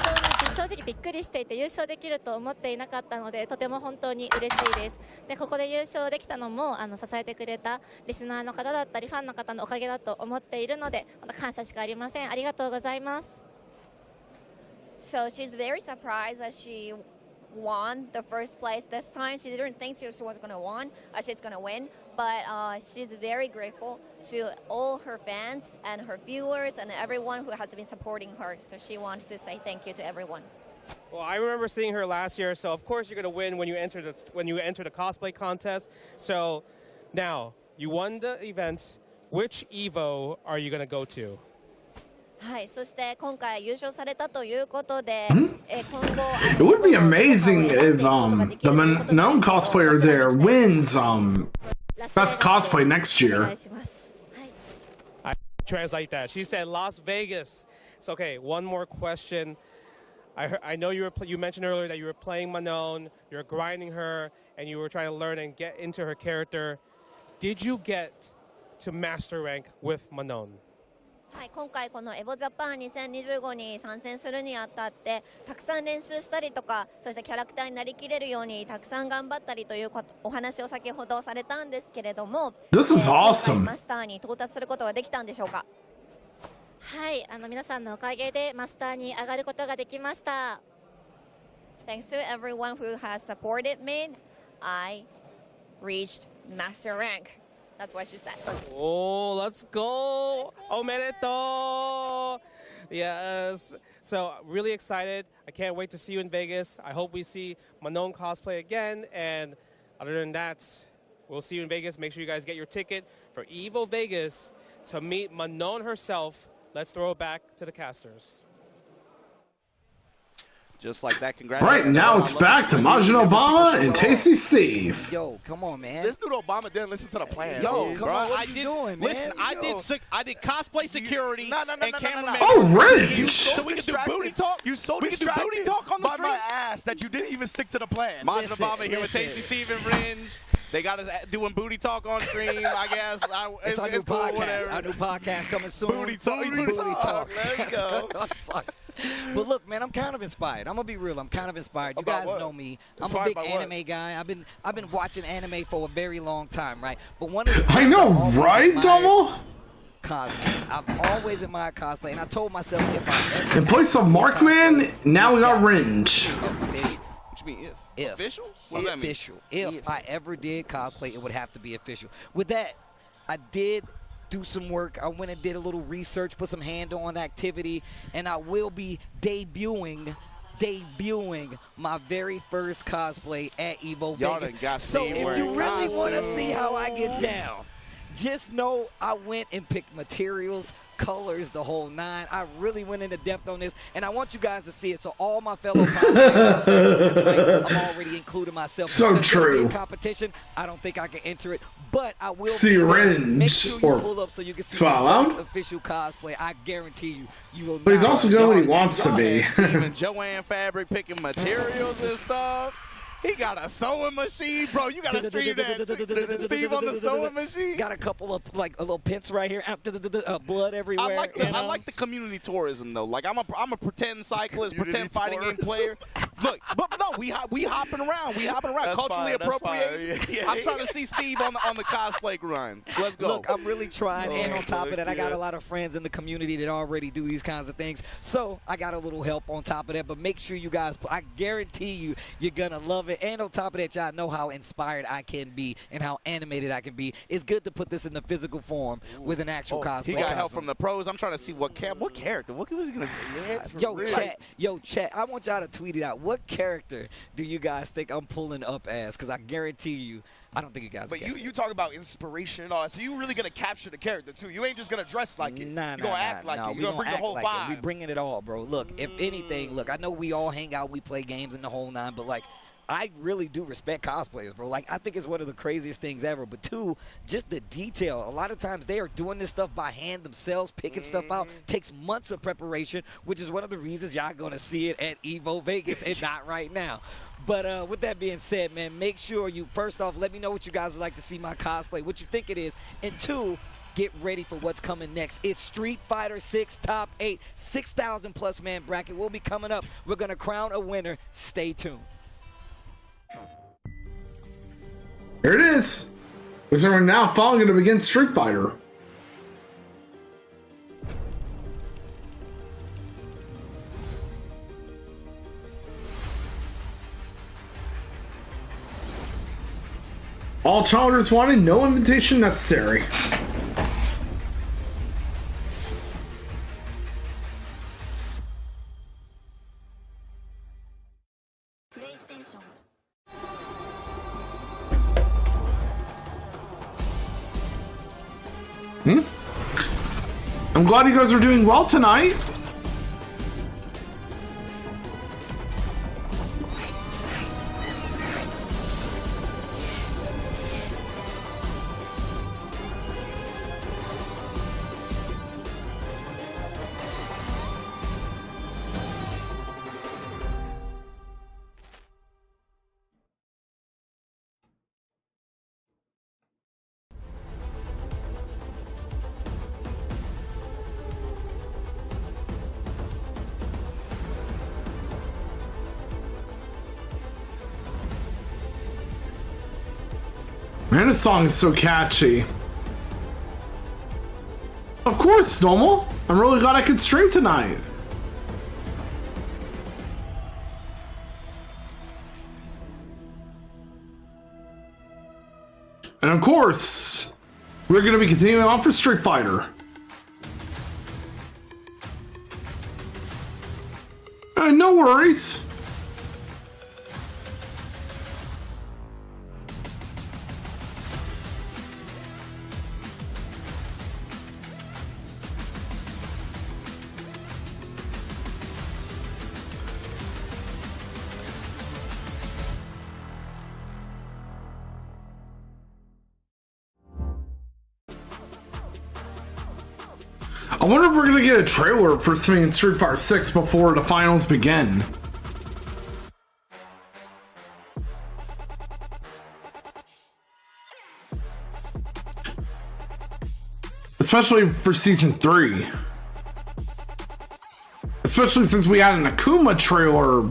Speaker 13: 当に正直びっくりしていて、優勝できると思っていなかったので、とても本当に嬉しいです。で、ここで優勝できたのも支えてくれたリスナーの方だったりファンの方のおかげだと思っているので、本当感謝しかありません。ありがとうございます。So she's very surprised that she won the first place this time. She didn't think she was going to win. She's going to win, but she's very grateful to all her fans and her viewers and everyone who has been supporting her. So she wants to say thank you to everyone.
Speaker 6: Well, I remember seeing her last year, so of course you're going to win when you enter the cosplay contest. So now you won the event. which EVO are you going to go to?
Speaker 13: はい、そして今回優勝されたということで、 今後
Speaker 1: It would be amazing if the Manon cosplayer there wins best cosplay next
Speaker 13: お
Speaker 1: year.
Speaker 13: 願いします。はい。
Speaker 6: I translate that. She said Las Vegas. So, okay, one more question. I know you mentioned earlier that you were playing Manon, you're grinding her, and you were trying to learn and get into her character. Did you get to master rank with Manon?
Speaker 13: はい、今回このエボジャパン2025に参戦するにあたってたくさん練習したりとか、そしてキャラクターになりきれるようにたくさん頑張ったりというお話を先ほどされたんですけれども、
Speaker 1: This is
Speaker 13: 今
Speaker 1: awesome.
Speaker 13: 回マスターに到達することはできたんでしょうか。
Speaker 14: はい、皆さんのおかげでマスターに上がることができました。
Speaker 13: Thanks to everyone who has supported me, I reached master rank. That's what she said.
Speaker 6: Oh, let's go! Omedetou! Yes. So, really excited. I can't wait to see you in Vegas. I hope we see Manon cosplay again. And other than that, we'll see you in Vegas. Make sure you guys get your ticket for EVO Vegas to meet Manon herself. Let's throw it back to the casters.
Speaker 3: Just like that,
Speaker 1: All right,
Speaker 3: congratulations.
Speaker 1: now it's back to Majin Obama and Tasty Steve.
Speaker 5: Yo, come on, man.
Speaker 3: This dude Obama didn't listen to the plan.
Speaker 5: Yo, come
Speaker 3: bro.
Speaker 5: on, what
Speaker 3: I
Speaker 5: you
Speaker 3: did,
Speaker 5: doing, man?
Speaker 3: listen, I did cosplay security and cameraman.
Speaker 1: Oh, Ridge!
Speaker 3: So we can do booty talk?
Speaker 15: You so
Speaker 3: we can do booty talk on the
Speaker 15: by
Speaker 3: street?
Speaker 15: my ass that you didn't even stick to the plan.
Speaker 3: Majin Obama here with Tasty Steve and Ringe. They got us doing booty talk on stream, I guess.
Speaker 5: It's our new
Speaker 3: cool,
Speaker 5: podcast.
Speaker 3: whatever.
Speaker 5: Our new podcast coming soon.
Speaker 3: Booty talk.
Speaker 5: Booty talk.
Speaker 3: Let's go.
Speaker 5: But look, man, I'm kind of inspired. I'm gonna be real. I'm kind of inspired. You
Speaker 15: About
Speaker 5: guys
Speaker 15: what?
Speaker 5: know me. I'm
Speaker 15: Inspired
Speaker 5: a big
Speaker 15: by what?
Speaker 5: anime guy. I've been watching anime for a very long time, right? But one of the
Speaker 1: I know, right, Domo?
Speaker 5: Cosplay. I've always admired cosplay, and I told myself if I ever
Speaker 1: In place of Markman, now we got Ringe.
Speaker 3: What you mean if? Official? What does that mean?
Speaker 5: Official. If I ever did cosplay, it would have to be official. With that, I did do some work. I went and did a little research, put some hand-on activity, and I will be debuting my very first cosplay at EVO
Speaker 3: Y'all
Speaker 5: Vegas.
Speaker 3: done got
Speaker 5: So
Speaker 3: seen
Speaker 5: if
Speaker 3: wearing
Speaker 5: you really want to
Speaker 3: costumes.
Speaker 5: see how I get down, just know I went and picked materials, colors, the whole nine. I really went into depth on this, and I want you guys to see it. So all my fellow cosplayers, that's right, I'm already including myself.
Speaker 1: So
Speaker 5: Because there'll be a
Speaker 1: true.
Speaker 5: competition. I don't think I can enter it, but I will.
Speaker 1: See
Speaker 5: be there.
Speaker 1: Ringe
Speaker 5: Make sure you
Speaker 1: or
Speaker 5: pull up so you can see
Speaker 1: Swallow.
Speaker 5: the first official cosplay. I guarantee you will.
Speaker 1: But he's
Speaker 5: not
Speaker 1: also good when he
Speaker 5: y'all-
Speaker 1: wants to be.
Speaker 3: Even Joanne Fabric picking materials and stuff. He got a sewing machine, bro. You got to stream that. Steve on the sewing machine.
Speaker 5: Got a couple of like a little pins right here, blood everywhere.
Speaker 3: I like the community tourism though. Like I'm a pretend cyclist, pretend fighting game player. Look, but no, we hopping around. We hopping around.
Speaker 15: That's
Speaker 3: Culturally
Speaker 15: fine, that's
Speaker 3: appropriated.
Speaker 15: fine. Yeah.
Speaker 3: I'm trying to see Steve on the cosplay grind. Let's go.
Speaker 5: Look, I'm really trying, and on top of that, I got
Speaker 15: yeah.
Speaker 5: a lot of friends in the community that already do these kinds of things. So I got a little help on top of that. But make sure you guys, I guarantee you're gonna love it. And on top of that, y'all know how inspired I can be and how animated I can be. It's good to put this in the physical form with an actual cosplay.
Speaker 3: He got help
Speaker 5: costume.
Speaker 3: from the pros. I'm trying to see what character. What was he gonna get?
Speaker 5: Yo, chat. I want y'all to tweet it out. What character do you guys think I'm pulling up as? Because I guarantee you, I don't think you guys.
Speaker 15: But
Speaker 5: guess it.
Speaker 15: you talk about inspiration and all that, so you really gonna capture the character too. You ain't just gonna dress like it.
Speaker 5: Nah,
Speaker 15: you gonna act like it.
Speaker 5: we
Speaker 15: You gonna
Speaker 5: gonna
Speaker 15: bring the
Speaker 5: act
Speaker 15: whole
Speaker 5: like
Speaker 15: vibe.
Speaker 5: it. We bringing it all, bro. Look, if anything, look, I know we all hang out, we play games and the whole nine, but like, I really do respect cosplayers, bro. Like, I think it's one of the craziest things ever. But two, just the detail. A lot of times they are doing this stuff by hand themselves, picking stuff out. Takes months of preparation, which is one of the reasons y'all gonna see it at EVO Vegas and not right now. But with that being said, man, make sure you, first off, let me know what you guys would like to see my cosplay, what you think it is. And two, get ready for what's coming next. It's Street Fighter 6 Top 8, 6,000 plus man bracket will be coming up. We're gonna crown a winner. Stay tuned.
Speaker 1: Here it is. Because we're now following it up against Street Fighter. All challengers wanted, no invitation necessary. I'm glad you guys are doing well tonight. Man, this song is so catchy. Of course, Normal. I'm really glad I could stream tonight. And of course, we're going to be continuing on for Street Fighter. No worries. I wonder if we're gonna get a trailer for something in Street Fighter 6 before the finals begin. Especially for Season 3. Especially since we had an Akuma trailer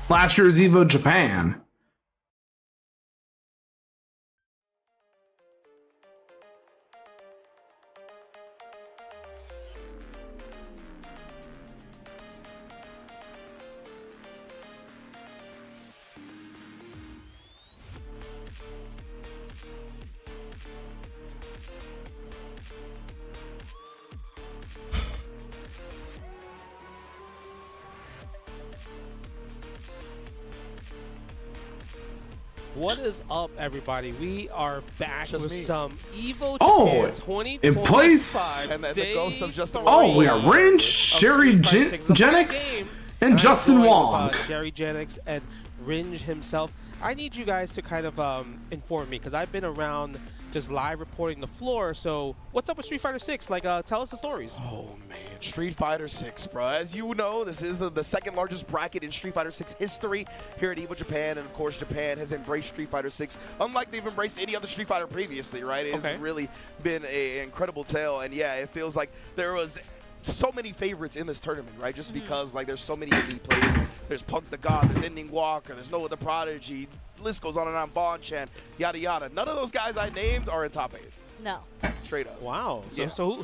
Speaker 1: last year's EVO Japan.
Speaker 6: What is up, everybody? We are back with some EVO Japan 2025.
Speaker 1: In place.
Speaker 3: And the ghost of Justin.
Speaker 1: Oh, we got Ringe, Sherry Genix, and Justin Wong.
Speaker 6: Sherry Genix and Ringe himself. I need you guys to kind of inform me, because I've been around just live reporting the floor. So what's up with Street Fighter 6? Like, tell us the stories.
Speaker 15: Oh man, Street Fighter 6, bro. As you know, this is the second largest bracket in Street Fighter 6 history here at EVO Japan, and of course Japan has embraced Street Fighter 6 unlike they've embraced any other Street Fighter previously, right? It's really been an incredible tale, and yeah, it feels like there was so many favorites in this tournament, right? Just because like there's so many elite players. There's Punk the God, there's Ending Walker, there's Noah the Prodigy, list goes on and on, Bonchan, yada yada. None of those guys I named are in top 8.
Speaker 13: No.
Speaker 15: Straight up.
Speaker 6: Wow. So,
Speaker 15: Yeah.
Speaker 6: so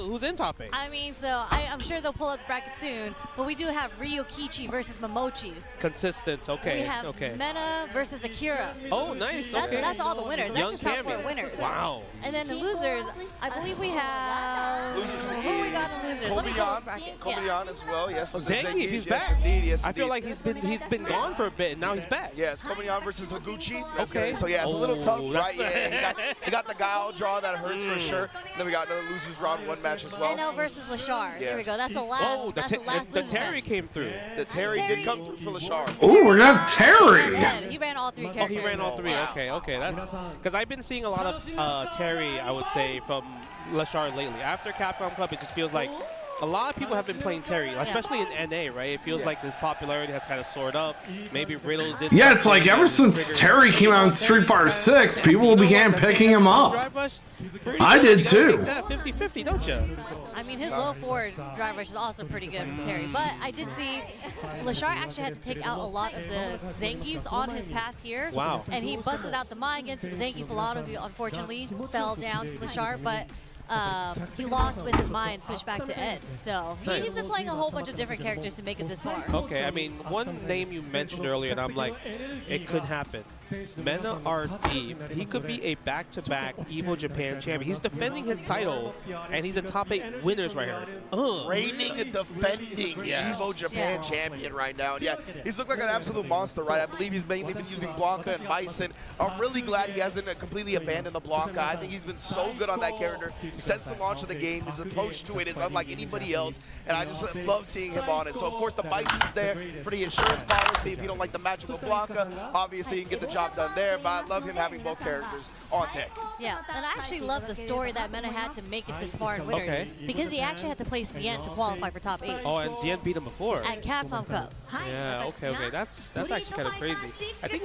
Speaker 6: who's in top 8?
Speaker 16: I mean, so I'm sure they'll pull out the bracket soon, but we do have Ryokichi versus Momochi.
Speaker 6: Consistent. Okay.
Speaker 16: We have
Speaker 6: okay.
Speaker 16: Mena versus Akira.
Speaker 6: Oh, nice. Okay.
Speaker 16: That's all the winners. That's
Speaker 6: Young
Speaker 16: just top 4
Speaker 6: champions.
Speaker 16: winners.
Speaker 6: Wow.
Speaker 16: And then the losers, I believe we have. Who we got in losers? Let me pull the bracket.
Speaker 15: Kobayan as well, yes.
Speaker 6: Zangief, he's
Speaker 15: yes,
Speaker 6: back.
Speaker 15: Indeed, yes,
Speaker 6: I feel
Speaker 15: indeed.
Speaker 6: like he's been gone for a bit, and now he's back.
Speaker 15: Yes, Kobayan versus Higuchi.
Speaker 6: Okay.
Speaker 15: So yeah, it's a little tough,
Speaker 6: Oh,
Speaker 15: right?
Speaker 6: that's-
Speaker 15: Yeah, he got the Guile draw that hurts for sure. Then we got another losers round 1 match as well.
Speaker 16: NL versus Lashar. Here we
Speaker 15: Yes.
Speaker 16: go. That's the last.
Speaker 6: Oh,
Speaker 16: that's the last
Speaker 6: the
Speaker 16: losers
Speaker 6: Terry
Speaker 16: match.
Speaker 6: came through.
Speaker 15: The Terry did come through for Lashar.
Speaker 1: Oh, we're gonna have Terry.
Speaker 16: He ran all 3
Speaker 6: Oh,
Speaker 16: characters.
Speaker 6: he ran all 3. Okay, okay. That's because I've been seeing a lot of Terry, I would say, from Lashar lately. After Capcom Club, it just feels like a lot of people have been playing Terry, especially in NA, right? It feels like his popularity has kind of soared up. Maybe Riddles did.
Speaker 1: Yeah, it's like ever since Terry came out in Street Fighter 6, people began picking him up. I did too.
Speaker 6: 50-50, don't you?
Speaker 16: I mean, his low forward drive rush is also pretty good with Terry. But I did see Lashar actually had to take out a lot of the Zangiefs on his path here.
Speaker 6: Wow.
Speaker 16: And he busted out the Mai against Zangief. A lot of you, unfortunately, fell down to Lashar. But he lost with his Mai and switched back to Ed. So he's been playing a whole bunch of different characters to make it this far.
Speaker 6: Okay, I mean, one name you mentioned earlier, and I'm like, it could happen. Mena RD, he could be a back-to-back EVO Japan champion. He's defending his title, and he's a top 8 winners right here.
Speaker 15: Reigning and defending
Speaker 6: Yes.
Speaker 15: EVO Japan champion right now. And yeah, he's looked like an absolute monster, right? I believe he's mainly been using Blanca and Bison. I'm really glad he hasn't completely abandoned the Blanca. I think he's been so good on that character since the launch of the game. His approach to it is unlike anybody else, and I just love seeing him on it. So, of course, the Bison's there for the insurance policy. If you don't like the matchup with Blanca, obviously you can get the job done there, but I love him having both characters on deck.
Speaker 16: Yeah, and I actually love the story that Mena had to make it this far in winners.
Speaker 6: Okay.
Speaker 16: Because he actually had to play Cien to qualify for top 8.
Speaker 6: Oh, and Zien beat him before.
Speaker 16: At Capcom Cup.
Speaker 6: Yeah, okay. That's actually kind of crazy. I think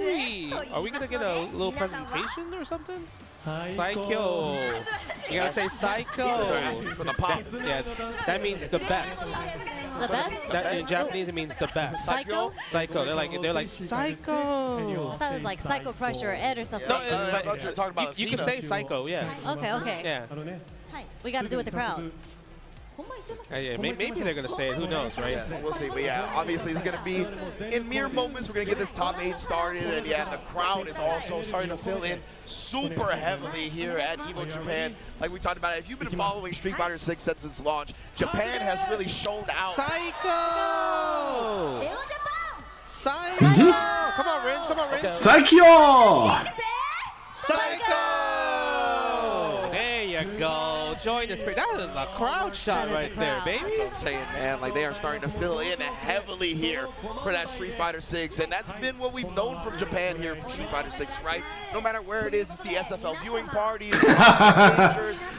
Speaker 6: are we gonna get a little presentation or something? Psycho. You gotta say Psycho.
Speaker 15: They're asking for the pop.
Speaker 6: That means the best.
Speaker 16: The best?
Speaker 6: That, in Japanese, it means the best.
Speaker 16: Psycho?
Speaker 6: Psycho. They're like Psycho.
Speaker 16: I thought it was like Psycho Crusher or Ed or something.
Speaker 6: No,
Speaker 15: I thought you were talking about
Speaker 6: you can say Psycho, yeah.
Speaker 16: Okay.
Speaker 6: Yeah.
Speaker 16: We got to do with the crowd.
Speaker 6: Yeah, maybe they're gonna say it. Who knows, right?
Speaker 15: We'll see. But yeah, obviously it's going to be in mere moments. We're going to get this top 8 started. And yeah, the crowd is also starting to fill in super heavily here at EVO Japan. Like we talked about, if you've been following Street Fighter 6 since its launch, Japan has really shown out.
Speaker 6: Psycho! Psycho! Come on, Ringe.
Speaker 1: Psycho!
Speaker 6: Psycho! There you go. Join the spirit. That is a crowd shot right there, baby.
Speaker 15: That's what I'm saying, man. Like, they are starting to fill in heavily here for that Street Fighter 6. And that's been what we've known from Japan here for Street Fighter 6, right? No matter where it is, it's the SFL viewing parties,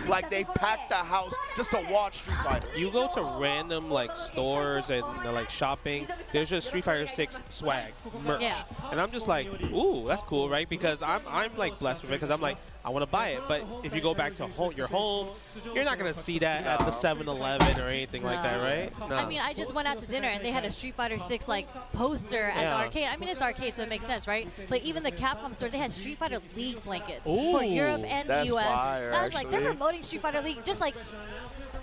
Speaker 15: like they pack the house just to watch Street Fighter.
Speaker 6: You go to random like stores and like shopping, there's just Street Fighter 6 swag, merch.
Speaker 16: Yeah.
Speaker 6: And I'm just like, ooh, that's cool, right? Because I'm like blessed with it because I'm like, I want to buy it. But if you go back to your home, you're not going to see that at the 7-Eleven or anything like that, right? No.
Speaker 16: I mean, I just went out to dinner and they had a Street Fighter 6 like poster at the arcade. I mean, it's arcade, so it makes sense, right? But even the Capcom store, they had Street Fighter League blankets for Europe and the US.
Speaker 15: Fire,
Speaker 16: I was like, they're promoting Street Fighter League, just like,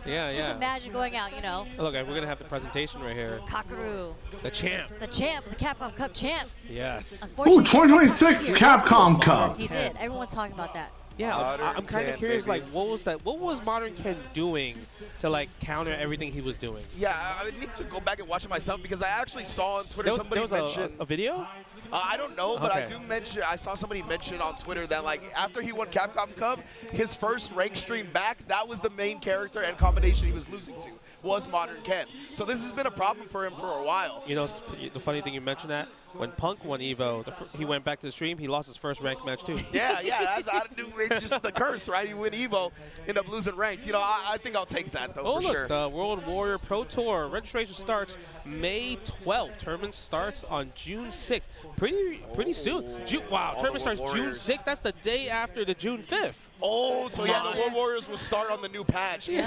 Speaker 16: just imagine going out, you know.
Speaker 6: Look, we're going to have the presentation right here.
Speaker 16: Kakaru.
Speaker 6: The champ.
Speaker 16: The Capcom Cup champ.
Speaker 6: Yes.
Speaker 1: Ooh, 2026 Capcom Cup.
Speaker 16: He did. Everyone's talking about that.
Speaker 6: Yeah, I'm kind of curious,
Speaker 15: baby.
Speaker 6: like, what was Modern Ken doing to, like, counter everything he was doing?
Speaker 15: Yeah, I need to go back and watch it myself because I actually saw on Twitter somebody mention
Speaker 6: a video?
Speaker 15: I don't know, but I saw somebody mention on Twitter that, like, after he won Capcom Cup, his first rank stream back, that was the main character and combination he was losing to, was Modern Ken. So this has been a problem for him for a while.
Speaker 6: You know, the funny thing you mentioned that, when Punk won EVO, he went back to the stream, he lost his first ranked match too.
Speaker 15: Yeah, that's it's just the curse, right? You win EVO, end up losing ranked. You know, I think I'll take that, though, for sure.
Speaker 6: The World Warrior Pro Tour registration starts May 12th. Tournament starts on June 6th. Pretty soon. Tournament starts June 6th. That's the day after the June 5th.
Speaker 15: Oh, so yeah, the World Warriors will start on the new patch.
Speaker 16: Yep.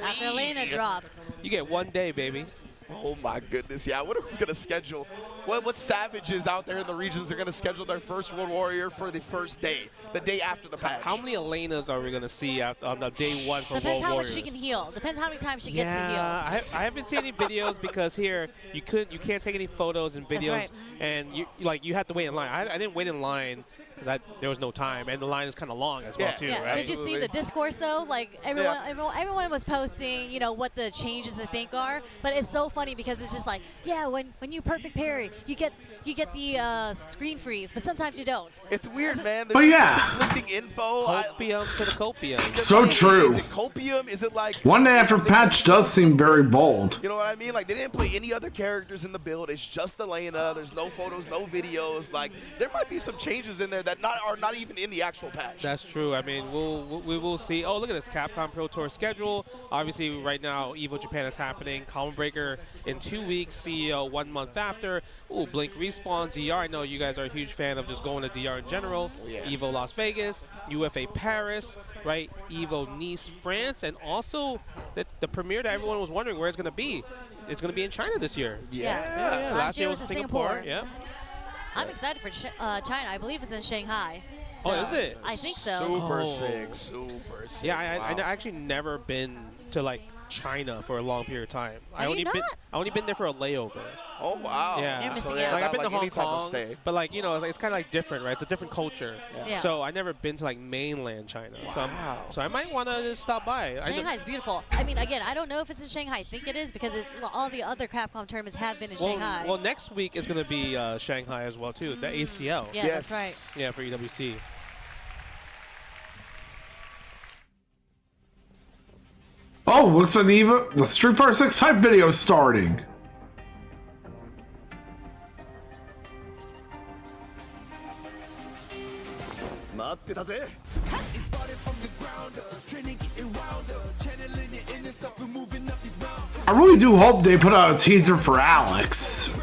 Speaker 16: After Elena drops.
Speaker 6: You get 1 day, baby.
Speaker 15: Oh my goodness, yeah. I wonder who's gonna schedule. What savages out there in the regions are gonna schedule their first World Warrior for the first day, the day after the patch?
Speaker 6: How many Elenas are we gonna see on the day 1 for
Speaker 16: Depends
Speaker 6: World
Speaker 16: how
Speaker 6: Warriors?
Speaker 16: much she can heal. Depends how many times she gets to heal.
Speaker 6: I haven't seen any videos because here you can't take any photos and videos,
Speaker 16: right.
Speaker 6: and you have to wait in line. I didn't wait in line because there was no time, and the line is kind of long as well too.
Speaker 16: Yeah.
Speaker 6: Right?
Speaker 16: Did you see the discourse though? Like everyone was posting, you know, what the changes they think are. But it's so funny because it's just like, yeah, when you perfect parry, you get the screen freeze, but sometimes you don't.
Speaker 15: It's weird, man.
Speaker 1: But yeah.
Speaker 15: Conflicting info.
Speaker 6: Copium to the copium.
Speaker 1: So true.
Speaker 15: Is it copium? Is it like
Speaker 1: 1 day after patch does seem very bold.
Speaker 15: You know what I mean? Like, they didn't play any other characters in the build. It's just Elena. There's no photos, no videos. Like, there might be some changes in there that are not even in the actual patch.
Speaker 6: That's true. I mean, we will see. Oh, look at this Capcom Pro Tour schedule. Obviously, right now, EVO Japan is happening. Column Breaker in 2 weeks. CEO 1 month after. Ooh, Blink Respawn. DR. I know you guys are a huge fan of just going to DR in general. EVO Las Vegas. UFA Paris. Right. EVO Nice, France. And also the premiere that everyone was wondering where it's going to be. It's going to be in China this year.
Speaker 16: Yeah.
Speaker 6: Last year was in Singapore. Yeah.
Speaker 16: I'm excited for China. I believe it's in Shanghai.
Speaker 6: So
Speaker 16: So
Speaker 6: is it?
Speaker 16: I think so.
Speaker 15: Super sick. Super sick.
Speaker 6: Yeah, I actually never been to like China for a long period of time. I
Speaker 16: you
Speaker 6: only been there for a layover.
Speaker 15: Oh wow.
Speaker 6: Yeah.
Speaker 16: You're missing
Speaker 15: So
Speaker 16: out.
Speaker 6: Like I've been
Speaker 15: not
Speaker 6: to Hong
Speaker 15: any type of
Speaker 6: Kong,
Speaker 15: stay.
Speaker 6: but like it's kind of like different, right? It's a different culture.
Speaker 16: Yeah.
Speaker 6: So I never been to like mainland China.
Speaker 15: Wow.
Speaker 6: So I might want to stop by.
Speaker 16: Shanghai's beautiful. I mean, again, I don't know if it's in Shanghai. I think it is because all the other Capcom tournaments have been in Shanghai.
Speaker 6: Well, next week is going to be Shanghai as well too. The ACL.
Speaker 16: Yeah, that's right.
Speaker 6: Yeah, for EWC.
Speaker 1: Oh, looks like the Street Fighter 6 hype video is starting. I really do hope they put out a teaser for Alex.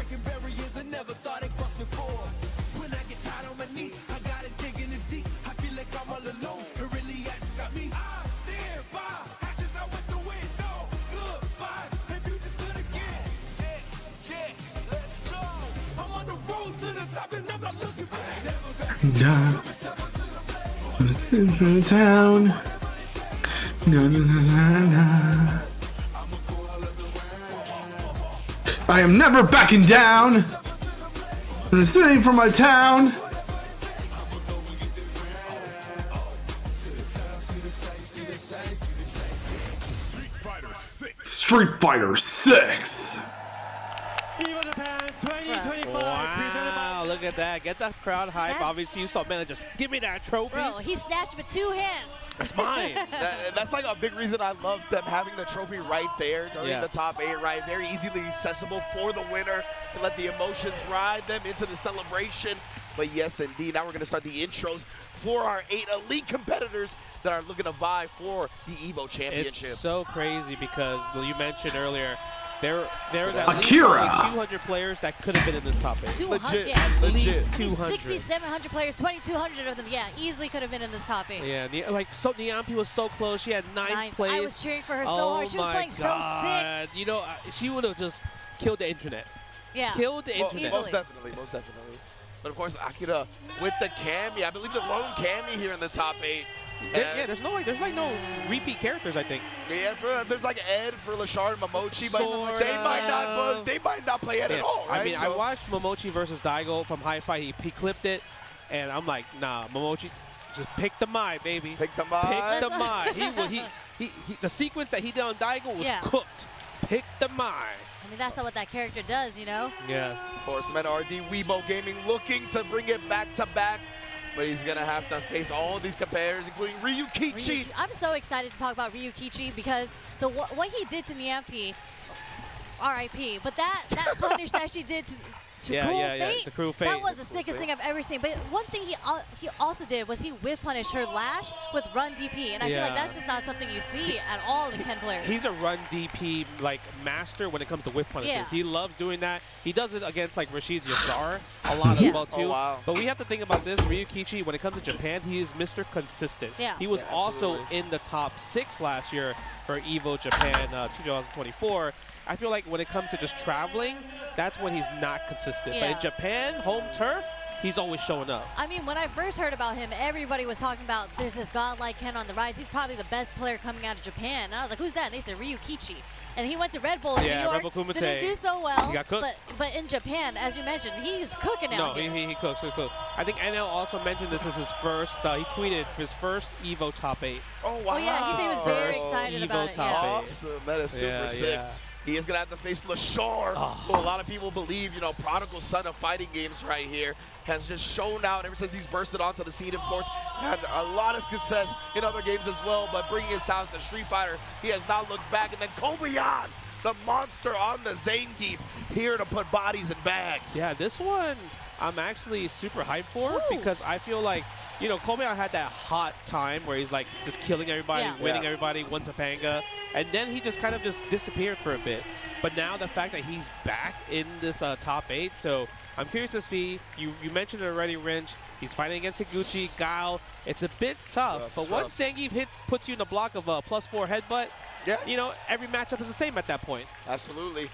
Speaker 1: Town. Na, na, na, na, na. I am never backing down. I'm standing for my town. Street Fighter 6.
Speaker 2: EVO Japan 2025 presented by
Speaker 6: Wow, look at that. Get that crowd hype. Obviously, you saw man just give me that trophy.
Speaker 16: Bro, he snatched with 2 hands.
Speaker 6: That's mine.
Speaker 15: That's like a big reason I love them having the trophy right there during
Speaker 6: Yes.
Speaker 15: the top 8, right? Very easily accessible for the winner to let the emotions ride them into the celebration. But yes, indeed, now we're going to start the intros for our 8 elite competitors that are looking to vie for the EVO Championship.
Speaker 6: It's so crazy because you mentioned earlier, there's at least
Speaker 1: Akira.
Speaker 6: only 200 players that could have been in this top 8.
Speaker 16: 200, yeah.
Speaker 6: At least
Speaker 16: I mean,
Speaker 6: 200.
Speaker 16: 6,700 players, 2,200 of them, yeah, easily could have been in this top 8.
Speaker 6: Yeah, Niampi was so close. She had 9th place.
Speaker 16: I was cheering for her so hard. She was playing so sick.
Speaker 6: You know, she would have just killed the internet.
Speaker 16: Yeah.
Speaker 6: Killed the internet.
Speaker 15: Most definitely, most definitely. But of course, Akira with the Cammy. I believe the lone Cammy here in the top 8.
Speaker 6: Yeah, there's no repeat characters, I think.
Speaker 15: Yeah, there's like Ed for Lashard and Momochi, but
Speaker 6: Sort
Speaker 15: they might not play Ed at all, right?
Speaker 6: I mean, I watched Momochi versus Daigo from Hi-Fi. He clipped it, and I'm like, nah, Momochi, just pick the Mai, baby.
Speaker 15: Pick the Mai.
Speaker 6: Pick the Mai. The sequence that he did on Daigo was cooked. Pick the Mai.
Speaker 16: I mean, that's not what that character does, you know?
Speaker 6: Yes.
Speaker 15: Of course, Meta RD Weibo Gaming looking to bring it back to back. But he's going to have to face all these competitors, including Ryukichi.
Speaker 16: I'm so excited to talk about Ryukichi because what he did to Niampi, RIP, but that punish that she did to
Speaker 6: the Cruel Fate.
Speaker 16: That was the sickest thing I've ever seen. But one thing he also did was he whiff punished her Lash with run DP, and I feel like that's just not something you see at all in Ken players.
Speaker 6: He's a run DP like master when it comes to whiff punishes.
Speaker 16: Yeah.
Speaker 6: He loves doing that. He does it against like Rashid's Yazar a lot as well too.
Speaker 15: Oh, wow.
Speaker 6: But we have to think about this. Ryukichi, when it comes to Japan, he is Mr. Consistent.
Speaker 16: Yeah.
Speaker 6: He was also in the top 6 last year for EVO Japan 2024. I feel like when it comes to just traveling, that's when he's not consistent. But in Japan, home turf, he's always showing up.
Speaker 16: I mean, when I first heard about him, everybody was talking about there's this godlike Ken on the rise. He's probably the best player coming out of Japan. And I was like, who's that? And they said Ryukichi. And he went to Red Bull in New York,
Speaker 6: Red Bull Kumite.
Speaker 16: didn't do so well.
Speaker 6: He got cooked.
Speaker 16: But in Japan, as you mentioned, he's cooking out here.
Speaker 6: He cooks, he cooks. I think NL also mentioned this is his first, he tweeted his first EVO top 8.
Speaker 15: Oh, wow.
Speaker 16: Oh, yeah, he said he was very excited about it. Yeah.
Speaker 15: Awesome. That is super sick.
Speaker 6: Yeah.
Speaker 15: He is going to have to face Lashard, who a lot of people believe, prodigal son of fighting games right here, has just shown out ever since he's bursted onto the scene, of course. Had a lot of success in other games as well, but bringing his talent to Street Fighter, he has not looked back. And then Kobayan, the monster on the Zangief, here to put bodies in bags.
Speaker 6: Yeah, this one I'm actually super hyped for because I feel like, Kobayan had that hot time where he's like just killing everybody, winning everybody, won Topanga, and then he just kind of just disappeared for a bit. But now the fact that he's back in this top 8, so I'm curious to see. You mentioned it already, Rinch. He's fighting against Higuchi, Guile. It's a bit tough, but once Zangief puts you in the block of a +4 headbutt, every matchup is the same at that point.
Speaker 15: Absolutely.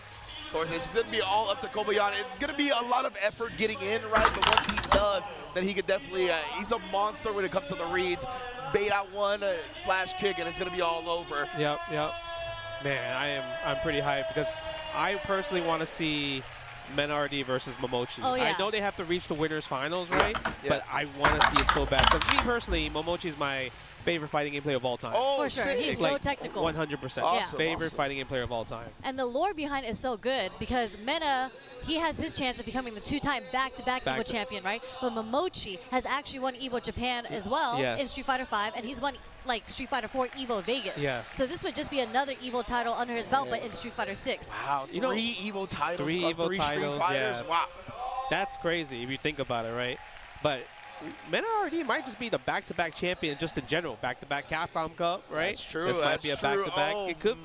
Speaker 15: Of course, it's going to be all up to Kobayan. It's going to be a lot of effort getting in, right? But once he does, then he could definitely, he's a monster when it comes to the reads. Bait out one, flash kick, and it's going to be all over.
Speaker 6: Yep. Man, I'm pretty hyped because I personally want to see Menardi versus Momochi.
Speaker 16: Oh, yeah.
Speaker 6: I know they have to reach the winners finals, right?
Speaker 3: Yeah.
Speaker 6: But I want to see it so bad. Because me personally, Momochi is my favorite fighting game player of all time.
Speaker 3: Oh,
Speaker 16: For sure.
Speaker 3: sick.
Speaker 16: He's so technical.
Speaker 6: 100%.
Speaker 3: Awesome,
Speaker 6: Favorite
Speaker 3: awesome.
Speaker 6: fighting game player of all time.
Speaker 16: And the lore behind it is so good because Mena, he has his chance of becoming the 2-time back-to-back EVO champion, right? But Momochi has actually won EVO Japan as well in Street Fighter V, and he's won like Street Fighter 4 EVO Vegas.
Speaker 6: Yes.
Speaker 16: So this would just be another EVO title under his belt, but in Street Fighter 6.
Speaker 3: Wow,
Speaker 6: You know,
Speaker 3: three EVO titles,
Speaker 6: three
Speaker 3: across
Speaker 6: EVO
Speaker 3: three
Speaker 6: titles,
Speaker 3: Street Fighters.
Speaker 6: yeah.
Speaker 3: Wow.
Speaker 6: That's crazy if you think about it, right? But Menardi might just be the back-to-back champion just in general. Back-to-back Capcom Cup, right?
Speaker 3: That's true.
Speaker 6: This might
Speaker 3: That's
Speaker 6: be a
Speaker 3: true.
Speaker 6: back-to-back.
Speaker 3: Oh,
Speaker 6: it could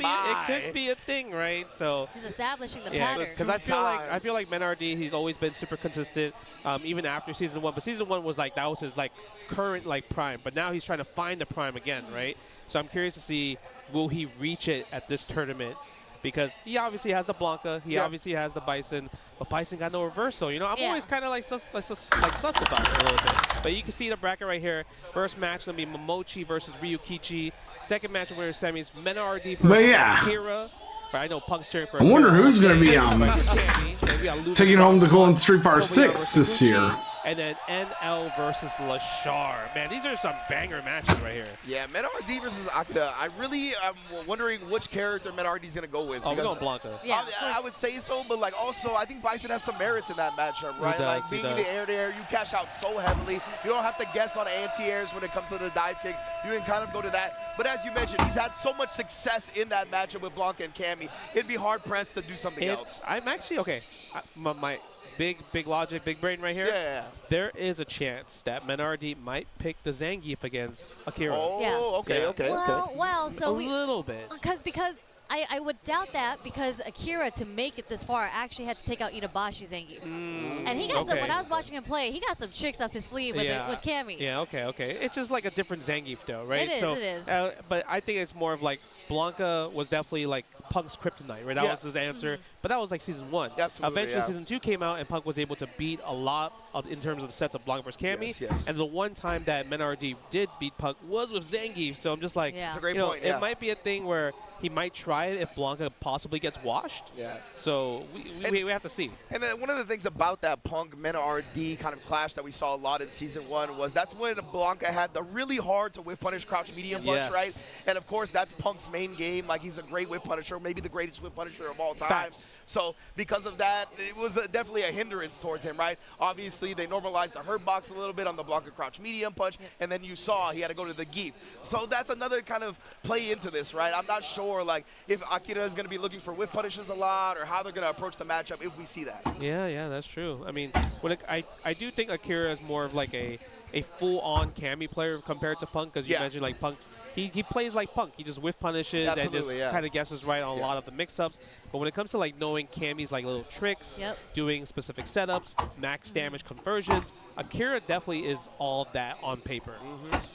Speaker 6: be a thing, right? So
Speaker 16: He's establishing the
Speaker 6: yeah,
Speaker 16: pattern.
Speaker 6: because I feel like Menardi, he's always been super consistent, even after season 1. But season 1 was like, that was his like current like prime. But now he's trying to find the prime again, right? So I'm curious to see, will he reach it at this tournament? Because he obviously has the Blanca, he obviously has the Bison, but Bison got no reversal. You know, I'm always kind of like sus about it a little bit. But you can see the bracket right here. First match going to be Momochi versus Ryukichi. Second match winner semis, Menardi versus Akira. But I know Punk's cheering for
Speaker 1: I wonder
Speaker 6: Akira.
Speaker 1: who's going to be taking home the gold in Street Fighter 6 this year.
Speaker 6: And then NL versus Lashar. Man, these are some banger matches right here.
Speaker 15: Yeah, Menardi versus Akira. I really am wondering which character Menardi's going to go with.
Speaker 6: Oh, we're going Blanca.
Speaker 16: Yeah,
Speaker 15: I would say so, but like also I think Bison has some merits in that matchup, right? Like being in the air, you cash out so heavily. You don't have to guess on anti-airs when it comes to the dive kick. You can kind of go to that. But as you mentioned, he's had so much success in that matchup with Blanca and Cammy. It'd be hard pressed to do something else.
Speaker 6: I'm actually okay. My big logic, big brain right here.
Speaker 15: Yeah.
Speaker 6: There is a chance that Menardi might pick the Zangief against Akira.
Speaker 15: Oh, okay.
Speaker 16: Well, so
Speaker 6: a little bit.
Speaker 16: Because I would doubt that because Akira, to make it this far, actually had to take out Inabashi Zangief. And he got some, when I was watching him play, he got some tricks up his sleeve with Cammy.
Speaker 6: Yeah, okay. It's just like a different Zangief though, right?
Speaker 16: It is.
Speaker 6: But I think it's more of like Blanca was definitely like Punk's kryptonite, right? That was his answer. But that was like season 1.
Speaker 15: Absolutely,
Speaker 6: Eventually season 2 came out and Punk was able to beat a lot in terms of the sets of Blanca versus Cammy.
Speaker 15: Yes.
Speaker 6: And the one time that Menardi did beat Punk was with Zangief. So I'm just like,
Speaker 15: That's a great point.
Speaker 6: It might be a thing where he might try it if Blanca possibly gets washed.
Speaker 15: Yeah.
Speaker 6: So we have to see.
Speaker 15: And then one of the things about that Punk Menardi kind of clash that we saw a lot in season 1 was that's when Blanca had the really hard to whip punish crouch medium punch, right? And of course that's Punk's main game. Like he's a great whip punisher, maybe the greatest whip punisher of all time.
Speaker 6: Facts.
Speaker 15: So because of that, it was definitely a hindrance towards him, right? Obviously they normalized the hurt box a little bit on the Blanca crouch medium punch, and then you saw he had to go to the Geef. So that's another kind of play into this, right? I'm not sure like if Akira is going to be looking for whip punishes a lot or how they're going to approach the matchup if we see that.
Speaker 6: Yeah, that's true. I mean, I do think Akira is more of like a full-on Cammy player compared to Punk, because you mentioned like Punk, he plays like Punk. He just whiff punishes and just kind of guesses right on a lot of the mix-ups. But when it comes to like knowing Cammy's like little tricks, doing specific setups, max damage conversions, Akira definitely is all of that on paper.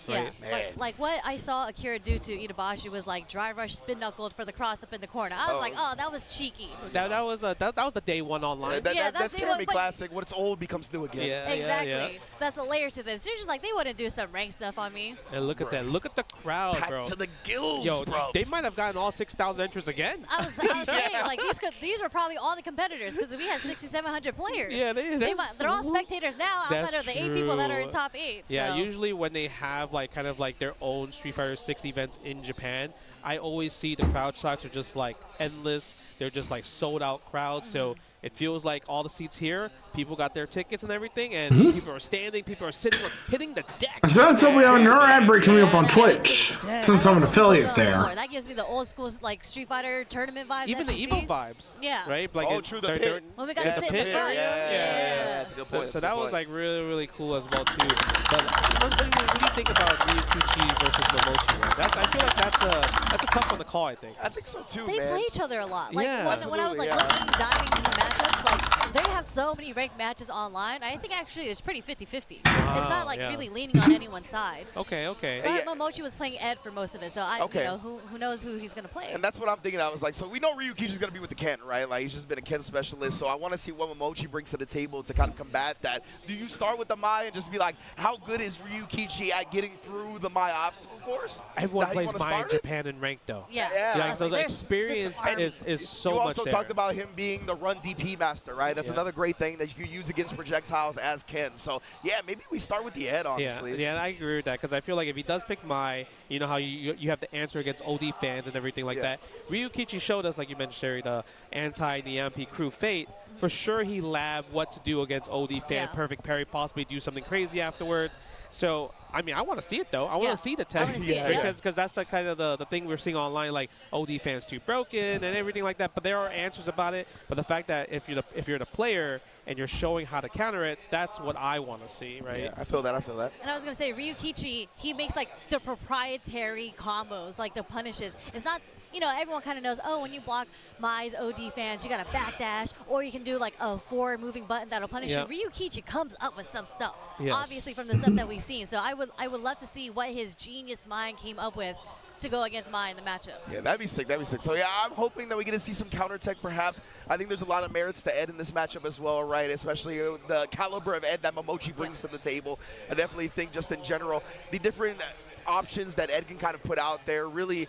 Speaker 6: Right?
Speaker 16: Yeah, like what I saw Akira do to Inabashi was like dry rush spin knuckled for the cross up in the corner. I was like, oh, that was cheeky.
Speaker 6: That was the day 1 online.
Speaker 15: That's Cammy classic. What's old becomes new again.
Speaker 6: Yeah,
Speaker 16: exactly. That's a layer to this. They're just like, they wouldn't do some rank stuff on me.
Speaker 6: And look at that. Look at the crowd, bro.
Speaker 15: Back to the gills,
Speaker 6: Yo,
Speaker 15: bro.
Speaker 6: They might have gotten all 6,000 entrants again.
Speaker 16: I was saying, like, these were probably all the competitors because we had 6,700 players.
Speaker 6: Yeah,
Speaker 16: they're all spectators now outside of the 8 people that are in top 8.
Speaker 6: Yeah,
Speaker 16: so.
Speaker 6: Usually when they have like kind of like their own Street Fighter 6 events in Japan, I always see the crowd shots are just like endless. They're just like sold out crowds. So it feels like all the seats here, people got their tickets and everything, and people are standing, people are sitting, hitting the deck.
Speaker 1: So that's what we have another ad break coming up on Twitch, since I'm an affiliate there.
Speaker 16: That gives me the old school like Street Fighter tournament vibes.
Speaker 6: Even the EVO vibes.
Speaker 16: Yeah.
Speaker 6: Right? Like
Speaker 15: true, the pit.
Speaker 16: When we got to sit in the front.
Speaker 15: Yeah, that's a good point.
Speaker 6: So that was like really, really cool as well too. But what do you think about Ryukichi versus Momochi? Right? I feel like that's a tough one to call, I think.
Speaker 15: I think so too,
Speaker 16: They
Speaker 15: man.
Speaker 16: play each other a lot. Like
Speaker 6: Yeah.
Speaker 16: when I was like looking, diving into the matchups, like they have so many ranked matches online. I think actually it's pretty 50-50. It's not like really leaning on anyone's side.
Speaker 6: Okay.
Speaker 16: But Momochi was playing Ed for most of it, so you know, who knows who he's gonna play.
Speaker 15: And that's what I'm thinking. I was like, so we know Ryukichi's going to be with the Ken, right? Like, he's just been a Ken specialist. So I want to see what Momochi brings to the table to kind of combat that. Do you start with the Mai and just be like, how good is Ryukichi at getting through the Mai obstacle course?
Speaker 6: Everyone plays Mai
Speaker 15: started?
Speaker 6: Japan in ranked though.
Speaker 15: Yeah.
Speaker 6: Like, so the experience is so
Speaker 15: you
Speaker 6: much
Speaker 15: also
Speaker 6: there.
Speaker 15: talked about him being the run DP master, right? That's another great thing that you can use against projectiles as Ken. So, yeah, maybe we start with the Ed, honestly.
Speaker 6: Yeah, I agree with that because I feel like if he does pick Mai, you know how you have to answer against OD fans and everything like that. Ryukichi showed us, like you mentioned, Sherry, the anti-Niampi crew Fate. For sure, he labbed what to do against OD fan, perfect parry, possibly do something crazy afterwards. So, I mean, I want to see it, though. I want to see the tech because that's the kind of the thing we're seeing online, like OD fans too broken and everything like that. But there are answers about it. But the fact that if you're the player and you're showing how to counter it, that's what I want to see, right?
Speaker 15: Yeah, I feel that.
Speaker 16: And I was going to say, Ryukichi, he makes like the proprietary combos, like the punishes. It's not, everyone kind of knows, oh, when you block Mai's OD fans, you got to backdash, or you can do like a forward moving button that'll punish you. Ryukichi comes up with some stuff, obviously from the stuff that we've seen. So I would love to see what his genius mind came up with to go against Mai in the matchup.
Speaker 15: Yeah, that'd be sick. So, yeah, I'm hoping that we get to see some counter tech perhaps. I think there's a lot of merits to Ed in this matchup as well, right? Especially the caliber of Ed that Momochi brings to the table. I definitely think just in general, the different options that Ed can kind of put out there really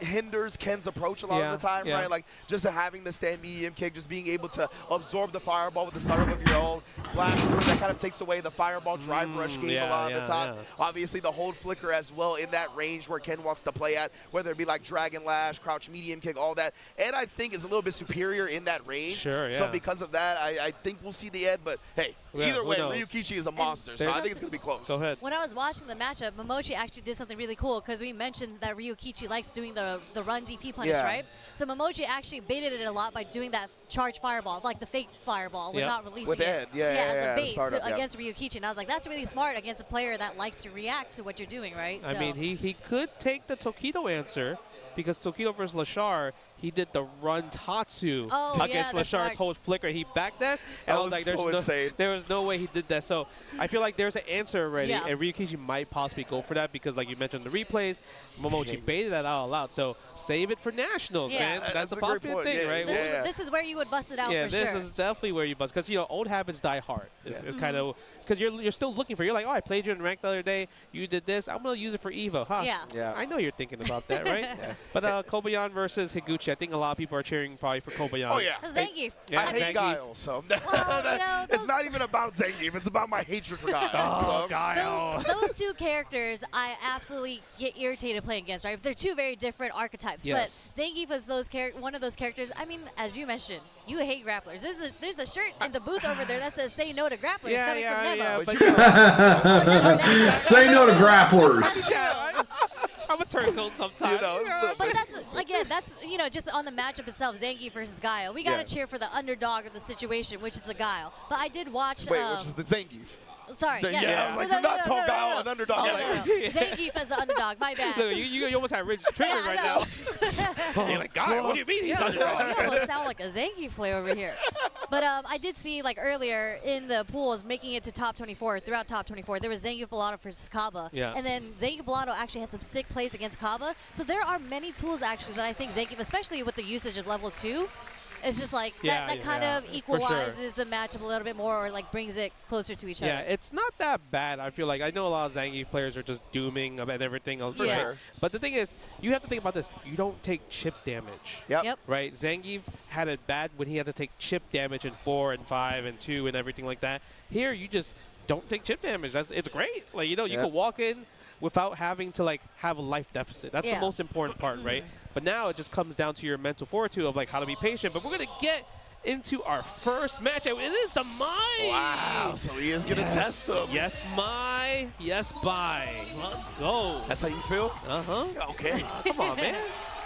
Speaker 15: hinders Ken's approach a lot of the time, right? Like just having the stand medium kick, just being able to absorb the fireball with the startup of your own blast through, that kind of takes away the fireball drive rush game a lot of the time. Obviously the hold flicker as well in that range where Ken wants to play at, whether it be like Dragon Lash, crouch medium kick, all that. Ed, I think, is a little bit superior in that range. So because of that, I think we'll see the Ed, but hey, either way, Ryukichi is a monster, so I think it's going to be close.
Speaker 6: Go ahead.
Speaker 16: When I was watching the matchup, Momochi actually did something really cool because we mentioned that Ryukichi likes doing the run DP punish, right? So Momochi actually baited it a lot by doing that charge fireball, like the fake fireball, without releasing
Speaker 15: with Ed.
Speaker 16: As a bait against Ryukichi. And I was like, that's really smart against a player that likes to react to what you're doing, right?
Speaker 6: I mean, he could take the Tokido answer because Tokido versus Lashar, he did the run Tatsu against Lashar's hold flicker. He backed that, and I was like, there was no way he did that. So I feel like there's an answer already, and Ryukichi might possibly go for that because, like you mentioned, the replays, Momochi baited that out loud. So save it for Nationals, man. That's a possible thing, right?
Speaker 16: This is where you would bust it out for sure.
Speaker 6: Yeah, this is definitely where you bust because, old habits die hard. It's kind of because you're still looking for. You're like, oh, I played you in ranked the other day. You did this. I'm gonna use it for Evo, huh?
Speaker 16: Yeah.
Speaker 6: I know you're thinking about that, right? But Kobayan versus Higuchi. I think a lot of people are cheering probably for Kobayan.
Speaker 15: Oh yeah.
Speaker 16: Zangief.
Speaker 15: I hate Guile, so it's not even about Zangief. It's about my hatred for Guile.
Speaker 6: Guile.
Speaker 16: Those two characters, I absolutely get irritated playing against. Right? They're two very different archetypes. But Zangief is one of those characters. I mean, as you mentioned, you hate grapplers. There's a shirt in the booth over there that says "Say no to grapplers" coming from Nemo.
Speaker 1: Say no to grapplers.
Speaker 6: I'm a turncoat sometimes.
Speaker 16: But that's just on the matchup itself, Zangief versus Guile. We gotta cheer for the underdog of the situation, which is the Guile. But I did watch.
Speaker 15: Wait, which is the Zangief?
Speaker 16: Sorry.
Speaker 15: I was like, do not call Guile an underdog.
Speaker 16: Zangief as an underdog. My bad.
Speaker 6: Look, you almost have Ridge triggered right now. You're like, Guile, what do you mean he's underdog?
Speaker 16: You almost sound like a Zangief player over here. But I did see, like, earlier in the pools, making it to top 24, throughout top 24, there was Zangief Bellotto versus Kaba. And then Zangief Bellotto actually had some sick plays against Kaba. So there are many tools, actually, that I think Zangief, especially with the usage of level 2, it's just like that kind of equalizes the matchup a little bit more, or like brings it closer to each other.
Speaker 6: Yeah, it's not that bad. I feel like I know a lot of Zangief players are just dooming and everything else. For sure. But the thing is, you have to think about this. You don't take chip damage.
Speaker 15: Yep.
Speaker 6: Right? Zangief had it bad when he had to take chip damage in 4 and 5 and 2 and everything like that. Here, you just don't take chip damage. It's great. Like, you can walk in without having to, like, have a life deficit. That's the most important part, right? But now it just comes down to your mental fortitude of, like, how to be patient. But we're going to get into our first matchup. It is the Mai.
Speaker 15: Wow, so he is going to test them.
Speaker 6: Yes, Mai. Yes, Bai. Let's go.
Speaker 15: That's how you feel?
Speaker 6: Uh-huh.
Speaker 15: Okay.
Speaker 6: Come on, man.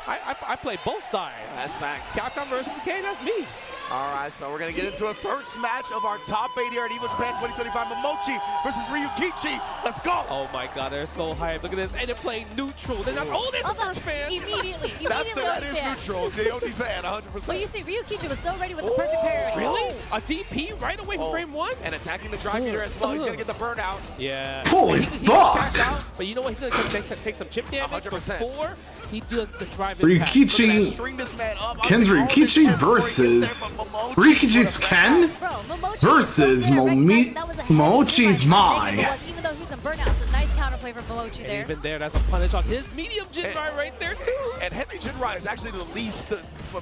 Speaker 6: I play both sides.
Speaker 15: That's facts.
Speaker 6: Capcom versus K, that's me.
Speaker 15: All right, so we're going to get into a first match of our top 8 here at EVO Japan 2025. Momochi versus Ryukichi. Let's go.
Speaker 6: Oh, my God. They're so hyped. Look at this. And they're playing neutral. They're not. Oh, there's the first fans.
Speaker 16: Immediately.
Speaker 15: That is neutral. The OD fan, 100%.
Speaker 16: Well, you see, Ryukichi was so ready with the perfect parry.
Speaker 6: Really? A DP right away from frame 1?
Speaker 15: And attacking the drive meter as well. He's going to get the burnout.
Speaker 6: Yeah.
Speaker 1: Holy fuck.
Speaker 6: But you know what? He's going to take some chip damage.
Speaker 15: 100%.
Speaker 6: Before he does the drive
Speaker 1: Ryukichi. Ken's Ryukichi versus Ryukichi's Ken versus Momochi's Mai.
Speaker 16: Even though he was in burnout, so nice counterplay from Momochi
Speaker 6: And
Speaker 16: there.
Speaker 6: even there, that's a punish on his medium Jinrai right there too.
Speaker 15: And heavy Jinrai is actually the least,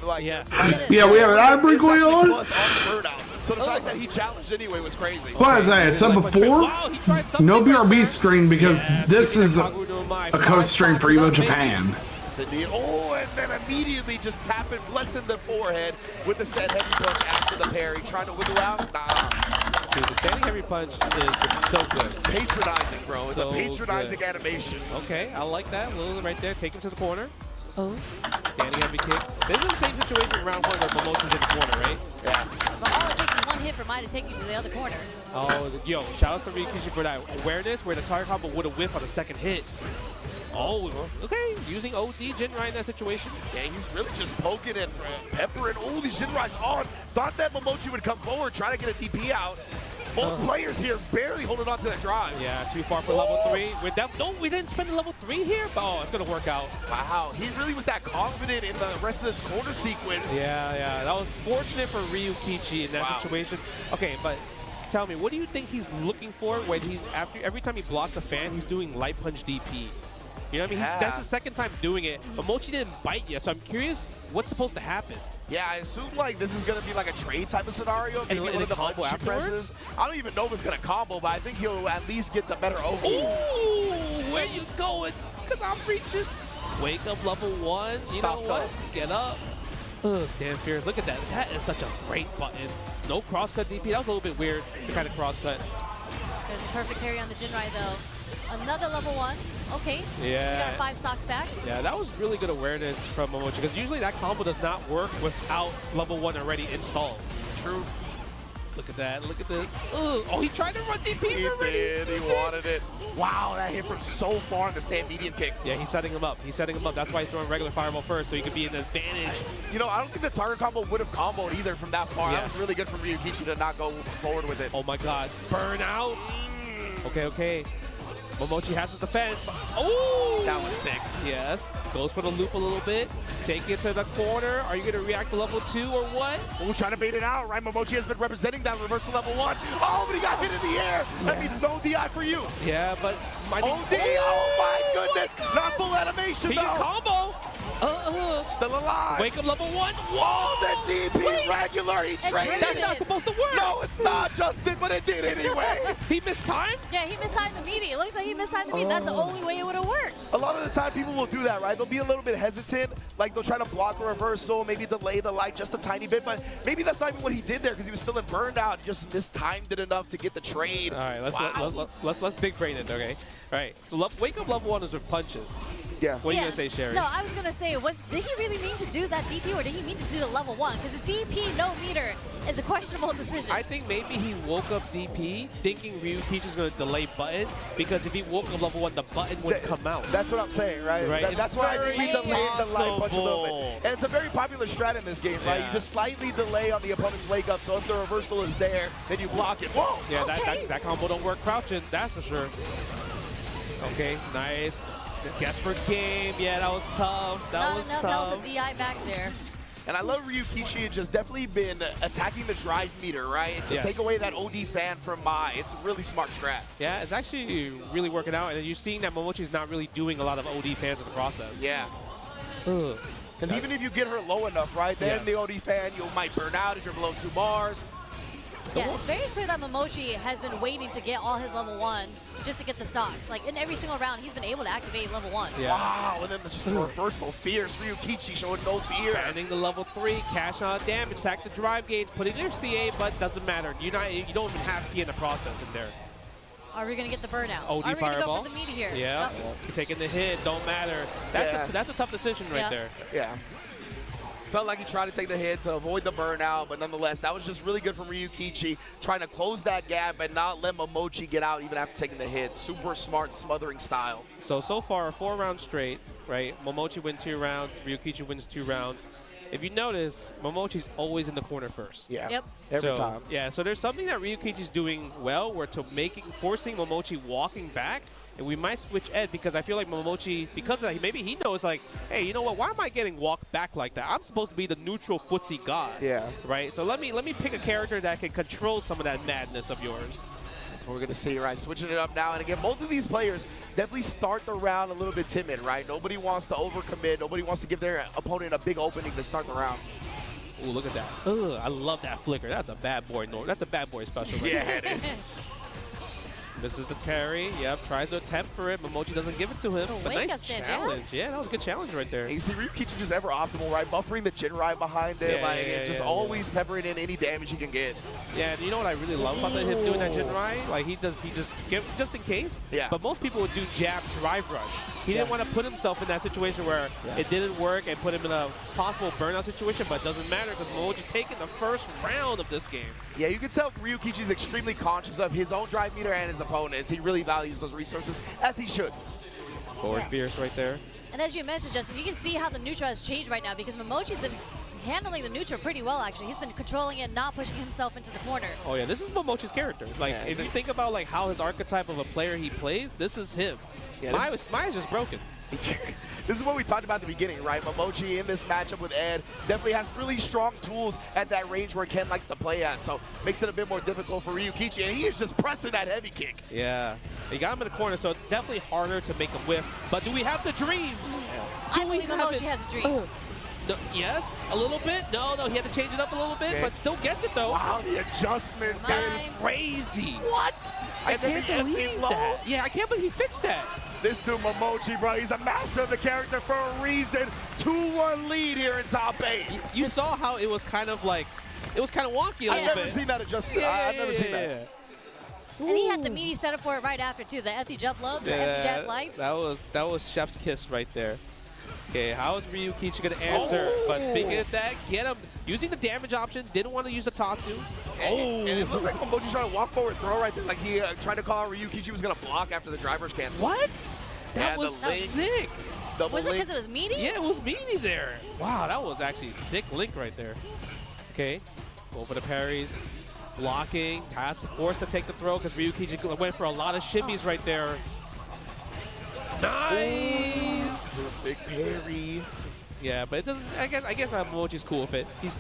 Speaker 15: like,
Speaker 6: yes.
Speaker 1: Yeah, we have an ad break going on.
Speaker 15: plus on the burnout. So the fact that he challenged anyway was crazy.
Speaker 1: What as I had said before, no BRB screen because this is a co-stream for EVO Japan.
Speaker 15: Oh, and then immediately just tapping, blessing the forehead with the stand heavy punch after the parry, trying to wiggle out. Nah.
Speaker 6: Dude, the standing heavy punch is so good.
Speaker 15: Patronizing, bro. It's
Speaker 6: So
Speaker 15: a patronizing
Speaker 6: good.
Speaker 15: animation.
Speaker 6: Okay, I like that. A little right there. Take him to the corner. Oh. Standing heavy kick. This is the same situation in round one where Momochi's in the corner, right?
Speaker 15: Yeah.
Speaker 16: But all it takes is one hit for mine to take you to the other corner.
Speaker 6: Oh, yo, shout out to Rikishi for that awareness where the target combo would have whiffed on the second hit. Oh, okay. Using OD Jinrai in that situation.
Speaker 15: Yeah, he's really just poking and peppering all these Jinrais on. Thought that Momochi would come forward, trying to get a DP out. Both players here barely holding on to that drive.
Speaker 6: Yeah, too far for level 3. We didn't spend the level 3 here, but it's going to work out.
Speaker 15: Wow, he really was that confident in the rest of this corner sequence.
Speaker 6: Yeah. That was fortunate for Ryukichi in that situation. Okay, but tell me, what do you think he's looking for when he's every time he blocks a fan, he's doing light punch DP? You know what I mean? That's the second time doing it. Momochi didn't bite yet, so I'm curious what's supposed to happen.
Speaker 15: Yeah, I assume like this is gonna be like a trade type of scenario. Maybe one of the
Speaker 6: combo
Speaker 15: punch presses. I don't even know if it's gonna combo, but I think he'll at least get the better OD.
Speaker 6: Ooh, where you going? Cause I'm reaching. Wake up level 1. You know what? Get up. Stand fierce. Look at that. That is such a great button. No crosscut DP. That was a little bit weird to kind of crosscut.
Speaker 16: There's a perfect parry on the Jinrai though. Another level 1. Okay.
Speaker 6: Yeah.
Speaker 16: We got 5 stocks back.
Speaker 6: Yeah, that was really good awareness from Momochi because usually that combo does not work without level 1 already installed.
Speaker 15: True.
Speaker 6: Look at that. Look at this. Oh, he tried to run DP
Speaker 15: He
Speaker 6: already.
Speaker 15: did. He wanted it. Wow, that hit from so far in the stand medium kick.
Speaker 6: Yeah, he's setting him up. That's why he's throwing regular fireball first, so he could be an advantage.
Speaker 15: You know, I don't think the target combo would have comboed either from that far.
Speaker 6: Yes.
Speaker 15: That was really good from Ryukichi to not go forward with it.
Speaker 6: Oh my God. Burnout. Okay. Momochi has to defend. Oh!
Speaker 15: That was sick.
Speaker 6: Yes. Goes for the loop a little bit. Take it to the corner. Are you going to react to level 2 or what?
Speaker 15: Oh, trying to bait it out, right? Momochi has been representing that reversal level 1. Oh, but he got hit in the air. That means no DI for you.
Speaker 6: Yeah, but...
Speaker 15: OD, oh my goodness. Not full animation,
Speaker 6: He
Speaker 15: though.
Speaker 6: can combo.
Speaker 15: Still alive.
Speaker 6: Wake up level 1.
Speaker 15: Whoa, the DP regular. He traded.
Speaker 6: That's not supposed to work.
Speaker 15: No, it's not, Justin, but it did anyway.
Speaker 6: He missed time?
Speaker 16: Yeah, he mistimed the meaty. It looks like he mistimed the meaty. That's the only way it would have worked.
Speaker 15: A lot of the time, people will do that, right? They'll be a little bit hesitant. Like, they'll try to block a reversal, maybe delay the light just a tiny bit. But maybe that's not even what he did there because he was still in burnout. Just mistimed it enough to get the trade.
Speaker 6: All right, let's big brain it, okay? All right, so wake up level 1 is with punches.
Speaker 15: Yeah.
Speaker 6: What are you going to say, Sherry?
Speaker 16: No, I was going to say, did he really mean to do that DP or did he mean to do the level 1? Because the DP, no meter, is a questionable decision.
Speaker 6: I think maybe he woke up DP thinking Ryukichi is going to delay button because if he woke up level 1, the button would come out.
Speaker 15: That's what I'm saying, right? That's why I think he delayed the light punch a little bit. And it's a very popular strat in this game, right? You just slightly delay on the opponent's wake up, so if the reversal is there, then you block it. Whoa!
Speaker 6: Yeah, that combo don't work crouching, that's for sure. Okay, nice. Guesswork game. Yeah, that was tough. That was tough.
Speaker 16: That was a DI back there.
Speaker 15: And I love Ryukichi has just definitely been attacking the drive meter, right? To take away that OD fan from Mai. It's a really smart strat.
Speaker 6: Yeah, it's actually really working out. And you're seeing that Momochi's not really doing a lot of OD fans in the process.
Speaker 15: Yeah. Because even if you get her low enough, right, then the OD fan, you might burn out if you're below 2 bars.
Speaker 16: Yeah, it's very clear that Momochi has been waiting to get all his level 1s just to get the stocks. Like, in every single round, he's been able to activate level 1.
Speaker 6: Yeah.
Speaker 15: Wow, and then just the reversal. Fierce. Ryukichi showing no fear.
Speaker 6: Expanding the level 3, cash on damage, attack the drive gauge, put in your CA, but doesn't matter. You don't even have CA in the process in there.
Speaker 16: Are we going to get the burnout?
Speaker 6: OD
Speaker 16: Are we going to
Speaker 6: fireball.
Speaker 16: go for the meaty here?
Speaker 6: Yeah, taking the hit, don't matter. That's a tough decision right there.
Speaker 15: Yeah. Felt like he tried to take the hit to avoid the burnout, but nonetheless, that was just really good from Ryukichi, trying to close that gap and not let Momochi get out even after taking the hit. Super smart smothering style.
Speaker 6: So far, 4 rounds straight, right? Momochi wins 2 rounds, Ryukichi wins 2 rounds. If you notice, Momochi's always in the corner first.
Speaker 15: Yeah.
Speaker 16: Yep.
Speaker 15: Every time.
Speaker 6: Yeah, so there's something that Ryukichi's doing well, where forcing Momochi walking back. And we might switch Ed because I feel like Momochi, because of that, maybe he knows like, hey, you know what? Why am I getting walked back like that? I'm supposed to be the neutral footsie god.
Speaker 15: Yeah.
Speaker 6: Right. So let me pick a character that can control some of that madness of yours.
Speaker 15: That's what we're going to see, right? Switching it up now. And again, both of these players definitely start the round a little bit timid, right? Nobody wants to overcommit. Nobody wants to give their opponent a big opening to start the round.
Speaker 6: Ooh, look at that. Ugh, I love that flicker. That's a bad boy. That's a bad boy special. Right
Speaker 15: Yeah,
Speaker 6: there.
Speaker 15: it is.
Speaker 6: This is the carry. Yep, tries to attempt for it. Momochi doesn't give it to him. But
Speaker 16: wake
Speaker 6: nice
Speaker 16: up stand,
Speaker 6: challenge. Yeah, that was a good challenge right there.
Speaker 15: And you see Ryukichi just ever optimal, right? Buffering the Jinrai behind it, and just always peppering in any damage he can get.
Speaker 6: Yeah, and you know what I really love about him doing that Jinrai? Like he just in case.
Speaker 15: Yeah.
Speaker 6: But most people would do jab drive rush. He didn't want to put himself in that situation where it didn't work and put him in a possible burnout situation, but it doesn't matter because Momochi taking the first round of this game.
Speaker 15: Yeah, you can tell Ryukichi is extremely conscious of his own drive meter and his opponent's. He really values those resources, as he should.
Speaker 6: Forward fierce right there.
Speaker 16: And as you mentioned, Justin, you can see how the neutral has changed right now because Momochi's been handling the neutral pretty well, actually. He's been controlling it, not pushing himself into the corner.
Speaker 6: Oh yeah, this is Momochi's character. Like if you think about like how his archetype of a player he plays, this is him.
Speaker 15: Yeah,
Speaker 6: Mine's just broken.
Speaker 15: This is what we talked about at the beginning, right? Momochi in this matchup with Ed definitely has really strong tools at that range where Ken likes to play at, so makes it a bit more difficult for Ryukichi, and he is just pressing that heavy kick.
Speaker 6: Yeah, he got him in the corner, so it's definitely harder to make him whiff. But do we have the dream?
Speaker 16: I believe Momochi has a dream.
Speaker 6: No, yes, a little bit. No, he had to change it up a little bit, but still gets it though.
Speaker 15: Wow, the adjustment.
Speaker 6: That's crazy.
Speaker 15: What?
Speaker 6: I can't believe that. Yeah, I can't believe he fixed that.
Speaker 15: This dude Momochi, bro, he's a master of the character for a reason. 2-1 lead here in top 8.
Speaker 6: You saw how it was kind of like, it was kind of wonky a little bit.
Speaker 15: I've never seen that adjustment. I've never seen that.
Speaker 16: And he had the meaty setup for it right after, too. The empty jump low, the empty jab light.
Speaker 6: That was chef's kiss right there. Okay, how is Ryukichi going to answer? But speaking of that, get him using the damage option. Didn't want to use the Tatsu.
Speaker 15: And it looked like Momochi's trying to walk forward throw right there. Like he tried to call out Ryukichi was going to block after the driver's cancel.
Speaker 6: What? That was sick.
Speaker 16: Was it because it was meaty?
Speaker 6: Yeah, it was meaty there. Wow, that was actually sick link right there. Okay, go for the parries. Blocking, has to force to take the throw because Ryukichi went for a lot of shimmies right there. Nice!
Speaker 15: Big parry.
Speaker 6: Yeah, but it doesn't. I guess Momochi's cool with it. He's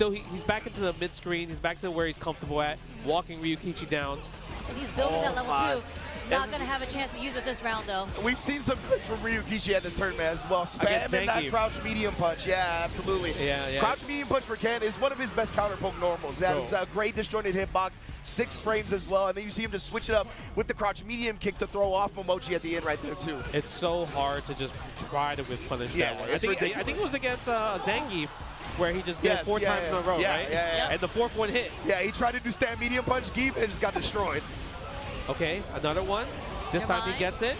Speaker 6: back into the mid screen. He's back to where he's comfortable at, walking Ryukichi down.
Speaker 16: And he's building that level 2. Not going to have a chance to use it this round, though.
Speaker 15: We've seen some clips from Ryukichi at this tournament as well. Spamming that crouch medium punch. Yeah, absolutely.
Speaker 6: Yeah.
Speaker 15: Crouch medium punch for Ken is one of his best counter poke normals. That is a great disjointed hitbox, 6 frames as well. And then you see him just switch it up with the crouch medium kick to throw off Momochi at the end right there, too.
Speaker 6: It's so hard to just try to whiff punish that one. I think it was against Zangief, where he just did 4 times in a row, right?
Speaker 15: Yeah.
Speaker 6: And the 4th one hit.
Speaker 15: Yeah, he tried to do stand medium punch Geef and just got destroyed.
Speaker 6: Okay, another one. This time he gets it.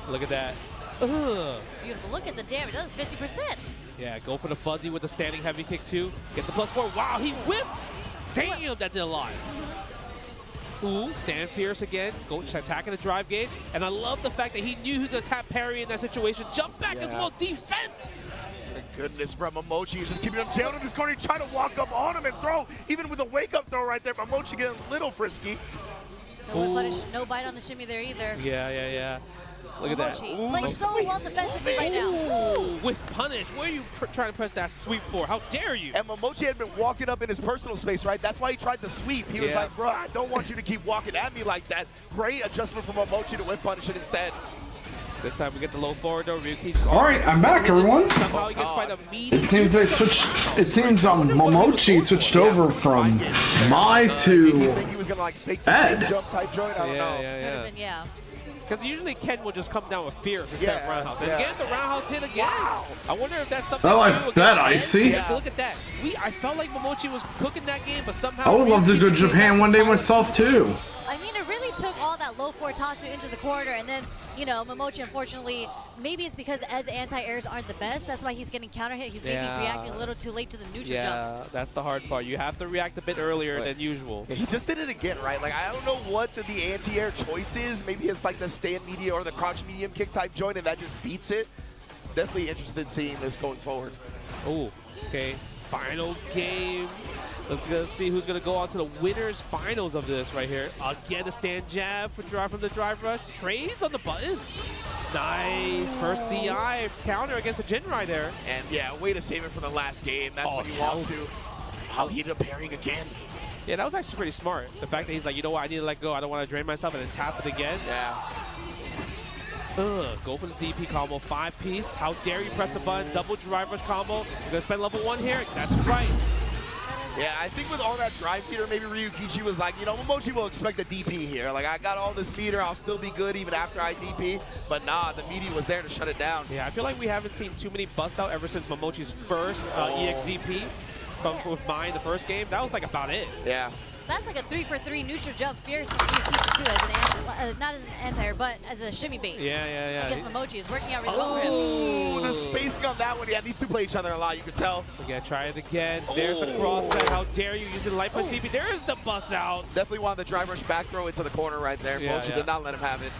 Speaker 6: Look at that. Ugh.
Speaker 16: Beautiful. Look at the damage. That was 50%.
Speaker 6: Yeah, go for the fuzzy with the standing heavy kick too. Get the +4. Wow, he whipped. Damn, that did a lot. Ooh, stand fierce again. Go attacking the drive gauge. And I love the fact that he knew he was going to tap parry in that situation. Jump back as well. Defense.
Speaker 15: My goodness, bro. Momochi is just keeping him jailed in this corner. He tried to walk up on him and throw. Even with a wake-up throw right there, Momochi getting a little frisky.
Speaker 16: No bite on the shimmy there either.
Speaker 6: Yeah. Look at that.
Speaker 16: Playing so well defensively right now.
Speaker 6: Ooh, with punish. Where are you trying to press that sweep for? How dare you?
Speaker 15: And Momochi had been walking up in his personal space, right? That's why he tried to sweep. He was like, bro, I don't want you to keep walking at me like that. Great adjustment from Momochi to whip punish it instead.
Speaker 6: This time we get the low forward though.
Speaker 1: All right, I'm back, everyone.
Speaker 6: Somehow he gets quite a meaty.
Speaker 1: It seems Momochi switched over from Mai to Ed.
Speaker 16: Yeah.
Speaker 6: Because usually Ken will just come down with fierce instead of roundhouse. And again, the roundhouse hit again. Wow. I wonder if that's something.
Speaker 1: Oh, I bet I see.
Speaker 6: Yeah, look at that. I felt like Momochi was cooking that game, but somehow.
Speaker 1: I would love to go to Japan one day myself too.
Speaker 16: I mean, it really took all that low 4 Tatsu into the corner, and then, Momochi, unfortunately, maybe it's because Ed's anti-airs aren't the best. That's why he's getting counter hit. He's maybe reacting a little too late to the neutral jumps.
Speaker 6: Yeah, that's the hard part. You have to react a bit earlier than usual.
Speaker 15: Yeah, he just did it again, right? Like, I don't know what the anti-air choice is. Maybe it's like the stand medium or the crouch medium kick type joint, and that just beats it. Definitely interested in seeing this going forward.
Speaker 6: Oh, okay. Final game. Let's see who's going to go on to the winners finals of this right here. Again, a stand jab from the drive rush. Trades on the buttons. Nice. First DI counter against the Jinrai there.
Speaker 15: And yeah, way to save it for the last game. That's what you want to. How he ended up parrying again.
Speaker 6: Yeah, that was actually pretty smart. The fact that he's like, you know what, I need to let go. I don't want to drain myself, and then tap it again.
Speaker 3: Yeah.
Speaker 6: Go for the DP combo, 5-piece. How dare you press the button, double drive rush combo. You're gonna spend level 1 here. That's right.
Speaker 15: Yeah, I think with all that drive meter, maybe Ryukichi was like, you know, Momochi will expect a DP here. Like, I got all this meter, I'll still be good even after I DP. But nah, the media was there to shut it down.
Speaker 6: Yeah, I feel like we haven't seen too many bust out ever since Momochi's first EXDP with mine the first game. That was like about it.
Speaker 15: Yeah.
Speaker 16: That's like a 3-for-3 neutral jump fierce from Ryukichi too, as an not as an anti-air, but as a shimmy bait.
Speaker 6: Yeah.
Speaker 16: I guess Momochi is working out really well for him.
Speaker 15: Oh, the spacing on that one. Yeah, these two play each other a lot, you can tell.
Speaker 6: We gotta try it again. There's the crosscut. How dare you using the light punch DP. There's the bust out.
Speaker 15: Definitely wanted the drive rush back throw into the corner right there.
Speaker 6: Yeah,
Speaker 15: Momochi did not let him have it.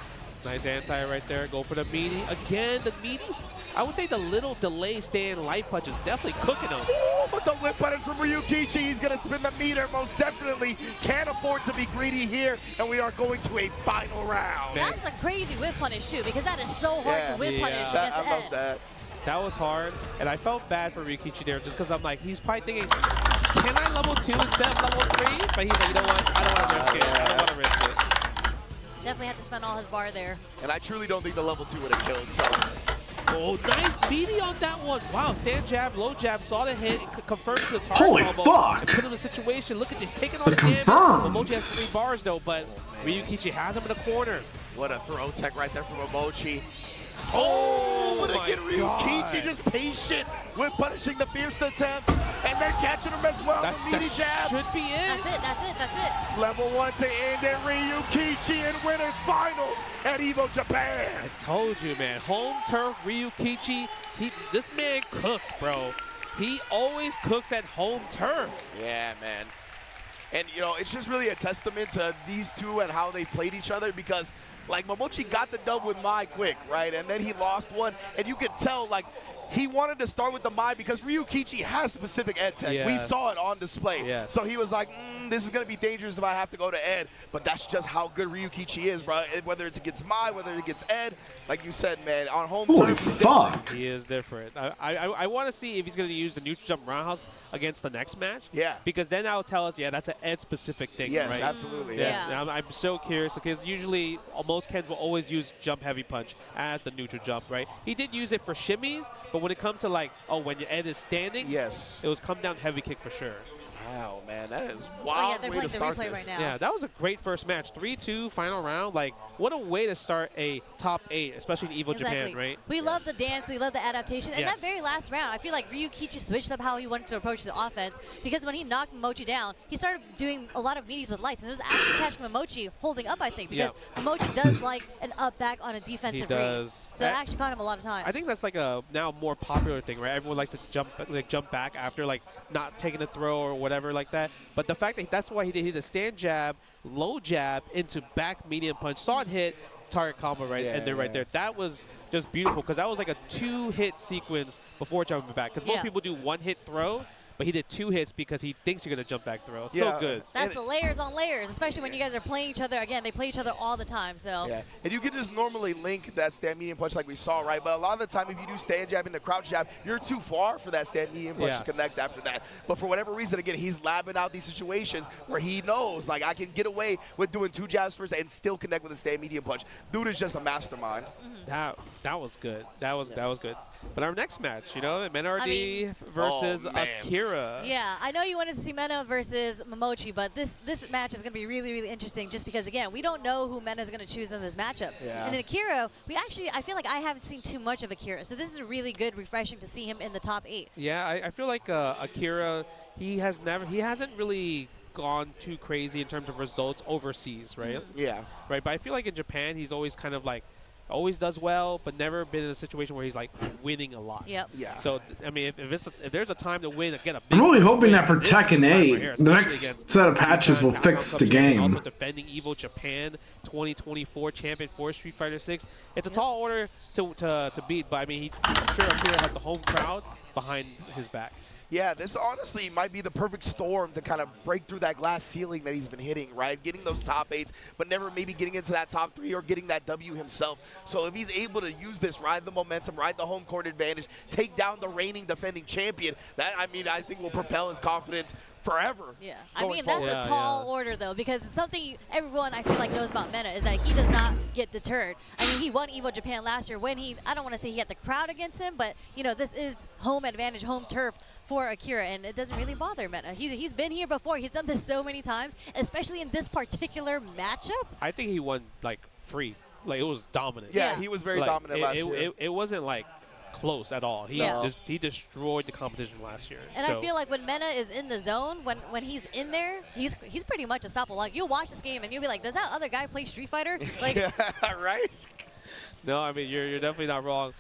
Speaker 6: Nice anti right there. Go for the meaty. Again, the meaties. I would say the little delay stand light punch is definitely cooking him.
Speaker 15: Ooh, but the whip button from Ryukichi. He's going to spin the meter. Most definitely can't afford to be greedy here. And we are going to a final round.
Speaker 16: That's a crazy whip punish too, because that is so hard to whip punish against
Speaker 15: I love that.
Speaker 6: That was hard, and I felt bad for Ryukichi there just because I'm like, he's probably thinking, can I level 2 instead of level 3? But he's like, you know what? I don't want to risk it. I don't want to risk it.
Speaker 16: Definitely had to spend all his bar there.
Speaker 15: And I truly don't think the level 2 would have killed, so.
Speaker 6: Oh, nice meaty on that one. Wow, stand jab, low jab, saw the hit, confirms the target.
Speaker 1: Holy
Speaker 6: combo,
Speaker 1: fuck.
Speaker 6: and put him in a situation. Look at this, taking on the damage. Momochi has 3 bars though, but Ryukichi has him in the corner.
Speaker 15: What a throw tech right there from Momochi. Oh, but again, Ryukichi just patient with punishing the fierce attempt, and they're catching him as well. The meaty jab.
Speaker 6: Should be it.
Speaker 16: That's it.
Speaker 15: Level 1 to end it. Ryukichi in winners finals at EVO Japan.
Speaker 6: I told you, man. Home turf Ryukichi. This man cooks, bro. He always cooks at home turf.
Speaker 15: Yeah, man. And, you know, it's just really a testament to these two and how they played each other because, like, Momochi got the dub with Mai quick, right? And then he lost one. And you could tell, like, he wanted to start with the Mai because Ryukichi has specific ed tech.
Speaker 6: Yes.
Speaker 15: We saw it on display.
Speaker 6: Yes.
Speaker 15: So he was like, this is going to be dangerous if I have to go to ed. But that's just how good Ryukichi is, bro. Whether it's against Mai, whether it gets ed, like you said, man, on home
Speaker 1: Holy
Speaker 15: turf.
Speaker 1: fuck.
Speaker 6: He is different. I want to see if he's going to use the neutral jump roundhouse against the next match.
Speaker 15: Yeah.
Speaker 6: Because then that'll tell us, yeah, that's an ed-specific thing,
Speaker 15: Yes,
Speaker 6: right?
Speaker 15: absolutely.
Speaker 6: Yes.
Speaker 16: Yeah.
Speaker 6: I'm so curious because usually most Kens will always use jump heavy punch as the neutral jump, right? He did use it for shimmies, but when it comes to like, oh, when your ed is standing,
Speaker 15: yes,
Speaker 6: it was come down heavy kick for sure.
Speaker 15: Wow, man, that is
Speaker 16: Oh,
Speaker 15: wild
Speaker 16: yeah, they're
Speaker 15: way to
Speaker 16: playing the
Speaker 15: start
Speaker 16: replay
Speaker 15: this.
Speaker 16: right now.
Speaker 6: Yeah, that was a great first match. 3-2, final round. Like, what a way to start a top 8, especially in EVO Japan, right?
Speaker 16: We love the dance, we love the adaptation. And
Speaker 6: Yes.
Speaker 16: that very last round, I feel like Ryukichi switched up how he wanted to approach the offense because when he knocked Momochi down, he started doing a lot of meetings with lights. And it was actually catching Momochi holding up, I think, because Momochi does like an up back on a defensive read.
Speaker 6: does.
Speaker 16: So it actually caught him a lot of times.
Speaker 6: I think that's like a now more popular thing, right? Everyone likes to jump back after like not taking a throw or whatever like that. But the fact that that's why he did hit a stand jab, low jab into back medium punch, saw it hit, target combo right, and then right there. That was just beautiful because that was like a 2-hit sequence before jumping back. Because most people do 1-hit throw, but he did 2 hits because he thinks you're going to jump back throw. So good.
Speaker 16: That's the layers on layers, especially when you guys are playing each other. Again, they play each other all the time. So.
Speaker 15: Yeah, and you can just normally link that stand medium punch like we saw, right? But a lot of the time, if you do stand jab into crouch jab, you're too far for that stand medium punch to connect after that. But for whatever reason, again, he's labbing out these situations where he knows, like, I can get away with doing 2 jabs first and still connect with a stand medium punch. Dude is just a mastermind.
Speaker 6: That was good. That was good. But our next match, you know, Menardi versus Akira.
Speaker 16: Yeah, I know you wanted to see Mena versus Momochi, but this match is going to be really, really interesting just because, again, we don't know who Mena is going to choose in this matchup.
Speaker 15: Yeah.
Speaker 16: And in Akira, I feel like I haven't seen too much of Akira, so this is really good, refreshing to see him in the top 8.
Speaker 6: Yeah, I feel like Akira, he hasn't really gone too crazy in terms of results overseas, right?
Speaker 15: Yeah.
Speaker 6: Right, but I feel like in Japan, he's always kind of like, always does well, but never been in a situation where he's like winning a lot.
Speaker 16: Yep.
Speaker 15: Yeah.
Speaker 6: So I mean, if there's a time to win, get a big
Speaker 1: I'm really
Speaker 6: win,
Speaker 1: hoping that for
Speaker 6: this is
Speaker 1: Tekken
Speaker 6: the time
Speaker 1: 8,
Speaker 6: right here,
Speaker 1: the
Speaker 6: especially
Speaker 1: next
Speaker 6: against
Speaker 1: set of patches will
Speaker 6: Capcom
Speaker 1: fix
Speaker 6: Cup
Speaker 1: the
Speaker 6: champion,
Speaker 1: game.
Speaker 6: Also defending EVO Japan 2024 champion for Street Fighter 6. It's a tall order to beat, but I mean, I'm sure Akira has the home crowd behind his back.
Speaker 15: Yeah, this honestly might be the perfect storm to kind of break through that glass ceiling that he's been hitting, right? Getting those top 8s, but never maybe getting into that top 3 or getting that W himself. So if he's able to use this, ride the momentum, ride the home court advantage, take down the reigning defending champion, that, I mean, I think will propel his confidence forever.
Speaker 16: Yeah, I
Speaker 15: going
Speaker 16: mean, that's
Speaker 15: forward.
Speaker 16: a tall order, though, because it's something everyone, I feel like, knows about Mena is that he does not get deterred. I mean, he won EVO Japan last year when I don't want to say he had the crowd against him, but, you know, this is home advantage, home turf for Akira, and it doesn't really bother Mena. He's been here before. He's done this so many times, especially in this particular matchup.
Speaker 6: I think he won, like, free. Like, it was dominant.
Speaker 15: Yeah, he was very dominant last year.
Speaker 6: It wasn't, like, close at all. He destroyed the competition last year.
Speaker 16: And I feel like when Mena is in the zone, when he's in there, he's pretty much unstoppable. Like, you'll watch this game and you'll be like, does that other guy play Street Fighter? Like,
Speaker 15: right?
Speaker 6: No, I mean, you're definitely not wrong.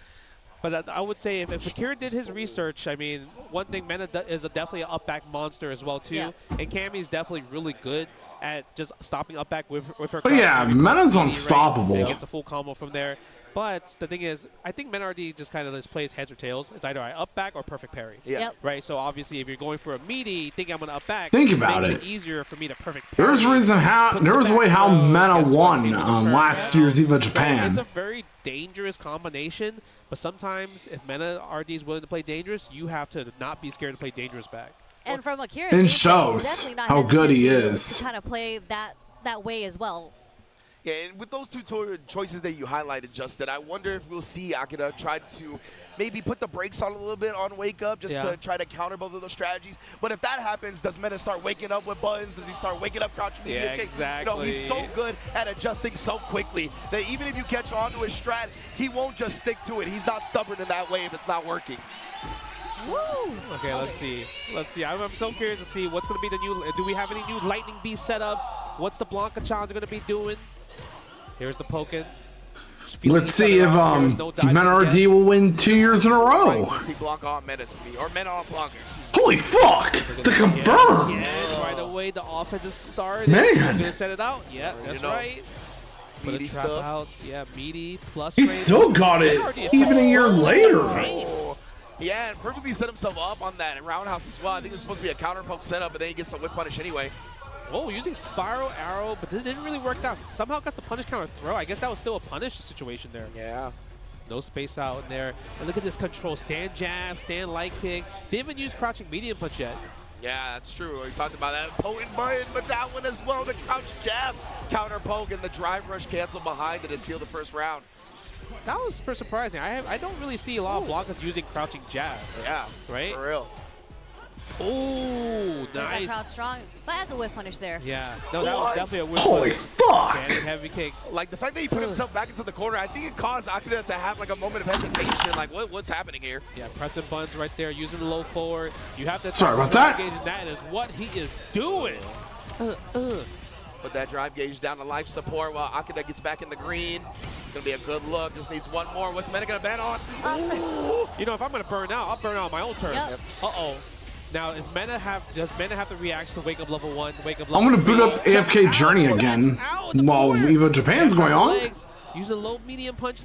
Speaker 6: But I would say if Akira did his research, I mean, one thing, Mena is definitely an up-back monster as well, too.
Speaker 16: Yeah.
Speaker 6: And Cammy's definitely really good at just stopping up-back with her.
Speaker 1: But yeah, Mena's unstoppable.
Speaker 6: And gets a full combo from there. But the thing is, I think Mena RD just kind of just plays heads or tails. It's either I up back or perfect parry.
Speaker 15: Yeah. Yep.
Speaker 6: Right? So obviously, if you're going for a meaty, think I'm going to up back.
Speaker 1: Think about
Speaker 6: makes
Speaker 1: it.
Speaker 6: easier for me to perfect parry.
Speaker 1: There was a way how Mena won last year's EVO Japan.
Speaker 6: So it's a very dangerous combination, but sometimes if Mena RD is willing to play dangerous, you have to not be scared to play dangerous back.
Speaker 16: and from Akira's
Speaker 1: And
Speaker 16: gameplay,
Speaker 1: shows
Speaker 16: definitely not
Speaker 1: how good he
Speaker 16: hesitant
Speaker 1: is.
Speaker 16: to kind of play that way as well.
Speaker 15: Yeah, and with those two choices that you highlighted, Justin, I wonder if we'll see Akira try to maybe put the brakes on a little bit on Wake Up just to try to counter both of those strategies. But if that happens, does Mena start waking up with buttons? Does he start waking up crouching medium kick?
Speaker 6: exactly.
Speaker 15: You know, he's so good at adjusting so quickly that even if you catch on to his strat, he won't just stick to it. He's not stubborn in that way if it's not working.
Speaker 16: Woo!
Speaker 6: Okay, let's see. Let's see. I'm so curious to see what's going to be the new. Do we have any new Lightning Beast setups? What's the Blanca challenge going to be doing? Here's the Pokken.
Speaker 1: Let's see if Mena RD will win 2 years in a row.
Speaker 15: To see Blanca on Mena to me, or Mena on Blanca.
Speaker 1: Holy fuck! The confirms!
Speaker 6: Yes, right away the offense is started.
Speaker 1: Man.
Speaker 6: We're going to set it out. Yeah, that's right. Put a
Speaker 15: Meaty
Speaker 6: trap
Speaker 15: stuff.
Speaker 6: out. Yeah, meaty plus.
Speaker 1: He still got it, even a year later.
Speaker 15: Yeah, and perfectly set himself up on that roundhouse as well. I think it was supposed to be a counter poke setup, but then he gets the whip punish anyway.
Speaker 6: Oh, using Spiral Arrow, but it didn't really work out. Somehow got the punish counter throw. I guess that was still a punish situation there.
Speaker 15: Yeah.
Speaker 6: No space out in there. And look at this control. Stand jab, stand light kicks. They haven't used crouching medium punch yet.
Speaker 15: Yeah, that's true. We talked about that potent button, but that one as well, the crouch jab, counter poke, and the drive rush cancel behind it to seal the first round.
Speaker 6: That was super surprising. I don't really see a lot of blockers using crouching jab.
Speaker 15: Yeah,
Speaker 6: right?
Speaker 15: For real.
Speaker 6: Oh,
Speaker 16: There's that
Speaker 6: nice.
Speaker 16: crowd strong, but has a whip punish there.
Speaker 6: Yeah, no, that was definitely a whip
Speaker 1: Holy
Speaker 6: punish.
Speaker 1: fuck!
Speaker 6: Standing heavy kick.
Speaker 15: Like, the fact that he put himself back into the corner, I think it caused Akira to have, like, a moment of hesitation. Like, what's happening here?
Speaker 6: Yeah, pressing buttons right there, using the low forward. You have to.
Speaker 1: Sorry about that.
Speaker 6: And that is what he is doing.
Speaker 15: Put that drive gauge down to life support while Akira gets back in the green. It's going to be a good look. Just needs one more. What's Mena going to bet on?
Speaker 6: You know, if I'm going to burn out, I'll burn out on my own turn.
Speaker 16: Yep.
Speaker 6: Uh-oh. Now, does Mena have the reaction to Wake Up level 1, Wake Up level
Speaker 1: I'm gonna boot
Speaker 6: 3?
Speaker 1: up AFK Journey again while EVO Japan's going on.
Speaker 6: Legs, using a low medium punch.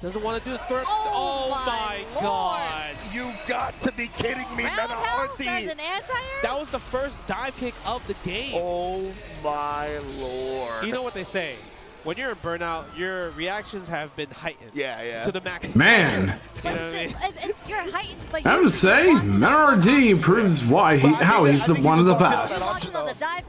Speaker 6: Doesn't want to do a third. Oh my god.
Speaker 15: You got to be kidding me, Mena
Speaker 16: Roundhouse
Speaker 15: RD.
Speaker 16: as an anti-air?
Speaker 6: That was the first dive kick of the game.
Speaker 15: Oh my lord.
Speaker 6: You know what they say. When you're in burnout, your reactions have been heightened.
Speaker 15: Yeah.
Speaker 6: To the maximum.
Speaker 1: Man.
Speaker 6: You know what I mean?
Speaker 16: You're heightened, but
Speaker 1: I would say Mena RD proves how he's one of the best.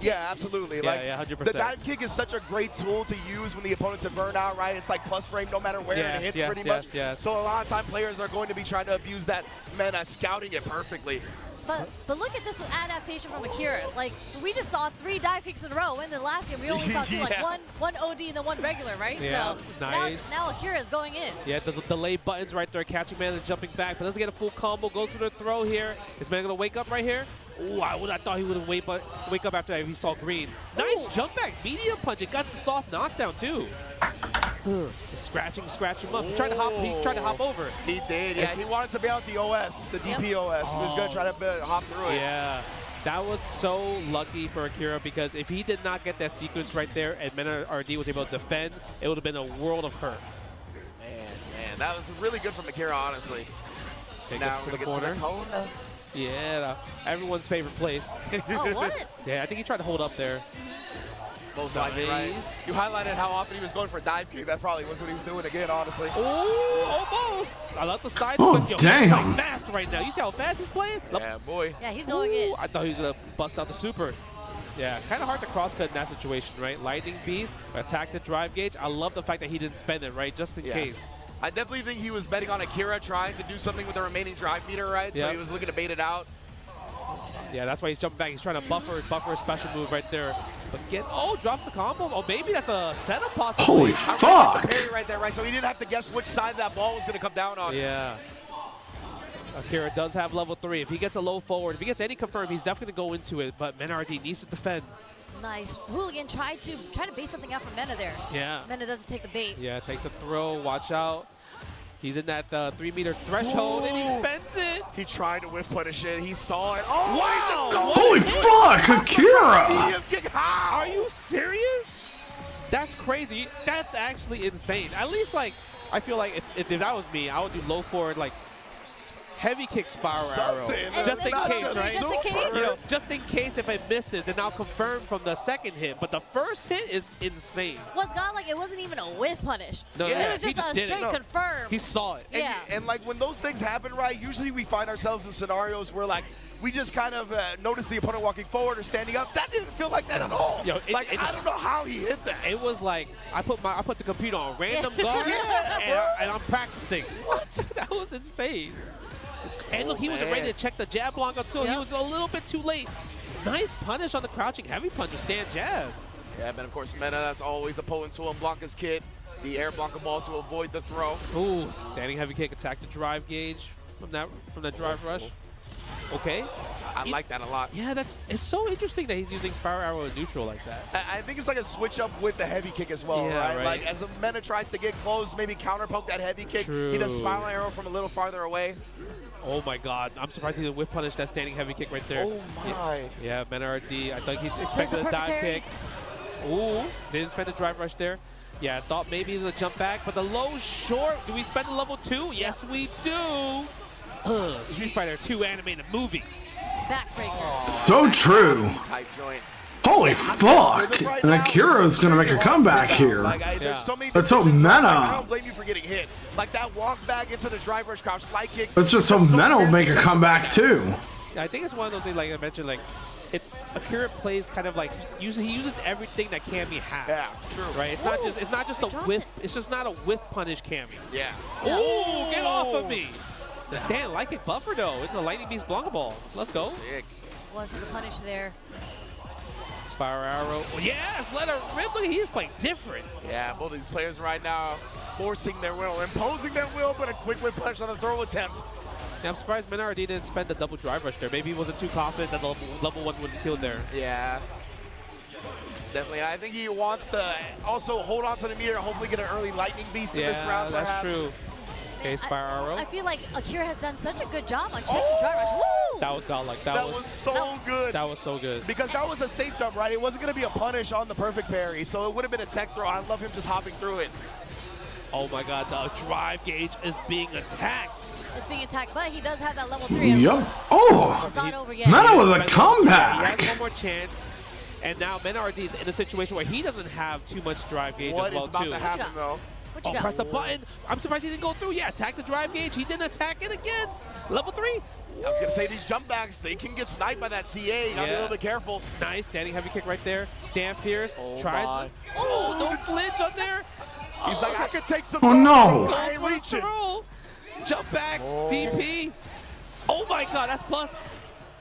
Speaker 15: Yeah, absolutely.
Speaker 6: Yeah,
Speaker 15: like,
Speaker 6: yeah, 100%.
Speaker 15: The dive kick is such a great tool to use when the opponent's in burnout, right? It's like plus frame no matter where it hits pretty much.
Speaker 6: Yes.
Speaker 15: So a lot of time players are going to be trying to abuse that Mena, scouting it perfectly.
Speaker 16: But look at this adaptation from Akira. Like, we just saw 3 dive kicks in a row. In the last game, we only saw 2, like one OD and then 1 regular, right?
Speaker 6: Yeah,
Speaker 16: so
Speaker 6: nice.
Speaker 16: now Akira is going in.
Speaker 6: Yeah, the delay buttons right there, catching Mena and jumping back, but doesn't get a full combo, goes for the throw here. Is Mena gonna wake up right here? Ooh, I thought he would wake up after that if he saw green. Nice jump back, medium punch. It got the soft knockdown too. Scratching him up. He tried to hop over.
Speaker 15: He did, yeah. He wanted to be out the OS, the DPOS. He was going to try to hop through it.
Speaker 6: Yeah. That was so lucky for Akira because if he did not get that sequence right there and Mena RD was able to defend, it would have been a world of hurt.
Speaker 15: Man, that was really good from Akira, honestly.
Speaker 6: Take
Speaker 15: now
Speaker 6: it to the
Speaker 15: we're
Speaker 6: corner.
Speaker 15: gonna get to the
Speaker 6: Yeah, everyone's favorite place.
Speaker 16: Oh, what?
Speaker 6: Yeah, I think he tried to hold up there.
Speaker 15: most likely, right? You highlighted how often he was going for a dive kick. That probably was what he was doing again, honestly.
Speaker 6: Oh, almost. I love the side
Speaker 1: Oh,
Speaker 6: flip. Yo,
Speaker 1: damn.
Speaker 6: He's playing fast right now. You see how fast he's playing?
Speaker 15: Yeah, boy.
Speaker 16: Yeah, he's going in.
Speaker 6: I thought he was going to bust out the super. Yeah, kind of hard to cross-cut in that situation, right? Lightning Beast, attack the drive gauge. I love the fact that he didn't spend it, right? Just in case.
Speaker 15: I definitely think he was betting on Akira trying to do something with the remaining drive meter, right? So he was looking to bait it out.
Speaker 6: Yeah, that's why he's jumping back. He's trying to buffer a special move right there. But drops the combo. Oh, maybe that's a setup possibly.
Speaker 1: Holy fuck!
Speaker 15: Parry right there, right? So he didn't have to guess which side that ball was going to come down on.
Speaker 6: Yeah. Akira does have level 3. If he gets a low forward, if he gets any confirm, he's definitely going to go into it. But Menardi needs to defend.
Speaker 16: Nice. Hooligan tried to bait something out from Mena there.
Speaker 6: Yeah.
Speaker 16: Mena doesn't take the bait.
Speaker 6: Yeah, takes a throw. Watch out. He's in that 3-meter threshold, and he spends it.
Speaker 15: He tried to whiff punish it. He saw it. Oh, wow!
Speaker 1: Holy fuck, Akira!
Speaker 6: Are you serious? That's crazy. That's actually insane. At least, like, I feel like if that was me, I would do low forward, like, heavy kick spiral arrow. Just in case, right?
Speaker 16: Just in case?
Speaker 6: You know, just in case if it misses, and I'll confirm from the second hit. But the first hit is insane.
Speaker 16: What's gone like it wasn't even a whiff punish.
Speaker 6: No,
Speaker 16: it was
Speaker 6: he
Speaker 16: just a
Speaker 6: did it.
Speaker 16: straight confirm.
Speaker 6: He saw it.
Speaker 15: And, and like when those things happen, right, usually we find ourselves in scenarios where like we just kind of notice the opponent walking forward or standing up. That didn't feel like that at all.
Speaker 6: Yo,
Speaker 15: I don't know how he hit that.
Speaker 6: It was like I put the computer on random guard and I'm practicing. What? That was insane. And look, he was ready to check the jab block up too. He was a little bit too late. Nice punish on the crouching heavy punch with stand jab.
Speaker 15: Yeah, and of course Mena, that's always a pulling tool in Blanca's kit. The air Blanca ball to avoid the throw.
Speaker 6: Ooh, standing heavy kick, attack the drive gauge from that drive rush. Okay.
Speaker 15: I like that a lot.
Speaker 6: Yeah, it's so interesting that he's using spiral arrow in neutral like that.
Speaker 15: I think it's like a switch up with the heavy kick as well, right? Like as a Mena tries to get close, maybe counter poke that heavy kick.
Speaker 6: True.
Speaker 15: He does spiral arrow from a little farther away.
Speaker 6: Oh my god, I'm surprised he didn't whiff punish that standing heavy kick right there.
Speaker 15: Oh my.
Speaker 6: Yeah, Menardi, I thought he expected a dive kick. Ooh, didn't spend a drive rush there. Yeah, I thought maybe he was a jump back, but the low short, do we spend a level 2? Yes, we do. Street Fighter 2 animated movie.
Speaker 16: Backbreaker.
Speaker 1: So true.
Speaker 15: Type joint.
Speaker 1: Holy fuck! And Akira's gonna make a comeback here. Let's hope
Speaker 15: I
Speaker 1: Mena.
Speaker 15: don't blame you for getting hit. Like that walk back into the drive rush crouch slide kick.
Speaker 1: Let's just hope Mena will make a comeback too.
Speaker 6: I think it's one of those things, like I mentioned, like Akira plays kind of like he uses everything that Cammy has.
Speaker 15: Yeah, true.
Speaker 6: Right? It's not just a whiff. It's just not a whiff punish Cammy.
Speaker 15: Yeah.
Speaker 6: Ooh, get off of me! The stand light kick buffer though. It's a Lightning Beast Blanca ball. Let's go.
Speaker 15: Sick.
Speaker 16: Wasn't the punish there.
Speaker 6: Spiral arrow. Yes, let her rip. Look, he's playing different.
Speaker 15: Yeah, both these players right now forcing their will, imposing their will, but a quick whip punch on the throw attempt.
Speaker 6: Yeah, I'm surprised Menardi didn't spend the double drive rush there. Maybe he wasn't too confident that the level 1 wouldn't kill there.
Speaker 15: Yeah. Definitely. I think he wants to also hold on to the meter and hopefully get an early Lightning Beast in this round,
Speaker 6: that's
Speaker 15: perhaps.
Speaker 6: true. Okay, spiral arrow.
Speaker 16: I feel like Akira has done such a good job on checking drive rush. Woo!
Speaker 6: That was godlike.
Speaker 15: That was so good.
Speaker 6: That was so good.
Speaker 15: Because that was a safe jump, right? It wasn't going to be a punish on the perfect parry, so it would have been a tech throw. I love him just hopping through it.
Speaker 6: Oh my god, the drive gauge is being attacked.
Speaker 16: It's being attacked, but he does have that level 3.
Speaker 1: Yup. Oh!
Speaker 16: It's not over yet.
Speaker 1: Mena was a comeback!
Speaker 6: He has one more chance. And now Menardi is in a situation where he doesn't have too much drive gauge as well,
Speaker 15: about
Speaker 6: too.
Speaker 15: to happen, though?
Speaker 6: Oh, press the button. I'm surprised he didn't go through. Yeah, attack the drive gauge. He didn't attack it again. Level 3.
Speaker 15: I was going to say, these jump backs, they can get sniped by that CA. You got to be a little bit careful.
Speaker 6: Nice. Standing heavy kick right there. Stand fierce.
Speaker 15: Oh,
Speaker 6: tries.
Speaker 15: my.
Speaker 6: Oh, no flinch on there.
Speaker 15: He's like, I could take some.
Speaker 1: Oh, no.
Speaker 15: I ain't reaching.
Speaker 6: Jump back. DP. Oh, my God. That's plus.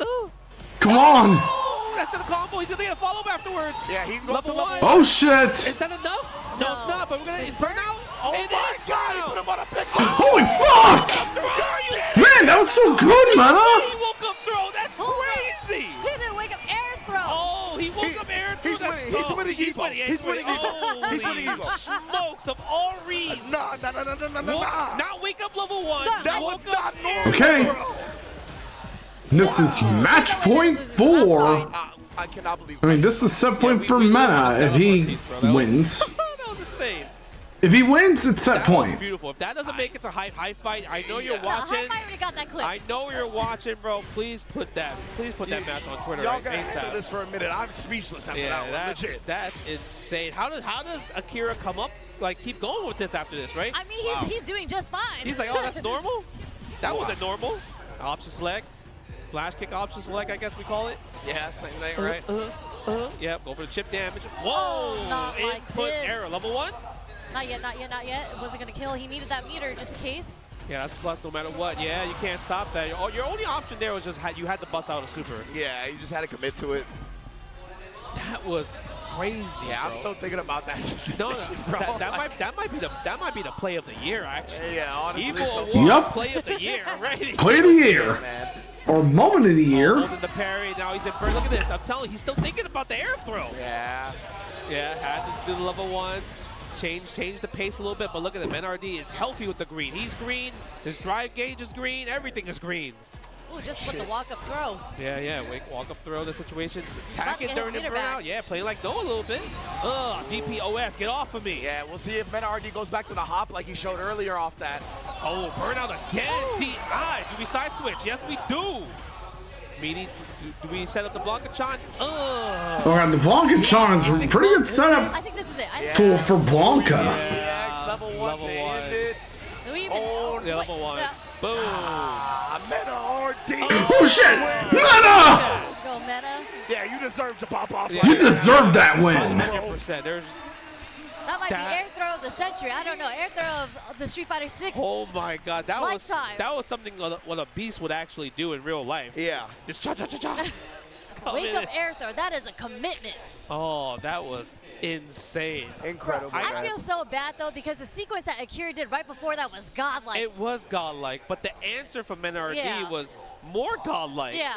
Speaker 6: Ooh.
Speaker 1: Come on.
Speaker 6: Oh, that's going to combo. He's going to get a follow-up afterwards.
Speaker 15: Yeah, he can go
Speaker 6: level
Speaker 15: to
Speaker 6: 1.
Speaker 1: Oh, shit.
Speaker 6: Is that enough? No, it's not, but we're going to. It's burnout.
Speaker 15: Oh, my God. He put him on a pixel.
Speaker 1: Holy fuck! Man, that was so good, Mena.
Speaker 6: He woke up throw. That's crazy.
Speaker 16: He didn't wake up air throw.
Speaker 6: Oh, he woke up air throw.
Speaker 15: He's winning EVO. He's winning EVO. He's winning EVO.
Speaker 6: Smokes of all reads.
Speaker 15: No.
Speaker 6: Not wake up level 1.
Speaker 15: That was not normal.
Speaker 1: Okay. This is match point 4.
Speaker 15: I cannot believe
Speaker 1: I mean, this is set point for Mena if he wins.
Speaker 6: That was insane.
Speaker 1: If he wins, it's set
Speaker 12: That
Speaker 1: point.
Speaker 12: was beautiful. If that doesn't make it to high fight, I know you're watching.
Speaker 16: High already got that clip.
Speaker 12: I know you're watching, bro. Please put that match on Twitter
Speaker 15: Y'all
Speaker 12: right
Speaker 15: gotta handle
Speaker 12: ASAP.
Speaker 15: this for a minute. I'm speechless after
Speaker 12: Yeah,
Speaker 15: that one. Legit.
Speaker 12: that's insane. How does Akira come up, like, keep going with this after this, right?
Speaker 16: I mean, he's doing just fine.
Speaker 12: He's like, oh, that's normal? That wasn't normal. Option select. Flash kick option select, I guess we call it.
Speaker 3: Yeah, same thing, right?
Speaker 12: Yep, go for the chip damage. Whoa!
Speaker 16: Oh, not like
Speaker 12: Input
Speaker 16: this.
Speaker 12: error. Level 1?
Speaker 16: Not yet, not yet, not yet. It wasn't going to kill. He needed that meter just in case.
Speaker 12: Yeah, that's plus no matter what. Yeah, you can't stop that. Your only option there was just you had to bust out a super.
Speaker 15: Yeah, you just had to commit to it.
Speaker 12: That was crazy.
Speaker 15: Yeah, I'm
Speaker 12: bro.
Speaker 15: still thinking about that decision,
Speaker 12: No,
Speaker 15: bro.
Speaker 12: that might be the play of the year, actually.
Speaker 15: Yeah, honestly.
Speaker 12: EVO
Speaker 15: So
Speaker 12: Award
Speaker 1: Yup.
Speaker 12: play of the year, right?
Speaker 1: Play of the year. Or moment of the year.
Speaker 12: Holding the parry. Now he's in burst. Look at this. I'm telling you, he's still thinking about the air throw.
Speaker 3: Yeah.
Speaker 12: Yeah, had to do the level 1. Change the pace a little bit, but look at him. NRD is healthy with the green. He's green. His drive gauge is green. Everything is green.
Speaker 16: Ooh, just with the walk-up throw.
Speaker 12: Yeah. Walk up throw the situation.
Speaker 16: About to
Speaker 12: Attacking
Speaker 16: get his
Speaker 12: during the
Speaker 16: meter
Speaker 12: burnout.
Speaker 16: back.
Speaker 12: Yeah, playing like Noah a little bit. DPOS, get off of me.
Speaker 15: Yeah, we'll see if Mena RD goes back to the hop like he showed earlier off that.
Speaker 12: Oh, burnout again. DI. Do we side switch? Yes, we do. Meaty, do we set up the Blanca-chan?
Speaker 1: Oh, God, the Blanca-chan is a pretty good setup
Speaker 16: I think this is it.
Speaker 1: for Blanca.
Speaker 15: Yeah, level 1
Speaker 12: level
Speaker 15: to
Speaker 12: 1.
Speaker 15: end it.
Speaker 16: Do we even,
Speaker 12: Yeah, level 1.
Speaker 16: Yeah.
Speaker 12: Boom.
Speaker 15: Mena RD.
Speaker 1: Oh, shit! Meta!
Speaker 16: Go meta.
Speaker 15: Yeah, you deserve to pop off.
Speaker 1: You deserve that win.
Speaker 12: 100%. There's.
Speaker 16: That might
Speaker 12: That-
Speaker 16: be air throw of the century. I don't know. Air throw of the Street Fighter 6.
Speaker 12: Oh my God, that
Speaker 16: Lifetime.
Speaker 12: was something what a beast would actually do in real life.
Speaker 15: Yeah.
Speaker 12: Just cha cha cha cha.
Speaker 16: Wake up air throw. That is a commitment.
Speaker 12: Oh, that was insane.
Speaker 15: Incredible.
Speaker 16: I feel so bad though because the sequence that Akira did right before that was godlike.
Speaker 12: It was godlike, but the answer from Menardi
Speaker 16: Yeah.
Speaker 12: was more godlike.
Speaker 16: Yeah.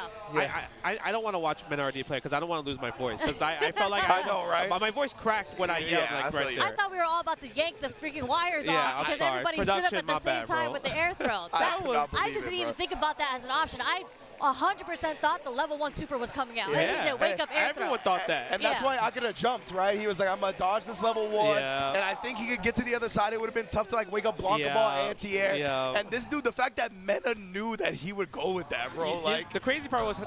Speaker 12: I don't want to watch Menardi play because I don't want to lose my voice because I felt like
Speaker 15: I know, right?
Speaker 12: My voice cracked when I yelled
Speaker 15: Yeah, I
Speaker 12: like
Speaker 15: feel
Speaker 12: right
Speaker 15: you.
Speaker 12: there.
Speaker 16: I thought we were all about to yank the freaking wires
Speaker 12: Yeah,
Speaker 16: off
Speaker 12: I'm
Speaker 16: because
Speaker 12: sorry.
Speaker 16: everybody
Speaker 12: Production,
Speaker 16: stood up
Speaker 12: my
Speaker 16: at the same
Speaker 12: bad,
Speaker 16: time
Speaker 12: bro.
Speaker 16: with the air throw.
Speaker 15: I
Speaker 16: That
Speaker 15: could not
Speaker 16: was. I
Speaker 15: believe
Speaker 16: just
Speaker 15: it,
Speaker 16: didn't even
Speaker 15: bro.
Speaker 16: think about that as an option. I 100% thought the level 1 super was coming out. I
Speaker 12: Yeah.
Speaker 16: did wake up air throw.
Speaker 12: Everyone thought that.
Speaker 15: And that's
Speaker 16: Yeah.
Speaker 15: why I could have jumped, right? He was like, I'm going to dodge this level 1.
Speaker 12: Yeah.
Speaker 15: And I think he could get to the other side. It would have been tough to like wake up Blanca
Speaker 12: Yeah.
Speaker 15: ball anti-air.
Speaker 12: Yeah.
Speaker 15: And this dude, the fact that Mena knew that he would go with that, bro. Like,
Speaker 12: the crazy part was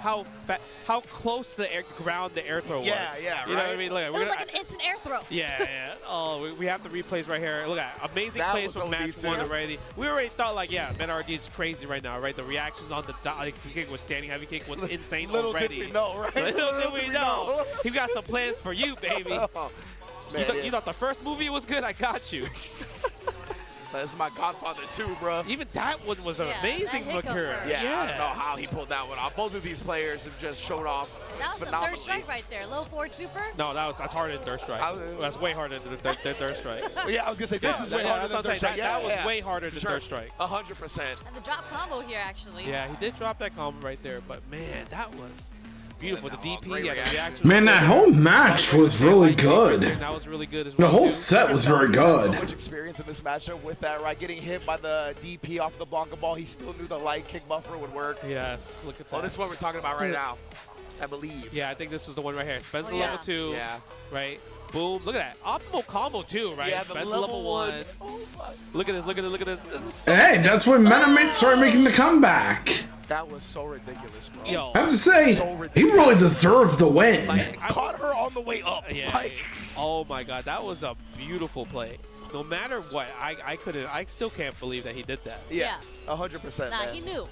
Speaker 12: how close to the ground the air throw was.
Speaker 15: Yeah, yeah,
Speaker 12: You know what I
Speaker 15: right?
Speaker 12: mean? Look,
Speaker 16: It was like an instant air throw.
Speaker 12: Yeah. Oh, we have the replays right here. Look at amazing
Speaker 15: That
Speaker 12: plays
Speaker 15: was
Speaker 12: from
Speaker 15: OD
Speaker 12: match
Speaker 15: too.
Speaker 12: 1 already. We already thought like, yeah, BenRD is crazy right now, right? The reactions on the like, kick was standing heavy kick was insane
Speaker 15: little
Speaker 12: already.
Speaker 15: did we know, right?
Speaker 12: Little did we know. He got some plans for you, baby.
Speaker 15: oh, man,
Speaker 12: You thought the first movie was good? I got you.
Speaker 15: So this is my Godfather too, bro.
Speaker 12: Even that one was
Speaker 16: Yeah,
Speaker 12: amazing,
Speaker 16: that hiccup
Speaker 12: Makura.
Speaker 16: hurt.
Speaker 15: Yeah, I don't know how he pulled that one off. Both of these players have just showed off
Speaker 16: That was the
Speaker 15: phenomenally.
Speaker 16: third strike right there. Low forward super.
Speaker 12: No, that's harder than Thirst Strike. That's way harder than Thirst Strike.
Speaker 15: Yeah, I was gonna say this is way harder than Third Strike.
Speaker 12: That was
Speaker 15: Yeah,
Speaker 12: way harder than
Speaker 15: sure.
Speaker 12: Third Strike.
Speaker 15: 100%.
Speaker 16: And the drop combo here actually.
Speaker 12: Yeah, he did drop that combo right there, but man, that was beautiful. The DP,
Speaker 15: great
Speaker 12: yeah, the
Speaker 15: reaction.
Speaker 12: reaction.
Speaker 1: Man, that whole match was really good.
Speaker 12: That was really good as
Speaker 1: The
Speaker 12: well.
Speaker 1: whole
Speaker 12: too.
Speaker 1: set was very
Speaker 15: He's had so
Speaker 1: good.
Speaker 15: much experience in this matchup with that, right? Getting hit by the DP off the Blanca ball. He still knew the light kick buffer would work.
Speaker 12: Yes, look at that.
Speaker 15: Oh, this is what we're talking about right now, I believe.
Speaker 12: Yeah, I think this is the one right here. Spencer
Speaker 16: Oh, yeah.
Speaker 12: level 2.
Speaker 15: Yeah.
Speaker 12: Right. Boom. Look at that. Optimal combo too, right?
Speaker 15: Yeah, the
Speaker 12: Spencer
Speaker 15: level 1.
Speaker 12: 1.
Speaker 15: Oh my.
Speaker 12: Look at this. Look at this. Look at this. This is so
Speaker 1: Hey, that's when Meta started making the comeback.
Speaker 15: That was so ridiculous, bro.
Speaker 12: Yo.
Speaker 1: I have to say, he really deserved the win.
Speaker 15: Like, caught her on the way up.
Speaker 12: Yeah.
Speaker 15: Like,
Speaker 12: Oh my God, that was a beautiful play. No matter what, I still can't believe that he did that.
Speaker 15: yeah, 100%.
Speaker 16: Nah,
Speaker 15: man.
Speaker 16: he knew.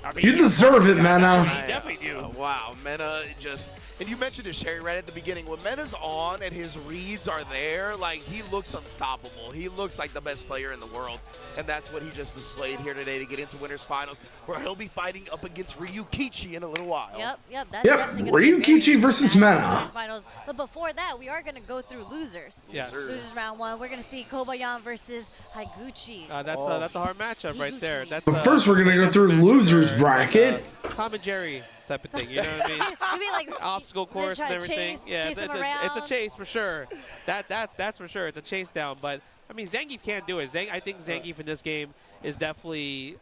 Speaker 12: I mean,
Speaker 1: You deserve it,
Speaker 12: He
Speaker 1: Mena.
Speaker 12: definitely do.
Speaker 15: Wow, Mena just, and you mentioned it, Sherry, right at the beginning. When Mena's on and his reads are there, like, he looks unstoppable. He looks like the best player in the world, and that's what he just displayed here today to get into Winners Finals, where he'll be fighting up against Ryu Kichi in a little while.
Speaker 16: Yep. That's
Speaker 1: Yep,
Speaker 16: definitely gonna
Speaker 1: Ryu
Speaker 16: be a very
Speaker 1: Kichi versus
Speaker 16: interesting match in
Speaker 1: Mena.
Speaker 16: the Winners Finals. But before that, we are going to go through losers.
Speaker 12: Yes.
Speaker 16: Losers round 1. We're going to see Kobayan versus Higuchi.
Speaker 12: That's a hard matchup right there. That's
Speaker 1: But first, we're gonna go through losers bracket.
Speaker 12: Tom and Jerry type of thing. You know what I mean?
Speaker 16: You mean like
Speaker 12: Obstacle course and
Speaker 16: try to
Speaker 12: everything.
Speaker 16: chase-
Speaker 12: Yeah,
Speaker 16: chase
Speaker 12: it's
Speaker 16: them
Speaker 12: a
Speaker 16: around?
Speaker 12: chase for sure. That's for sure. It's a chase down. But I mean, Zangief can't do it. I think Zangief in this game is definitely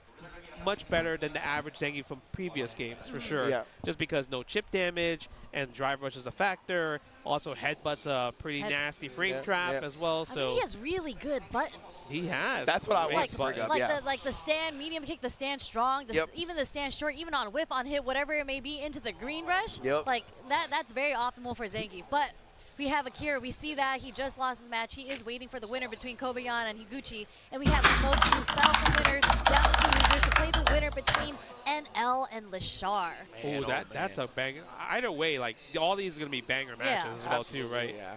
Speaker 12: much better than the average Zangief from previous games, for sure.
Speaker 15: Yeah.
Speaker 12: Just because no chip damage and drive rush is a factor. Also, headbutt's a pretty nasty frame trap as well. So
Speaker 16: I mean, he has really good buttons.
Speaker 12: he has.
Speaker 15: That's what I
Speaker 12: great
Speaker 15: want to bring
Speaker 12: buttons.
Speaker 15: up.
Speaker 16: Like the stand medium kick, the stand strong, even the stand short, even on whiff, on hit, whatever it may be, into the green rush. Like that's very optimal for Zangief. But we have Akira. We see that he just lost his match. He is waiting for the winner between Kobayan and Higuchi. And we have Mochi, who fell from winners down to losers to play the winner between NL and Lashar.
Speaker 12: Oh, that's a banger. Either way, like all these are gonna be banger matches as well too, right?
Speaker 15: Yeah.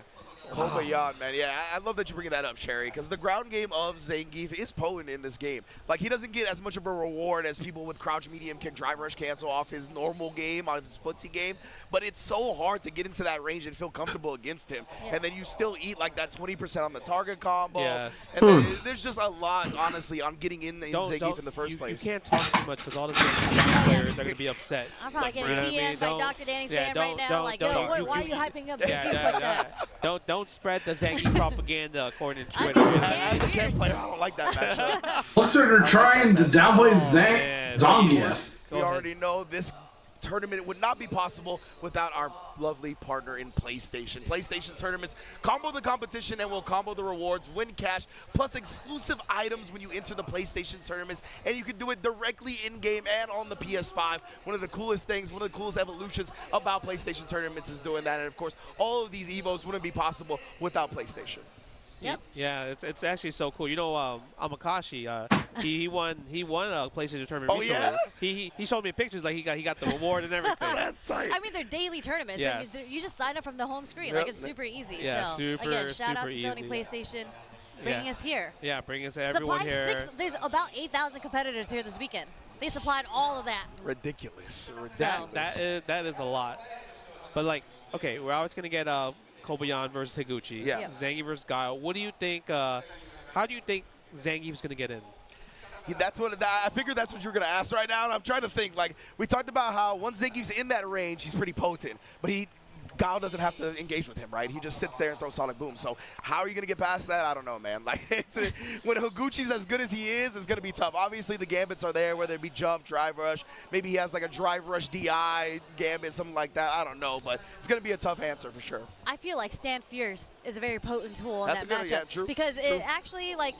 Speaker 15: Kobayan, man. Yeah, I love that you're bringing that up, Sherry, because the ground game of Zangief is potent in this game. Like, he doesn't get as much of a reward as people with crouch, medium kick, drive rush cancel off his normal game, on his footsie game, but it's so hard to get into that range and feel comfortable against him. And then you still eat like that 20% on the target combo.
Speaker 12: Yes.
Speaker 15: And then there's just a lot, honestly, on getting in Zangief in the first place.
Speaker 12: You can't talk too much because all the Zangief players are going to be upset.
Speaker 16: I'm probably getting DM'd by Dr. Danny fan right now. Like,
Speaker 12: don't,
Speaker 16: yo, why are you hyping up Zangief like that?
Speaker 12: Don't spread the Zangief propaganda according to Twitter.
Speaker 15: As a Ken player, I don't like that matchup.
Speaker 1: Plus, they're trying to downplay Zangief.
Speaker 15: We already know this tournament would not be possible without our lovely partner in PlayStation. PlayStation tournaments combo the competition and will combo the rewards, win cash, plus exclusive items when you enter the PlayStation tournaments, and you can do it directly in-game and on the PS5. One of the coolest things, one of the coolest evolutions about PlayStation tournaments is doing that, and of course, all of these EVOs wouldn't be possible without PlayStation.
Speaker 16: Yep.
Speaker 12: Yeah, it's actually so cool. You know, Amakashi, he won a PlayStation tournament
Speaker 15: Oh,
Speaker 12: recently.
Speaker 15: yeah?
Speaker 12: He showed me pictures like he got the reward and everything.
Speaker 15: That's tight.
Speaker 16: I mean, they're daily tournaments.
Speaker 12: Yes.
Speaker 16: I mean, you just sign up from the home screen.
Speaker 15: Yep.
Speaker 16: Like, it's super easy.
Speaker 12: Yeah,
Speaker 16: so,
Speaker 12: super,
Speaker 16: again, shout out to
Speaker 12: super
Speaker 16: Sony
Speaker 12: easy.
Speaker 16: PlayStation bringing us here.
Speaker 12: Yeah, bring us everyone
Speaker 16: Supplying
Speaker 12: here.
Speaker 16: there's about 8,000 competitors here this weekend. They supplied all of that.
Speaker 15: Ridiculous.
Speaker 12: That is a lot. But like, okay, we're always gonna get Kobayan versus Higuchi.
Speaker 15: Yeah.
Speaker 12: Zangief versus Guile. What do you think? How do you think Zangief's gonna get in?
Speaker 15: That's what I figured that's what you were gonna ask right now, and I'm trying to think. Like, we talked about how once Zangief's in that range, he's pretty potent, but Guile doesn't have to engage with him, right? He just sits there and throws Sonic Boom. So how are you going to get past that? I don't know, man. Like, when Higuchi's as good as he is, it's going to be tough. Obviously, the gambits are there, whether it be jump, drive rush. Maybe he has like a drive rush DI gambit, something like that. I don't know, but it's going to be a tough answer for sure.
Speaker 16: I feel like Stand Fierce is a very potent tool in
Speaker 15: That's
Speaker 16: that
Speaker 15: a good,
Speaker 16: matchup.
Speaker 15: yeah, true,
Speaker 16: because
Speaker 15: true.
Speaker 16: it actually, like,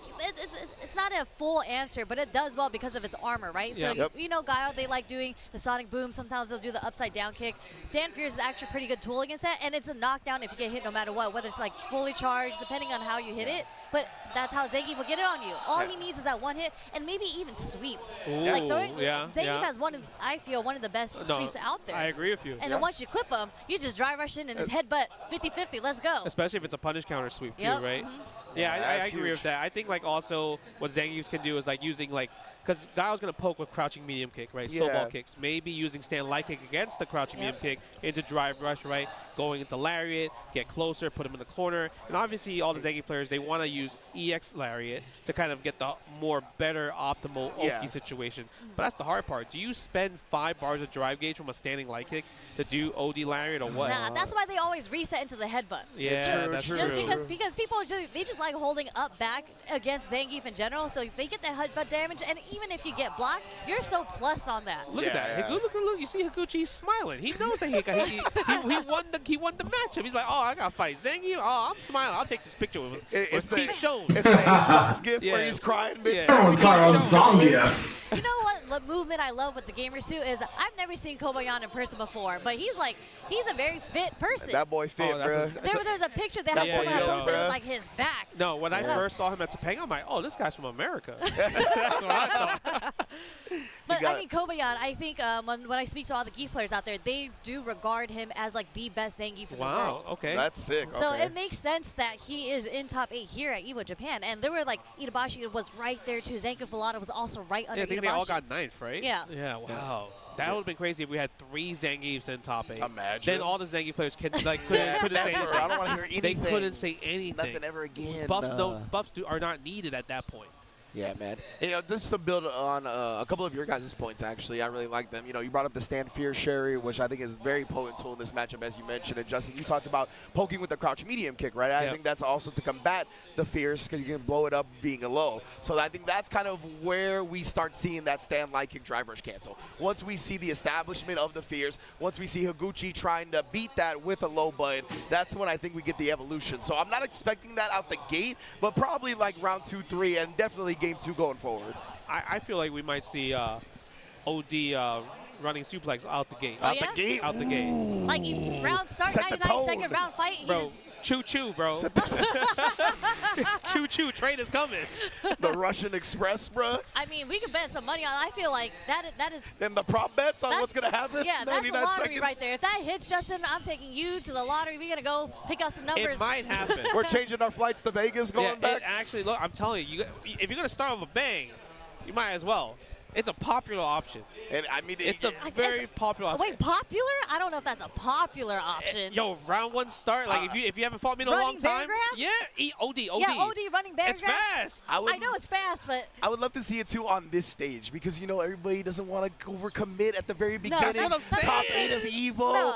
Speaker 16: it's not a full answer, but it does well because of its armor, right?
Speaker 12: Yeah.
Speaker 16: So, you know, Guile, they like doing the Sonic Boom. Sometimes they'll do the upside down kick. Stand Fierce is actually a pretty good tool against that, and it's a knockdown if you get hit no matter what, whether it's like fully charged, depending on how you hit it. But that's how Zangief will get it on you. All he needs is that one hit, and maybe even sweep.
Speaker 12: Ooh,
Speaker 16: like
Speaker 12: yeah,
Speaker 16: Zangief has I feel one of the best sweeps out there.
Speaker 12: I agree with you.
Speaker 16: And then once you clip him, you just drive rush in and his headbutt 50-50. Let's go.
Speaker 12: Especially if it's a punish counter sweep too,
Speaker 16: Yep.
Speaker 12: right?
Speaker 16: Mhm.
Speaker 12: Yeah, I agree
Speaker 15: huge.
Speaker 12: with that. I think like also what Zangief can do is like using like, because Guile's going to poke with crouching medium kick, right?
Speaker 15: Yeah.
Speaker 12: Snowball kicks. Maybe using stand light kick against the crouching medium kick into drive rush, right? Going into lariat, get closer, put him in the corner. And obviously all the Zangief players, they want to use EX lariat to kind of get the more better optimal Oki situation. But that's the hard part. Do you spend 5 bars of drive gauge from a standing light kick to do OD lariat or what?
Speaker 16: Nah, that's why they always reset into the headbutt.
Speaker 12: Yeah, that's true.
Speaker 16: Because people they just like holding up back against Zangief in general, so they get that headbutt damage, and even if you get blocked, you're so plus on that.
Speaker 12: Look at that. Look. You see Higuchi, he's smiling. He knows that he won the matchup. He's like, oh, I got to fight Zangief. Oh, I'm smiling. I'll take this picture with
Speaker 15: It's the
Speaker 12: teeth shown.
Speaker 15: It's the H-box gift where he's crying.
Speaker 1: Everyone's talking about Zangief.
Speaker 16: You know what movement I love with the gamer suit is I've never seen Kobayan in person before, but he's a very fit person.
Speaker 15: That boy fit, bro.
Speaker 16: There's a picture that had someone posted with like his back.
Speaker 12: No, when I first saw him at Topanga, I'm like, oh, this guy's from America. That's what I thought.
Speaker 16: But I mean, Kobayan, I think when I speak to all the Geef players out there, they do regard him as like the best Zangief in the world.
Speaker 12: Wow, okay.
Speaker 15: That's sick.
Speaker 16: So it makes sense that he is in top 8 here at EVO Japan. And there were like, Itabashi was right there too. Zangief Volata was also right under
Speaker 12: I think
Speaker 16: Itabashi.
Speaker 12: they all got 9th, right?
Speaker 16: Yeah.
Speaker 12: Yeah, wow. That would have been crazy if we had 3 Zangiefs in top 8.
Speaker 15: Imagine.
Speaker 12: Then all the Zangief players couldn't say anything.
Speaker 15: I don't want to hear anything.
Speaker 12: They couldn't say anything.
Speaker 15: Nothing ever again.
Speaker 12: Buffs are not needed at that point.
Speaker 15: Yeah, man. You know, just to build on a couple of your guys' points, actually, I really like them. You know, you brought up the stand fear Sherry, which I think is a very potent tool in this matchup, as you mentioned. And Justin, you talked about poking with the crouch medium kick, right? I think that's also to combat the fears because you can blow it up being a low. So I think that's kind of where we start seeing that stand light kick drive rush cancel. Once we see the establishment of the fears, once we see Higuchi trying to beat that with a low button, that's when I think we get the evolution. So I'm not expecting that out the gate, but probably like round 2, 3, and definitely game 2 going forward.
Speaker 12: I feel like we might see OD running suplex out the gate.
Speaker 15: Out the gate?
Speaker 12: Out the gate.
Speaker 16: Like round start, 99-second round fight. He
Speaker 12: Bro,
Speaker 16: just
Speaker 12: choo-choo, bro. Choo-choo, train is coming.
Speaker 15: The Russian Express, bro.
Speaker 16: I mean, we could bet some money on. I feel like that is.
Speaker 15: And the prop bets on what's gonna happen.
Speaker 16: Yeah, that's the
Speaker 15: 99
Speaker 16: lottery
Speaker 15: seconds.
Speaker 16: right there. If that hits, Justin, I'm taking you to the lottery. We're gonna go pick up some numbers.
Speaker 12: It might happen.
Speaker 15: We're changing our flights to Vegas, going back.
Speaker 12: Actually, look, I'm telling you, if you're gonna start with a bang, you might as well. It's a popular option.
Speaker 15: And I mean,
Speaker 12: it's a very popular option.
Speaker 16: Wait, popular? I don't know if that's a popular option.
Speaker 12: Yo, round 1 start. Like if you haven't fought me in a long time, yeah, OD.
Speaker 16: Yeah, OD running bear
Speaker 12: It's
Speaker 16: grab.
Speaker 12: fast.
Speaker 16: I know it's fast, but
Speaker 15: I would love to see it too on this stage because you know everybody doesn't want to overcommit at the very beginning.
Speaker 12: that's what I'm saying.
Speaker 15: Top 8 of EVO.
Speaker 16: No,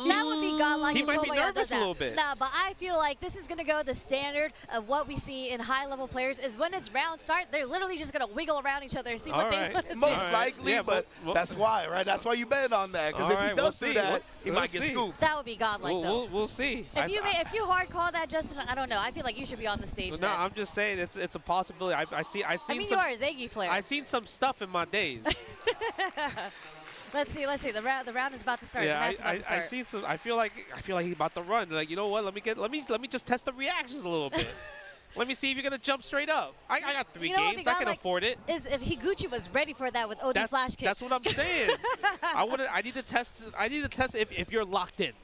Speaker 16: that would be godlike.
Speaker 12: He
Speaker 16: if
Speaker 12: might be
Speaker 16: Kobayashi
Speaker 12: nervous
Speaker 16: does that.
Speaker 12: a little bit.
Speaker 16: Nah, but I feel like this is gonna go the standard of what we see in high-level players is when it's round start, they're literally just gonna wiggle around each other and see what they want to do.
Speaker 15: Most likely, but that's why, right? That's why you bet on that because if he does do that, he might get scooped.
Speaker 16: That would be godlike, though.
Speaker 12: We'll see.
Speaker 16: If you hard call that, Justin, I don't know. I feel like you should be on the stage.
Speaker 12: No,
Speaker 16: then.
Speaker 12: I'm just saying it's a possibility. I seen
Speaker 16: I mean,
Speaker 12: some,
Speaker 16: you are a Zaggy player.
Speaker 12: I've seen some stuff in my days.
Speaker 16: Let's see. The round is about to start.
Speaker 12: Yeah,
Speaker 16: the match is about to start.
Speaker 12: I seen some. I feel like he's about to run. Like, you know what? Let me just test the reactions a little bit. Let me see if you're gonna jump straight up. I got 3 games. I can afford it.
Speaker 16: Is if Higuchi was ready for that with OD flash kick.
Speaker 12: That's what I'm saying. I need to test. I need to test if you're locked in.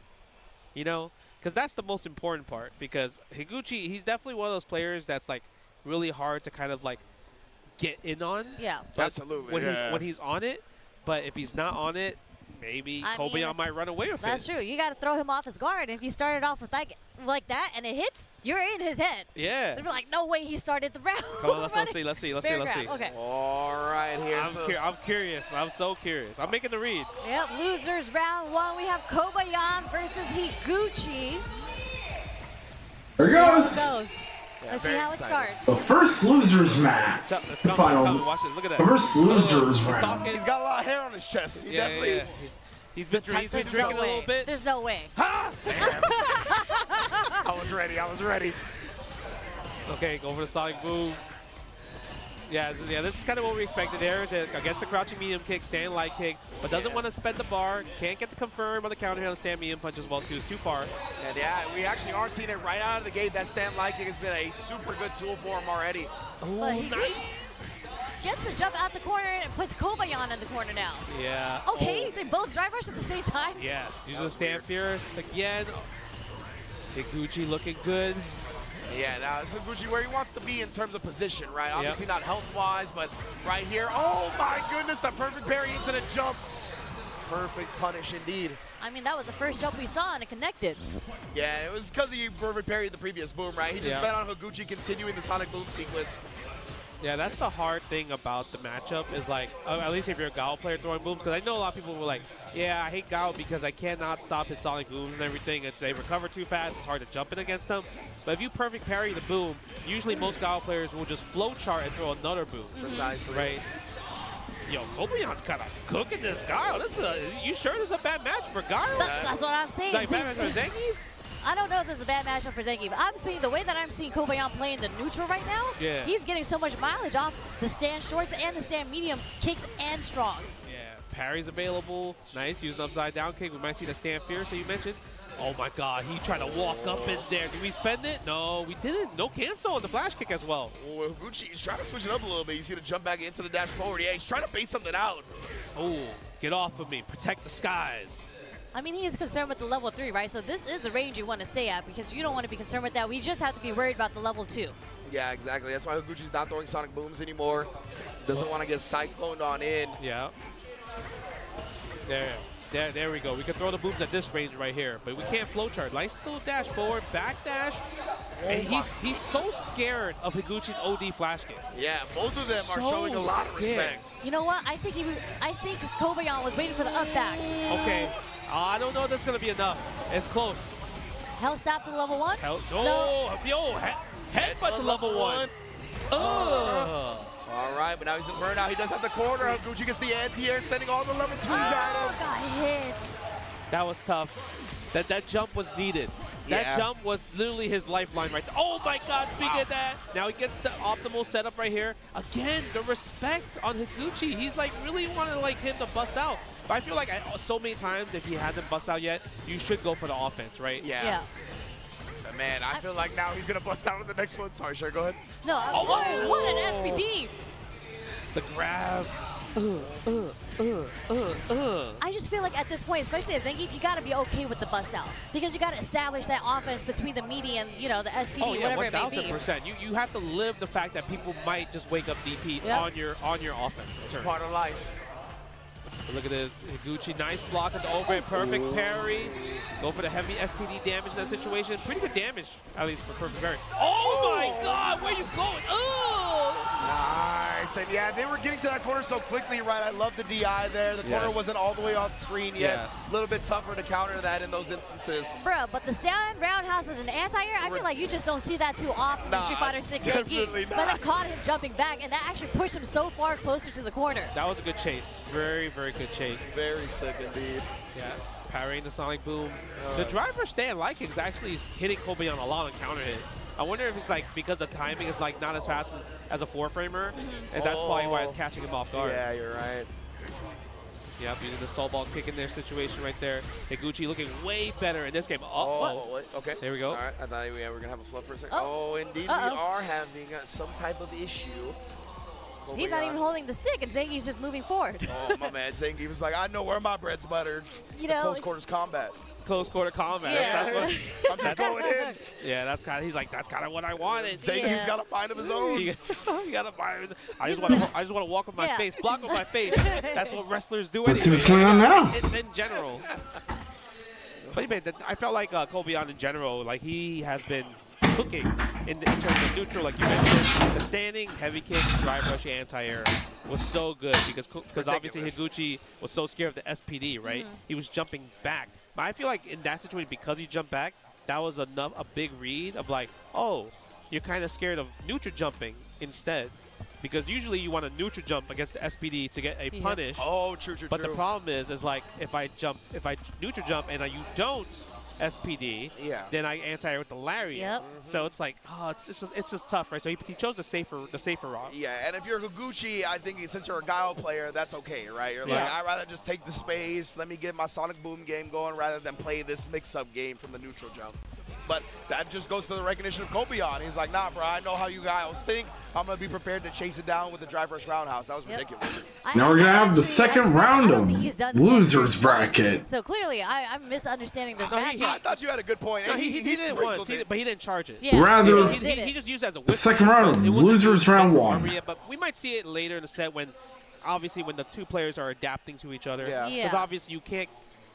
Speaker 12: You know, because that's the most important part. Because Higuchi, he's definitely one of those players that's like really hard to kind of like get in on.
Speaker 16: Yeah.
Speaker 15: Absolutely.
Speaker 12: When he's on it, but if he's not on it, maybe Kobayashi might run away with it.
Speaker 16: That's true. You got to throw him off his guard. And if you started off with like that and it hits, you're in his head.
Speaker 12: Yeah.
Speaker 16: They'd be like, no way he started the round.
Speaker 12: Come on, let's see. Let's see.
Speaker 16: Okay.
Speaker 15: All right, here.
Speaker 12: I'm curious. I'm so curious. I'm making the read.
Speaker 16: Yep, losers round 1. We have Kobayashi versus Higuchi.
Speaker 1: There it goes.
Speaker 16: Let's see how it starts.
Speaker 1: The first losers match.
Speaker 12: It's
Speaker 1: The finals.
Speaker 12: Watch this. Look at that.
Speaker 1: The first losers round.
Speaker 15: He's got a lot of hair on his chest. He definitely.
Speaker 12: Yeah. He's been drinking a little bit.
Speaker 16: There's no way.
Speaker 15: I was ready.
Speaker 12: Okay, go for the sonic boom. Yeah, this is kind of what we expected there. Is against the crouching medium kick, stand light kick, but doesn't want to spend the bar. Can't get the confirm on the counter on the stand medium punch as well, too. It's too far.
Speaker 15: And yeah, we actually are seeing it right out of the gate. That stand light kick has been a super good tool for him already.
Speaker 16: But Higuchi gets the jump out the corner and puts Kobayashi in the corner now.
Speaker 12: Yeah.
Speaker 16: Okay, they both drive rush at the same time.
Speaker 12: Yeah, using the stand fierce again. Higuchi looking good.
Speaker 15: Yeah, now it's Higuchi where he wants to be in terms of position, right? Obviously not health-wise, but right here. Oh my goodness, the perfect parry into the jump. Perfect punish indeed.
Speaker 16: I mean, that was the first jump we saw and it connected.
Speaker 15: Yeah, it was because he perfect parried the previous boom, right? He just bet on Higuchi continuing the sonic boom sequence.
Speaker 12: Yeah, that's the hard thing about the matchup is like, at least if you're a Gao player throwing booms, because I know a lot of people were like, yeah, I hate Gao because I cannot stop his sonic booms and everything. They recover too fast. It's hard to jump in against them. But if you perfect parry the boom, usually most Gao players will just flow chart and throw another boom.
Speaker 15: Precisely.
Speaker 12: Right? Yo, Kobayashi's kind of cooking this Gao. You sure this is a bad match for Gao?
Speaker 16: That's what I'm saying.
Speaker 12: Like bad match for Zengi?
Speaker 16: I don't know if this is a bad matchup for Zengi, but I'm seeing the way that I'm seeing Kobayashi playing the neutral right now.
Speaker 12: Yeah.
Speaker 16: He's getting so much mileage off the stand shorts and the stand medium kicks and strongs.
Speaker 12: Yeah, parry's available. Nice, using upside down kick. We might see the stand fierce that you mentioned. Oh my God, he tried to walk up in there. Did we spend it? No, we didn't. No cancel on the flash kick as well.
Speaker 15: Oh, Higuchi, he's trying to switch it up a little bit. You see the jump back into the dash forward. Yeah, he's trying to bait something out.
Speaker 12: Oh, get off of me. Protect the skies.
Speaker 16: I mean, he is concerned with the level 3, right? So this is the range you want to stay at because you don't want to be concerned with that. We just have to be worried about the level 2.
Speaker 15: Yeah, exactly. That's why Higuchi's not throwing sonic booms anymore. Doesn't want to get cycloned on in.
Speaker 12: Yeah. There. There we go. We can throw the booms at this range right here, but we can't flowchart. Nice little dash forward, back dash. And he's so scared of Higuchi's OD flash kicks.
Speaker 15: Yeah, both of them are showing a lot of respect.
Speaker 16: You know what? I think Kobayan was waiting for the up back.
Speaker 12: Okay. I don't know if that's going to be enough. It's close.
Speaker 16: Hell stop to level 1?
Speaker 12: No. Yo, headbutt to level 1. Ugh.
Speaker 15: All right, but now he's in burnout. He does have the corner. Higuchi gets the anti-air, sending all the level 2s at him.
Speaker 16: Got hit.
Speaker 12: That was tough. That jump was needed. That jump was literally his lifeline right there. Oh my God, speaking of that, now he gets the optimal setup right here. Again, the respect on Higuchi. He's like really wanted like him to bust out. But I feel like so many times if he hasn't bust out yet, you should go for the offense, right?
Speaker 15: Yeah. Man, I feel like now he's going to bust out with the next one. Sorry, sure, go ahead.
Speaker 16: No, what an SPD.
Speaker 12: The grab.
Speaker 16: I just feel like at this point, especially as Zangief, you got to be okay with the bust out because you got to establish that offense between the meaty and the SPD, whatever it may be.
Speaker 12: 1000%. You have to live the fact that people might just wake up DP on your offense.
Speaker 15: It's part of life.
Speaker 12: But look at this, Higuchi, nice block at the overhead, perfect parry. Go for the heavy SPD damage in that situation. Pretty good damage, at least for perfect parry. Oh my God, where you going?
Speaker 15: Nice, and yeah, they were getting to that corner so quickly, right? I love the DI there. The corner wasn't all the way on screen yet. A little bit tougher to counter that in those instances.
Speaker 16: Bro, but the stand roundhouse as an anti-air, I feel like you just don't see that too often in Street Fighter 6 Zangief. But it caught him jumping back, and that actually pushed him so far closer to the corner.
Speaker 12: That was a good chase. Very, very good chase.
Speaker 15: Very sick indeed.
Speaker 12: Yeah, parrying the sonic booms. The driver stand like is actually hitting Kobayan a lot on counter hit. I wonder if it's like because the timing is like not as fast as a 4-framer, and that's probably why it's catching him off guard.
Speaker 15: Yeah, you're right.
Speaker 12: Yep, using the soul ball kick in their situation right there. Higuchi looking way better in this game.
Speaker 15: Okay.
Speaker 12: There we go.
Speaker 15: All right, I thought we were going to have a flip for a second. Oh, indeed, we are having some type of issue.
Speaker 16: He's not even holding the stick, and Zangief's just moving forward.
Speaker 15: Oh, my man. Zangief was like, I know where my bread's buttered. It's the close quarters combat.
Speaker 12: Close quarter combat.
Speaker 16: Yeah.
Speaker 12: That's
Speaker 15: I'm just going in.
Speaker 12: Yeah, that's kind of. He's like, that's kind of what I wanted.
Speaker 15: Zangief's got a mind of his own.
Speaker 12: He got a mind of his own. I just want to walk with my face, block with my face. That's what wrestlers do.
Speaker 1: Let's
Speaker 12: anyway.
Speaker 1: see what's going on now.
Speaker 12: It's in general. But man, I felt like Kobayan in general, like he has been cooking in terms of neutral, like you mentioned. The standing, heavy kick, drive rush, anti-air was so good because obviously Higuchi was so scared of the SPD, right? He was jumping back. But I feel like in that situation, because he jumped back, that was a big read of like, oh, you're kind of scared of neutral jumping instead. Because usually you want to neutral jump against the SPD to get a punish.
Speaker 15: Oh, true.
Speaker 12: But the problem is like if I neutral jump and you don't SPD, then I anti-air with the lariat.
Speaker 16: Yep.
Speaker 12: So it's like, oh, it's just tough, right? So he chose the safer route.
Speaker 15: Yeah, and if you're Higuchi, I think since you're a Guile player, that's okay, right? You're like, I'd rather just take the space, let me get my Sonic Boom game going rather than play this mix-up game from the neutral jump. But that just goes to the recognition of Kobayan. He's like, nah, bro, I know how you guys think. I'm going to be prepared to chase it down with the drive rush roundhouse. That was ridiculous.
Speaker 1: Now we're going to have the second round of losers bracket.
Speaker 16: So clearly, I'm misunderstanding this matchup.
Speaker 15: I thought you had a good point.
Speaker 12: No, he did it once, but he didn't charge it.
Speaker 16: Yeah.
Speaker 1: Rather,
Speaker 12: he just used it as a
Speaker 1: the second round of losers round 1.
Speaker 12: But we might see it later in the set when the two players are adapting to each other. Because obviously you can't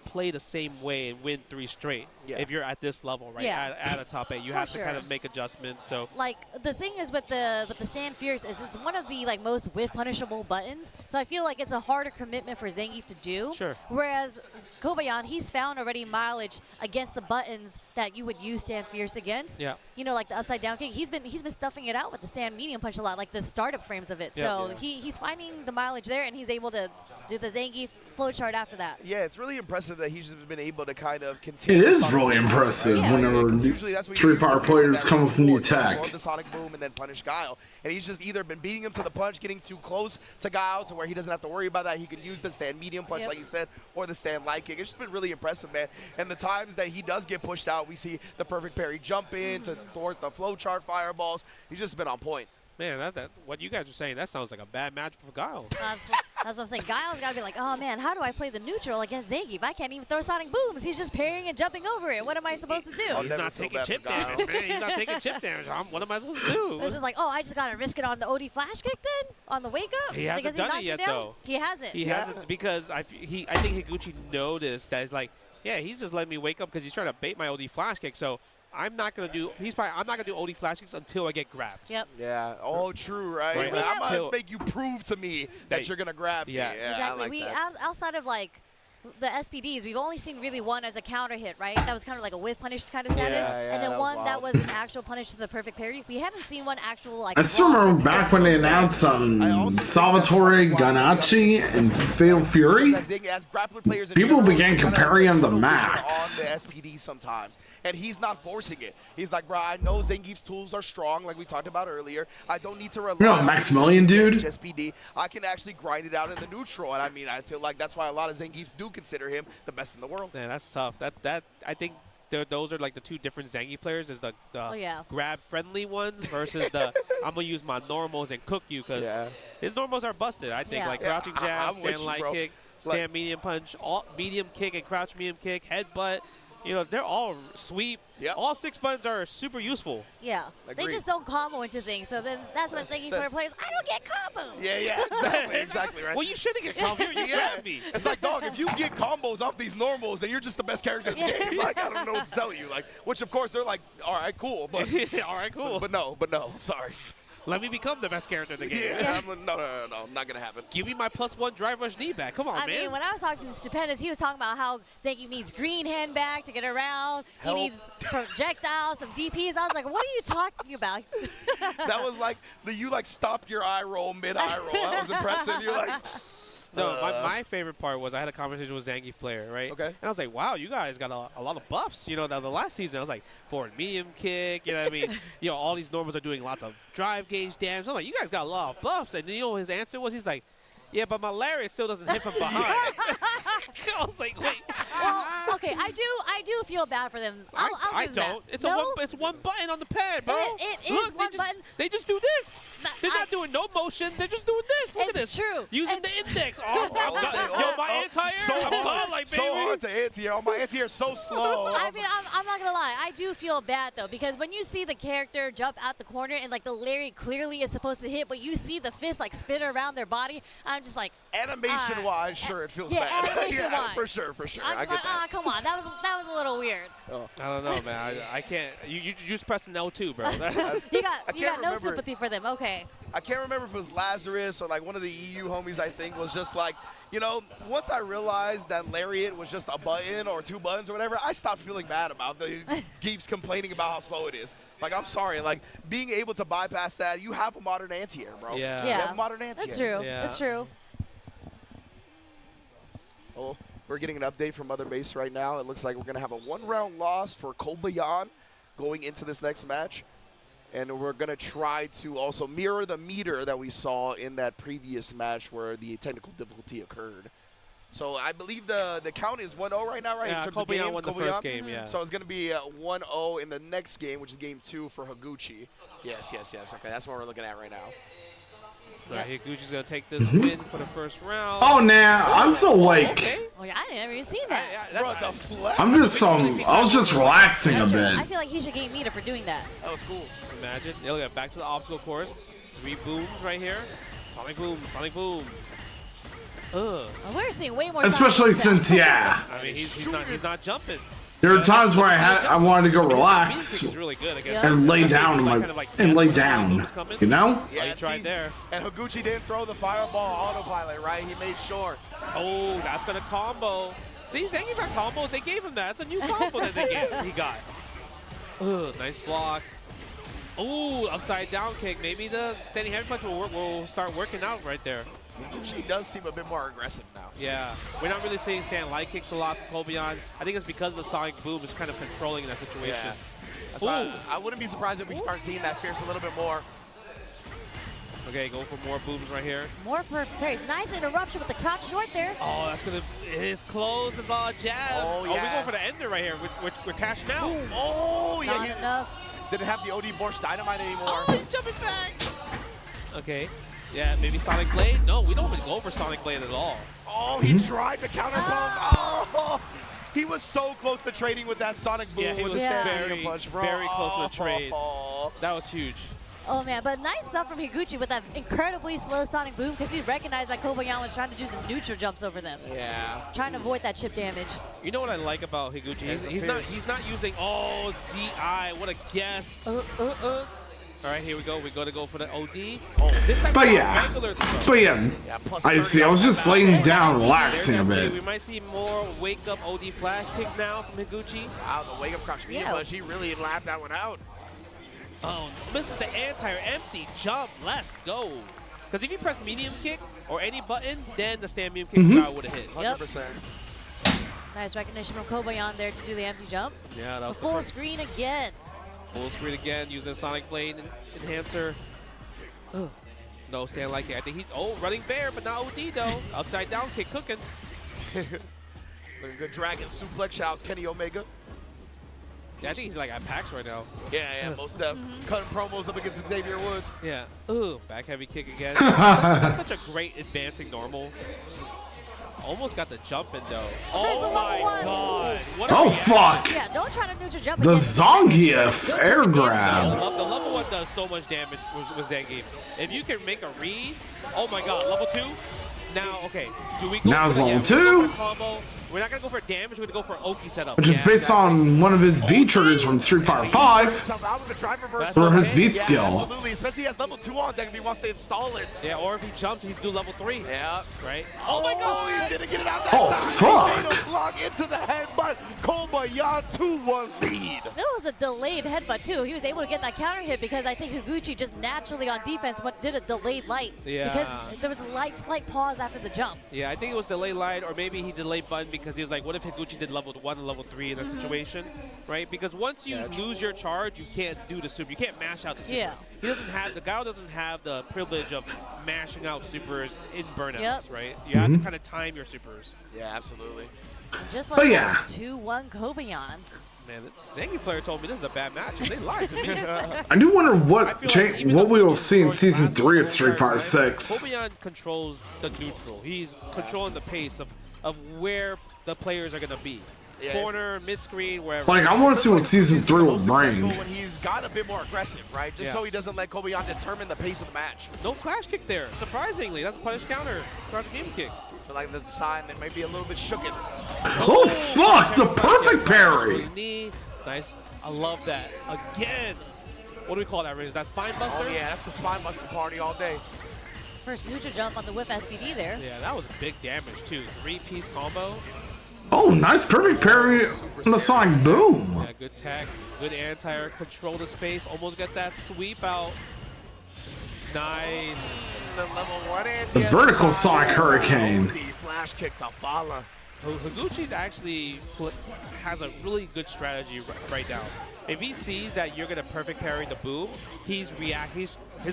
Speaker 12: play the same way and win 3 straight if you're at this level, right? At a top 8, you have to kind of make adjustments. So
Speaker 16: like the thing is with the Stand Fierce is it's one of the like most whiff punishable buttons. So I feel like it's a harder commitment for Zangief to do.
Speaker 12: Sure.
Speaker 16: Whereas Kobayan, he's found already mileage against the buttons that you would use Stand Fierce against.
Speaker 12: Yeah.
Speaker 16: You know, like the upside down kick. He's been stuffing it out with the Stand Medium Punch a lot, like the startup frames of it. So he's finding the mileage there, and he's able to do the Zangief flowchart after that.
Speaker 15: Yeah, it's really impressive that he's just been able to kind of continue.
Speaker 1: It is really impressive whenever Street Fighter players come up from the attack.
Speaker 15: The Sonic Boom and then punish Guile. And he's just either been beating him to the punch, getting too close to Guile to where he doesn't have to worry about that. He could use the stand medium punch, like you said, or the stand light kick. It's just been really impressive, man. And the times that he does get pushed out, we see the perfect parry jump in to thwart the flowchart fireballs. He's just been on point.
Speaker 12: Man, what you guys are saying, that sounds like a bad match for Guile.
Speaker 16: That's That's what I'm saying. Guile's got to be like, oh man, how do I play the neutral against Zangief? I can't even throw sonic booms. He's just parrying and jumping over it. What am I supposed to do?
Speaker 12: He's not taking chip damage, man. He's not taking chip damage. What am I supposed to do?
Speaker 16: It's just like, oh, I just got to risk it on the OD flash kick then? On the wake up?
Speaker 12: He hasn't done it yet, though.
Speaker 16: He hasn't.
Speaker 12: He hasn't because I think Higuchi noticed that he's like, yeah, he's just letting me wake up because he's trying to bait my OD flash kick. So I'm not gonna do. I'm not gonna do OD flash kicks until I get grabbed.
Speaker 16: Yep.
Speaker 15: Yeah. Oh, true, right?
Speaker 12: Right.
Speaker 15: Like, I'm gonna make you prove to me that you're gonna grab me.
Speaker 12: Yeah.
Speaker 15: Yeah,
Speaker 16: Exactly.
Speaker 15: I like that.
Speaker 16: Outside of like the SPDs, we've only seen really one as a counter hit, right? That was kind of like a whiff punish kind of status, and then one that was an actual punish to the perfect parry. We haven't seen one actual like.
Speaker 1: I still remember back when they announced Salvatore Ganacci and Fatal Fury. People began comparing him to Max.
Speaker 15: On the SPD sometimes, and he's not forcing it. He's like, bro, I know Zangief's tools are strong, like we talked about earlier. I don't need to rely on
Speaker 1: Maximilian, dude.
Speaker 15: SPD. I can actually grind it out in the neutral, and I mean, I feel like that's why a lot of Zangiefs do consider him the best in the world.
Speaker 12: Man, that's tough. That I think those are like the two different Zangief players. Is the grab friendly ones versus the I'm gonna use my normals and cook you because his normals are busted. I think like crouching jab, stand light kick, stand medium punch, medium kick and crouch medium kick, headbutt. You know, they're all sweep. All 6 buttons are super useful.
Speaker 16: Yeah. They just don't combo into things. So then that's when Zangief player plays, I don't get combos.
Speaker 15: Yeah, exactly, right?
Speaker 12: Well, you shouldn't get combos. You grab me.
Speaker 15: It's like, dog, if you get combos off these normals, then you're just the best character in the game. Like, I don't know what to tell you. Like, which, of course, they're like, all right, cool. But
Speaker 12: all right, cool.
Speaker 15: But no, I'm sorry.
Speaker 12: Let me become the best character in the game.
Speaker 15: Yeah, no, not gonna happen.
Speaker 12: Give me my +1 drive rush knee back. Come on, man.
Speaker 16: I mean, when I was talking to Stupendous, he was talking about how Zangief needs green hand back to get around. He needs projectiles, some DPs. I was like, what are you talking about?
Speaker 15: That was like you stopped your eye roll mid eye roll. That was impressive. You're like.
Speaker 12: No, my favorite part was I had a conversation with Zangief player, right?
Speaker 15: Okay.
Speaker 12: And I was like, wow, you guys got a lot of buffs. You know, the last season I was like, forward medium kick. You know what I mean? You know, all these normals are doing lots of drive gauge damage. I'm like, you guys got a lot of buffs. And you know his answer was? He's like, yeah, but my lariat still doesn't hit from behind. I was like, wait.
Speaker 16: Well, okay, I do feel bad for them.
Speaker 12: I don't. It's one button on the pad, bro.
Speaker 16: It is one button.
Speaker 12: They just do this. They're not doing no motions. They're just doing this. Look at this.
Speaker 16: It's true.
Speaker 12: Using the index. Yo, my anti-air.
Speaker 15: So hard to anti-air. Oh, my anti-air is so slow.
Speaker 16: I mean, I'm not gonna lie. I do feel bad though because when you see the character jump out the corner and like the lariat clearly is supposed to hit, but you see the fist like spin around their body, I'm just like.
Speaker 15: Animation-wise, sure, it feels
Speaker 16: bad.
Speaker 15: Yeah,
Speaker 16: animation-wise.
Speaker 15: for sure.
Speaker 16: I'm
Speaker 15: I
Speaker 16: just
Speaker 15: get that.
Speaker 16: come on, that was a little weird.
Speaker 15: Oh.
Speaker 12: I don't know, man. I can't. You just pressing L2, bro.
Speaker 16: you got no sympathy for them. Okay.
Speaker 15: I can't remember if it was Lazarus or like one of the EU homies. I think was just like, you know, once I realized that lariat was just a button or 2 buttons or whatever, I stopped feeling bad about the Geeps complaining about how slow it is. Like, I'm sorry, like being able to bypass that, you have a modern anti-air, bro.
Speaker 12: Yeah.
Speaker 15: You have a modern anti-air.
Speaker 16: That's true.
Speaker 12: Yeah.
Speaker 16: That's true.
Speaker 15: Oh, we're getting an update from Mother Base right now. It looks like we're going to have a 1-round loss for Kobayan going into this next match. And we're going to try to also mirror the meter that we saw in that previous match where the technical difficulty occurred. So I believe the count is 1-0 right now, right?
Speaker 12: Yeah,
Speaker 15: in terms of
Speaker 12: Kobayan
Speaker 15: games,
Speaker 12: won the first game, yeah.
Speaker 15: So it's going to be 1-0 in the next game, which is game 2 for Higuchi. Yes. Okay, that's what we're looking at right now.
Speaker 12: Right, Higuchi's going to take this win for the first round.
Speaker 1: Oh, nah, I'm so like.
Speaker 12: Okay.
Speaker 16: Oh, yeah, I never even seen that.
Speaker 15: Bro, the flex.
Speaker 1: I'm just I was just relaxing a
Speaker 16: I
Speaker 1: bit.
Speaker 16: feel like he should gain meter for doing that.
Speaker 15: That was cool.
Speaker 12: Imagine. They'll get back to the obstacle course. 3 booms right here. Sonic boom, sonic boom.
Speaker 16: Well, we're seeing way more.
Speaker 1: Especially
Speaker 16: Sonic
Speaker 1: since, yeah.
Speaker 12: I mean, he's not jumping.
Speaker 1: There are times where I wanted to go relax
Speaker 12: Is really good against
Speaker 1: and lay down lay down. You know?
Speaker 12: Yeah, he tried there.
Speaker 15: And Higuchi didn't throw the fireball autopilot, right? He made sure.
Speaker 12: Oh, that's gonna combo. See, Zangief got combos. They gave him that. It's a new combo that he got. Nice block. Ooh, upside down kick. Maybe the standing heavy punch will start working out right there.
Speaker 15: Higuchi does seem a bit more aggressive now.
Speaker 12: Yeah, we're not really seeing stand light kicks a lot from Kobayan. I think it's because the sonic boom is kind of controlling that situation.
Speaker 15: Yeah. That's why I wouldn't be surprised if we start seeing that fierce a little bit more.
Speaker 12: Okay, go for more booms right here.
Speaker 16: More perfect parries. Nice interruption with the crouch short there.
Speaker 12: Oh, that's gonna. It is close. It's all jab.
Speaker 15: Oh, yeah.
Speaker 12: We're going for the ender right here. We're cashing out.
Speaker 16: Ooh.
Speaker 15: Oh, yeah.
Speaker 16: Not enough.
Speaker 15: Didn't have the OD Borscht Dynamite anymore.
Speaker 12: Oh, he's jumping back. Okay. Yeah, maybe Sonic Blade? No, we don't even go for Sonic Blade at all.
Speaker 15: Oh, he tried the counter bomb. Oh, he was so close to trading with that Sonic Boom
Speaker 12: Yeah, he
Speaker 15: with
Speaker 12: was
Speaker 15: the
Speaker 12: very,
Speaker 15: Stadium Punch, bro.
Speaker 12: very close to a trade. That was huge.
Speaker 16: Oh man, but nice stuff from Higuchi with that incredibly slow Sonic Boom because he recognized that Kobayan was trying to do the neutral jumps over them.
Speaker 15: Yeah.
Speaker 16: Trying to avoid that chip damage.
Speaker 12: You know what I like about Higuchi? He's not using DI. What a guess. All right, here we go. We're gonna go for the OD. Oh, this time
Speaker 1: But yeah,
Speaker 12: regular
Speaker 1: I see. I was just laying down, relaxing a bit.
Speaker 12: We might see more wake up OD flash kicks now from Higuchi.
Speaker 15: Wow, the wake up crouch medium punch, he really lapped that one out.
Speaker 12: Oh, misses the anti-air empty jump. Let's go. Because if you press medium kick or any button, then the stand medium kick would have hit.
Speaker 15: 100%.
Speaker 16: Nice recognition from Kobayan there to do the empty jump.
Speaker 12: Yeah, that was
Speaker 16: full screen again.
Speaker 12: Full screen again using Sonic Blade enhancer. Ugh. No stand like it. I think running bear, but not OD though. Upside down kick cooking.
Speaker 15: Good dragon suplex. Shout out to Kenny Omega.
Speaker 12: Yeah, I think he's like at PAX right now.
Speaker 15: Yeah, most def. Cutting promos up against Xavier Woods.
Speaker 12: Yeah. Ooh, back heavy kick again. That's such a great advancing normal. Almost got the jump in though. Oh my god.
Speaker 1: Oh fuck.
Speaker 16: Yeah, don't try to neutral jump.
Speaker 1: The Zangief air grab.
Speaker 12: The level 1 does so much damage with Zangief. If you can make a read, oh my god, level 2. Now, okay, do we go
Speaker 1: Now
Speaker 12: for
Speaker 1: it's
Speaker 12: the
Speaker 1: level
Speaker 12: combo?
Speaker 1: 2.
Speaker 12: We're not gonna go for damage. We're gonna go for Oki setup.
Speaker 1: Which is based on one of his V triggers from Street Fighter 5. Or his V skill.
Speaker 15: Absolutely, especially he has level 2 on deck if he wants to install it.
Speaker 12: Yeah, or if he jumps, he'd do level 3.
Speaker 15: Yeah.
Speaker 12: Right? Oh my god!
Speaker 15: He didn't get it out that
Speaker 1: Oh,
Speaker 15: time.
Speaker 1: fuck.
Speaker 15: He block into the head, but Kobayan 2-1 lead.
Speaker 16: That was a delayed headbutt too. He was able to get that counter hit because I think Higuchi just naturally on defense did a delayed light.
Speaker 12: Yeah.
Speaker 16: Because there was a slight pause after the jump.
Speaker 12: Yeah, I think it was delay light, or maybe he delayed button because he was like, what if Higuchi did level 1 and level 3 in that situation, right? Because once you lose your charge, you can't do the super. You can't mash out the super.
Speaker 16: Yeah.
Speaker 12: The guy doesn't have the privilege of mashing out supers in burnouts,
Speaker 16: Yep.
Speaker 12: right? You have to kind of time your supers.
Speaker 15: Yeah, absolutely.
Speaker 16: Just
Speaker 1: But
Speaker 16: like
Speaker 1: yeah.
Speaker 16: 2-1 Kobayan.
Speaker 12: Man, the Zangief player told me this is a bad match, and they lied to me.
Speaker 1: I do wonder what
Speaker 12: I feel like even
Speaker 1: what
Speaker 12: though
Speaker 1: we will
Speaker 12: Higuchi
Speaker 1: see in
Speaker 12: controls
Speaker 1: season
Speaker 12: fast
Speaker 1: 3 of
Speaker 12: the
Speaker 1: Street
Speaker 12: entire
Speaker 1: Fighter
Speaker 12: time,
Speaker 1: 6.
Speaker 12: Kobayan controls the neutral. He's controlling the pace of where the players are gonna be.
Speaker 15: Yeah.
Speaker 12: Corner, mid-screen, wherever.
Speaker 1: Like, I want to see what season 3 will
Speaker 15: Successful
Speaker 1: bring.
Speaker 15: when he's got a bit more aggressive, right? Just so he doesn't let Kobayan determine the pace of the match.
Speaker 12: No flash kick there. Surprisingly, that's a punish counter. Crouch game kick.
Speaker 15: So like the sign that might be a little bit shooken.
Speaker 1: Oh fuck! The perfect parry.
Speaker 12: Knee. Nice. I love that. Again. What do we call that, Riz? Is that spine buster?
Speaker 15: Oh yeah, that's the spine buster party all day.
Speaker 16: First neutral jump on the whip SPD there.
Speaker 12: Yeah, that was big damage too. 3-piece combo.
Speaker 1: Oh, nice perfect parry on the Sonic Boom.
Speaker 12: Yeah, good tech. Good anti-air. Control the space. Almost get that sweep out. Nice.
Speaker 15: The level 1
Speaker 1: The vertical Sonic Hurricane.
Speaker 15: The flash kick to follow.
Speaker 12: Higuchi's actually has a really good strategy right now. If he sees that you're gonna perfect parry the boom, his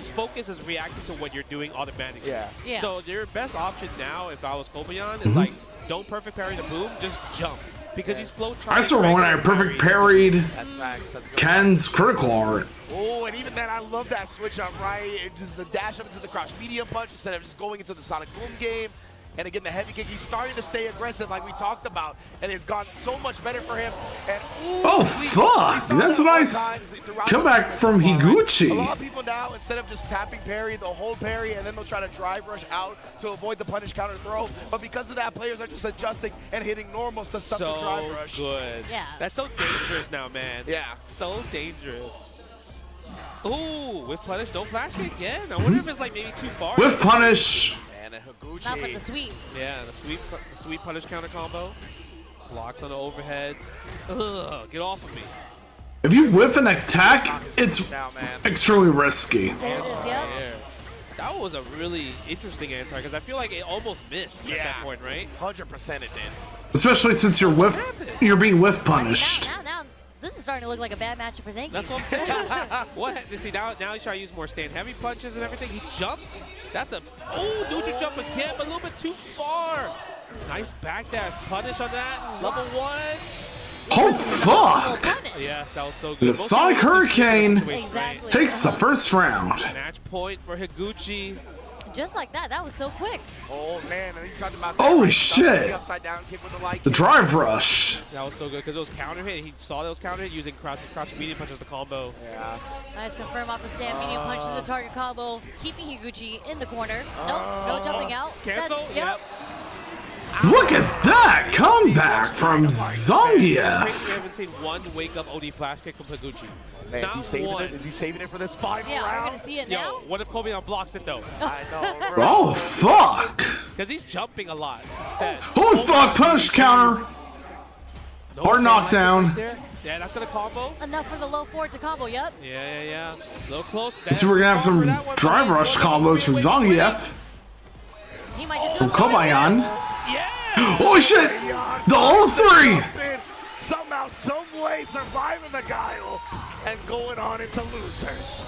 Speaker 12: focus is reacting to what you're doing automatically.
Speaker 15: Yeah.
Speaker 12: So your best option now, if I was Kobayan, is like don't perfect parry the boom, just jump. Because he's float
Speaker 1: I saw when I perfect parried
Speaker 15: That's facts. That's good.
Speaker 1: Ken's critical art.
Speaker 15: Oh, and even then, I love that switch up, right? It just a dash up into the crouch medium punch instead of just going into the Sonic Boom game. And again, the heavy kick, he's starting to stay aggressive like we talked about, and it's gotten so much better for him. And
Speaker 1: Oh fuck! That's a nice comeback from Higuchi.
Speaker 15: A lot of people now, instead of just tapping parry, they'll hold parry, and then they'll try to drive rush out to avoid the punish counter throw. But because of that, players are just adjusting and hitting normals to stop the drive rush.
Speaker 12: Good.
Speaker 16: Yeah.
Speaker 12: That's so dangerous now, man.
Speaker 15: Yeah.
Speaker 12: So dangerous. Ooh, with punish, don't flash kick again. I wonder if it's like maybe too far.
Speaker 1: With punish.
Speaker 15: And a Higuchi.
Speaker 16: Not with the sweep.
Speaker 12: Yeah, the sweep punish counter combo. Blocks on the overheads. Ugh, get off of me.
Speaker 1: If you whiff an attack, it's extremely risky.
Speaker 16: There it is, yeah.
Speaker 12: That was a really interesting anti because I feel like it almost missed at that point, right?
Speaker 15: 100% it did.
Speaker 1: Especially since you're being whiff punished.
Speaker 16: Now, this is starting to look like a bad matchup for Zangief.
Speaker 12: That's what I'm saying. What? See, now he's trying to use more stand heavy punches and everything. He jumped. That's a neutral jump again, but a little bit too far. Nice back dash punish on that. Level 1.
Speaker 1: Oh fuck!
Speaker 12: Yes, that was so good.
Speaker 1: The Sonic Hurricane
Speaker 16: Exactly.
Speaker 1: takes the first round.
Speaker 12: Match point for Higuchi.
Speaker 16: just like that. That was so quick.
Speaker 15: Oh man, and you talked about
Speaker 1: Holy shit.
Speaker 15: The upside down kick with the light
Speaker 1: The
Speaker 15: kick.
Speaker 1: drive rush.
Speaker 12: That was so good because it was counter hit. He saw those counter hit using crouch medium punch as the combo.
Speaker 15: Yeah.
Speaker 16: Nice confirm off the stand. Medium punch to the target combo, keeping Higuchi in the corner. Nope, no jumping out.
Speaker 12: Cancel?
Speaker 16: Yep.
Speaker 1: Look at that comeback from
Speaker 12: It's crazy we
Speaker 1: Zangief.
Speaker 12: haven't seen one wake-up OD flash kick from Higuchi.
Speaker 15: Man,
Speaker 12: Not
Speaker 15: is he saving
Speaker 12: one.
Speaker 15: it? Is he saving it for this final
Speaker 16: Yeah, we're
Speaker 15: round?
Speaker 16: gonna see it
Speaker 12: Yo,
Speaker 16: now.
Speaker 12: what if Kobe blocks it though?
Speaker 15: I know, bro.
Speaker 1: Oh, fuck.
Speaker 12: Because he's jumping a lot instead.
Speaker 1: Oh, fuck. Punish counter.
Speaker 12: No
Speaker 1: Hard
Speaker 12: stand
Speaker 1: knockdown.
Speaker 12: right there. Yeah, that's gonna combo.
Speaker 16: Enough for the low forward to combo. Yep.
Speaker 12: Yeah. A little close.
Speaker 1: So we're gonna have some drive rush combos from Zangief.
Speaker 16: He might just
Speaker 1: From
Speaker 16: do it.
Speaker 1: Kobayan.
Speaker 12: Yeah.
Speaker 1: Oh shit! The all three!
Speaker 15: Somehow, some way, surviving the guile and going on into losers.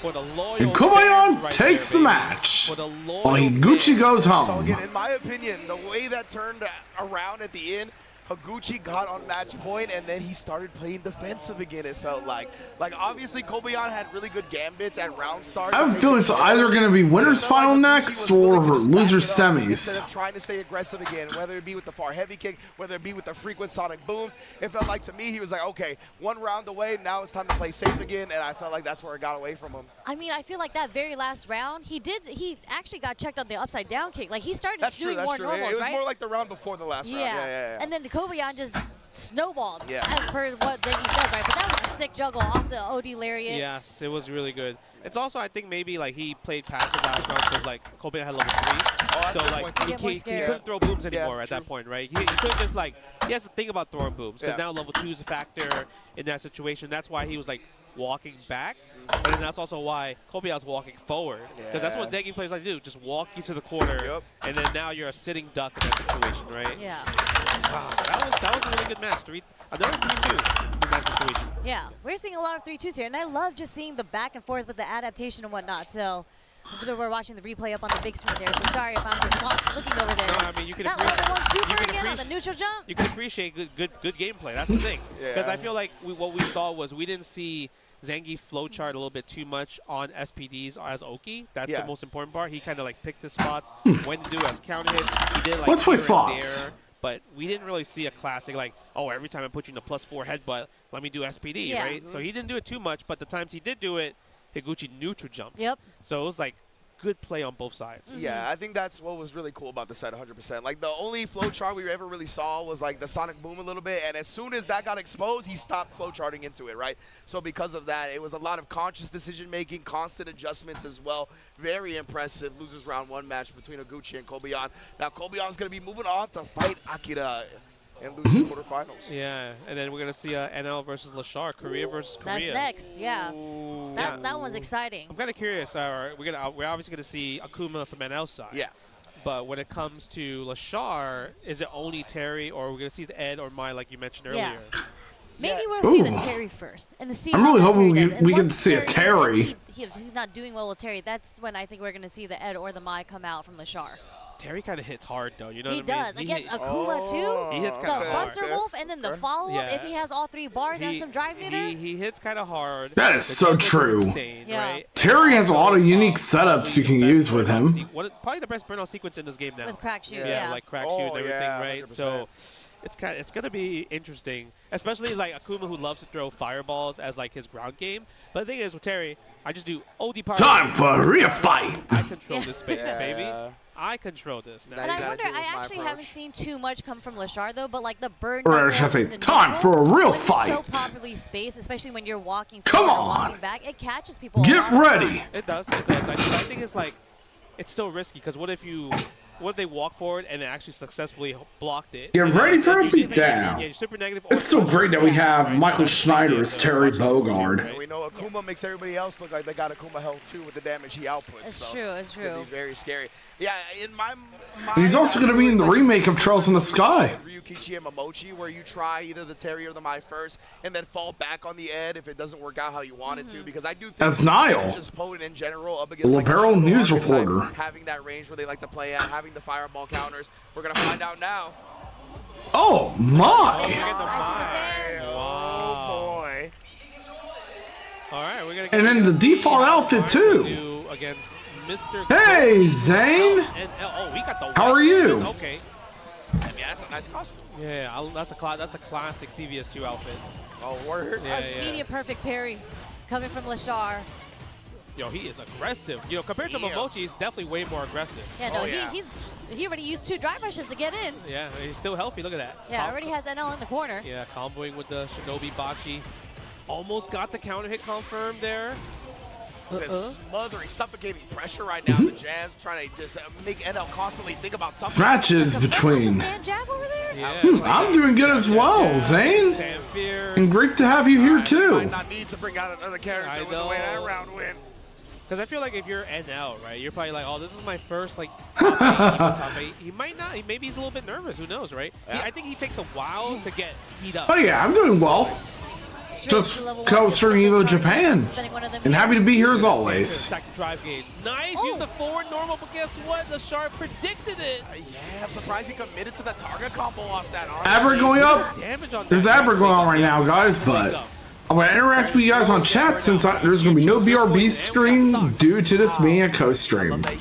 Speaker 12: For the loyal
Speaker 1: And Kobayan
Speaker 12: fans right
Speaker 1: takes
Speaker 12: there,
Speaker 1: the
Speaker 12: baby.
Speaker 1: match.
Speaker 12: For the loyal
Speaker 1: While Higuchi
Speaker 12: fans.
Speaker 1: goes
Speaker 15: So
Speaker 1: home.
Speaker 15: again, in my opinion, the way that turned around at the end, Higuchi got on match point, and then he started playing defensive again, it felt like. Like, obviously, Kobayan had really good gambits at round start.
Speaker 1: I have a feeling it's either going to be winners final next or losers semis.
Speaker 15: Instead of trying to stay aggressive again, whether it be with the far heavy kick, whether it be with the frequent sonic booms, it felt like to me he was like, okay, one round away, now it's time to play safe again, and I felt like that's where it got away from him.
Speaker 16: I mean, I feel like that very last round, he actually got checked on the upside down kick. Like he started
Speaker 15: That's true,
Speaker 16: doing
Speaker 15: that's
Speaker 16: more
Speaker 15: true.
Speaker 16: normals,
Speaker 15: It was
Speaker 16: right?
Speaker 15: more like the round before the last round. Yeah.
Speaker 16: And then the Kobayan just snowballed
Speaker 15: Yeah.
Speaker 16: as per what Zangief does, right? But that was a sick juggle off the OD lariat.
Speaker 12: Yes, it was really good. It's also, I think, maybe like he played passive last round because like Kobayan had level 3, so like he couldn't throw booms anymore at that point, right? He couldn't just like he has to think about throwing booms because now level 2 is a factor in that situation. That's why he was like walking back, but then that's also why Kobayan's walking forward because that's what Zangief players like to do, just walk you to the corner, and then now you're a sitting duck in that situation, right?
Speaker 16: Yeah.
Speaker 12: Wow, that was a really good match. Another 3-2 in that situation.
Speaker 16: Yeah, we're seeing a lot of 3-2s here, and I love just seeing the back and forth with the adaptation and whatnot. So we're watching the replay up on the big screen there, so sorry if I'm just looking over there.
Speaker 12: No, I mean, you can
Speaker 16: that level 1 super again on the neutral jump.
Speaker 12: You can appreciate good gameplay. That's the thing. Because I feel like what we saw was we didn't see Zangief flowchart a little bit too much on SPDs as Oki. That's the most important part. He kind of like picked his spots, when to do as counter hits. He did like
Speaker 1: Let's play
Speaker 12: here and
Speaker 1: slots.
Speaker 12: there, but we didn't really see a classic like, oh, every time I put you in the +4 headbutt, let me do SPD, right? So he didn't do it too much, but the times he did do it, Higuchi neutral jumps.
Speaker 16: Yep.
Speaker 12: So it was like good play on both sides.
Speaker 15: Yeah, I think that's what was really cool about the set 100%. Like, the only flowchart we ever really saw was, like, the sonic boom a little bit, and as soon as that got exposed, he stopped flowcharting into it, right? So because of that, it was a lot of conscious decision-making, constant adjustments as well. Very impressive losers round 1 match between Higuchi and Kobayan. Now, Kobayan's going to be moving on to fight Akira and losers quarterfinals.
Speaker 12: Yeah, and then we're going to see NL versus Lashar, Korea versus Korea.
Speaker 16: That's next, yeah. That one's exciting.
Speaker 12: I'm kind of curious. We're obviously going to see Akuma from NL's side.
Speaker 15: Yeah.
Speaker 12: But when it comes to Lashar, is it only Terry, or are we going to see Ed or Mai, like you mentioned earlier?
Speaker 16: Maybe we'll see the Terry first and see.
Speaker 1: I'm
Speaker 16: how
Speaker 1: really
Speaker 16: the
Speaker 1: hoping
Speaker 16: Terry does.
Speaker 1: we
Speaker 16: And
Speaker 1: can
Speaker 16: once
Speaker 1: see a Terry.
Speaker 16: If he's not doing well with Terry, that's when I think we're going to see the Ed or the Mai come out from Lashar.
Speaker 12: Terry kind of hits hard, though. You know
Speaker 16: He
Speaker 12: what I mean?
Speaker 16: does. Against Akuma, too.
Speaker 12: He hits
Speaker 16: The
Speaker 12: kind of hard.
Speaker 16: Buster Wolf and then the follow-up, if he has all 3 bars and some drive meter.
Speaker 12: He hits kind of hard.
Speaker 1: That is so true.
Speaker 12: Insane, right?
Speaker 1: Terry has a lot of unique setups you can use with him.
Speaker 12: Probably the best burnout sequence in this game now.
Speaker 16: With crack shoot,
Speaker 12: yeah. Like crack shoot and everything,
Speaker 15: yeah,
Speaker 12: right?
Speaker 15: 100%.
Speaker 12: So it's gonna be interesting, especially like Akuma, who loves to throw fireballs as like his ground game. But the thing is with Terry, I just do OD power.
Speaker 1: Time for a real fight.
Speaker 12: I control this space, baby. I control this now.
Speaker 16: And I wonder, I actually haven't seen too much come from Lashar, though, but like the burn.
Speaker 1: Or should I say, time for a real
Speaker 16: when
Speaker 1: fight.
Speaker 16: It's so properly spaced, especially when you're walking
Speaker 1: Come
Speaker 16: forward or
Speaker 1: on.
Speaker 16: walking back, it catches people.
Speaker 1: Get
Speaker 16: a lot of
Speaker 1: ready.
Speaker 16: times.
Speaker 12: It does. It does. I think it's like, it's still risky because what if they walk forward and it actually successfully blocked it?
Speaker 1: Get ready for a beatdown.
Speaker 12: Yeah, you're super negative.
Speaker 1: It's so great that we have Michael Schneider as Terry Bogard.
Speaker 15: And we know Akuma makes everybody else look like they got Akuma health too with the damage he outputs.
Speaker 16: It's true. It's
Speaker 15: It's gonna
Speaker 16: true.
Speaker 15: be very scary. Yeah, in my
Speaker 1: He's also going to be in the remake of Trails in the Sky.
Speaker 15: Ryukichi and Momochi, where you try either the Terry or the Mai first, and then fall back on the Ed if it doesn't work out how you want it to. Because I do think
Speaker 1: As Niall,
Speaker 15: just potent in general up against like,
Speaker 1: Libero
Speaker 15: the
Speaker 1: news
Speaker 15: archetype,
Speaker 1: reporter.
Speaker 15: having that range where they like to play at, having the fireball counters. We're gonna find out now.
Speaker 1: Oh my!
Speaker 15: Oh boy!
Speaker 12: All right, we're gonna.
Speaker 1: And then the default outfit too.
Speaker 12: Do against Mr.
Speaker 1: Hey, Zane.
Speaker 12: Oh, we got the.
Speaker 1: How are you?
Speaker 12: Okay.
Speaker 3: I mean, that's a nice costume.
Speaker 12: Yeah, that's a classic CVS2 outfit.
Speaker 3: Oh, word.
Speaker 12: Yeah,
Speaker 16: Immediate perfect parry coming from Lashar.
Speaker 12: Yo, he is aggressive. You know, compared to Momochi, he's definitely way more aggressive.
Speaker 16: Yeah, no, he already used 2 drive rushes to get in.
Speaker 12: Yeah, he's still healthy. Look at that.
Speaker 16: Yeah, already has NL in the corner.
Speaker 12: Yeah, comboing with the Shinobi Bachi. Almost got the counter hit confirmed there.
Speaker 15: This smothering, suffocating pressure right now. The jabs trying to just make NL constantly think about something.
Speaker 1: This match is between.
Speaker 16: Jab over there?
Speaker 12: Yeah.
Speaker 1: I'm doing good as well, Zane. And great to have you here too.
Speaker 15: Might not need to bring out another character with the way that round went.
Speaker 12: Because I feel like if you're NL, right, you're probably like, oh, this is my first like top 8. He might not. Maybe he's a little bit nervous. Who knows, right?
Speaker 3: Yeah.
Speaker 12: I think he takes a while to get heat up.
Speaker 1: Oh yeah, I'm doing well. Just co-streaming EVO Japan. And happy to be here as always.
Speaker 12: Second drive game. Nice. Use the forward normal, but guess what? The Sharp predicted it.
Speaker 15: Yeah, I'm surprised he committed to the target combo off that.
Speaker 1: Abra going up.
Speaker 12: Damage on
Speaker 1: There's Abra going on right now, guys, but I'm going to interact with you guys on chat since there's going to be no BRB screen due to this being a co-stream.
Speaker 15: Using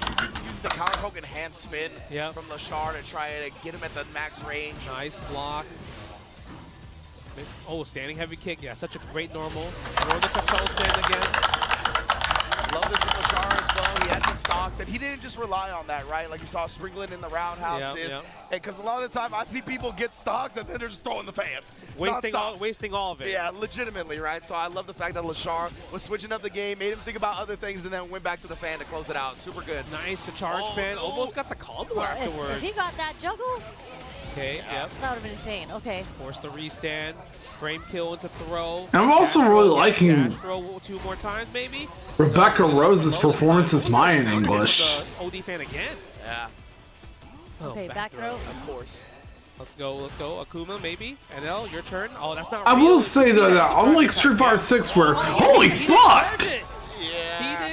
Speaker 15: the counter poke and hand spin from Lashar to try to get him at the max range.
Speaker 12: Nice block. Oh, standing heavy kick. Yeah, such a great normal. Throw the control stand again.
Speaker 15: Love this with Lashar as well. He had the stocks, and he didn't just rely on that, right? Like you saw sprinkling in the roundhouses. Because a lot of the time I see people get stocks and then they're just throwing the fans.
Speaker 12: Wasting all of it.
Speaker 15: Yeah, legitimately, right? So I love the fact that Lashar was switching up the game, made him think about other things, and then went back to the fan to close it out. Super good.
Speaker 12: Nice to charge fan. Almost got the combo afterwards.
Speaker 16: If he got that juggle,
Speaker 12: okay, yep.
Speaker 16: that would have been insane. Okay.
Speaker 12: Force the restand. Frame kill into throw.
Speaker 1: And I'm also really liking
Speaker 12: throw 2 more times, maybe.
Speaker 1: Rebecca Rose's performance as Maya in English.
Speaker 12: OD fan again.
Speaker 15: Yeah.
Speaker 16: Okay, back throw.
Speaker 15: Of course.
Speaker 12: Let's go. Akuma, maybe. NL, your turn. Oh, that's not
Speaker 1: I
Speaker 12: real.
Speaker 1: will say though that unlike Street Fighter 6 where, holy fuck!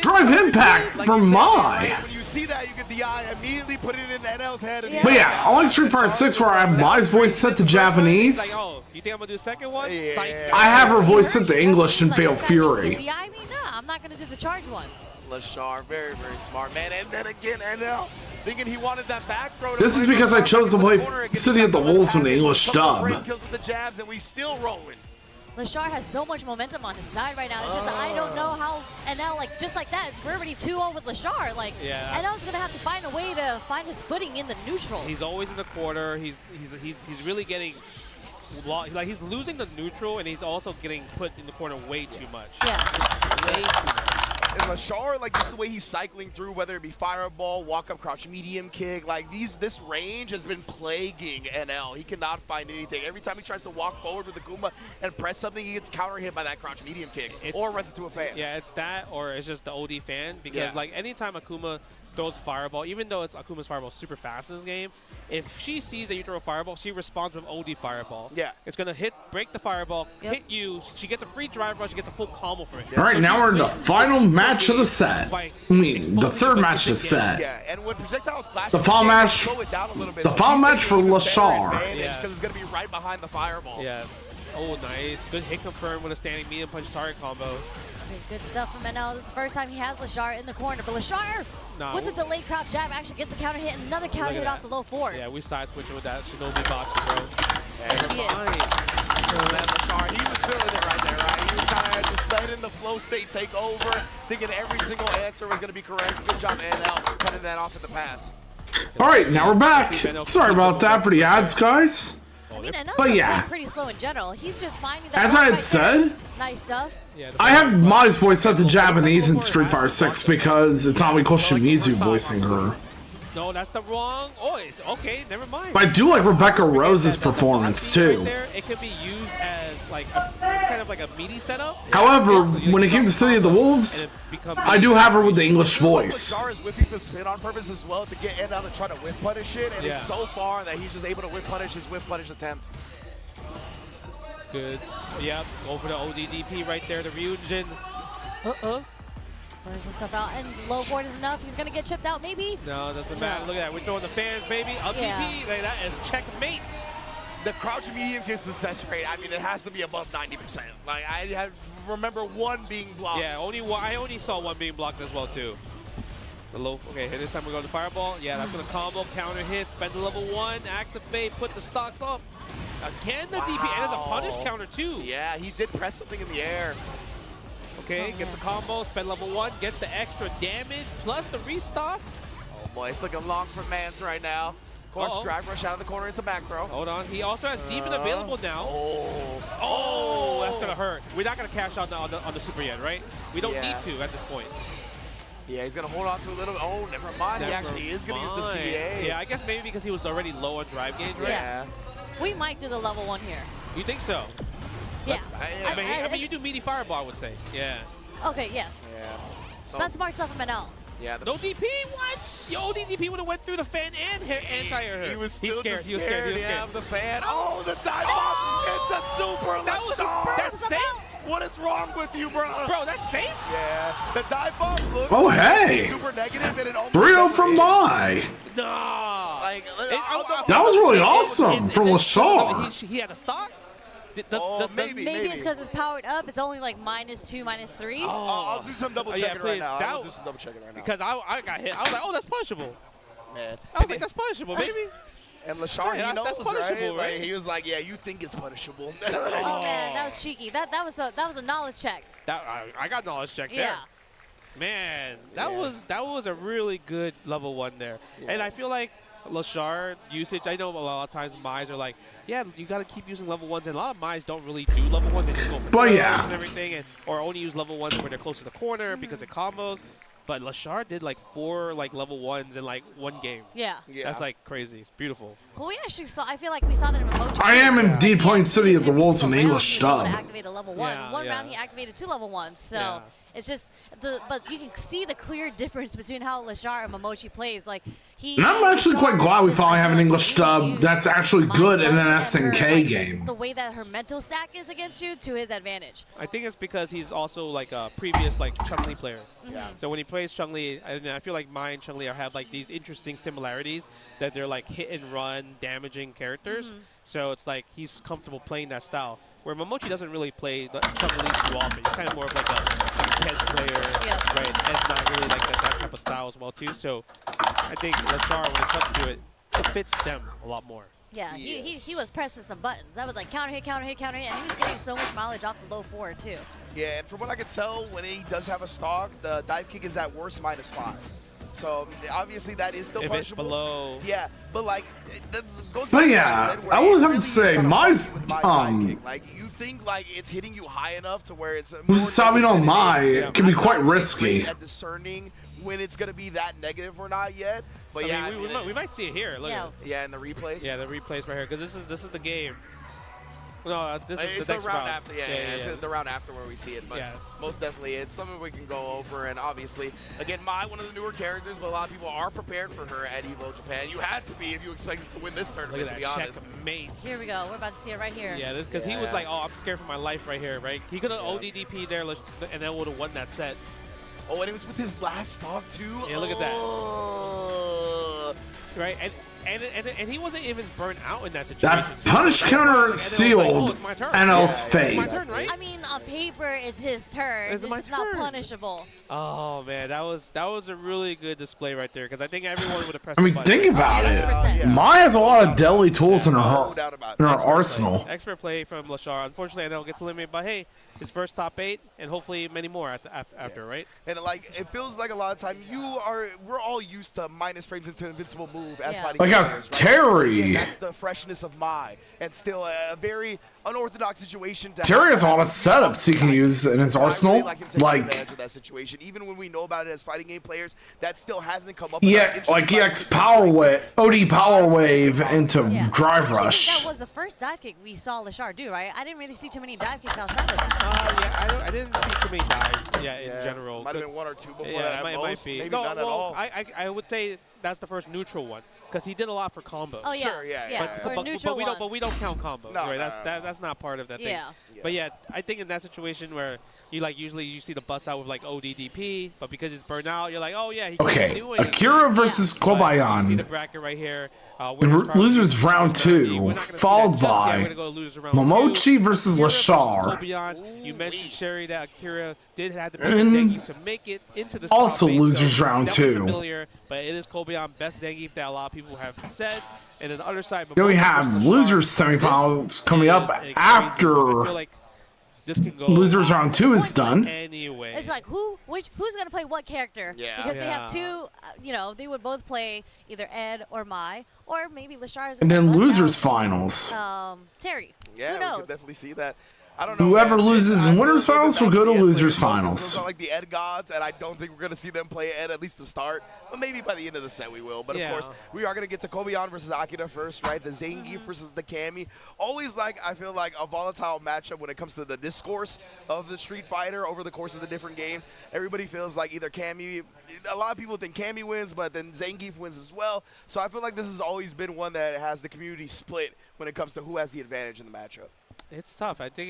Speaker 1: Drive impact from Mai!
Speaker 15: When you see that, you get the eye, immediately put it in NL's head. And
Speaker 1: But yeah, unlike Street Fighter 6 where I have Mai's voice set to Japanese,
Speaker 12: Like, oh, you think I'm gonna do the second one?
Speaker 1: I have her voice set to English in Fatal Fury.
Speaker 16: Yeah, I mean, no, I'm not going to do the charge one.
Speaker 15: Lashar, very, very smart, man. And then again, NL, thinking he wanted that back throw.
Speaker 1: This is because I chose to play City of the Wolves from the English dub.
Speaker 15: Kills with the jabs, and we still rolling.
Speaker 16: Lashar has so much momentum on his side right now. It's just I don't know how NL, like, just like that, we're already 2-0 with Lashar. Like, NL's going to have to find a way to find his footing in the neutral.
Speaker 12: He's always in the quarter. He's really getting, like, he's losing the neutral, and he's also getting put in the corner way too much.
Speaker 16: Yeah.
Speaker 12: Way too much.
Speaker 15: And Lashar, like just the way he's cycling through, whether it be fireball, walk up, crouch, medium kick, like this range has been plaguing NL. He cannot find anything. Every time he tries to walk forward with the Akuma and press something, he gets counter hit by that crouch medium kick or runs into a fan.
Speaker 12: Yeah, it's that or it's just the OD fan because like anytime Akuma throws fireball, even though it's Akuma's fireball super fast in this game, if she sees that you throw a fireball, she responds with OD fireball.
Speaker 15: Yeah.
Speaker 12: It's going to break the fireball, hit you, she gets a free drive rush, she gets a full combo for it.
Speaker 1: Alright, now we're in the final match of the set. I mean, the third match of the set.
Speaker 15: Yeah, and when projectiles clash,
Speaker 1: The final match, the final match for Lashar.
Speaker 15: Because it's going to be right behind the fireball.
Speaker 12: Yeah. Oh, nice. Good hit confirmed with a standing medium punch target combo.
Speaker 16: Okay, good stuff from NL. This is the first time he has Lashar in the corner. But Lashar, with the delayed crouch jab, actually gets a counter hit and another counter hit off the low forward.
Speaker 12: Yeah, we side switching with that Shinobi Bachi, bro.
Speaker 15: Lashar, he was feeling it right there, right? He was kind of just letting the flow state take over, thinking every single answer was going to be correct. Good job, NL, cutting that off at the pass.
Speaker 1: Alright, now we're back. Sorry about that for the ads, guys.
Speaker 16: I mean,
Speaker 1: But yeah,
Speaker 16: pretty slow in general. He's just finding that.
Speaker 1: as I had said,
Speaker 16: nice stuff.
Speaker 1: I have Mai's voice set to Japanese in Street Fighter 6 because it's Amiko Shimizu voicing her.
Speaker 12: No, that's the wrong voice. Okay, never mind.
Speaker 1: But I do like Rebecca Rose's performance too.
Speaker 12: Right there, it could be used as like kind of like a meaty setup.
Speaker 1: However, when it came to City of the Wolves, I do have her with the English voice.
Speaker 15: Lashar is whipping the spin on purpose as well to get NL to try to whip punish it, and it's so far that he's just able to whip punish his whip punish attempt.
Speaker 12: Good. Yep. Go for the ODDP right there. The Ryujin.
Speaker 16: Burns himself out, and low board is enough. He's gonna get chipped out, maybe.
Speaker 12: No, doesn't matter. Look at that. We're throwing the fans, baby. Up DP. Like, that is checkmate.
Speaker 15: The crouch medium kick success rate, I mean, it has to be above 90%. Like, remember one being blocked.
Speaker 12: Yeah, I only saw one being blocked as well, too. Okay, this time we're going to Fireball. Yeah, that's going to combo, counter hit, spend the level 1, activate, put the stocks up. Again, the DP, and there's a punish counter too.
Speaker 15: Yeah, he did press something in the air.
Speaker 12: Okay, gets a combo, spend level 1, gets the extra damage, plus the restock.
Speaker 15: Oh boy, it's looking long for Mans right now. Of course, drive rush out of the corner into back throw.
Speaker 12: Hold on, he also has Demon available now. Oh, that's gonna hurt. We're not gonna cash out on the super yet, right? We don't need to at this point.
Speaker 15: Yeah, he's gonna hold on to a little. Oh, never mind. He actually is gonna use the CA.
Speaker 12: Yeah, I guess maybe because he was already low on drive gauge, right?
Speaker 16: Yeah. We might do the level 1 here.
Speaker 12: You think so?
Speaker 16: Yeah.
Speaker 12: I mean, you do meaty fireball, I would say. Yeah.
Speaker 16: Okay, yes.
Speaker 15: Yeah. So,
Speaker 16: That's smart stuff from Manel.
Speaker 15: Yeah.
Speaker 12: No DP? What? Yo, DP would have went through the fan and anti-air hurt.
Speaker 15: He was still
Speaker 12: scared.
Speaker 15: just
Speaker 12: He was
Speaker 15: scared.
Speaker 12: scared. He was
Speaker 15: Yeah,
Speaker 12: scared.
Speaker 15: the fan. Oh, the dive bomb. It's a super Lashar.
Speaker 12: That's safe?
Speaker 15: What is wrong with you, bro?
Speaker 12: Bro, that's safe?
Speaker 15: Yeah. The dive bomb looks
Speaker 1: Oh, hey.
Speaker 15: super negative, and it almost
Speaker 1: 3-0 from Mai.
Speaker 12: No.
Speaker 15: Like,
Speaker 1: That was really awesome from Lashar.
Speaker 12: He had a stock?
Speaker 15: Maybe
Speaker 16: it's because it's powered up. It's only like -2, -3.
Speaker 15: I'll do some double checking right now. I'll do some double checking right now.
Speaker 12: Because I got hit. I was like, oh, that's punishable.
Speaker 15: Man.
Speaker 12: I was like, that's punishable, baby.
Speaker 15: And Lashar,
Speaker 12: Yeah,
Speaker 15: he knows,
Speaker 12: that's punishable,
Speaker 15: right?
Speaker 12: right?
Speaker 15: Like, he was like, yeah, you think it's punishable.
Speaker 16: Oh man, that was cheeky. That was a knowledge check.
Speaker 12: I got knowledge check there.
Speaker 16: Yeah.
Speaker 12: Man, that was a really good level 1 there. And I feel like Lashar usage, I know a lot of times Mai's are like, yeah, you got to keep using level 1s, and a lot of Mai's don't really do level 1s. They just go for
Speaker 1: But yeah.
Speaker 12: and everything, or only use level 1s when they're close to the corner because it combos. But Lashar did like 4 level 1s in like 1 game.
Speaker 16: Yeah.
Speaker 12: That's like crazy. It's beautiful.
Speaker 16: Well, we actually saw. I feel like we saw that in Emoji.
Speaker 1: I am indeed Point City at the Wolves with an English
Speaker 16: He was able to
Speaker 1: dub.
Speaker 16: activate a level 1.
Speaker 12: Yeah,
Speaker 16: One
Speaker 12: yeah.
Speaker 16: round he activated 2 level 1s. So
Speaker 12: Yeah.
Speaker 16: it's just but you can see the clear difference between how Lashar and Momochi plays. Like
Speaker 1: And I'm actually quite glad we finally have an English dub that's actually good in an SNK game.
Speaker 16: The way that her mental stack is against you to his advantage.
Speaker 12: I think it's because he's also like a previous Chun-Li player.
Speaker 16: Yeah.
Speaker 12: So when he plays Chun-Li, I feel like Mai and Chun-Li have like these interesting similarities that they're like hit and run, damaging characters. So it's like he's comfortable playing that style. Where Momochi doesn't really play the Chun-Li too often. He's kind of more of like a head player, right? And it's not really like that type of style as well too. So I think Lashar, when it comes to it, it fits them a lot more.
Speaker 16: Yeah, he was pressing some buttons. That was like counter hit, counter hit, counter hit, and he was getting so much mileage off the low forward too.
Speaker 15: Yeah, and from what I can tell, when he does have a stock, the dive kick is at worst -5. So obviously that is still
Speaker 12: If it's
Speaker 15: punishable.
Speaker 12: below.
Speaker 15: Yeah, but like, that goes back
Speaker 1: But
Speaker 15: to what
Speaker 1: yeah,
Speaker 15: I said, where
Speaker 1: I
Speaker 15: it
Speaker 1: would have
Speaker 15: really
Speaker 1: to
Speaker 15: is
Speaker 1: say,
Speaker 15: kinda
Speaker 1: my
Speaker 15: with dive kick. Like, you think like it's hitting you high enough to where it's more
Speaker 1: Wasabi no
Speaker 15: negative than
Speaker 1: Mai
Speaker 15: it is.
Speaker 1: can be
Speaker 15: I'm
Speaker 1: quite
Speaker 15: not really
Speaker 1: risky.
Speaker 15: great at discerning when it's gonna be that negative or not yet. But
Speaker 12: I
Speaker 15: yeah,
Speaker 12: mean, we might see it here. Look at it.
Speaker 15: yeah, in the replays.
Speaker 12: Yeah, the replays right here, because this is the game. No, this is
Speaker 15: It's
Speaker 12: the next
Speaker 15: round after. Yeah, it's
Speaker 12: yeah.
Speaker 15: the round after where we see it. But most definitely, it's something we can go over. And obviously, again, Mai, one of the newer characters, but a lot of people are prepared for her at EVO Japan. You had to be if you expected to win this tournament.
Speaker 12: Look at
Speaker 15: to be
Speaker 12: that
Speaker 15: honest.
Speaker 12: checkmate.
Speaker 16: Here we go. We're about to see it right here.
Speaker 12: Yeah, because he was like, oh, I'm scared for my life right here, right? He could have ODDP there, and then would have won that set.
Speaker 15: Oh, and it was with his last stock too.
Speaker 12: Yeah, look at that. Right, and he wasn't even burnt out in that situation.
Speaker 1: That punish counter sealed NL's fate.
Speaker 16: I mean, on paper, it's his turn. It's just not punishable.
Speaker 12: Oh man, that was a really good display right there because I think everyone would have pressed.
Speaker 1: I mean,
Speaker 12: the button.
Speaker 1: think about it. Mai has a lot of deadly tools in her arsenal.
Speaker 12: Expert play from Lashar. Unfortunately, I know it gets eliminated, but hey, his first top 8 and hopefully many more after, right?
Speaker 15: And like, it feels like a lot of time we're all used to minus frames into invincible move as fighting
Speaker 1: Like how
Speaker 15: players, right?
Speaker 1: Terry.
Speaker 15: And that's the freshness of Mai, and still a very unorthodox situation.
Speaker 1: Terry has a lot of setups he can use in his arsenal.
Speaker 15: Like him taking advantage of that situation, even when we know about it as fighting game players, that still hasn't come up.
Speaker 1: Yeah, like EX Power Wave, OD Power Wave into Drive
Speaker 16: Actually,
Speaker 1: Rush.
Speaker 16: that was the first dive kick we saw Lashar do, right? I didn't really see too many dive kicks outside of that.
Speaker 12: Yeah, I didn't see too many dives. Yeah, in general.
Speaker 15: Might have been 1 or 2 before
Speaker 12: yeah,
Speaker 15: that.
Speaker 12: It might be.
Speaker 15: Maybe
Speaker 12: No,
Speaker 15: none at all.
Speaker 12: I would say that's the first neutral one. because he did a lot for combos.
Speaker 16: Oh yeah,
Speaker 15: Sure, yeah.
Speaker 16: For neutral
Speaker 12: but we don't count combos,
Speaker 15: No,
Speaker 12: right?
Speaker 15: no,
Speaker 12: That's not part of that thing.
Speaker 16: Yeah.
Speaker 12: But yeah, I think in that situation where you like usually you see the bust out with like ODDP, but because it's burnt out, you're like, oh yeah, he can't
Speaker 1: Okay,
Speaker 12: do anything.
Speaker 1: Akira versus
Speaker 12: But you see
Speaker 1: Kobayan.
Speaker 12: the bracket right here.
Speaker 1: Losers round 2, followed by Momochi versus Lashar.
Speaker 12: You mentioned, Sherry, that Akira did have to beat
Speaker 1: And
Speaker 12: Zangief to make it into the
Speaker 1: also
Speaker 12: top 8,
Speaker 1: losers
Speaker 12: so
Speaker 1: round
Speaker 12: definitely
Speaker 1: 2.
Speaker 12: Familiar, but it is Kobayan best Zangief that a lot of people have said. And then the other side,
Speaker 1: Then we
Speaker 12: Momochi
Speaker 1: have
Speaker 12: versus
Speaker 1: losers
Speaker 12: Lashar.
Speaker 1: semifinals
Speaker 12: This
Speaker 1: coming up
Speaker 12: is a crazy one. I
Speaker 1: after
Speaker 12: feel like this can go
Speaker 1: losers round 2 is done.
Speaker 12: anyway.
Speaker 16: It's like who's gonna play what character?
Speaker 15: Yeah.
Speaker 16: Because they have two. They would both play either Ed or Mai, or maybe Lashar's.
Speaker 1: And then
Speaker 16: bust
Speaker 1: losers
Speaker 16: out,
Speaker 1: finals.
Speaker 16: Terry.
Speaker 15: Yeah,
Speaker 16: Who
Speaker 15: we
Speaker 16: knows?
Speaker 15: could definitely see that. I don't know.
Speaker 1: Whoever
Speaker 15: man.
Speaker 1: loses
Speaker 15: I
Speaker 1: in
Speaker 15: feel
Speaker 1: winners
Speaker 15: like
Speaker 1: finals will
Speaker 15: that
Speaker 1: go to
Speaker 15: Ed
Speaker 1: losers
Speaker 15: players,
Speaker 1: finals.
Speaker 15: Those are like the Ed gods, and I don't think we're going to see them play Ed at least to start. But maybe by the end of the set we will. But
Speaker 12: Yeah.
Speaker 15: of course, we are going to get to Kobayan versus Akira first, right? The Zangief versus the Cammy. Always I feel like a volatile matchup when it comes to the discourse of the Street Fighter over the course of the different games. Everybody feels like either Cammy, a lot of people think Cammy wins, but then Zangief wins as well. So I feel like this has always been one that has the community split when it comes to who has the advantage in the matchup.
Speaker 12: It's tough. I think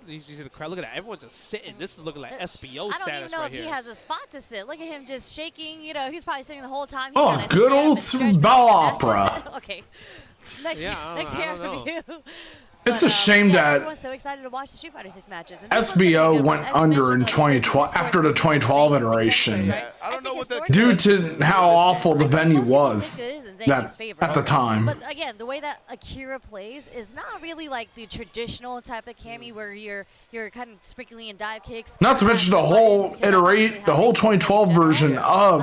Speaker 12: you see the crowd. Look at that. Everyone's just sitting. This is looking like SBO
Speaker 16: I don't
Speaker 12: status
Speaker 16: even know
Speaker 12: right
Speaker 16: if
Speaker 12: here.
Speaker 16: he has a spot to sit. Look at him just shaking. He's probably sitting the whole time. He's
Speaker 1: Oh,
Speaker 16: gotta
Speaker 1: good
Speaker 16: stand
Speaker 1: old
Speaker 16: and stretch
Speaker 1: bell
Speaker 16: back and
Speaker 1: opera.
Speaker 16: okay. Next,
Speaker 12: Yeah, I
Speaker 16: next
Speaker 12: don't
Speaker 16: year
Speaker 12: know.
Speaker 16: review.
Speaker 1: It's a shame that
Speaker 16: everyone's so excited to watch the Street Fighter 6 matches. And this one's gonna be a
Speaker 1: SBO
Speaker 16: good one.
Speaker 1: went
Speaker 16: As you
Speaker 1: under
Speaker 16: mentioned,
Speaker 1: in
Speaker 16: like,
Speaker 1: 2012
Speaker 16: this
Speaker 1: after the 2012
Speaker 16: Zangief
Speaker 1: iteration.
Speaker 16: right?
Speaker 15: I don't know what the
Speaker 1: Due
Speaker 15: consensus
Speaker 1: to how
Speaker 15: is.
Speaker 1: awful the venue
Speaker 16: Most people
Speaker 1: was
Speaker 16: think it is in Zangief's favor.
Speaker 1: at the time.
Speaker 16: But again, the way that Akira plays is not really like the traditional type of Cammy where you're kind of sprinkling in dive kicks.
Speaker 1: Not to mention the whole the whole 2012 version of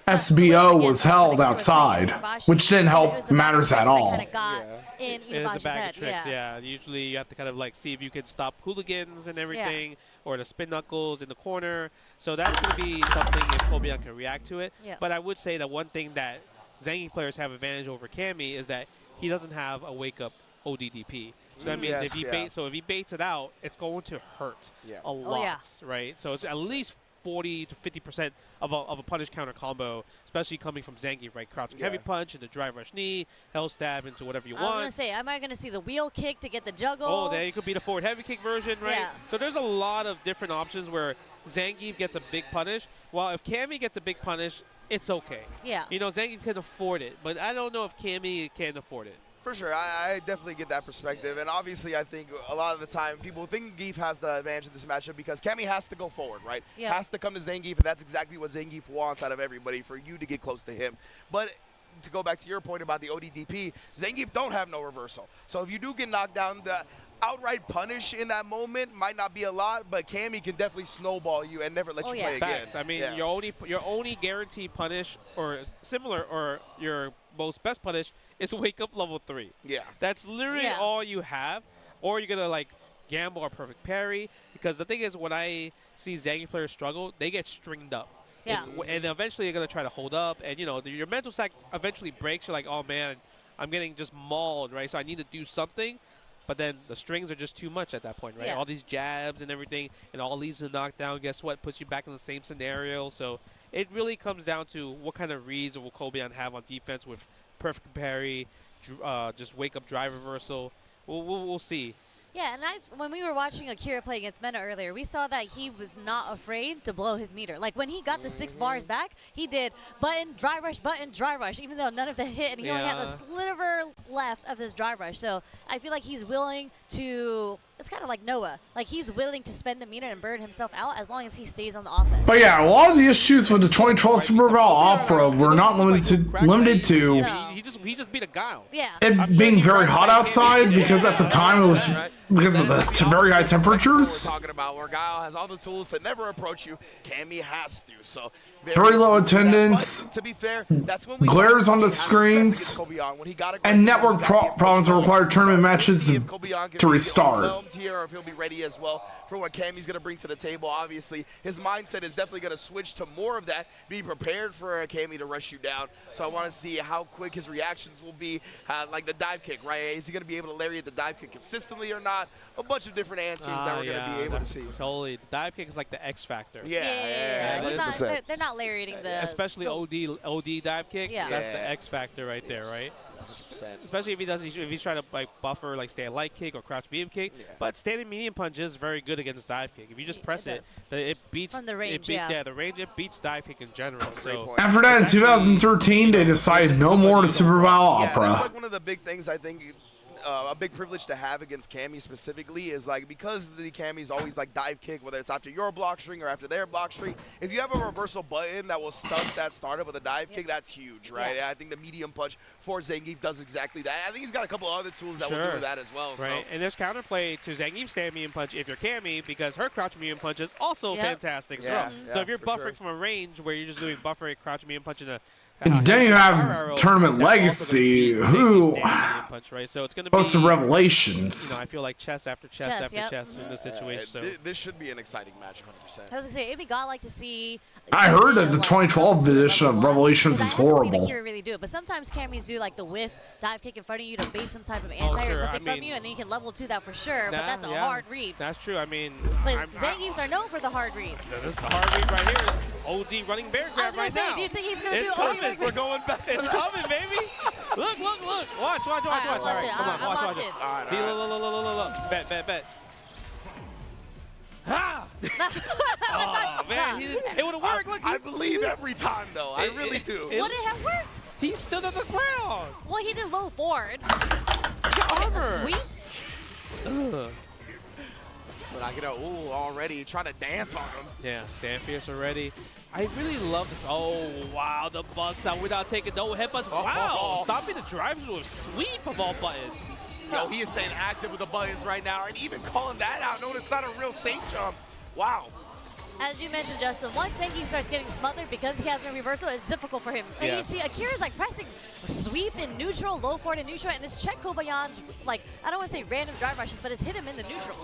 Speaker 1: SBO was held outside, which didn't help matters at all.
Speaker 16: In
Speaker 12: It is a
Speaker 16: Inabashi's
Speaker 12: bag
Speaker 16: head,
Speaker 12: of tricks, yeah. Usually you have to kind of like see if you can stop hooligans and everything, or the spin knuckles in the corner. So that's going to be something if Kobayan can react to it.
Speaker 16: Yeah.
Speaker 12: But I would say that one thing that Zangief players have advantage over Cammy is that he doesn't have a wake-up ODDP. So that means if he baits it out, it's going to hurt a lot, right? So it's at least 40 to 50% of a punish counter combo, especially coming from Zangief, right? Crouching heavy punch into drive rush knee, hell stab into whatever you want.
Speaker 16: I was gonna say, am I gonna see the wheel kick to get the juggle?
Speaker 12: Oh, there you could be the forward heavy kick version, right?
Speaker 16: Yeah.
Speaker 12: So there's a lot of different options where Zangief gets a big punish. While if Cammy gets a big punish, it's okay.
Speaker 16: Yeah.
Speaker 12: Zangief can afford it, but I don't know if Cammy can afford it.
Speaker 15: For sure, I definitely get that perspective, and obviously I think a lot of the time people think Zangief has the advantage in this matchup because Cammy has to go forward, right?
Speaker 16: Yeah.
Speaker 15: Has to come to Zangief, and that's exactly what Zangief wants out of everybody, for you to get close to him. But to go back to your point about the ODDP, Zangief don't have no reversal. So if you do get knocked down, the outright punish in that moment might not be a lot, but Cammy can definitely snowball you and never let you play
Speaker 12: Facts.
Speaker 15: again.
Speaker 12: I mean, your only guaranteed punish or similar or your most best punish is wake up level 3.
Speaker 15: Yeah.
Speaker 12: That's literally all you have, or you're gonna like gamble or perfect parry. Because the thing is, when I see Zangief players struggle, they get stringed up.
Speaker 16: Yeah.
Speaker 12: And eventually you're gonna try to hold up, and your mental stack eventually breaks. You're like, oh man, I'm getting just mauled, right? So I need to do something. But then the strings are just too much at that point, right?
Speaker 16: Yeah.
Speaker 12: All these jabs and everything, and all leads to knockdown. Guess what? Puts you back in the same scenario. So it really comes down to what kind of reads will Kobayan have on defense with perfect parry, just wake up drive reversal. We'll see.
Speaker 16: Yeah, and when we were watching Akira play against Mena earlier, we saw that he was not afraid to blow his meter. Like, when he got the 6 bars back, he did button, dry rush, even though none of them hit, and he only had a sliver left of his dry rush. So I feel like he's willing to – it's kind of like Noah. Like, he's willing to spend the meter and burn himself out as long as he stays on the offense.
Speaker 1: But yeah, a lot of the issues with the 2012 Super Bowl Opera were not limited to
Speaker 12: He just beat a guile.
Speaker 16: Yeah.
Speaker 1: it being very hot outside because at the time it was because of the very high temperatures.
Speaker 15: We're talking about where Guile has all the tools to never approach you. Cammy has to. So
Speaker 1: Very low attendance,
Speaker 15: to be fair, that's when we
Speaker 1: glares on the screens, and network problems that require tournament matches to restart.
Speaker 15: Here, or if he'll be ready as well for what Cammy's going to bring to the table. Obviously, his mindset is definitely going to switch to more of that, be prepared for Cammy to rush you down. So I want to see how quick his reactions will be, like the dive kick, right? Is he going to be able to lariat the dive kick consistently or not? A bunch of different answers that we're going to be able to see.
Speaker 12: Totally. The dive kick is like the X factor.
Speaker 15: Yeah.
Speaker 16: They're not not lariating the.
Speaker 12: Especially OD dive kick.
Speaker 16: Yeah.
Speaker 12: That's the X factor right there, right?
Speaker 3: 100%.
Speaker 12: Especially if he's trying to like buffer like stand light kick or crouch medium kick. But standing medium punch is very good against dive kick. If you just press it beats
Speaker 16: from the range.
Speaker 12: the range, it beats dive kick in general. So
Speaker 1: After that, in 2013, they decided no more to Super Battle
Speaker 15: Yeah,
Speaker 1: Opera.
Speaker 15: that's like one of the big things I think. A big privilege to have against Cammy specifically is like because the Cammy's always like dive kick, whether it's after your block string or after their block string. If you have a reversal button that will stunt that startup with a dive kick, that's huge, right?
Speaker 12: Yeah.
Speaker 15: I think the medium punch for Zangief does exactly that. I think he's got a couple other tools that will do that as well.
Speaker 12: Right, and there's counterplay to Zangief's stand medium punch if you're Cammy because her crouch medium punch is also fantastic as well. So if you're buffering from a range where you're just doing buffering, crouch medium punch in a
Speaker 1: And then you have Tournament Legacy, who
Speaker 12: punch, right? So it's going to
Speaker 1: posted
Speaker 12: be
Speaker 1: revelations.
Speaker 12: You know, I feel like chess after chess after chess in this situation. So
Speaker 15: This should be an exciting match, 100%.
Speaker 16: I was gonna say it'd be godlike to see.
Speaker 1: I heard that the 2012 edition of Revelations is
Speaker 16: I haven't seen
Speaker 1: horrible.
Speaker 16: Akira really do it, but sometimes Cammys do like the whiff dive kick in front of you to base some type of anti or
Speaker 12: sure.
Speaker 16: something
Speaker 12: I
Speaker 16: from
Speaker 12: mean,
Speaker 16: you, and then you can level 2 that for sure. But that's a
Speaker 12: yeah,
Speaker 16: hard read.
Speaker 12: That's true. I mean,
Speaker 16: But Zangiefs are known for the hard reads.
Speaker 12: this is the hard read right here. Is OD running bear grab
Speaker 16: I was gonna
Speaker 12: right
Speaker 16: say,
Speaker 12: now.
Speaker 16: do you think he's gonna do
Speaker 12: coming.
Speaker 16: OD?
Speaker 15: We're going back.
Speaker 12: It's coming, baby. Look. Watch. All right, come on, watch. See, look. Bet. Ha! Oh, man. It would have worked. Look,
Speaker 15: I believe every time, though. I really do.
Speaker 16: Would it have worked?
Speaker 12: He stood on the ground.
Speaker 16: Well, he did low forward.
Speaker 12: Armor.
Speaker 16: Sweep.
Speaker 15: But I get already trying to dance on him.
Speaker 12: Yeah, stand fierce already. I really love this. Oh, wow, the bust out without taking no headbutts. Wow, stopping the drives with sweep of all buttons.
Speaker 15: Yo, he is staying active with the buttons right now, and even calling that out, knowing it's not a real safe jump. Wow.
Speaker 16: As you mentioned, Justin, once Zangief starts getting smothered because he has no reversal, it's difficult for him. And you see Akira's like pressing sweep in neutral, low forward in neutral, and it's checked Kobayan's, like, I don't want to say random drive rushes, but it's hit him in the neutral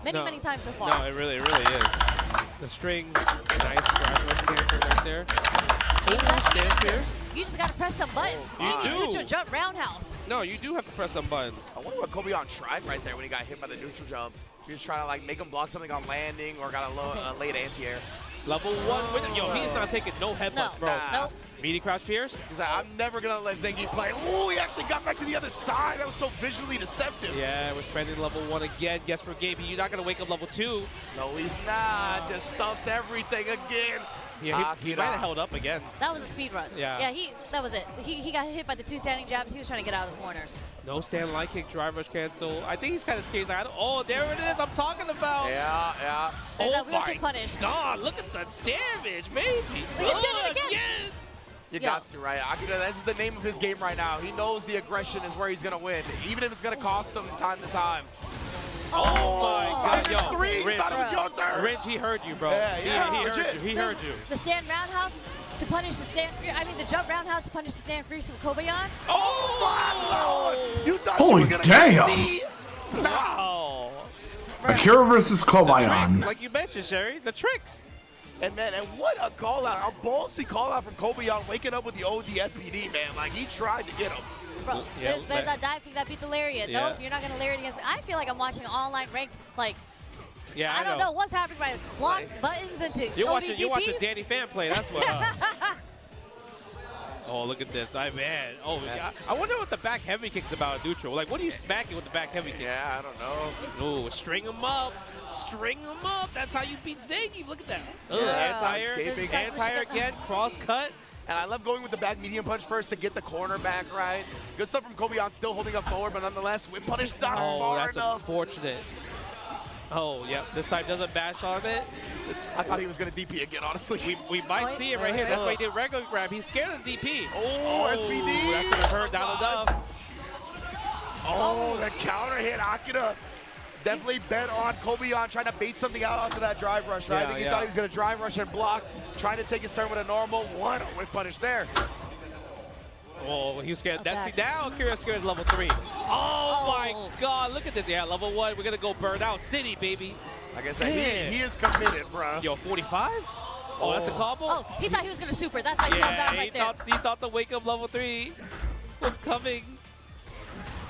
Speaker 16: many times so far.
Speaker 12: No, it really is. The strings, nice drive rush cancel right there. Stand fierce.
Speaker 16: You just got to press some buttons.
Speaker 12: You do.
Speaker 16: Neutral jump roundhouse.
Speaker 12: No, you do have to press some buttons.
Speaker 15: I wonder what Kobayan tried right there when he got hit by the neutral jump. He was trying to like make him block something on landing or got a late anti-air.
Speaker 12: Level 1 with Yo, he's not taking no headbutts, bro.
Speaker 16: Nope.
Speaker 12: Meaty crouch fierce.
Speaker 15: He's like, I'm never going to let Zangief play. Oh, he actually got back to the other side. That was so visually deceptive.
Speaker 12: Yeah, we're spending level 1 again. Guess for Gabe, you're not going to wake up level 2.
Speaker 15: No, he's not. Just stumps everything again.
Speaker 12: Yeah, he might have held up again.
Speaker 16: That was a speed run.
Speaker 12: Yeah.
Speaker 16: That was it. He got hit by the 2 standing jabs. He was trying to get out of the corner.
Speaker 12: No stand light kick, drive rush cancel. I think he's kind of scared. Like, oh, there it is. I'm talking about.
Speaker 15: Yeah.
Speaker 16: There's that
Speaker 12: Oh
Speaker 16: wheel
Speaker 12: my
Speaker 16: kick punish.
Speaker 12: God, look at the damage, baby.
Speaker 16: He did it again.
Speaker 15: You got to, right? Akira, this is the name of his game right now. He knows the aggression is where he's going to win, even if it's going to cost him time to time.
Speaker 12: Oh my God, yo.
Speaker 15: Three, thought it was your turn.
Speaker 12: Ringe, he heard you, bro.
Speaker 15: Yeah,
Speaker 12: he heard you. He heard you.
Speaker 16: The stand roundhouse to punish the stand. The jump roundhouse to punish the stand freeze from Kobayan.
Speaker 15: Oh my Lord! You thought
Speaker 1: Holy
Speaker 15: you were gonna
Speaker 1: damn.
Speaker 15: get me?
Speaker 12: Wow.
Speaker 1: Akira versus
Speaker 12: Tricks,
Speaker 1: Kobayan.
Speaker 12: like you mentioned, Sherry. The tricks.
Speaker 15: And man, and what a call out, a ballsy call out from Kobayan, waking up with the OD SPD, man. Like he tried to get him.
Speaker 16: Bro,
Speaker 12: Yeah,
Speaker 16: there's that dive kick that beat the lariat.
Speaker 12: Yeah.
Speaker 16: Nope, you're not going to lariat against me. I feel like I'm watching online ranked, like,
Speaker 12: Yeah,
Speaker 16: I don't know what's happening by block buttons into
Speaker 12: You're
Speaker 16: ODTP.
Speaker 12: watching Danny Fan play. That's what. Oh, look at this. Man. Oh, I wonder what the back heavy kick's about neutral. Like, what are you smacking with the back heavy kick?
Speaker 15: Yeah, I don't know.
Speaker 12: Oh, string him up. String him up. That's how you beat Zangief. Look at that.
Speaker 15: Yeah,
Speaker 12: Anti-air.
Speaker 15: escaping.
Speaker 12: Anti-air again. Cross cut.
Speaker 15: And I love going with the back medium punch first to get the corner back right. Good stuff from Kobayan, still holding up forward, but nonetheless, whip punish not far
Speaker 12: that's
Speaker 15: enough.
Speaker 12: unfortunate. Oh, yep. This time doesn't bash on it.
Speaker 15: I thought he was going to DP again, honestly.
Speaker 12: We might see it right here. That's why he did regular grab. He's scared of the DP.
Speaker 15: Oh, SPD.
Speaker 12: That's going to hurt down enough.
Speaker 15: Oh, the counter hit. Akira definitely bet on Kobayan trying to bait something out onto that drive rush, right? I think he thought he was going to drive rush and block, trying to take his turn with a normal one. Whip punish there.
Speaker 12: Oh, he was scared. That's now Akira scared level 3. Oh my God, look at this. Yeah, level 1. We're going to go burn out city, baby.
Speaker 15: Like I said, he is committed, bro.
Speaker 12: Yo, 45? Oh, that's a combo?
Speaker 16: Oh, he thought he was going to super. That's why he held down right there.
Speaker 12: He thought the wake up level 3 was coming.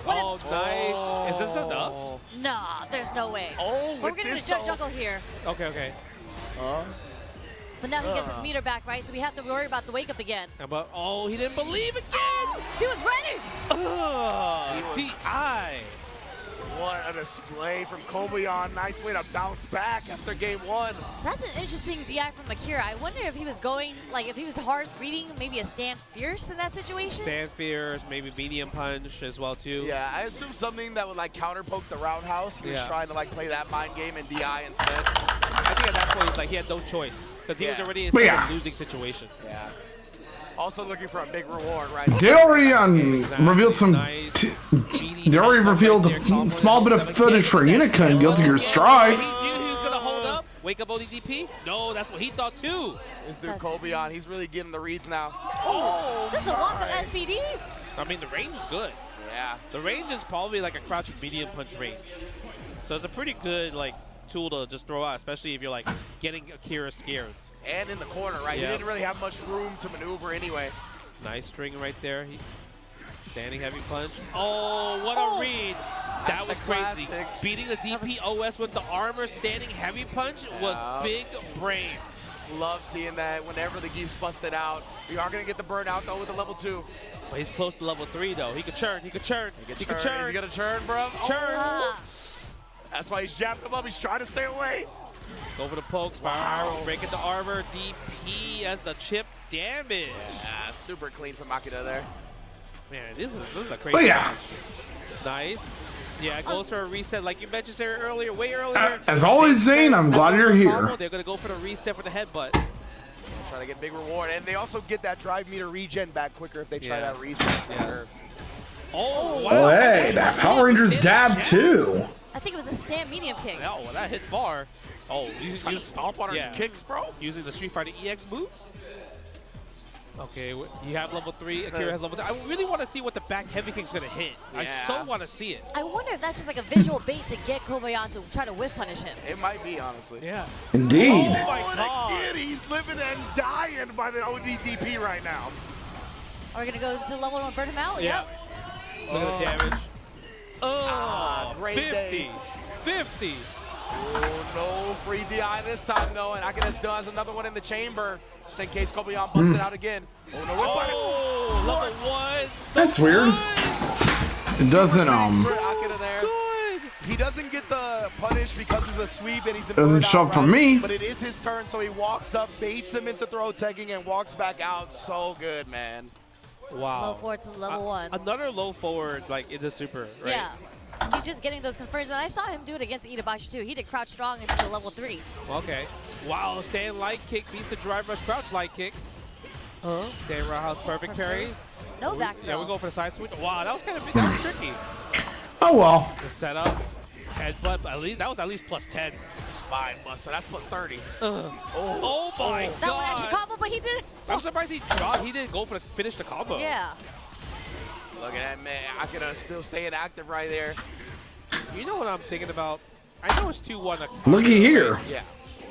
Speaker 16: What
Speaker 12: Nice. Is this enough?
Speaker 16: Nah, there's no way.
Speaker 15: Oh,
Speaker 16: We're going to do a jump juggle here.
Speaker 12: Okay.
Speaker 16: But now he gets his meter back, right? So we have to worry about the wake up again.
Speaker 12: But, oh, he didn't believe again.
Speaker 16: He was ready.
Speaker 12: DI.
Speaker 15: What a display from Kobayan. Nice way to bounce back after game 1.
Speaker 16: That's an interesting DI from Akira. I wonder if he was going, like, if he was hard reading maybe a stand fierce in that situation.
Speaker 12: Stand fierce, maybe medium punch as well too.
Speaker 15: Yeah, I assume something that would like counter poke the roundhouse. He was
Speaker 12: Yeah.
Speaker 15: trying to like play that mind game and DI instead.
Speaker 12: I think at that point, it's like he had no choice because he was
Speaker 15: Yeah.
Speaker 12: already in
Speaker 1: But
Speaker 12: such
Speaker 1: yeah.
Speaker 12: a losing situation.
Speaker 15: Yeah. Also looking for a big reward, right?
Speaker 1: They already revealed some. They already revealed a small bit of footage for Unica and Guilty Gear Strive.
Speaker 12: He knew he was going to hold up. Wake up ODDP? No, that's what he thought too.
Speaker 15: This dude Kobayan, he's really getting the reads now.
Speaker 16: Oh, just a walk of SPD.
Speaker 12: I mean, the range is good.
Speaker 15: Yeah.
Speaker 12: The range is probably like a crouching medium punch range. So it's a pretty good like tool to just throw out, especially if you're like getting Akira scared.
Speaker 15: And in the corner, right?
Speaker 12: Yeah.
Speaker 15: He didn't really have much room to maneuver anyway.
Speaker 12: Nice string right there. Standing heavy punch. Oh, what a read. That was crazy.
Speaker 15: classic.
Speaker 12: Beating the DPOS with the armor standing heavy punch was big brain.
Speaker 15: Love seeing that whenever the geef's busted out. We are going to get the burnout, though, with the level 2.
Speaker 12: But he's close to level 3, though. He could churn. He could churn. He could churn.
Speaker 15: Is he going to churn, bro?
Speaker 12: Churn.
Speaker 15: Oh. That's why he's jabbed him up. He's trying to stay away.
Speaker 12: Go for the pokes. Wow. Breaking the armor. DP as the chip damage.
Speaker 15: Yeah, super clean from Makita there.
Speaker 12: Man, this is a crazy
Speaker 1: Oh, yeah.
Speaker 12: match. Nice. Yeah, it goes for a reset, like you mentioned Sarah, earlier, way earlier.
Speaker 1: As always, Zane, I'm glad you're here.
Speaker 12: They're going to go for the reset for the headbutt.
Speaker 15: Trying to get big reward. And they also get that drive meter regen back quicker if they try that reset.
Speaker 12: Yes. Oh, wow.
Speaker 1: Oh, hey, that Power Rangers dab too.
Speaker 16: I think it was a stand medium kick.
Speaker 12: Oh, well, that hit far. Oh,
Speaker 15: Trying to stomp on his kicks, bro.
Speaker 12: Using the Street Fighter EX moves. Okay, you have level 3, Akira has level 2. I really want to see what the back heavy kick's going to hit. I so want to see it.
Speaker 16: I wonder if that's just like a visual bait to get Kobayan to try to whip punish him.
Speaker 15: It might be, honestly.
Speaker 12: Yeah.
Speaker 1: Indeed.
Speaker 15: Oh, my God. He's living and dying by the ODDP right now.
Speaker 16: Are we going to go to level 1 and burn him out?
Speaker 12: Yeah. Look at the damage. Oh,
Speaker 15: great
Speaker 12: 50.
Speaker 15: day.
Speaker 12: 50.
Speaker 15: Oh, no free DI this time, though. And Akira still has another one in the chamber. Just in case Kobayan busts it out again. Oh, no.
Speaker 12: Oh, level 1. So
Speaker 1: That's weird. It doesn't,
Speaker 15: For Akira there. He doesn't get the punish because he's a sweep and he's in
Speaker 1: Doesn't
Speaker 15: burnout,
Speaker 1: show up for
Speaker 15: right?
Speaker 1: me.
Speaker 15: But it is his turn, so he walks up, baits him into throw tagging, and walks back out. So good, man.
Speaker 12: Wow.
Speaker 16: Low forward to level 1.
Speaker 12: Another low forward, like in the super, right?
Speaker 16: Yeah. He's just getting those confirms. And I saw him do it against Itabashi, too. He did crouch strong into the level 3.
Speaker 12: Okay. Wow, stand light kick beats the drive rush crouch light kick. Stand roundhouse perfect parry.
Speaker 16: No back
Speaker 12: Yeah,
Speaker 16: throw.
Speaker 12: we go for the side switch. Wow, that was kind of big. That was tricky.
Speaker 1: Oh, well.
Speaker 12: The setup. Headbutt, at least that was at least plus 10.
Speaker 15: Spine buster, that's plus 30.
Speaker 12: Oh my
Speaker 16: That
Speaker 12: god.
Speaker 16: one actually combo, but he did it.
Speaker 12: I'm surprised he dropped. He didn't go for the finish the combo.
Speaker 16: Yeah.
Speaker 15: Look at that, man. Akira still staying active right there.
Speaker 12: You know what I'm thinking about? I know it's 2-1.
Speaker 1: Looky here.
Speaker 12: Yeah.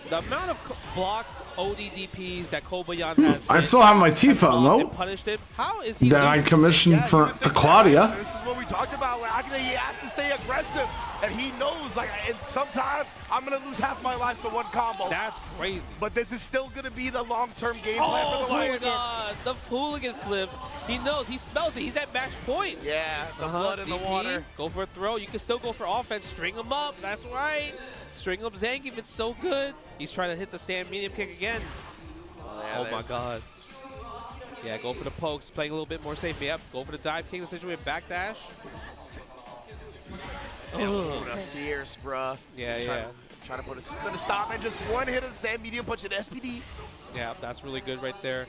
Speaker 12: The amount of blocked ODDPs that Kobayan has
Speaker 1: I still have my T-phone,
Speaker 12: and
Speaker 1: though,
Speaker 12: punished him. How is he
Speaker 1: that I
Speaker 12: losing?
Speaker 1: commissioned to Claudia.
Speaker 15: This is what we talked about. Where Akira, he has to stay aggressive, and he knows, like, and sometimes I'm gonna lose half my life to one combo.
Speaker 12: That's crazy.
Speaker 15: But this is still gonna be the long-term game plan for
Speaker 12: Oh
Speaker 15: the
Speaker 12: my
Speaker 15: hooligan.
Speaker 12: god, the hooligan flips. He knows, he smells it. He's at match point.
Speaker 15: Yeah, the blood in the
Speaker 12: DP,
Speaker 15: water.
Speaker 12: Go for a throw. You can still go for offense. String him up. That's right. String up Zangief. It's so good. He's trying to hit the stand medium kick again. Oh my god. Yeah, go for the pokes. Playing a little bit more safe. Yep. Go for the dive kick. The situation backdash.
Speaker 15: Fierce, bruh.
Speaker 12: Yeah,
Speaker 15: Trying to put a stop and just one hit of the stand medium punch at SPD.
Speaker 12: Yeah, that's really good right there.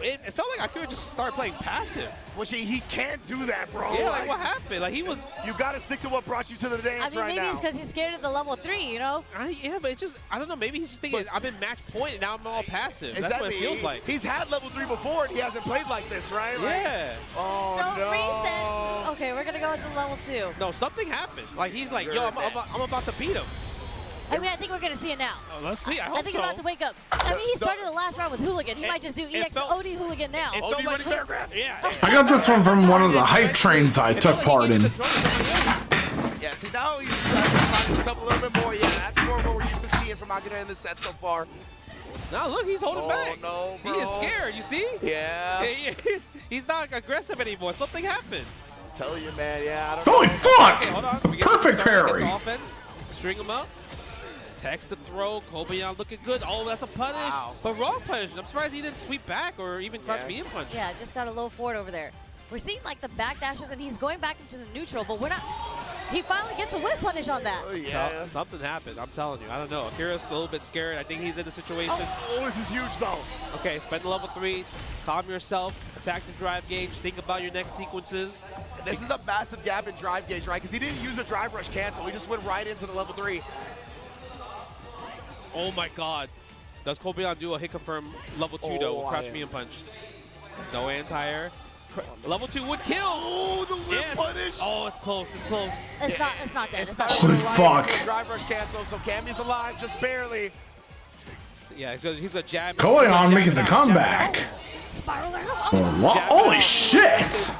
Speaker 12: It felt like Akira just started playing passive.
Speaker 15: Which he can't do that, bro.
Speaker 12: Yeah, like what happened? Like he was.
Speaker 15: You gotta stick to what brought you to the dance
Speaker 16: I mean,
Speaker 15: right
Speaker 16: maybe
Speaker 15: now.
Speaker 16: it's because he's scared of the level 3, you know?
Speaker 12: Yeah, but it just, I don't know, maybe he's just thinking, I've been match point and now I'm all passive. That's what it feels like.
Speaker 15: He's had level 3 before and he hasn't played like this, right?
Speaker 12: Yeah.
Speaker 15: Oh,
Speaker 16: So
Speaker 15: no.
Speaker 16: reset. Okay, we're going to go into level 2.
Speaker 12: No, something happened. Like he's like, yo, I'm about to beat him.
Speaker 16: I mean, I think we're going to see it now.
Speaker 12: Oh, let's see. I
Speaker 16: I
Speaker 12: hope
Speaker 16: think
Speaker 12: so.
Speaker 16: he's about to wake up. I mean, he started the last round with Hooligan. He might just do EX OD Hooligan now.
Speaker 12: It felt like, yeah.
Speaker 1: I got this one from one of the hype trains I took part in.
Speaker 15: Yeah, see, now he's trying to find himself a little bit more. Yeah, that's more what we're used to seeing from Akira in the set so far.
Speaker 12: Now look, he's holding back.
Speaker 15: No,
Speaker 12: he is scared. You see?
Speaker 15: Yeah.
Speaker 12: He's not aggressive anymore. Something happened.
Speaker 15: Tell you, man. Yeah. I don't
Speaker 1: Holy
Speaker 15: know.
Speaker 1: fuck!
Speaker 12: Okay, hold on. We get
Speaker 1: Perfect
Speaker 12: some start, we
Speaker 1: parry.
Speaker 12: get the offense. String him up. Text the throw. Kobayan looking good. Oh, that's a punish.
Speaker 15: Wow.
Speaker 12: But wrong punish. I'm surprised he didn't sweep back or even crouch
Speaker 15: Yeah.
Speaker 12: medium punch.
Speaker 16: Yeah, just got a low forward over there. We're seeing like the back dashes, and he's going back into the neutral, but we're not. He finally gets a whip punish on that.
Speaker 15: Oh, yeah.
Speaker 12: Something happened. I'm telling you. I don't know. Akira's a little bit scared. I think he's in the situation.
Speaker 15: Oh, this is huge, though.
Speaker 12: Okay, spend the level 3. Calm yourself. Attack the drive gauge. Think about your next sequences.
Speaker 15: This is a massive gap in drive gauge, right? Because he didn't use a drive rush cancel. He just went right into the level 3.
Speaker 12: Oh my god. Does Kobayan do a hit confirm level 2 though?
Speaker 15: Oh,
Speaker 12: Crouch
Speaker 15: I-
Speaker 12: medium punch. No anti-air. Level 2 would kill.
Speaker 15: Oh, the whip punish.
Speaker 12: Oh, it's close. It's close.
Speaker 16: It's not. It's not dead.
Speaker 15: It's
Speaker 16: It's
Speaker 15: not
Speaker 16: not.
Speaker 1: Holy
Speaker 15: right
Speaker 1: fuck.
Speaker 15: into the drive rush cancel, so Cammy's alive, just barely.
Speaker 12: Yeah, he's a jab.
Speaker 1: Kobayan
Speaker 12: jab
Speaker 1: making
Speaker 12: it
Speaker 1: the
Speaker 12: out,
Speaker 1: comeback.
Speaker 12: jab it out.
Speaker 16: Spiral arrow.
Speaker 1: Holy shit!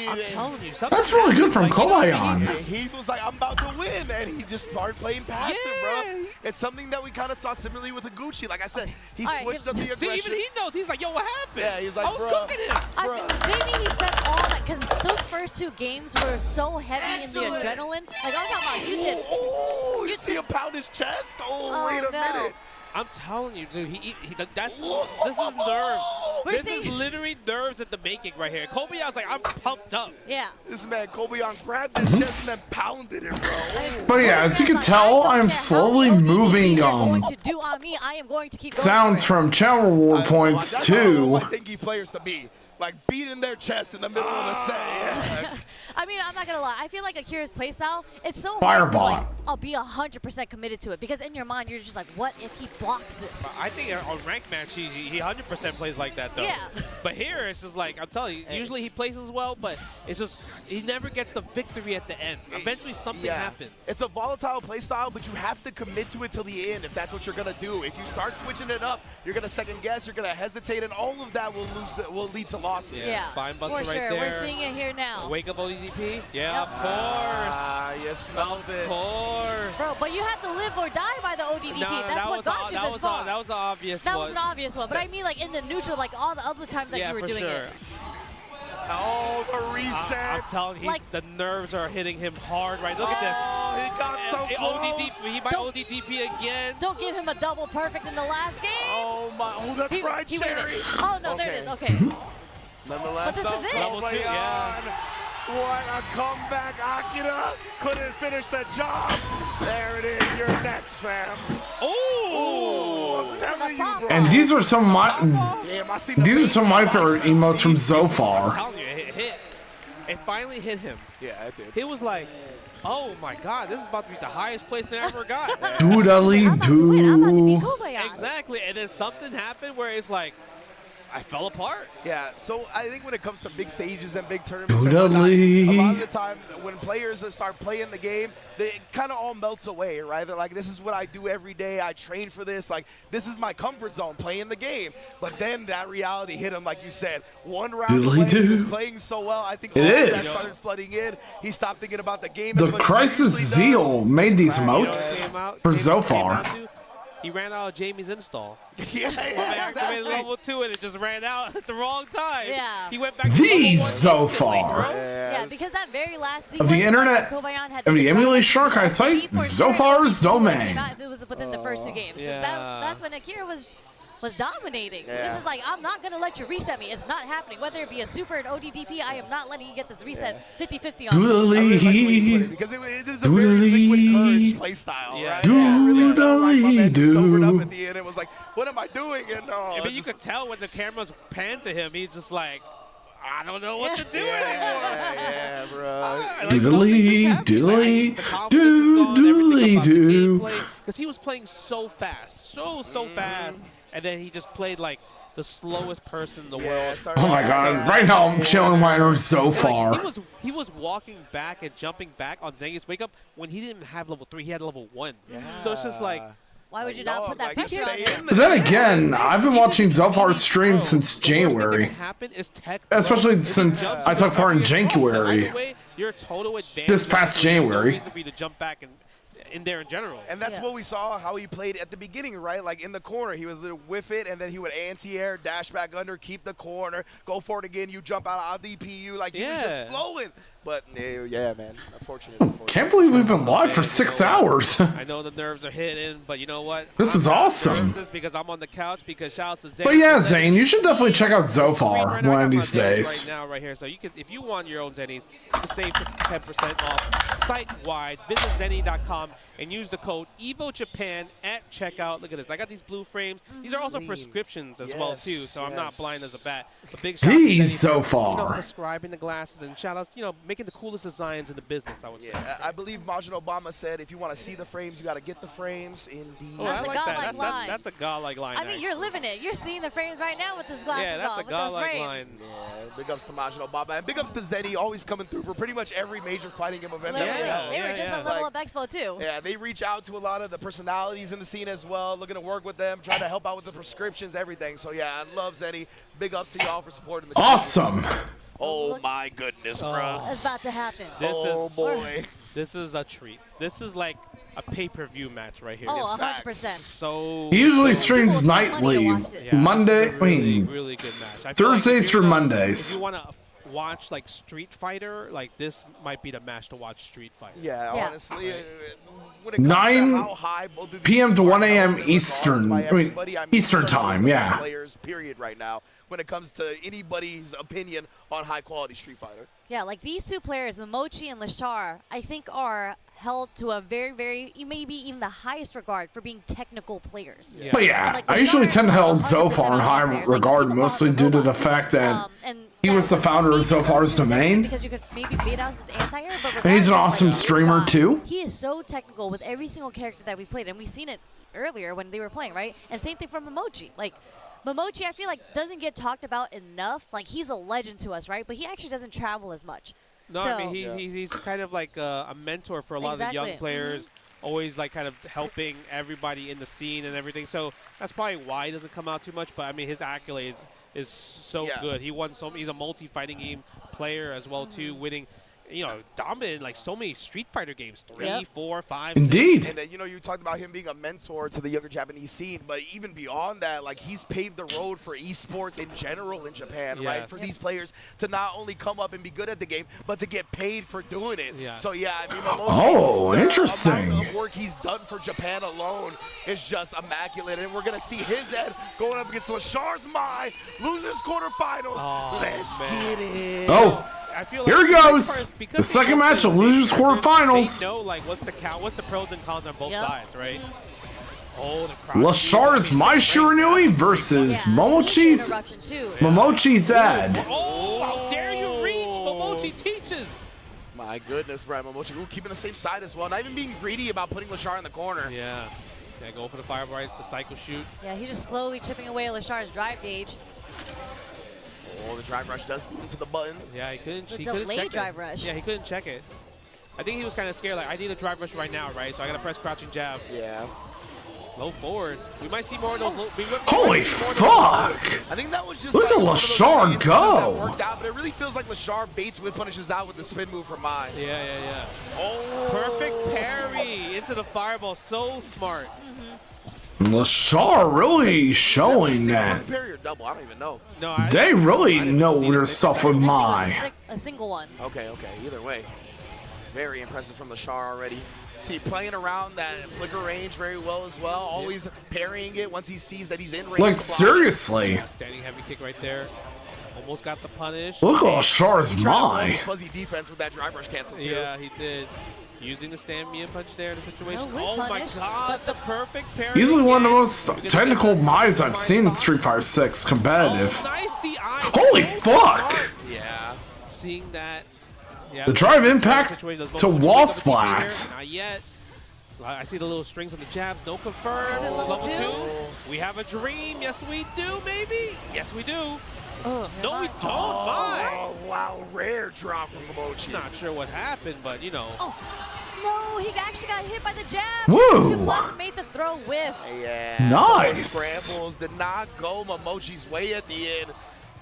Speaker 12: I'm telling you, something
Speaker 1: That's really good from
Speaker 12: happened. Like, you know,
Speaker 1: Kobayan.
Speaker 15: He was like, I'm about to win, and he just started playing passive,
Speaker 12: Yeah.
Speaker 15: bro. It's something that we kind of saw similarly with Higuchi. Like I said, he
Speaker 16: All right,
Speaker 15: switched up the aggression.
Speaker 12: See, even he knows. He's like, yo, what happened?
Speaker 15: Yeah, he's like,
Speaker 12: I was
Speaker 15: bruh.
Speaker 12: cooking him.
Speaker 16: Maybe he spent all that because those first 2 games were so heavy in the adrenaline. Like I'm talking about, you did.
Speaker 15: Oh, you see him pound his chest? Oh, wait a minute.
Speaker 12: I'm telling you, dude. This is nerves.
Speaker 16: We're
Speaker 12: This is
Speaker 16: seeing-
Speaker 12: literally nerves at the making right here. Kobayan's like, I'm pumped up.
Speaker 16: Yeah.
Speaker 15: This man, Kobayan, grabbed his chest and then pounded it, bro.
Speaker 1: But yeah, as you can tell, I'm slowly moving
Speaker 16: Going to do on me. I am going to keep going
Speaker 1: sounds
Speaker 16: for it.
Speaker 1: from channel reward points
Speaker 15: That's how I
Speaker 1: to
Speaker 15: want my Zengi players to be. Like beating their chest in the middle of the set. Yeah.
Speaker 16: I mean, I'm not gonna lie. I feel like Akira's playstyle, it's so hard to
Speaker 1: Fireball.
Speaker 16: like, I'll be 100% committed to it because in your mind you're just like, what if he blocks this?
Speaker 12: I think on ranked match, he 100% plays like that, though.
Speaker 16: Yeah.
Speaker 12: But here, it's just like, I'm telling you, usually he plays as well, but it's just, he never gets the victory at the end. Eventually, something happens.
Speaker 15: It's a volatile playstyle, but you have to commit to it till the end if that's what you're gonna do. If you start switching it up, you're gonna second guess, you're gonna hesitate, and all of that will lead to losses.
Speaker 16: Yeah,
Speaker 12: Spine buster
Speaker 16: for
Speaker 12: right
Speaker 16: sure.
Speaker 12: there.
Speaker 16: We're seeing it here now.
Speaker 12: Wake up ODDP? Yeah,
Speaker 16: Yep.
Speaker 12: of course.
Speaker 15: Ah, you smelled it.
Speaker 12: Of course.
Speaker 16: Bro, but you have to live or die by the ODDP. That's what got you this far.
Speaker 12: That was the obvious
Speaker 16: That
Speaker 12: one.
Speaker 16: was an obvious one. But I mean, like in the neutral, like all the other times that
Speaker 12: Yeah,
Speaker 16: you were
Speaker 12: for
Speaker 16: doing
Speaker 12: sure.
Speaker 16: it.
Speaker 15: Oh, the reset.
Speaker 12: I'm telling you,
Speaker 16: Like-
Speaker 12: the nerves are hitting him hard right. Look at this.
Speaker 15: Oh, he got so
Speaker 12: ODDP,
Speaker 15: close.
Speaker 12: he might ODDP again.
Speaker 16: Don't give him a double perfect in the last game.
Speaker 15: Oh my, oh that's right,
Speaker 16: he waited.
Speaker 15: Cherry.
Speaker 16: Oh no, there it is. Okay.
Speaker 15: Nonetheless,
Speaker 16: But this is it.
Speaker 12: Level 2, yeah.
Speaker 15: What a comeback, Akira. Couldn't finish the job. There it is, you're next, fam.
Speaker 12: Oh!
Speaker 15: I'm telling you, bro.
Speaker 1: and these are some of my
Speaker 15: Damn, I seen the
Speaker 1: these are some of my
Speaker 15: biceps,
Speaker 1: favorite emotes from
Speaker 12: I'm
Speaker 1: Zofar.
Speaker 12: telling you, it hit. It finally hit him.
Speaker 15: Yeah, it did.
Speaker 12: He was like, oh my god, this is about to be the highest place they ever got.
Speaker 1: Doodly
Speaker 16: I'm about to win. I'm about to beat
Speaker 1: doo.
Speaker 16: Kobayan.
Speaker 12: Exactly, and then something happened where it's like, I fell apart.
Speaker 15: Yeah, so I think when it comes to big stages and big tournaments, and whatnot,
Speaker 1: Doodly.
Speaker 15: a lot of the time when players start playing the game, it kind of all melts away, right? They're like, this is what I do every day. I train for this. Like, this is my comfort zone, playing the game. But then that reality hit him, like you said. One round
Speaker 1: Doodly
Speaker 15: away, he was
Speaker 1: doo.
Speaker 15: playing so well. I think
Speaker 1: It
Speaker 15: all of that
Speaker 1: is.
Speaker 15: started flooding in. He stopped thinking about the game.
Speaker 1: The
Speaker 15: as much as he
Speaker 1: Crisis
Speaker 15: usually does.
Speaker 1: Zeal made these
Speaker 12: You know what
Speaker 1: emotes
Speaker 12: came out-
Speaker 1: for
Speaker 12: came out
Speaker 1: Zofar.
Speaker 12: to? He ran out of Jamie's install.
Speaker 15: Yeah,
Speaker 12: When they
Speaker 15: yeah,
Speaker 12: activated
Speaker 15: exactly.
Speaker 12: level 2 and it just ran out at the wrong time.
Speaker 16: Yeah.
Speaker 12: He went back to
Speaker 1: The
Speaker 12: level 1 instantly,
Speaker 1: Zofar.
Speaker 12: bro.
Speaker 16: Yeah, because that very last
Speaker 1: Of
Speaker 16: sequence,
Speaker 1: the internet,
Speaker 16: Kobayan had
Speaker 1: of the
Speaker 16: to
Speaker 1: emulation archive site, Zofar's domain.
Speaker 16: Not if it was within the first 2 games. 'Cause that's when Akira was dominating.
Speaker 15: Yeah.
Speaker 16: This is like, I'm not going to let you reset me. It's not happening. Whether it be a super and ODDP, I am not letting you get this reset 50-50 on me.
Speaker 15: I really like the way you put it,
Speaker 1: Doodly.
Speaker 15: because it is a very liquid courage play style,
Speaker 12: Yeah.
Speaker 15: right? Really, like my man just sobered up
Speaker 1: Doodly-doo.
Speaker 15: at the end and was like, what am I doing? And
Speaker 12: I mean, you could tell when the cameras panned to him, he's just like, I don't know what to do anymore.
Speaker 15: yeah, bro.
Speaker 1: Doodly, doodly, doo, doodly, doo.
Speaker 12: Because he was playing so fast, so fast, and then he just played like the slowest person in the world.
Speaker 1: Oh my god, right now I'm chilling my inner
Speaker 12: And,
Speaker 1: Zofar.
Speaker 12: like, he was walking back and jumping back on Zangief's wake up when he didn't have level 3, he had level 1. So it's just like,
Speaker 16: Why would you not put that pressure on him?
Speaker 1: But then again, I've been watching Zofar's stream since January. Especially since I took part in January.
Speaker 12: You're a total advantage.
Speaker 1: This past
Speaker 12: There's no
Speaker 1: January.
Speaker 12: reason for you to jump back and in there in general.
Speaker 15: And that's what we saw, how he played at the beginning, right? Like in the corner, he was a little whiff it, and then he would anti-air, dash back under, keep the corner, go for it again, you jump out of DPU, like he was just flowing. But yeah, man, unfortunately.
Speaker 1: Can't believe we've been live for 6 hours.
Speaker 12: I know the nerves are hitting, but you know what?
Speaker 1: This is awesome.
Speaker 12: Nervous because I'm on the couch, because shout out to Zane.
Speaker 1: But yeah, Zane, you should definitely check out Zofar one of these days.
Speaker 12: Right now, right here. So you can, if you want your own Zennies, you can save 10% off site-wide. Visit Zenny.com and use the code EVO Japan at checkout. Look at this. I got these blue frames. These are also prescriptions as well too, so I'm not blind as a bat. A big shout out to Zenny for, you know, prescribing the glasses, and shout outs, you know, making the coolest designs in the business, I would say.
Speaker 15: Yeah, I believe Majin Obama said if you want to see the frames, you got to get the frames. Indeed.
Speaker 12: Oh, I like that. That's a godlike line.
Speaker 16: I mean, you're living it. You're seeing the frames right now with this glasses on.
Speaker 12: Yeah, that's a godlike line.
Speaker 15: Yeah, big ups to Majin Obama, and big ups to Zenny, always coming through for pretty much every major fighting game event that we have.
Speaker 16: They were just at Level Up Expo too.
Speaker 15: Yeah, they reach out to a lot of the personalities in the scene as well, looking to work with them, trying to help out with the prescriptions, everything. So yeah, I love Zenny. Big ups to y'all for supporting the
Speaker 1: Awesome.
Speaker 15: Oh my goodness, bro.
Speaker 16: It's about to happen.
Speaker 15: Boy.
Speaker 12: This is a treat. This is like a pay-per-view match right here.
Speaker 16: Oh, 100%.
Speaker 12: So
Speaker 1: He usually streams nightly, Monday,
Speaker 12: really good match. I feel
Speaker 1: Thursdays
Speaker 12: like
Speaker 1: through
Speaker 12: if
Speaker 1: Mondays.
Speaker 12: you want to watch like Street Fighter, like this might be the match to watch Street Fighter.
Speaker 15: Yeah, honestly, when it comes
Speaker 1: 9
Speaker 15: to how high both of these
Speaker 1: p.m. to 1 a.m.
Speaker 15: are
Speaker 1: Eastern.
Speaker 15: by everybody,
Speaker 1: Eastern time, yeah.
Speaker 15: Players, period, right now. When it comes to anybody's opinion on high-quality Street Fighter.
Speaker 16: Yeah, like these two players, Momochi and Lashar, I think are held to a very, maybe even the highest regard for being technical players.
Speaker 1: Yeah. But yeah, I usually tend to hold Zofar in high regard, mostly due to the fact that he was the founder of Zofar's domain.
Speaker 16: Because you could maybe beat out his anti-air, but
Speaker 1: And he's an awesome streamer too.
Speaker 16: He is so technical with every single character that we played, and we've seen it earlier when they were playing, right? And same thing for Momochi. Like, Momochi, I feel like, doesn't get talked about enough. Like, he's a legend to us, right? But he actually doesn't travel as much.
Speaker 12: No,
Speaker 16: so,
Speaker 12: I mean, he's kind of like a mentor for a lot of the young players, always like kind of helping everybody in the scene and everything. So that's probably why he doesn't come out too much. But, I mean, his accolades is so good. He won he's a multi-fighting game player as well, too, winning, you know, dominant like so many Street Fighter games, 3, 4, 5, 6.
Speaker 1: Indeed.
Speaker 15: And you know, you talked about him being a mentor to the younger Japanese scene, but even beyond that, like he's paved the road for esports in general in Japan, right? For these players to not only come up and be good at the game, but to get paid for doing it. So yeah, I mean, Momochi,
Speaker 1: interesting.
Speaker 15: The amount of work he's done for Japan alone is just immaculate, and we're gonna see his head going up against Lashar's Mai, losers quarterfinals. Let's get it.
Speaker 1: Oh.
Speaker 12: I feel
Speaker 1: Here
Speaker 12: like
Speaker 1: he goes. The second match of losers quarterfinals.
Speaker 12: They know like what's the pros and cons on both sides, right? Oh, the crowd.
Speaker 1: Lashar's Mai Shiranui versus Momochi's Zed.
Speaker 12: Oh, how dare you reach? Momochi teaches.
Speaker 15: My goodness, Brian Momochi. Ooh, keeping the safe side as well. Not even being greedy about putting Lashar in the corner.
Speaker 12: Yeah. Yeah, go for the fireball, right? The cycle shoot.
Speaker 16: Yeah, he's just slowly chipping away at Lashar's drive gauge.
Speaker 15: Oh, the drive rush does move into the button.
Speaker 12: Yeah, he couldn't
Speaker 16: delayed
Speaker 12: check
Speaker 16: drive
Speaker 12: it.
Speaker 16: rush.
Speaker 12: Yeah, he couldn't check it. I think he was kind of scared. Like, I need a drive rush right now, right? So I got to press crouching jab.
Speaker 15: Yeah.
Speaker 12: Low forward. We might see more of those.
Speaker 1: Holy fuck!
Speaker 15: I think that was just
Speaker 1: Look at Lashar go.
Speaker 15: That worked out, but it really feels like Lashar baits with punishes out with the spin move from Mai.
Speaker 12: Yeah. Oh, perfect parry into the fireball. So smart.
Speaker 1: Lashar really showing that.
Speaker 15: Parry or double? I don't even know.
Speaker 12: No,
Speaker 1: They really know their stuff with Mai.
Speaker 16: A single one.
Speaker 15: Okay. Either way, very impressive from Lashar already. See, playing around that flicker range very well as well. Always parrying it once he sees that he's in range.
Speaker 1: Like, seriously.
Speaker 12: Yeah, standing heavy kick right there. Almost got the punish.
Speaker 1: Look at Lashar's Mai.
Speaker 15: Fuzzy defense with that drive rush cancel too.
Speaker 12: Yeah, he did. Using the stand Mia punch there in the situation.
Speaker 16: No,
Speaker 12: oh my god, the perfect parry.
Speaker 1: Easily one of the most technical Mai's I've seen in Street Fighter 6 competitive.
Speaker 12: Oh, nice DI.
Speaker 1: Holy fuck!
Speaker 12: Yeah, seeing that. Yeah,
Speaker 1: The drive impact to wall splat.
Speaker 12: Not yet. I see the little strings on the jabs. No confirm. Level 2. We have a dream. Yes, we do, maybe. Yes, we do. No, we don't.
Speaker 15: Oh, wow. Rare drop from Momochi.
Speaker 12: Not sure what happened, but, you know.
Speaker 16: Oh, no, he actually got hit by the jab.
Speaker 1: Woo!
Speaker 16: Made the throw whiff.
Speaker 15: Yeah.
Speaker 1: Nice.
Speaker 15: Scrambles did not go Momochi's way at the end.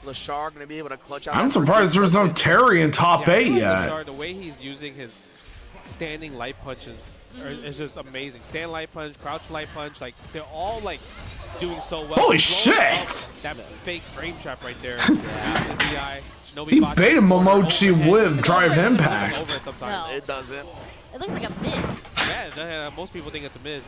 Speaker 15: Lashar going to be able to clutch out.
Speaker 1: I'm surprised there's no Terry in top 8 yet.
Speaker 12: Lashar, the way he's using his standing light punches is just amazing. Stand light punch, crouch light punch, like they're all like doing so well.
Speaker 1: Holy
Speaker 12: Blowing up
Speaker 1: shit!
Speaker 12: That fake frame trap right there.
Speaker 1: He baited Momochi with drive impact.
Speaker 12: Sometimes.
Speaker 15: It doesn't.
Speaker 16: It looks like a mid.
Speaker 12: Yeah, most people think it's a mid.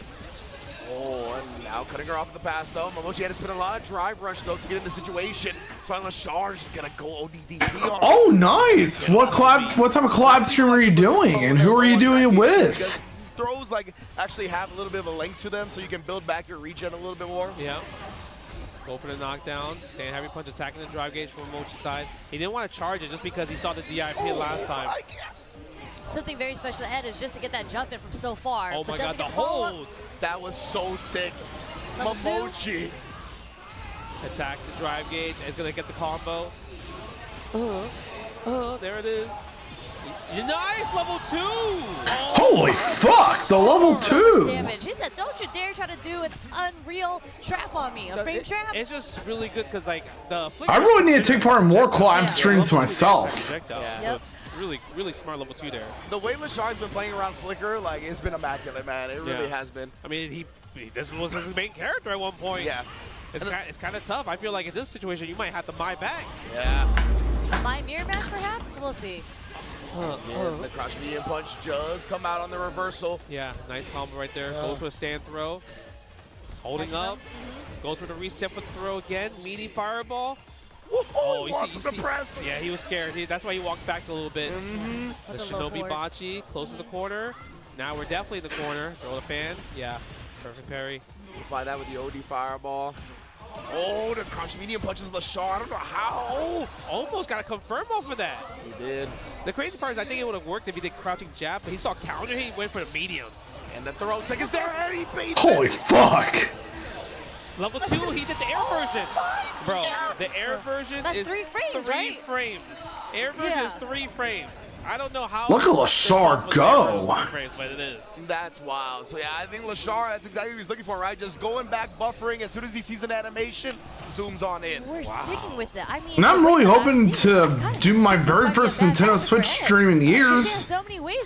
Speaker 15: Oh, and now cutting her off at the pass, though. Momochi had to spend a lot of drive rush, though, to get in the situation. So Lashar just going to go ODDP on.
Speaker 1: Oh, nice! What type of collab stream are you doing, and who are you doing it with?
Speaker 15: Throws like actually have a little bit of a length to them, so you can build back your regen a little bit more.
Speaker 12: Yeah. Go for the knockdown. Stand heavy punch, attacking the drive gauge from Momochi's side. He didn't want to charge it just because he saw the DIP last time.
Speaker 16: Something very special ahead is just to get that jump in from so far.
Speaker 12: Oh my god, the
Speaker 16: hold!
Speaker 12: hold!
Speaker 15: That was so sick. Momochi.
Speaker 12: Attack the drive gauge. It's going to get the combo. There it is. Nice, level 2!
Speaker 1: Holy fuck, the level 2!
Speaker 16: Damage. He said, don't you dare try to do an unreal trap on me. A frame trap?
Speaker 12: It's just really good because like the
Speaker 1: I really need to take part in more collab streams myself.
Speaker 12: So it's really smart level 2 there.
Speaker 15: The way Lashar's been playing around Flicker, like, it's been immaculate, man. It really has been.
Speaker 12: I mean, this was his main character at one point.
Speaker 15: Yeah.
Speaker 12: It's kind of tough. I feel like in this situation, you might have to buy back.
Speaker 15: Yeah.
Speaker 16: My mirror match, perhaps? We'll see.
Speaker 15: The crouch medium punch does come out on the reversal.
Speaker 12: Yeah, nice combo right there. Goes for a stand throw. Holding up. Goes for the reset for the throw again. Meaty fireball.
Speaker 15: Oh, you see, press.
Speaker 12: Yeah, he was scared. That's why he walked back a little bit. The Shinobi Bachi close to the corner. Now we're definitely in the corner. Throw the fan. Yeah, perfect parry.
Speaker 15: Apply that with the OD fireball. Oh, the crouch medium punches Lashar. I don't know how.
Speaker 12: Almost got to confirm off of that.
Speaker 15: He did.
Speaker 12: The crazy part is I think it would have worked if he did crouching jab, but he saw counter, he went for the medium.
Speaker 15: And the throw tech is there, and he baits
Speaker 1: Holy
Speaker 15: it.
Speaker 1: fuck!
Speaker 12: Level 2, he did the air version. Bro, the air version
Speaker 16: That's
Speaker 12: is
Speaker 16: 3 frames,
Speaker 12: three frames. Air version is 3 frames. I don't know how.
Speaker 1: Look at Lashar go.
Speaker 12: Frames, but it is.
Speaker 15: That's wild. So yeah, I think Lashar, that's exactly what he's looking for, right? Just going back, buffering. As soon as he sees an animation, zooms on in.
Speaker 16: We're sticking with it. I mean,
Speaker 1: And I'm really hoping to do my very first Nintendo Switch stream in years,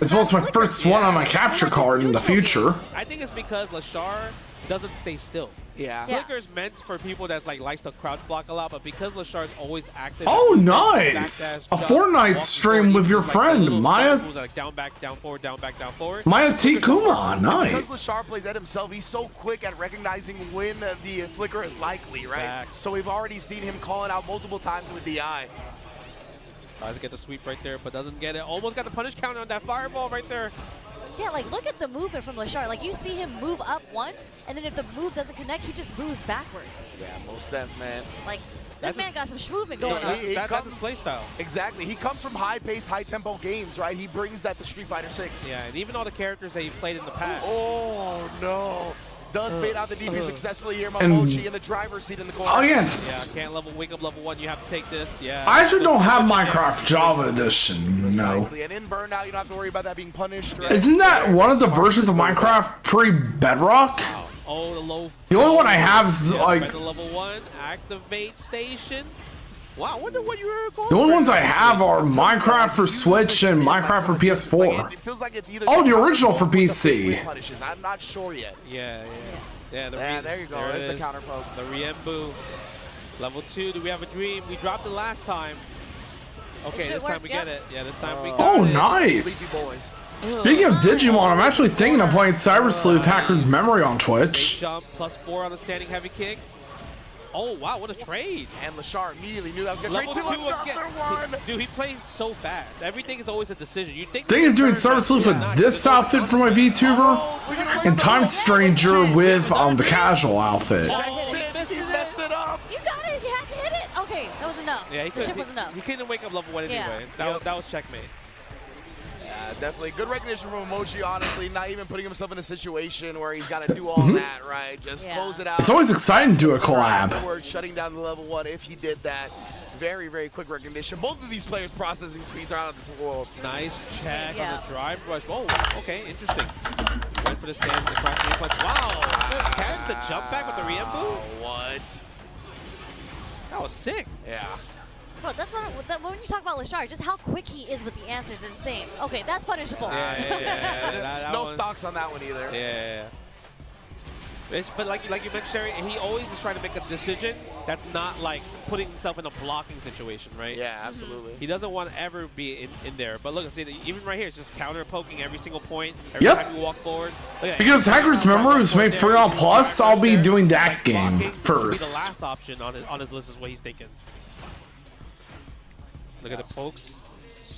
Speaker 1: as well as my first one on my capture card in the future.
Speaker 12: I think it's because Lashar doesn't stay still.
Speaker 15: Yeah.
Speaker 12: Flicker's meant for people that likes to crouch block a lot, but because Lashar's always active.
Speaker 1: Oh, nice! A Fortnite stream with your friend, Maya.
Speaker 12: Like down, back, down, forward, down, back, down, forward.
Speaker 1: Maya T. Kuma, nice.
Speaker 15: Because Lashar plays at himself, he's so quick at recognizing when the flicker is likely, right?
Speaker 12: Facts.
Speaker 15: So we've already seen him call it out multiple times with the eye.
Speaker 12: Tries to get the sweep right there, but doesn't get it. Almost got the punish counter on that fireball right there.
Speaker 16: Yeah, like look at the movement from Lashar. Like you see him move up once, and then if the move doesn't connect, he just moves backwards.
Speaker 15: Yeah, most def, man.
Speaker 16: Like this man got some movement going on.
Speaker 12: That's his play style.
Speaker 15: Exactly. He comes from high-paced, high-tempo games, right? He brings that to Street Fighter 6.
Speaker 12: Yeah, and even all the characters that he played in the past.
Speaker 15: Oh no. Does bait out the DP successfully here, Momochi in the driver's seat in the corner.
Speaker 1: Oh, yes.
Speaker 12: Yeah, can't wake up level 1. You have to take this. Yeah.
Speaker 1: I actually don't have Minecraft Java Edition, no.
Speaker 15: Precisely. And in Burnout, you don't have to worry about that being punished, right?
Speaker 1: Isn't that one of the versions of Minecraft pre-Bedrock?
Speaker 12: Oh, the low.
Speaker 1: The only one I have is like
Speaker 12: the level 1 activate station. Wow, I wonder what you were going
Speaker 1: the only
Speaker 12: for.
Speaker 1: ones I have are Minecraft for Switch and Minecraft for PS4.
Speaker 15: It feels like it's either
Speaker 1: Oh, the original for PC.
Speaker 15: punishes. I'm not sure yet.
Speaker 12: Yeah. Yeah,
Speaker 15: there you go.
Speaker 12: There
Speaker 15: There's
Speaker 12: it
Speaker 15: the
Speaker 12: is.
Speaker 15: counter poke.
Speaker 12: The Riembu. Level 2, do we have a dream? We dropped it last time. Okay, this time we get it. Yeah, this time we got
Speaker 1: Oh,
Speaker 12: it.
Speaker 1: nice.
Speaker 15: Sleepy boys.
Speaker 1: Speaking of Digimon, I'm actually thinking of playing Cyber Sleuth Hacker's Memory on Twitch.
Speaker 12: Jump +4 on the standing heavy kick. Oh, wow, what a trade.
Speaker 15: And Lashar immediately knew that was going to
Speaker 12: Level
Speaker 15: trade
Speaker 12: 2
Speaker 15: to
Speaker 12: again.
Speaker 15: another one.
Speaker 12: Dude, he plays so fast. Everything is always a decision. You think
Speaker 1: Thinking of doing Cyber Sleuth with this outfit for my VTuber, and Time Stranger with the casual outfit.
Speaker 15: He messed it up.
Speaker 16: You got it. You had to hit it. Okay, that was enough.
Speaker 12: Yeah,
Speaker 16: the ship was enough.
Speaker 12: He couldn't wake up level 1 anyway.
Speaker 16: Yeah.
Speaker 12: That was checkmate.
Speaker 15: Yeah, definitely good recognition from Emoji, honestly. Not even putting himself in a situation where he's got to do all that, right? Just close it out.
Speaker 1: It's always exciting to do a collab.
Speaker 15: Afterwards, shutting down the level 1 if he did that. Very, very quick recognition. Both of these players' processing speeds are out of this world.
Speaker 12: Nice check on the drive rush. Oh, okay, interesting. Went for the stand, the cross punch. Wow! Catch the jump back with the Riembu?
Speaker 15: What?
Speaker 12: That was sick.
Speaker 15: Yeah.
Speaker 16: Bro, that's when you talk about Lashard, just how quick he is with the answers is insane. Okay, that's punishable.
Speaker 12: That
Speaker 15: no
Speaker 12: one-
Speaker 15: stocks on that one either.
Speaker 12: Yeah. But like you mentioned, Sherry, he always is trying to make a decision that's not like putting himself in a blocking situation, right?
Speaker 15: Yeah, absolutely.
Speaker 12: He doesn't want to ever be in there. But look, see, even right here, it's just counter poking every single point, every
Speaker 1: Yep.
Speaker 12: time you walk forward. Look at that.
Speaker 1: Because Hacker's Memory was made free on Plus, I'll be doing that game
Speaker 12: Blocking would be the
Speaker 1: first.
Speaker 12: last option on his list is what he's thinking. Look at the pokes.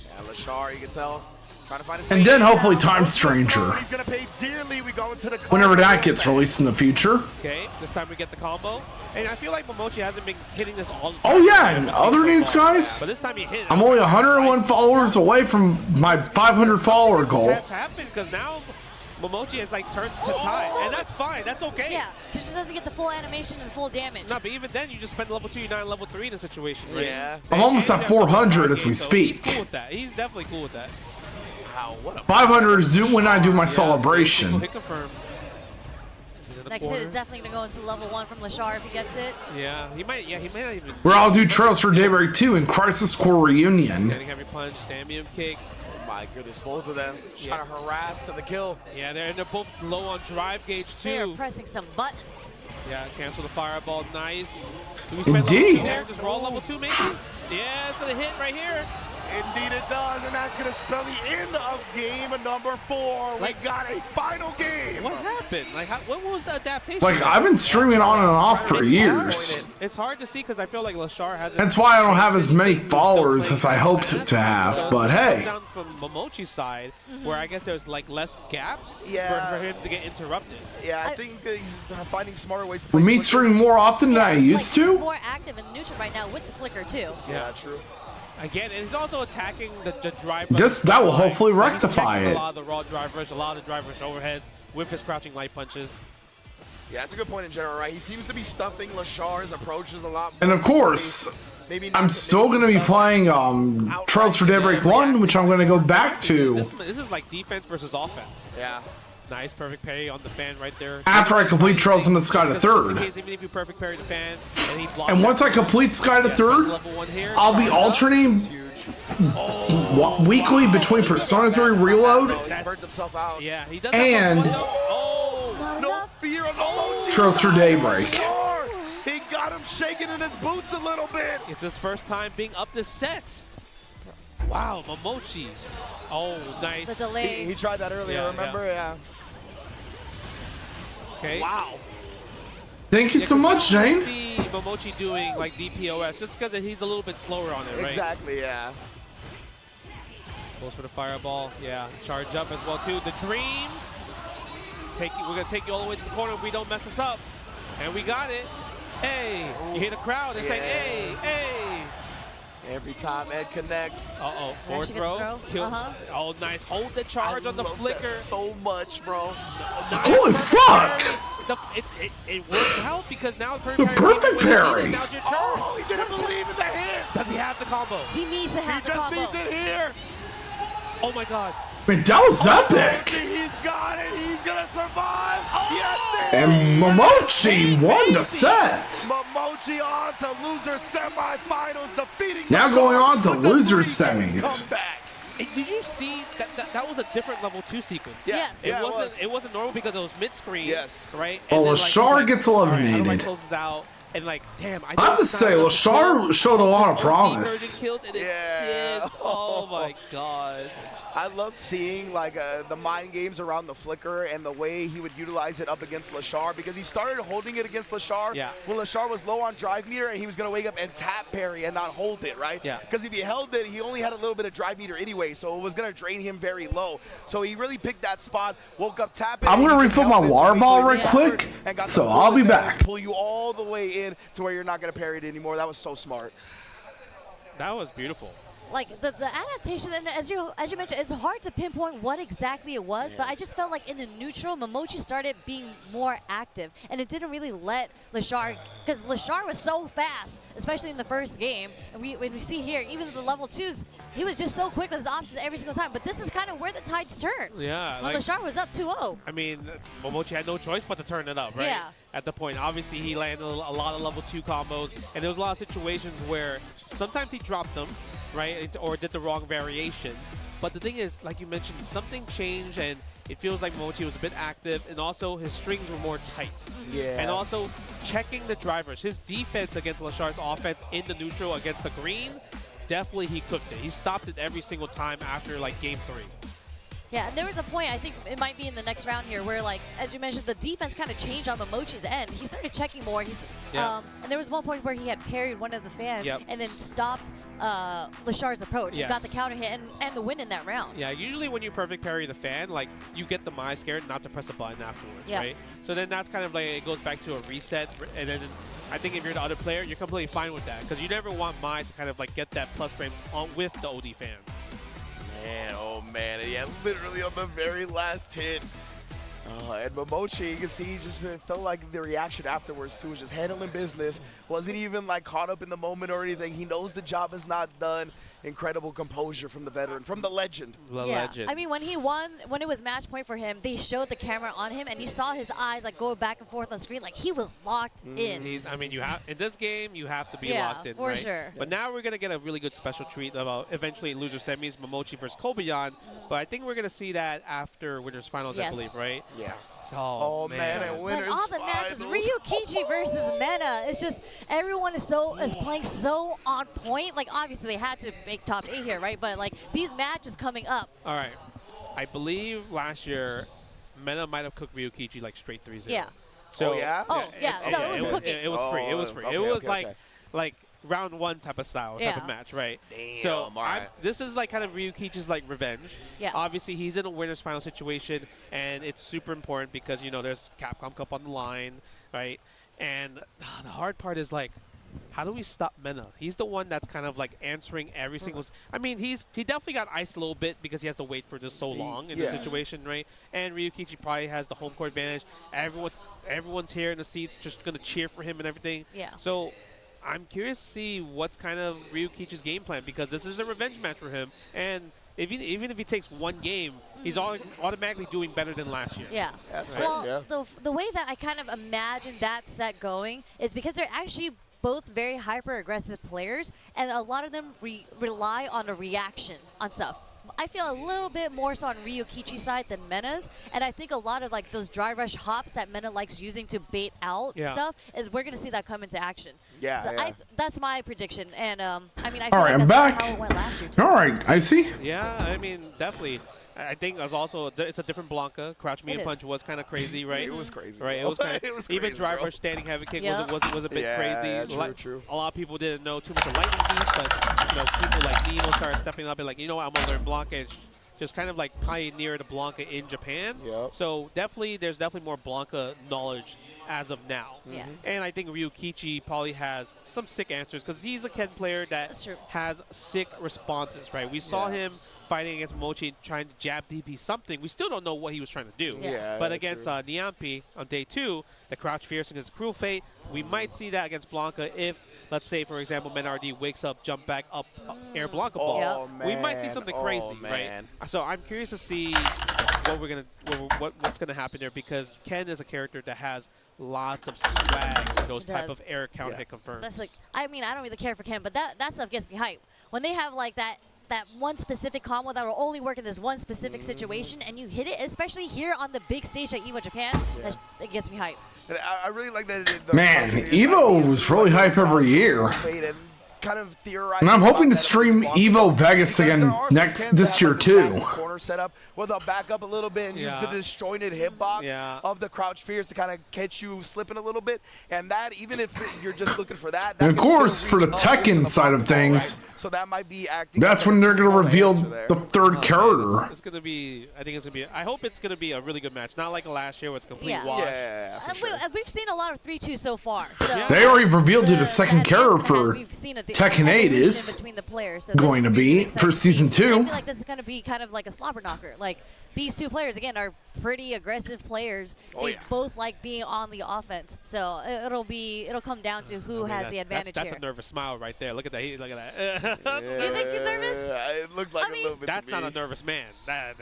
Speaker 15: Yeah, Lashard, you can tell. Trying to find his
Speaker 1: And then hopefully Time Stranger.
Speaker 15: He's gonna pay dearly. We go into the
Speaker 1: Whenever that gets released in the future.
Speaker 12: Okay, this time we get the combo. And I feel like Momochi hasn't been hitting this all the
Speaker 1: Oh
Speaker 12: time.
Speaker 1: yeah, and other news, guys.
Speaker 12: But this time he hit it.
Speaker 1: I'm only 101 followers away from my 500 follower goal.
Speaker 12: That's happened because now Momochi has like turned to tie, and that's fine. That's okay.
Speaker 16: Yeah, because she doesn't get the full animation and the full damage.
Speaker 12: No, but even then, you just spent level 2, you're not in level 3 in the situation, right?
Speaker 15: Yeah.
Speaker 1: I'm almost at 400 as we
Speaker 12: So
Speaker 1: speak.
Speaker 12: He's cool with that. He's definitely cool with that.
Speaker 15: Wow, what a
Speaker 1: 500 is due when I do my celebration.
Speaker 12: Hit confirm. He's in the
Speaker 16: Next
Speaker 12: corner.
Speaker 16: hit is definitely going to go into level 1 from Lashard if he gets it.
Speaker 12: Yeah, he might not even.
Speaker 1: Where I'll do Trails for Daybreak 2 and Crisis Core Reunion.
Speaker 12: Standing heavy punch, Stamium kick.
Speaker 15: Oh my goodness, both of them trying to harass to the kill.
Speaker 12: Yeah, they're both low on drive gauge
Speaker 16: They are
Speaker 12: too.
Speaker 16: pressing some buttons.
Speaker 12: Yeah, cancel the fireball, nice. Do we spend
Speaker 1: Indeed.
Speaker 12: level 2 there? Just roll level 2 maybe? Yeah, it's gonna hit right here.
Speaker 15: Indeed it does, and that's gonna spell the end of game number 4. We got a final game.
Speaker 12: What happened? Like, what was the adaptation?
Speaker 1: Like, I've been streaming on and off for years.
Speaker 12: It's hard to see because I feel like Lashard hasn't.
Speaker 1: That's why I don't have as many followers as I hoped to have, but hey.
Speaker 12: Down from Momochi's side, where I guess there's like less gaps for him to get interrupted.
Speaker 15: Yeah, I think that he's finding smarter ways to
Speaker 1: With
Speaker 15: play.
Speaker 1: me streaming more often than I used
Speaker 16: He's
Speaker 1: to,
Speaker 16: more active in neutral right now with the flicker too.
Speaker 15: Yeah, true.
Speaker 12: Again, and he's also attacking the drive.
Speaker 1: that will hopefully
Speaker 12: He's
Speaker 1: rectify
Speaker 12: attacking
Speaker 1: it.
Speaker 12: A lot of the raw drive rush, a lot of the drive rush overheads with his crouching light punches.
Speaker 15: Yeah, that's a good point in general, right? He seems to be stuffing Lashard's approaches a lot more.
Speaker 1: And of course,
Speaker 15: Maybe not
Speaker 1: I'm still going to be playing Trails for Daybreak 1, which I'm going to go back to
Speaker 12: This is like defense versus offense.
Speaker 15: Yeah.
Speaker 12: Nice, perfect parry on the fan right there.
Speaker 1: after I complete Trails in the Sky to
Speaker 12: Just 'cause in
Speaker 1: 3rd.
Speaker 12: case, even if you perfect parry the fan and he blocks
Speaker 1: And
Speaker 12: it,
Speaker 1: once I complete Sky to 3rd,
Speaker 12: level 1 here,
Speaker 1: I'll be
Speaker 12: charge up.
Speaker 1: alternating weekly between Persona 3 Reload
Speaker 15: He burnt himself out.
Speaker 12: Yeah, he does.
Speaker 1: and
Speaker 15: No fear of Momochi.
Speaker 1: Trails for Daybreak.
Speaker 15: He got him shaking in his boots a little bit.
Speaker 12: It's his first time being up this set. Wow, Momochi. Oh, nice.
Speaker 16: The delay.
Speaker 15: He tried that earlier, remember? Yeah.
Speaker 12: Okay.
Speaker 15: Wow.
Speaker 1: Thank you so much, Jane.
Speaker 12: See Momochi doing like DPOS just because he's a little bit slower on it, right?
Speaker 15: Exactly, yeah.
Speaker 12: Goes for the fireball. Yeah, charge up as well too. The dream. We're gonna take you all the way to the corner if we don't mess us up. And we got it. Hey, you hear the crowd. They're saying, hey, hey.
Speaker 15: Every time Ed connects.
Speaker 12: Uh-oh, forward
Speaker 16: Actually
Speaker 12: throw.
Speaker 16: gets the
Speaker 12: Kill.
Speaker 16: throw.
Speaker 12: Oh, nice. Hold the charge on the
Speaker 15: love
Speaker 12: flicker.
Speaker 15: that so much, bro.
Speaker 12: Nice.
Speaker 1: Holy fuck!
Speaker 12: It worked out because now
Speaker 1: The perfect parry.
Speaker 12: Now's your turn.
Speaker 15: Oh, he didn't believe in the hit.
Speaker 12: Does he have the combo?
Speaker 16: He needs to have
Speaker 15: He
Speaker 16: the
Speaker 15: just
Speaker 16: combo.
Speaker 15: needs it here.
Speaker 12: Oh my god.
Speaker 1: Man, that was epic!
Speaker 15: He's got it. He's going to survive. Yes,
Speaker 1: And Momochi won the set!
Speaker 15: Momochi on to loser semifinals, defeating
Speaker 1: Now
Speaker 15: Lashard
Speaker 1: going on to
Speaker 15: with the
Speaker 1: loser
Speaker 15: 3-game
Speaker 1: semis.
Speaker 15: comeback.
Speaker 12: Hey, did you see that was a different level 2 sequence?
Speaker 16: Yes.
Speaker 15: Yeah,
Speaker 12: It wasn't normal because it was mid-screen.
Speaker 15: Yes.
Speaker 12: Right?
Speaker 1: Well,
Speaker 12: then,
Speaker 1: Lashard gets
Speaker 12: all right,
Speaker 1: eliminated.
Speaker 12: everybody closes out. And like, damn,
Speaker 1: I have to say, Lashard showed a lot of promise.
Speaker 12: Killed, and it
Speaker 15: Yeah.
Speaker 12: did. Oh my god.
Speaker 15: I loved seeing like the mind games around the flicker and the way he would utilize it up against Lashard, because he started holding it against Lashard when Lashard was low on drive meter and he was going to wake up and tap parry and not hold it, right?
Speaker 12: Yeah.
Speaker 15: Because if he held it, he only had a little bit of drive meter anyway, so it was going to drain him very low. So he really picked that spot, woke up tapping.
Speaker 1: I'm going to refill my water bottle right quick, so I'll be back.
Speaker 15: Pull you all the way in to where you're not going to parry it anymore. That was so smart.
Speaker 12: That was beautiful.
Speaker 16: like the adaptation, and as you mentioned, it's hard to pinpoint what exactly it was, but I just felt like in the neutral, Momochi started being more active, and it didn't really let Lashar, because Lashar was so fast, especially in the first game, and when we see here, even the level 2s, he was just so quick with his options every single time, but this is kind of where the tides turn.
Speaker 12: Yeah.
Speaker 16: When Lashar was up 2-0.
Speaker 12: I mean, Momochi had no choice but to turn it up, right?
Speaker 16: Yeah.
Speaker 12: At the point, obviously, he landed a lot of level 2 combos, and there was a lot of situations where sometimes he dropped them, right, or did the wrong variation. But the thing is, like you mentioned, something changed, and it feels like Momochi was a bit active, and also his strings were more tight.
Speaker 15: Yeah.
Speaker 12: And also checking the drivers. His defense against Lashar's offense in the neutral against the green, definitely he cooked it. He stopped it every single time after like game 3.
Speaker 16: Yeah, and there was a point, I think it might be in the next round here, where, like, as you mentioned, the defense kind of changed on Momochi's end. He started checking more. And there was one point where he had parried one of the fans and then stopped Lashar's approach and got the counter hit and the win in that round.
Speaker 12: Yeah, usually when you perfect parry the fan, like, you get the Mai scared not to press a button afterwards, right? So then that's kind of like, it goes back to a reset, and then I think if you're the other player, you're completely fine with that, because you never want Mai to kind of, like, get that plus frames on with the OD fan.
Speaker 15: Man, oh man, yeah, literally on the very last hit. And Momochi, you can see, just felt like the reaction afterwards too was just handling business. Wasn't even like caught up in the moment or anything. He knows the job is not done. Incredible composure from the veteran, from the legend.
Speaker 16: I mean, when he won, when it was match point for him, they showed the camera on him, and you saw his eyes like go back and forth on the screen, like he was locked in.
Speaker 12: I mean, you have in this game, you have to be locked in,
Speaker 16: for
Speaker 12: right?
Speaker 16: sure.
Speaker 12: But now we're gonna get a really good special treat about eventually loser semis, Momochi versus Kobayan. But I think we're gonna see that after winners finals, I believe, right?
Speaker 15: Yeah.
Speaker 12: So,
Speaker 15: oh man, and winners
Speaker 16: all the matches, Ryukichi versus Mena, it's just everyone is playing so on point. Like obviously they had to make top 8 here, right? But like these matches coming up.
Speaker 12: All right, I believe last year Mena might have cooked Ryukichi like straight 3-0.
Speaker 16: Yeah.
Speaker 12: So
Speaker 16: no, it was cooking.
Speaker 12: It was free. It was free.
Speaker 15: Okay,
Speaker 12: it was
Speaker 15: okay.
Speaker 12: like round 1 type of style, type of match, right?
Speaker 15: Damn,
Speaker 12: so
Speaker 15: right.
Speaker 12: this is like kind of Ryukichi's like revenge.
Speaker 16: Yeah.
Speaker 12: Obviously, he's in a winners final situation, and it's super important because you know there's Capcom Cup on the line, right? And the hard part is like, how do we stop Mena? He's the one that's kind of like answering every single. I mean, he definitely got iced a little bit because he has to wait for this so long in the situation, right? And Ryukichi probably has the home court advantage. Everyone's here in the seats, just gonna cheer for him and everything.
Speaker 16: Yeah.
Speaker 12: So I'm curious to see what's kind of Ryukichi's game plan, because this is a revenge match for him, and even if he takes one game, he's automatically doing better than last year.
Speaker 16: Yeah.
Speaker 15: That's
Speaker 16: well, the way that I kind of imagine that set going is because they're actually both very hyper-aggressive players, and a lot of them rely on a reaction on stuff. I feel a little bit more so on Ryukichi's side than Mena's, and I think a lot of like those dry rush hops that Mena likes using to bait out stuff is we're going to see that come into action.
Speaker 15: Yeah,
Speaker 16: so that's my prediction, and I mean I feel
Speaker 1: All right,
Speaker 16: like
Speaker 1: I'm
Speaker 16: that's
Speaker 1: back.
Speaker 16: how it went last year too.
Speaker 1: All right, I see.
Speaker 12: Yeah, I mean, definitely. I think it's also it's a different Blanca. Crouch medium punch was kind of crazy, right?
Speaker 15: It was crazy.
Speaker 12: Right, it was kind of even drive rush standing heavy kick was a bit crazy.
Speaker 15: True.
Speaker 12: A lot of people didn't know too much of Lightning Beast, but you know, people like Nino started stepping up and like, you know what, I'm gonna learn Blanca and just kind of like pioneer the Blanca in Japan. So there's definitely more Blanca knowledge as of now.
Speaker 16: Yeah.
Speaker 12: And I think Ryukichi probably has some sick answers because he's a Ken player that has sick responses, right? We saw him fighting against Mochi trying to jab DP something. We still don't know what he was trying to do. But against Niampi on day 2, the crouch fierce against Cruel Fate, we might see that against Blanca if, let's say, for example, MenRD wakes up, jump back up, air Blanca ball. We might see something crazy, right? So I'm curious to see what's gonna happen there, because Ken is a character that has lots of swag for those type of air counter hit confirms.
Speaker 16: That's like, I mean, I don't really care for Ken, but that stuff gets me hyped. When they have like that one specific combo that will only work in this one specific situation, and you hit it, especially here on the big stage at EVO Japan, that gets me hyped.
Speaker 15: And I really like that.
Speaker 1: Man, EVO was really hype every year.
Speaker 15: Kind of
Speaker 1: and I'm hoping to stream EVO Vegas again this year too.
Speaker 15: Corner setup where they'll back up a little bit and use the disjointed hitbox of the crouch fierce to kind of catch you slipping a little bit. And that, even if you're just looking for that,
Speaker 1: and of course, for the Tekken side of things,
Speaker 15: so that might be acting.
Speaker 1: That's when they're going to reveal the third character.
Speaker 12: It's going to be, I hope it's going to be a really good match. Not like last year where it's complete wash.
Speaker 16: We've seen a lot of 3-2 so far. So
Speaker 1: They already revealed the second character for
Speaker 16: we've seen at
Speaker 1: Tekken 8
Speaker 16: evolution
Speaker 1: is
Speaker 16: between the players. So
Speaker 1: going to be for season 2.
Speaker 16: I feel like this is going to be kind of like a slobber knocker. Like these two players again are pretty aggressive players. They both like being on the offense. So it'll come down to who has the advantage
Speaker 12: that's
Speaker 16: here.
Speaker 12: a nervous smile right there. Look at that. Look at that.
Speaker 16: You think he's nervous?
Speaker 15: It looked like a little bit.
Speaker 12: That's not a nervous man.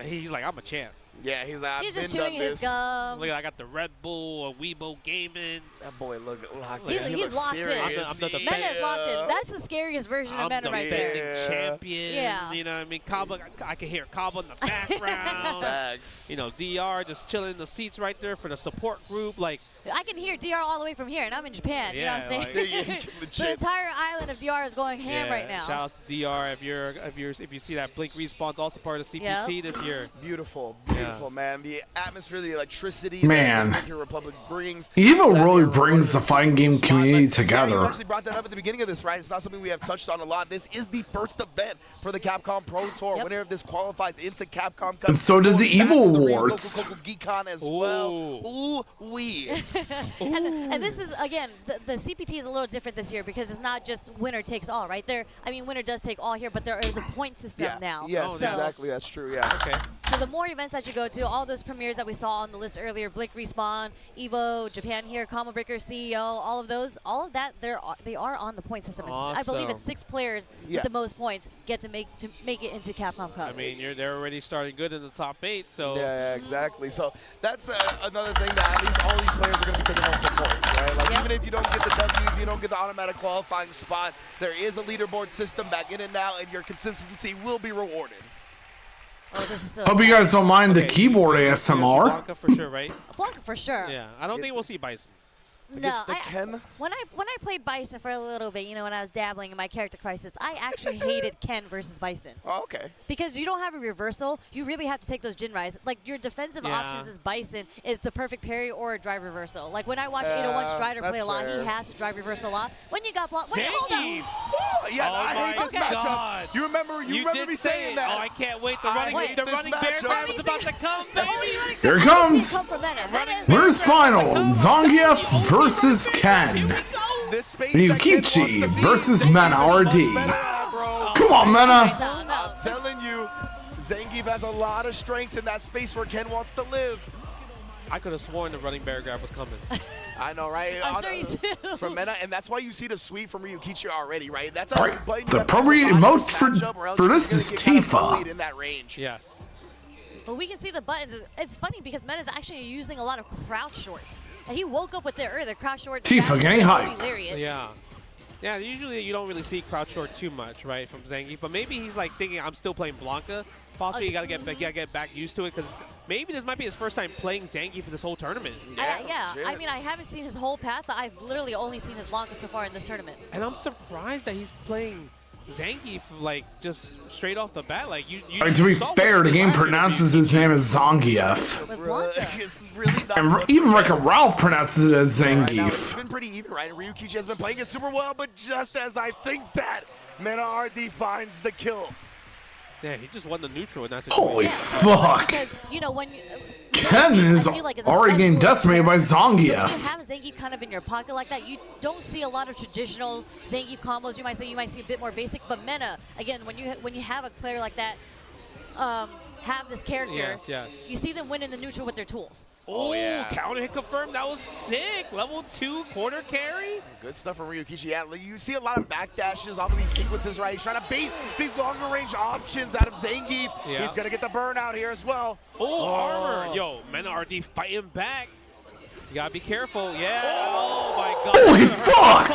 Speaker 12: He's like, I'm a champ.
Speaker 15: Yeah, he's like,
Speaker 16: he's just chewing his gum.
Speaker 12: Look, I got the Red Bull, Weibo Gaming.
Speaker 15: That boy look locked
Speaker 16: in. He's locked in.
Speaker 12: I'm the
Speaker 16: Mena is locked in. That's the scariest version of Mena right there.
Speaker 12: I'm the defending champion.
Speaker 16: Yeah.
Speaker 12: You know what I mean? Kaba, I can hear Kaba in the background.
Speaker 15: Facts.
Speaker 12: You know, DR just chilling in the seats right there for the support group. Like,
Speaker 16: I can hear DR all the way from here, and I'm in Japan. You know what I'm saying?
Speaker 12: Like,
Speaker 16: the entire island of DR is going ham right now.
Speaker 12: Shout out to DR if you see that Blink Respawn's also part of the CPT this year.
Speaker 15: Beautiful, man. The atmosphere, the electricity
Speaker 1: Man.
Speaker 15: that the Dominican Republic brings.
Speaker 1: EVO really brings the fighting game community
Speaker 15: You
Speaker 1: together.
Speaker 15: actually brought that up at the beginning of this, right? It's not something we have touched on a lot. This is the first event for the Capcom Pro Tour. Winner of this qualifies into Capcom Cup.
Speaker 1: And so did the EVO Awards.
Speaker 15: Geekon as well. Ooh wee.
Speaker 16: And this is again the CPT is a little different this year because it's not just winner takes all, right? Winner does take all here, but there is a point system now.
Speaker 15: Yes, exactly. That's true. Yeah.
Speaker 12: Okay.
Speaker 16: So the more events that you go to, all those premieres that we saw on the list earlier, Blink Respawn, EVO, Japan here, Combo Breaker, CEO, all of that, they are on the point system. I believe it's 6 players with the most points get to make it into Capcom Cup.
Speaker 12: I mean, they're already starting good in the top 8, so.
Speaker 15: Yeah, exactly. So that's another thing that at least all these players are going to be taking home some points, right? Like even if you don't get the W, if you don't get the automatic qualifying spot, there is a leaderboard system back in and out, and your consistency will be rewarded.
Speaker 16: Oh, this is so
Speaker 1: Hope you guys don't mind the keyboard ASMR.
Speaker 12: Blanca for sure, right?
Speaker 16: Blanca for sure.
Speaker 12: Yeah, I don't think we'll see Bison.
Speaker 16: No, when I played Bison for a little bit, when I was dabbling in my character crisis, I actually hated Ken versus Bison.
Speaker 15: Oh, okay.
Speaker 16: Because you don't have a reversal, you really have to take those Jin Rise. Like your defensive options as Bison is the perfect parry or a drive reversal. Like when I watch 801 Strider play a lot, he has to drive reversal a lot. When you got blocked, wait, hold on.
Speaker 15: Yeah, I hate this matchup. You remember me saying that?
Speaker 12: Oh, I can't wait. The running bear grab is about to come, baby.
Speaker 1: Here it comes. Winners final. Zangief versus Ken. Ryukichi versus Mena RD. Come on, Mena.
Speaker 15: I'm telling you, Zangief has a lot of strengths in that space where Ken wants to live.
Speaker 12: I could have sworn the running bear grab was coming.
Speaker 15: I know, right?
Speaker 16: I'm sure you do.
Speaker 15: From Mena, and that's why you see the sweep from Ryukichi already, right? That's
Speaker 1: All right. The appropriate emote for this is Tifa.
Speaker 15: In that range.
Speaker 12: Yes.
Speaker 16: But we can see the buttons. It's funny because Mena's actually using a lot of crouch shorts. And he woke up with the crouch shorts.
Speaker 1: Tifa getting hype.
Speaker 12: Yeah. Yeah, usually you don't really see crouch short too much, right, from Zangief. But maybe he's like thinking, I'm still playing Blanca. Possibly you gotta get back used to it because maybe this might be his first time playing Zangief for this whole tournament.
Speaker 16: Yeah. I mean, I haven't seen his whole path, but I've literally only seen his Blanca so far in this tournament.
Speaker 12: And I'm surprised that he's playing Zangief like just straight off the bat. Like
Speaker 1: to be fair, the game pronounces his name as Zangief. And even Wreck-It Ralph pronounces it as Zangief.
Speaker 15: It's been pretty even, right? Ryukichi has been playing it super well, but just as I think that, Mena RD finds the kill.
Speaker 12: Yeah, he just won the neutral in that situation.
Speaker 1: Holy fuck.
Speaker 16: Because, when
Speaker 1: Ken is already getting decimated by Zangief.
Speaker 16: When you have Zangief kind of in your pocket like that, you don't see a lot of traditional Zangief combos. You might see a bit more basic, but Mena, again, when you have a player like that, have this character, you see them win in the neutral with their tools.
Speaker 12: Oh, yeah. Counter hit confirmed. That was sick. Level 2 corner carry.
Speaker 15: Good stuff from Ryukichi. Yeah, you see a lot of backdashes off of these sequences, right? He's trying to bait these longer range options out of Zangief.
Speaker 12: Yeah.
Speaker 15: He's going to get the burnout here as well.
Speaker 12: Oh, armor. Yo, Mena RD fighting back. You gotta be careful. Yeah. Oh my god.
Speaker 1: Holy fuck!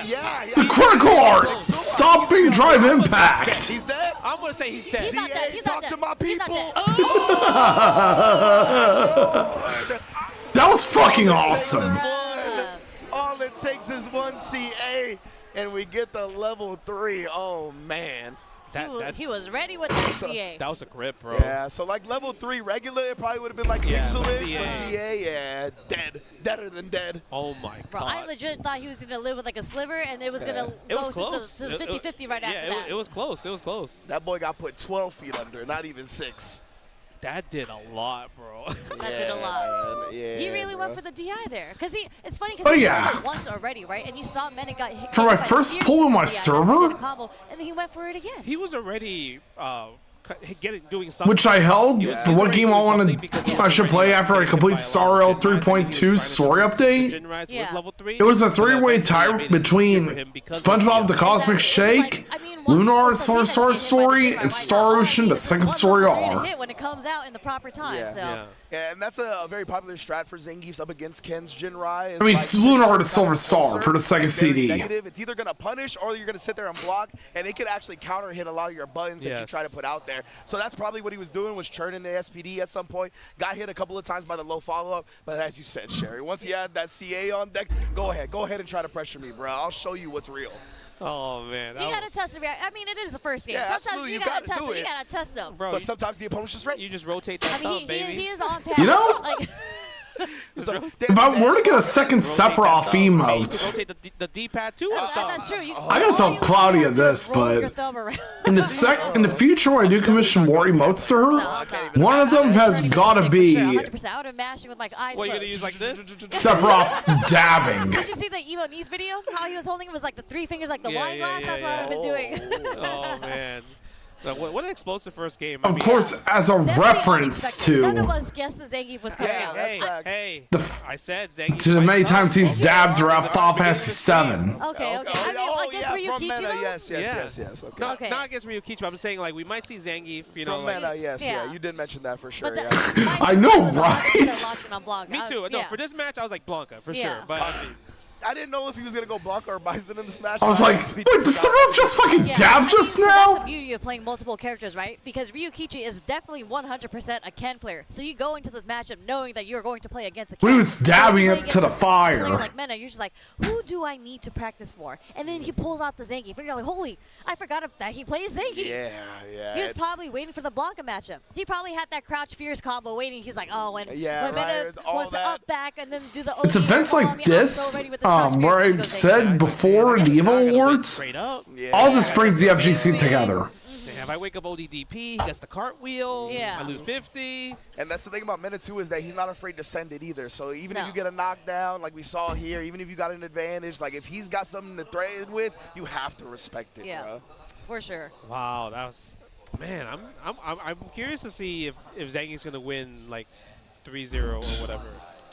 Speaker 15: Yeah.
Speaker 1: The critical art! Stopping drive impact!
Speaker 15: He's dead.
Speaker 12: I'm gonna say he's dead.
Speaker 16: He's not dead. He's not
Speaker 15: Talk
Speaker 16: dead.
Speaker 15: to my people.
Speaker 1: That was fucking awesome.
Speaker 15: All it takes is one CA, and we get the level 3. Oh, man.
Speaker 16: He was ready with that CA.
Speaker 12: That was a grip, bro.
Speaker 15: Yeah, so like level 3 regular, it probably would have been like Pixel-ish, but CA, yeah, dead. Deader than dead.
Speaker 12: Oh my god.
Speaker 16: Bro, I legit thought he was going to live with like a sliver, and it was going to go to the 50-50 right after that.
Speaker 12: It was close. It was close.
Speaker 15: That boy got put 12 feet under, not even 6.
Speaker 12: That did a lot, bro.
Speaker 16: That did a lot.
Speaker 15: Yeah.
Speaker 16: He really
Speaker 15: bro.
Speaker 16: went for the DI there. Because it's funny
Speaker 1: Oh,
Speaker 16: because he
Speaker 1: yeah.
Speaker 16: shot it once already, right? And you saw Menon got hit.
Speaker 1: For my
Speaker 16: by
Speaker 1: first
Speaker 16: Fierce
Speaker 1: pull in my
Speaker 16: DI, that's why he
Speaker 1: server?
Speaker 16: did a combo, and then he went for it again.
Speaker 12: He was already doing something.
Speaker 1: Which I held
Speaker 12: He was
Speaker 1: for what
Speaker 12: already
Speaker 1: game I
Speaker 12: doing something
Speaker 1: wanted.
Speaker 12: because he
Speaker 1: I
Speaker 12: was
Speaker 1: should
Speaker 12: already,
Speaker 1: play
Speaker 12: like,
Speaker 1: after I
Speaker 12: getting hit
Speaker 1: complete
Speaker 12: by a
Speaker 1: Star
Speaker 12: lot
Speaker 1: Rail
Speaker 12: of Jin Rise. I think he was
Speaker 1: 3.2
Speaker 12: trying to
Speaker 1: story
Speaker 12: do
Speaker 1: update.
Speaker 12: Jin Rise with
Speaker 16: Yeah.
Speaker 12: level 3.
Speaker 1: It was a
Speaker 12: So
Speaker 1: three-way
Speaker 12: eventually
Speaker 1: tie
Speaker 12: made it easier
Speaker 1: between
Speaker 12: for him because of
Speaker 1: SpongeBob the
Speaker 12: DI.
Speaker 1: Cosmic Shake, Lunar Solar Star Story, and Star Ocean the second story R.
Speaker 16: Hit when it comes out in the proper time.
Speaker 15: Yeah.
Speaker 16: So.
Speaker 15: Yeah, and that's a very popular strat for Zangief's up against Ken's Jinrai.
Speaker 1: I mean, it's Lunar to Silver Star for the second CD.
Speaker 15: Negative. It's either going to punish or you're going to sit there and block, and it could actually counter hit a lot of your buttons that you try to put out there. So that's probably what he was doing, was churning the SPD at some point. Got hit a couple of times by the low follow-up, but as you said, Sherry, once you had that CA on deck, go ahead and try to pressure me, bro. I'll show you what's real.
Speaker 12: Oh, man.
Speaker 16: You gotta test the reaction. I mean, it is the first game.
Speaker 15: Yeah,
Speaker 16: Sometimes
Speaker 15: absolutely,
Speaker 16: you
Speaker 15: you
Speaker 16: gotta
Speaker 15: gotta
Speaker 16: test
Speaker 15: do
Speaker 16: it. You
Speaker 15: it.
Speaker 16: gotta test them.
Speaker 12: Bro,
Speaker 15: But sometimes the opponent's just ready.
Speaker 12: You just rotate that thumb, baby.
Speaker 16: He is on pad.
Speaker 1: You know?
Speaker 16: Like,
Speaker 1: If I were to get a second Sephiroth emote,
Speaker 12: Rotate the D-pad too.
Speaker 16: that's true. You,
Speaker 1: I gotta tell Claudia this,
Speaker 16: roll your
Speaker 1: but
Speaker 16: thumb around.
Speaker 1: in the future when I do commission more emotes to her, one of them has gotta be
Speaker 16: 100%. I would have mashed it with my eyes
Speaker 12: What, you
Speaker 16: closed.
Speaker 12: gonna use like this?
Speaker 1: Sephiroth dabbing.
Speaker 16: Did you see the Evo Nice video? How he was holding it was like the 3 fingers, like the
Speaker 12: Yeah,
Speaker 16: wine glass. That's what I would have been doing.
Speaker 12: Oh, man. What an explosive first game.
Speaker 1: Of course, as a
Speaker 16: Definitely
Speaker 1: reference
Speaker 16: unexpected. None of
Speaker 1: to
Speaker 16: us guessed the Zangief was coming out.
Speaker 12: Hey,
Speaker 1: the
Speaker 12: I said Zangief.
Speaker 1: to the many times he's dabbed throughout Final Fantasy 7.
Speaker 16: Okay. I mean, against Ryukichi, though?
Speaker 15: Yes. Okay.
Speaker 12: No, not against Ryukichi, but I'm saying like we might see Zangief, you know.
Speaker 15: From
Speaker 12: Like,
Speaker 15: Meta, yes, you did mention that for sure.
Speaker 16: But
Speaker 15: Yeah.
Speaker 1: I know, right?
Speaker 12: Me too. No, for this match I was like Blanca for sure. But I mean,
Speaker 15: I didn't know if he was gonna go Blanca or Bison in the Smash.
Speaker 1: I was like, wait, did Sephiroth just fucking dab just
Speaker 16: So that's the
Speaker 1: now?
Speaker 16: beauty of playing multiple characters, right? Because Ryukichi is definitely 100% a Ken player. So you go into this matchup knowing that you're going to play against a Ken.
Speaker 1: When he was dabbing
Speaker 16: So
Speaker 1: it to the
Speaker 16: player
Speaker 1: fire.
Speaker 16: like Mena, you're just like, who do I need to practice for? And then he pulls out the Zangief, and you're like, holy, I forgot that he plays Zangief.
Speaker 15: Yeah.
Speaker 16: He was probably waiting for the Blanca matchup. He probably had that crouch fierce combo waiting. He's like, oh, when Mena wants to up back and then do the
Speaker 1: It's
Speaker 16: OD
Speaker 1: events
Speaker 16: bomb,
Speaker 1: like
Speaker 16: yeah, I'm
Speaker 1: this,
Speaker 16: so ready with this crouch fierce
Speaker 1: where
Speaker 16: to
Speaker 1: I
Speaker 16: go
Speaker 1: said before in the EVO Awards, all this brings the FGC together.
Speaker 12: if I wake up ODDP, he gets the cartwheel.
Speaker 16: Yeah.
Speaker 12: I lose 50.
Speaker 15: And that's the thing about Mena too, is that he's not afraid to send it either. So even if you get a knockdown, like we saw here, even if you got an advantage, like if he's got something to threaten with, you have to respect it, bro.
Speaker 16: For sure.
Speaker 12: Wow, that was, man. I'm curious to see if Zangief's gonna win like 3-0 or whatever.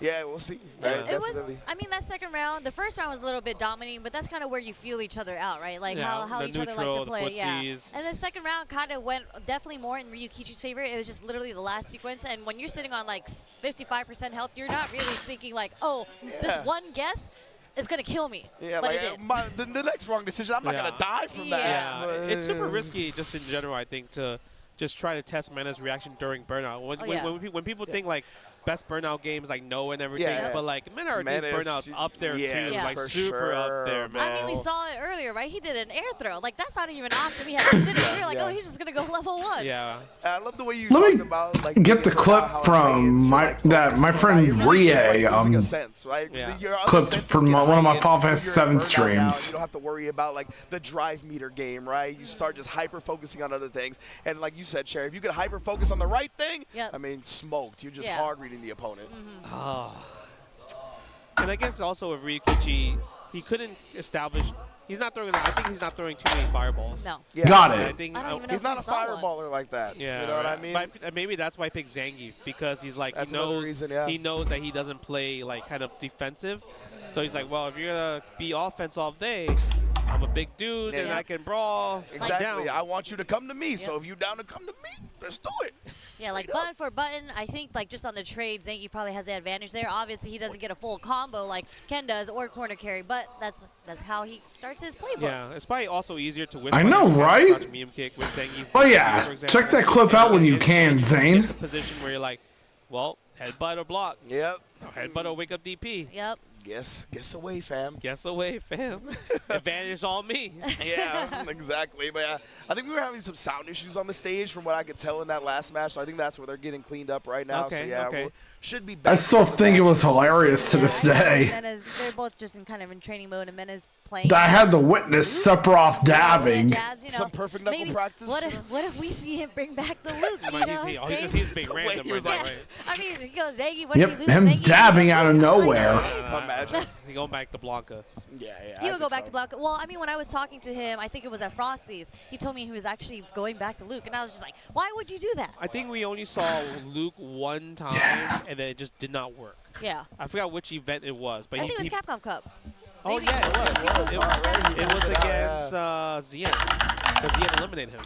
Speaker 15: Yeah, we'll see.
Speaker 16: It was, I mean, that second round, the first round was a little bit dominating, but that's kind of where you feel each other out, right? Like how each other like to play. Yeah. And the second round kind of went definitely more in Ryukichi's favor. It was just literally the last sequence. And when you're sitting on like 55% health, you're not really thinking like, oh, this one guess is going to kill me.
Speaker 15: Yeah,
Speaker 16: but
Speaker 15: like the next wrong decision, I'm not going to die from that.
Speaker 12: Yeah, it's super risky just in general, I think, to just try to test Mena's reaction during burnout. When people think like best burnout games like No and everything, but like Mena RD's burnout's up there too, like super up there, man.
Speaker 16: I mean, we saw it earlier, right? He did an air throw. Like that's not even an option. We had to sit here like, oh, he's just gonna go level 1.
Speaker 12: Yeah.
Speaker 15: I love the way you
Speaker 1: Let
Speaker 15: talked
Speaker 1: me
Speaker 15: about like
Speaker 1: get the clip from my friend Rie clipped from one of my Final Fantasy 7 streams.
Speaker 15: You don't have to worry about like the drive meter game, right? You start just hyper focusing on other things, and like you said, Cherry, if you could hyper focus on the right thing, I mean, smoked. You're just hard reading the opponent.
Speaker 12: And I guess also with Ryukichi, he couldn't establish. He's not throwing. I think he's not throwing too many fireballs.
Speaker 16: No.
Speaker 15: Yeah.
Speaker 1: Got it.
Speaker 12: I think
Speaker 15: he's not a fireballer like that.
Speaker 12: Yeah,
Speaker 15: you know what I mean.
Speaker 12: But maybe that's why I picked Zangief, because he's like
Speaker 15: That's
Speaker 12: he
Speaker 15: another
Speaker 12: knows
Speaker 15: reason, yeah.
Speaker 12: he knows that he doesn't play like kind of defensive. So he's like, well, if you're gonna be offense all day, I'm a big dude and I can brawl.
Speaker 15: Exactly.
Speaker 12: Down.
Speaker 15: I want you to come to me. So if you down to come to me, let's do it.
Speaker 16: Yeah, like button for button, I think like just on the trade, Zangief probably has the advantage there. Obviously, he doesn't get a full combo like Ken does or corner carry, but that's how he starts his playbook.
Speaker 12: Yeah, it's probably also easier to win.
Speaker 1: I know, right?
Speaker 12: Crouch medium kick with Zangief.
Speaker 1: Oh yeah, check that clip out when you can, Zane.
Speaker 12: The position where you're like, well, headbutt or block.
Speaker 15: Yep.
Speaker 12: Headbutt or wake up DP.
Speaker 16: Yep.
Speaker 15: Guess away, fam.
Speaker 12: Guess away, fam. Advantage all me.
Speaker 15: Yeah, exactly. But yeah, I think we were having some sound issues on the stage from what I could tell in that last match. So I think that's where they're getting cleaned up right now.
Speaker 12: Okay,
Speaker 15: so yeah,
Speaker 12: okay.
Speaker 15: should be back.
Speaker 1: I still think it was hilarious to this day.
Speaker 16: They're both just in kind of in training mode, and Mena's playing.
Speaker 1: I had to witness Sephiroth dabbing.
Speaker 16: Jabs, you know,
Speaker 15: Some perfect knuckle practice.
Speaker 16: What if we see him bring back the Luke? You know,
Speaker 12: he's being random right now, right?
Speaker 16: I mean, he goes Zangy. What
Speaker 1: Yep,
Speaker 16: if he loses
Speaker 1: him
Speaker 16: Zangy?
Speaker 1: dabbing out of nowhere.
Speaker 15: Imagine.
Speaker 12: He going back to Blanca.
Speaker 15: Yeah.
Speaker 16: He would go back to Blanca. Well, I mean, when I was talking to him, I think it was at Frosty's, he told me he was actually going back to Luke, and I was just like, why would you do that?
Speaker 12: I think we only saw Luke one time, and then it just did not work.
Speaker 16: Yeah.
Speaker 12: I forgot which event it was, but
Speaker 16: I think it was Capcom Cup.
Speaker 12: Oh
Speaker 16: Maybe.
Speaker 12: yeah, it was against Zien, because Zien eliminated him,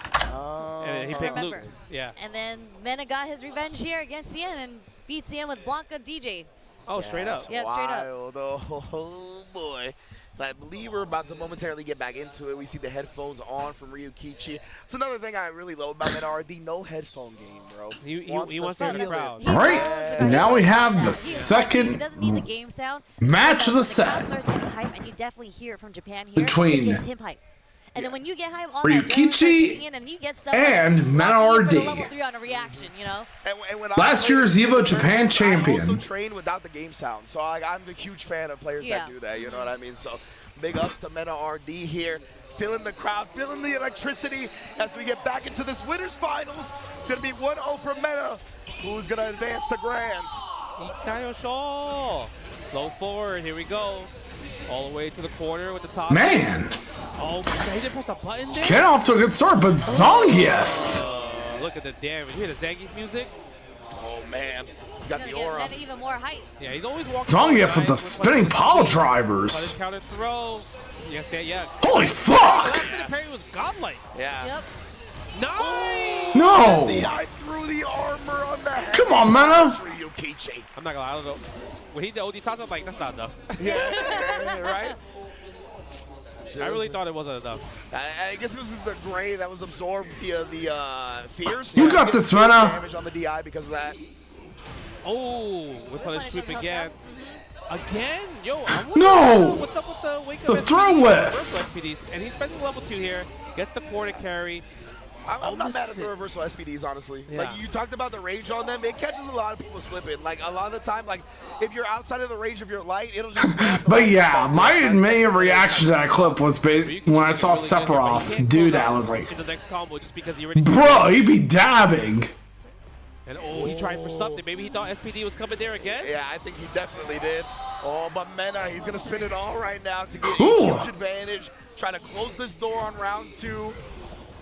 Speaker 12: and he picked Luke. Yeah.
Speaker 16: And then Mena got his revenge here against Cien and beat Cien with Blanca DJ.
Speaker 12: Oh, straight up.
Speaker 16: Yeah, straight up.
Speaker 15: Wild. Oh boy. I believe we're about to momentarily get back into it. We see the headphones on from Ryukichi. It's another thing I really love about Meta RD. No headphone game, bro.
Speaker 12: He wants to hear the crowd.
Speaker 1: All right, now we have the second
Speaker 16: He doesn't need the game sound.
Speaker 1: match of the
Speaker 16: The crowd
Speaker 1: set
Speaker 16: starts getting hype, and you definitely hear it from Japan here.
Speaker 1: between
Speaker 16: It gets him hype. And then when you get hype, all
Speaker 1: Ryukichi
Speaker 16: that starts kicking in, and you get stuff
Speaker 1: and
Speaker 16: like
Speaker 1: Meta
Speaker 16: Rocky for the
Speaker 1: RD.
Speaker 16: level 3 on a reaction, you know?
Speaker 15: And when
Speaker 1: Last year's EVO Japan
Speaker 15: I also
Speaker 1: champion.
Speaker 15: trained without the game sound, so I'm a huge fan of players
Speaker 16: Yeah.
Speaker 15: that do that. You know what I mean? So big ups to Meta RD here, feeling the crowd, feeling the electricity as we get back into this winners finals. It's gonna be 1-0 for Meta, who's gonna advance to grands.
Speaker 12: Low forward, here we go. All the way to the corner with the top.
Speaker 1: Man,
Speaker 12: Oh, he didn't press a button there?
Speaker 1: get off to a good start, but Zangief.
Speaker 12: Look at the damage. You hear the Zangief music?
Speaker 15: Oh man, he's got
Speaker 16: It's
Speaker 15: the
Speaker 16: gonna
Speaker 15: aura.
Speaker 16: get Mena even more hype.
Speaker 12: Yeah, he's always walking.
Speaker 1: Zangief with the
Speaker 12: guys
Speaker 1: spinning pile drivers.
Speaker 12: Counter throw. Yes, yeah.
Speaker 1: Holy
Speaker 12: The
Speaker 1: fuck!
Speaker 12: last minute parry was godlike.
Speaker 15: Yeah.
Speaker 16: Yep.
Speaker 12: Nice!
Speaker 1: No!
Speaker 15: The eye through the armor on the head.
Speaker 1: Come on, Mena.
Speaker 15: Ryukichi.
Speaker 12: I'm not gonna lie, I don't know. When he did OD toss, I'm like, that's not enough.
Speaker 15: Yeah, right?
Speaker 12: I really thought it wasn't enough.
Speaker 15: I guess it was the gray that was absorbed via the fierce.
Speaker 1: You got this, Mena.
Speaker 15: Damage on the DI because of that.
Speaker 12: Oh, we punish sweep again. Again? Yo, I wonder
Speaker 1: No!
Speaker 12: what's up with the wake
Speaker 1: The
Speaker 12: up
Speaker 1: throw
Speaker 12: reversal
Speaker 1: whiff.
Speaker 12: SPDs. And he's spending level 2 here. Gets the corner carry.
Speaker 15: I'm not mad at the reversal SPDs, honestly.
Speaker 12: Yeah.
Speaker 15: Like, you talked about the range on them. It catches a lot of people slipping. Like, a lot of the time, like, if you're outside of the range of your light, it'll just grab the
Speaker 1: But
Speaker 15: light
Speaker 1: yeah,
Speaker 15: and
Speaker 1: my
Speaker 15: stuff.
Speaker 1: main reaction to that clip was when I saw Sephiroth do that. I was like,
Speaker 12: In the next combo just because he already
Speaker 1: bro, he be dabbing.
Speaker 12: And oh, he tried for something. Maybe he thought SPD was coming there again?
Speaker 15: Yeah, I think he definitely did. Oh, but Mena, he's going to spin it all right now to get
Speaker 1: Ooh.
Speaker 15: a huge advantage. Trying to close this door on round 2.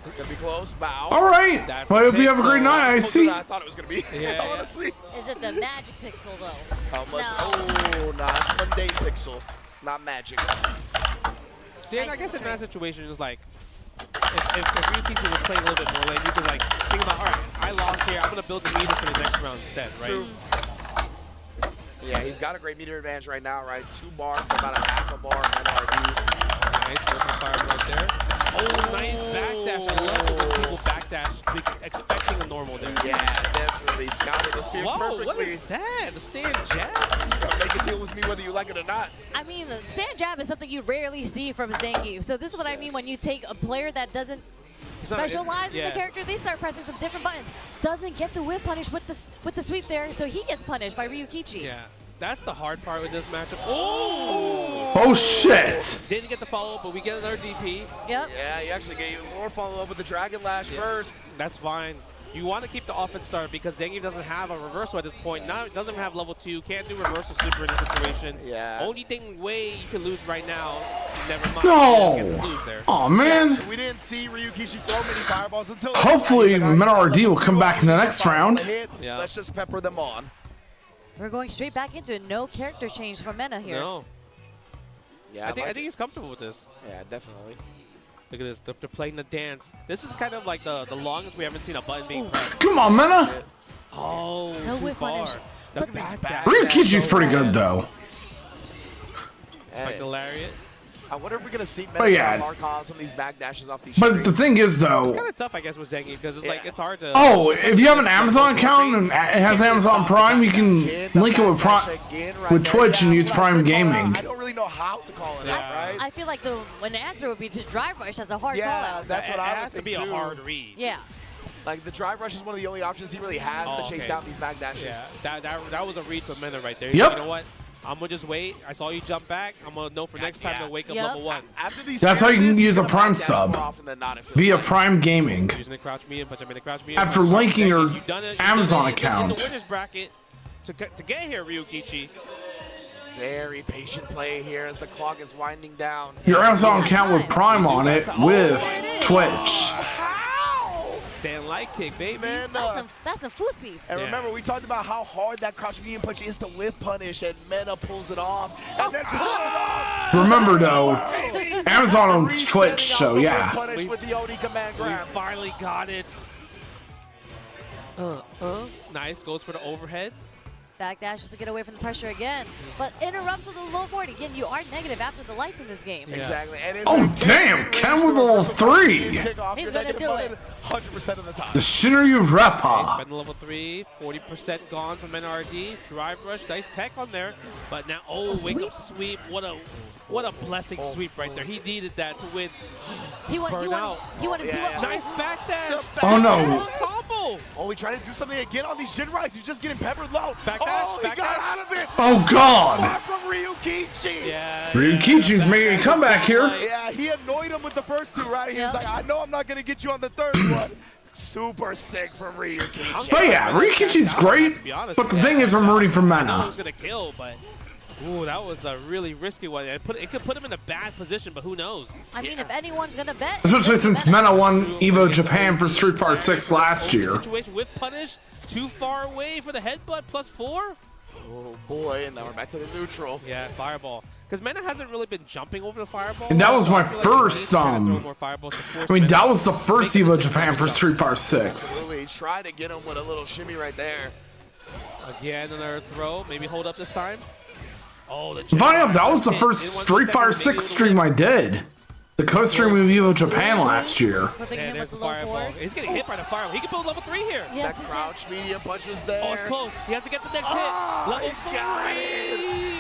Speaker 15: It's going to be close. Bow.
Speaker 1: All right.
Speaker 12: That's
Speaker 1: Well,
Speaker 12: a
Speaker 1: hope you have a great
Speaker 12: pixel.
Speaker 1: night. I
Speaker 15: Closer
Speaker 1: see.
Speaker 15: than I thought it was going to be,
Speaker 12: Yeah,
Speaker 15: honestly.
Speaker 16: Is it the magic pixel, though?
Speaker 15: How much?
Speaker 16: No.
Speaker 15: Oh, nah, it's mundane pixel, not magic.
Speaker 12: Yeah, I guess in that situation, it's like, if Ryukichi was playing a little bit more, like you could like think about, all right, I lost here, I'm gonna build the meter for the next round instead, right?
Speaker 15: True. Yeah, he's got a great meter advantage right now, right? 2 bars, so about a half a bar of NRD.
Speaker 12: Nice, goes for fire right there. Oh, nice backdash. I love it when people backdash, expecting a normal there.
Speaker 15: Yeah, definitely. Scouted the fear
Speaker 12: Whoa,
Speaker 15: perfectly.
Speaker 12: what is that? The stand jab?
Speaker 15: Make a deal with me whether you like it or not.
Speaker 16: I mean, the sand jab is something you rarely see from Zangief. So this is what I mean when you take a player that doesn't specialize in the character, they start pressing some different buttons. Doesn't get the whip punish with the sweep there, so he gets punished by Ryukichi.
Speaker 12: Yeah, that's the hard part with this matchup. Oh!
Speaker 1: Oh shit!
Speaker 12: Didn't get the follow-up, but we get another DP.
Speaker 16: Yep.
Speaker 15: Yeah, he actually gave more follow-up with the Dragon Lash first.
Speaker 12: That's fine. You want to keep the offense started because Zangief doesn't have a reversal at this point. Now it doesn't have level 2, can't do reversal super in this situation.
Speaker 15: Yeah.
Speaker 12: Only way you can lose right now, never mind.
Speaker 1: No!
Speaker 12: You get to lose there.
Speaker 1: Oh man.
Speaker 15: We didn't see Ryukichi throw many fireballs until
Speaker 1: Hopefully, Meta RD will come back in the next round.
Speaker 12: Yeah.
Speaker 15: Let's just pepper them on.
Speaker 16: We're going straight back into it. No character change from Mena here.
Speaker 12: No.
Speaker 15: Yeah,
Speaker 12: I think he's comfortable with this.
Speaker 15: Yeah, definitely.
Speaker 12: Look at this. They're playing the dance. This is kind of like the longest we haven't seen a button being pressed.
Speaker 1: Come on, Mena.
Speaker 12: Oh,
Speaker 16: No
Speaker 12: too
Speaker 16: whip
Speaker 12: far.
Speaker 16: punish.
Speaker 12: The
Speaker 16: But
Speaker 12: backdash.
Speaker 1: Ryukichi's pretty good though.
Speaker 12: Spike the lariat.
Speaker 15: I wonder if we're gonna see
Speaker 1: But
Speaker 15: Meta
Speaker 1: yeah.
Speaker 15: mark on some of these backdashes off these
Speaker 1: But the thing is
Speaker 12: It's
Speaker 1: though,
Speaker 12: kind of tough, I guess, with Zangief because it's like it's hard to.
Speaker 1: oh, if you have an Amazon account and it has Amazon Prime, you can link it with Twitch and use Prime Gaming.
Speaker 15: I don't really know how to call it out, right?
Speaker 16: I feel like the answer would be to drive rush as a hard call
Speaker 15: Yeah,
Speaker 16: out.
Speaker 15: that's what I would
Speaker 12: has to
Speaker 15: think
Speaker 12: be
Speaker 15: too.
Speaker 12: a hard read.
Speaker 16: Yeah.
Speaker 15: Like, the drive rush is one of the only options he really has to chase down these back dashes.
Speaker 12: Yeah, that was a read for Mena right there.
Speaker 1: Yep.
Speaker 12: You know what? I'm going to just wait. I saw you jump back. I'm going to know for next time to wake up level 1.
Speaker 15: After these
Speaker 1: That's how you can
Speaker 15: passes,
Speaker 1: use a
Speaker 15: he's gonna
Speaker 1: Prime
Speaker 15: back dash
Speaker 1: sub
Speaker 15: more often than not, it feels
Speaker 1: via
Speaker 15: like.
Speaker 1: Prime Gaming.
Speaker 12: Using the crouch medium, punch him in the crouch medium.
Speaker 1: After linking your
Speaker 12: You've done it
Speaker 1: Amazon
Speaker 12: in the
Speaker 1: account.
Speaker 12: winners bracket to get here, Ryukichi.
Speaker 15: Very patient play here as the clock is winding down.
Speaker 1: Your Amazon account with Prime on it with Twitch.
Speaker 12: Stand light kick, baby.
Speaker 15: Man,
Speaker 16: That's some fusies.
Speaker 15: and remember, we talked about how hard that crouch medium punch is to whiff punish, and Mena pulls it off, and then pulls it off.
Speaker 1: Remember though, Amazon owns Twitch, so yeah.
Speaker 15: Punish with the OD command
Speaker 12: We
Speaker 15: grab.
Speaker 12: finally got it. Nice. Goes for the overhead.
Speaker 16: Back dashes to get away from the pressure again, but interrupts with a low forward. Again, you are negative after the lights in this game.
Speaker 15: Exactly. And
Speaker 1: Oh damn, Ken with level 3.
Speaker 16: He's gonna do it.
Speaker 15: 100% of the time.
Speaker 1: The Shinryu Repa.
Speaker 12: Spend level 3, 40% gone from NRD. Drive rush, nice tech on there. But now, wake up sweep. What a blessing sweep right there. He needed that to win.
Speaker 16: He wanted to see what.
Speaker 12: Nice back dash.
Speaker 1: Oh no.
Speaker 12: Combo.
Speaker 15: Oh, we trying to do something again on these Jinrais. He's just getting peppered low.
Speaker 12: Back dash,
Speaker 15: he
Speaker 12: back
Speaker 15: got
Speaker 12: dash.
Speaker 15: out of it.
Speaker 1: Oh god.
Speaker 15: Spot from Ryukichi.
Speaker 12: Yeah.
Speaker 1: Ryukichi's making a comeback here.
Speaker 15: Yeah, he annoyed him with the first two, right? He was like, I know I'm not going to get you on the third one. Super sick from Ryukichi.
Speaker 1: But yeah, Ryukichi's great. But the thing is, I'm rooting for
Speaker 12: I
Speaker 1: Mena.
Speaker 12: was going to kill, but ooh, that was a really risky one. It could put him in a bad position, but who knows?
Speaker 16: I mean, if anyone's gonna bet,
Speaker 1: Especially since Mena won EVO Japan for Street Fighter 6 last year.
Speaker 12: Situation with punish, too far away for the headbutt, +4.
Speaker 15: Oh boy, and now we're back to the neutral.
Speaker 12: Yeah, fireball. Because Mena hasn't really been jumping over the fireball.
Speaker 1: And that was my
Speaker 12: I feel like
Speaker 1: first,
Speaker 12: he's trying to throw more fireballs to force
Speaker 1: I mean,
Speaker 12: Mena
Speaker 1: that was the
Speaker 12: to
Speaker 1: first
Speaker 12: make a
Speaker 1: EVO
Speaker 12: decision
Speaker 1: Japan
Speaker 12: on
Speaker 1: for
Speaker 12: the
Speaker 1: Street
Speaker 12: jump.
Speaker 1: Fighter 6.
Speaker 15: Absolutely. Try to get him with a little shimmy right there.
Speaker 12: Again, another throw. Maybe hold up this time. Oh, the
Speaker 1: Funny enough, that was the first Street Fighter 6 stream I did. The co-stream with EVO Japan last year.
Speaker 12: Yeah, there's the fireball. He's getting hit by the fireball. He can build level 3 here.
Speaker 16: Yes,
Speaker 15: that crouch medium punch was there.
Speaker 12: Oh, it's close. He has to get the next hit. Level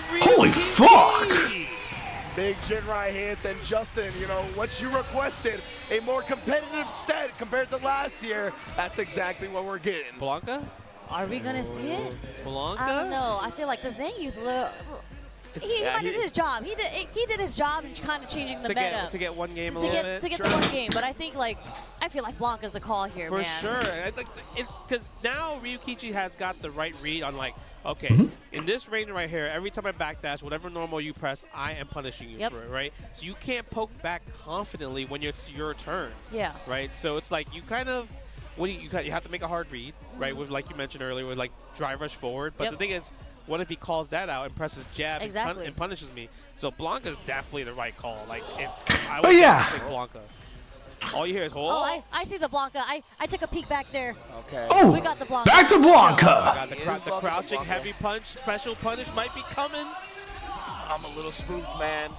Speaker 12: 3.
Speaker 1: Holy fuck!
Speaker 15: Big Jinrai hits, and Justin, you know, what you requested, a more competitive set compared to last year, that's exactly what we're getting.
Speaker 12: Blanca?
Speaker 16: are we gonna see it?
Speaker 12: Blanca?
Speaker 16: I don't know. I feel like the Zangief's a little. He did his job. He did his job in kind of changing the meta.
Speaker 12: To get one game
Speaker 16: to
Speaker 12: a little
Speaker 16: get,
Speaker 12: bit.
Speaker 16: To get the one game, but I think I feel like Blanca's the call here,
Speaker 12: For
Speaker 16: man.
Speaker 12: sure. I think it's because now Ryukichi has got the right read on okay, in this range right here, every time I backdash, whatever normal you press, I am punishing you for it, right? So you can't poke back confidently when it's your turn.
Speaker 16: Yeah.
Speaker 12: Right? So it's like you kind of, you have to make a hard read, right? With like you mentioned earlier, with drive rush forward. But the thing is, what if he calls that out and presses jab and punishes me? So Blanca's definitely the right call. If I would take Blanca. All you hear is
Speaker 16: I see the Blanca. I took a peek back there.
Speaker 15: Okay.
Speaker 1: Oh,
Speaker 16: we got the Blanca.
Speaker 1: Back to Blanca.
Speaker 12: The crouching heavy punch, special punish might be coming.
Speaker 15: I'm a little spooked, man.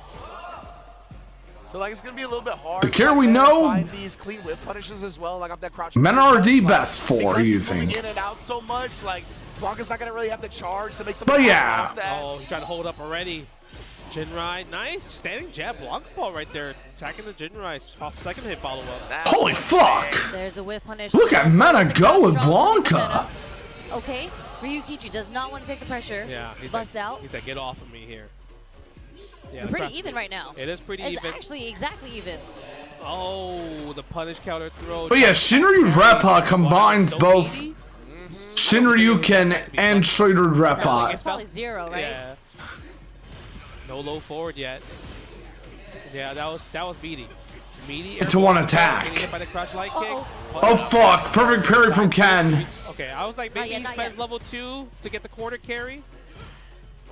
Speaker 15: Feel like it's gonna be a little bit hard.
Speaker 1: The care we know,
Speaker 15: find these clean whip punishes as well. Like I'm that crouch.
Speaker 1: Men are the best for using.
Speaker 15: In and out so much, Blanca's not gonna really have the charge to make some.
Speaker 1: But yeah.
Speaker 15: Off that.
Speaker 12: Oh, he's trying to hold up already. Jinrai, nice standing jab, Blanca ball right there, attacking the Jinrai. Second hit follow up.
Speaker 1: Holy fuck!
Speaker 16: There's a whip punish.
Speaker 1: Look at Mena go with Blanca.
Speaker 16: Okay, Ryukichi does not want to take the pressure.
Speaker 12: Yeah, he's
Speaker 16: Bust out.
Speaker 12: He said, "Get off of me here." Yeah,
Speaker 16: We're pretty even right now.
Speaker 12: It is pretty
Speaker 16: it's
Speaker 12: even.
Speaker 16: It's actually exactly even.
Speaker 12: Oh, the punish counter throw.
Speaker 1: But yeah, Shinryu Repa combines both Shinryuken and Shredder Repa.
Speaker 16: It's probably 0, right?
Speaker 12: Yeah. No low forward yet. Yeah, that was meaty. Meaty
Speaker 1: Into one attack.
Speaker 12: Getting hit by the crouch light kick.
Speaker 1: Oh fuck! Perfect parry from Ken.
Speaker 12: Okay, I was like, maybe he spends level 2 to get the corner carry.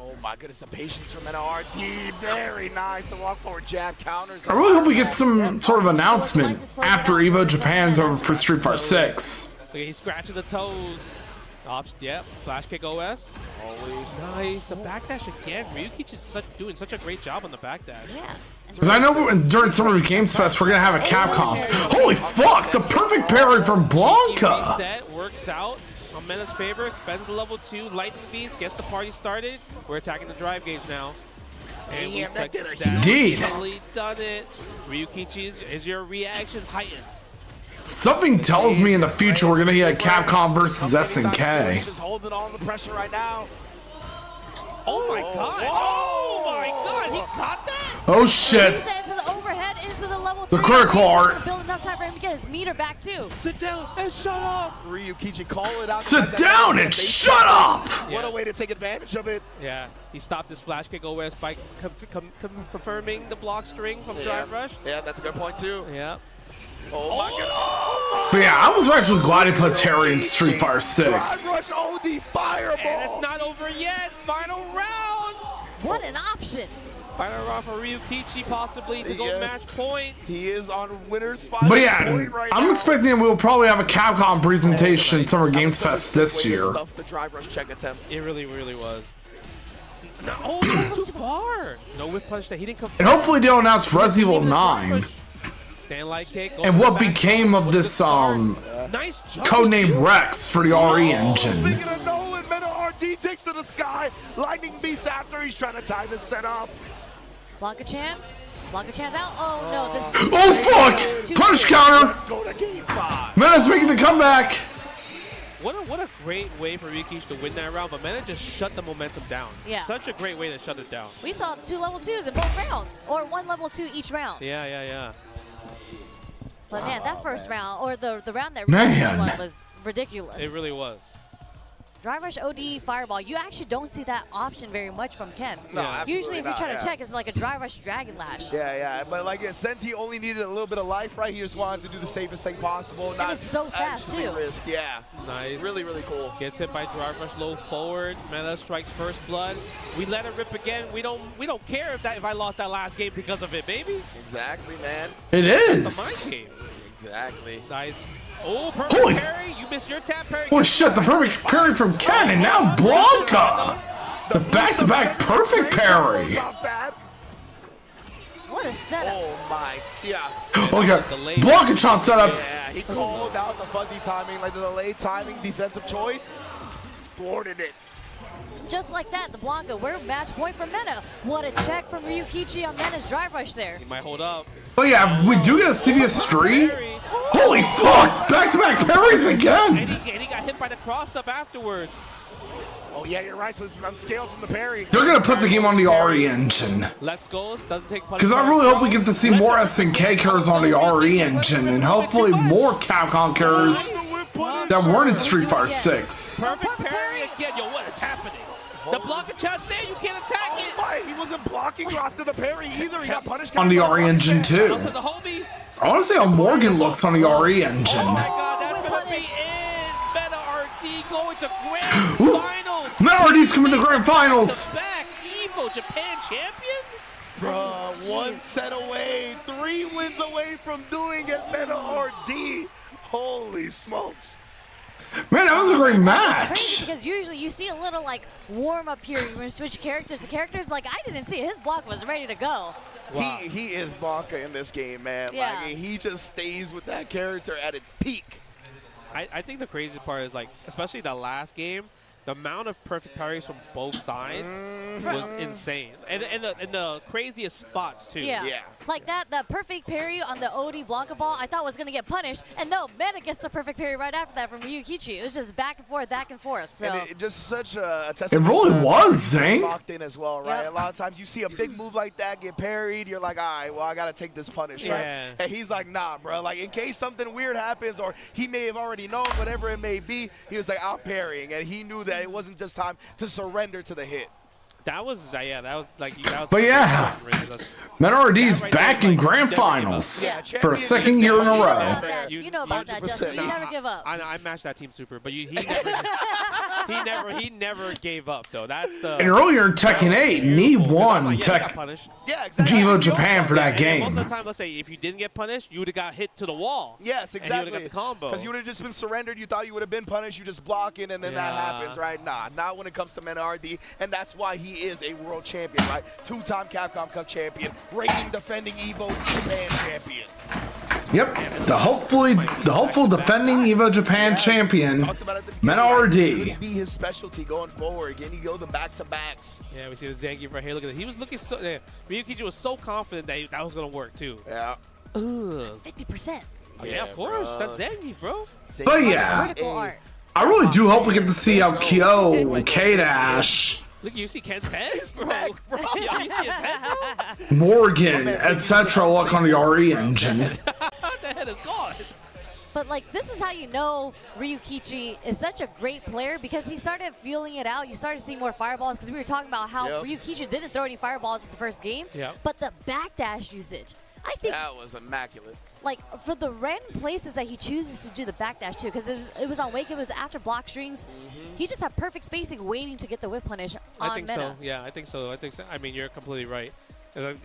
Speaker 15: Oh my goodness, the patience from NRD. Very nice. The walk forward jab counters.
Speaker 1: I really hope we get some sort of announcement after EVO Japan's over for Street Fighter 6.
Speaker 12: Okay, he's scratching the toes. Yep, flash kick OS.
Speaker 15: Always.
Speaker 12: Nice. The backdash again. Ryukichi's doing such a great job on the backdash.
Speaker 16: Yeah.
Speaker 1: Because I know during Summer Games Fest we're gonna have a Capcom. Holy fuck! The perfect parry from Blanca.
Speaker 12: Reset works out on Mena's favor. Spends the level 2 lightning beast. Gets the party started. We're attacking the drive gauge now. And we successfully done it. Ryukichi, is your reactions heightened?
Speaker 1: Something tells me in the future we're gonna get Capcom versus SNK.
Speaker 15: Just holding all the pressure right now.
Speaker 12: Oh my god! Oh my god! He caught that!
Speaker 1: Oh shit!
Speaker 16: Into the overhead, into the level
Speaker 1: The
Speaker 16: 3.
Speaker 1: critical art.
Speaker 16: Build enough time for him to get his meter back too.
Speaker 12: Sit down and shut up!
Speaker 15: Ryukichi call it out.
Speaker 1: Sit down and shut up!
Speaker 15: What a way to take advantage of it.
Speaker 12: Yeah, he stopped his flash kick OS by confirming the block string from Drive Rush.
Speaker 15: Yeah, that's a good point too.
Speaker 12: Yeah.
Speaker 15: Oh my god.
Speaker 1: But yeah, I was actually glad he put Terry in Street Fighter 6.
Speaker 15: Drive Rush OD fireball.
Speaker 12: And it's not over yet. Final round.
Speaker 16: What an option.
Speaker 12: Final round for Ryukichi possibly to go match point.
Speaker 15: He is on winner's final
Speaker 1: But yeah,
Speaker 15: point right
Speaker 1: I'm
Speaker 15: now.
Speaker 1: expecting we'll probably have a Capcom presentation at Summer Games Fest this year.
Speaker 15: Stuff the Drive Rush check attempt.
Speaker 12: It really was. No, oh, that was too far. No whip punch that he didn't come.
Speaker 1: And hopefully they'll announce Resident Evil 9.
Speaker 12: Stand light kick.
Speaker 1: And what became of this
Speaker 12: nice
Speaker 1: codename Rex for the RE engine.
Speaker 15: Speaking of Nolan, Meta RD takes to the sky. Lightning Beast after he's trying to time his setup.
Speaker 16: Blanca-chan out. Oh no, this is
Speaker 1: Oh fuck! Punish counter!
Speaker 15: Let's go to game 5.
Speaker 1: Meta's making the comeback!
Speaker 12: What a great way for Ryukichi to win that round, but Meta just shut the momentum down.
Speaker 16: Yeah.
Speaker 12: Such a great way to shut it down.
Speaker 16: We saw 2 level 2s in both rounds, or 1 level 2 each round.
Speaker 12: Yeah.
Speaker 16: But man, that first round, or the round that
Speaker 1: Man.
Speaker 16: Ryukichi won was ridiculous.
Speaker 12: It really was.
Speaker 16: Drive Rush OD Fireball, you actually don't see that option very much from Ken.
Speaker 15: No, absolutely
Speaker 16: Usually if you're
Speaker 15: not,
Speaker 16: trying to
Speaker 15: yeah.
Speaker 16: check, it's like a Drive Rush Dragon Lash.
Speaker 15: Yeah, but like since he only needed a little bit of life, right, he just wanted to do the safest thing possible.
Speaker 16: And it's so fast
Speaker 15: actually
Speaker 16: too.
Speaker 15: risk, yeah.
Speaker 12: Nice.
Speaker 15: Really cool.
Speaker 12: Gets hit by Drive Rush low forward. Meta strikes first blood. We let it rip again. We don't care if I lost that last game because of it, baby.
Speaker 15: Exactly, man.
Speaker 1: It
Speaker 12: It's
Speaker 1: is!
Speaker 12: a mind game.
Speaker 15: Exactly.
Speaker 12: Nice. Oh, perfect
Speaker 1: Holy
Speaker 12: parry. You missed your tap parry.
Speaker 1: Holy shit, the perfect parry from Ken, and now Blanca! The back-to-back perfect parry!
Speaker 16: What a setup.
Speaker 15: Oh my, yeah.
Speaker 1: Okay, Blanca-chan setups!
Speaker 15: Yeah, he called out the fuzzy timing, like the delayed timing, defensive choice. Thwarted it.
Speaker 16: Just like that, the Blanca, we're match point for Meta. What a check from Ryukichi on Meta's Drive Rush there.
Speaker 12: He might hold up.
Speaker 1: But yeah, we do get a CBS 3. Holy fuck! Back-to-back parries again!
Speaker 12: And he got hit by the cross-up afterwards.
Speaker 15: Oh yeah, you're right, so this is unscaled from the parry.
Speaker 1: They're gonna put the game on the RE engine.
Speaker 12: Let's go. Doesn't take punch.
Speaker 1: Because I really hope we get to see more SNK characters on the RE engine, and hopefully more Capcom characters that weren't in Street Fighter 6.
Speaker 12: Perfect parry again. Yo, what is happening? The blocker chat's there. You can't attack it.
Speaker 15: Oh my, he wasn't blocking after the parry either. He got punished.
Speaker 1: On the RE engine too.
Speaker 12: Also the homie.
Speaker 1: I want to see how Morgan looks on the RE engine.
Speaker 12: Oh my god, that's going to be it. Meta RD going to grand finals.
Speaker 1: Meta RD's coming to grand finals.
Speaker 12: Back EVO Japan champion?
Speaker 15: Bruh, 1 set away, 3 wins away from doing it, Meta RD. Holy smokes.
Speaker 1: Man, that was a great
Speaker 16: It's
Speaker 1: match.
Speaker 16: crazy because usually you see a little like warm up here when you switch characters. The characters, like I didn't see it. His block was ready to go.
Speaker 15: Wow. He is Blanca in this game, man.
Speaker 16: Yeah.
Speaker 15: Like, he just stays with that character at its peak.
Speaker 12: I think the crazy part is, like, especially the last game, the amount of perfect parries from both sides was insane. And the craziest spots, too.
Speaker 16: Yeah. Like that perfect parry on the OD Blanca ball, I thought was going to get punished. And no, Meta gets the perfect parry right after that from Ryukichi. It was just back and forth. So.
Speaker 15: And it just such a testament.
Speaker 1: It really
Speaker 15: to
Speaker 1: was, Zane.
Speaker 15: Locked in as well, right?
Speaker 16: Yep.
Speaker 15: A lot of times you see a big move like that get parried, you're like, all right, well, I got to take this punish, right? And he's like, nah, bro. Like, in case something weird happens or he may have already known, whatever it may be, he was like, I'm parrying. And he knew that it wasn't just time to surrender to the hit.
Speaker 12: That was, that was like, that was.
Speaker 1: But yeah, Meta RD's back in grand finals for a second year in a row.
Speaker 16: You know about that, Justin. You never give up.
Speaker 12: I matched that team super, but he never gave up though. That's the.
Speaker 1: And earlier in Tekken 8, Nee won Tech
Speaker 15: Yeah, exactly.
Speaker 1: EVO Japan for that
Speaker 12: And
Speaker 1: game.
Speaker 12: most of the time, let's say if you didn't get punished, you would have got hit to the wall.
Speaker 15: Yes,
Speaker 12: And you would
Speaker 15: exactly.
Speaker 12: have got the combo.
Speaker 15: Because you would have just been surrendered. You thought you would have been punished. You just block in, and then that happens, right? Nah, not when it comes to Meta RD. And that's why he is a world champion, right? 2-time Capcom Cup champion, reigning defending EVO Japan champion.
Speaker 1: Yep, the hopeful defending EVO Japan champion, Meta RD.
Speaker 15: Be his specialty going forward. Can he go the back-to-backs?
Speaker 12: Yeah, we see the Zangief right here. Look at that. He was looking so. Ryukichi was so confident that that was gonna work too.
Speaker 15: Yeah.
Speaker 12: Ugh.
Speaker 16: 50%.
Speaker 12: Oh, yeah, of course. That's Zangief, bro.
Speaker 1: But yeah, I really do hope we get to see how Kyo, K-Dash,
Speaker 12: Look, you see Ken's head? Bro. Yeah, you see his head, bro?
Speaker 1: Morgan, etc. look on the RE engine.
Speaker 12: The head is gone.
Speaker 16: But like, this is how you know Ryukichi is such a great player, because he started feeling it out. You started seeing more fireballs, because we were talking about how Ryukichi didn't throw any fireballs in the first game. But the backdash usage, I think
Speaker 15: that was immaculate.
Speaker 16: Like, for the random places that he chooses to do the backdash too, because it was on Wake, it was after block strings. He just had perfect spacing, waiting to get the whip punish on
Speaker 12: I think
Speaker 16: meta.
Speaker 12: so. Yeah, I think so. I mean, you're completely right.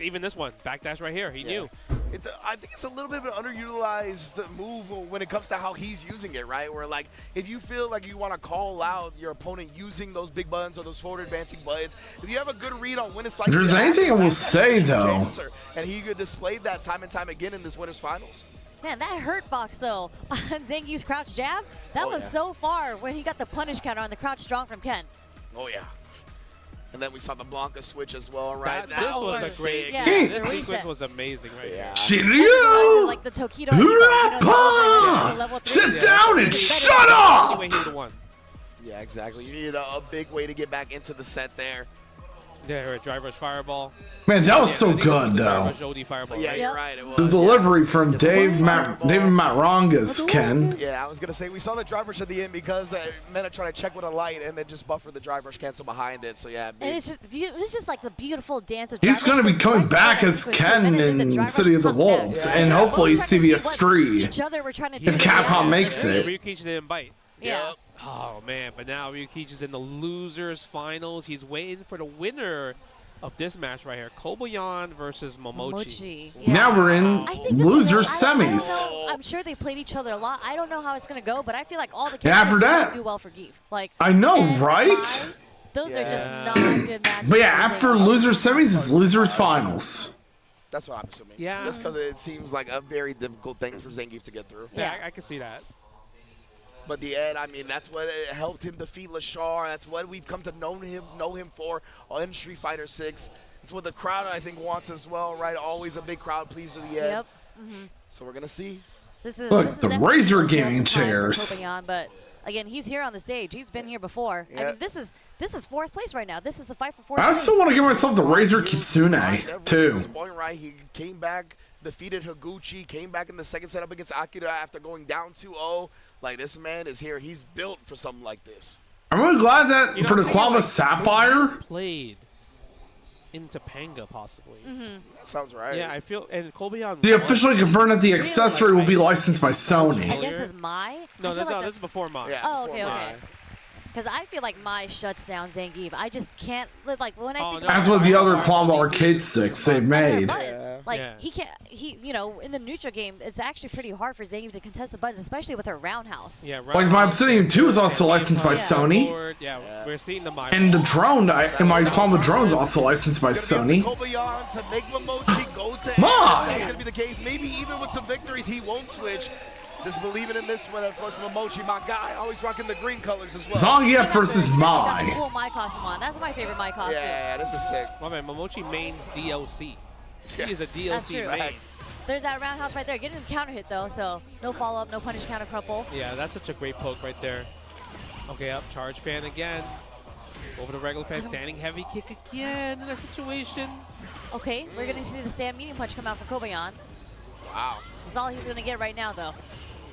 Speaker 12: Even this one, backdash right here, he knew.
Speaker 15: I think it's a little bit of an underutilized move when it comes to how he's using it, right? Where, like, if you feel like you want to call out your opponent using those big buttons or those forward advancing buttons, if you have a good read on when it's like...
Speaker 1: If there's anything I will say, though...
Speaker 15: And he could display that time and time again in this winner's finals.
Speaker 16: Man, that hurt box, though, on Zangief's crouch jab, that was so far when he got the punish counter on the crouch strong from Ken.
Speaker 15: Oh, yeah. And then we saw the Blanca switch as well, right?
Speaker 12: This was a great
Speaker 16: game.
Speaker 12: This sequence was amazing right here.
Speaker 1: Shiryu!
Speaker 16: Like the Tokido, level 3.
Speaker 1: Sit down and shut up!
Speaker 15: Yeah, exactly. You needed a big way to get back into the set there.
Speaker 12: Yeah, a driver's fireball.
Speaker 1: Man, that was so good, though.
Speaker 15: Yeah, you're right. It was.
Speaker 1: The delivery from David Matrongas, Ken.
Speaker 15: Yeah, I was going to say, we saw the driver rush at the end because Meta trying to check with a light and then just buffer the driver rush cancel behind it. So, yeah.
Speaker 16: And it's just like the beautiful dance of
Speaker 1: He's going to be coming back as Ken in City of the Wolves, and hopefully CVS 3, if Capcom makes it.
Speaker 12: Ryukichi didn't bite.
Speaker 16: Yeah.
Speaker 12: Oh, man, but now Ryukichi's in the losers finals. He's waiting for the winner of this match right here. Kobayan versus Momochi.
Speaker 16: Yeah.
Speaker 1: Now we're in losers semis.
Speaker 16: I'm sure they played each other a lot. I don't know how it's going to go, but I feel like all the
Speaker 1: And after
Speaker 16: characters
Speaker 1: that,
Speaker 16: do well for Geef. Like,
Speaker 1: I know, right?
Speaker 16: those are just not good matches.
Speaker 1: But yeah, after losers semis, it's losers finals.
Speaker 15: That's what I'm assuming.
Speaker 12: Yeah.
Speaker 15: Just because it seems like a very difficult thing for Zangief to get through.
Speaker 12: Yeah, I can see that.
Speaker 15: But the end, I mean, that's what helped him defeat Lashar. That's what we've come to know him for in Street Fighter 6. It's what the crowd, I think, wants as well, right? Always a big crowd pleaser the end.
Speaker 16: Yep.
Speaker 15: So we're going to see.
Speaker 1: Look, the Razor gaming chairs.
Speaker 16: Kobayan, but again, he's here on the stage. He's been here before. I mean, this is fourth place right now. This is the fight for fourth
Speaker 1: I
Speaker 16: place.
Speaker 1: still want to give myself the Razor Kitsune, too.
Speaker 15: At this point, right, he came back, defeated Higuchi, came back in the second set up against Akira after going down 2-0. Like, this man is here. He's built for something like this.
Speaker 1: I'm really glad that for the Kwama Sapphire.
Speaker 12: Played in Topanga, possibly.
Speaker 15: That sounds right.
Speaker 12: Yeah, I feel. And Kobayan.
Speaker 1: They officially confirmed that the accessory will be licensed by Sony.
Speaker 16: Against his Mai?
Speaker 12: No, this is before Mai.
Speaker 15: Yeah,
Speaker 16: Oh, okay. Because I feel like Mai shuts down Zangief. I just can't, like, when I think
Speaker 1: As with the other Kwama arcade sticks they've made.
Speaker 16: like, he can't, you know, in the neutral game, it's actually pretty hard for Zangief to contest the buttons, especially with her roundhouse.
Speaker 12: Yeah,
Speaker 1: Like, my Obsidian 2 is also licensed by Sony.
Speaker 12: Yeah, we're seeing the Mai.
Speaker 1: And the drone, and my Kwama drone is also licensed by Sony.
Speaker 15: Kobayan to make Momochi go to
Speaker 1: My!
Speaker 15: That's going to be the case. Maybe even with some victories, he won't switch. Just believing in this one, of course, Momochi, my guy, always rocking the green colors as well.
Speaker 1: Zangief versus
Speaker 16: Got the
Speaker 1: Mai.
Speaker 16: cool Mai costume on. That's my favorite Mai costume.
Speaker 15: Yeah, this is sick.
Speaker 12: My man, Momochi mains DLC. He is a
Speaker 16: That's
Speaker 12: DLC
Speaker 16: true.
Speaker 12: main.
Speaker 16: There's that roundhouse right there. Getting the counter hit, though, so no follow-up, no punish counter crumple.
Speaker 12: Yeah, that's such a great poke right there. Okay, up, charge fan again. Over the regular fan, standing heavy kick again in that situation.
Speaker 16: Okay, we're going to see the stand medium punch come out for Kobayan.
Speaker 15: Wow.
Speaker 16: That's all he's going to get right now, though.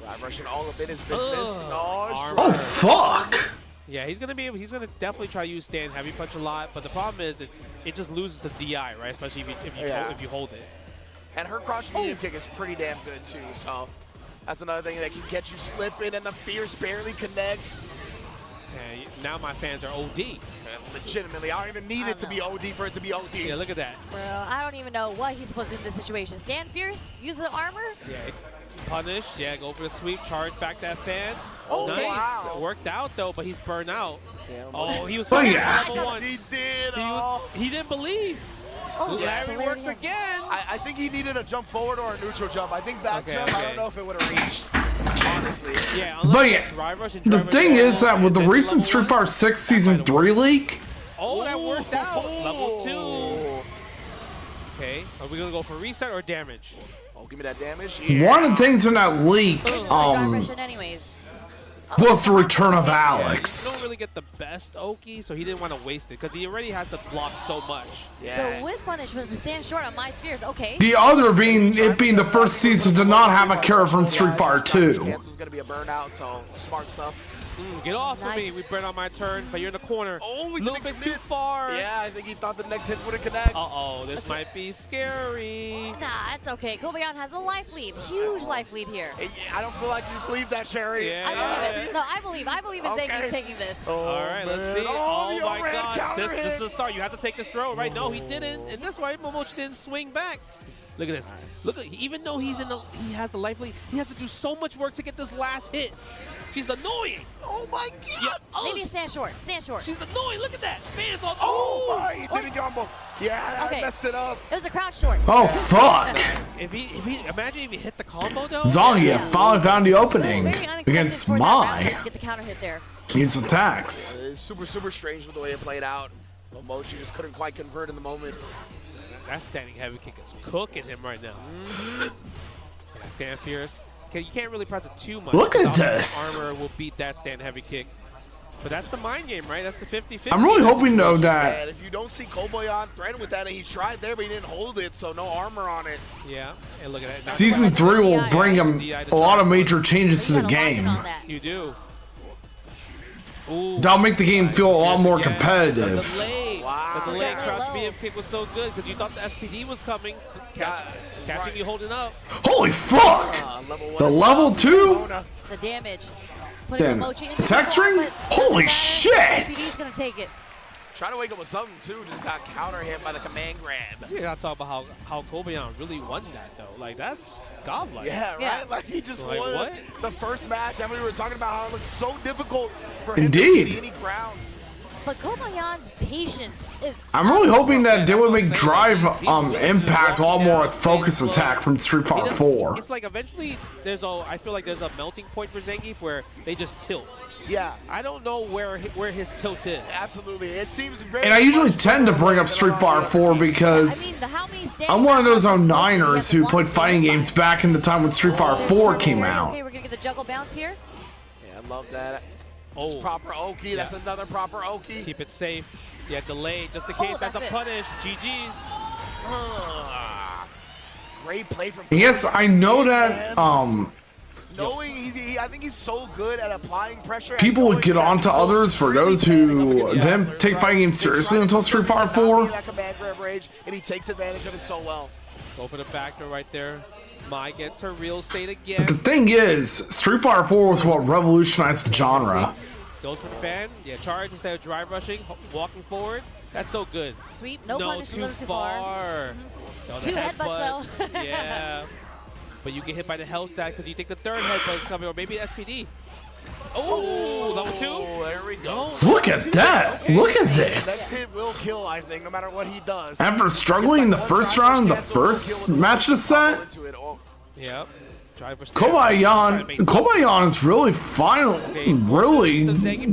Speaker 15: Right, rushing all of it is business.
Speaker 1: Oh, fuck!
Speaker 12: Yeah, he's gonna definitely try to use stand heavy punch a lot, but the problem is it just loses the DI, right? Especially if you hold it.
Speaker 15: And her crouch medium kick is pretty damn good too, so that's another thing that can catch you slipping, and the fierce barely connects.
Speaker 12: Yeah, now my fans are OD.
Speaker 15: And legitimately, I don't even need it to be OD for it to be OD.
Speaker 12: Yeah, look at that.
Speaker 16: Bro, I don't even know what he's supposed to do in this situation. Stand fierce? Use the armor?
Speaker 12: Yeah, punish. Yeah, go for the sweep. Charge back that fan.
Speaker 16: Oh,
Speaker 12: nice.
Speaker 16: wow.
Speaker 12: Worked out though, but he's burned out.
Speaker 15: Yeah,
Speaker 12: oh, he was
Speaker 1: Oh, yeah.
Speaker 12: level 1.
Speaker 15: He did.
Speaker 12: He didn't believe.
Speaker 16: Oh,
Speaker 12: Larry
Speaker 16: yeah.
Speaker 12: works again.
Speaker 15: I think he needed a jump forward or a neutral jump. I think back jump, I don't know if it would have reached, honestly.
Speaker 12: Yeah,
Speaker 1: But yeah, the thing is that with the recent Street Fighter 6 Season 3 leak,
Speaker 12: oh, that worked out. Level 2. Okay, are we going to go for reset or damage?
Speaker 15: Oh, give me that damage.
Speaker 1: One of the things in that leak,
Speaker 16: anyways.
Speaker 1: was the return of
Speaker 12: You
Speaker 1: Alex.
Speaker 12: don't really get the best Oki, so he didn't want to waste it because he already has to block so much.
Speaker 16: The with punish with the stand short on my spheres, okay.
Speaker 1: The other being it being the first season to not have a character from Street Fighter 2.
Speaker 15: Cancel's gonna be a burnout, so smart stuff.
Speaker 12: Get off of me. We burn on my turn, but you're in the corner.
Speaker 15: Oh,
Speaker 12: a little bit too far.
Speaker 15: Yeah, I think he thought the next hits wouldn't connect.
Speaker 12: Uh-oh, this might be scary.
Speaker 16: Nah, it's okay. Kobayan has a life lead. Huge life lead here.
Speaker 15: I don't feel like you believe that, Sherry.
Speaker 12: Yeah.
Speaker 16: I believe it. No, I believe in Zangief taking this.
Speaker 12: All right, let's see.
Speaker 15: Oh,
Speaker 12: Oh, my
Speaker 15: overhand
Speaker 12: God.
Speaker 15: counter
Speaker 12: This is
Speaker 15: hit.
Speaker 12: the start. You have to take this throw, right? No, he didn't. And that's why Momochi didn't swing back. Look at this. Look at, even though he has the life lead, he has to do so much work to get this last hit. She's annoying.
Speaker 15: Oh my God.
Speaker 12: Yeah. Oh,
Speaker 16: Maybe stand short. Stand short.
Speaker 12: she's annoying. Look at that. Fans on.
Speaker 15: Oh my, he did a combo. Yeah,
Speaker 16: Okay.
Speaker 15: I messed it up.
Speaker 16: It was a crouch short.
Speaker 1: Oh fuck!
Speaker 12: If he imagine if he hit the combo though.
Speaker 1: Zangief finally found the opening
Speaker 16: Very unexpected
Speaker 1: against
Speaker 16: for that round
Speaker 1: Mai.
Speaker 16: to get the counter hit there.
Speaker 1: His attacks.
Speaker 15: It's super strange with the way it played out. Momochi just couldn't quite convert in the moment.
Speaker 12: That standing heavy kick is cooking him right now. Yeah, stand fierce. You can't really press it too much.
Speaker 1: Look at
Speaker 12: Obviously,
Speaker 1: this.
Speaker 12: Armor will beat that stand heavy kick. But that's the mind game, right? That's the 50-50.
Speaker 1: I'm really hoping though
Speaker 15: And
Speaker 1: that
Speaker 15: if you don't see Kobayan threaten with that, and he tried there, but he didn't hold it, so no armor on it.
Speaker 12: Yeah, and look at that.
Speaker 1: Season 3 will bring him a lot of major changes to the game.
Speaker 12: You do. Ooh,
Speaker 1: That'll make the game feel a lot more
Speaker 12: again.
Speaker 1: competitive.
Speaker 12: The delay.
Speaker 15: Wow.
Speaker 12: The delay
Speaker 16: Yeah.
Speaker 12: crouch BM kick was so good because you thought the SPD was coming. Catching you holding up.
Speaker 1: Holy fuck! The level 2?
Speaker 16: The damage. Putting
Speaker 1: Then
Speaker 16: Momochi into
Speaker 1: attack
Speaker 16: the
Speaker 1: string?
Speaker 16: wall, but
Speaker 1: Holy
Speaker 16: doesn't matter.
Speaker 1: shit!
Speaker 16: SPD's gonna take it.
Speaker 15: Trying to wake up with something too, just got counter hit by the command grab.
Speaker 12: You gotta talk about how Kobayan really won that though. Like that's godlike.
Speaker 15: Yeah, right?
Speaker 16: Yeah.
Speaker 15: Like he just
Speaker 12: Like,
Speaker 15: won
Speaker 12: what?
Speaker 15: the first match. I mean, we were talking about how it looks so difficult for him
Speaker 1: Indeed.
Speaker 15: to beat any ground.
Speaker 16: But Kobayan's patience is.
Speaker 1: I'm really hoping that they would make Drive Impact a lot more like focus attack from Street Fighter 4.
Speaker 12: It's like eventually I feel like there's a melting point for Zangief where they just tilt.
Speaker 15: Yeah,
Speaker 12: I don't know where his tilt is.
Speaker 15: absolutely. It seems very.
Speaker 1: And I usually
Speaker 15: much
Speaker 1: tend to
Speaker 15: better
Speaker 1: bring up
Speaker 15: than
Speaker 1: Street Fighter 4 because
Speaker 16: How many
Speaker 1: I'm one of those 09ers who played fighting games back in the time when Street Fighter 4 came out.
Speaker 16: Okay, we're gonna get the juggle bounce here.
Speaker 15: Yeah, I love that.
Speaker 12: Oh,
Speaker 15: Proper Oki. That's another proper Oki.
Speaker 12: keep it safe. Yeah, delay just in case that's a
Speaker 16: that's it.
Speaker 12: punish. GG's.
Speaker 15: Great play from.
Speaker 1: Yes, I know that
Speaker 15: Knowing I think he's so good at applying pressure.
Speaker 1: people would get on to others for those who didn't take fighting games seriously until Street Fighter 4.
Speaker 15: That command grab rage, and he takes advantage of it so well.
Speaker 12: Go for the backdoor right there. Mai gets her real estate again.
Speaker 1: But the thing is, Street Fighter 4 was what revolutionized the genre.
Speaker 12: Goes for the fan. Yeah, charge instead of drive rushing, walking forward. That's so good.
Speaker 16: Sweep, no punish, a
Speaker 12: too
Speaker 16: little too far.
Speaker 12: No, the
Speaker 16: Two headbutts, though.
Speaker 12: Yeah. But you get hit by the health stack because you think the third headbutt is coming, or maybe SPD. Oh, level 2?
Speaker 15: Oh, there we go.
Speaker 1: Look at that! Look at this!
Speaker 15: Next hit will kill, I think, no matter what he does.
Speaker 1: After struggling in the first round, the first match of the set,
Speaker 12: Yep. Drive rush.
Speaker 1: Kobayan is really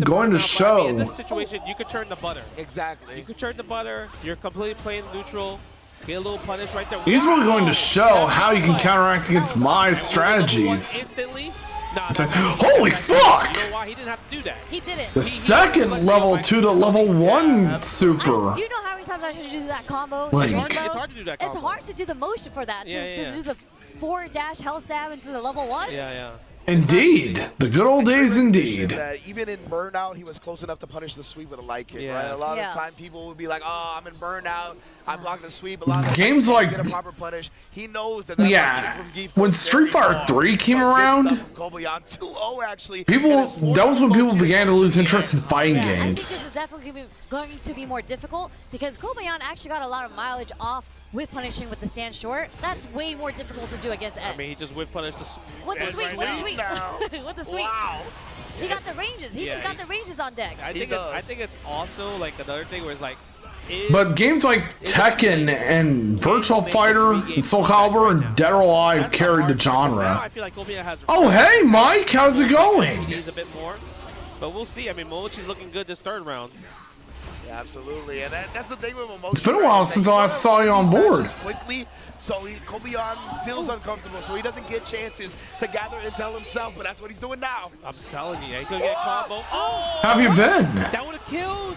Speaker 1: going to
Speaker 12: In
Speaker 1: show.
Speaker 12: this situation, you could turn the butter.
Speaker 15: Exactly.
Speaker 12: You could turn the butter. You're completely playing neutral. Get a little punish right there.
Speaker 1: He's really going to show how you can counteract against my strategies.
Speaker 12: Instantly.
Speaker 1: Holy fuck!
Speaker 12: You know why he didn't have to do that?
Speaker 16: He did it.
Speaker 1: The second level 2 to level 1 super.
Speaker 16: Do you know how many times I should do that combo?
Speaker 1: Like-
Speaker 12: It's hard to do that combo.
Speaker 16: It's hard to do the motion for that.
Speaker 12: Yeah,
Speaker 16: to
Speaker 12: yeah.
Speaker 16: do the forward dash health stab into the level 1.
Speaker 12: Yeah.
Speaker 1: Indeed. The good old days indeed.
Speaker 15: That even in Burnout, he was close enough to punish the sweep with a light kick,
Speaker 12: Yeah.
Speaker 15: right? A lot
Speaker 16: Yeah.
Speaker 15: of the time, people would be like, "Oh, I'm in Burnout. I'm blocking the sweep." A lot of the
Speaker 1: Games
Speaker 15: time,
Speaker 1: like-
Speaker 15: get a proper punish. He knows that. That light
Speaker 1: Yeah,
Speaker 15: kick from Geef
Speaker 1: when
Speaker 15: was
Speaker 1: Street
Speaker 15: very
Speaker 1: Fighter
Speaker 15: hard.
Speaker 1: 3 came
Speaker 15: So good
Speaker 1: around,
Speaker 15: stuff from Kobayan 2-0 actually.
Speaker 1: people,
Speaker 15: and his force
Speaker 1: that was when people
Speaker 15: Momochi
Speaker 1: began to lose interest in fighting
Speaker 16: Yeah, I think
Speaker 1: games.
Speaker 16: this is definitely going to be more difficult because Kobayan actually got a lot of mileage off with punishing with the stand short. That's way more difficult to do against Ed.
Speaker 12: I mean, he just whip punished
Speaker 16: With the sweep, with the sweep.
Speaker 15: now.
Speaker 16: With the sweep.
Speaker 15: Wow.
Speaker 16: He got the ranges. He
Speaker 12: Yeah,
Speaker 16: just got the ranges on deck.
Speaker 12: I think it's also like another thing where it's like.
Speaker 1: But games like Tekken and Virtual Fighter and Soul Calibur and Dead or Alive carried the
Speaker 12: Now
Speaker 1: genre.
Speaker 12: I feel like Kobayan has.
Speaker 1: Oh, hey, Mike, how's it going?
Speaker 12: He needs a bit more, but we'll see. I mean, Momochi's looking good this third round.
Speaker 15: Yeah, absolutely, and that's the thing with Momochi.
Speaker 1: It's been a while since I last saw you on board.
Speaker 15: Quickly, so Kobion feels uncomfortable, so he doesn't get chances to gather intel himself, but that's what he's doing now.
Speaker 12: I'm telling you, he could get a combo. Oh!
Speaker 1: How have you been?
Speaker 12: That would have killed.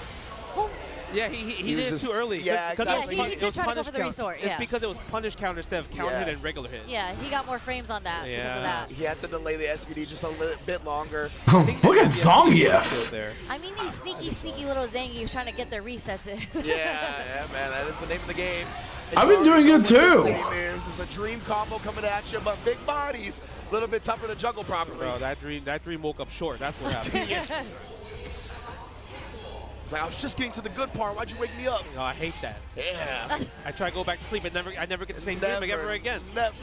Speaker 12: Yeah, he did it too early.
Speaker 15: Yeah, exactly.
Speaker 16: He did try to go for the resort,
Speaker 12: It's
Speaker 16: yeah.
Speaker 12: because it was punish counter instead of counter hit and regular hit.
Speaker 16: Yeah, he got more frames on that because of that.
Speaker 15: He had to delay the SPD just a little bit longer.
Speaker 1: Look at Zangief.
Speaker 16: I mean, these sneaky little Zangiefs trying to get their resets in.
Speaker 15: Yeah, man, that is the name of the game. And
Speaker 1: I've
Speaker 15: you
Speaker 1: been doing
Speaker 15: already
Speaker 1: good
Speaker 15: know what
Speaker 1: too.
Speaker 15: this name is. It's a dream combo coming at you, but big bodies, a little bit tougher to juggle properly.
Speaker 12: Bro, that dream woke up short. That's what happened.
Speaker 15: It's like, I was just getting to the good part. Why'd you wake me up?
Speaker 12: No, I hate that.
Speaker 15: Yeah.
Speaker 12: I try to go back to sleep and I never get the same dream ever again.
Speaker 15: Never.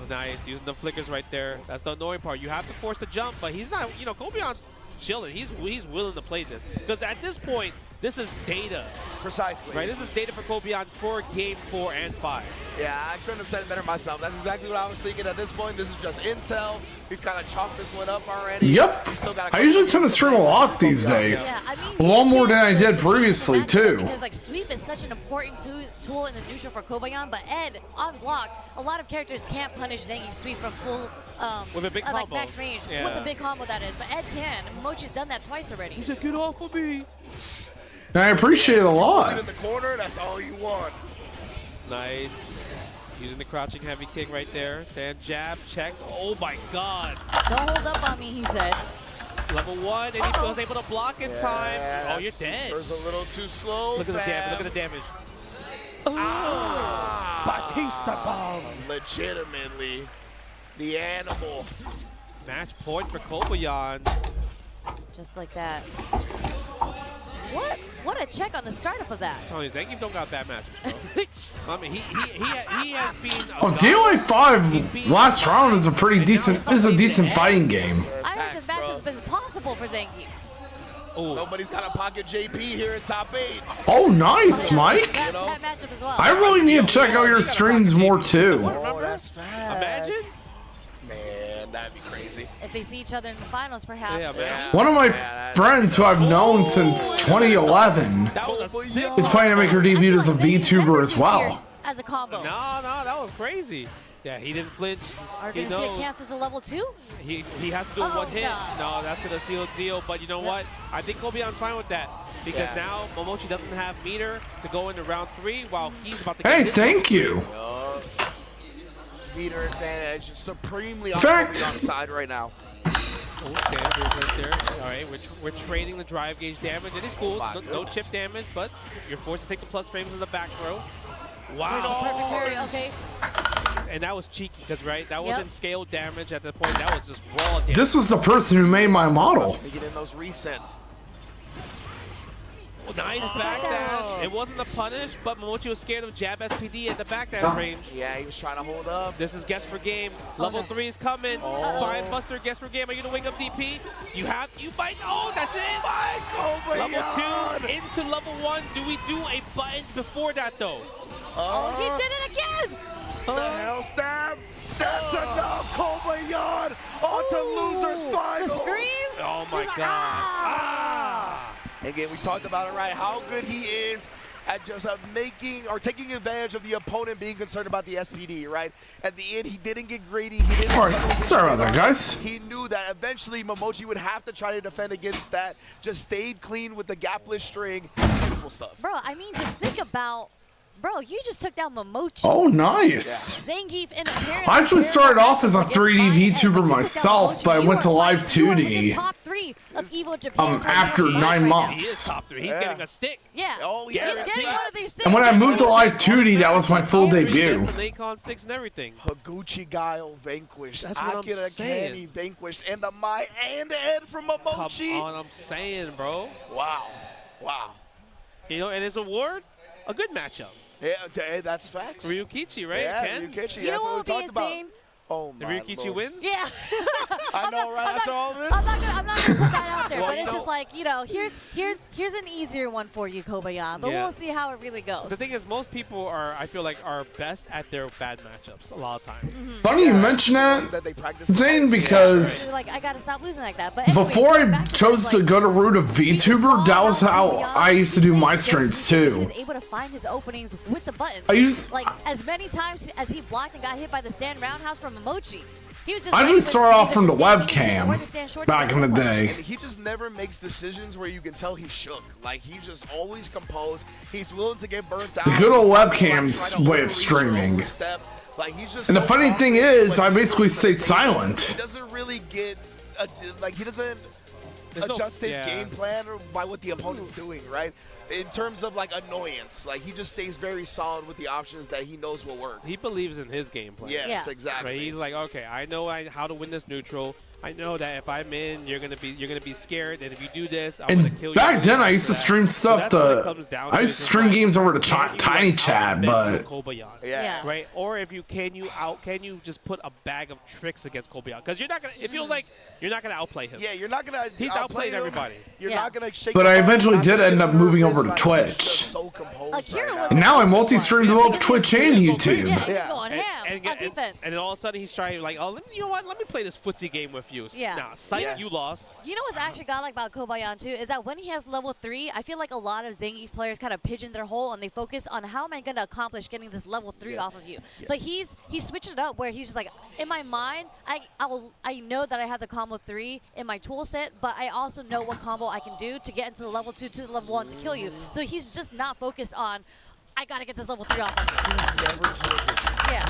Speaker 12: Oh, nice, using the flickers right there. That's the annoying part. You have to force the jump, but he's not, you know, Kobion's chilling. He's willing to play this. Because at this point, this is data.
Speaker 15: Precisely.
Speaker 12: Right, this is data for Kobion for game 4 and 5.
Speaker 15: Yeah, I couldn't have said it better myself. That's exactly what I was thinking at this point. This is just intel. We've kind of chalked this one up already.
Speaker 1: Yep. I usually tend to stream a lot these days.
Speaker 16: Yeah, I mean,
Speaker 1: A lot more than I did previously too.
Speaker 16: Because like sweep is such an important tool in the neutral for Kobayan, but Ed on block, a lot of characters can't punish Zangief's sweep from full
Speaker 12: with a big
Speaker 16: like
Speaker 12: combo.
Speaker 16: max range
Speaker 12: Yeah.
Speaker 16: with a big combo that is, but Ed can. Mochi's done that twice already.
Speaker 12: He said, "Get off of me."
Speaker 1: And I appreciate it a lot.
Speaker 15: In the corner, that's all you want.
Speaker 12: Nice. Using the crouching heavy kick right there. Stand jab, checks. Oh my god.
Speaker 16: Don't hold up on me, he said.
Speaker 12: Level 1, and he was able to block in time. Oh, you're dead.
Speaker 15: There's a little too slow.
Speaker 12: Look at the damage. Look at the damage.
Speaker 15: Batista bomb. Legitimately, the animal.
Speaker 12: Match point for Kobayan.
Speaker 16: Just like that. What a check on the startup of that.
Speaker 12: I'm telling you, Zangief don't got bad matches, bro. I mean, he has been.
Speaker 1: Oh, DOA 5 last round is a pretty decent fighting game.
Speaker 16: I heard this match has been possible for Zangief.
Speaker 12: Ooh.
Speaker 15: Nobody's got a pocket JP here in top 8.
Speaker 1: Oh, nice, Mike.
Speaker 16: That matchup as well.
Speaker 1: I really need to check out your streams more too.
Speaker 15: Oh, that's fast.
Speaker 12: Imagine.
Speaker 15: Man, that'd be crazy.
Speaker 16: If they see each other in the finals, perhaps.
Speaker 12: Yeah, man.
Speaker 1: One of my friends who I've known since 2011
Speaker 12: That was a sick.
Speaker 1: is planning to make her debut as a VTuber as well.
Speaker 16: As a combo.
Speaker 12: No, that was crazy. Yeah, he didn't flinch.
Speaker 16: Are
Speaker 12: He
Speaker 16: we going to see
Speaker 12: knows.
Speaker 16: it cancel to level 2?
Speaker 12: He has to do one hit.
Speaker 16: no.
Speaker 12: No, that's going to seal the deal. But you know what? I think Kobian's fine with that. Because now Momochi doesn't have meter to go into round 3 while he's about to get
Speaker 1: Hey,
Speaker 12: hit.
Speaker 1: thank you.
Speaker 15: Meter advantage supremely on
Speaker 1: Fact.
Speaker 15: the side right now.
Speaker 12: Oh, standard right there. All right, we're trading the drive gauge damage. It is cool. No chip damage, but you're forced to take the plus frames in the back throw. Wow.
Speaker 16: Perfect parry, okay.
Speaker 12: And that was cheeky because, right, that wasn't scale damage at the point. That was just raw damage.
Speaker 1: This was the person who made my model.
Speaker 15: They get in those resets.
Speaker 12: Nice backdash. It wasn't a punish, but Momochi was scared of jab SPD at the backdash range.
Speaker 15: Yeah, he was trying to hold up.
Speaker 12: This is guess for game. Level 3 is coming. Spine Buster, guess for game. Are you gonna wing up DP? You fight. Oh, that's it. Level 2 into level 1. Do we do a button before that though?
Speaker 16: Oh, he did it again.
Speaker 15: The hell stab. That's enough. Kobayan on to losers finals.
Speaker 16: The scream.
Speaker 12: Oh my god.
Speaker 15: Again, we talked about it, right? How good he is at just making or taking advantage of the opponent being concerned about the SPD, right? At the end, he didn't get greedy. He didn't.
Speaker 1: All right, sorry about that, guys.
Speaker 15: He knew that eventually Momochi would have to try to defend against that. Just stayed clean with the gapless string. Beautiful stuff.
Speaker 16: Bro, I mean, just think about... Bro, you just took down Momochi.
Speaker 1: Oh, nice.
Speaker 16: Zangief in apparently.
Speaker 1: I actually started off as a 3D VTuber myself, but I went to live 2D
Speaker 16: top 3 of EVO Japan.
Speaker 1: after 9
Speaker 12: He is
Speaker 1: months.
Speaker 12: top 3. He's getting a stick.
Speaker 16: Yeah.
Speaker 15: Oh,
Speaker 16: He's
Speaker 15: yeah.
Speaker 16: getting one of these sticks.
Speaker 1: And when I moved to live 2D, that was my full debut.
Speaker 12: The Nacon sticks and everything.
Speaker 15: Haguchi Guile vanquished.
Speaker 12: That's what I'm
Speaker 15: Akira
Speaker 12: saying.
Speaker 15: Kenny vanquished. And the My and Ed from Momochi.
Speaker 12: Come on, I'm saying, bro.
Speaker 15: Wow. Wow.
Speaker 12: You know, and his award, a good matchup.
Speaker 15: Yeah, that's facts.
Speaker 12: Ryukichi, right?
Speaker 15: Yeah,
Speaker 12: Ken?
Speaker 15: Ryukichi.
Speaker 16: You know
Speaker 15: That's
Speaker 16: what
Speaker 15: what
Speaker 16: would
Speaker 15: we
Speaker 16: be
Speaker 15: talked about.
Speaker 16: insane?
Speaker 15: Oh
Speaker 12: If
Speaker 15: my
Speaker 12: Ryukichi
Speaker 15: Lord.
Speaker 12: wins?
Speaker 16: Yeah.
Speaker 15: I know, right? After all this?
Speaker 16: I'm not gonna put that out there,
Speaker 12: Well,
Speaker 16: but
Speaker 12: you
Speaker 16: it's
Speaker 12: know-
Speaker 16: just like, here's an easier one for you, Kobayan. But
Speaker 12: Yeah.
Speaker 16: we'll see how it really goes.
Speaker 12: The thing is, most people I feel like, are best at their bad matchups a lot of times.
Speaker 1: Funny you mention that, Zane, because
Speaker 16: Like, I gotta stop losing like that. But anyways,
Speaker 1: before
Speaker 16: going
Speaker 1: I
Speaker 16: back to
Speaker 1: chose
Speaker 16: this,
Speaker 1: to
Speaker 16: like,
Speaker 1: go to route of VTuber, that was how I used to do my streams
Speaker 16: He
Speaker 1: too.
Speaker 16: was able to find his openings with the buttons.
Speaker 1: I used-
Speaker 16: like as many times as he blocked and got hit by the stand roundhouse from Momochi. He was just
Speaker 1: I
Speaker 16: ready
Speaker 1: usually
Speaker 16: to
Speaker 1: start off
Speaker 16: either
Speaker 1: from the
Speaker 16: stand medium or the
Speaker 1: webcam
Speaker 16: stand short
Speaker 1: back in the
Speaker 16: stand
Speaker 1: day.
Speaker 15: And he just never makes decisions where you can tell he's shook. Like, he just always composed. He's willing to get burnt out.
Speaker 1: The good old
Speaker 15: He's not
Speaker 1: webcam's
Speaker 15: trying to
Speaker 1: way of
Speaker 15: overreach or
Speaker 1: streaming.
Speaker 15: overstep. Like, he's just
Speaker 1: And the
Speaker 15: so
Speaker 1: funny thing
Speaker 15: confident,
Speaker 1: is,
Speaker 15: but
Speaker 1: I
Speaker 15: he
Speaker 1: basically
Speaker 15: wants to
Speaker 1: stayed
Speaker 15: stay-
Speaker 1: silent.
Speaker 15: He doesn't really get, like, he doesn't
Speaker 12: There's no-
Speaker 15: adjust his
Speaker 12: yeah.
Speaker 15: game plan by what the opponent's doing, right? In terms of, like, annoyance. Like, he just stays very solid with the options that he knows will work.
Speaker 12: He believes in his game plan.
Speaker 15: Yes, exactly.
Speaker 12: Right? He's like, okay, I know how to win this neutral. I know that if I'm in, you're gonna be scared. And if you do this, I'm gonna kill
Speaker 1: And
Speaker 12: you.
Speaker 1: back then, I used to
Speaker 12: after that.
Speaker 1: stream
Speaker 12: So
Speaker 1: stuff
Speaker 12: that's what it
Speaker 1: to.
Speaker 12: comes down
Speaker 1: I
Speaker 12: to,
Speaker 1: used
Speaker 12: is
Speaker 1: to
Speaker 12: just
Speaker 1: stream
Speaker 12: like,
Speaker 1: games over to
Speaker 12: can you,
Speaker 1: Tiny
Speaker 12: like,
Speaker 1: Chat,
Speaker 12: out-mental
Speaker 1: but
Speaker 12: Kobayan,
Speaker 15: Yeah.
Speaker 12: right? Or if you can you just put a bag of tricks against Kobayan? Because you're not gonna. It feels like you're not gonna outplay him.
Speaker 15: Yeah, you're not gonna.
Speaker 12: He's
Speaker 15: outplay
Speaker 12: outplayed
Speaker 15: him.
Speaker 12: everybody.
Speaker 15: You're
Speaker 16: Yeah.
Speaker 15: not gonna shake.
Speaker 1: But
Speaker 15: him
Speaker 1: I
Speaker 15: up,
Speaker 1: eventually
Speaker 15: not
Speaker 1: did
Speaker 15: gonna
Speaker 1: end
Speaker 15: get
Speaker 1: up moving
Speaker 15: nervous,
Speaker 1: over to
Speaker 15: like,
Speaker 1: Twitch.
Speaker 15: he's just so composed
Speaker 16: Akira
Speaker 15: right
Speaker 16: was
Speaker 15: now.
Speaker 1: And now I
Speaker 16: the
Speaker 1: multi-stream to both Twitch and YouTube.
Speaker 16: Yeah, he's
Speaker 15: Yeah.
Speaker 16: going ham on defense.
Speaker 12: And then all of a sudden he's trying like, oh, you know what? Let me play this footsie game with you.
Speaker 16: Yeah.
Speaker 12: Nah, psych,
Speaker 15: Yeah.
Speaker 12: you lost.
Speaker 16: You know what's actually got like about Kobayan too is that when he has level 3, I feel like a lot of Zangief players kind of pigeon their hole and they focus on how am I going to accomplish getting this level 3 off of you. But he switched it up where he's just like, in my mind, I know that I have the combo 3 in my tool set, but I also know what combo I can do to get into the level 2 to the level 1 to kill you. So he's just not focused on, I got to get this level 3 off of you.
Speaker 15: Never told
Speaker 16: Yeah.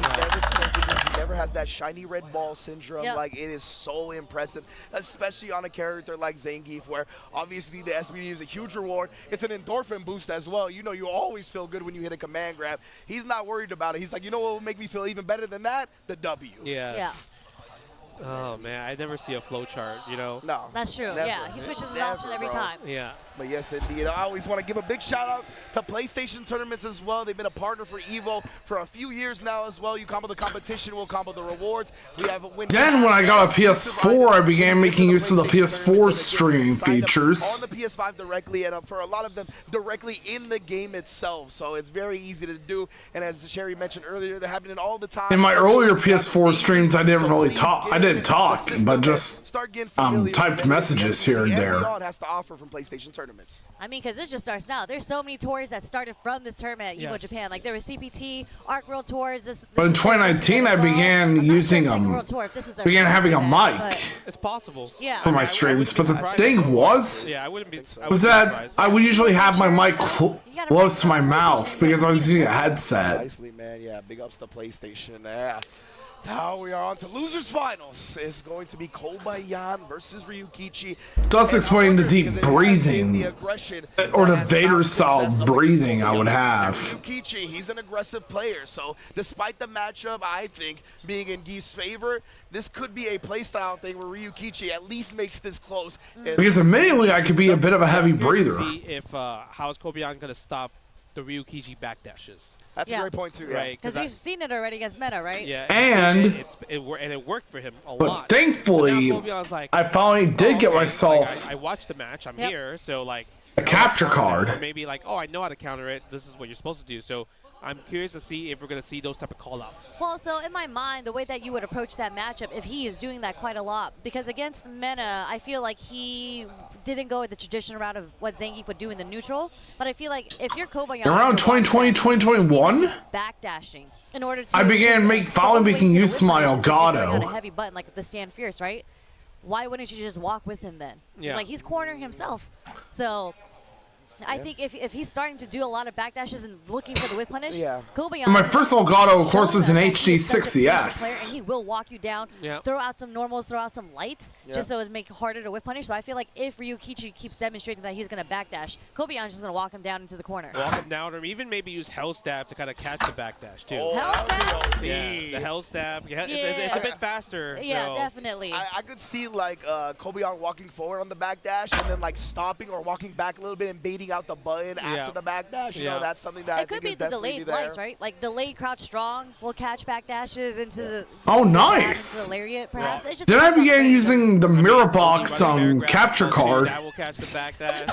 Speaker 15: He never has that shiny red ball syndrome.
Speaker 16: Yep.
Speaker 15: Like, it is so impressive, especially on a character like Zangief, where obviously the SBD is a huge reward. It's an endorphin boost as well. You know, you always feel good when you hit a command grab. He's not worried about it. He's like, you know what will make me feel even better than that? The W.
Speaker 12: Yes.
Speaker 16: Yeah.
Speaker 12: Oh man, I never see a flow chart. You know.
Speaker 15: No.
Speaker 16: That's true.
Speaker 15: Never.
Speaker 16: Yeah, he switches his
Speaker 15: Never,
Speaker 16: option every
Speaker 15: bro.
Speaker 16: time.
Speaker 12: Yeah.
Speaker 15: But yes, indeed. I always want to give a big shout out to PlayStation tournaments as well. They've been a partner for EVO for a few years now as well. You combo the competition, we'll combo the rewards. We have a win.
Speaker 1: Then when I got a PS4, I began making use of the PS4 streaming features.
Speaker 15: On the PS5 directly, and for a lot of them, directly in the game itself. So it's very easy to do. And as Sherry mentioned earlier, they're happening all the time.
Speaker 1: In my
Speaker 15: So
Speaker 1: earlier
Speaker 15: those guys
Speaker 1: PS4 streams, I didn't
Speaker 15: so
Speaker 1: really
Speaker 15: please
Speaker 1: talk.
Speaker 15: get
Speaker 1: I
Speaker 15: in
Speaker 1: didn't
Speaker 15: the
Speaker 1: talk,
Speaker 15: system
Speaker 1: but
Speaker 15: and
Speaker 1: just
Speaker 15: start getting familiar with
Speaker 1: typed
Speaker 15: them.
Speaker 1: messages here and there.
Speaker 15: Beyond has to offer from PlayStation tournaments.
Speaker 16: I mean, because this just starts now. There's so many tours that started from this tournament at EVO
Speaker 12: Yes.
Speaker 16: Japan. Like there was CPT, Arc World Tours. This
Speaker 1: But in
Speaker 16: was their first
Speaker 1: 2019, I
Speaker 16: event as well.
Speaker 1: began
Speaker 16: I'm not
Speaker 1: using
Speaker 16: sure if World Tour, if this was their
Speaker 1: began
Speaker 16: first
Speaker 1: having a
Speaker 16: event,
Speaker 1: mic
Speaker 16: but
Speaker 12: It's possible.
Speaker 16: Yeah.
Speaker 1: for my
Speaker 12: I
Speaker 1: streams.
Speaker 12: wouldn't
Speaker 1: But
Speaker 12: be
Speaker 1: the
Speaker 12: surprised.
Speaker 1: thing was,
Speaker 12: Yeah, I wouldn't be.
Speaker 1: was that I would usually have my mic close to my mouth because I was using a headset.
Speaker 15: Precisely, man. Yeah, big ups to PlayStation. Yeah. Now we are on to losers finals. It's going to be Kobayan versus Ryukichi.
Speaker 1: Does explain the deep
Speaker 15: Because it has been
Speaker 1: breathing,
Speaker 15: the aggression
Speaker 1: or the
Speaker 15: that has
Speaker 1: Vader
Speaker 15: found
Speaker 1: style
Speaker 15: success up
Speaker 1: breathing
Speaker 15: against
Speaker 1: I would
Speaker 15: Kobayan.
Speaker 1: have.
Speaker 15: Ryukichi, he's an aggressive player. So despite the matchup, I think being in Geef's favor, this could be a playstyle thing where Ryukichi at least makes this close. And
Speaker 1: Because immediately I could be a bit of a heavy breather.
Speaker 12: See if how is Kobayan gonna stop the Ryukichi backdashes?
Speaker 15: that's
Speaker 16: Yeah.
Speaker 15: a great point too. Yeah.
Speaker 12: Right.
Speaker 16: because we've seen it already against Meta, right?
Speaker 12: Yeah.
Speaker 1: And-
Speaker 12: it worked for him a
Speaker 1: But
Speaker 12: lot.
Speaker 1: thankfully,
Speaker 12: So now Kobayan's like,
Speaker 1: I finally did get
Speaker 12: okay,
Speaker 1: myself
Speaker 12: like, I watched the match. I'm
Speaker 16: Yep.
Speaker 12: here, so like.
Speaker 1: a capture
Speaker 12: Or
Speaker 1: card.
Speaker 12: maybe like, oh, I know how to counter it. This is what you're supposed to do. So I'm curious to see if we're gonna see those type of call-outs.
Speaker 16: Well, so in my mind, the way that you would approach that matchup, if he is doing that quite a lot, because against Mena, I feel like he didn't go the traditional route of what Zangief would do in the neutral. But I feel like if you're Kobayan,
Speaker 1: Around 2020, 2021,
Speaker 16: backdashing in order to.
Speaker 1: I began finally making use of my
Speaker 16: On a
Speaker 1: Elgato.
Speaker 16: heavy button like the Stand Fierce, right? Why wouldn't you just walk with him then?
Speaker 12: Yeah.
Speaker 16: Like he's cornering himself. So I think if he's starting to do a lot of backdashes and looking for the whip punish,
Speaker 15: Yeah.
Speaker 16: Kobayan.
Speaker 1: My first Elgato, of course,
Speaker 16: shows
Speaker 1: is an
Speaker 16: us that he
Speaker 1: HD
Speaker 16: is such a patient
Speaker 1: 6CS.
Speaker 16: player, and he will walk you down,
Speaker 12: Yeah.
Speaker 16: throw out some normals, throw out some lights,
Speaker 15: Yeah.
Speaker 16: just so as make it harder to whip punish. So I feel like if Ryukichi keeps demonstrating that he's going to backdash, Kobayan's just going to walk him down into the corner.
Speaker 12: Walk him down, or even maybe use Hell Stab to kind of catch the backdash too.
Speaker 15: Oh,
Speaker 16: Hell
Speaker 15: that would be
Speaker 16: stab?
Speaker 15: OD.
Speaker 12: Yeah, the Hell Stab. Yeah, it's a
Speaker 16: Yeah.
Speaker 12: bit faster.
Speaker 16: Yeah,
Speaker 12: so.
Speaker 16: definitely.
Speaker 15: I could see like Kobayan walking forward on the backdash and then like stopping or walking back a little bit and baiting waiting out the button after the backdash. You know, that's something that I
Speaker 16: it could
Speaker 15: think
Speaker 16: be
Speaker 15: is
Speaker 16: the
Speaker 15: definitely
Speaker 16: delayed
Speaker 15: there.
Speaker 16: flights, right? Like delayed crouch strong will catch backdashes into the
Speaker 1: Oh,
Speaker 16: into
Speaker 1: nice.
Speaker 16: the lariat, perhaps. It just
Speaker 1: Then I
Speaker 16: depends on the
Speaker 1: began
Speaker 16: phase.
Speaker 1: using the mirror box capture card,
Speaker 12: That will catch the backdash.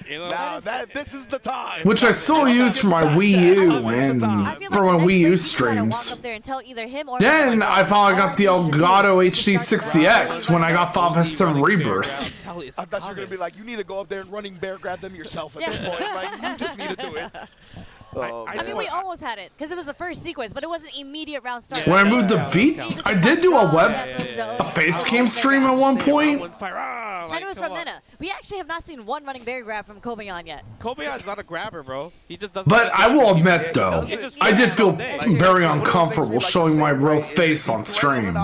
Speaker 12: You know,
Speaker 15: Now this is the time.
Speaker 1: which I still use for my Wii U and
Speaker 16: I feel
Speaker 1: for
Speaker 16: like
Speaker 1: my
Speaker 16: the
Speaker 1: Wii U
Speaker 16: next race, you gotta walk
Speaker 1: streams.
Speaker 16: up there and tell either him or
Speaker 1: Then
Speaker 16: like,
Speaker 1: I finally got the
Speaker 16: all I need you to do
Speaker 1: Elgato
Speaker 16: is just start to
Speaker 1: HD60X when I got Final Fantasy VII Rebirth.
Speaker 15: I thought you were going to be like, you need to go up there and running bear grab them yourself at this point. Like, you just need to do it. Oh,
Speaker 16: I mean, we almost had it because it was the first sequence, but it wasn't immediate round start.
Speaker 1: When I moved to V, I did do a face cam stream at one point.
Speaker 16: And it was from Nena. We actually have not seen one running bear grab from Kobayan yet.
Speaker 12: Kobayan's not a grabber, bro. He just doesn't.
Speaker 1: But I will admit, though, I did feel very uncomfortable showing my real face on stream.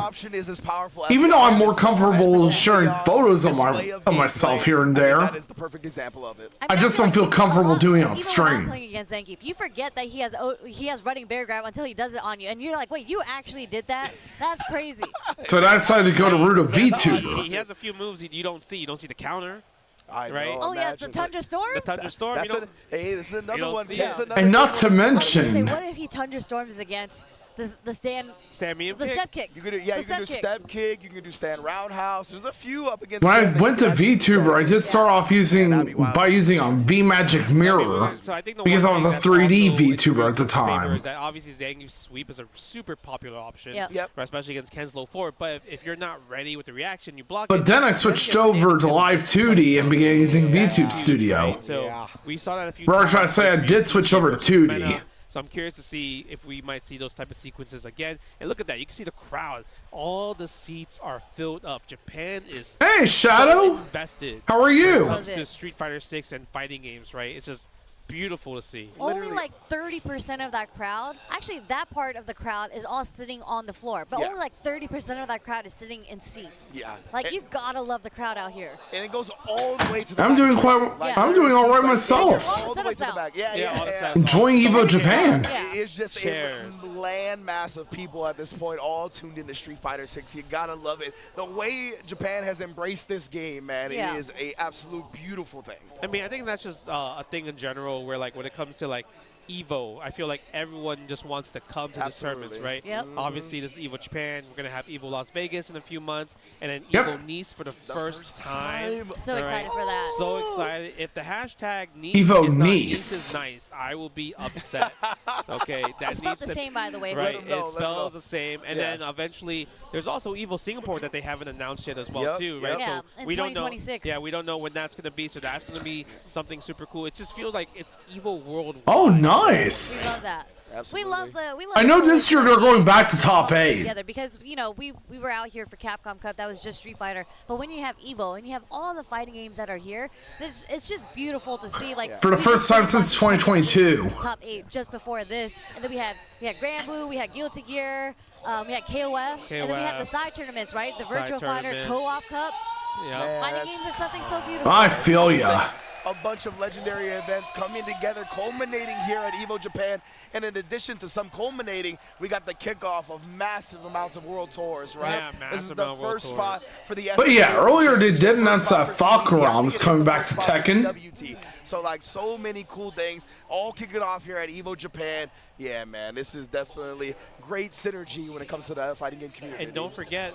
Speaker 1: Even though I'm more comfortable sharing photos of myself here and there,
Speaker 15: That is the perfect example of it.
Speaker 1: I just don't feel comfortable doing it on
Speaker 16: Even when I'm
Speaker 1: stream.
Speaker 16: playing against Zangief, you forget that he has running bear grab until he does it on you, and you're like, wait, you actually did that? That's crazy.
Speaker 1: So I decided to go to route of VTuber.
Speaker 12: He has a few moves you don't see. You don't see the counter.
Speaker 15: I
Speaker 12: right?
Speaker 15: know,
Speaker 16: Oh yeah, the Tundra Storm.
Speaker 12: The Tundra Storm.
Speaker 15: That's
Speaker 12: You don't,
Speaker 15: hey, this is
Speaker 12: you
Speaker 15: another
Speaker 12: don't
Speaker 15: one.
Speaker 12: see
Speaker 15: Ken's
Speaker 12: it.
Speaker 15: another
Speaker 1: And not to
Speaker 15: good one.
Speaker 16: I was gonna say,
Speaker 1: mention,
Speaker 16: what if he Tundra Storms against the stand?
Speaker 12: Medium
Speaker 16: The
Speaker 12: kick.
Speaker 16: step kick.
Speaker 15: You can do, yeah,
Speaker 16: The
Speaker 15: you can do
Speaker 16: step kick.
Speaker 15: step kick. You can do stand roundhouse. There's a few up against.
Speaker 1: when I
Speaker 15: him that
Speaker 1: went
Speaker 15: you
Speaker 1: to
Speaker 15: can actually do
Speaker 1: VTuber, I
Speaker 15: that.
Speaker 1: did start off using a V Magic Mirror
Speaker 12: So I think the
Speaker 1: because I
Speaker 12: one
Speaker 1: was
Speaker 12: thing
Speaker 1: a
Speaker 12: that's
Speaker 1: 3D
Speaker 12: also in
Speaker 1: VTuber at the
Speaker 12: Drew's favor
Speaker 1: time.
Speaker 12: Is that obviously Zangief's sweep is a super popular option,
Speaker 16: Yep.
Speaker 12: right, especially against Ken's low forward. But if you're not ready with the reaction, you block it.
Speaker 1: But then I switched over to Live 2D and began using VTube Studio.
Speaker 12: So we saw that a few
Speaker 1: Or
Speaker 12: times.
Speaker 1: should I say I did switch over to 2D.
Speaker 12: So I'm curious to see if we might see those type of sequences again. And look at that. You can see the crowd. All the seats are filled up. Japan is
Speaker 1: Hey,
Speaker 12: so
Speaker 1: Shadow!
Speaker 12: invested.
Speaker 1: How are
Speaker 12: When
Speaker 1: you?
Speaker 12: it comes to Street Fighter 6 and fighting games, right? It's just beautiful to see.
Speaker 16: Only like 30% of that crowd, actually that part of the crowd is all sitting on the floor, but
Speaker 15: Yeah.
Speaker 16: only like 30% of that crowd is sitting in seats.
Speaker 15: Yeah.
Speaker 16: Like you've gotta love the crowd out here.
Speaker 15: And it goes all the way to the
Speaker 1: I'm
Speaker 15: back.
Speaker 1: doing quite.
Speaker 15: Like,
Speaker 1: I'm doing all right
Speaker 15: seats
Speaker 1: myself.
Speaker 15: all the way to the back. Yeah.
Speaker 12: all the setups.
Speaker 1: Enjoying EVO Japan.
Speaker 15: It's just
Speaker 12: Chairs.
Speaker 15: a land mass of people at this point, all tuned into Street Fighter 6. You gotta love it. The way Japan has embraced this game, man,
Speaker 16: Yeah.
Speaker 15: it is a absolute beautiful thing.
Speaker 12: I mean, I think that's just a thing in general where, like, when it comes to, like, EVO, I feel like everyone just wants to come to these tournaments, right?
Speaker 16: Yep.
Speaker 12: Obviously, this is EVO Japan. We're going to have EVO Las Vegas in a few months, and then
Speaker 1: Yep.
Speaker 12: EVO Nice for the first time.
Speaker 16: So
Speaker 12: All
Speaker 16: excited for that.
Speaker 12: So excited. If the hashtag Nice
Speaker 1: EVO
Speaker 12: is not
Speaker 1: Nice.
Speaker 12: Nice is nice, I will be upset. Okay? That
Speaker 16: It's spelled
Speaker 12: needs
Speaker 16: the
Speaker 12: to
Speaker 16: same, by the way.
Speaker 12: Right,
Speaker 15: Let 'em know,
Speaker 12: it
Speaker 15: let 'em
Speaker 12: spells
Speaker 15: know.
Speaker 12: the same, and
Speaker 15: Yeah.
Speaker 12: then eventually there's also EVO Singapore that they haven't announced yet as well
Speaker 15: Yep,
Speaker 12: too,
Speaker 15: yep.
Speaker 12: right?
Speaker 16: Yeah,
Speaker 12: So
Speaker 16: in
Speaker 12: we don't know.
Speaker 16: 2026.
Speaker 12: Yeah, we don't know when that's gonna be. So that's gonna be something super cool. It just feels like it's EVO worldwide.
Speaker 1: Oh,
Speaker 16: We
Speaker 1: nice.
Speaker 16: love that.
Speaker 15: Absolutely.
Speaker 16: We love the.
Speaker 1: I know this year they're going back to top 8.
Speaker 16: Together because we were out here for Capcom Cup. That was just Street Fighter. But when you have EVO and you have all the fighting games that are here, it's just beautiful to see. Like
Speaker 1: For the
Speaker 16: we
Speaker 1: first
Speaker 16: just
Speaker 1: time
Speaker 16: finished
Speaker 1: since
Speaker 16: top
Speaker 1: 2022.
Speaker 16: Top 8 just before this, and then we had Grand Blue, we had Guilty Gear, we had KOF, and then we had the side tournaments, right? The
Speaker 12: Side
Speaker 16: Virtual Fighter
Speaker 12: tournaments.
Speaker 16: Co-op Cup.
Speaker 12: Yeah.
Speaker 15: Man,
Speaker 16: Fighting
Speaker 15: that's-
Speaker 16: games are something so beautiful.
Speaker 1: I feel ya.
Speaker 15: A bunch of legendary events coming together, culminating here at EVO Japan. And in addition to some culminating, we got the kickoff of massive amounts of world tours, right?
Speaker 12: Yeah,
Speaker 15: This is
Speaker 12: massive
Speaker 15: the
Speaker 12: amount of world
Speaker 15: first spot
Speaker 12: tours.
Speaker 15: for the
Speaker 1: But yeah,
Speaker 15: SNK.
Speaker 1: earlier they did
Speaker 15: First
Speaker 1: announce
Speaker 15: spot
Speaker 1: that
Speaker 15: for CBT. I think
Speaker 1: Falcaram's
Speaker 15: it is
Speaker 1: coming
Speaker 15: the
Speaker 1: back
Speaker 15: first
Speaker 1: to
Speaker 15: spot for
Speaker 1: Tekken.
Speaker 15: WT. So like so many cool things, all kicking off here at EVO Japan. Yeah, man, this is definitely great synergy when it comes to the fighting game community.
Speaker 12: And don't forget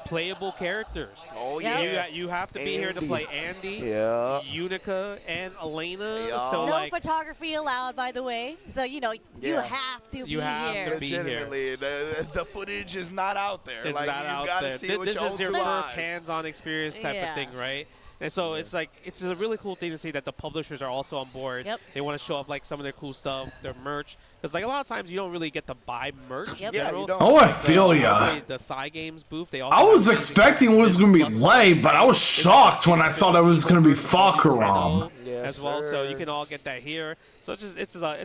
Speaker 12: playable characters.
Speaker 15: Oh
Speaker 16: Yeah.
Speaker 12: You have to be here to
Speaker 15: Andy.
Speaker 12: play Andy,
Speaker 15: Yeah.
Speaker 12: Unica, and Elena.
Speaker 15: Yeah.
Speaker 12: So
Speaker 16: No
Speaker 12: like
Speaker 16: photography allowed, by the way. So you
Speaker 15: Yeah.
Speaker 16: have to
Speaker 12: You
Speaker 16: be
Speaker 12: have
Speaker 16: here.
Speaker 12: to be here.
Speaker 15: Legitimately, the footage is not out there.
Speaker 12: It's
Speaker 15: like,
Speaker 12: not
Speaker 15: you
Speaker 12: out
Speaker 15: gotta
Speaker 12: there.
Speaker 15: see it with
Speaker 12: This
Speaker 15: your
Speaker 12: is
Speaker 15: own
Speaker 12: your
Speaker 15: two
Speaker 12: first
Speaker 15: eyes.
Speaker 12: hands-on experience type
Speaker 16: Yeah.
Speaker 12: of thing, right? And so it's like it's a really cool thing to see that the publishers are also on board.
Speaker 16: Yep.
Speaker 12: They want to show off like some of their cool stuff, their merch, because like a lot of times you don't really get to buy merch
Speaker 16: Yep.
Speaker 12: in
Speaker 15: Yeah,
Speaker 12: general.
Speaker 15: you don't.
Speaker 1: Oh, I
Speaker 12: Like,
Speaker 1: feel ya.
Speaker 12: obviously The Side Games booth. They also
Speaker 1: I was
Speaker 12: have
Speaker 1: expecting it was going to be late, but I was shocked when I saw that it was going to be Falcaram.
Speaker 15: Yes,
Speaker 12: as well, so
Speaker 15: sir.
Speaker 12: you can all get that here. So it's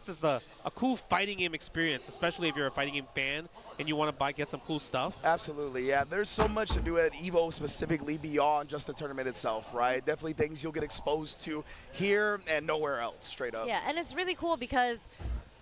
Speaker 12: just a cool fighting game experience, especially if you're a fighting game fan and you want to get some cool stuff.
Speaker 15: Absolutely, yeah. There's so much to do at EVO specifically beyond just the tournament itself, right? Definitely things you'll get exposed to here and nowhere else, straight up.
Speaker 16: Yeah, and it's really cool because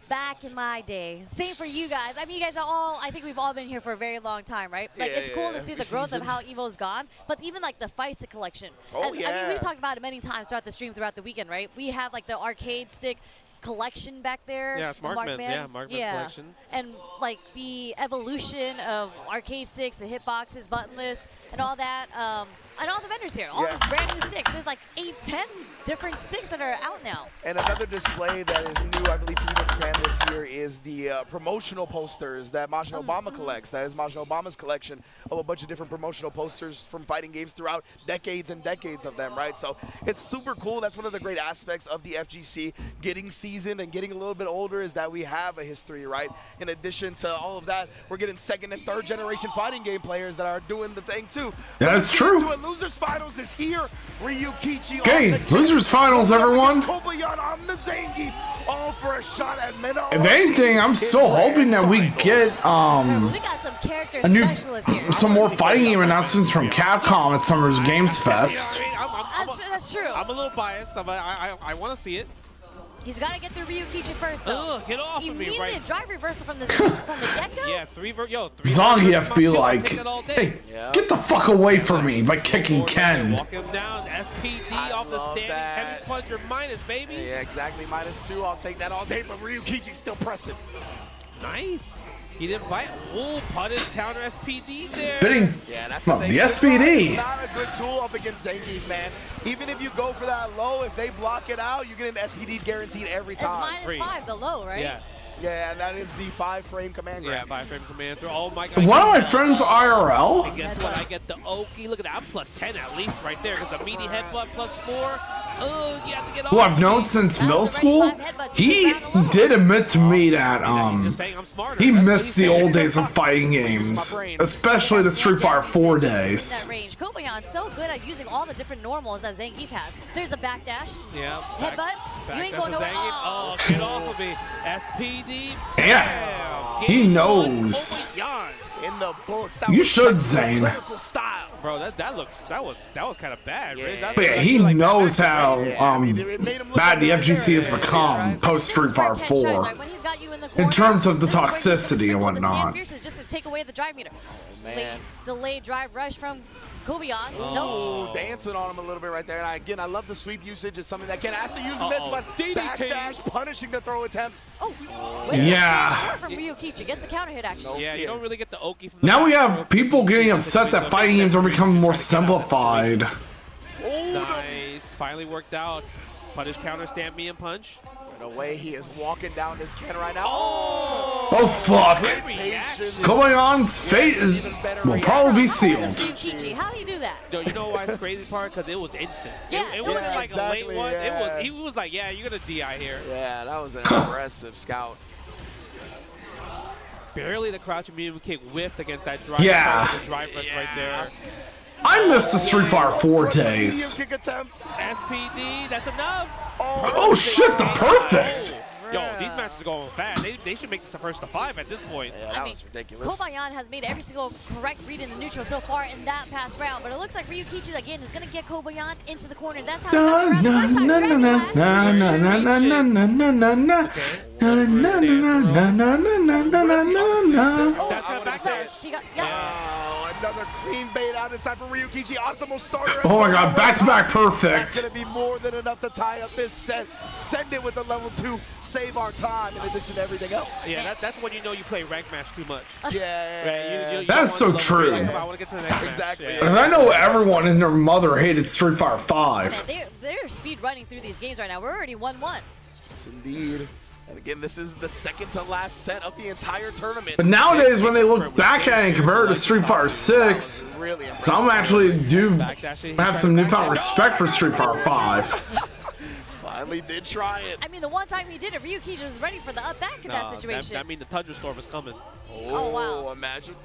Speaker 16: back in my day. Same for you guys. I mean, you guys are all, I think we've all been here for a very long time, right? Like, it's cool to see the growth of how EVO's gone, but even like the Fight Stick collection. I mean, we've talked about it many times throughout the stream, throughout the weekend, right? We have like the arcade stick collection back there.
Speaker 12: Yeah, it's Markman's collection.
Speaker 16: And like the evolution of arcade sticks, the hitboxes, buttonless, and all that. And all the vendors here, all those brand new sticks. There's like 8, 10 different sticks that are out now.
Speaker 15: And another display that is new, I believe, to EVO Japan this year is the promotional posters that Masha Obama collects. That is Masha Obama's collection of a bunch of different promotional posters from fighting games throughout decades and decades of them, right? So it's super cool. That's one of the great aspects of the FGC getting seasoned and getting a little bit older is that we have a history, right? In addition to all of that, we're getting 2nd and 3rd generation fighting game players that are doing the thing too.
Speaker 1: That's true.
Speaker 15: Losers Finals is here. Ryukichi.
Speaker 1: Okay, Losers Finals, everyone.
Speaker 15: Kobayan on the Zangief, all for a shot at Mena.
Speaker 1: If anything, I'm still hoping that we get
Speaker 16: we got some character specialists here.
Speaker 1: some more fighting game announcements from Capcom at Summer's Games Fest.
Speaker 16: That's true.
Speaker 12: I'm a little biased. I want to see it.
Speaker 16: He's got to get through Ryukichi first, though.
Speaker 12: Get off of me, right?
Speaker 16: Immediate drive reversal from the get-go?
Speaker 12: Yeah, three
Speaker 1: Zangief be like, hey, get the fuck away from me by kicking Ken.
Speaker 12: Walk him down. SPD off the standing. Heavy plunger minus, baby.
Speaker 15: Yeah, exactly. -2. I'll take that all day, but Ryukichi's still pressing.
Speaker 12: Nice. He didn't bite. Ooh, punish counter SPD there.
Speaker 1: Spitting.
Speaker 15: Yeah, that's
Speaker 1: the SPD.
Speaker 15: Not a good tool up against Zangief, man. Even if you go for that low, if they block it out, you get an SPD guaranteed every time.
Speaker 16: It's -5, the low, right?
Speaker 12: Yes.
Speaker 15: Yeah, and that is the 5-frame command grab.
Speaker 12: Yeah, 5-frame command through. Oh my god.
Speaker 1: One of my friends IRL.
Speaker 12: And guess what? I get the Oki. Look at that. I'm +10 at least right there. Because the meaty headbutt +4. Oh, you have to get off.
Speaker 1: Who I've known since middle school, he did admit to me that he missed the old days of fighting games, especially the Street Fighter 4 days.
Speaker 16: That range. Kobayan's so good at using all the different normals that Zangief has. There's the backdash.
Speaker 12: Yeah.
Speaker 16: Headbutt. You ain't going nowhere.
Speaker 12: Oh, get off of me. SPD.
Speaker 1: Yeah. He knows.
Speaker 15: In the books.
Speaker 1: You should, Zane.
Speaker 12: Bro, that was kind of bad.
Speaker 15: Yeah.
Speaker 1: But yeah, he knows how bad the FGC has become post Street Fighter 4 in terms of the toxicity and whatnot.
Speaker 16: Is just to take away the drive meter.
Speaker 15: Man.
Speaker 16: Delayed drive rush from Kobayan.
Speaker 15: No. Dancing on him a little bit right there. And again, I love the sweep usage. It's something that Ken has to use in this, but backdash, punishing the throw attempt.
Speaker 1: Yeah.
Speaker 16: From Ryukichi. Gets the counter hit, actually.
Speaker 12: Yeah, you don't really get the Oki from the
Speaker 1: Now we have people getting upset that fighting games are becoming more simplified.
Speaker 12: Nice. Finally worked out. Punish counter, stand me and punch.
Speaker 15: The way he is walking down this Ken right now.
Speaker 1: Oh fuck. Kobayan's fate will probably be sealed.
Speaker 16: Ryukichi, how do you do that?
Speaker 12: Yo, you know why it's the crazy part? Because it was instant.
Speaker 16: Yeah.
Speaker 12: It wasn't like
Speaker 15: exactly,
Speaker 12: a late one.
Speaker 15: yeah.
Speaker 12: He was like, yeah, you're going to DI here.
Speaker 15: Yeah, that was an impressive scout.
Speaker 12: Barely the crouching medium kick whiffed against that drive.
Speaker 1: Yeah.
Speaker 12: The drive rush right there.
Speaker 1: I miss the Street Fighter 4 days.
Speaker 15: Kick attempt.
Speaker 12: SPD, that's enough.
Speaker 1: Oh shit, the perfect.
Speaker 12: Yo, these matches are going fast. They should make this a first to 5 at this point.
Speaker 15: Yeah, that was ridiculous.
Speaker 16: Kobayan has made every single correct read in the neutral so far in that past round, but it looks like Ryukichi again is going to get Kobayan into the corner. That's how it happened the first time.
Speaker 15: Another clean bait out this time for Ryukichi. Optimal starter.
Speaker 1: Oh my god, back-to-back perfect.
Speaker 15: That's going to be more than enough to tie up this set. Send it with the level 2. Save our time in addition to everything else.
Speaker 12: Yeah, that's when you know you play rank match too much.
Speaker 15: Yeah.
Speaker 12: Right,
Speaker 1: That's so true.
Speaker 12: I want to get to the next
Speaker 15: Exactly.
Speaker 12: match.
Speaker 1: Because I know everyone and their mother hated Street Fighter 5.
Speaker 16: They're speed running through these games right now. We're already 1-1.
Speaker 15: Yes, indeed. And again, this is the second to last set of the entire tournament.
Speaker 1: But nowadays, when they look back at it and compare it to Street Fighter 6, some actually do have some newfound respect for Street Fighter 5.
Speaker 15: Finally did try it.
Speaker 16: I mean, the one time he did it, Ryukichi was ready for the up back in that situation.
Speaker 12: That means the Tundra Storm is coming.
Speaker 16: Oh wow.
Speaker 15: Imagine.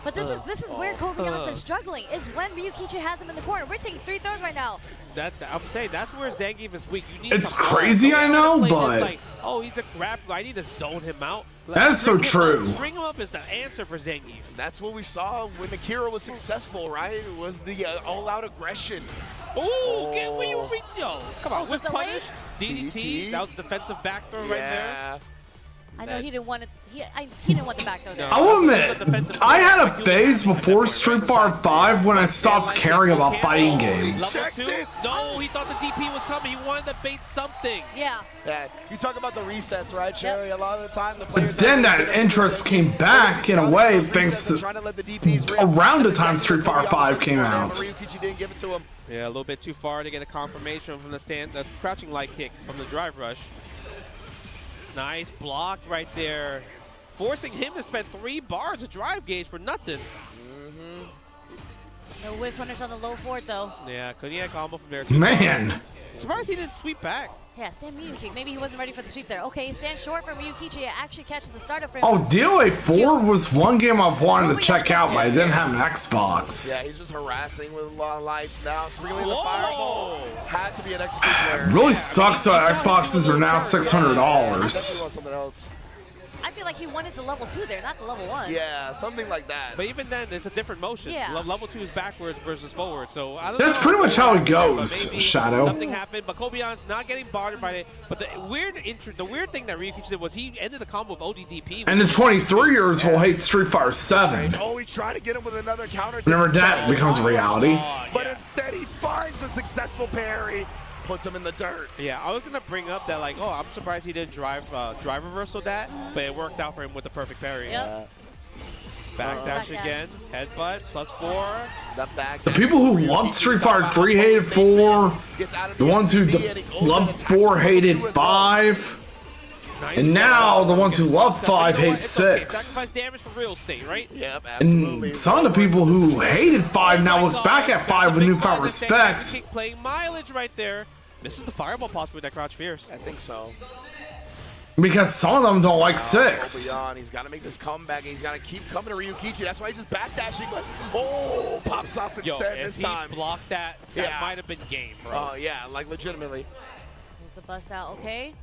Speaker 16: But this is where Kobayan's been struggling, is when Ryukichi has him in the corner. We're taking 3 throws right now.
Speaker 12: I'm saying that's where Zangief is weak. You need
Speaker 1: It's
Speaker 12: to
Speaker 1: crazy, I know, but
Speaker 12: like, oh, he's a grappler. I need to zone him out.
Speaker 1: That's so true.
Speaker 12: String him up is the answer for Zangief.
Speaker 15: That's what we saw when Akira was successful, right? It was the all-out aggression.
Speaker 12: Ooh, get where you yo. Come on,
Speaker 16: Oh,
Speaker 12: whip
Speaker 16: the
Speaker 12: punish, DDT. That was a defensive back throw right there.
Speaker 16: I know he didn't want it. He didn't want the back throw there.
Speaker 1: I will admit, I had a phase before Street Fighter 5 when I stopped caring about fighting games.
Speaker 12: Level 2? No, he thought the DP was coming. He wanted to bait something.
Speaker 16: Yeah.
Speaker 15: Yeah, you talk about the resets, right, Sherry? A lot of the time, the players.
Speaker 1: But then that interest came back in a way thanks to around the time Street Fighter 5 came out.
Speaker 15: Ryukichi didn't give it to him.
Speaker 12: Yeah, a little bit too far to get a confirmation from the crouching light kick from the drive rush. Nice block right there, forcing him to spend 3 bars of drive gauge for nothing.
Speaker 16: No whip punish on the low forward though.
Speaker 12: Yeah, couldn't get a combo from there too.
Speaker 1: Man.
Speaker 12: Surprised he didn't sweep back.
Speaker 16: Yeah, stand Ryu kick. Maybe he wasn't ready for the sweep there. Okay, stand short from Ryukichi. It actually catches the startup frame.
Speaker 1: Oh, DOA 4 was one game I've wanted to check out, but I didn't have an Xbox.
Speaker 15: Yeah, he's just harassing with a lot of lights now. Sprinkling the fireball. Had to be an execution player.
Speaker 1: Really sucks that Xboxes are now $600.
Speaker 15: Something else.
Speaker 16: I feel like he wanted the level 2 there, not the level 1.
Speaker 15: Yeah, something like that.
Speaker 12: But even then, it's a different motion.
Speaker 16: Yeah.
Speaker 12: Level 2 is backwards versus forward, so I don't
Speaker 1: That's
Speaker 12: know.
Speaker 1: pretty much how it goes,
Speaker 12: Maybe
Speaker 1: Shadow.
Speaker 12: Something happened, but Kobeon's not getting bothered by it. But the weird thing that Ryukichi did was he ended the combo with ODDP.
Speaker 1: And the 23-years will hate Street Fighter 7.
Speaker 15: Oh, he tried to get him with another counter.
Speaker 1: Whenever that becomes reality.
Speaker 15: But instead, he finds the successful parry. Puts him in the dirt.
Speaker 12: Yeah, I was gonna bring up that like, oh, I'm surprised he didn't drive reversal that, but it worked out for him with the perfect parry.
Speaker 16: Yep.
Speaker 12: Backdash again, headbutt, +4.
Speaker 1: The people who loved Street Fighter 3 hated 4. The ones who loved 4 hated 5. And now the ones who love 5 hate 6.
Speaker 12: Sacrifice damage for real estate, right?
Speaker 15: Yep, absolutely.
Speaker 1: And some of the people who hated 5 now look back at 5 with newfound respect.
Speaker 12: Playing mileage right there. This is the fireball possibly with that crouch fierce.
Speaker 15: I think so.
Speaker 1: Because some of them don't like 6.
Speaker 15: He's got to make this comeback. He's got to keep coming to Ryukichi. That's why he's just backdashing. But oh, pops off instead this time.
Speaker 12: If he blocked that, that might have been game, bro.
Speaker 15: Oh yeah, like legitimately.
Speaker 16: Here's the bust out. Okay.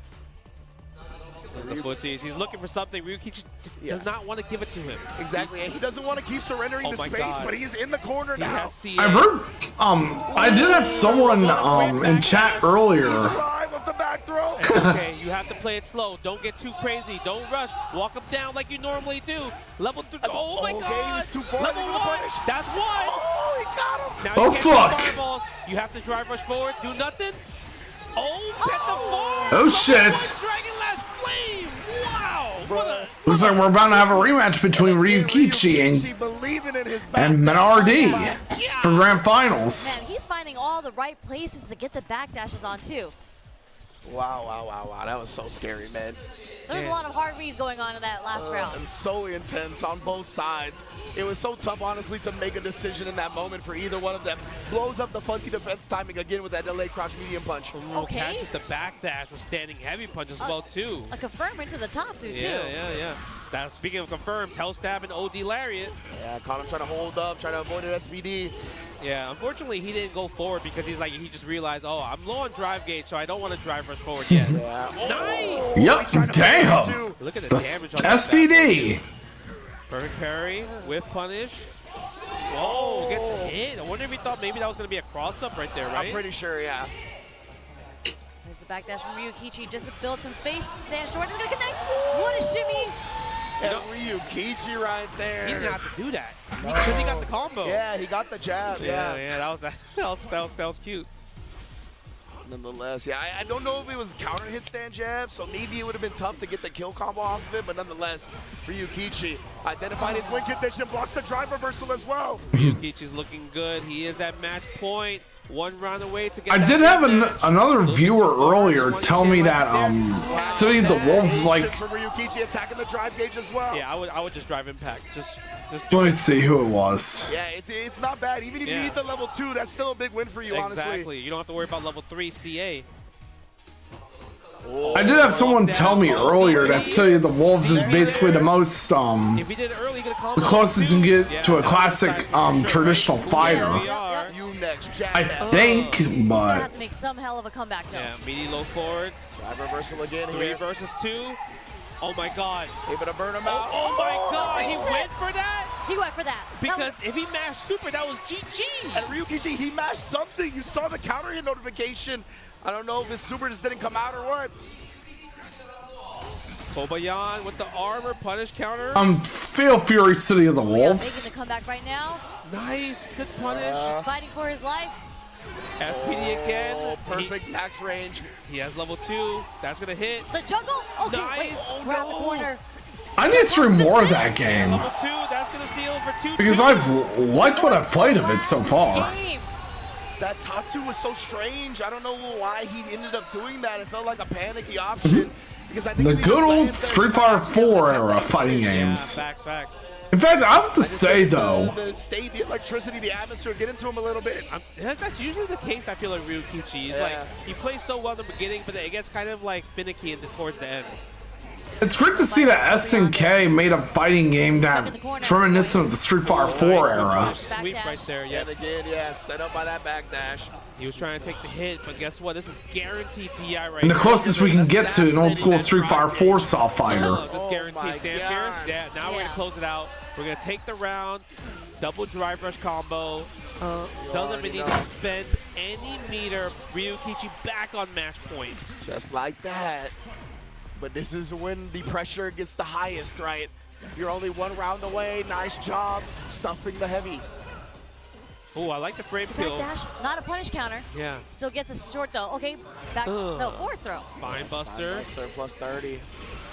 Speaker 12: The footsies. He's looking for something. Ryukichi does not want to give it to him.
Speaker 15: Exactly. He doesn't want to keep surrendering the space, but he's in the corner now.
Speaker 1: I've heard, I did have someone in chat earlier.
Speaker 12: Okay, you have to play it slow. Don't get too crazy. Don't rush. Walk him down like you normally do. Level 3. Oh my God.
Speaker 15: He was too far.
Speaker 12: Level 1. That's 1.
Speaker 15: Oh, he got him.
Speaker 12: Now
Speaker 1: Oh,
Speaker 12: you can't
Speaker 1: fuck.
Speaker 12: do fireballs. You have to drive rush forward. Do nothing. Oh, check the farm.
Speaker 1: Oh, shit.
Speaker 12: Dragon Last Flame. Wow. What a
Speaker 1: Looks like we're about to have a rematch between Ryukichi and Menardi for Grand Finals.
Speaker 16: Man, he's finding all the right places to get the backdashes on too.
Speaker 15: Wow. That was so scary, man.
Speaker 16: There's a lot of hard reads going on in that last round.
Speaker 15: It's so intense on both sides. It was so tough, honestly, to make a decision in that moment for either one of them. Blows up the fuzzy defense timing again with that delayed crouch medium punch.
Speaker 16: Okay.
Speaker 12: Catches the backdash with standing heavy punch as well, too.
Speaker 16: A confirm into the Tatsu, too.
Speaker 12: Yeah. Now, speaking of confirms, Hell Stab and OD Lariat.
Speaker 15: Yeah, caught him trying to hold up, trying to avoid an SBD.
Speaker 12: Yeah, unfortunately, he didn't go forward because he just realized, oh, I'm low on drive gauge, so I don't want to drive rush forward yet. Nice!
Speaker 1: Yep, damn!
Speaker 12: Look at the
Speaker 1: The
Speaker 12: damage on that
Speaker 1: SPD!
Speaker 12: Perfect parry with punish. Whoa, gets hit. I wonder if he thought maybe that was going to be a cross-up right there, right?
Speaker 15: I'm pretty sure, yeah.
Speaker 16: There's the backdash from Ryukichi just to build some space. Stand short, he's going to connect. What a shimmy!
Speaker 15: And Ryukichi right there.
Speaker 12: He didn't have to do that. Because he got the combo.
Speaker 15: Yeah, he got the jab.
Speaker 12: Yeah, that was cute.
Speaker 15: Nonetheless, yeah, I don't know if it was counter hit stand jab, so maybe it would have been tough to get the kill combo off of it, but nonetheless, Ryukichi identified his win condition, blocks the drive reversal as well.
Speaker 12: Ryukichi's looking good. He is at match point. 1 round away to get
Speaker 1: I did have another viewer earlier tell me that City of the Wolves is like.
Speaker 15: From Ryukichi attacking the drive gauge as well.
Speaker 12: Yeah, I would just drive impact. Just
Speaker 1: Let me see who it was.
Speaker 15: Yeah, it's not bad. Even if you need the level 2, that's still a big win for you, honestly.
Speaker 12: Exactly. You don't have to worry about level 3 CA.
Speaker 1: I did have someone tell me earlier that City of the Wolves is basically the most
Speaker 12: If he did it early,
Speaker 1: the closest you can get to a classic traditional fighter. I think,
Speaker 16: He's going to
Speaker 1: but
Speaker 16: have to make some hell of a comeback, though.
Speaker 12: Yeah, meaty low forward.
Speaker 15: Drive reversal again
Speaker 12: 3
Speaker 15: here.
Speaker 12: versus 2. Oh my God.
Speaker 15: Able to burn him out.
Speaker 12: Oh my God, he went for that?
Speaker 16: He went for that.
Speaker 12: Because if he mashed super, that was GG.
Speaker 15: And Ryukichi, he mashed something. You saw the counter hit notification. I don't know if his super just didn't come out or what.
Speaker 12: Kobayan with the armor punish counter.
Speaker 1: Fatal Fury City of the
Speaker 16: Making
Speaker 1: Wolves.
Speaker 16: the comeback right now.
Speaker 12: Nice, good punish.
Speaker 16: He's fighting for his life.
Speaker 12: SPD again.
Speaker 15: Oh, perfect max range.
Speaker 12: He has level 2. That's gonna hit.
Speaker 16: The jungle. Okay,
Speaker 12: Nice.
Speaker 16: wait. We're on the corner.
Speaker 1: I need to stream more of that game
Speaker 12: Level 2. That's gonna seal for 2.
Speaker 1: because I've liked what I've played of it so far.
Speaker 16: Game.
Speaker 15: That Tatsu was so strange. I don't know why he ended up doing that. It felt like a panicky option. Because I think
Speaker 1: The
Speaker 15: if he
Speaker 1: good
Speaker 15: just let
Speaker 1: old
Speaker 15: him
Speaker 1: Street
Speaker 15: there,
Speaker 1: Fighter
Speaker 15: he would
Speaker 1: 4
Speaker 15: have
Speaker 1: era fighting
Speaker 12: Yeah,
Speaker 1: games.
Speaker 12: facts.
Speaker 1: In fact, I have to say though,
Speaker 15: the state, the electricity, the atmosphere, get into him a little bit.
Speaker 12: That's usually the case. I feel like Ryukichi. He's like he plays so well in the beginning, but it gets kind of like finicky towards the end.
Speaker 1: it's great to see that SNK made a fighting game that's reminiscent of the Street Fighter 4 era.
Speaker 12: Sweep right there. Yeah,
Speaker 15: they did. Yeah, set up by that backdash.
Speaker 12: he was trying to take the hit, but guess what? This is guaranteed DI right
Speaker 1: And the
Speaker 12: now.
Speaker 1: closest we can get to an old school Street Fighter 4 style fighter.
Speaker 12: This guarantees stand fierce. Yeah, now we're gonna close it out. We're gonna take the round. Double drive rush combo. Doesn't need to spend any meter. Ryukichi back on match point.
Speaker 15: Just like that. But this is when the pressure gets the highest, right? You're only one round away. Nice job stuffing the heavy.
Speaker 12: Oh, I like the frame kill.
Speaker 16: Dash, not a punish counter.
Speaker 12: Yeah.
Speaker 16: Still gets a short though. Okay, back. No, forward throw.
Speaker 12: Spine buster.
Speaker 15: Plus 30.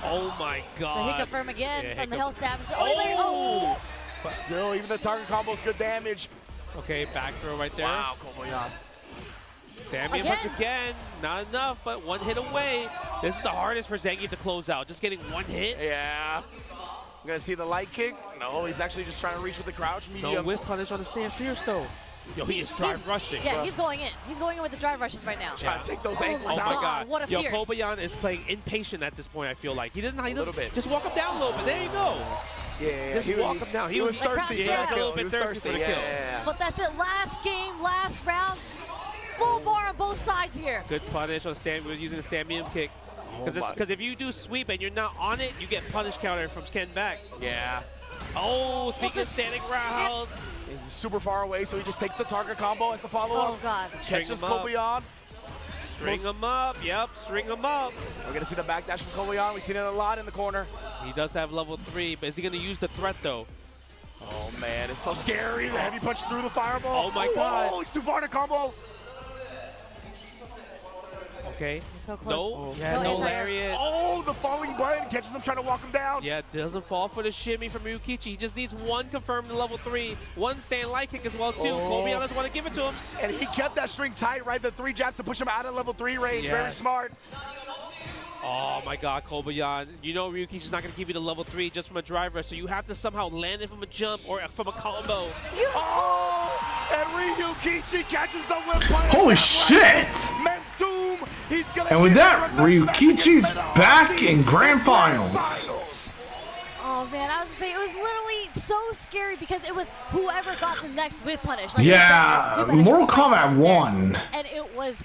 Speaker 12: Oh my
Speaker 16: The
Speaker 12: god.
Speaker 16: hiccup firm again
Speaker 12: Yeah,
Speaker 16: from the
Speaker 12: hiccup.
Speaker 16: health stab. Oh.
Speaker 15: But still, even the target combo is good damage.
Speaker 12: Okay, back throw right there.
Speaker 15: Wow, Kobayan.
Speaker 12: Stamina punch again. Not enough, but one hit away. This is the hardest for Zangief to close out. Just getting one hit.
Speaker 15: Yeah. I'm gonna see the light kick. No, he's actually just trying to reach with the crouch medium.
Speaker 12: No whiff punish on the stand fierce though. Yo, he is drive rushing.
Speaker 16: Yeah, he's going in. He's going in with the drive rushes right now.
Speaker 15: Trying to take those ankles
Speaker 12: Oh
Speaker 15: out.
Speaker 12: my god.
Speaker 16: What a
Speaker 12: Yo,
Speaker 16: fierce.
Speaker 12: Kobayan is playing impatient at this point, I feel like. He doesn't
Speaker 15: A little bit.
Speaker 12: Just walk him down a little bit. There you go.
Speaker 15: Yeah,
Speaker 12: Just walk him down.
Speaker 15: He was thirsty.
Speaker 12: He was a little bit thirsty for the kill.
Speaker 15: Yeah.
Speaker 16: But that's it. Last game, last round. Full bar on both sides here.
Speaker 12: Good punish on stand. We're using the stand medium kick. Because if you do sweep and you're not on it, you get punish counter from Ken back.
Speaker 15: Yeah.
Speaker 12: Oh, speaking of standing rounds.
Speaker 15: He's super far away, so he just takes the target combo as the follow-up.
Speaker 16: Oh, God.
Speaker 15: Catches
Speaker 12: String him up.
Speaker 15: Kobayan.
Speaker 12: String him up. Yep, string him up.
Speaker 15: We're going to see the backdash from Kobayan. We've seen it a lot in the corner.
Speaker 12: He does have level 3, but is he going to use the threat, though?
Speaker 15: Oh, man, it's so scary. The heavy punch through the fireball.
Speaker 12: Oh, my God.
Speaker 15: Oh, he's too far to combo.
Speaker 12: Okay.
Speaker 16: You're so close.
Speaker 12: No, yeah, no lariat.
Speaker 15: Oh, the falling button catches him trying to walk him down.
Speaker 12: Yeah, doesn't fall for the shimmy from Ryukichi. He just needs one confirmed level 3, one stand light kick as well, too. Kobayan doesn't want to give it to him.
Speaker 15: And he kept that string tight, right? The 3 jabs to push him out of level 3 range.
Speaker 12: Yes.
Speaker 15: Very smart.
Speaker 12: Oh my god, Kobayan. You know Ryukichi's not going to give you the level 3 just from a drive rush, so you have to somehow land it from a jump or from a combo.
Speaker 15: Oh, and Ryukichi catches the whip punch.
Speaker 1: Holy shit!
Speaker 15: Mendoom, he's gonna
Speaker 1: And with
Speaker 15: get
Speaker 1: that,
Speaker 15: the revenge match
Speaker 1: Ryukichi's
Speaker 15: against
Speaker 1: back in Grand Finals.
Speaker 16: Oh man, I was gonna say it was literally so scary because it was whoever got the next whip punish. Like,
Speaker 1: Yeah,
Speaker 16: whip punish
Speaker 1: Mortal
Speaker 16: was right
Speaker 1: Kombat
Speaker 16: there,
Speaker 1: 1.
Speaker 16: and it was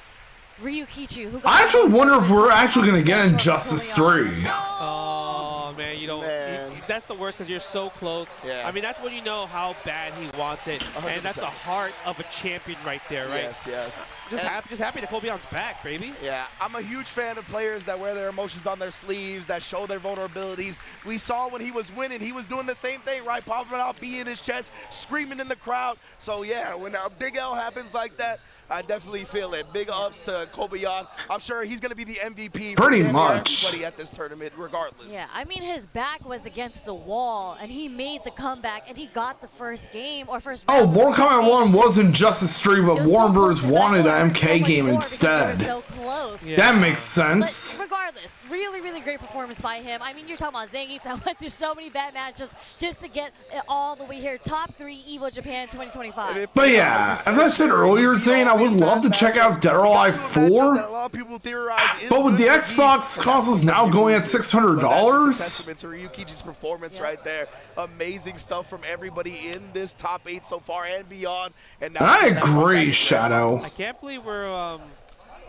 Speaker 16: Ryukichi who got
Speaker 1: I actually
Speaker 16: the
Speaker 1: wonder if
Speaker 16: whip
Speaker 1: we're
Speaker 16: punish.
Speaker 1: actually going to get Injustice 3.
Speaker 12: Oh man, you don't.
Speaker 15: Man.
Speaker 12: That's the worst because you're so close.
Speaker 15: Yeah.
Speaker 12: I mean, that's when you know how bad he wants it, and that's the
Speaker 15: 100%.
Speaker 12: heart of a champion right there, right?
Speaker 15: Yes.
Speaker 12: Just happy that Kobayan's back, baby.
Speaker 15: Yeah, I'm a huge fan of players that wear their emotions on their sleeves, that show their vulnerabilities. We saw when he was winning, he was doing the same thing, right? Popping out, B in his chest, screaming in the crowd. So yeah, when a big L happens like that, I definitely feel it. Big ups to Kobayan. I'm sure he's going to be the MVP
Speaker 1: Pretty
Speaker 15: for
Speaker 1: much.
Speaker 15: everybody at this tournament, regardless.
Speaker 16: Yeah, I mean his back was against the wall, and he made the comeback, and he got the first game or first.
Speaker 1: Oh,
Speaker 16: round.
Speaker 1: Mortal Kombat 1 was Injustice 3, but
Speaker 16: It was so
Speaker 1: Warren Bros.
Speaker 16: close, but I
Speaker 1: wanted
Speaker 16: know it
Speaker 1: an
Speaker 16: hurt so
Speaker 1: MK
Speaker 16: much
Speaker 1: game
Speaker 16: more
Speaker 1: instead.
Speaker 16: because you were so close.
Speaker 12: Yeah.
Speaker 1: That makes
Speaker 16: But
Speaker 1: sense.
Speaker 16: regardless, really, really great performance by him. I mean, you're talking about Zangief that went through so many bad matches just to get it all the way here. Top 3 EVO Japan 2025.
Speaker 1: But yeah, as I said earlier, Zane, I would love to check out Dead or Alive 4.
Speaker 15: That a lot of people theorize is
Speaker 1: But with the
Speaker 15: good
Speaker 1: Xbox
Speaker 15: for
Speaker 1: consoles now going at $600,
Speaker 15: But that's just a testament to Ryukichi's performance right there. Amazing stuff from everybody in this top 8 so far and beyond. And now
Speaker 1: I
Speaker 15: we get that comeback
Speaker 1: agree,
Speaker 15: in
Speaker 1: Shadow.
Speaker 12: I can't believe we're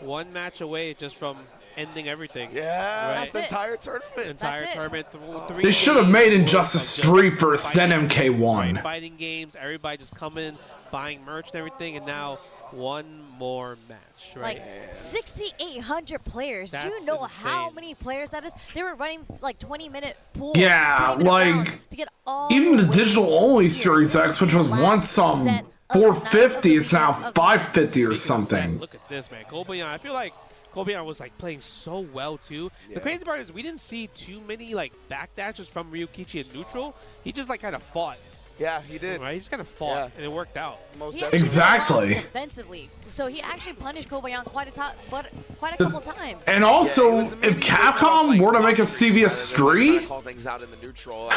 Speaker 12: one match away just from ending everything.
Speaker 15: Yeah,
Speaker 12: right?
Speaker 15: that's the entire tournament.
Speaker 12: Entire
Speaker 16: That's it.
Speaker 12: tournament. Three
Speaker 1: They should have
Speaker 12: games
Speaker 1: made
Speaker 12: of
Speaker 1: Injustice
Speaker 12: just
Speaker 1: 3 first, then
Speaker 12: fighting games,
Speaker 1: MK1.
Speaker 12: right? Fighting games, everybody just coming, buying merch and everything, and now one more match, right?
Speaker 16: Like 6,800 players. Do you
Speaker 12: That's
Speaker 16: know how
Speaker 12: insane.
Speaker 16: many players that is? They were running like 20-minute pools.
Speaker 1: Yeah,
Speaker 16: 20-minute rounds
Speaker 1: like
Speaker 16: to get all
Speaker 1: even the
Speaker 16: way
Speaker 1: digital only
Speaker 16: here.
Speaker 1: Series
Speaker 16: This
Speaker 1: X,
Speaker 16: is
Speaker 1: which
Speaker 16: the
Speaker 1: was
Speaker 16: last
Speaker 1: once
Speaker 16: set of the night of
Speaker 1: 450,
Speaker 16: the
Speaker 1: is now
Speaker 16: weekend of
Speaker 1: 550 or
Speaker 12: Speaking of
Speaker 1: something.
Speaker 12: sets, look at this, man. Kobayan, I feel like Kobayan was like playing so well too. The crazy part is we didn't see too many like backdashes from Ryukichi in neutral. He just like kind of fought.
Speaker 15: Yeah, he did.
Speaker 12: Right? He just kind of fought, and it worked out.
Speaker 15: Most
Speaker 16: He actually
Speaker 1: Exactly.
Speaker 16: did a lot defensively, so he actually punished Kobayan quite a couple times.
Speaker 1: And also, if Capcom were to make a CVS 3,
Speaker 15: call things out in the neutral.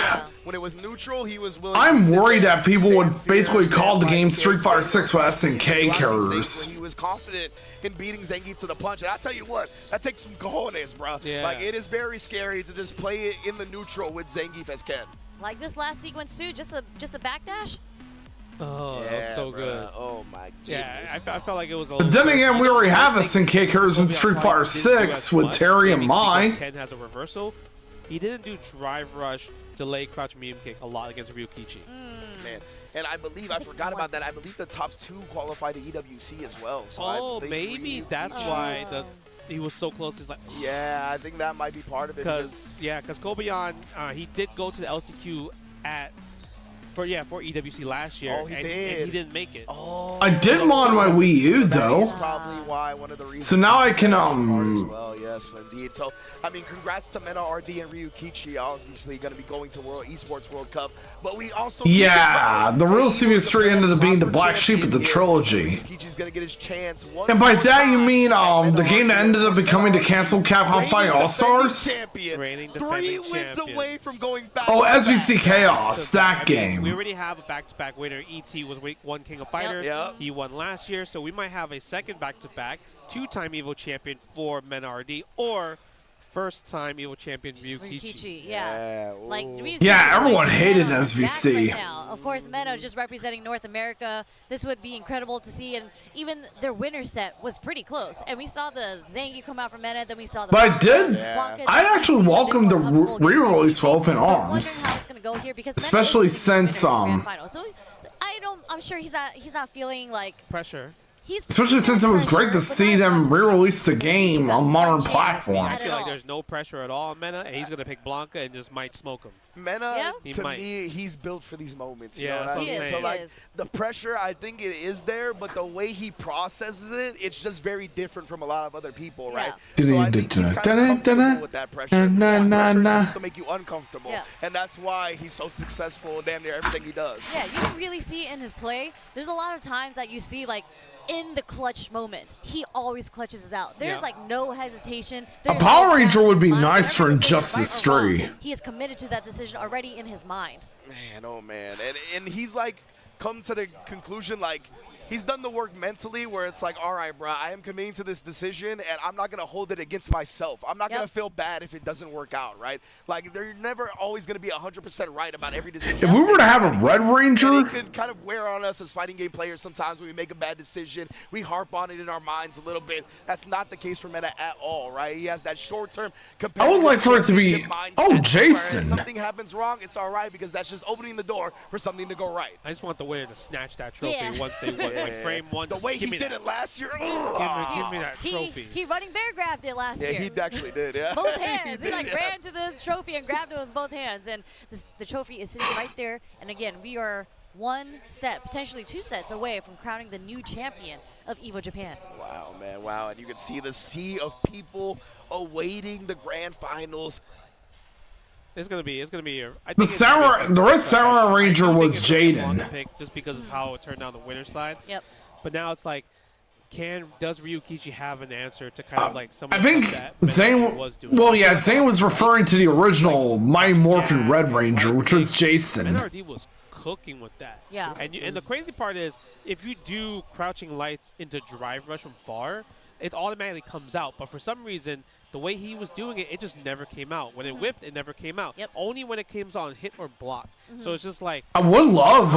Speaker 15: When it was neutral, he was willing.
Speaker 1: I'm
Speaker 15: to
Speaker 1: worried
Speaker 15: sit there,
Speaker 1: that people
Speaker 15: stand
Speaker 1: would basically
Speaker 15: fierce,
Speaker 1: call the
Speaker 15: stand
Speaker 1: game
Speaker 15: like
Speaker 1: Street
Speaker 15: kids,
Speaker 1: Fighter
Speaker 15: stand
Speaker 1: 6 with SNK
Speaker 15: a lot of these things
Speaker 1: carriers.
Speaker 15: where he was confident in beating Zangief to the punch. And I tell you what, that takes some cojones, bro.
Speaker 12: Yeah.
Speaker 15: Like, it is very scary to just play it in the neutral with Zangief as Ken.
Speaker 16: Like this last sequence too, just the backdash.
Speaker 12: Oh, that was so good.
Speaker 15: Oh my goodness.
Speaker 12: Yeah, I felt like it was a
Speaker 1: But
Speaker 12: little
Speaker 1: then again, we already have SNK carriers in Street Fighter 6 with Terry and Mai.
Speaker 12: Ken has a reversal. He didn't do drive rush, delay crouch medium kick a lot against Ryukichi.
Speaker 15: Man. And I believe, I forgot about that, I believe the top 2 qualified to EWC as well. So
Speaker 12: Oh,
Speaker 15: I think
Speaker 12: maybe that's why he was so close. He's like,
Speaker 15: yeah, I think that might be part of it.
Speaker 12: because Kobayan, he did go to the LCQ for EWC last year.
Speaker 15: Oh, he
Speaker 12: and
Speaker 15: did.
Speaker 12: he didn't make it.
Speaker 15: Oh,
Speaker 1: I did mod my Wii U though.
Speaker 15: That's probably why one of the reasons.
Speaker 1: So now I can
Speaker 15: as well, yes, indeed. So I mean, congrats to Mena RD and Ryukichi. Obviously, going to be going to World Esports World Cup, but we also
Speaker 1: Yeah, the real CVS 3 ended up being the black sheep of the trilogy.
Speaker 15: Ryukichi's going to get his chance.
Speaker 1: And by that you mean the game that ended up becoming the canceled Capcom Fight All-Stars?
Speaker 12: Reigning
Speaker 15: 3
Speaker 12: defending
Speaker 15: wins
Speaker 12: champion.
Speaker 15: away from going back.
Speaker 1: Oh,
Speaker 15: to back.
Speaker 1: SVC Chaos, that
Speaker 12: We
Speaker 1: game.
Speaker 12: already have a back-to-back winner. ET was one King of Fighters.
Speaker 15: Yep.
Speaker 12: He won last year, so we might have a second back-to-back, 2-time EVO champion for Mena RD, or first-time EVO champion Ryukichi.
Speaker 16: Yeah. Like Ryukichi
Speaker 1: Yeah,
Speaker 16: is
Speaker 1: everyone
Speaker 16: right
Speaker 1: hated
Speaker 16: now,
Speaker 1: SVC.
Speaker 16: back right now. Of course, Mena just representing North America. This would be incredible to see, and even their winner set was pretty close. And we saw the Zangief come out from Mena, then we saw the.
Speaker 1: But I did.
Speaker 16: Blanca,
Speaker 1: I actually welcomed the re-release with open
Speaker 16: So I'm wondering
Speaker 1: arms.
Speaker 16: how it's gonna go here because Mena
Speaker 1: Especially
Speaker 16: is the winner
Speaker 1: since
Speaker 16: to the Grand Final. So I'm sure he's not feeling like
Speaker 12: Pressure.
Speaker 1: Especially since it was great to see them re-release the game on modern
Speaker 12: I
Speaker 1: platforms.
Speaker 12: feel like there's no pressure at all on Mena, and he's going to pick Blanca and just might smoke him.
Speaker 15: Mena,
Speaker 12: He
Speaker 15: to
Speaker 12: might.
Speaker 15: me, he's built for these moments. You
Speaker 12: Yeah,
Speaker 15: know what
Speaker 12: that's
Speaker 15: I
Speaker 12: what
Speaker 15: mean?
Speaker 12: I'm
Speaker 15: So
Speaker 12: saying.
Speaker 15: like
Speaker 16: He is.
Speaker 15: the pressure, I think it is there, but the way he processes it, it's just very different from a lot of other people, right? So I think he's kind of comfortable with that pressure. That pressure is supposed to make you uncomfortable, and that's why he's so successful in damn near everything he does.
Speaker 16: Yeah, you can really see it in his play. There's a lot of times that you see like in the clutch moments, he always clutches out. There's like no hesitation.
Speaker 1: A
Speaker 16: There's
Speaker 1: Power
Speaker 16: no
Speaker 1: Ranger
Speaker 16: doubt in
Speaker 1: would
Speaker 16: his
Speaker 1: be
Speaker 16: mind.
Speaker 1: nice for
Speaker 16: Whatever decision,
Speaker 1: Injustice
Speaker 16: right or wrong,
Speaker 1: 3.
Speaker 16: He is committed to that decision already in his mind.
Speaker 15: Man, oh man, and he's like come to the conclusion like he's done the work mentally where it's like, all right, bro, I am committing to this decision and I'm not going to hold it against myself. I'm not going to feel bad if it doesn't work out, right? Like, they're never always going to be 100% right about every decision.
Speaker 1: If we were to have a Red Ranger,
Speaker 15: and it could kind of wear on us as fighting game players sometimes when we make a bad decision. We harp on it in our minds a little bit. That's not the case for Mena at all, right? He has that short-term
Speaker 1: I would like for it to be, oh, Jason.
Speaker 15: If something happens wrong, it's all right because that's just opening the door for something to go right.
Speaker 12: I just want the winner to snatch that trophy
Speaker 16: Yeah.
Speaker 12: once they won. Like frame one.
Speaker 15: The
Speaker 12: just
Speaker 15: way
Speaker 12: give
Speaker 15: he
Speaker 12: me
Speaker 15: did
Speaker 12: that.
Speaker 15: it last year.
Speaker 12: Give me that trophy.
Speaker 16: He running bear grabbed it last
Speaker 15: Yeah,
Speaker 16: year.
Speaker 15: he actually did, yeah.
Speaker 16: Both hands. He like
Speaker 15: did, yeah.
Speaker 16: ran to the trophy and grabbed it with both hands. And the trophy is sitting right there. And again, we are one set, potentially 2 sets away from crowning the new champion of EVO Japan.
Speaker 15: Wow, man, wow. And you can see the sea of people awaiting the grand finals.
Speaker 12: It's gonna be. I think
Speaker 1: the
Speaker 12: it's gonna be a
Speaker 1: the Red
Speaker 12: fight.
Speaker 1: Samurai
Speaker 12: I
Speaker 1: Ranger
Speaker 12: do think
Speaker 1: was
Speaker 12: it's a Blanca
Speaker 1: Jaden.
Speaker 12: pick just because of how it turned down the winner's side.
Speaker 16: Yep.
Speaker 12: But now it's like, does Ryukichi have an answer to kind of like some of
Speaker 1: I
Speaker 12: the
Speaker 1: think
Speaker 12: stuff that
Speaker 1: Zane.
Speaker 12: was doing?
Speaker 1: Well, yeah, Zane was referring to the original Mighty Morphin Red Ranger, which was Jason.
Speaker 12: NRD was cooking with that.
Speaker 16: Yeah.
Speaker 12: And the crazy part is, if you do crouching lights into drive rush from far, it automatically comes out. But for some reason, the way he was doing it, it just never came out. When it whiffed, it never came out. Only when it comes on hit or block. So it's just like
Speaker 1: I would love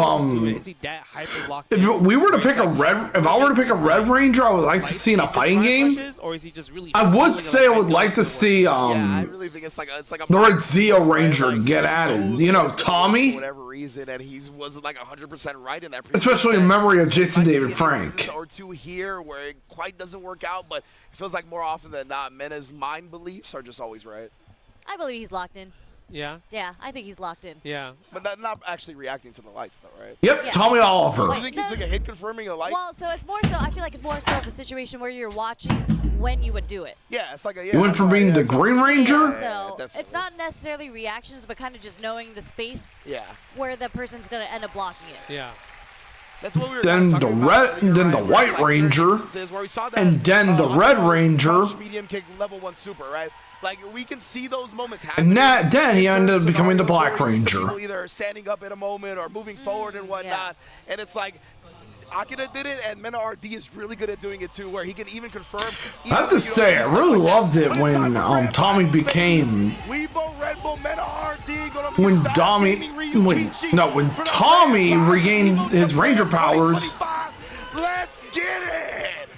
Speaker 12: is he that hyper locked
Speaker 1: if
Speaker 12: in?
Speaker 1: we were to pick a red, if I were to pick a Red Ranger, I would like to see in a fighting game.
Speaker 12: Or is he just really
Speaker 1: I would say I would like to see
Speaker 15: I really think it's like a
Speaker 1: the Red Zeo Ranger get added. You know, Tommy.
Speaker 15: For whatever reason, and he wasn't like 100% right in that.
Speaker 1: Especially in memory of Jason David Frank.
Speaker 15: Or two here where it quite doesn't work out, but it feels like more often than not, Mena's mind beliefs are just always right.
Speaker 16: I believe he's locked in.
Speaker 12: Yeah.
Speaker 16: Yeah, I think he's locked in.
Speaker 12: Yeah.
Speaker 15: But not actually reacting to the lights, though, right?
Speaker 1: Yep,
Speaker 16: Yeah.
Speaker 1: Tommy Oliver.
Speaker 15: You think he's like a hit confirming a light?
Speaker 16: Well, so it's more so. I feel like it's more so of a situation where you're watching when you would do it.
Speaker 15: Yeah, it's like a.
Speaker 1: You went from being the Green Ranger.
Speaker 16: So it's not necessarily reactions, but kind of just knowing the space
Speaker 15: Yeah.
Speaker 16: where the person's gonna end up blocking it.
Speaker 12: Yeah.
Speaker 15: That's what we were
Speaker 1: Then the red, then the White Ranger, and then the Red Ranger,
Speaker 15: medium kick level 1 super, right? Like we can see those moments happen.
Speaker 1: and then he ended up becoming the Black Ranger.
Speaker 15: People either standing up in a moment or moving forward and whatnot, and it's like Akira did it, and Mena RD is really good at doing it too, where he can even confirm.
Speaker 1: I have to say, I really loved it when Tommy became when Tommy regained his Ranger powers.
Speaker 15: Let's get it!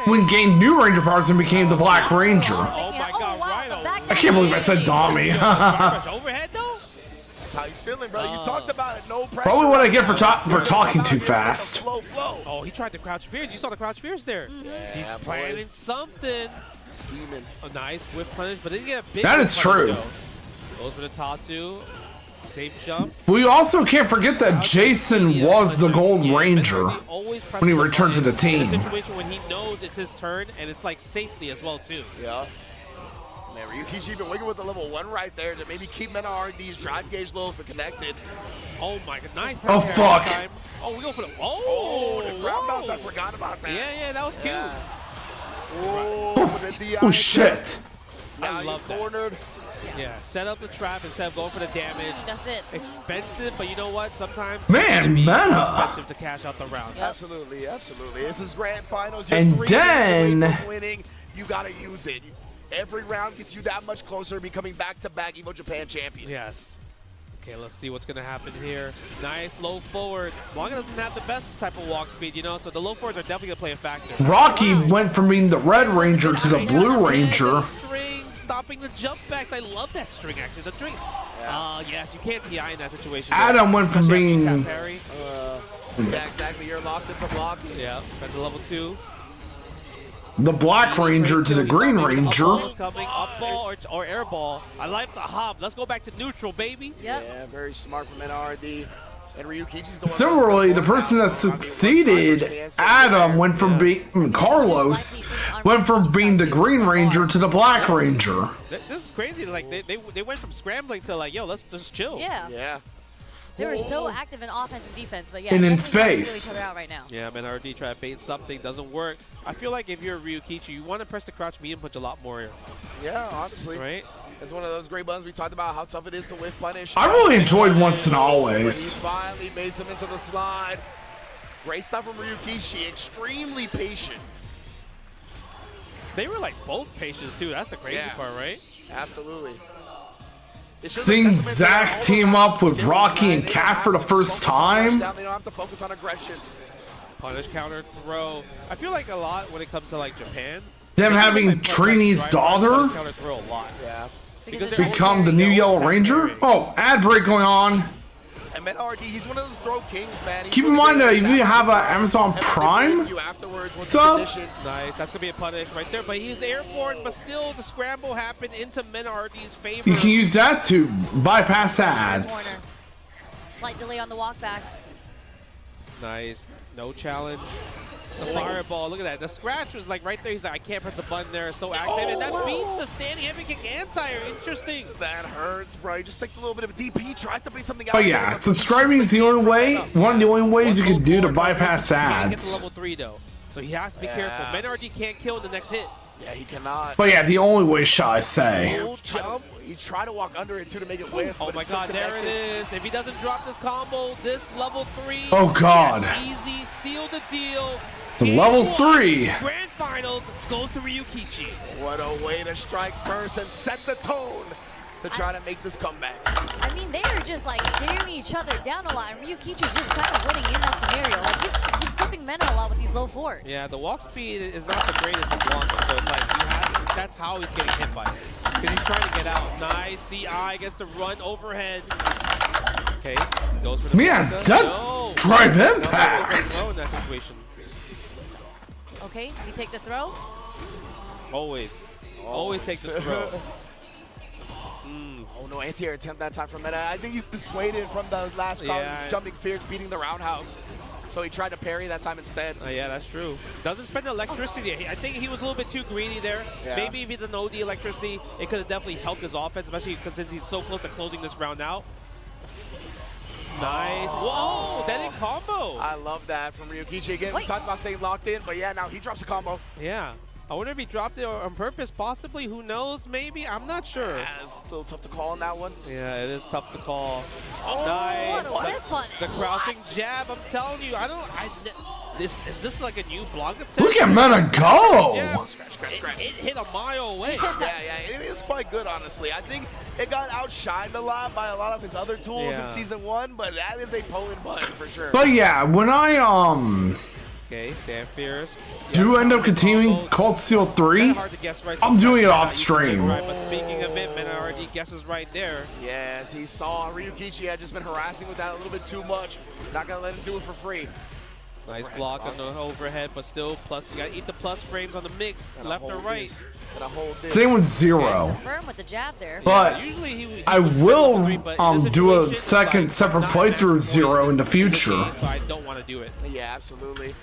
Speaker 1: When gained new Ranger powers and became the Black Ranger.
Speaker 12: Oh my God,
Speaker 1: I can't believe I said Tommy.
Speaker 12: Overhead though?
Speaker 15: That's how he's feeling, bro. You talked about it. No pressure.
Speaker 1: Probably what I get for talking too fast.
Speaker 12: Oh, he tried to crouch fears. You saw the crouch fears there. He's planning something.
Speaker 15: Scheming.
Speaker 12: A nice whip punish, but didn't get a big.
Speaker 1: That is true.
Speaker 12: Goes for the Tatsu. Safe jump.
Speaker 1: We also can't forget that Jason was the Gold Ranger when he returned to the team.
Speaker 12: In a situation when he knows it's his turn, and it's like safely as well too.
Speaker 15: Yeah. Man, Ryuki's even wiggle with the level 1 right there to maybe keep Mena RD's drive gauge low if it connected.
Speaker 12: Oh my God, nice.
Speaker 1: Oh fuck.
Speaker 12: Oh, we go for the.
Speaker 15: The ground bounce, I forgot about that.
Speaker 12: Yeah, that was cute.
Speaker 1: Oh shit.
Speaker 15: Now
Speaker 12: I love
Speaker 15: you cornered.
Speaker 12: Yeah, set up the trap instead of going for the damage.
Speaker 16: That's it.
Speaker 12: Expensive, but you know what? Sometimes
Speaker 1: Man,
Speaker 12: it's gonna be
Speaker 1: Mena.
Speaker 12: expensive to cash out the round.
Speaker 15: Absolutely, absolutely. This is grand finals. You're
Speaker 1: And
Speaker 15: 3 games away
Speaker 1: then-
Speaker 15: from winning. You gotta use it. Every round gets you that much closer to becoming back-to-back EVO Japan champion.
Speaker 12: Yes. Okay, let's see what's going to happen here. Nice low forward. Wonga doesn't have the best type of walk speed, you know, so the low forwards are definitely going to play a factor.
Speaker 1: Rocky went from being the Red Ranger to the Blue Ranger.
Speaker 12: String, stopping the jump backs. I love that string, actually. The string. Yes, you can't TI in that situation.
Speaker 1: Adam went from being
Speaker 3: Yeah, exactly. You're locked into blocking.
Speaker 12: Yeah, spend the level 2.
Speaker 1: the Black Ranger to the Green Ranger.
Speaker 12: Up ball is coming, up ball or air ball. I like the hop. Let's go back to neutral, baby.
Speaker 15: Yeah, very smart from NRD. And Ryukichi's the one.
Speaker 1: Similarly, the person that succeeded Adam went from being Carlos went from being the Green Ranger to the Black Ranger.
Speaker 12: This is crazy. Like they went from scrambling to like, yo, let's just chill.
Speaker 16: Yeah.
Speaker 15: Yeah.
Speaker 16: They were so active in offense and defense, but yeah,
Speaker 1: And in
Speaker 16: definitely trying to
Speaker 1: space.
Speaker 16: really cover out right now.
Speaker 12: Yeah, man, RD try to bait something, doesn't work. I feel like if you're Ryukichi, you want to press the crouch medium punch a lot more.
Speaker 15: Yeah, honestly.
Speaker 12: Right?
Speaker 15: It's one of those great buttons we talked about how tough it is to whiff punish.
Speaker 1: I really enjoyed Once and
Speaker 15: But he
Speaker 1: Always.
Speaker 15: finally made some into the slide. Great stuff from Ryukichi. Extremely patient.
Speaker 12: They were like both patients too. That's the crazy part, right?
Speaker 15: Absolutely.
Speaker 1: Seeing Zach team up with Rocky and Cat for the first time.
Speaker 15: They don't have to focus on aggression.
Speaker 12: Punish, counter, throw. I feel like a lot when it comes to like Japan.
Speaker 1: Them having Trini's daughter
Speaker 12: Counter throw a lot.
Speaker 15: Yeah.
Speaker 12: Because they're
Speaker 1: become the new Yellow Ranger. Oh, ad break going on.
Speaker 15: And RD, he's one of those throw kings, man.
Speaker 1: Keep in mind that if you have an Amazon Prime sub,
Speaker 12: Nice. That's going to be a punish right there. But he's airborne, but still the scramble happened into Men RD's favor.
Speaker 1: you can use that to bypass ads.
Speaker 16: Slight delay on the walk back.
Speaker 12: Nice. No challenge. The fireball, look at that. The scratch was like right there. He's like, I can't press a button there. It's so active. And that beats the standing heavy kick anti-air. Interesting.
Speaker 15: That hurts, bro. He just takes a little bit of a DP, tries to beat something out.
Speaker 1: But yeah, subscribing is the only way, one of the only ways you can do to bypass
Speaker 12: He can't get to
Speaker 1: ads.
Speaker 12: level 3 though. So he has to be careful. Men RD can't kill the next hit.
Speaker 15: Yeah, he cannot.
Speaker 1: But yeah, the only way, shall I say.
Speaker 15: He tried to walk under it too to make it whiff.
Speaker 12: Oh
Speaker 15: but
Speaker 12: my
Speaker 15: it's still
Speaker 12: god, there it
Speaker 15: connected.
Speaker 12: is. If he doesn't drop this combo, this level 3.
Speaker 1: Oh, God.
Speaker 12: yes, easy, seal the deal.
Speaker 1: The level 3.
Speaker 12: Grand finals goes to Ryukichi.
Speaker 15: What a way to strike first and set the tone to try to make this comeback.
Speaker 16: I mean, they are just like staring each other down a lot, and Ryukichi's just kind of winning in that scenario. Like he's clipping Mena a lot with these low fours.
Speaker 12: Yeah, the walk speed is not the greatest of Blanca, so it's like that's how he's getting hit by it. Because he's trying to get out. Nice DI, gets the run overhead. Okay, goes for the
Speaker 1: Man,
Speaker 12: Blanca.
Speaker 1: that
Speaker 12: No.
Speaker 1: drive
Speaker 12: No,
Speaker 1: impact.
Speaker 12: throw in that situation.
Speaker 16: Okay, you take the throw.
Speaker 12: Always take the throw.
Speaker 15: Oh no, anti-air attempt that time from Meta. I think he's dissuaded from the last round,
Speaker 12: Yeah.
Speaker 15: jumping fierce, beating the roundhouse. So he tried to parry that time instead.
Speaker 12: Yeah, that's true. Doesn't spend electricity. I think he was a little bit too greedy there.
Speaker 15: Yeah.
Speaker 12: Maybe if he didn't know the electricity, it could have definitely helped his offense, especially because since he's so close to closing this round out. Nice. Whoa, that in combo.
Speaker 15: I love that from Ryukichi. Again, we talked about staying locked in, but yeah, now he drops a combo.
Speaker 12: Yeah. I wonder if he dropped it on purpose, possibly. Who knows? Maybe. I'm not sure.
Speaker 15: Yeah, it's still tough to call on that one.
Speaker 12: Yeah, it is tough to call.
Speaker 15: Oh,
Speaker 12: nice.
Speaker 16: what a whip punch.
Speaker 12: The crouching jab. I'm telling you. Is this like a new block attack?
Speaker 1: Look at Mena go.
Speaker 12: Yeah.
Speaker 15: Scratch.
Speaker 12: It hit a mile away.
Speaker 15: Yeah, it is quite good, honestly. I think it got outshined a lot by a lot of his other tools in Season 1, but that is a potent button for sure.
Speaker 1: But yeah, when I
Speaker 12: Okay, stand fierce.
Speaker 1: do end up continuing Cold Steel 3,
Speaker 12: Hard to guess right
Speaker 1: I'm doing it off stream.
Speaker 12: Right, but speaking of it, Mena already guesses right there.
Speaker 15: Yes, he saw Ryukichi had just been harassing with that a little bit too much. Not gonna let him do it for free.
Speaker 12: Nice block on the overhead, but still plus. You gotta eat the plus frames on the mix, left or right.
Speaker 1: Same with Zero.
Speaker 16: Firm with the jab there.
Speaker 1: But
Speaker 12: usually he
Speaker 1: I will
Speaker 12: but in this
Speaker 1: do a
Speaker 12: situation,
Speaker 1: second separate playthrough of Zero in the future.
Speaker 12: So I don't want to do it.
Speaker 15: Yeah, absolutely.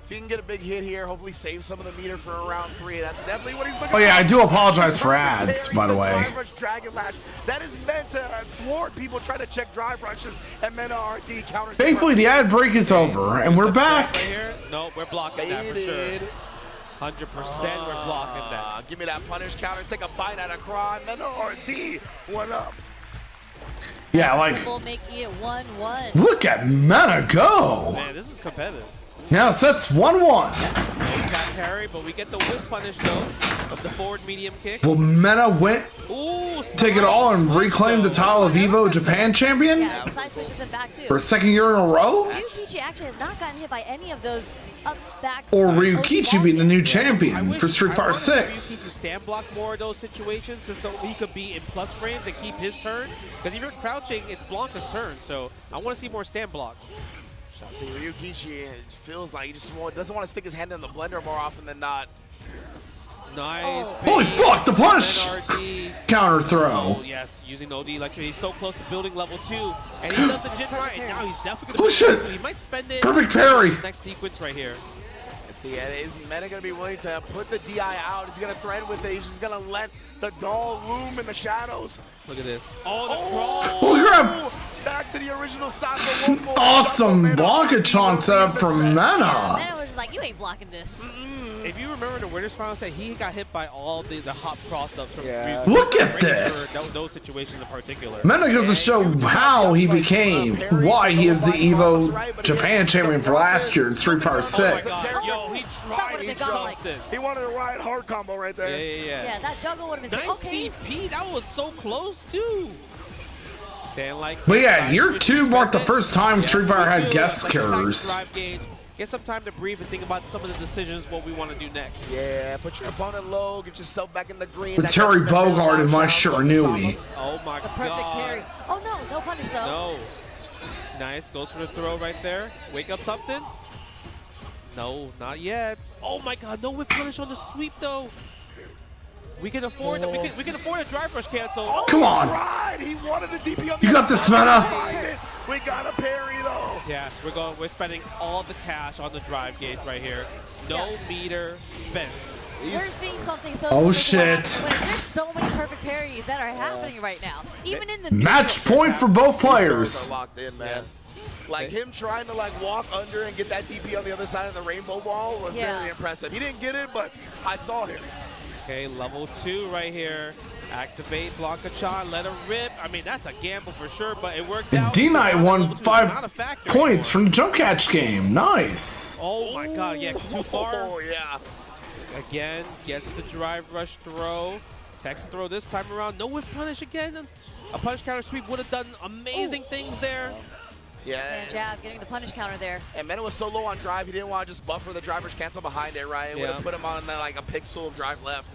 Speaker 15: If he can get a big hit here, hopefully save some of the meter for round 3. That's definitely what he's looking for.
Speaker 1: Oh yeah, I do apologize for ads, by the way.
Speaker 15: Drive rush, Dragon Lash. That is meant to thwart people trying to check drive rushes and Mena RD counters.
Speaker 1: Thankfully, the ad break is over, and we're back.
Speaker 12: Right here. No, we're blocking that for sure. 100% we're blocking that.
Speaker 15: Give me that punish counter. Take a bite out of Cron. Mena RD, one up.
Speaker 1: Yeah, like,
Speaker 16: We'll make it 1-1.
Speaker 1: look at Mena go.
Speaker 12: Man, this is competitive.
Speaker 1: Now sets 1-1.
Speaker 12: Tap parry, but we get the whip punish though of the forward medium kick.
Speaker 1: Will Mena take it all and reclaim the title of EVO Japan champion
Speaker 16: Yeah, side switches him back too.
Speaker 1: for a second year in a row?
Speaker 16: Ryukichi actually has not gotten hit by any of those up, back.
Speaker 1: Or Ryukichi being the new champion for Street Fighter
Speaker 12: I
Speaker 1: 6?
Speaker 12: stand block more of those situations just so he could be in plus frames and keep his turn. Because if you're crouching, it's Blanca's turn. So I want to see more stand blocks.
Speaker 15: See, Ryukichi feels like he just doesn't want to stick his hand in the blender more often than not.
Speaker 12: Nice.
Speaker 1: Holy fuck, the punish!
Speaker 12: NRD.
Speaker 1: Counter throw.
Speaker 12: Oh, yes, using the OD electricity. He's so close to building level 2. And he does the jit right, and now he's definitely
Speaker 1: Oh,
Speaker 12: going to
Speaker 1: shit.
Speaker 12: so he might spend it.
Speaker 1: Perfect parry.
Speaker 12: Next sequence right here.
Speaker 15: See, is Mena going to be willing to put the DI out? He's going to threaten with it. He's just going to let the doll loom in the shadows.
Speaker 12: Look at this. Oh, the cross.
Speaker 1: Holy crap.
Speaker 15: Back to the original Sako. One more.
Speaker 1: Awesome Blanca chant setup from
Speaker 16: Yeah,
Speaker 1: Mena.
Speaker 16: Mena was just like, you ain't blocking this.
Speaker 12: If you remember the winners final set, he got hit by all the hop cross-ups from
Speaker 15: Yeah.
Speaker 1: Look at
Speaker 12: Ranger,
Speaker 1: this.
Speaker 12: those situations in particular.
Speaker 1: Mena goes to show how he became, why he is the EVO Japan champion for last year in Street Fighter 6.
Speaker 12: Yo, he tried
Speaker 16: would've been godlike.
Speaker 12: something.
Speaker 15: He wanted a right hard combo right there.
Speaker 12: Yeah.
Speaker 16: Yeah, that juggle would have been
Speaker 12: Nice
Speaker 16: sick. Okay.
Speaker 12: DP. That was so close, too. Stand like
Speaker 1: But yeah,
Speaker 12: side
Speaker 1: year
Speaker 12: switch
Speaker 1: 2 marked the
Speaker 12: suspended.
Speaker 1: first time Street Fighter had
Speaker 12: Good.
Speaker 1: guest
Speaker 12: Like, sometimes
Speaker 1: killers.
Speaker 12: drive gauge. Get some time to breathe and think about some of the decisions, what we want to do next.
Speaker 15: Yeah, put your opponent low, get yourself back in the green.
Speaker 1: With Terry Bogard and my Shiranui.
Speaker 12: Oh my
Speaker 16: The perfect
Speaker 12: god.
Speaker 16: parry. Oh no, no punish though.
Speaker 12: No. Nice, goes for the throw right there. Wake up something. No, not yet. Oh my god, no whip punish on the sweep though. We can afford that. We can afford a drive rush cancel.
Speaker 15: Oh,
Speaker 1: Come on.
Speaker 15: Right. He wanted the DP on the
Speaker 1: You got
Speaker 15: other
Speaker 1: this,
Speaker 15: side.
Speaker 1: Mena.
Speaker 15: We got a parry though.
Speaker 12: Yes, we're spending all the cash on the drive gauge right here. No meter spent.
Speaker 16: We're seeing something so
Speaker 1: Oh,
Speaker 16: similar to
Speaker 1: shit.
Speaker 16: what happened when there's so many perfect parries that are happening right now. Even in the
Speaker 1: Match point for both players.
Speaker 15: Are locked in, man. Like him trying to like walk under and get that DP on the other side of the rainbow ball was
Speaker 16: Yeah.
Speaker 15: very impressive. He didn't get it, but I saw him.
Speaker 12: Okay, level 2 right here. Activate, Blanca-chan, let her rip. I mean, that's a gamble for sure, but it worked out.
Speaker 1: D-Knight won
Speaker 12: Level 2 is
Speaker 1: 5
Speaker 12: not a factor
Speaker 1: points
Speaker 12: anymore.
Speaker 1: from the jump catch game. Nice.
Speaker 12: Oh my god, yeah, too far.
Speaker 3: Oh, yeah.
Speaker 12: Again, gets the drive rush throw. Text and throw this time around. No whip punish again. A punish counter sweep would have done amazing things there.
Speaker 15: Yeah.
Speaker 16: Stand jab, getting the punish counter there.
Speaker 15: And Mena was so low on drive, he didn't want to just buffer the driver's cancel behind it, right? It would have put him on like a pixel of drive left.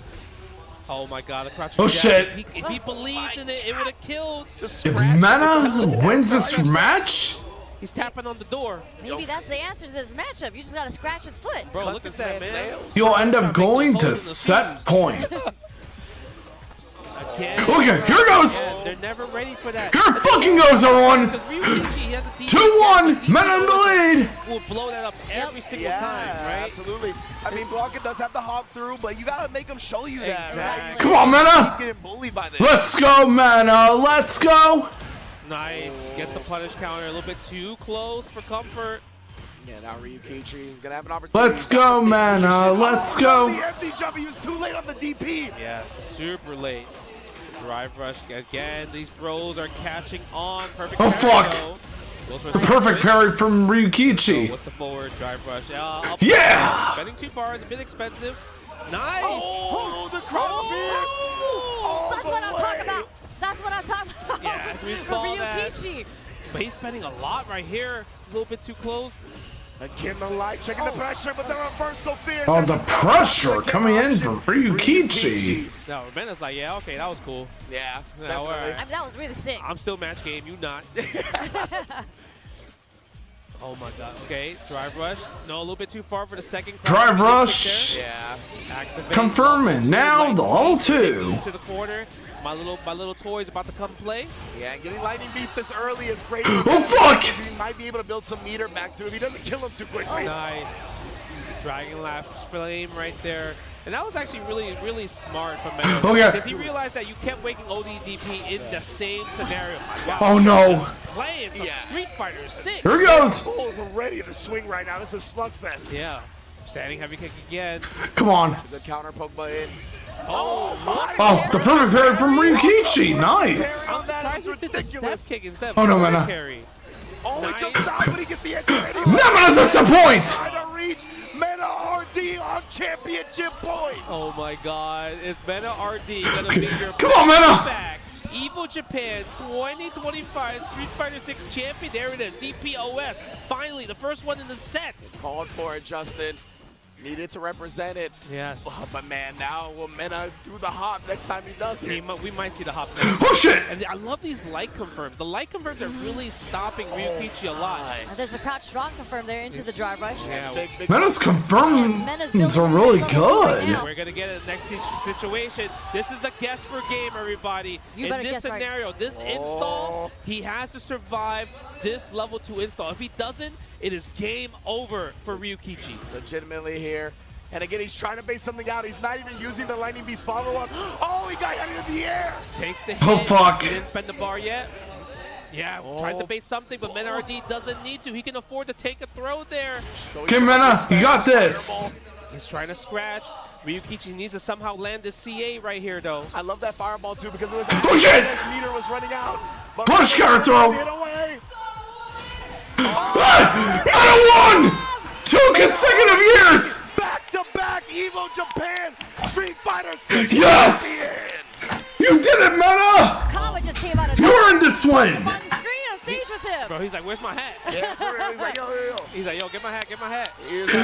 Speaker 12: Oh my god, the crouch.
Speaker 1: Oh, shit.
Speaker 12: If he believed in it, it would have killed.
Speaker 1: If Mena wins this match,
Speaker 12: he's tapping on the door.
Speaker 16: Maybe that's the answer to this matchup. You just gotta scratch his foot.
Speaker 12: Bro, look at that, man.
Speaker 1: you'll end up going to set point.
Speaker 12: Again.
Speaker 1: Okay, here goes.
Speaker 12: Again, they're never ready for that.
Speaker 1: Here fucking goes, everyone.
Speaker 12: Because Ryukichi, he has a DP
Speaker 1: 2-1, Mena in the lead.
Speaker 12: We'll blow that up every single time, right?
Speaker 15: Absolutely. I mean, Blanca does have the hop through, but you gotta make him show you that, right?
Speaker 1: Come on, Mena.
Speaker 15: Keep getting bullied by this.
Speaker 1: Let's go, Mena. Let's go.
Speaker 12: Nice. Gets the punish counter a little bit too close for comfort.
Speaker 15: Yeah, now Ryukichi is gonna have an opportunity.
Speaker 1: Let's go, Mena. Let's go.
Speaker 15: The empty jump. He was too late on the DP.
Speaker 12: Yeah, super late. Drive rush again. These throws are catching on. Perfect.
Speaker 1: Oh,
Speaker 12: parry,
Speaker 1: fuck.
Speaker 12: though.
Speaker 1: The perfect parry from Ryukichi.
Speaker 12: What's the forward drive rush?
Speaker 1: Yeah.
Speaker 12: Spending 2 bars, a bit expensive. Nice.
Speaker 15: Oh, the cross
Speaker 16: Oh, that's what I'm talking about. That's what I'm talking about.
Speaker 12: Yes, we
Speaker 16: For
Speaker 12: saw that.
Speaker 16: Ryukichi.
Speaker 12: But he's spending a lot right here. A little bit too close.
Speaker 15: Again, the light checking the pressure, but the reverse so fierce.
Speaker 1: Oh, the pressure coming in for Ryukichi.
Speaker 12: No, Mena's like, yeah, okay, that was cool.
Speaker 15: Yeah,
Speaker 12: No, all right.
Speaker 16: I mean, that was really sick.
Speaker 12: I'm still match game, you not. Oh my god. Okay, drive rush. No, a little bit too far for the second.
Speaker 1: Drive rush.
Speaker 12: Yeah. Activate.
Speaker 1: Confirming now the level 2.
Speaker 12: To the corner. My little toy's about to come play.
Speaker 15: Yeah, and getting Lightning Beast this early is great.
Speaker 1: Oh, fuck!
Speaker 15: He might be able to build some meter back to him. He doesn't kill him too quickly.
Speaker 12: Nice. Dragon Laugh flame right there. And that was actually really, really smart from Mena.
Speaker 1: Oh, yeah.
Speaker 12: Because he realized that you kept waking ODDP in the same scenario. Wow,
Speaker 1: Oh, no.
Speaker 12: he's playing some Street Fighter 6.
Speaker 1: Here he goes.
Speaker 15: Oh, we're ready to swing right now. This is slugfest.
Speaker 12: Yeah. Standing heavy kick again.
Speaker 1: Come on.
Speaker 15: Good counter poke in.
Speaker 12: Oh, my.
Speaker 1: Oh, the perfect parry from Ryukichi.
Speaker 12: I'm
Speaker 1: Nice.
Speaker 12: surprised he did the step kick instead of
Speaker 1: Oh, no,
Speaker 12: forward
Speaker 1: Mena.
Speaker 12: carry.
Speaker 15: Oh,
Speaker 12: Nice.
Speaker 15: he jumps out, but he gets the answer anyway.
Speaker 1: Nemesis at some point.
Speaker 15: Trying to reach Mena RD on championship point.
Speaker 12: Oh my god. Is Mena RD going to be your
Speaker 1: Come on, Mena.
Speaker 12: back? EVO Japan 2025 Street Fighter 6 champion. There it is. DPOS. Finally, the first one in the set.
Speaker 15: Called for it, Justin. Needed to represent it.
Speaker 12: Yes.
Speaker 15: Oh, but man, now will Mena do the hop next time he does it?
Speaker 12: We might see the hop next.
Speaker 1: Oh, shit.
Speaker 12: And I love these light confirms. The light confirms are really stopping Ryukichi a lot.
Speaker 16: There's a crouch strong confirm there into the drive rush.
Speaker 12: Yeah.
Speaker 1: Mena's confirms are really good.
Speaker 12: We're going to get a next situation. This is a guess for game, everybody.
Speaker 16: You
Speaker 12: In
Speaker 16: better
Speaker 12: this
Speaker 16: guess right.
Speaker 12: scenario, this install, he has to survive this level 2 install. If he doesn't, it is game over for Ryukichi.
Speaker 15: Legitimately here. And again, he's trying to bait something out. He's not even using the Lightning Beast follow-ups. Oh, he got hit into the air.
Speaker 12: Takes the hit.
Speaker 1: Oh, fuck.
Speaker 12: He didn't spend the bar yet. Yeah, tries to bait something, but Mena RD doesn't need to. He can afford to take a throw there.
Speaker 1: Okay, Mena, you got this.
Speaker 12: He's trying to scratch. Ryukichi needs to somehow land this CA right here, though.
Speaker 15: I love that fireball, too, because it was
Speaker 1: Oh, shit.
Speaker 15: his meter was running out. But
Speaker 1: Push counter throw.
Speaker 15: Get away.
Speaker 1: Mena won! 2 consecutive years!
Speaker 15: Back-to-back EVO Japan Street Fighter 6
Speaker 1: Yes!
Speaker 15: champion.
Speaker 1: You did it, Mena!
Speaker 16: Kama just came out of
Speaker 1: You earned this win!
Speaker 16: on the screen on stage with him.
Speaker 12: Bro, he's like, where's my hat?
Speaker 15: Yeah, for real. He's like, yo.
Speaker 12: He's like, yo, get my hat, get my hat.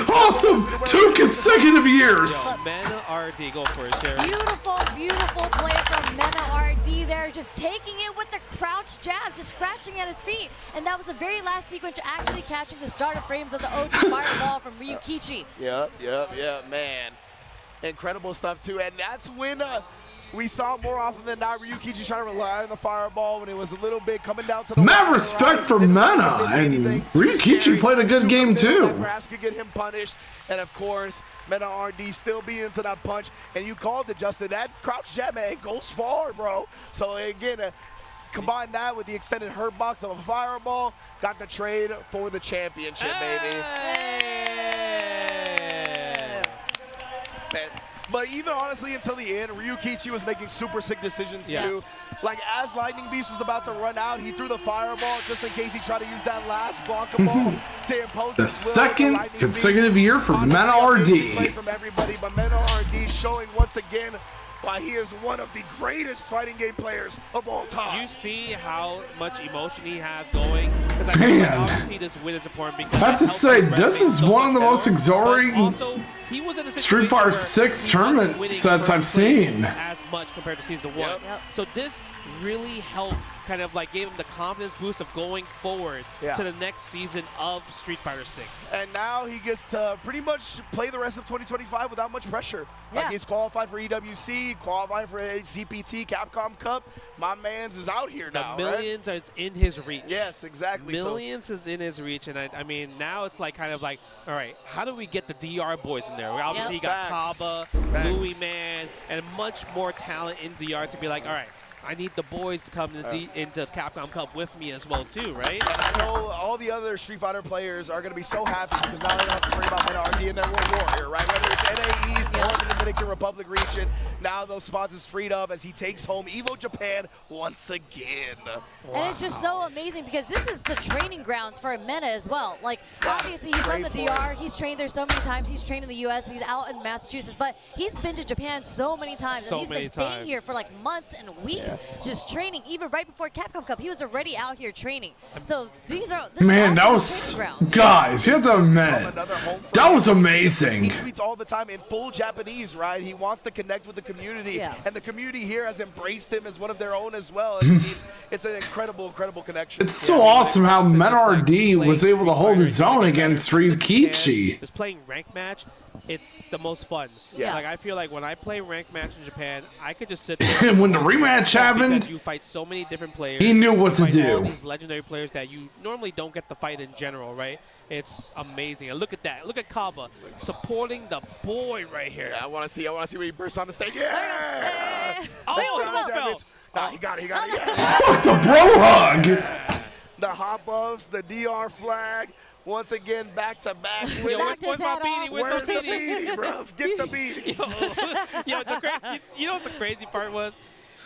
Speaker 1: Awesome! 2 consecutive years!
Speaker 12: Yo, Mena RD, go for it, Sherry.
Speaker 16: Beautiful, beautiful play from Mena RD there, just taking it with the crouch jab, just scratching at his feet. And that was the very last sequence, actually catching the starter frames of the OG fireball from Ryukichi.
Speaker 15: Yep, man. Incredible stuff, too. And that's when we saw more often than not Ryukichi trying to rely on the fireball when it was a little bit coming down to the
Speaker 1: Mad respect for Mena, and Ryukichi played a good game, too.
Speaker 15: Perhaps could get him punished. And, of course, Mena RD still being into that punch. And you called it, Justin. That crouch jab, man, goes far, bro. So, again, combine that with the extended hurt box of a fireball, got the trade for the championship, baby. Man, But even honestly, until the end, Ryukichi was making super sick decisions too. Like as Lightning Beast was about to run out, he threw the fireball just in case he tried to use that last Blanca ball to impose
Speaker 1: The
Speaker 15: his will.
Speaker 1: second consecutive year for Mena RD.
Speaker 15: From everybody, but Mena RD showing once again why he is one of the greatest fighting game players of all time.
Speaker 12: You see how much emotion he has going? Because I feel like obviously this win is important because
Speaker 1: I have to say, this is one of the most exhilarating
Speaker 12: also, he was in a
Speaker 1: Street Fighter 6 tournament sets I've seen.
Speaker 12: As much compared to season 1. So this really helped kind of like gave him the confidence boost of going forward to the next season of Street Fighter 6.
Speaker 15: And now he gets to pretty much play the rest of 2025 without much pressure. Like he's qualified for EWC, qualified for a CPT Capcom Cup. My man's is out here now.
Speaker 12: The millions is in his reach.
Speaker 15: Yes, exactly.
Speaker 12: Millions is in his reach, and I mean now it's like kind of like, all right, how do we get the DR boys in there? Obviously you got Kaba, Louis Man, and much more talent in DR to be like, all right, I need the boys to come into Capcom Cup with me as well too, right?
Speaker 15: And I know all the other Street Fighter players are going to be so happy because now they don't have to worry about Mena RD and their World Warrior, right? Whether it's NA East or the Dominican Republic region, now those spots is freed up as he takes home EVO Japan once again.
Speaker 16: And it's just so amazing because this is the training grounds for Mena as well. Like, obviously, he's from the DR. He's trained there so many times. He's trained in the U.S. He's out in Massachusetts. But he's been to Japan so many times. And he's been staying here for, like, months and weeks just training. Even right before Capcom Cup, he was already out here training. So these are...
Speaker 1: Man, that was... Guys, you have to admit, that was amazing.
Speaker 15: He tweets all the time in full Japanese, right? He wants to connect with the community. And the community here has embraced him as one of their own as well. It's an incredible, incredible connection.
Speaker 1: It's so awesome how Mena RD was able to hold his own against Ryukichi.
Speaker 12: Just playing ranked match, it's the most fun. Like I feel like when I play ranked match in Japan, I could just sit there.
Speaker 1: And when the rematch happened,
Speaker 12: because you fight so many different players.
Speaker 1: He knew what to
Speaker 12: all
Speaker 1: do.
Speaker 12: These legendary players that you normally don't get to fight in general, right? It's amazing. And look at that. Look at Kaba supporting the boy right here.
Speaker 15: Yeah, I want to see when he bursts on the stage. Yeah!
Speaker 12: Oh,
Speaker 15: Nah, he got it.
Speaker 1: What the bro hug?
Speaker 15: The hot buffs, the DR flag. Once again, back to back.
Speaker 12: Where's my beanie?
Speaker 15: Where's the beanie, bro? Get the beanie.
Speaker 12: You know what the crazy part was?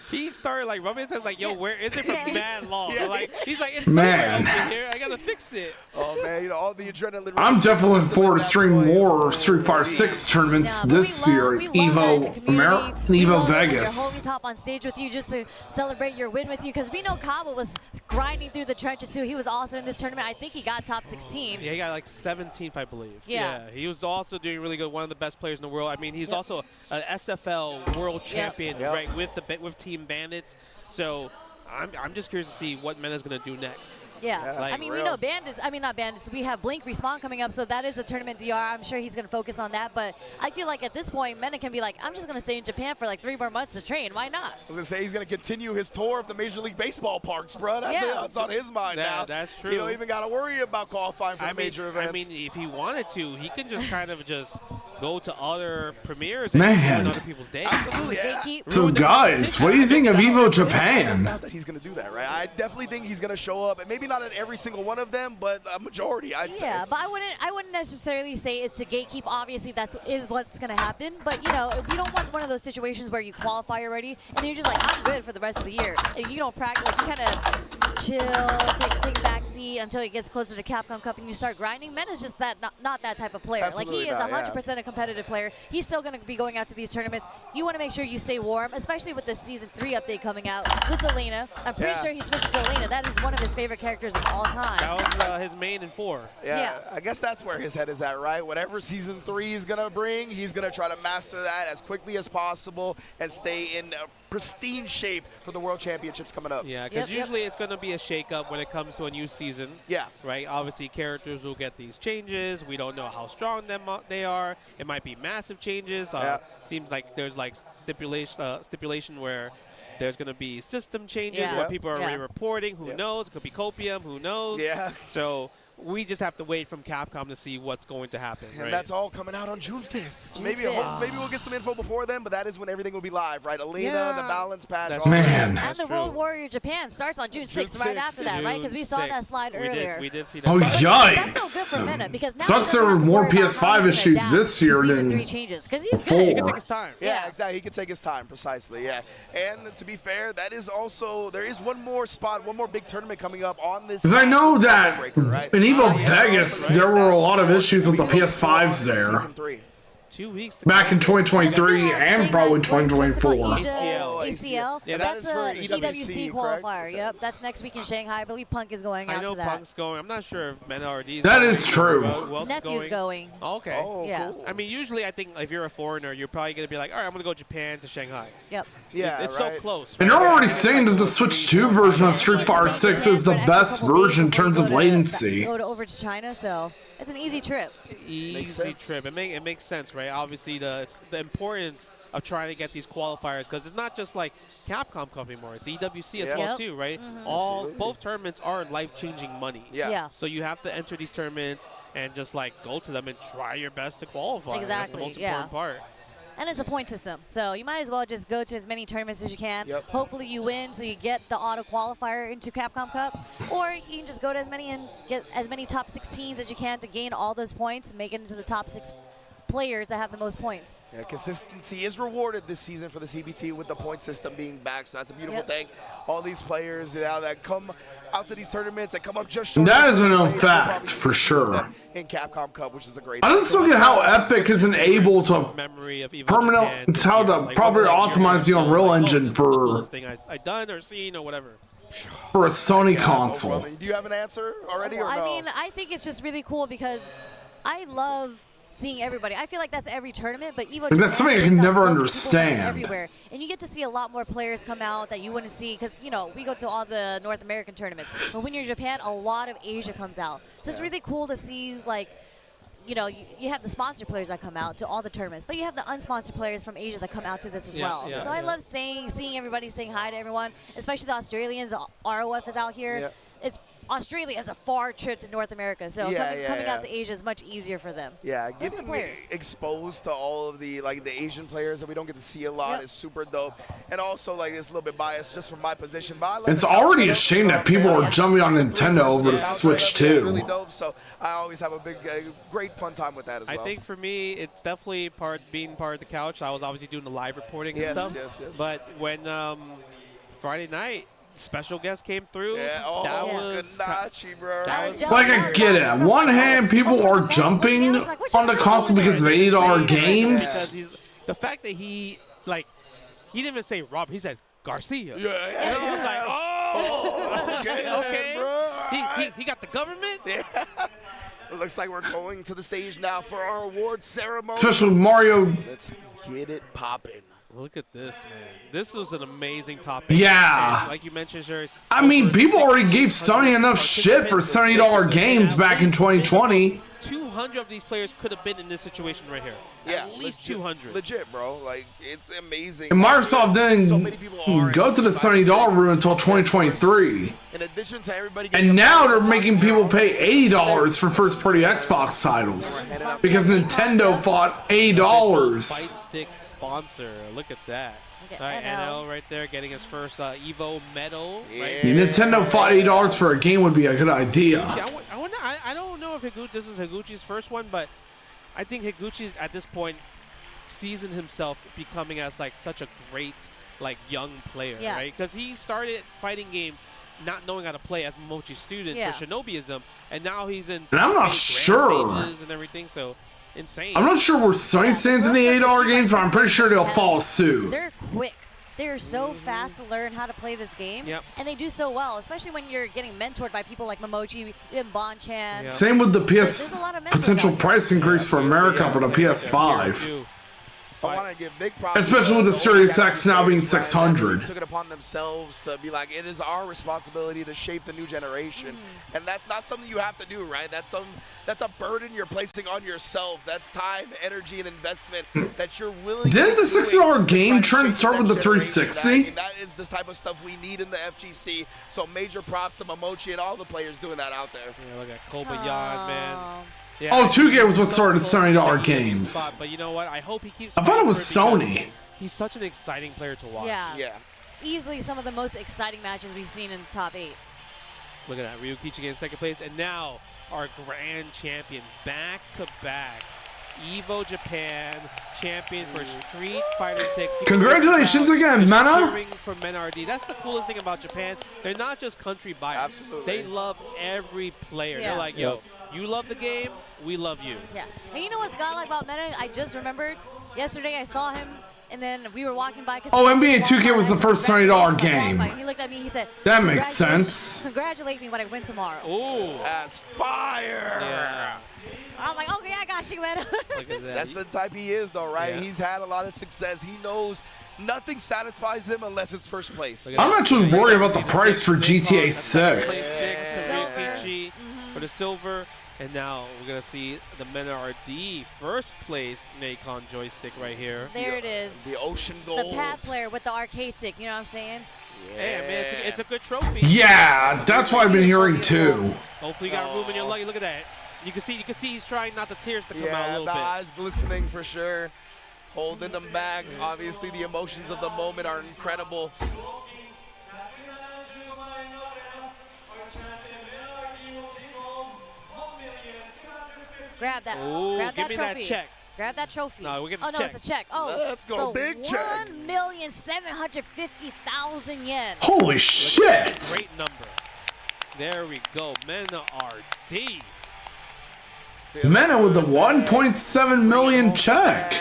Speaker 12: He started like rubbing his hands like, yo, where is it from mad long? Like he's like, it's somewhere over here. I gotta fix it.
Speaker 15: Oh man, you know all the adrenaline.
Speaker 1: I'm definitely looking forward to stream more Street Fighter 6 tournaments this year. EVO America and EVO Vegas.
Speaker 16: Your homies hop on stage with you just to celebrate your win with you because we know Kaba was grinding through the trenches too. He was awesome in this tournament. I think he got top 16.
Speaker 12: Yeah, he got like 17th, I believe.
Speaker 16: Yeah.
Speaker 12: He was also doing really good. One of the best players in the world. I mean, he's also an SFL world champion, right, with Team Bandits. So I'm just curious to see what Mena's gonna do next.
Speaker 16: Yeah,
Speaker 12: like,
Speaker 16: I mean, we know Bandits. I mean, not Bandits. We have Blink Respawn coming up, so that is a tournament DR. I'm sure he's going to focus on that. But I feel like at this point, Mena can be like, I'm just going to stay in Japan for like 3 more months to train. Why not?
Speaker 15: I was going to say he's going to continue his tour of the Major League Baseball parks, bro. That's on his mind now.
Speaker 12: That's true.
Speaker 15: You don't even got to worry about qualifying for the major events.
Speaker 12: I mean, if he wanted to, he can just kind of just go to other premieres
Speaker 1: Man.
Speaker 12: and other people's days.
Speaker 15: Absolutely.
Speaker 1: So guys, what do you think of EVO Japan?
Speaker 15: Not that he's going to do that, right? I definitely think he's going to show up, and maybe not at every single one of them, but a majority, I'd say.
Speaker 16: Yeah, but I wouldn't necessarily say it's a gatekeep. Obviously, is what's going to happen. But, you know, we don't want one of those situations where you qualify already, and then you're just like, I'm good for the rest of the year. And you don't practice. Like, you kind of chill, take a back seat until it gets closer to Capcom Cup, and you start grinding. Mena's just not that type of player.
Speaker 15: Absolutely
Speaker 16: like, he is 100% a competitive player. He's still going to be going out to these tournaments. You want to make sure you stay warm, especially with the Season 3 update coming out with Elena. I'm pretty sure he's switching to Elena. That is one of his favorite characters of all time.
Speaker 12: That was his main in 4.
Speaker 15: Yeah, I guess that's where his head is at, right? Whatever Season 3 is going to bring, he's going to try to master that as quickly as possible and stay in pristine shape for the World Championships coming up.
Speaker 12: Yeah, because usually it's going to be a shake-up when it comes to a new season.
Speaker 15: Yeah.
Speaker 12: Right? Obviously, characters will get these changes. We don't know how strong they are. It might be massive changes. Seems like there's like stipulation where there's going to be system changes where people are already reporting. Who knows? It could be copium. Who knows?
Speaker 15: Yeah.
Speaker 12: So we just have to wait from Capcom to see what's going to happen.
Speaker 15: And
Speaker 12: right?
Speaker 15: that's all coming out on June 5th.
Speaker 16: June
Speaker 15: Maybe
Speaker 16: 5th.
Speaker 15: maybe we'll get some info before then, but that is when everything will be live, right? Alina, the balance patch.
Speaker 12: That's
Speaker 15: all
Speaker 12: true.
Speaker 15: that.
Speaker 1: Man.
Speaker 16: And the World Warrior Japan starts on June 6th, right
Speaker 15: 6th.
Speaker 16: after that, right? Because we saw that slide earlier.
Speaker 12: We did see that.
Speaker 1: Oh,
Speaker 12: slide.
Speaker 16: That's
Speaker 1: yikes.
Speaker 16: so good for Meta because now
Speaker 1: Sucks
Speaker 16: he
Speaker 1: there
Speaker 16: doesn't
Speaker 1: were
Speaker 16: have to
Speaker 1: more
Speaker 16: worry about
Speaker 1: PS5
Speaker 16: how he's gonna
Speaker 1: issues
Speaker 16: adapt
Speaker 1: this
Speaker 16: to
Speaker 1: year
Speaker 16: Season
Speaker 1: than
Speaker 16: 3 changes because he's
Speaker 1: before.
Speaker 16: good.
Speaker 12: He can take his time.
Speaker 15: Yeah, exactly. He can take his time, precisely. Yeah, and to be fair, that is also there is one more spot, one more big tournament coming up on this.
Speaker 1: Because I know that
Speaker 15: Breaker, right?
Speaker 1: in EVO Vegas, there were a lot of issues with the PS5s there.
Speaker 15: Season 3.
Speaker 12: 2 weeks.
Speaker 1: Back in 2023 and
Speaker 16: Shanghai-
Speaker 1: probably
Speaker 16: what's it called?
Speaker 1: 2024.
Speaker 12: ACL.
Speaker 16: ACL.
Speaker 12: Yeah,
Speaker 16: that's
Speaker 15: that is for
Speaker 16: a
Speaker 15: EWC,
Speaker 16: EWC
Speaker 15: correct?
Speaker 16: qualifier. Yep, that's next week in Shanghai. I believe Punk is going out
Speaker 12: I know
Speaker 16: to that.
Speaker 12: Punk's going. I'm not sure if Meta RD is
Speaker 1: That
Speaker 12: going.
Speaker 1: is true.
Speaker 12: Who else is
Speaker 16: Nephew's going.
Speaker 12: Oh, okay.
Speaker 15: Oh,
Speaker 16: Yeah.
Speaker 15: cool.
Speaker 12: I mean, usually I think if you're a foreigner, you're probably going to be like, all right, I'm going to go Japan to Shanghai.
Speaker 16: Yep.
Speaker 15: Yeah,
Speaker 12: It's
Speaker 15: right.
Speaker 12: so close.
Speaker 1: And
Speaker 12: right?
Speaker 1: they're already saying that the Switch 2 version of Street Fighter 6 is the best version in terms of latency.
Speaker 16: Go to over to China, so it's an easy trip.
Speaker 12: Easy trip. It makes sense, right? Obviously, the importance of trying to get these qualifiers because it's not just like Capcom Cup anymore. It's EWC as
Speaker 15: Yeah.
Speaker 12: well
Speaker 16: Yep.
Speaker 12: too, right?
Speaker 15: Absolutely.
Speaker 12: Both tournaments are life-changing money.
Speaker 15: Yeah.
Speaker 16: Yeah.
Speaker 12: So you have to enter these tournaments and just like go to them and try your best to qualify. That's the
Speaker 16: Exactly,
Speaker 12: most
Speaker 16: yeah.
Speaker 12: important part.
Speaker 16: And it's a point system, so you might as well just go to as many tournaments as you can.
Speaker 15: Yep.
Speaker 16: Hopefully you win, so you get the auto qualifier into Capcom Cup, or you can just go to as many and get as many top 16s as you can to gain all those points, and make it into the top 6 players that have the most points.
Speaker 15: Yeah, consistency is rewarded this season for the CBT with the point system being back, so that's a beautiful
Speaker 16: Yep.
Speaker 15: thing. All these players now that come out to these tournaments and come up just short.
Speaker 1: That
Speaker 15: of
Speaker 1: is a
Speaker 15: first
Speaker 1: known
Speaker 15: place, we'll
Speaker 1: fact,
Speaker 15: probably
Speaker 1: for
Speaker 15: see
Speaker 1: sure.
Speaker 15: them in Capcom Cup, which is a great
Speaker 1: I
Speaker 15: thing.
Speaker 1: just look at how Epic isn't able to
Speaker 12: Memory of EVO
Speaker 1: permanent,
Speaker 12: Japan
Speaker 1: it's how
Speaker 12: this year.
Speaker 1: to
Speaker 12: Like,
Speaker 1: properly
Speaker 12: what's that
Speaker 1: optimize the
Speaker 12: year?
Speaker 1: Unreal
Speaker 12: Like, oh,
Speaker 1: Engine
Speaker 12: this is the
Speaker 1: for
Speaker 12: coolest thing I done or seen or whatever.
Speaker 1: a Sony
Speaker 15: Yeah, so,
Speaker 1: console.
Speaker 15: brother, do you have an answer already or no?
Speaker 16: I mean, I think it's just really cool because I love seeing everybody. I feel like that's every tournament, but EVO Japan
Speaker 1: That's something I can
Speaker 16: brings out
Speaker 1: never
Speaker 16: so many people from
Speaker 1: understand.
Speaker 16: everywhere, and you get to see a lot more players come out that you wouldn't see because we go to all the North American tournaments, but when you're in Japan, a lot of Asia comes out. So it's really cool to see like. You have the sponsored players that come out to all the tournaments, but you have the unsponsored players from Asia that come out to this as well.
Speaker 12: yeah,
Speaker 16: so I love seeing everybody saying hi to everyone, especially the Australians. ROF is out here.
Speaker 15: Yeah.
Speaker 16: It's Australia is a far trip to North America, so coming out to Asia is much easier for them.
Speaker 15: Yeah,
Speaker 16: Just the
Speaker 15: getting
Speaker 16: players.
Speaker 15: exposed to all of the Asian players that we don't get to see a lot
Speaker 16: Yep.
Speaker 15: is super dope. And also it's a little bit biased just from my position, but I love
Speaker 1: It's
Speaker 15: the
Speaker 1: already
Speaker 15: culture,
Speaker 1: a shame
Speaker 15: you know
Speaker 1: that
Speaker 15: what I'm
Speaker 1: people
Speaker 15: saying?
Speaker 1: are jumping on Nintendo over to
Speaker 15: Yeah,
Speaker 1: Switch
Speaker 15: it's really
Speaker 1: 2.
Speaker 15: dope. So I always have a great fun time with that as well.
Speaker 12: I think for me, it's definitely being part of the couch. I was obviously doing the live reporting
Speaker 15: Yes,
Speaker 12: and stuff.
Speaker 15: yes.
Speaker 12: But when Friday night, special guest came through.
Speaker 15: Yeah, oh,
Speaker 12: that was
Speaker 15: Ganache, bro.
Speaker 12: that was
Speaker 1: Like, I get it. On one hand, people are jumping on the console because of $80 games.
Speaker 12: because the fact that he didn't even say Rob, he said Garcia.
Speaker 15: Yeah.
Speaker 12: And I was like, oh,
Speaker 15: okay, bro.
Speaker 12: He got the government.
Speaker 15: Yeah. It looks like we're going to the stage now for our award ceremony.
Speaker 1: Especially Mario.
Speaker 15: Let's get it popping.
Speaker 12: Look at this, man. This was an amazing top 8.
Speaker 1: Yeah.
Speaker 12: And like you mentioned, Sherry.
Speaker 1: I mean, people already gave Sony enough shit for $70 games back in 2020.
Speaker 12: 200 of these players could have been in this situation right here.
Speaker 15: Yeah,
Speaker 12: At least
Speaker 15: legit,
Speaker 12: 200.
Speaker 15: Legit, bro. It's amazing.
Speaker 1: And Microsoft
Speaker 15: So many people are
Speaker 1: didn't go to the $70 route until 2023.
Speaker 15: In addition to everybody
Speaker 1: And now they're making people pay $80 for first-party Xbox titles because Nintendo fought
Speaker 12: Fight
Speaker 1: $8.
Speaker 12: stick sponsor. Look at that.
Speaker 16: Look
Speaker 12: All
Speaker 16: at
Speaker 12: right, NL right there getting his first EVO medal. Right?
Speaker 1: Nintendo fought $8 for a game would be a good idea.
Speaker 12: I don't know if this is Higuchi's first one, but I think Higuchi's at this point seasoned himself becoming as such a great young player,
Speaker 16: Yeah.
Speaker 12: right? Because he started fighting games not knowing how to play as Momochi's student for Shinobiism, and now he's in
Speaker 1: And I'm not sure.
Speaker 12: stages and everything, so insane.
Speaker 1: I'm not sure where Sony stands in the $8 games, but I'm pretty sure they'll follow suit.
Speaker 16: They're quick. They're so fast to learn how to play this game, and they do so well, especially when you're getting mentored by people like Momochi and Bonchan.
Speaker 1: Same with the
Speaker 16: There's a lot of mentors
Speaker 1: potential
Speaker 16: out there.
Speaker 1: price increase for America for the PS5.
Speaker 15: I want to give big props.
Speaker 1: Especially with the Series X now being 600.
Speaker 15: Took it upon themselves to be like, it is our responsibility to shape the new generation, and that's not something you have to do, right? That's a burden you're placing on yourself. That's time, energy, and investment that you're willing.
Speaker 1: Didn't
Speaker 15: to
Speaker 1: the $60 game trend start with the 360?
Speaker 15: That is the type of stuff we need in the FGC. So major props to Momochi and all the players doing that out there.
Speaker 12: Yeah, look at Kobayan, man. Yeah,
Speaker 1: Oh, 2K was what started $70 games.
Speaker 12: Spot, but you know what? I hope he keeps.
Speaker 1: I thought it was
Speaker 12: fighting
Speaker 1: Sony.
Speaker 12: because He's such an exciting player to watch.
Speaker 16: Yeah. Easily some of the most exciting matches we've seen in the top 8.
Speaker 12: Look at that, Ryukichi in second place, and now our grand champion, back-to-back, EVO Japan champion for Street Fighter 6.
Speaker 1: Congratulations again, Mena.
Speaker 12: Cheering for Mena RD. That's the coolest thing about Japan. They're not just country biased.
Speaker 15: Absolutely.
Speaker 12: They love every player.
Speaker 16: Yeah.
Speaker 12: They're like, yo, you love the game, we love you.
Speaker 16: Yeah. And you know what's godlike about Meta? I just remembered yesterday I saw him, and then we were walking by.
Speaker 1: Oh, NBA 2K was the first $70 game.
Speaker 16: He looked at me, he said,
Speaker 1: That makes sense.
Speaker 16: Congratulate me when I win tomorrow.
Speaker 12: Ooh.
Speaker 15: That's fire.
Speaker 12: Yeah.
Speaker 16: I'm like, okay, I got you, Meta.
Speaker 12: Look at that.
Speaker 15: That's the type he is, though, right?
Speaker 12: Yeah.
Speaker 15: He's had a lot of success. He knows nothing satisfies him unless it's first place.
Speaker 1: I'm actually worried about the price for GTA 6.
Speaker 12: Ryukichi for the silver. And now we're going to see the Mena RD first place Nacon joystick right here.
Speaker 16: There it is.
Speaker 15: The ocean gold.
Speaker 16: The pad player with the arcade stick, you know what I'm saying?
Speaker 12: Hey, man, it's a good trophy.
Speaker 1: Yeah, that's what I've been hearing too.
Speaker 12: Hopefully you got room in your luggage. Look at that. You can see he's trying not the tears to come out a
Speaker 15: Yeah,
Speaker 12: little
Speaker 15: the
Speaker 12: bit.
Speaker 15: eyes glistening for sure. Holding them back. Obviously, the emotions of the moment are incredible.
Speaker 16: Grab that.
Speaker 12: Ooh,
Speaker 16: grab
Speaker 12: give
Speaker 16: that
Speaker 12: me
Speaker 16: trophy.
Speaker 12: that check.
Speaker 16: Grab that trophy.
Speaker 12: No, we're getting
Speaker 16: oh,
Speaker 12: the
Speaker 16: no,
Speaker 12: check.
Speaker 16: it's a check. Oh,
Speaker 15: Let's go,
Speaker 16: the
Speaker 15: big check.
Speaker 16: 1,750,000 yen.
Speaker 1: Holy shit!
Speaker 12: Great number. There we go. Mena RD.
Speaker 1: Mena with the 1.7 million check.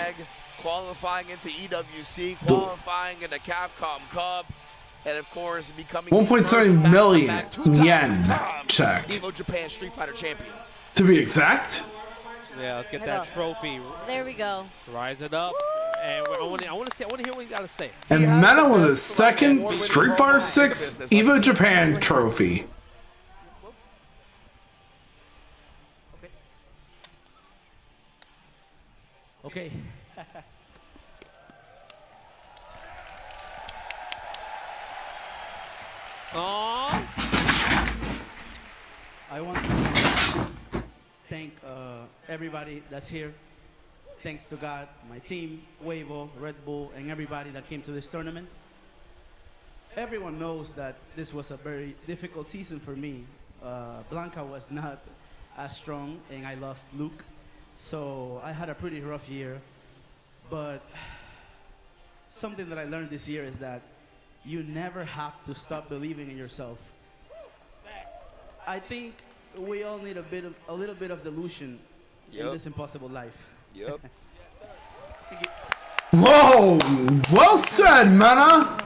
Speaker 15: Qualifying into EWC, qualifying into Capcom Cup, and of course becoming
Speaker 1: 1.7 million yen check.
Speaker 15: EVO Japan Street Fighter champion.
Speaker 1: To be exact.
Speaker 12: Yeah, let's get that trophy.
Speaker 16: There we go.
Speaker 12: Rise it up. And I want to hear what you got to say.
Speaker 1: And Mena with his second Street Fighter 6 EVO Japan trophy.
Speaker 17: Okay. I want to thank everybody that's here. Thanks to God, my team, EVO, Red Bull, and everybody that came to this tournament. Everyone knows that this was a very difficult season for me. Blanca was not as strong, and I lost Luke. So I had a pretty rough year. But something that I learned this year is that you never have to stop believing in yourself. I think we all need a little bit of delusion in this impossible life.
Speaker 15: Yep.
Speaker 1: Whoa! Well said, Mena!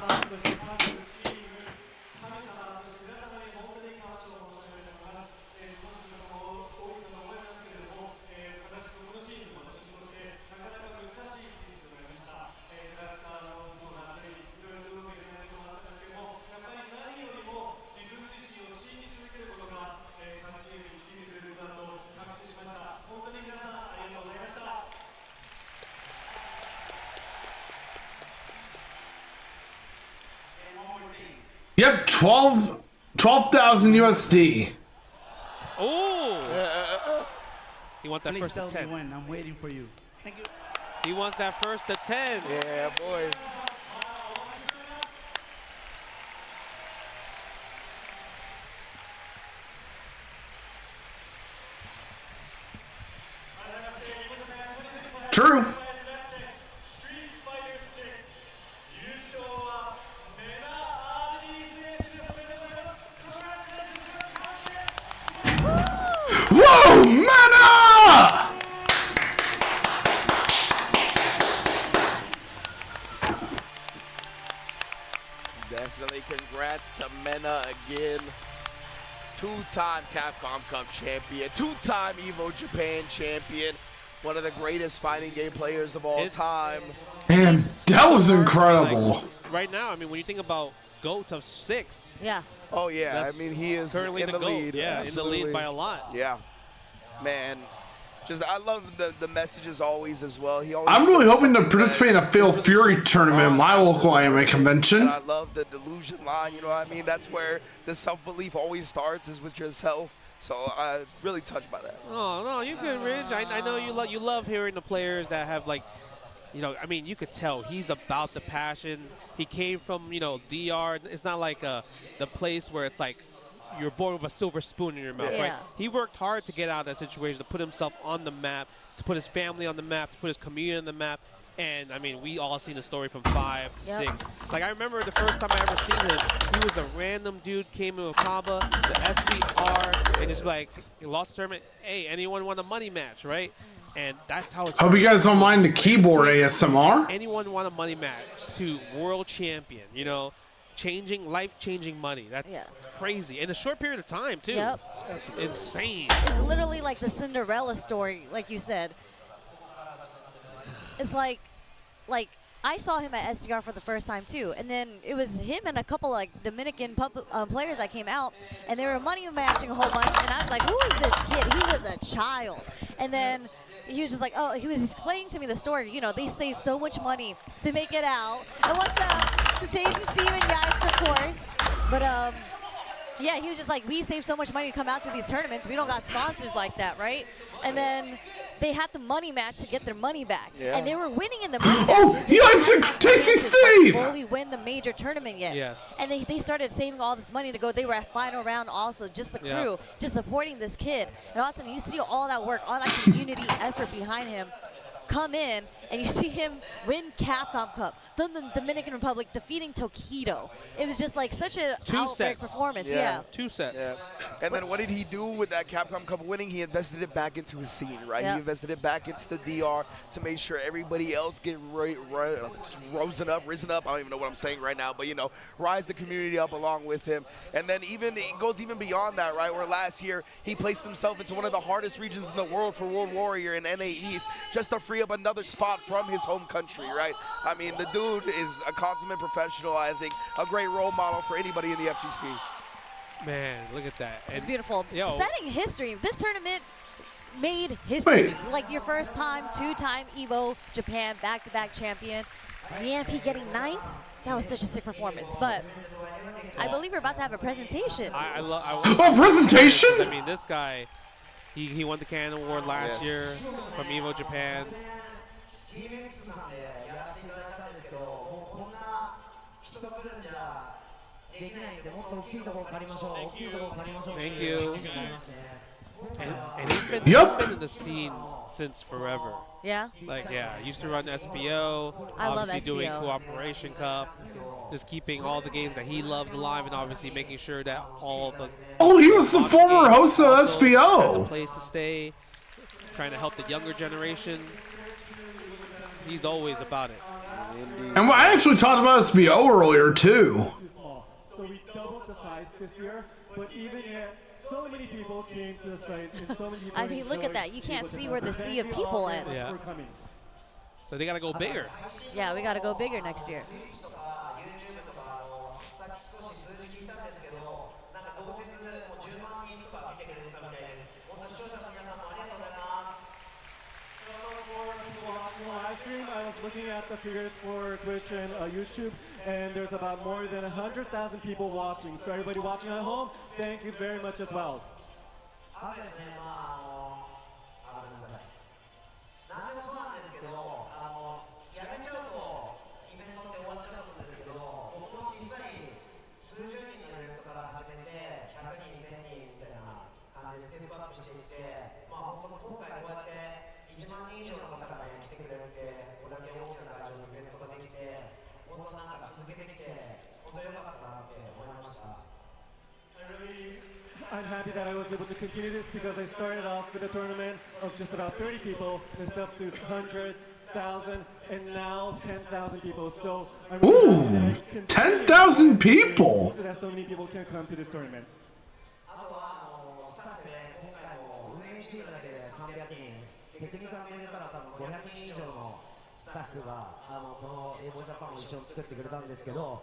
Speaker 1: Yep, 12,000 USD.
Speaker 12: Oh! You want that
Speaker 17: Please
Speaker 12: first to
Speaker 17: tell
Speaker 12: 10.
Speaker 17: me when. I'm waiting for you. Thank you.
Speaker 12: He wants that first to 10.
Speaker 15: Yeah, boy.
Speaker 1: True. Whoa, Mena!
Speaker 15: Definitely congrats to Mena again. Two-time Capcom Cup champion, two-time EVO Japan champion. one of the greatest fighting game players of all time.
Speaker 1: Man, that was incredible.
Speaker 12: Right now, I mean, when you think about GOAT of 6.
Speaker 16: Yeah.
Speaker 15: Oh, yeah. I mean, he is
Speaker 12: currently
Speaker 15: in the
Speaker 12: GOAT.
Speaker 15: lead.
Speaker 12: Yeah,
Speaker 15: Absolutely.
Speaker 12: in the lead by a lot.
Speaker 15: Yeah. Man. I love the messages always as well.
Speaker 1: I'm really hoping to participate in a Fatal Fury tournament at my local anime convention.
Speaker 15: And I love the delusion line, you know what I mean? That's where the self-belief always starts, is with yourself. So I'm really touched by that.
Speaker 12: Oh, no, you're good, Ridge. I know you love hearing the players that have, like, you know, I mean, you could tell he's about the passion. He came from, you know, DR. It's not like the place where it's like, you're born with a silver spoon in your mouth, right? He worked hard to get out of that situation, to put himself on the map, to put his family on the map, to put his community on the map. And, I mean, we all seen the story from 5 to 6. Like, I remember the first time I ever seen him, he was a random dude, came in with Kaba, the SCR, and just like, he lost the tournament. Hey, anyone want a money match, right? And that's how it's.
Speaker 1: Hope you guys don't mind the keyboard ASMR.
Speaker 12: Anyone want a money match to world champion, you know? Life-changing money. That's crazy. In a short period of time, too.
Speaker 16: Yep.
Speaker 12: That's insane.
Speaker 16: It's literally like the Cinderella story, like you said. It's like I saw him at SDR for the first time, too. And then it was him and a couple, like, Dominican players that came out, and they were money matching a whole bunch. And I was like, who is this kid? He was a child. And then he was just like, oh, he was explaining to me the story. You know, they saved so much money to make it out. And what's up to Daisy Steven, guys, of course. But, yeah, he was just like, we saved so much money to come out to these tournaments. We don't got sponsors like that, right? And then they had the money match to get their money back. Yeah. And they were winning in the money matches.
Speaker 1: Yikes, Daisy Steve!
Speaker 16: Fully win the major tournament yet.
Speaker 12: Yes.
Speaker 16: And they started saving all this money to go. They were at final round also, just the crew, just supporting this kid. And all of a sudden, you see all that work, all that community effort behind him come in, and you see him win Capcom Cup from the Dominican Republic, defeating Tokido. It was just like such a outright performance. Yeah.
Speaker 12: 2 sets.
Speaker 15: Yeah. And then what did he do with that Capcom Cup winning? He invested it back into his scene, right? He invested it back into the DR to make sure everybody else get risen up. I don't even know what I'm saying right now, but, you know, rise the community up along with him. And then it goes even beyond that, right? Where last year he placed himself into one of the hardest regions in the world for World Warrior in NA East, just to free up another spot from his home country, right? I mean, the dude is a consummate professional. I think a great role model for anybody in the FGC.
Speaker 12: Man, look at that.
Speaker 16: It's beautiful.
Speaker 12: Yo.
Speaker 16: Setting history. This tournament made history.
Speaker 1: Wait.
Speaker 16: Like your first time, 2-time EVO Japan back-to-back champion. EMP getting 9th. That was such a sick performance. But I believe we're about to have a presentation.
Speaker 1: Oh, presentation?
Speaker 12: I mean, this guy, he won the Canon Award last year from EVO Japan. Thank you. And he's been in the scene since forever.
Speaker 16: Yeah?
Speaker 12: Like, used to run SBO.
Speaker 16: I love
Speaker 12: obviously doing
Speaker 16: SBO.
Speaker 12: Cooperation Cup. Just keeping all the games that he loves alive, and obviously making sure that all the...
Speaker 1: Oh, he was the former host of SBO.
Speaker 12: Has a place to stay. Trying to help the younger generation. He's always about it.
Speaker 1: And I actually talked about SBO earlier, too.
Speaker 2: So we doubled the size this year, but even yet, so many people came to the site, and so many people
Speaker 16: I mean, look at that. You can't see where the sea of people ends.
Speaker 12: Yeah. So they got to go bigger.
Speaker 16: Yeah, we got to go bigger next year.
Speaker 2: I was looking at the figures for Twitch and YouTube, and there's about more than 100,000 people watching. So everybody watching at home, thank you very much as well. I'm happy that I was able to continue this because I started off with a tournament of just about 30 people, it's up to 100,000, and now 10,000 people. So I'm really happy that I
Speaker 1: 10,000 people!
Speaker 2: so that so many people can come to this tournament.
Speaker 18: フがこのEVOジャパンを一緒に作ってくれたんですけど、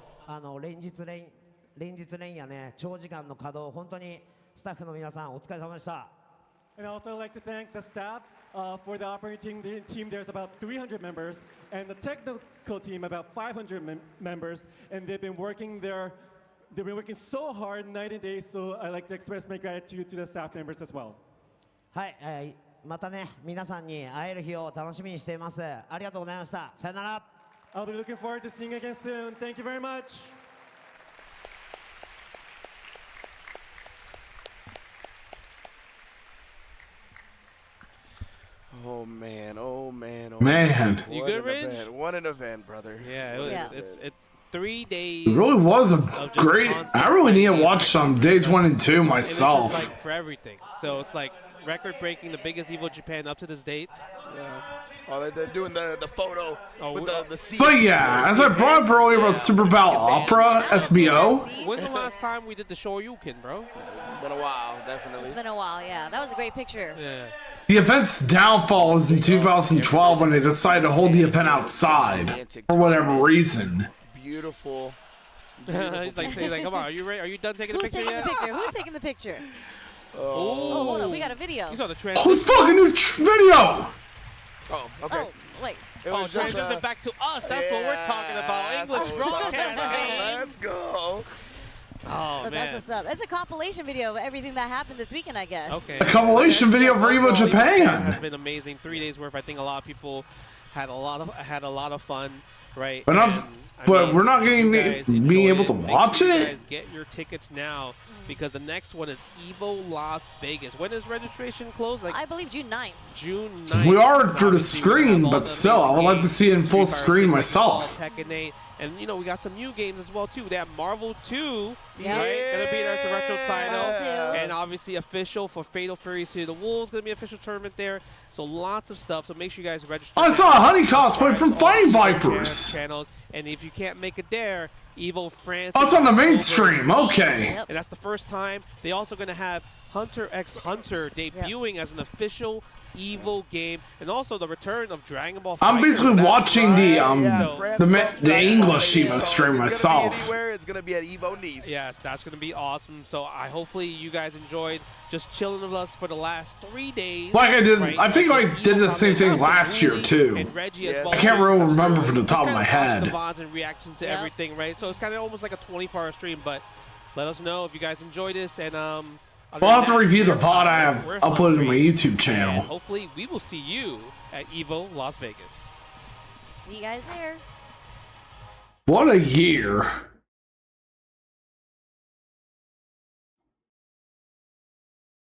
Speaker 18: 連日連夜ね、長時間の稼働、本当にスタッフの皆さんお疲れ様でした。
Speaker 2: And also I'd like to thank the staff for the operating team. There's about 300 members, and the technical team about 500 members, and they've been working so hard night and day. So I'd like to express my gratitude to the staff members as well.
Speaker 18: はい、またね、皆さんに会える日を楽しみにしています。ありがとうございました。さよなら。
Speaker 2: I'll be looking forward to seeing you again soon. Thank you very much.
Speaker 15: Oh man, oh man, oh
Speaker 1: Man.
Speaker 12: You good, Ridge?
Speaker 15: What an event, brother.
Speaker 12: Yeah, it's 3 days.
Speaker 1: It really was a great. I really need to watch some days 1 and 2
Speaker 12: It was
Speaker 1: myself.
Speaker 12: just like for everything. So it's like record-breaking, the biggest EVO Japan up to this date.
Speaker 15: Yeah. Oh, they're doing the photo with the seat.
Speaker 1: But yeah, as I brought up earlier about Super Battle Opera SBO,
Speaker 12: When's the last time we did the Shoryuken, bro?
Speaker 15: It's been a while, definitely.
Speaker 16: It's been a while, yeah. That was a great picture.
Speaker 12: Yeah.
Speaker 1: the event's downfall was in 2012 when they decided to hold the event outside for whatever reason.
Speaker 15: Beautiful.
Speaker 12: he's like, come on, are you ready? Are you done taking the picture yet?
Speaker 16: Who's taking the picture?
Speaker 12: Oh,
Speaker 16: hold on, we got a video.
Speaker 12: You saw the
Speaker 1: Holy fucking new video!
Speaker 15: Oh, okay.
Speaker 16: Oh, wait.
Speaker 12: Oh, transition back to us. That's what we're talking about. English broadcasting.
Speaker 15: Let's go.
Speaker 12: Oh, man.
Speaker 16: That's what's up. It's a compilation video of everything that happened this weekend, I guess.
Speaker 12: Okay.
Speaker 1: A compilation video for EVO Japan.
Speaker 12: Has been amazing. 3 days worth. I think a lot of people had a lot of fun, right?
Speaker 1: But we're not getting being able to watch
Speaker 12: You
Speaker 1: it.
Speaker 12: guys get your tickets now because the next one is EVO Las Vegas. When is registration closed? Like
Speaker 16: I believe June 9th.
Speaker 12: June 9th.
Speaker 1: We are through the screen, but still, I would like to see it in full screen myself.
Speaker 12: Tekken 8. And, you know, we got some new games as well, too. They have Marvel 2,
Speaker 16: Yeah.
Speaker 12: right? Going to be there as the retro title.
Speaker 16: Marvel 2.
Speaker 12: And obviously official for Fatal Fury City of the Wolves. Going to be an official tournament there. So lots of stuff. So make sure you guys register.
Speaker 1: I saw a Honey cosplay from Fighting Vipers.
Speaker 12: Channels. And if you can't make it there, EVO France.
Speaker 1: Oh, it's on the main stream. Okay.
Speaker 12: And that's the first time. They also going to have Hunter x Hunter debuting as an official EVO game, and also the return of Dragon Ball
Speaker 1: I'm
Speaker 12: FighterZ.
Speaker 1: basically watching the English EVO
Speaker 15: So
Speaker 1: stream myself.
Speaker 15: It's gonna be at EVO Nice.
Speaker 12: Yes, that's going to be awesome. So I hopefully you guys enjoyed just chilling with us for the last 3 days.
Speaker 1: Like I did,
Speaker 12: right?
Speaker 1: I think I
Speaker 12: Just
Speaker 1: did
Speaker 12: EVO
Speaker 1: the same thing
Speaker 12: Comic
Speaker 1: last year too.
Speaker 12: and Reggie as well.
Speaker 1: I can't really remember from the
Speaker 12: Just
Speaker 1: top of
Speaker 12: kinda
Speaker 1: my
Speaker 12: watching
Speaker 1: head.
Speaker 12: the VODs and reaction to everything, right? So it's kind of almost like a 24-hour stream, but let us know if you guys enjoy this, and
Speaker 1: We'll have to review the VOD I have uploaded to my YouTube channel.
Speaker 12: and hopefully we will see you at EVO Las Vegas.
Speaker 16: See you guys there.
Speaker 1: What a year.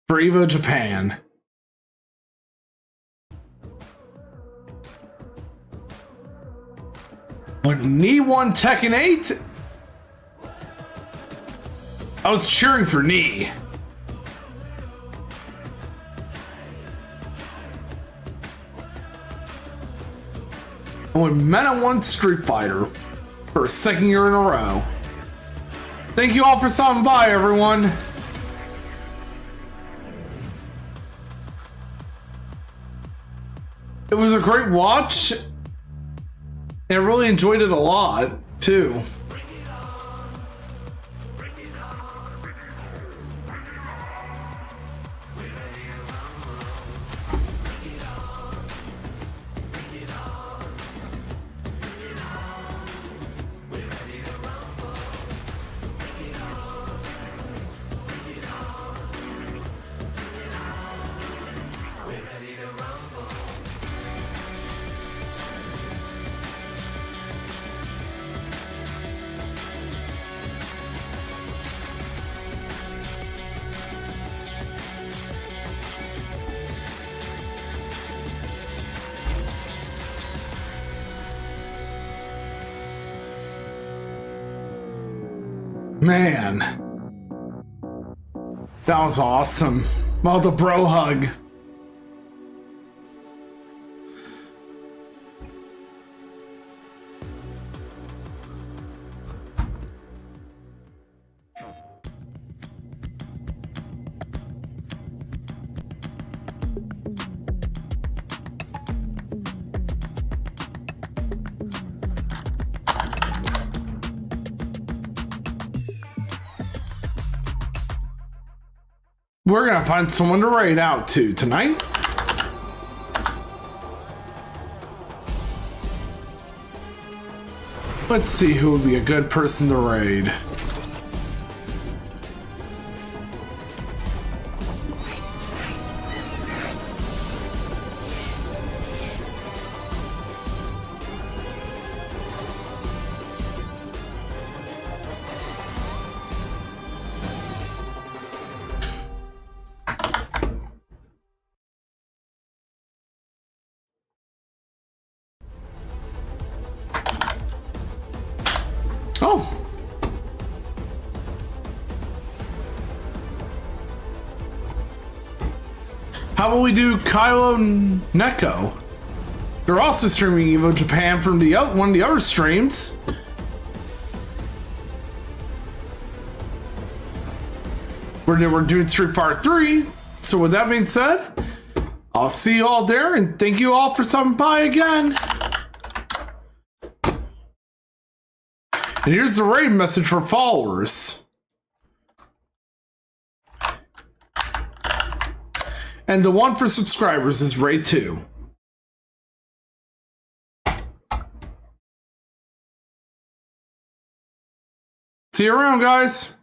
Speaker 1: For EVO Japan. When Knee won Tekken 8, I was cheering for Knee. And when Meta won Street Fighter for a second year in a row. Thank you all for stopping by, everyone. It was a great watch. And I really enjoyed it a lot, too. Man, that was awesome. Well, the bro hug. We're gonna find someone to raid out to tonight. Let's see who would be a good person to raid. Oh. How about we do Kylo and Neko? They're also streaming EVO Japan from the one of the other streams. We're doing Street Fighter 3. So with that being said, I'll see you all there and thank you all for stopping by again. And here's the raid message for followers. And the one for subscribers is raid 2. See you around, guys.